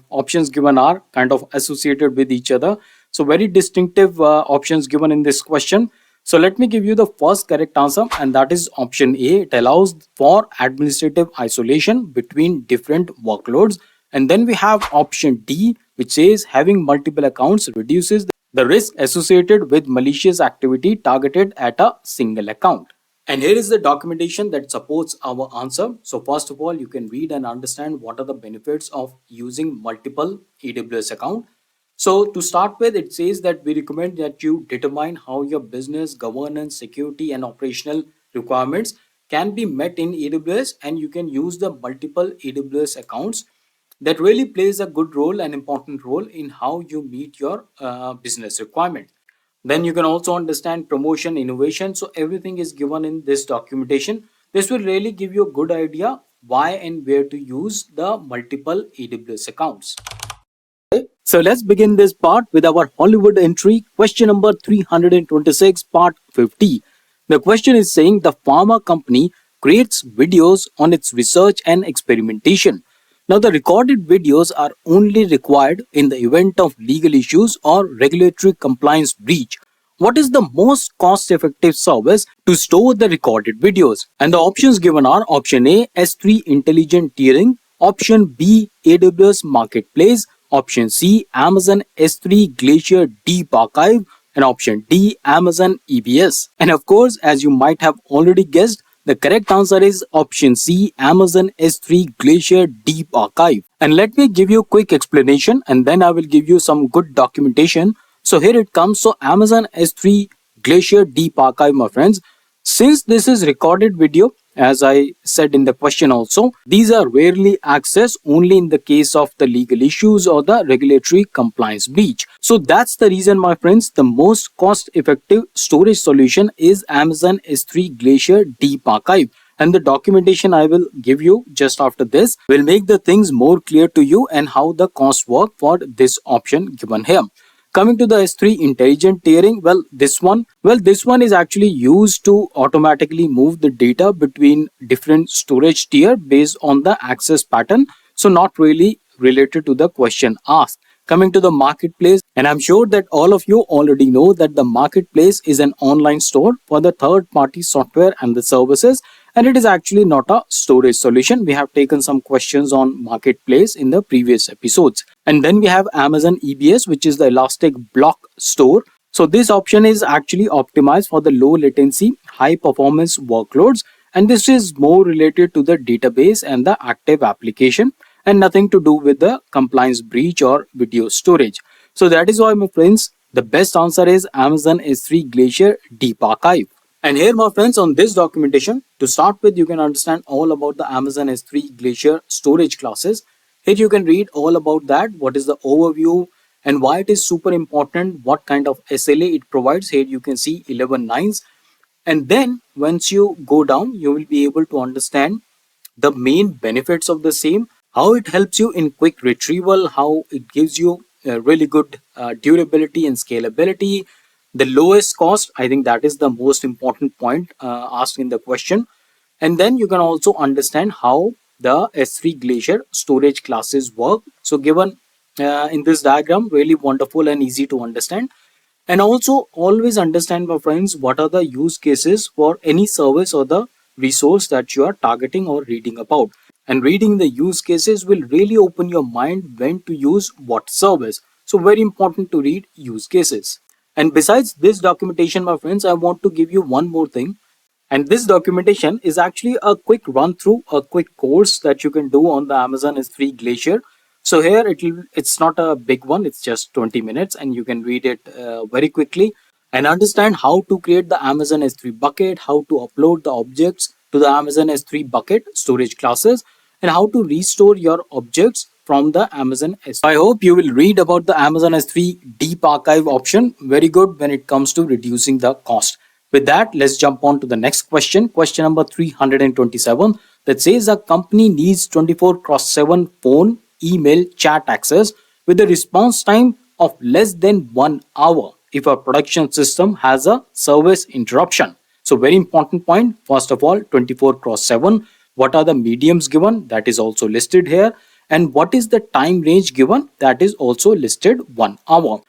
options given are kind of associated with each other. So very distinctive options given in this question. So let me give you the first correct answer, and that is option A. It allows for administrative isolation between different workloads. And then we have option D, which says having multiple accounts reduces the risk associated with malicious activity targeted at a single account. And here is the documentation that supports our answer. So first of all, you can read and understand what are the benefits of using multiple AWS accounts. So to start with, it says that we recommend that you determine how your business, governance, security, and operational requirements can be met in AWS, and you can use the multiple AWS accounts. That really plays a good role, an important role in how you meet your business requirement. Then you can also understand promotion, innovation. So everything is given in this documentation. This will really give you a good idea why and where to use the multiple AWS accounts. So let's begin this part with our Hollywood entry, question number 326, part 50. The question is saying the pharma company creates videos on its research and experimentation. Now the recorded videos are only required in the event of legal issues or regulatory compliance breach. What is the most cost-effective service to store the recorded videos? And the options given are option A, S3 Intelligent Tiering, option B, AWS Marketplace, option C, Amazon S3 Glacier Deep Archive, and option D, Amazon EBS. And of course, as you might have already guessed, the correct answer is option C, Amazon S3 Glacier Deep Archive. And let me give you a quick explanation, and then I will give you some good documentation. So here it comes. So Amazon S3 Glacier Deep Archive, my friends, since this is recorded video, as I said in the question also, these are rarely accessed only in the case of the legal issues or the regulatory compliance breach. So that's the reason, my friends, the most cost-effective storage solution is Amazon S3 Glacier Deep Archive. And the documentation I will give you just after this will make the things more clear to you and how the costs work for this option given here. Coming to the S3 Intelligent Tiering, this one is actually used to automatically move the data between different storage tier based on the access pattern. So not really related to the question asked. Coming to the marketplace, and I'm sure that all of you already know that the marketplace is an online store for the third-party software and the services, And it is actually not a storage solution. We have taken some questions on Marketplace in the previous episodes. And then we have Amazon EBS, which is the Elastic Block Store. So this option is actually optimized for the low latency, high performance workloads. And this is more related to the database and the active application and nothing to do with the compliance breach or video storage. So that is why, my friends, the best answer is Amazon S3 Glacier Deep Archive. And here, my friends, on this documentation, to start with, you can understand all about the Amazon S3 Glacier storage classes. Here you can read all about that, what is the overview and why it is super important, what kind of SLA it provides. Here you can see 11 nines. And then once you go down, you will be able to understand the main benefits of the same, how it helps you in quick retrieval, how it gives you really good durability and scalability, the lowest cost. I think that is the most important point asked in the question. And then you can also understand how the S3 Glacier storage classes work. So given in this diagram, really wonderful and easy to understand. And also always understand, my friends, what are the use cases for any service or the resource that you are targeting or reading about. And reading the use cases will really open your mind when to use what service. So very important to read use cases. And besides this documentation, my friends, I want to give you one more thing. And this documentation is actually a quick run through, a quick course that you can do on the Amazon S3 Glacier. So here it's not a big one, it's just 20 minutes and you can read it very quickly and understand how to create the Amazon S3 bucket, how to upload the objects to the Amazon S3 bucket storage classes, and how to restore your objects from the Amazon S3. I hope you will read about the Amazon S3 Deep Archive option. Very good when it comes to reducing the cost. With that, let's jump on to the next question. Question number 327 that says a company needs 24/7 phone, email, chat access with a response time of less than 1 hour if a production system has a service interruption. So very important point. First of all, 24/7. What are the mediums given? That is also listed here. And what is the time range given? That is also listed 1 hour.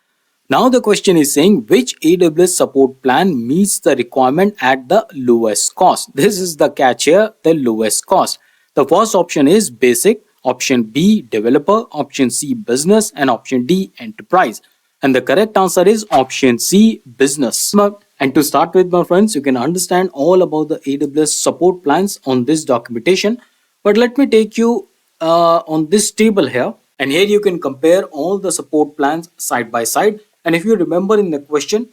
Now the question is saying which AWS support plan meets the requirement at the lowest cost. This is the catch here, the lowest cost. The first option is basic, option B developer, option C business, and option D enterprise. And the correct answer is option C business. And to start with, my friends, you can understand all about the AWS support plans on this documentation. But let me take you on this table here. And here you can compare all the support plans side by side. And if you remember in the question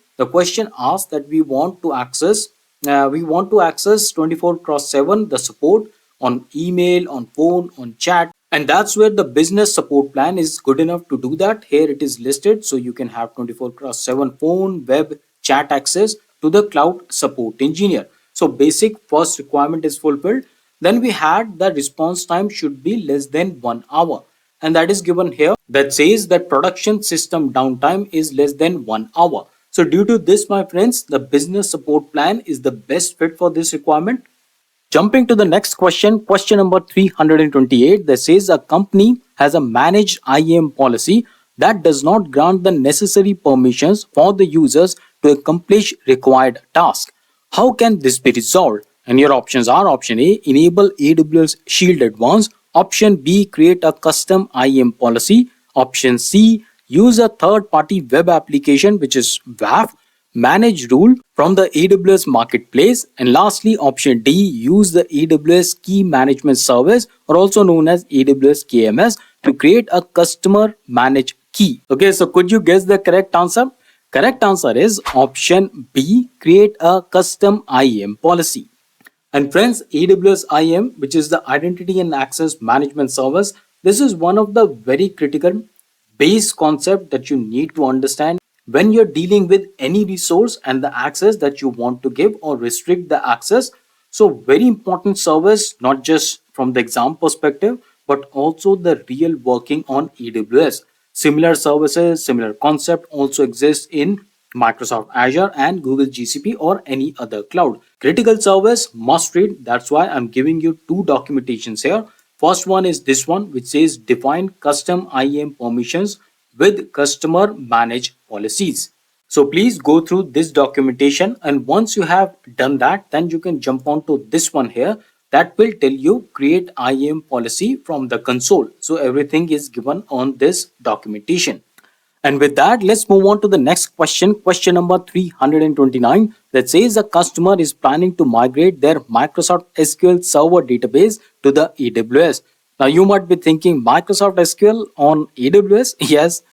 asked that we want to access 24/7 the support on email, on phone, on chat. And that's where the business support plan is good enough to do that. Here it is listed. So you can have 24/7 phone, web, chat access to the cloud support engineer. So basic first requirement is fulfilled. Then we had the response time should be less than 1 hour. And that is given here that says that production system downtime is less than 1 hour. So due to this, my friends, the business support plan is the best fit for this requirement. Jumping to the next question, question number 328 that says a company has a managed IAM policy that does not grant the necessary permissions for the users to accomplish required tasks. How can this be resolved? And your options are option A, enable AWS Shield Advanced, option B, create a custom IAM policy, option C, use a third-party web application which is WAF, manage rule from the AWS Marketplace, and lastly option D, use the AWS Key Management Service or also known as AWS KMS to create a customer managed key. Okay, so could you guess the correct answer? Correct answer is option B, create a custom IAM policy. And friends, AWS IAM, which is the Identity and Access Management Service, this is one of the very critical base concept that you need to understand when you're dealing with any resource and the access that you want to give or restrict the access. So very important service, not just from the exam perspective, but also the real working on AWS. Similar services, similar concept also exists in Microsoft Azure and Google GCP or any other cloud. Critical service must read. That's why I'm giving you two documentations here. First one is this one, which says define custom IAM permissions with customer managed policies. So please go through this documentation, and once you have done that, then you can jump on to this one here that will tell you create IAM policy from the console. So everything is given on this documentation. And with that, let's move on to the next question, question number 329, that says a customer is planning to migrate their Microsoft SQL Server database to the AWS. Now you might be thinking Microsoft SQL on AWS?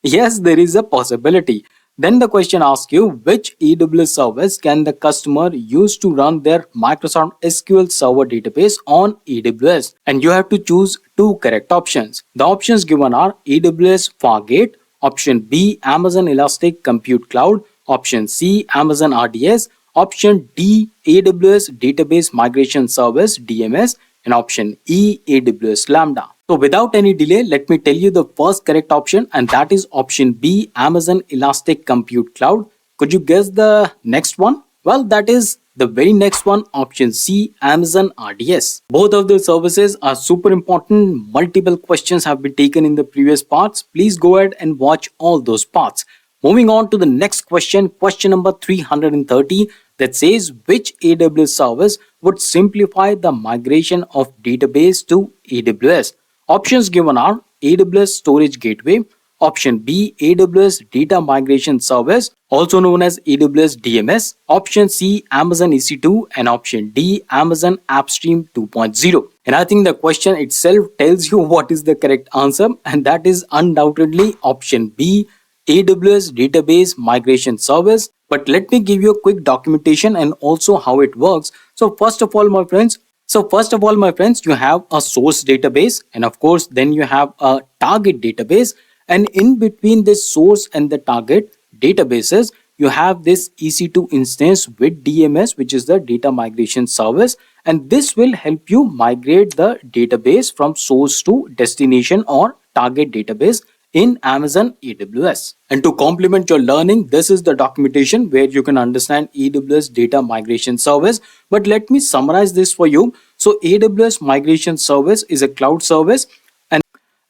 Yes, there is a possibility. Then the question asks you which AWS service can the customer use to run their Microsoft SQL Server database on AWS? And you have to choose two correct options. The options given are AWS Fargate, option B Amazon Elastic Compute Cloud, option C Amazon RDS, option D AWS Database Migration Service DMS, and option E AWS Lambda. So without any delay, let me tell you the first correct option, and that is option B Amazon Elastic Compute Cloud. Could you guess the next one? Well, that is the very next one, option C Amazon RDS. Both of the services are super important. Multiple questions have been taken in the previous parts. Please go ahead and watch all those parts. Moving on to the next question, question number 330, that says which AWS service would simplify the migration of database to AWS? Options given are AWS Storage Gateway, option B AWS Data Migration Service, also known as AWS DMS, option C Amazon EC2, and option D Amazon AppStream 2.0. And I think the question itself tells you what is the correct answer, and that is undoubtedly option B AWS Database Migration Service. But let me give you a quick documentation and also how it works. So first of all, my friends, you have a source database, and of course, then you have a target database. And in between this source and the target databases, you have this EC2 instance with DMS, which is the data migration service. And this will help you migrate the database from source to destination or target database in Amazon AWS. And to complement your learning, this is the documentation where you can understand AWS Data Migration Service. But let me summarize this for you. So AWS Migration Service is a cloud service,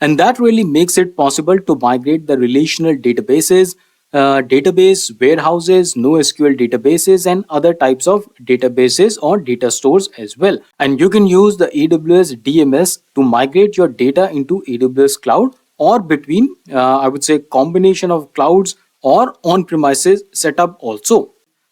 and that really makes it possible to migrate the relational databases, database warehouses, NoSQL databases, and other types of databases or data stores as well. And you can use the AWS DMS to migrate your data into AWS Cloud, or between, I would say, combination of clouds or on-premises setup also.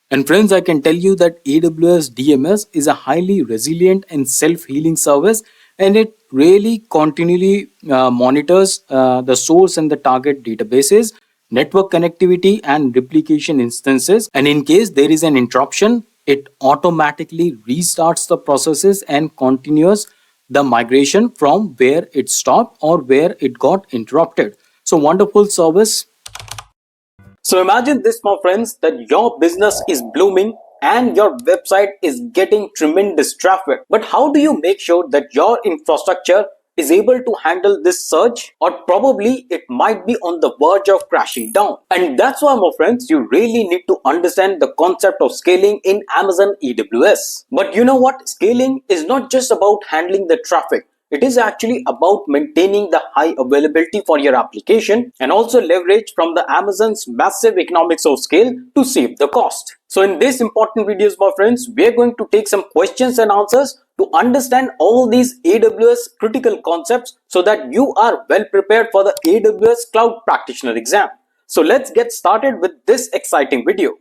And friends, I can tell you that AWS DMS is a highly resilient and self-healing service, and it really continually monitors the source and the target databases, network connectivity, and replication instances. And in case there is an interruption, it automatically restarts the processes and continues the migration from where it stopped or where it got interrupted. So wonderful service. So imagine this, my friends, that your business is blooming and your website is getting tremendous traffic. But how do you make sure that your infrastructure is able to handle this surge? Or probably it might be on the verge of crashing down. And that's why, my friends, you really need to understand the concept of scaling in Amazon AWS. But you know what? Scaling is not just about handling the traffic. It is actually about maintaining the high availability for your application and also leverage from the Amazon's massive economics of scale to save the cost. So in this important videos, my friends, we are going to take some questions and answers to understand all these AWS critical concepts so that you are well prepared for the AWS Cloud Practitioner exam. So let's get started with this exciting video.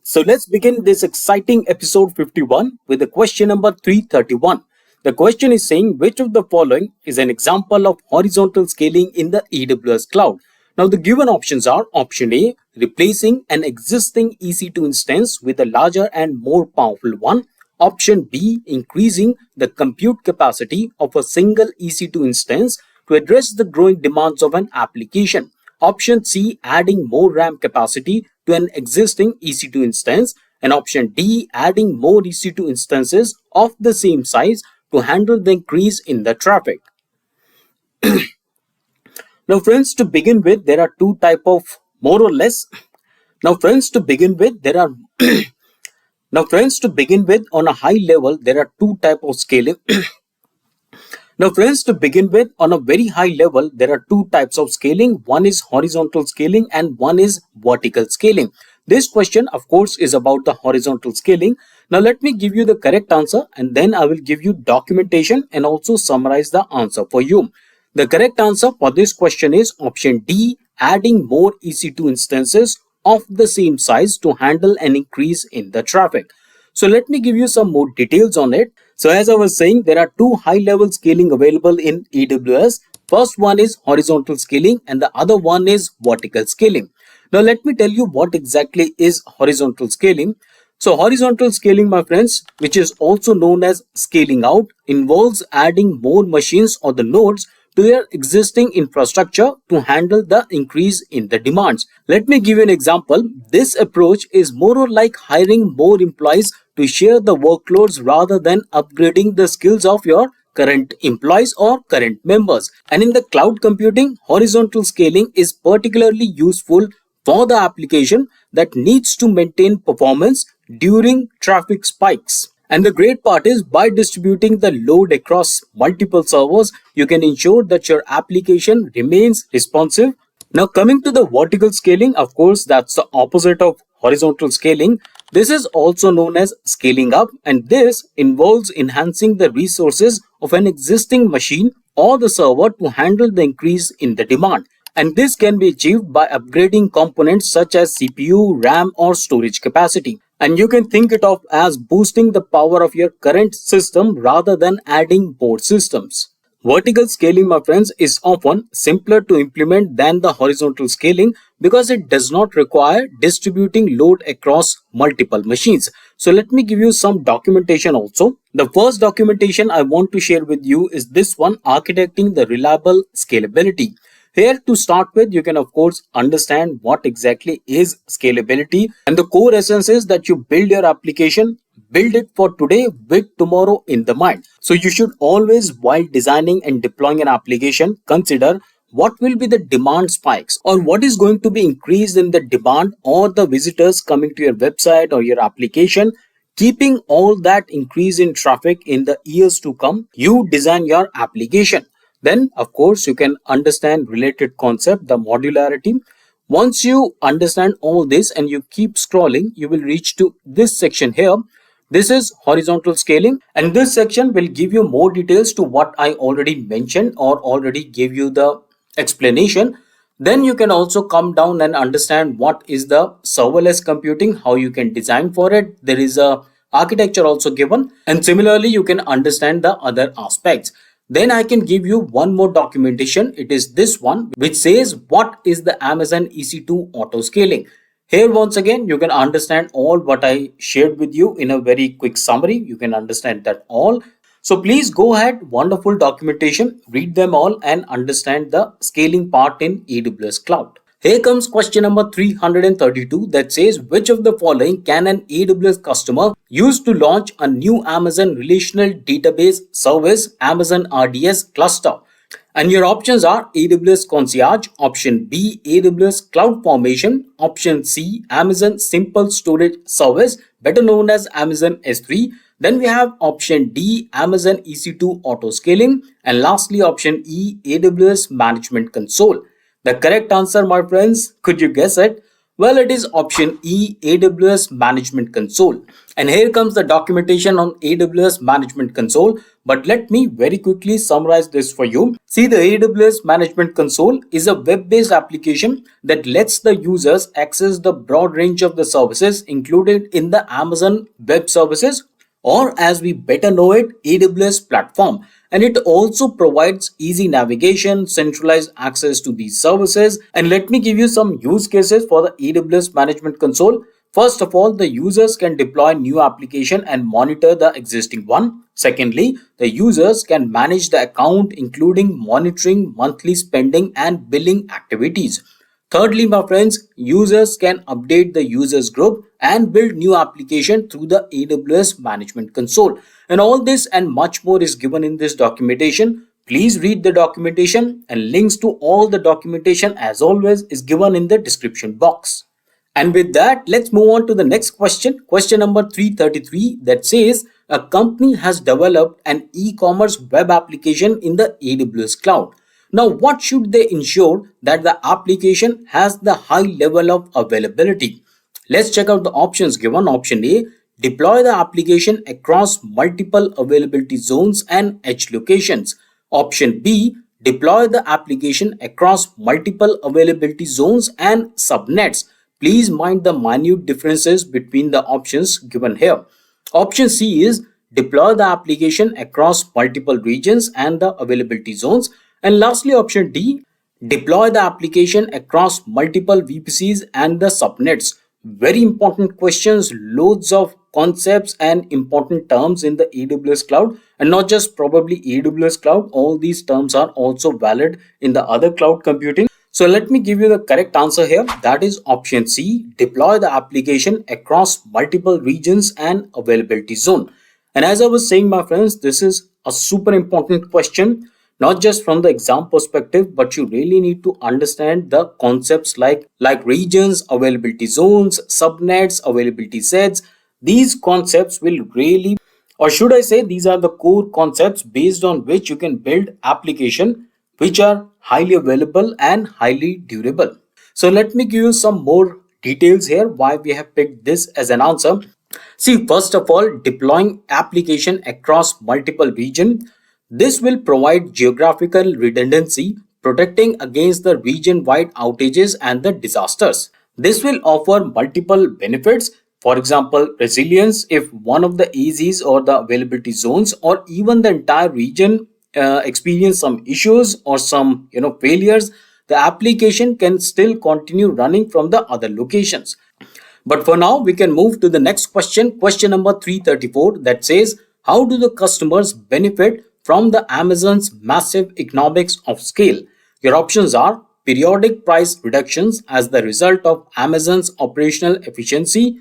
So let's begin this exciting episode 51 with the question number 331. The question is saying which of the following is an example of horizontal scaling in the AWS cloud. Now the given options are option A, replacing an existing EC2 instance with a larger and more powerful one. Option B, increasing the compute capacity of a single EC2 instance to address the growing demands of an application. Option C, adding more RAM capacity to an existing EC2 instance. And option D, adding more EC2 instances of the same size to handle the increase in the traffic. Now friends, to begin with, there are two types of more or less. Now friends, to begin with, on a high level, there are two types of scaling. Now friends, to begin with, on a very high level, there are two types of scaling. One is horizontal scaling and one is vertical scaling. This question, of course, is about the horizontal scaling. Now let me give you the correct answer and then I will give you documentation and also summarize the answer for you. The correct answer for this question is option D, adding more EC2 instances of the same size to handle an increase in the traffic. So let me give you some more details on it. So as I was saying, there are two high-level scaling available in AWS. First one is horizontal scaling and the other one is vertical scaling. Now let me tell you what exactly is horizontal scaling. So horizontal scaling, my friends, which is also known as scaling out, involves adding more machines or the nodes to their existing infrastructure to handle the increase in the demands. Let me give you an example. This approach is more or like hiring more employees to share the workloads rather than upgrading the skills of your current employees or current members. And in the cloud computing, horizontal scaling is particularly useful for the application that needs to maintain performance during traffic spikes. And the great part is, by distributing the load across multiple servers, you can ensure that your application remains responsive. Now coming to the vertical scaling, of course, that's the opposite of horizontal scaling. This is also known as scaling up, and this involves enhancing the resources of an existing machine or the server to handle the increase in the demand. And this can be achieved by upgrading components such as CPU, RAM, or storage capacity. And you can think it of as boosting the power of your current system rather than adding more systems. Vertical scaling, my friends, is often simpler to implement than the horizontal scaling because it does not require distributing load across multiple machines. So let me give you some documentation also. The first documentation I want to share with you is this one, architecting the reliable scalability. Here to start with, you can of course understand what exactly is scalability, and the core essence is that you build your application, build it for today with tomorrow in the mind. So you should always, while designing and deploying an application, consider what will be the demand spikes or what is going to be increased in the demand or the visitors coming to your website or your application. Keeping all that increase in traffic in the years to come, you design your application. Then, of course, you can understand related concept, the modularity. Once you understand all this and you keep scrolling, you will reach to this section here. This is horizontal scaling, and this section will give you more details to what I already mentioned or already gave you the explanation. Then you can also come down and understand what is the serverless computing, how you can design for it. There is a architecture also given, and similarly you can understand the other aspects. Then I can give you one more documentation. It is this one which says what is the Amazon EC2 auto scaling. Here once again you can understand all what I shared with you in a very quick summary. You can understand that all. So please go ahead, wonderful documentation, read them all and understand the scaling part in AWS Cloud. Here comes question number 332 that says, which of the following can an AWS customer use to launch a new Amazon relational database service Amazon RDS cluster? And your options are AWS Concierge, option B, AWS Cloud Formation, option C, Amazon Simple Storage Service, better known as Amazon S3. Then we have option D, Amazon EC2 Auto Scaling, and lastly option E, AWS Management Console. The correct answer, my friends, could you guess it? Well, it is option E, AWS Management Console. And here comes the documentation on AWS Management Console. But let me very quickly summarize this for you. See, the AWS Management Console is a web-based application that lets the users access the broad range of the services included in the Amazon Web Services, or as we better know it, AWS platform. And it also provides easy navigation, centralized access to these services. And let me give you some use cases for the AWS Management Console. First of all, the users can deploy new application and monitor the existing one. Secondly, the users can manage the account, including monitoring monthly spending and billing activities. Thirdly, my friends, users can update the users group and build new application through the AWS Management Console. And all this and much more is given in this documentation. Please read the documentation, and links to all the documentation as always is given in the description box. And with that, let's move on to the next question. Question number 333 that says, a company has developed an e-commerce web application in the AWS cloud. Now, what should they ensure that the application has the high level of availability? Let's check out the options given. Option A, deploy the application across multiple availability zones and edge locations. Option B, deploy the application across multiple availability zones and subnets. Please mind the minute differences between the options given here. Option C is deploy the application across multiple regions and the availability zones. And lastly, option D, deploy the application across multiple VPCs and the subnets. Very important questions, loads of concepts and important terms in the AWS cloud, and not just probably AWS cloud, all these terms are also valid in the other cloud computing. So let me give you the correct answer here. That is option C, deploy the application across multiple regions and availability zone. And as I was saying, my friends, this is a super important question, not just from the exam perspective, but you really need to understand the concepts like regions, availability zones, subnets, availability sets. These concepts will really, or should I say, these are the core concepts based on which you can build application which are highly available and highly durable. So let me give you some more details here why we have picked this as an answer. See, first of all, deploying application across multiple regions. This will provide geographical redundancy, protecting against the region-wide outages and the disasters. This will offer multiple benefits. For example, resilience if one of the AZs or the availability zones or even the entire region experience some issues or some failures, the application can still continue running from the other locations. But for now, we can move to the next question, question number 334, that says, how do the customers benefit from the Amazon's massive economics of scale? Your options are periodic price reductions as the result of Amazon's operational efficiency.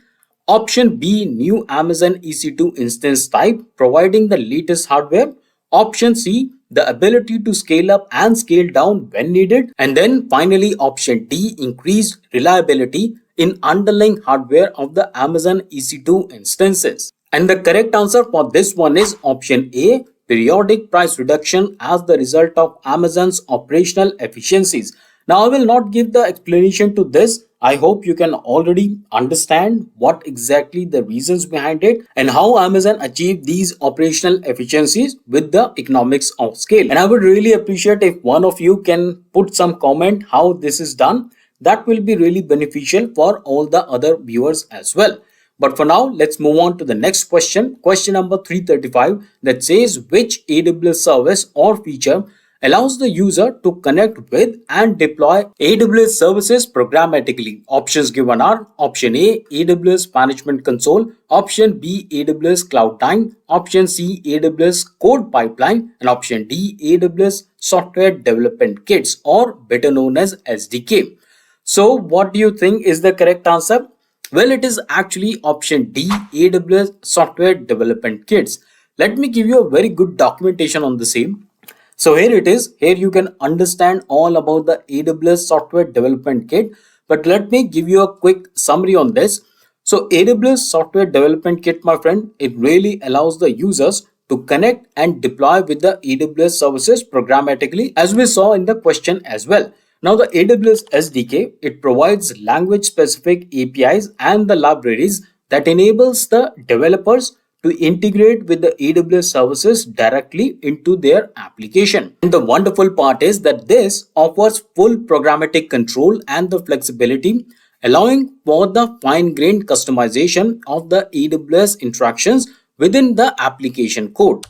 Option B, new Amazon EC2 Instance Type providing the latest hardware. Option C, the ability to scale up and scale down when needed. And then finally, option D, increased reliability in underlying hardware of the Amazon EC2 instances. And the correct answer for this one is option A, periodic price reduction as the result of Amazon's operational efficiencies. Now, I will not give the explanation to this. I hope you can already understand what exactly the reasons behind it and how Amazon achieved these operational efficiencies with the economics of scale. And I would really appreciate if one of you can put some comment how this is done. That will be really beneficial for all the other viewers as well. But for now, let's move on to the next question. Question number 335 that says, which AWS service or feature allows the user to connect with and deploy AWS services programmatically? Options given are option A, AWS Management Console, option B, AWS Cloud Time, option C, AWS Code Pipeline, and option D, AWS Software Development Kits, or better known as SDK. So what do you think is the correct answer? Well, it is actually option D, AWS Software Development Kits. Let me give you a very good documentation on the same. So here it is. Here you can understand all about the AWS Software Development Kit. But let me give you a quick summary on this. So AWS Software Development Kit, my friend, it really allows the users to connect and deploy with the AWS services programmatically, as we saw in the question as well. Now the AWS SDK, it provides language specific APIs and the libraries that enables the developers to integrate with the AWS services directly into their application. And the wonderful part is that this offers full programmatic control and the flexibility, allowing for the fine-grained customization of the AWS interactions within the application code.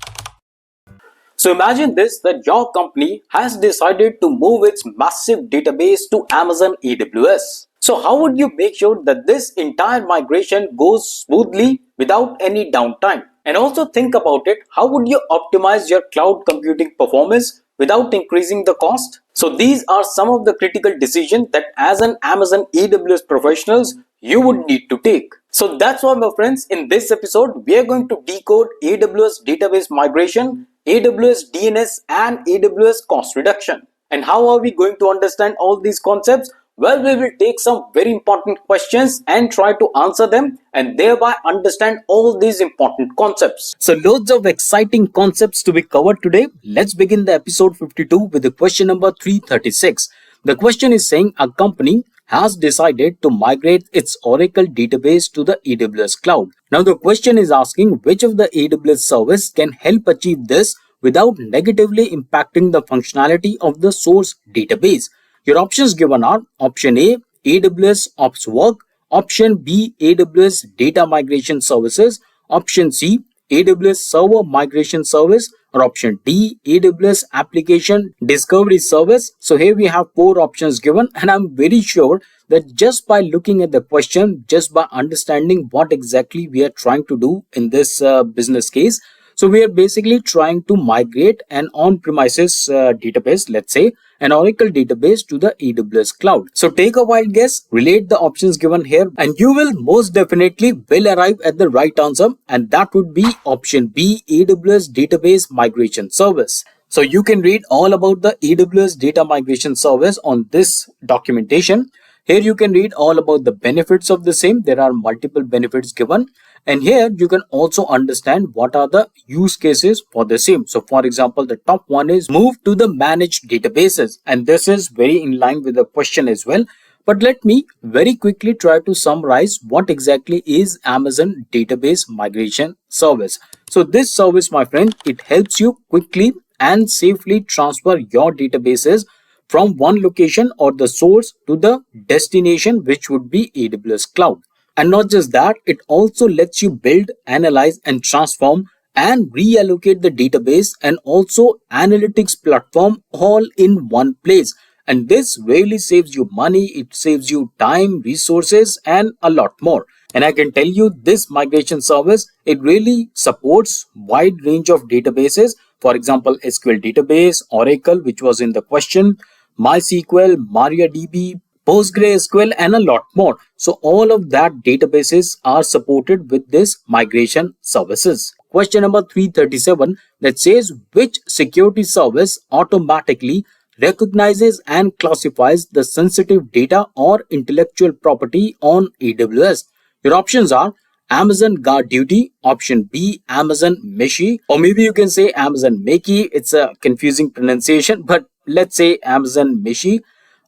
So imagine this, that your company has decided to move its massive database to Amazon AWS. So how would you make sure that this entire migration goes smoothly without any downtime? And also think about it, how would you optimize your cloud computing performance without increasing the cost? So these are some of the critical decisions that as an Amazon AWS professionals, you would need to take. So that's why, my friends, in this episode, we are going to decode AWS database migration, AWS DNS and AWS cost reduction. And how are we going to understand all these concepts? Well, we will take some very important questions and try to answer them and thereby understand all these important concepts. So loads of exciting concepts to be covered today. Let's begin the episode 52 with the question number 336. The question is saying a company has decided to migrate its Oracle database to the AWS cloud. Now the question is asking which of the AWS service can help achieve this without negatively impacting the functionality of the source database. Your options given are option A, AWS Ops Work, option B, AWS Data Migration Services, option C, AWS Server Migration Service, or option D, AWS Application Discovery Service. So here we have four options given, and I'm very sure that just by looking at the question, just by understanding what exactly we are trying to do in this business case, so we are basically trying to migrate an on-premises database, let's say an Oracle database, to the AWS cloud. So take a wild guess, relate the options given here, and you will most definitely will arrive at the right answer, and that would be option B, AWS Database Migration Service. So you can read all about the AWS Data Migration Service on this documentation. Here you can read all about the benefits of the same. There are multiple benefits given. And here you can also understand what are the use cases for the same. So for example, the top one is move to the managed databases. And this is very in line with the question as well. But let me very quickly try to summarize what exactly is Amazon Database Migration Service. So this service, my friend, it helps you quickly and safely transfer your databases from one location or the source to the destination, which would be AWS Cloud. And not just that, it also lets you build, analyze, and transform and reallocate the database and also analytics platform all in one place. And this really saves you money, it saves you time, resources, and a lot more. And I can tell you this migration service, it really supports wide range of databases. For example, SQL database, Oracle, which was in the question, MySQL, MariaDB, PostgreSQL, and a lot more. So all of that databases are supported with this migration services. Question number 337 that says which security service automatically recognizes and classifies the sensitive data or intellectual property on AWS. Your options are Amazon GuardDuty, option B, Amazon Meshi, or maybe you can say Amazon Meki. It's a confusing pronunciation, but let's say Amazon Meshi.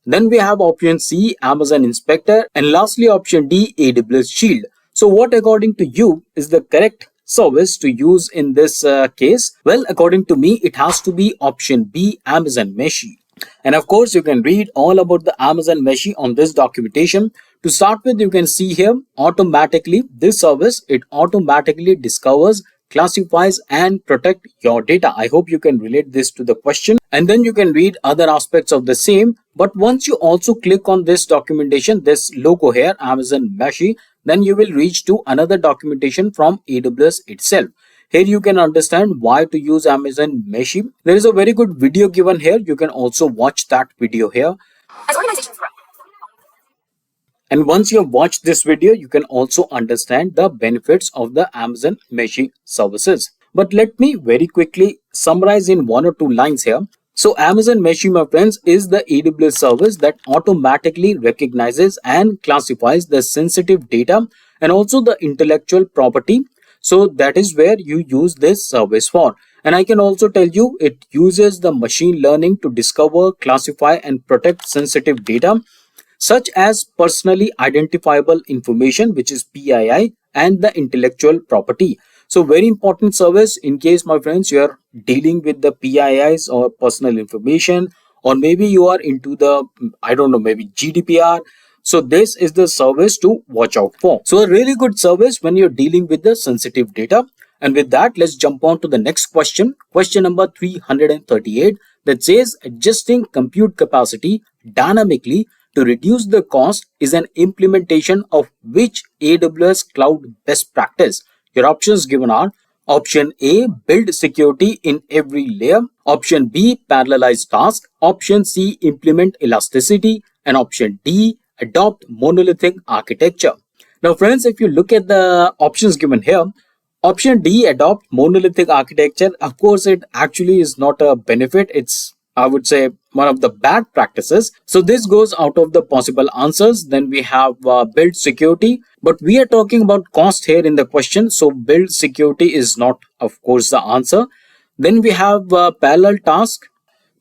Then we have option C, Amazon Inspector, and lastly option D, AWS Shield. So what according to you is the correct service to use in this case? Well, according to me, it has to be option B, Amazon Meshi. And of course, you can read all about the Amazon Meshi on this documentation. To start with, you can see here automatically this service, it automatically discovers, classifies, and protect your data. I hope you can relate this to the question, and then you can read other aspects of the same. But once you also click on this documentation, this logo here, Amazon Meshi, then you will reach to another documentation from AWS itself. Here you can understand why to use Amazon Meshi. There is a very good video given here. You can also watch that video here. As organizations grow. And once you have watched this video, you can also understand the benefits of the Amazon Meshi services. But let me very quickly summarize in one or two lines here. So Amazon Meshi, my friends, is the AWS service that automatically recognizes and classifies the sensitive data and also the intellectual property. So that is where you use this service for. And I can also tell you it uses the machine learning to discover, classify, and protect sensitive data such as personally identifiable information, which is PII, and the intellectual property. So very important service in case, my friends, you are dealing with the PIIs or personal information, or maybe you are into the, I don't know, maybe GDPR. So this is the service to watch out for. So a really good service when you're dealing with the sensitive data. And with that, let's jump on to the next question. Question number 338 that says adjusting compute capacity dynamically to reduce the cost is an implementation of which AWS cloud best practice? Your options given are option A, build security in every layer, option B, parallelize tasks, option C, implement elasticity, and option D, adopt monolithic architecture. Now friends, if you look at the options given here, option D, adopt monolithic architecture, of course it actually is not a benefit, it's I would say, one of the bad practices. So this goes out of the possible answers. Then we have build security, but we are talking about cost here in the question. So build security is not, of course, the answer. Then we have parallel task.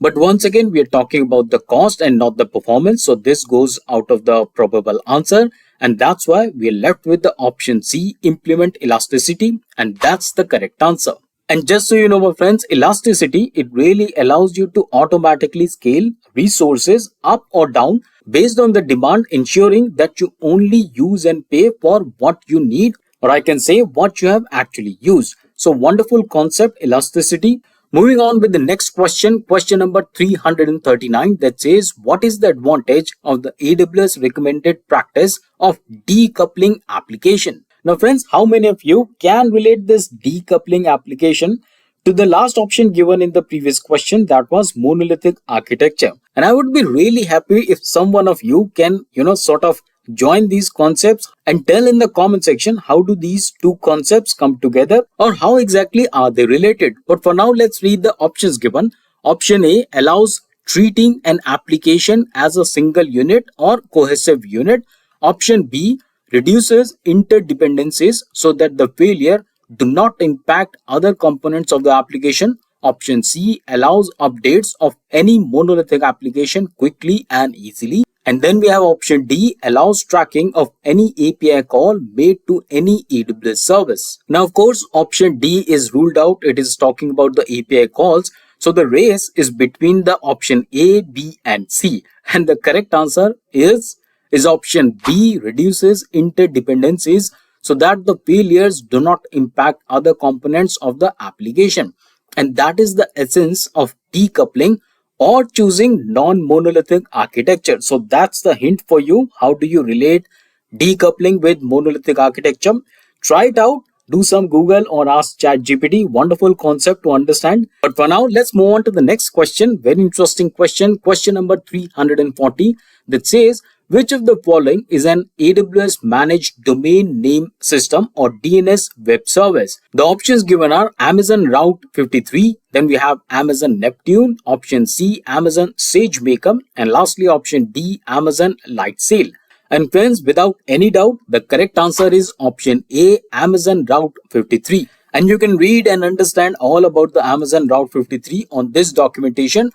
But once again, we are talking about the cost and not the performance. So this goes out of the probable answer. And that's why we are left with the option C, implement elasticity. And that's the correct answer. And just so you know, my friends, elasticity, it really allows you to automatically scale resources up or down based on the demand, ensuring that you only use and pay for what you need, or I can say what you have actually used. So wonderful concept, elasticity. Moving on with the next question, question number 339, that says, what is the advantage of the AWS recommended practice of decoupling application? Now friends, how many of you can relate this decoupling application to the last option given in the previous question, that was monolithic architecture? And I would be really happy if someone of you can, sort of join these concepts and tell in the comment section how do these two concepts come together or how exactly are they related. But for now, let's read the options given. Option A allows treating an application as a single unit or cohesive unit. Option B reduces interdependencies so that the failure do not impact other components of the application. Option C allows updates of any monolithic application quickly and easily. And then we have option D, allows tracking of any API call made to any AWS service. Now, of course, option D is ruled out. It is talking about the API calls. So the race is between the option A, B, and C. And the correct answer is option B, reduces interdependencies so that the failures do not impact other components of the application. And that is the essence of decoupling or choosing non-monolithic architecture. So that's the hint for you. How do you relate decoupling with monolithic architecture? Try it out. Do some Google or ask ChatGPT. Wonderful concept to understand. But for now, let's move on to the next question. Very interesting question. Question number 340 that says, which of the following is an AWS Managed Domain Name System or DNS web service? The options given are Amazon Route 53, then we have Amazon Neptune, option C, Amazon SageMaker, and lastly option D, Amazon Lightsail. And friends, without any doubt, the correct answer is option A, Amazon Route 53. And you can read and understand all about the Amazon Route 53 on this documentation.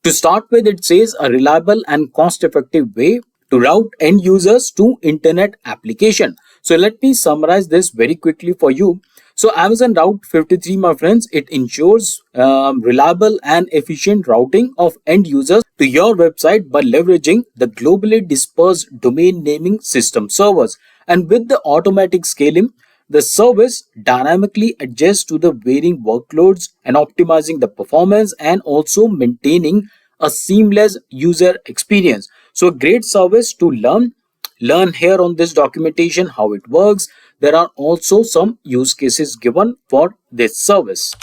To start with, it says a reliable and cost-effective way to route end users to internet application. So let me summarize this very quickly for you. So Amazon Route 53, my friends, it ensures reliable and efficient routing of end users to your website by leveraging the globally dispersed domain naming system servers. And with the automatic scaling, the service dynamically adjusts to the varying workloads and optimizing the performance and also maintaining a seamless user experience. So a great service to learn here on this documentation how it works. There are also some use cases given for this service.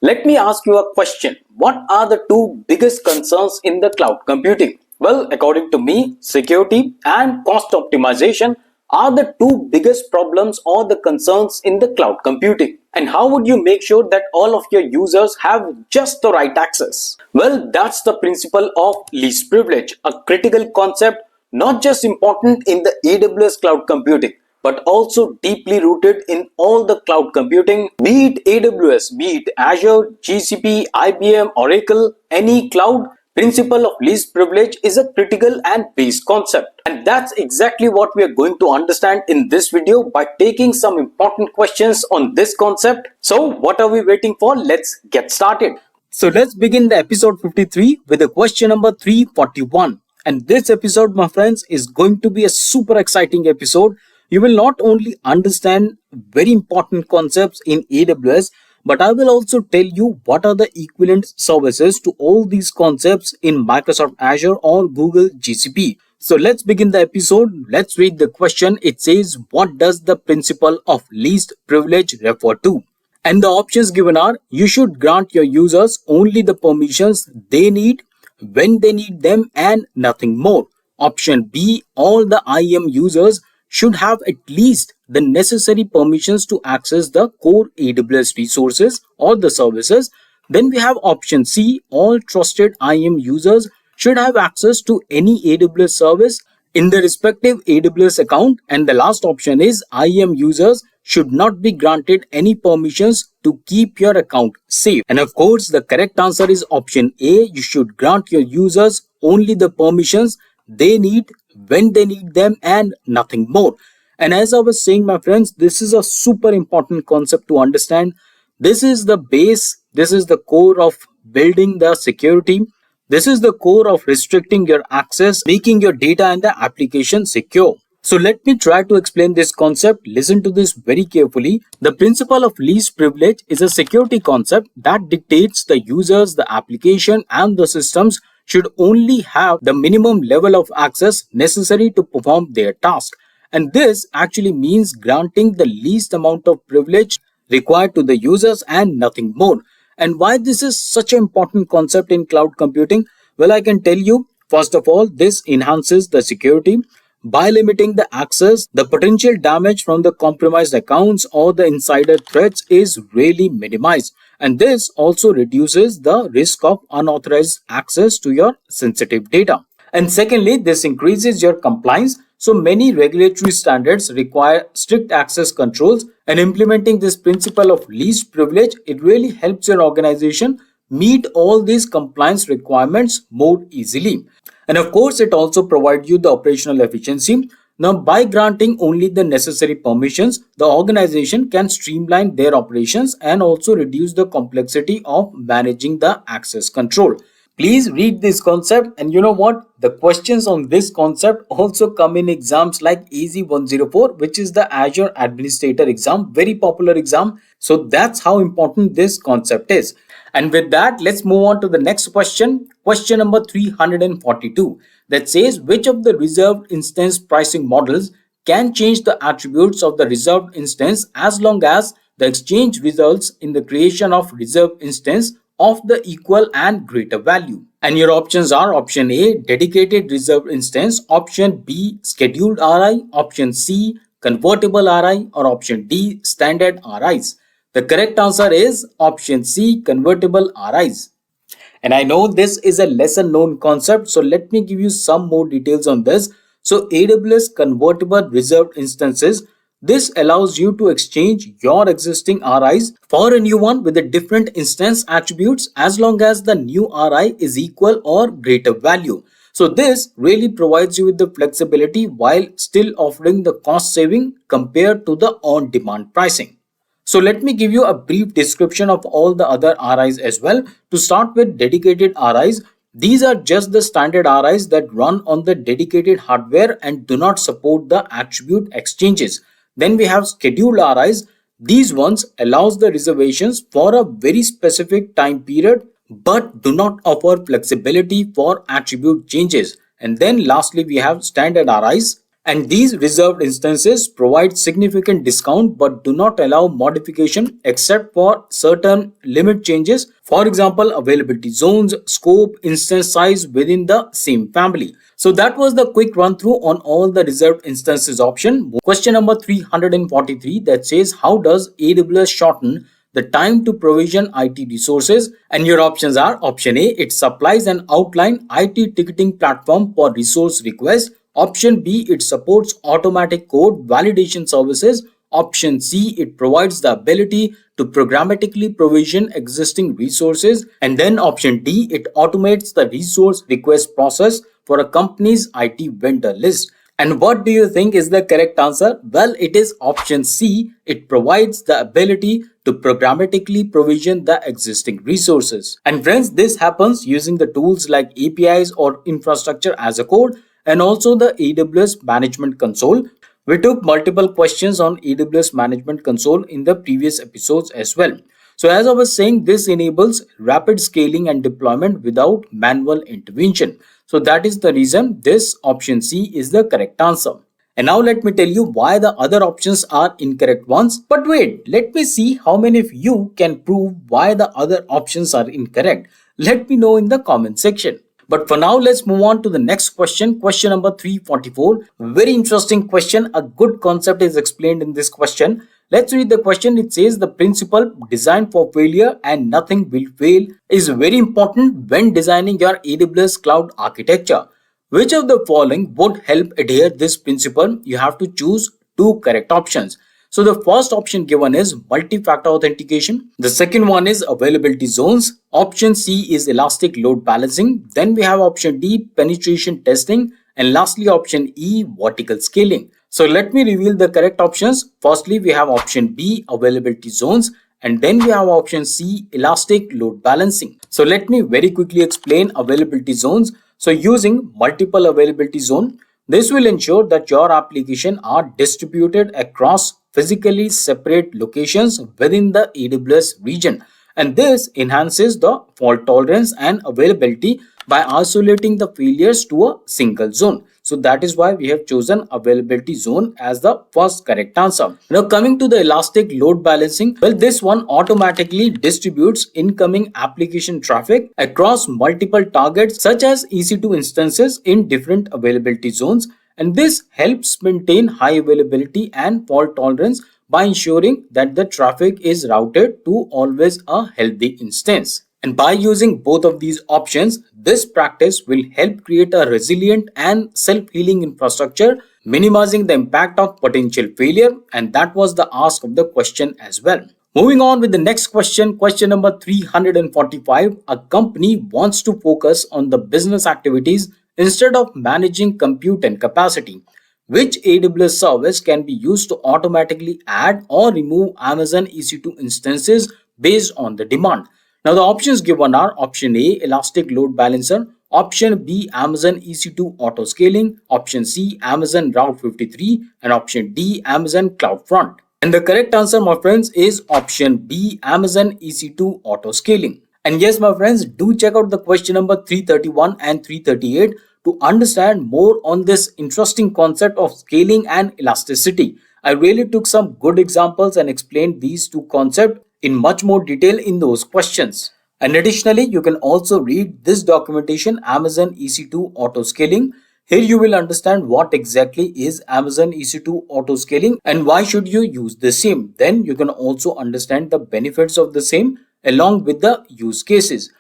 Let me ask you a question. What are the two biggest concerns in the cloud computing? Well, according to me, security and cost optimization are the two biggest problems or the concerns in the cloud computing. And how would you make sure that all of your users have just the right access? Well, that's the principle of least privilege, a critical concept not just important in the AWS cloud computing, but also deeply rooted in all the cloud computing, be it AWS, be it Azure, GCP, IBM, Oracle, any cloud. Principle of least privilege is a critical and base concept. And that's exactly what we are going to understand in this video by taking some important questions on this concept. So what are we waiting for? Let's get started. So let's begin the episode 53 with the question number 341. And this episode, my friends, is going to be a super exciting episode. You will not only understand very important concepts in AWS, but I will also tell you what are the equivalent services to all these concepts in Microsoft Azure or Google GCP. So let's begin the episode. Let's read the question. It says, what does the principle of least privilege refer to? And the options given are, you should grant your users only the permissions they need when they need them and nothing more. Option B, all the IAM users should have at least the necessary permissions to access the core AWS resources or the services. Then we have option C, all trusted IAM users should have access to any AWS service in the respective AWS account. And the last option is IAM users should not be granted any permissions to keep your account safe. And of course, the correct answer is option A. You should grant your users only the permissions they need when they need them and nothing more. And as I was saying, my friends, this is a super important concept to understand. This is the base, this is the core of building the security. This is the core of restricting your access, making your data and the application secure. So let me try to explain this concept. Listen to this very carefully. The principle of least privilege is a security concept that dictates the users, the application, and the systems should only have the minimum level of access necessary to perform their task. And this actually means granting the least amount of privilege required to the users and nothing more. And why this is such an important concept in cloud computing? Well, I can tell you, first of all, this enhances the security. By limiting the access, the potential damage from the compromised accounts or the insider threats is really minimized. And this also reduces the risk of unauthorized access to your sensitive data. And secondly, this increases your compliance. So many regulatory standards require strict access controls, and implementing this principle of least privilege, it really helps your organization meet all these compliance requirements more easily. And of course, it also provides you the operational efficiency. Now, by granting only the necessary permissions, the organization can streamline their operations and also reduce the complexity of managing the access control. Please read this concept, and you know what? The questions on this concept also come in exams like AZ-104, which is the Azure Administrator exam, very popular exam. So that's how important this concept is. And with that, let's move on to the next question. Question number 342 that says, which of the reserved instance pricing models can change the attributes of the reserved instance as long as the exchange results in the creation of reserved instance of the equal and greater value? And your options are option A, dedicated reserved instance, option B, scheduled RI, option C, convertible RI, or option D, standard RIs. The correct answer is option C, convertible RIs. And I know this is a lesser known concept, so let me give you some more details on this. So AWS convertible reserved instances, this allows you to exchange your existing RIs for a new one with a different instance attributes as long as the new RI is equal or greater value. So this really provides you with the flexibility while still offering the cost saving compared to the on-demand pricing. So let me give you a brief description of all the other RIs as well. To start with dedicated RIs, these are just the standard RIs that run on the dedicated hardware and do not support the attribute exchanges. Then we have scheduled RIs. These ones allows the reservations for a very specific time period but do not offer flexibility for attribute changes. And then lastly, we have standard RIs. And these reserved instances provide significant discount but do not allow modification except for certain limit changes. For example, availability zones, scope, instance size within the same family. So that was the quick run through on all the reserved instances option. Question number 343 that says, how does AWS shorten the time to provision IT resources? And your options are option A, it supplies an outline IT ticketing platform for resource requests. Option B, it supports automatic code validation services. Option C, it provides the ability to programmatically provision existing resources. And then option D, it automates the resource request process for a company's IT vendor list. And what do you think is the correct answer? Well, it is option C. It provides the ability to programmatically provision the existing resources. And friends, this happens using the tools like APIs or infrastructure as a code, and also the AWS Management Console. We took multiple questions on AWS Management Console in the previous episodes as well. So as I was saying, this enables rapid scaling and deployment without manual intervention. So that is the reason this option C is the correct answer. And now let me tell you why the other options are incorrect ones. But wait, let me see how many of you can prove why the other options are incorrect. Let me know in the comment section. But for now, let's move on to the next question. Question number 344. Very interesting question. A good concept is explained in this question. Let's read the question. It says the principle designed for failure and nothing will fail is very important when designing your AWS cloud architecture. Which of the following would help adhere this principle? You have to choose two correct options. So the first option given is multi-factor authentication. The second one is availability zones. Option C is elastic load balancing. Then we have option D, penetration testing. And lastly, option E, vertical scaling. So let me reveal the correct options. Firstly, we have option B, availability zones. And then we have option C, elastic load balancing. So let me very quickly explain availability zones. So using multiple availability zone, this will ensure that your application are distributed across physically separate locations within the AWS region. And this enhances the fault tolerance and availability by isolating the failures to a single zone. So that is why we have chosen availability zone as the first correct answer. Now coming to the elastic load balancing, well, this one automatically distributes incoming application traffic across multiple targets such as EC2 instances in different availability zones. And this helps maintain high availability and fault tolerance by ensuring that the traffic is routed to always a healthy instance. And by using both of these options, this practice will help create a resilient and self-healing infrastructure, minimizing the impact of potential failure. And that was the ask of the question as well. Moving on with the next question, question number 345. A company wants to focus on the business activities instead of managing compute and capacity. Which AWS service can be used to automatically add or remove Amazon EC2 instances based on the demand? Now the options given are option A, elastic load balancer, option B, Amazon EC2 auto scaling, option C, Amazon Route 53, and option D, Amazon CloudFront. And the correct answer, my friends, is option B, Amazon EC2 auto scaling. And yes, my friends, do check out the question number 331 and 338 to understand more on this interesting concept of scaling and elasticity. I really took some good examples and explained these two concepts in much more detail in those questions. And additionally, you can also read this documentation, Amazon EC2 auto scaling. Here you will understand what exactly is Amazon EC2 auto scaling and why should you use the same. Then you can also understand the benefits of the same along with the use cases.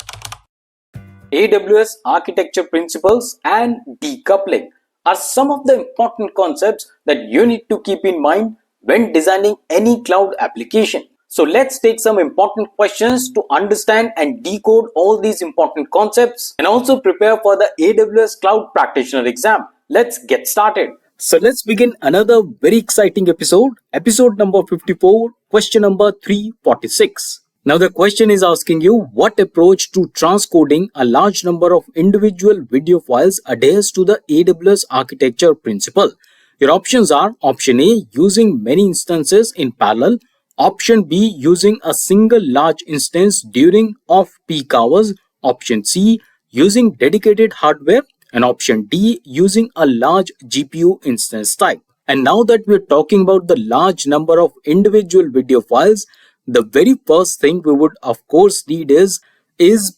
AWS architecture principles and decoupling are some of the important concepts that you need to keep in mind when designing any cloud application. So let's take some important questions to understand and decode all these important concepts and also prepare for the AWS Cloud Practitioner exam. Let's get started. So let's begin another very exciting episode number 54, question number 346. Now the question is asking you what approach to transcoding a large number of individual video files adheres to the AWS architecture principle. Your options are option A, using many instances in parallel, option B, using a single large instance during off-peak hours, option C, using dedicated hardware, and option D, using a large GPU instance type. And now that we're talking about the large number of individual video files, the very first thing we would of course need is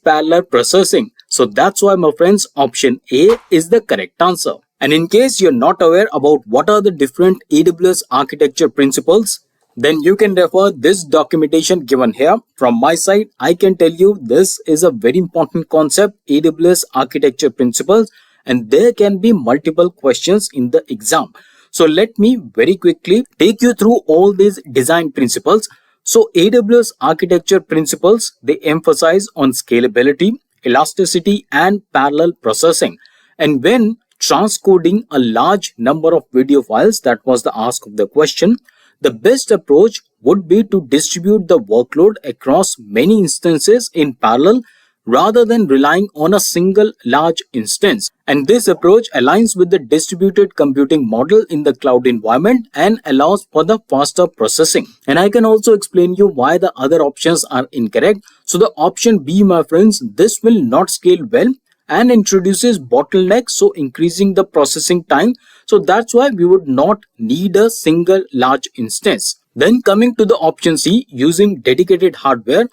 parallel processing. So that's why, my friends, option A is the correct answer. And in case you're not aware about what are the different AWS architecture principles, then you can refer this documentation given here. From my side, I can tell you this is a very important concept, AWS architecture principles, and there can be multiple questions in the exam. So let me very quickly take you through all these design principles. So AWS architecture principles, they emphasize on scalability, elasticity, and parallel processing. And when transcoding a large number of video files, that was the ask of the question, the best approach would be to distribute the workload across many instances in parallel rather than relying on a single large instance. And this approach aligns with the distributed computing model in the cloud environment and allows for the faster processing. And I can also explain you why the other options are incorrect. So the option B, my friends, this will not scale well and introduces bottlenecks, so increasing the processing time. So that's why we would not need a single large instance. Then coming to the option C, using dedicated hardware.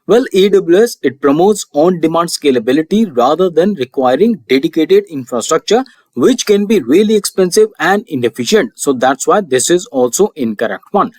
Well, AWS, it promotes on-demand scalability rather than requiring dedicated infrastructure, which can be really expensive and inefficient. So that's why this is also incorrect one.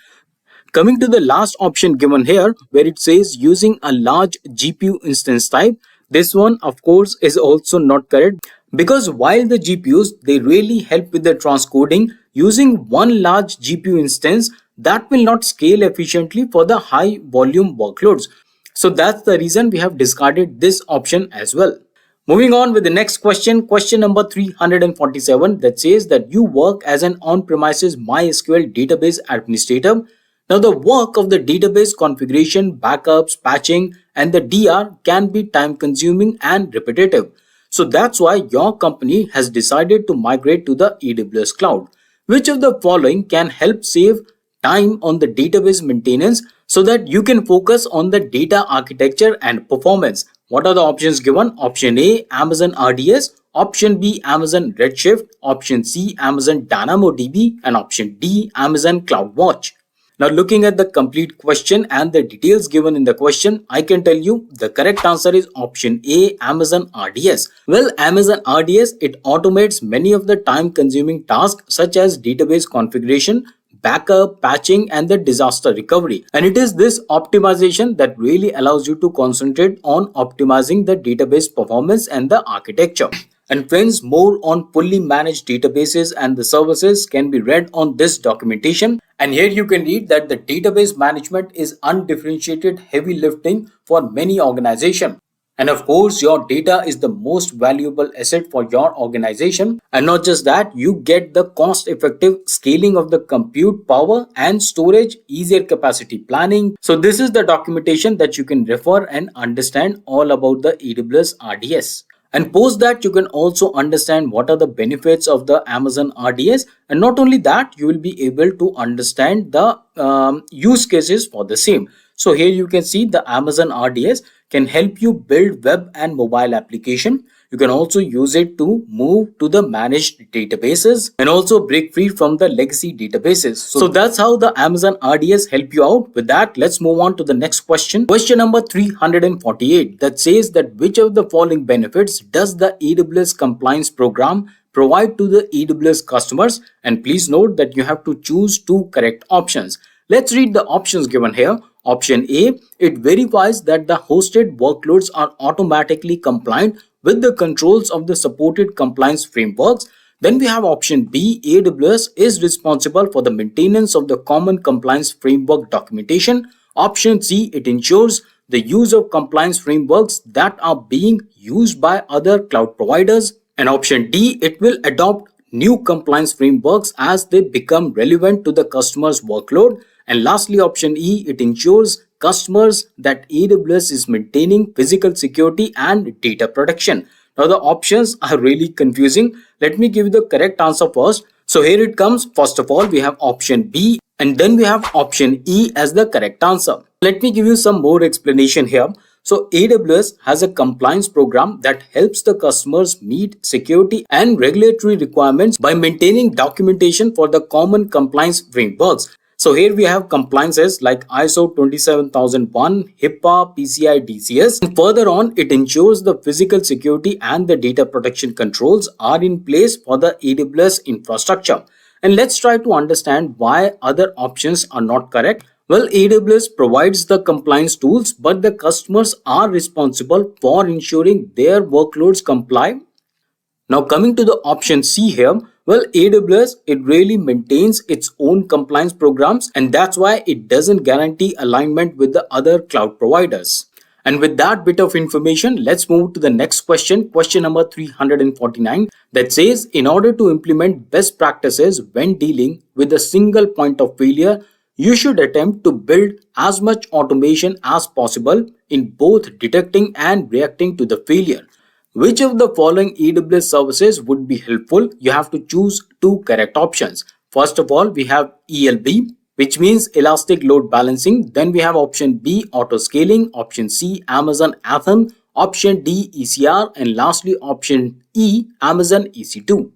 Coming to the last option given here, where it says using a large GPU instance type, this one of course is also not correct, because while the GPUs they really help with the transcoding, using one large GPU instance that will not scale efficiently for the high volume workloads. So that's the reason we have discarded this option as well. Moving on with the next question, question number 347, that says that you work as an on-premises MySQL database administrator. Now the work of the database configuration, backups, patching and the DR can be time consuming and repetitive. So that's why your company has decided to migrate to the AWS cloud. Which of the following can help save time on the database maintenance so that you can focus on the data architecture and performance? What are the options given? Option A, Amazon RDS. Option B, Amazon Redshift. Option C, Amazon DynamoDB. And option D, Amazon CloudWatch. Now looking at the complete question and the details given in the question, I can tell you the correct answer is option A, Amazon RDS. Well, Amazon RDS, it automates many of the time consuming tasks such as database configuration, backup, patching and the disaster recovery. And it is this optimization that really allows you to concentrate on optimizing the database performance and the architecture. And friends, more on fully managed databases and the services can be read on this documentation. And here you can read that the database management is undifferentiated heavy lifting for many organizations. And of course, your data is the most valuable asset for your organization. And not just that, you get the cost-effective scaling of the compute power and storage, easier capacity planning. So this is the documentation that you can refer and understand all about the AWS RDS. And post that, you can also understand what are the benefits of the Amazon RDS. And not only that, you will be able to understand the use cases for the same. So here you can see the Amazon RDS can help you build web and mobile application. You can also use it to move to the managed databases and also break free from the legacy databases. So that's how the Amazon RDS help you out. With that, let's move on to the next question. Question number 348, that says that which of the following benefits does the AWS compliance program provide to the AWS customers? And please note that you have to choose two correct options. Let's read the options given here. Option A, it verifies that the hosted workloads are automatically compliant with the controls of the supported compliance frameworks. Then we have option B, AWS is responsible for the maintenance of the common compliance framework documentation. Option C, it ensures the use of compliance frameworks that are being used by other cloud providers. And option D, it will adopt new compliance frameworks as they become relevant to the customer's workload. And lastly, option E, it ensures customers that AWS is maintaining physical security and data protection. Now the options are really confusing. Let me give you the correct answer first. So here it comes. First of all, we have option B and then we have option E as the correct answer. Let me give you some more explanation here. So AWS has a compliance program that helps the customers meet security and regulatory requirements by maintaining documentation for the common compliance frameworks. So here we have compliances like ISO 27001, HIPAA, PCI DCS. And further on, it ensures the physical security and the data protection controls are in place for the AWS infrastructure. And let's try to understand why other options are not correct. Well, AWS provides the compliance tools, but the customers are responsible for ensuring their workloads comply. Now coming to the option C here, well, AWS, it really maintains its own compliance programs and that's why it doesn't guarantee alignment with the other cloud providers. And with that bit of information, let's move to the next question, question number 349, that says in order to implement best practices when dealing with a single point of failure, you should attempt to build as much automation as possible in both detecting and reacting to the failure. Which of the following AWS services would be helpful? You have to choose two correct options. First of all, we have ELB, which means Elastic Load Balancing. Then we have option B, Auto Scaling, option C, Amazon Athon, option D, ECR, and lastly option E, Amazon EC2.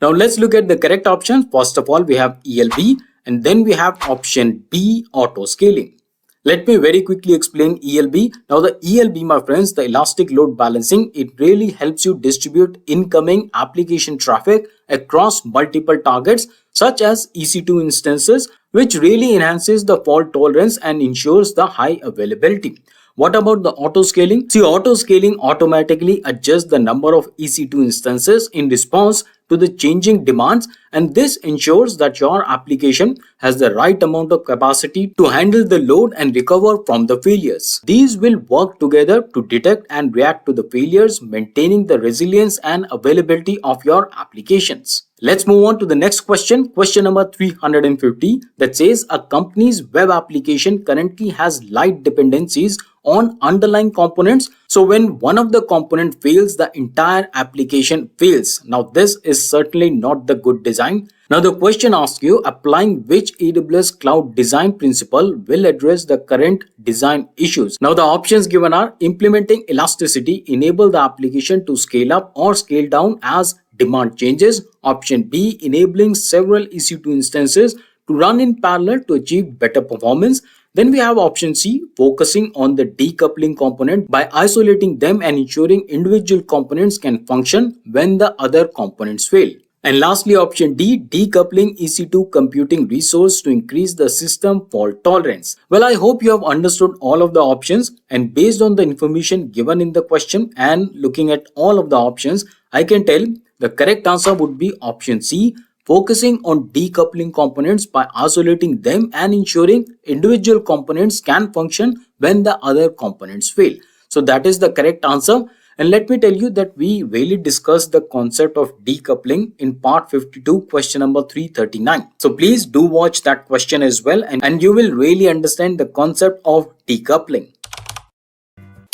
Now let's look at the correct options. First of all, we have ELB and then we have option B, Auto Scaling. Let me very quickly explain ELB. Now the ELB, my friends, the elastic load balancing, it really helps you distribute incoming application traffic across multiple targets such as EC2 instances, which really enhances the fault tolerance and ensures the high availability. What about the auto scaling? See, auto scaling automatically adjusts the number of EC2 instances in response to the changing demands, and this ensures that your application has the right amount of capacity to handle the load and recover from the failures. These will work together to detect and react to the failures, maintaining the resilience and availability of your applications. Let's move on to the next question, question number 350, that says a company's web application currently has light dependencies on underlying components. So when one of the component fails, the entire application fails. Now this is certainly not the good design. Now the question asks you, applying which AWS cloud design principle will address the current design issues. Now the options given are: implementing elasticity, enable the application to scale up or scale down as demand changes. Option B, enabling several EC2 instances to run in parallel to achieve better performance. Then we have option C, focusing on the decoupling component by isolating them and ensuring individual components can function when the other components fail. And lastly, option D, decoupling EC2 computing resource to increase the system fault tolerance. Well, I hope you have understood all of the options, and based on the information given in the question and looking at all of the options, I can tell the correct answer would be option C, focusing on decoupling components by isolating them and ensuring individual components can function when the other components fail. So that is the correct answer. And let me tell you that we really discussed the concept of decoupling in part 52, question number 339. So please do watch that question as well, and you will really understand the concept of decoupling.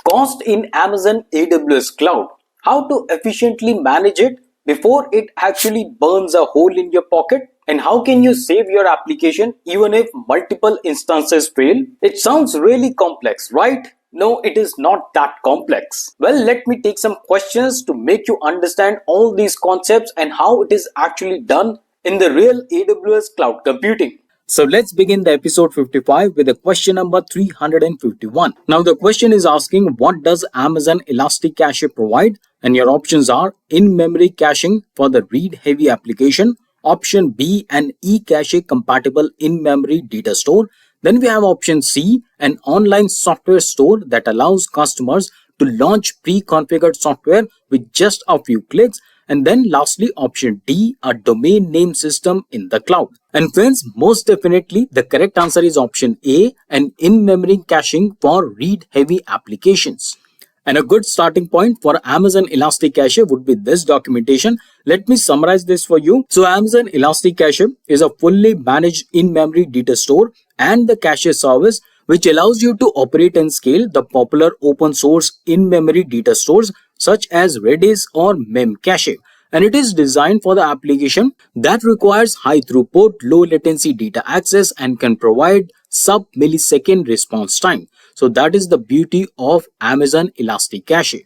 Cost in Amazon AWS Cloud. How to efficiently manage it before it actually burns a hole in your pocket? And how can you save your application even if multiple instances fail? It sounds really complex, right? No, it is not that complex. Well, let me take some questions to make you understand all these concepts and how it is actually done in the real AWS cloud computing. So let's begin the episode 55 with the question number 351. Now the question is asking, what does Amazon Elastic Cache provide? And your options are: in-memory caching for the read-heavy application. Option B, an eCache compatible in-memory data store. Then we have option C, an online software store that allows customers to launch pre-configured software with just a few clicks. And then lastly, option D, a domain name system in the cloud. And friends, most definitely the correct answer is option A, an in-memory caching for read-heavy applications. And a good starting point for Amazon Elastic Cache would be this documentation. Let me summarize this for you. So Amazon Elastic Cache is a fully managed in-memory data store and the cache service which allows you to operate and scale the popular open source in-memory data stores such as Redis or Memcache. And it is designed for the application that requires high throughput, low latency data access and can provide sub-millisecond response time. So that is the beauty of Amazon Elastic Cache.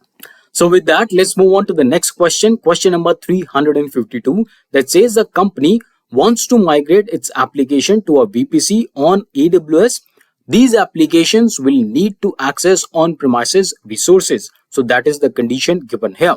So with that, let's move on to the next question, question number 352, that says the company wants to migrate its application to a VPC on AWS. These applications will need to access on-premises resources. So that is the condition given here.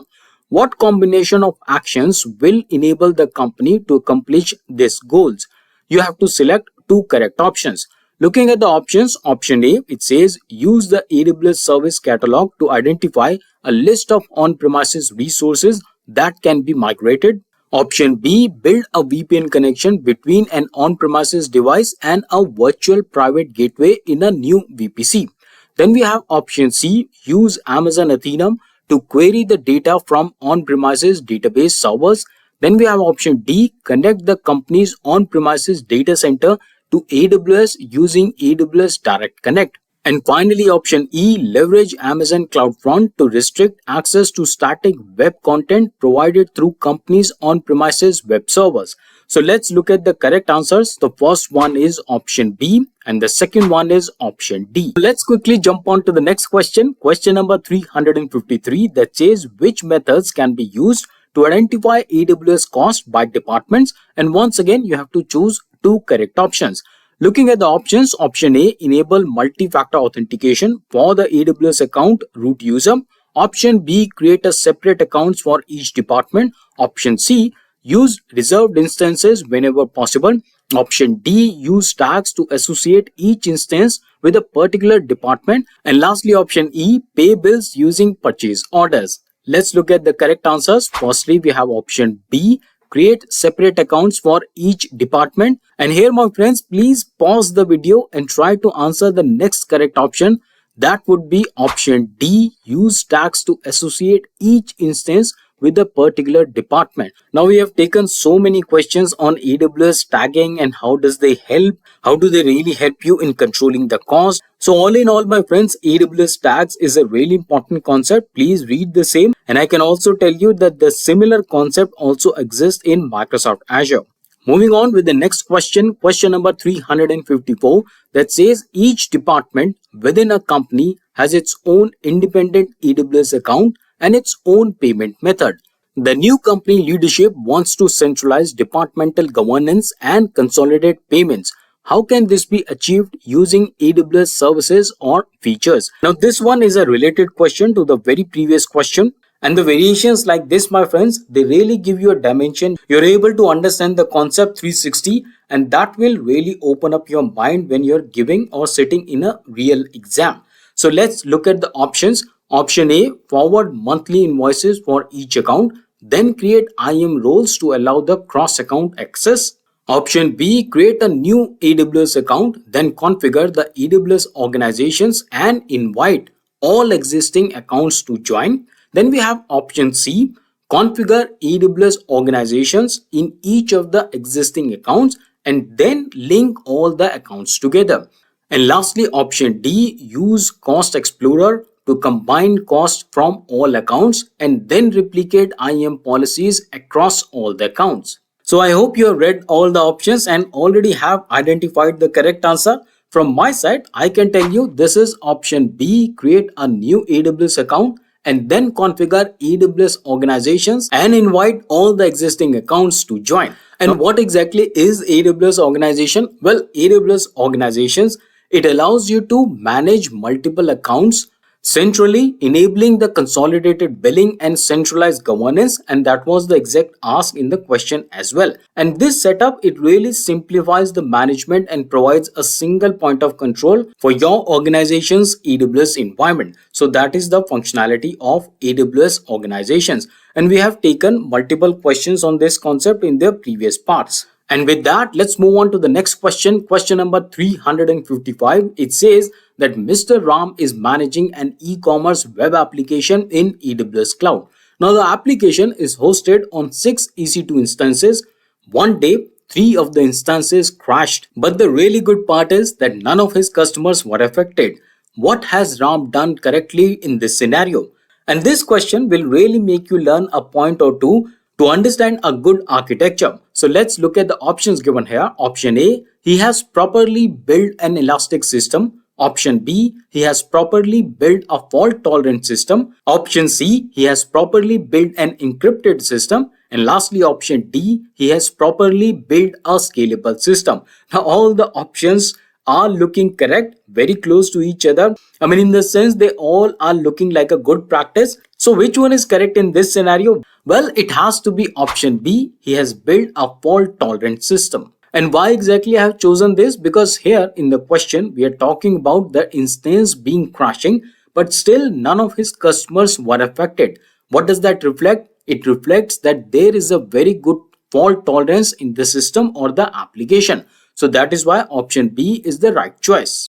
What combination of actions will enable the company to accomplish these goals? You have to select two correct options. Looking at the options, option A, it says use the AWS Service Catalog to identify a list of on-premises resources that can be migrated. Option B, build a VPN connection between an on-premises device and a virtual private gateway in a new VPC. Then we have option C, use Amazon Athena to query the data from on-premises database servers. Then we have option D, connect the company's on-premises data center to AWS using AWS Direct Connect. And finally, option E, leverage Amazon CloudFront to restrict access to static web content provided through companies' on-premises web servers. So let's look at the correct answers. The first one is option B and the second one is option D. Let's quickly jump on to the next question, question number 353, that says which methods can be used to identify AWS cost by departments. And once again, you have to choose two correct options. Looking at the options, option A, enable multi-factor authentication for the AWS account root user. Option B, create a separate accounts for each department. Option C, use reserved instances whenever possible. Option D, use tags to associate each instance with a particular department. And lastly, option E, pay bills using purchase orders. Let's look at the correct answers. Firstly, we have option B, create separate accounts for each department. And here, my friends, please pause the video and try to answer the next correct option. That would be option D, use tags to associate each instance with a particular department. Now we have taken so many questions on AWS tagging and how does they help, how do they really help you in controlling the cost. So all in all, my friends, AWS tags is a really important concept. Please read the same, and I can also tell you that the similar concept also exists in Microsoft Azure. Moving on with the next question, question number 354, that says each department within a company has its own independent AWS account and its own payment method. The new company leadership wants to centralize departmental governance and consolidate payments. How can this be achieved using AWS services or features? Now, this one is a related question to the very previous question. And the variations like this, my friends, they really give you a dimension. You're able to understand the concept 360, and that will really open up your mind when you're giving or sitting in a real exam. So let's look at the options. Option A, forward monthly invoices for each account, then create IAM roles to allow the cross-account access. Option B, create a new AWS account, then configure the AWS organizations and invite all existing accounts to join. Then we have option C, configure AWS organizations in each of the existing accounts and then link all the accounts together. And lastly, option D, use Cost Explorer to combine costs from all accounts and then replicate IAM policies across all the accounts. So I hope you have read all the options and already have identified the correct answer. From my side, I can tell you this is option B, create a new AWS account and then configure AWS organizations and invite all the existing accounts to join. And what exactly is AWS organization? Well, AWS organizations, it allows you to manage multiple accounts centrally, enabling the consolidated billing and centralized governance, and that was the exact ask in the question as well. And this setup, it really simplifies the management and provides a single point of control for your organization's AWS environment. So that is the functionality of AWS organizations, and we have taken multiple questions on this concept in the previous parts. And with that, let's move on to the next question. Question number 355. It says that Mr. Ram is managing an e-commerce web application in AWS Cloud. Now, the application is hosted on 6 EC2 instances. One day, 3 of the instances crashed. But the really good part is that none of his customers were affected. What has Ram done correctly in this scenario? And this question will really make you learn a point or two to understand a good architecture. So let's look at the options given here. Option A, he has properly built an elastic system. Option B, he has properly built a fault tolerant system. Option C, he has properly built an encrypted system. And lastly, option D, he has properly built a scalable system. Now all the options are looking correct, very close to each other. I mean, in the sense they all are looking like a good practice. So which one is correct in this scenario? Well, it has to be option B. He has built a fault tolerant system. And why exactly I have chosen this? Because here in the question, we are talking about the instance being crashing, but still none of his customers were affected. What does that reflect? It reflects that there is a very good fault tolerance in the system or the application. So that is why option B is the right choice.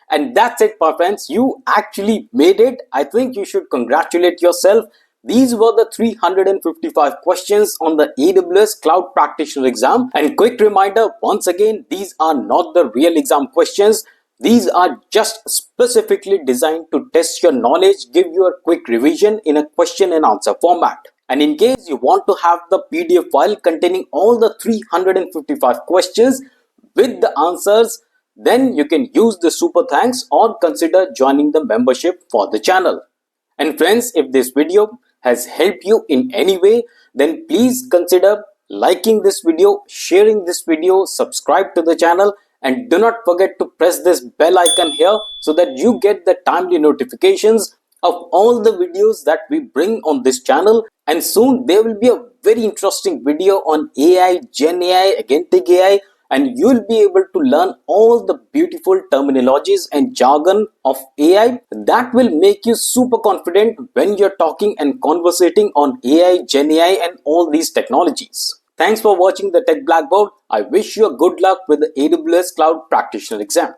And that's it, my friends. You actually made it. I think you should congratulate yourself. These were the 355 questions on the AWS Cloud Practitioner exam. And quick reminder, once again, these are not the real exam questions. These are just specifically designed to test your knowledge, give you a quick revision in a question and answer format. And in case you want to have the PDF file containing all the 355 questions with the answers, then you can use the super thanks or consider joining the membership for the channel. And friends, if this video has helped you in any way, then please consider liking this video, sharing this video, subscribe to the channel, And do not forget to press this bell icon here so that you get the timely notifications of all the videos that we bring on this channel. And soon there will be a very interesting video on AI, Gen AI, Agentic AI, and you will be able to learn all the beautiful terminologies and jargon of AI that will make you super confident when you're talking and conversating on AI, Gen AI, and all these technologies. Thanks for watching the Tech Blackboard. I wish you a good luck with the AWS Cloud Practitioner exam.